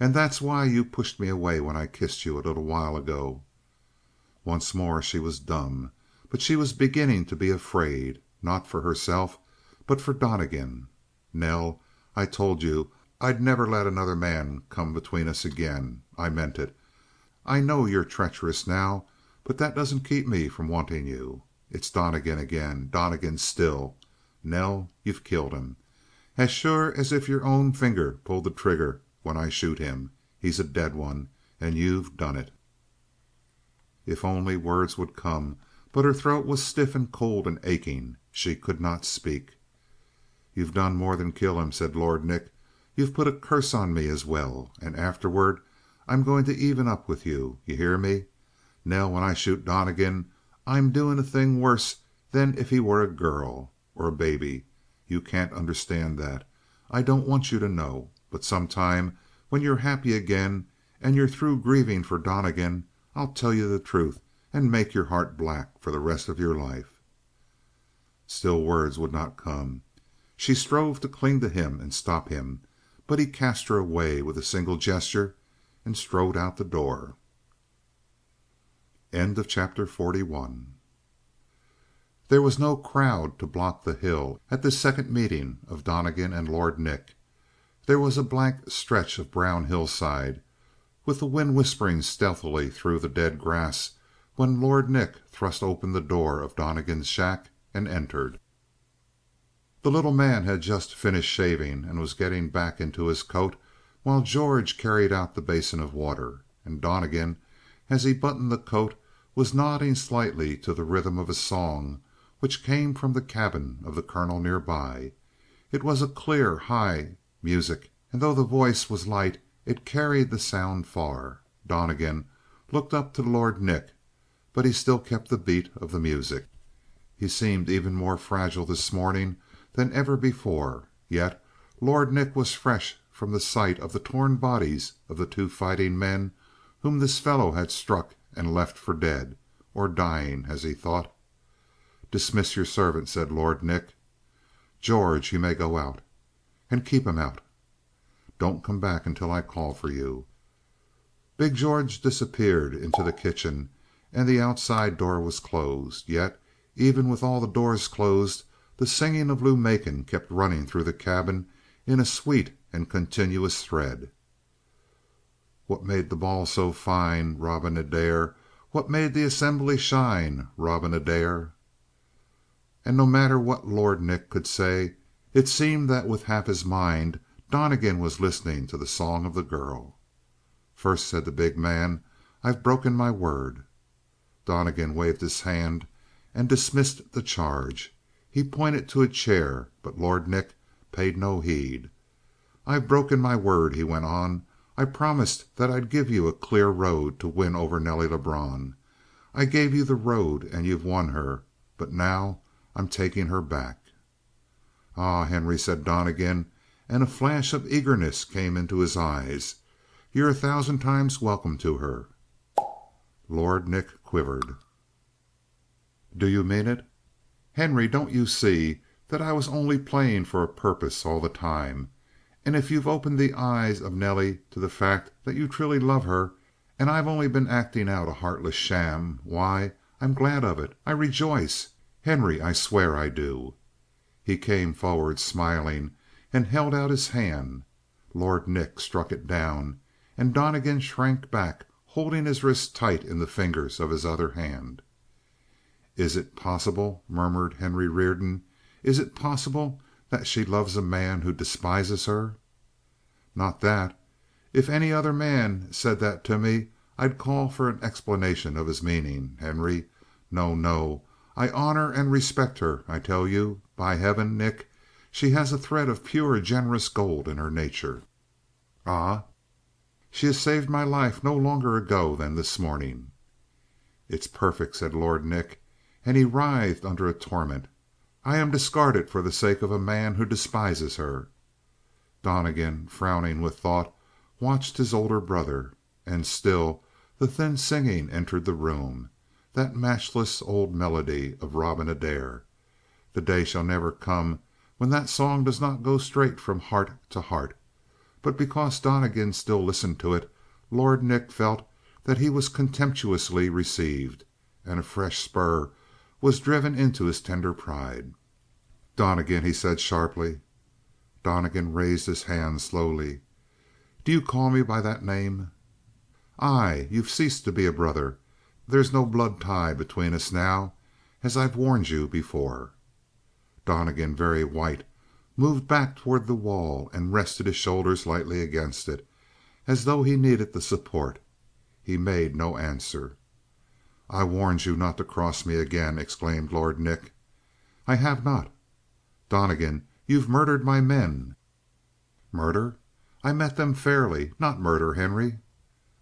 [SPEAKER 3] "And that's why you pushed me away when I kissed you a little while ago." Once more she was dumb, but she was beginning to be afraid, not for herself, but for Donnegan. "Nell, I told you I'd never let another man come between us again. I meant it. I know you're treacherous now, but that doesn't keep me from wanting you. It's Donnegan again. Donnegan still. Nell, you've killed him. As sure as if your own finger pulled the trigger when I shoot him. He's a dead one, and you've done it." If only words would come, but her throat was stiff and cold and aching. She could not speak. "You've done more than kill him," said Lord Nick. "You've put a curse on me as well. And afterward I'm going to even up with you. You hear me? Nell, when I shoot Donnegan, I'm doing a thing worse than if he were a girl or a baby. You can't understand that. I don't want you to know. But sometime, when you're happy again and you're through grieving for Donnegan, I'll tell you the truth and make your heart black for the rest of your life." Still words would not come. She strove to cling to him and stop him, but he cast her away with a single gesture and strode out the door. End of chapter 41. There was no crowd to block the hill at this second meeting of Donnegan and Lord Nick. There was a blank stretch of brown hillside, with the wind whispering stealthily through the dead grass when Lord Nick thrust open the door of Donnegan's shack
[SPEAKER 1] and entered. The little man had just finished shaving and was getting back into his coat while George carried out the basin of water, and Donnegan, as he buttoned the coat, was nodding slightly to the rhythm of a song which came from the cabin of the colonel near by. It was a clear, high music, and though the voice was light it carried the sound far. Donnegan looked up to Lord Nick, but he still kept the beat of the music. He seemed even more fragile this morning than ever before, yet Lord Nick was fresh from the sight of the torn bodies of the two fighting men whom this fellow had struck and left for dead, or dying, as he thought. "Dismiss your servant," said Lord Nick. "George, you may go out." "And keep him out." "Don't come back until I call for you." Big George disappeared into the kitchen, and the outside door was closed. Yet, even with all the doors closed, the singing of Lou Macon kept running through the cabin in a sweet and continuous thread. "What made the ball so fine, Robin Adair? What made the assembly shine, Robin Adair?" And no matter what Lord Nick could say, it seemed that with half his mind Donnegan was listening to the song of the girl. "First," said the big man, "I've broken my word." Donnegan waved his hand and dismissed the charge. He pointed to a chair, but Lord Nick paid no heed. "I've broken my word," he went on. "I promised that I'd give you a clear road to win over Nelly Lebrun. I gave you the road and you've won her, but now I'm taking her back." "Ah, Henry," said Donnegan, and a flash of eagerness came into his eyes. "You're 1,000 times welcome to her." Lord Nick quivered. "Do you mean it?" "Henry, don't you see that I was only playing for a purpose all the time? And if you've opened the eyes of Nelly to the fact that you truly love her, and I've only been acting out a heartless sham, why, I'm glad of it. I rejoice. Henry, I swear I do." He came forward, smiling, and held out his hand. Lord Nick struck it down, and Donnegan shrank back, holding his wrist tight in the fingers of his other hand. "Is it possible?" murmured Henry Reardon. "Is it possible that she loves a man who despises her?" "Not that. If any other man said that to me, I'd call for an explanation of his meaning, Henry. No, no. I honor and respect her, I tell you. By heaven, Nick, she has a thread of pure, generous gold in her nature." "Ah?" "She has saved my life no longer ago than this morning." "It's perfect," said Lord Nick, and he writhed under a torment. "I am discarded for the sake of a man who despises her." Donnegan, frowning with thought, watched his older brother. And still the thin singing entered the room, that matchless old melody of Robin Adair. The day shall never come when that song does not go straight from heart to heart. But because Donnegan still listened to it, Lord Nick felt that he was contemptuously received, and a fresh spur was driven into his tender pride. "Donnegan," he said sharply. Donnegan raised his hand slowly. "Do you call me by that name?" "Aye. You've ceased to be a brother. There's no blood tie between us now, as I've warned you before." Donnegan, very white, moved back toward the wall and rested his shoulders lightly against it, as though he needed the support. He made no answer. "I warned you not to cross me again!" exclaimed Lord Nick. "I have not." "Donnegan, you've murdered my men." "Murder? I met them fairly. Not murder, Henry."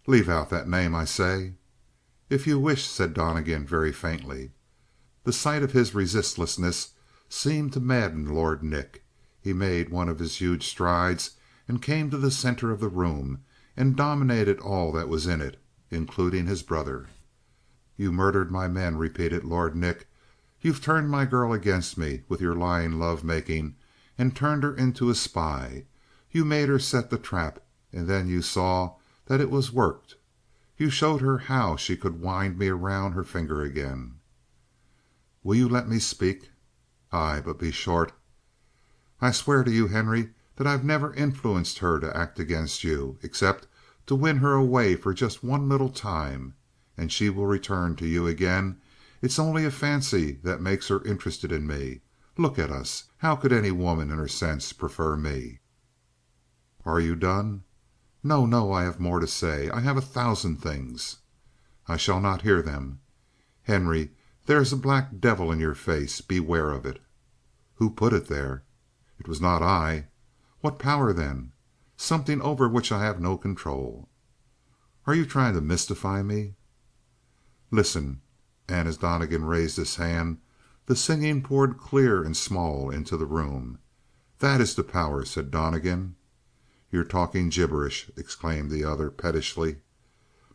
[SPEAKER 1] "Leave out that name, I say." "If you wish," said Donnegan very faintly. The sight of his resistlessness seemed to madden Lord Nick. He made one of his huge strides and came to the center of the room and dominated all that was in it, including his brother. "You murdered my men," repeated Lord Nick. "You've turned my girl against me with your lying love making and turned her into a spy. You made her set the trap, and then you saw that it was worked. You showed her how she could wind me around her finger again." "Will you let me speak?" "Aye, but be short." "I swear to you, Henry, that I've never influenced her to act against you, except to win her away for just one little time, and she will return to you again
[SPEAKER 3] It's only a fancy that makes her interested in me. Look at us. How could any woman in her sense prefer me?" "Are you done?" "No, no, I have more to say. I have 1,000 things." "I shall not hear them." "Henry, there is a black devil in your face. Beware of it." "Who put it there?" "It was not I." "What power, then?" "Something over which I have no control." "Are you trying to mystify me?" "Listen." And as Donnegan raised his hand, the singing poured clear and small into the room. "That is the power," said Donnegan. "You're talking gibberish," exclaimed the other pettishly.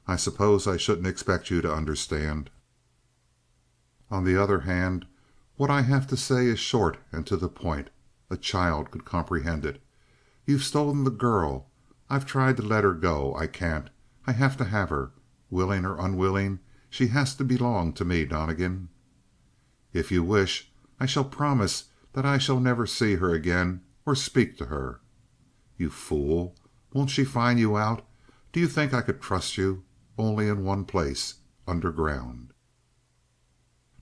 [SPEAKER 3] "I suppose I shouldn't expect you to understand." "On the other hand, what I have to say is short and to the point. A child could comprehend it. You've stolen the girl. I've tried to let her go. I can't. I have to have her. Willing or unwilling, she has to belong to me, Donnegan." "If you wish, I shall promise that I shall never see her again or speak to her." "You fool! Won't she find you out? Do you think I could trust you? Only in one place underground."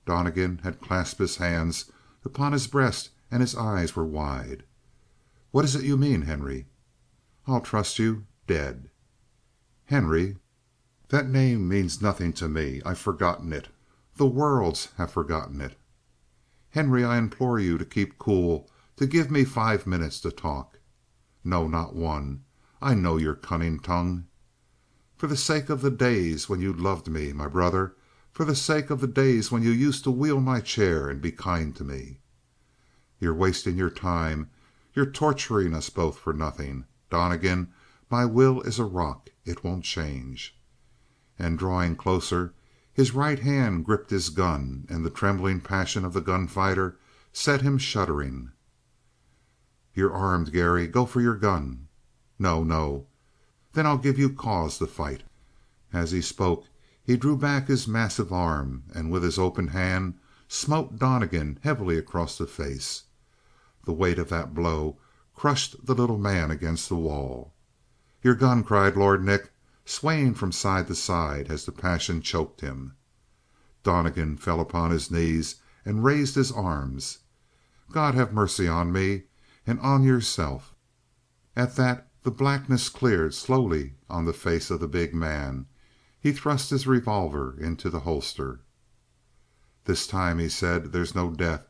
[SPEAKER 3] Donnegan had clasped his hands upon his breast and his eyes were wide. "What is it you mean, Henry?" "I'll trust you dead." "Henry!" "That name means nothing to me. I've forgotten it. The worlds have forgotten it." "Henry, I implore you to keep cool, to give me 5 minutes to talk." "No, not one. I know your cunning tongue." "For the sake of the days when you loved me, my brother. For the sake of the days when you used to wheel my chair and be kind to me." "You're wasting your time. You're torturing us both for nothing. Donnegan, my will is a rock. It won't change." And drawing closer, his right hand gripped his gun, and the trembling passion of the gunfighter set him shuddering. "You're armed, Garry. Go for your gun." "No, no." "Then I'll give you cause to fight." As he spoke he drew back his massive arm and with his open hand smote Donnegan heavily across the face. The weight of that blow crushed the little man against the wall. "Your gun!" cried Lord Nick, swaying from side to side as the passion choked him. Donnegan fell upon his knees and raised his arms. "God have mercy on me and on yourself!" At that the blackness cleared slowly on the face of the big man. He thrust his revolver into the holster. "This time," he said, "there's no death.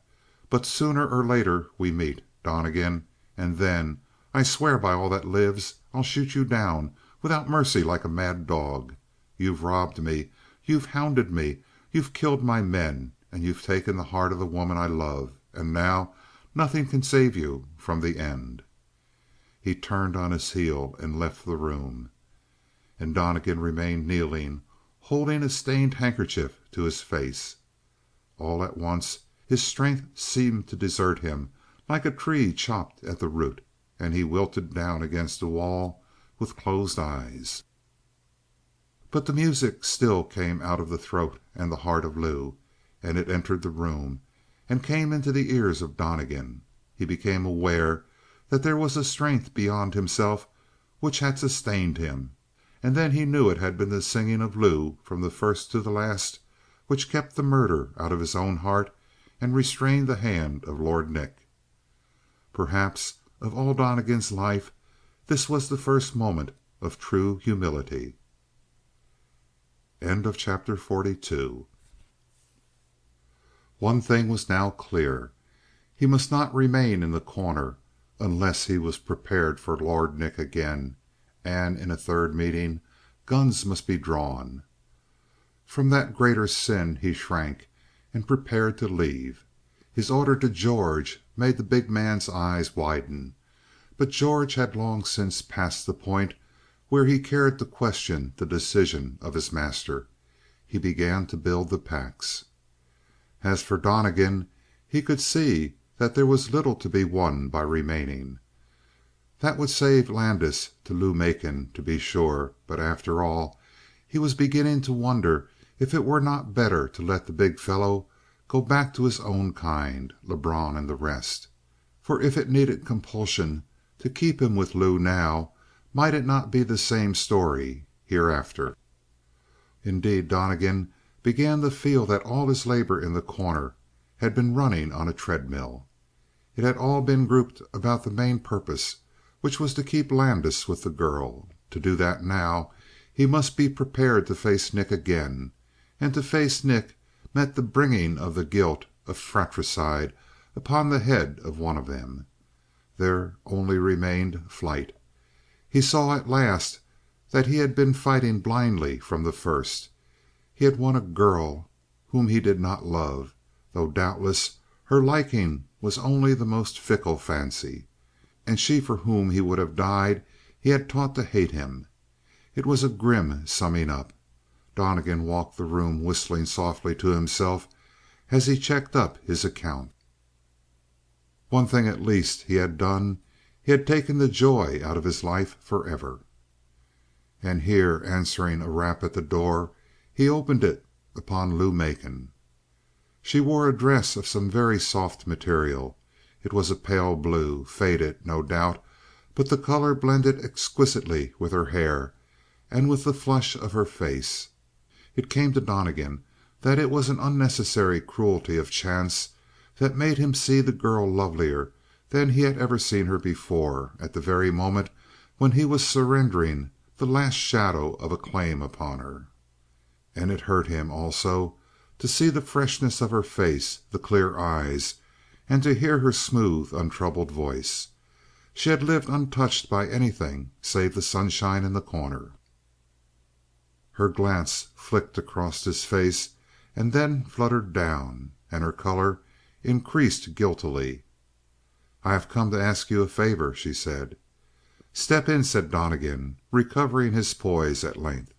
[SPEAKER 3] But sooner or later we meet, Donnegan. And then I swear by all that lives I'll shoot you down without mercy like a mad dog. You've robbed me. You've hounded me. You've killed my men. And you've taken the heart of the woman I love. And now nothing can save you from the end." He turned on his heel and left the room. And Donnegan remained kneeling, holding a stained handkerchief to his face. All at once his strength seemed to desert him like a tree chopped at the root, and he wilted down against the wall with closed eyes. But the music still came out of the throat and the heart of Lou, and it entered the room and came into the ears of Donnegan. He became aware that there was a strength beyond himself which had sustained him, and then he knew it had been the singing of Lou from the first to the last which kept the murder out of his own heart and restrained the hand of Lord Nick. Perhaps of all Donnegan's life this was the first moment of true humility. End of chapter 42. One thing was now clear. He must not remain in the corner unless he was prepared for Lord Nick again, and in a third meeting guns must be drawn. From that greater sin he shrank and prepared to leave. His order to George made the big man's eyes widen, but George had long since passed the point where he cared to question the decision of his master. He began to build the packs. As for Donnegan, he could see that there was little to be won by remaining. That would save Landis to Lou Macon, to be sure, but after all, he was beginning to wonder if it were not better to let the big fellow go back to his own kind, Lebrun and the rest. For if it needed compulsion to keep him with Lou now, might it not be the same story hereafter? Indeed, Donnegan began to feel that all his labor in The Corner had been running on a treadmill. It had all been grouped about the main purpose, which was to keep Landis with the girl. To do that now, he must be prepared to face Nick again, and to face Nick meant the bringing of the guilt of fratricide upon the head of one of them. There only remained flight. He saw at last that he had been fighting blindly from the first. He had won a girl whom he did not love, though doubtless her liking was only the most fickle fancy. And she for whom he would have died he had taught to hate him. It was a grim summing up. Donnegan walked the room whistling softly to himself as he checked up his account. One thing at least he had done: he had taken the joy out of his life forever. And here, answering a rap at the door, he opened it upon Lou Macon. She wore a dress of some very soft material. It was a pale blue, faded, no doubt, but the color blended exquisitely with her hair and with the flush of her face. It came to Donnegan that it was an unnecessary cruelty of chance that made him see the girl lovelier than he had ever seen her before at the very moment when he was surrendering the last shadow of a claim upon her. And it hurt him also to see the freshness of her face, the clear eyes, and to hear her smooth, untroubled voice. She had lived untouched by anything save the sunshine in The Corner. Her glance flicked across his face and then fluttered down, and her color increased guiltily. "I have come to ask you a favor," she said. "Step in," said Donnegan, recovering his poise at length.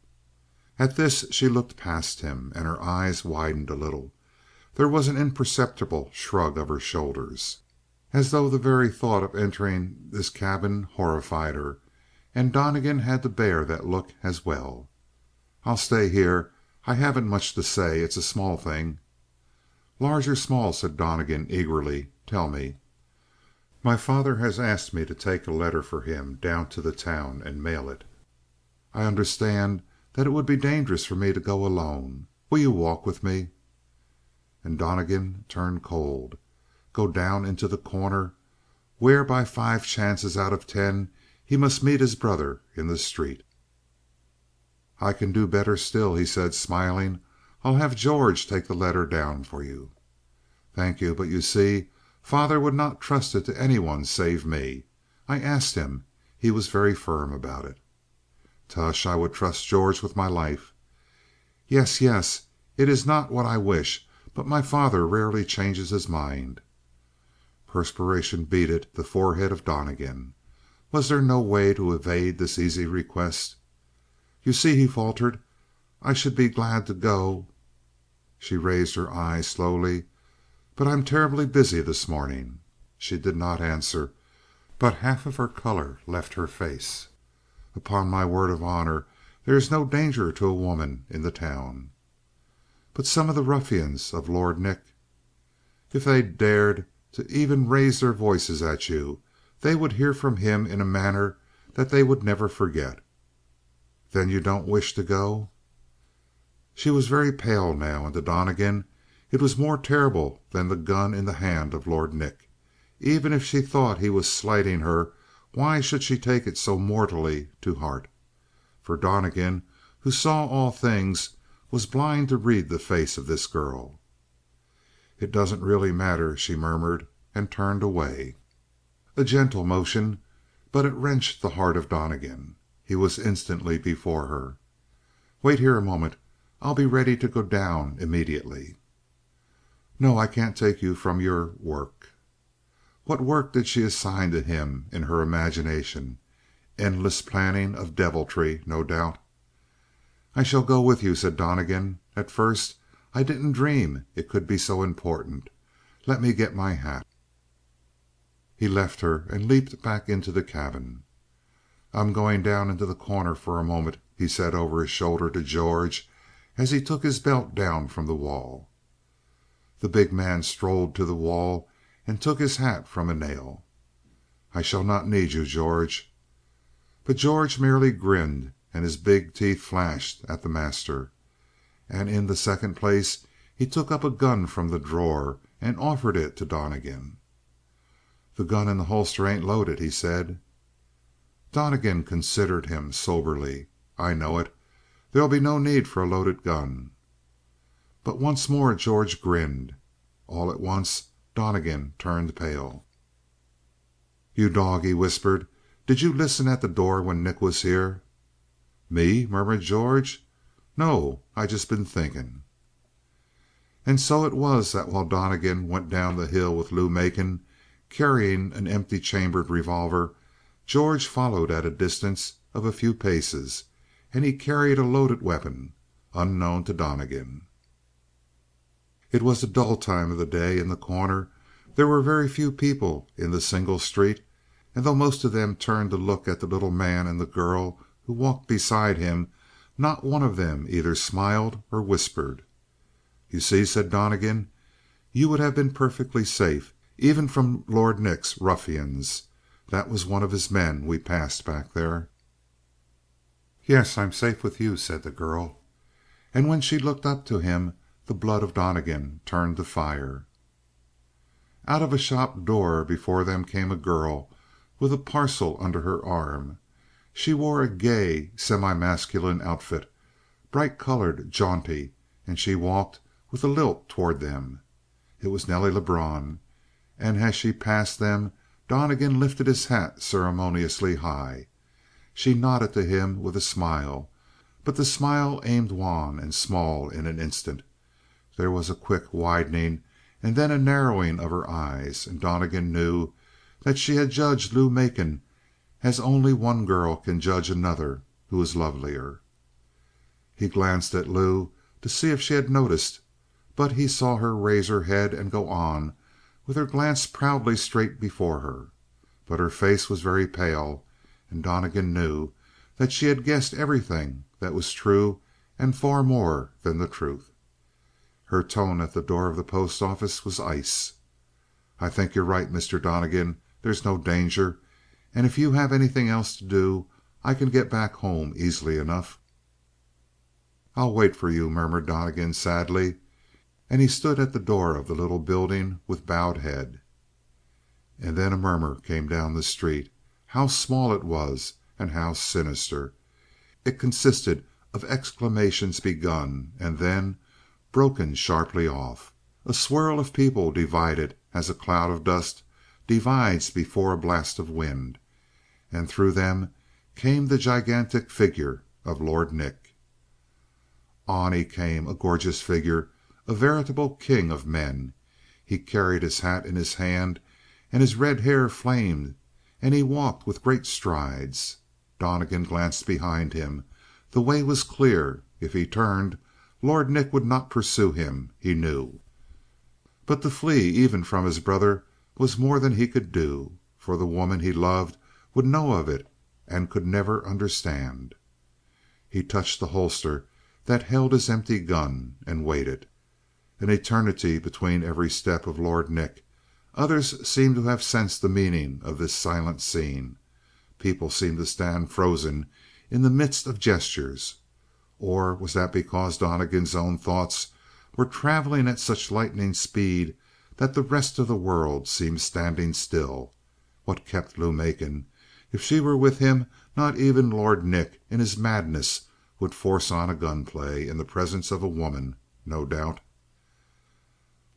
[SPEAKER 3] At this she looked past him, and her eyes widened a little. There was an imperceptible shrug of her shoulders, as though the very thought of entering this cabin horrified her, and Donnegan had to bear that look as well. "I'll stay here. I haven't much to say. It's a small thing." "Large or small?" said Donnegan eagerly. "Tell me." "My father has asked me to take a letter for him down to the town and mail it. I understand that it would be dangerous for me to go alone. Will you walk with me?" And Donnegan turned cold. Go down into The Corner, where by 5 chances out of 10 he must meet his brother in the street. "I can do better still," he said, smiling. "I'll have George take the letter down for you." "Thank you. But you see, father would not trust it to anyone save me. I asked him. He was very firm about it." "Tush! I would trust George with my life." "Yes, yes. It is not what I wish, but my father rarely changes his mind." Perspiration beaded the forehead of Donnegan. Was there no way to evade this easy request? "You see," he faltered, "I should be glad to go." She raised her eyes slowly. "But I'm terribly busy this morning." She did not answer, but half of her color left her face. "Upon my word of honor, there is no danger to a woman in the town." "But some of the ruffians of Lord Nick?" "If they dared to even raise their voices at you, they would hear from him in a manner that they would never forget." "Then you don't wish to go?" She was very pale now, and to Donnegan it was more terrible than the gun in the hand of Lord Nick. Even if she thought he was slighting her, why should she take it so mortally to heart? For Donnegan, who saw all things, was blind to read the face of this girl. "It doesn't really matter," she murmured, and turned away. A gentle motion, but it wrenched the heart of Donnegan. He was instantly before her. "Wait here a moment. I'll be ready to go down immediately." "No, I can't take you from your work." What work did she assign to him in her imagination? Endless planning of deviltry, no doubt. "I shall go with you," said Donnegan. "At first I didn't dream it could be so important. Let me get my hat." He left her and leaped back into the cabin. "I'm going down into The Corner for a moment," he said over his shoulder to George as he took his belt down from the wall. The big man strolled to the wall and took his hat from a nail. "I shall not need you, George." But George merely grinned, and his big teeth flashed at the master.
[SPEAKER 2] and in the second place he took up a gun from the drawer and offered it to Donnegan. "The gun in the holster ain't loaded," he said. Donnegan considered him soberly. "I know it. There'll be no need for a loaded gun." But once more George grinned. All at once Donnegan turned pale. "You dog," he whispered, "did you listen at the door when Nick was here?" "Me?" murmured George. "No. I just been thinking." And so it was that while Donnegan went down the hill with Lou Macon, carrying an empty chambered revolver, George followed at a distance of a few paces, and he carried a loaded weapon, unknown to Donnegan. It was the dull time of the day in The Corner. There were very few people in the single street, and though most of them turned to look at the little man and the girl who walked beside him, not one of them either smiled or whispered. "You see," said Donnegan, "you would have been perfectly safe, even from Lord Nick's ruffians. That was one of his men we passed back there." "Yes, I'm safe with you," said the girl. And when she looked up to him, the blood of Donnegan turned to fire. Out of a shop door before them came a girl with a parcel under her arm. She wore a gay, semi masculine outfit, bright colored, jaunty, and she walked with a lilt toward them. It was Nelly Lebrun, and as she passed them Donnegan lifted his hat ceremoniously high. She nodded to him with a smile, but the smile aimed wan and small in an instant. There was a quick widening and then a narrowing of her eyes, and Donnegan knew that she had judged Lou Macon as only one girl can judge another who is lovelier. He glanced at Lou to see if she had noticed, but he saw her raise her head and go on with her glance proudly straight before her. But her face was very pale, and Donnegan knew that she had guessed everything that was true and far more than the truth. Her tone at the door of the post office was ice. "I think you're right, Mr. Donnegan. There's no danger, and if you have anything else to do, I can get back home easily enough." "I'll wait for you," murmured Donnegan sadly, and he stood at the door of the little building with bowed head. And then a murmur came down the street. How small it was, and how sinister! It consisted of exclamations begun and then broken sharply off. A swirl of people divided as a cloud of dust divides before a blast of wind, and through them came the gigantic figure of Lord Nick. On he came, a gorgeous figure, a veritable king of men. He carried his hat in his hand, and his red hair flamed, and he walked with great strides. Donnegan glanced behind him. The way was clear. If he turned, Lord Nick would not pursue him, he knew. But to flee even from his brother was more than he could do, for the woman he loved would know of it and could never understand. He touched the holster that held his empty gun and waited. An eternity between every step of Lord Nick. Others seemed to have sensed the meaning of this silent scene. People seemed to stand frozen in the midst of gestures. Or was that because Donnegan's own thoughts were traveling at such lightning speed that the rest of the world seemed standing still? What kept Lou Macon? If she were with him, not even Lord Nick in his madness would force on a gunplay in the presence of a woman, no doubt.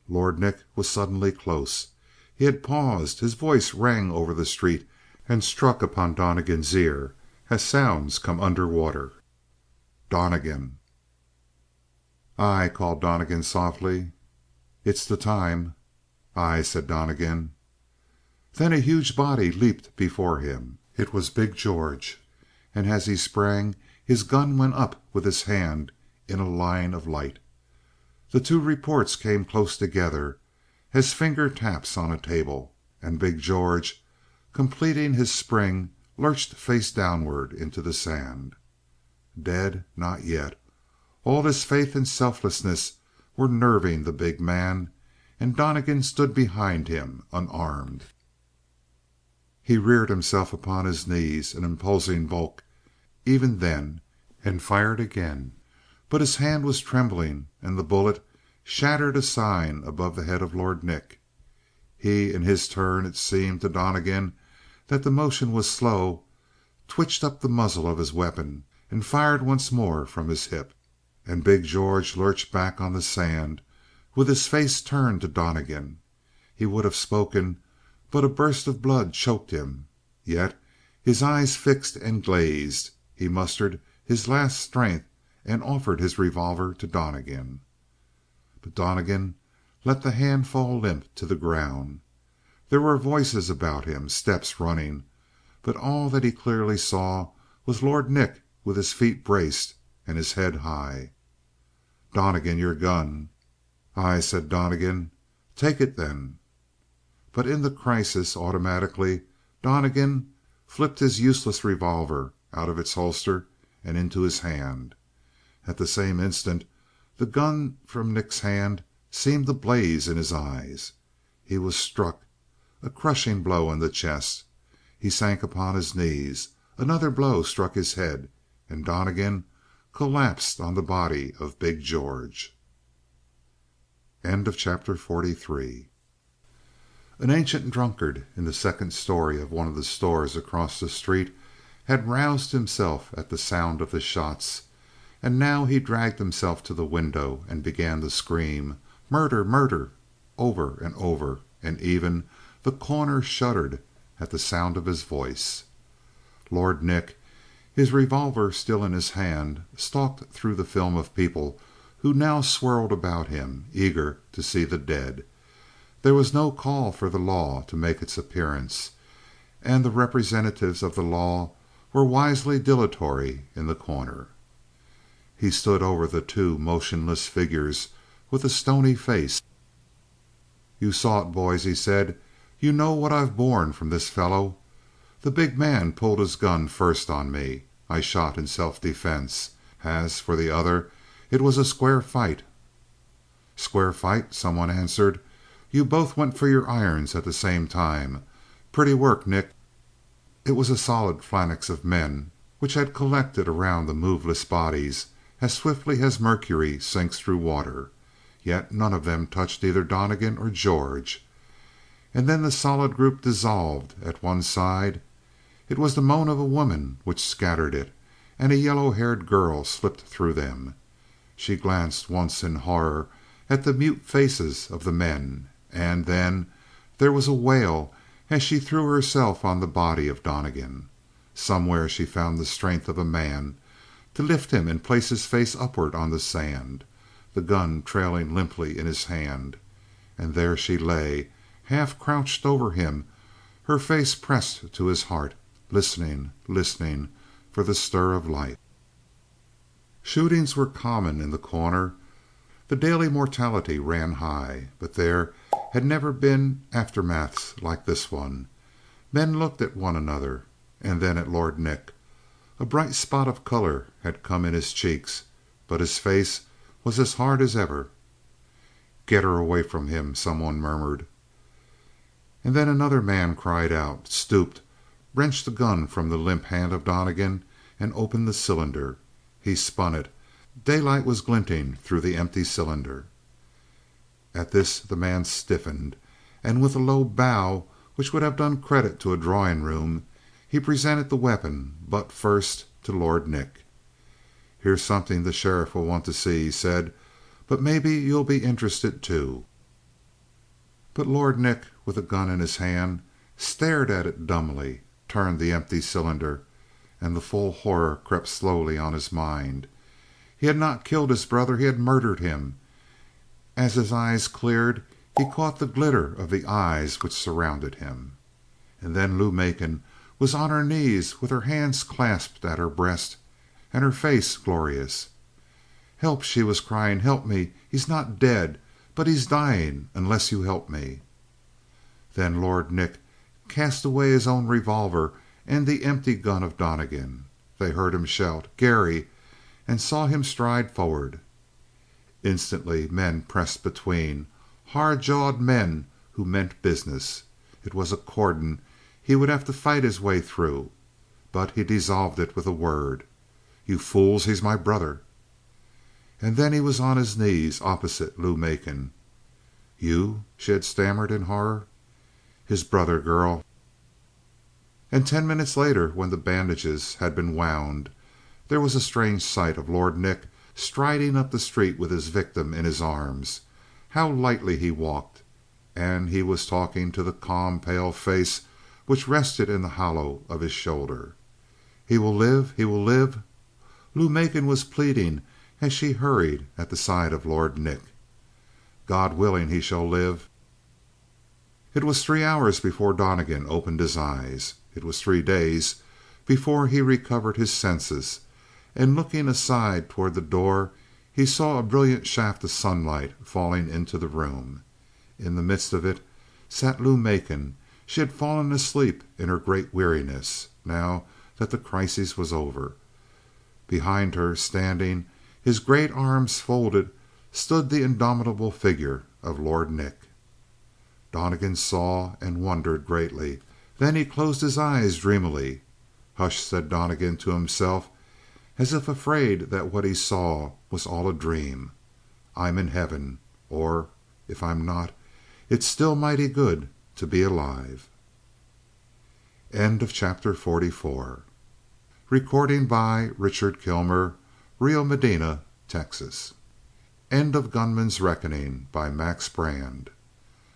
[SPEAKER 2] Lord Nick was suddenly close. He had paused. His voice rang over the street and struck upon Donnegan's ear as sounds come under water. "Donnegan!" "Aye," called Donnegan softly. "It's the time." "Aye," said Donnegan. Then a huge body leaped before him. It was big George, and as he sprang his gun went up with his hand in a line of light. The two reports came close together as finger taps on a table, and big George, completing his spring, lurched face downward into the sand. Dead? Not yet. All his faith and selflessness were nerving the big man, and Donnegan stood behind him, unarmed. He reared himself upon his knees, an imposing bulk even then, and fired again. but his hand was trembling, and the bullet shattered a sign above the head of Lord Nick. He, in his turn, it seemed to Donnegan that the motion was slow, twitched up the muzzle of his weapon and fired once more from his hip. And big George lurched back on the sand with his face turned to Donnegan. He would have spoken, but a burst of blood choked him. Yet, his eyes fixed and glazed, he mustered his last strength and offered his revolver to Donnegan. But Donnegan let the hand fall limp to the ground. There were voices about him, steps running, but all that he clearly saw was Lord Nick with his feet braced and his head high. "Donnegan, your gun." "Aye," said Donnegan. "Take it, then." But in the crisis, automatically, Donnegan flipped his useless revolver out of its holster and into his hand. At the same instant the gun from Nick's hand seemed to blaze in his eyes. He was struck, a crushing blow in the chest. He sank upon his knees. Another blow struck his head, and Donnegan collapsed on the body of big George. End of chapter 43. An ancient drunkard in the second story of one of the stores across the street had roused himself at the sound of the shots, and now he dragged himself to the window and began to scream, "Murder! Murder!" over and over, and even The Corner shuddered at the sound of his voice. Lord Nick, his revolver still in his hand, stalked through the film of people who now swirled about him, eager to see the dead. There was no call for the law to make its appearance, and the representatives of the law were wisely dilatory in The Corner. He stood over the two motionless figures with a stony face. "You saw it, boys," he said. "You know what I've borne from this fellow. The big man pulled his gun first on me. I shot in self-defense. As for the other, it was a square fight." "Square fight?" someone answered. "You both went for your irons at the same time. Pretty work, Nick." It was a solid phalanx of men which had collected around the moveless bodies as swiftly as mercury sinks through water. Yet none of them touched either Donnegan or George. And then the solid group dissolved at one side. It was the moan of a woman which scattered it, and a yellow-haired girl slipped through them. She glanced once in horror at the mute faces of the men, and then there was a wail as she threw herself on the body of Donnegan. Somewhere she found the strength of a man to lift him and place his face upward on the sand, the gun trailing limply in his hand. And there she lay, half crouched over him, her face pressed to his heart, listening, listening for the stir of life. Shootings were common in The Corner. The daily mortality ran high, but there had never been aftermaths like this one. Men looked at one another, and then at Lord Nick. A bright spot of color had come in his cheeks, but his face was as hard as ever. "Get her away from him," someone murmured. And then another man cried out, stooped, wrenched the gun from the limp hand of Donnegan, and opened the cylinder. He spun it. Daylight was glinting through the empty cylinder. At this the man stiffened, and with a low bow which would have done credit to a drawing room, he presented the weapon, but first to Lord Nick. "Here's something the sheriff will want to see," he said. "But maybe you'll be interested too." But Lord Nick, with the gun in his hand, stared at it dumbly, turned the empty cylinder, and the full horror crept slowly on his mind. He had not killed his brother, he had murdered him. As his eyes cleared, he caught the glitter of the eyes which surrounded him. And then Lou Macon was on her knees with her hands clasped at her breast and her face glorious. "Help!" she was crying. "Help me! He's not dead, but he's dying unless you help me." Then Lord Nick cast away his own revolver and the empty gun of Donnegan. They heard him shout, "Garry!" and saw him stride forward. Instantly men pressed between, hard-jawed men who meant business. It was a cordon he would have to fight his way through, but he dissolved it with a word. "You fools, he's my brother!" And then he was on his knees opposite Lou Macon. "You?" she had stammered in horror. "His brother, girl." And 10 minutes later, when the bandages had been wound, there was a strange sight of Lord Nick striding up the street with his victim in his arms. How lightly he walked! And he was talking to the calm, pale face which rested in the hollow of his shoulder. "He will live? He will live?" Lou Macon was pleading as she hurried at the side of Lord Nick. "God willing, he shall live." It was 3 hours before Donnegan opened his eyes. It was 3 days before he recovered his senses, and looking aside toward the door he saw a brilliant shaft of sunlight falling into the room. In the midst of it sat Lou Macon. She had fallen asleep in her great weariness, now that the crisis was over. Behind her, standing, his great arms folded, stood the indomitable figure of Lord Nick. Donnegan saw and wondered greatly. Then he closed his eyes dreamily. "Hush," said Donnegan to himself, as if afraid that what he saw was all a dream. "I'm in heaven. Or if I'm not, it's still mighty good to be alive." End of Chapter 44. Recording by Richard Kilmer, Rio Medina, Texas. End of Gunman's Reckoning by Max Brand.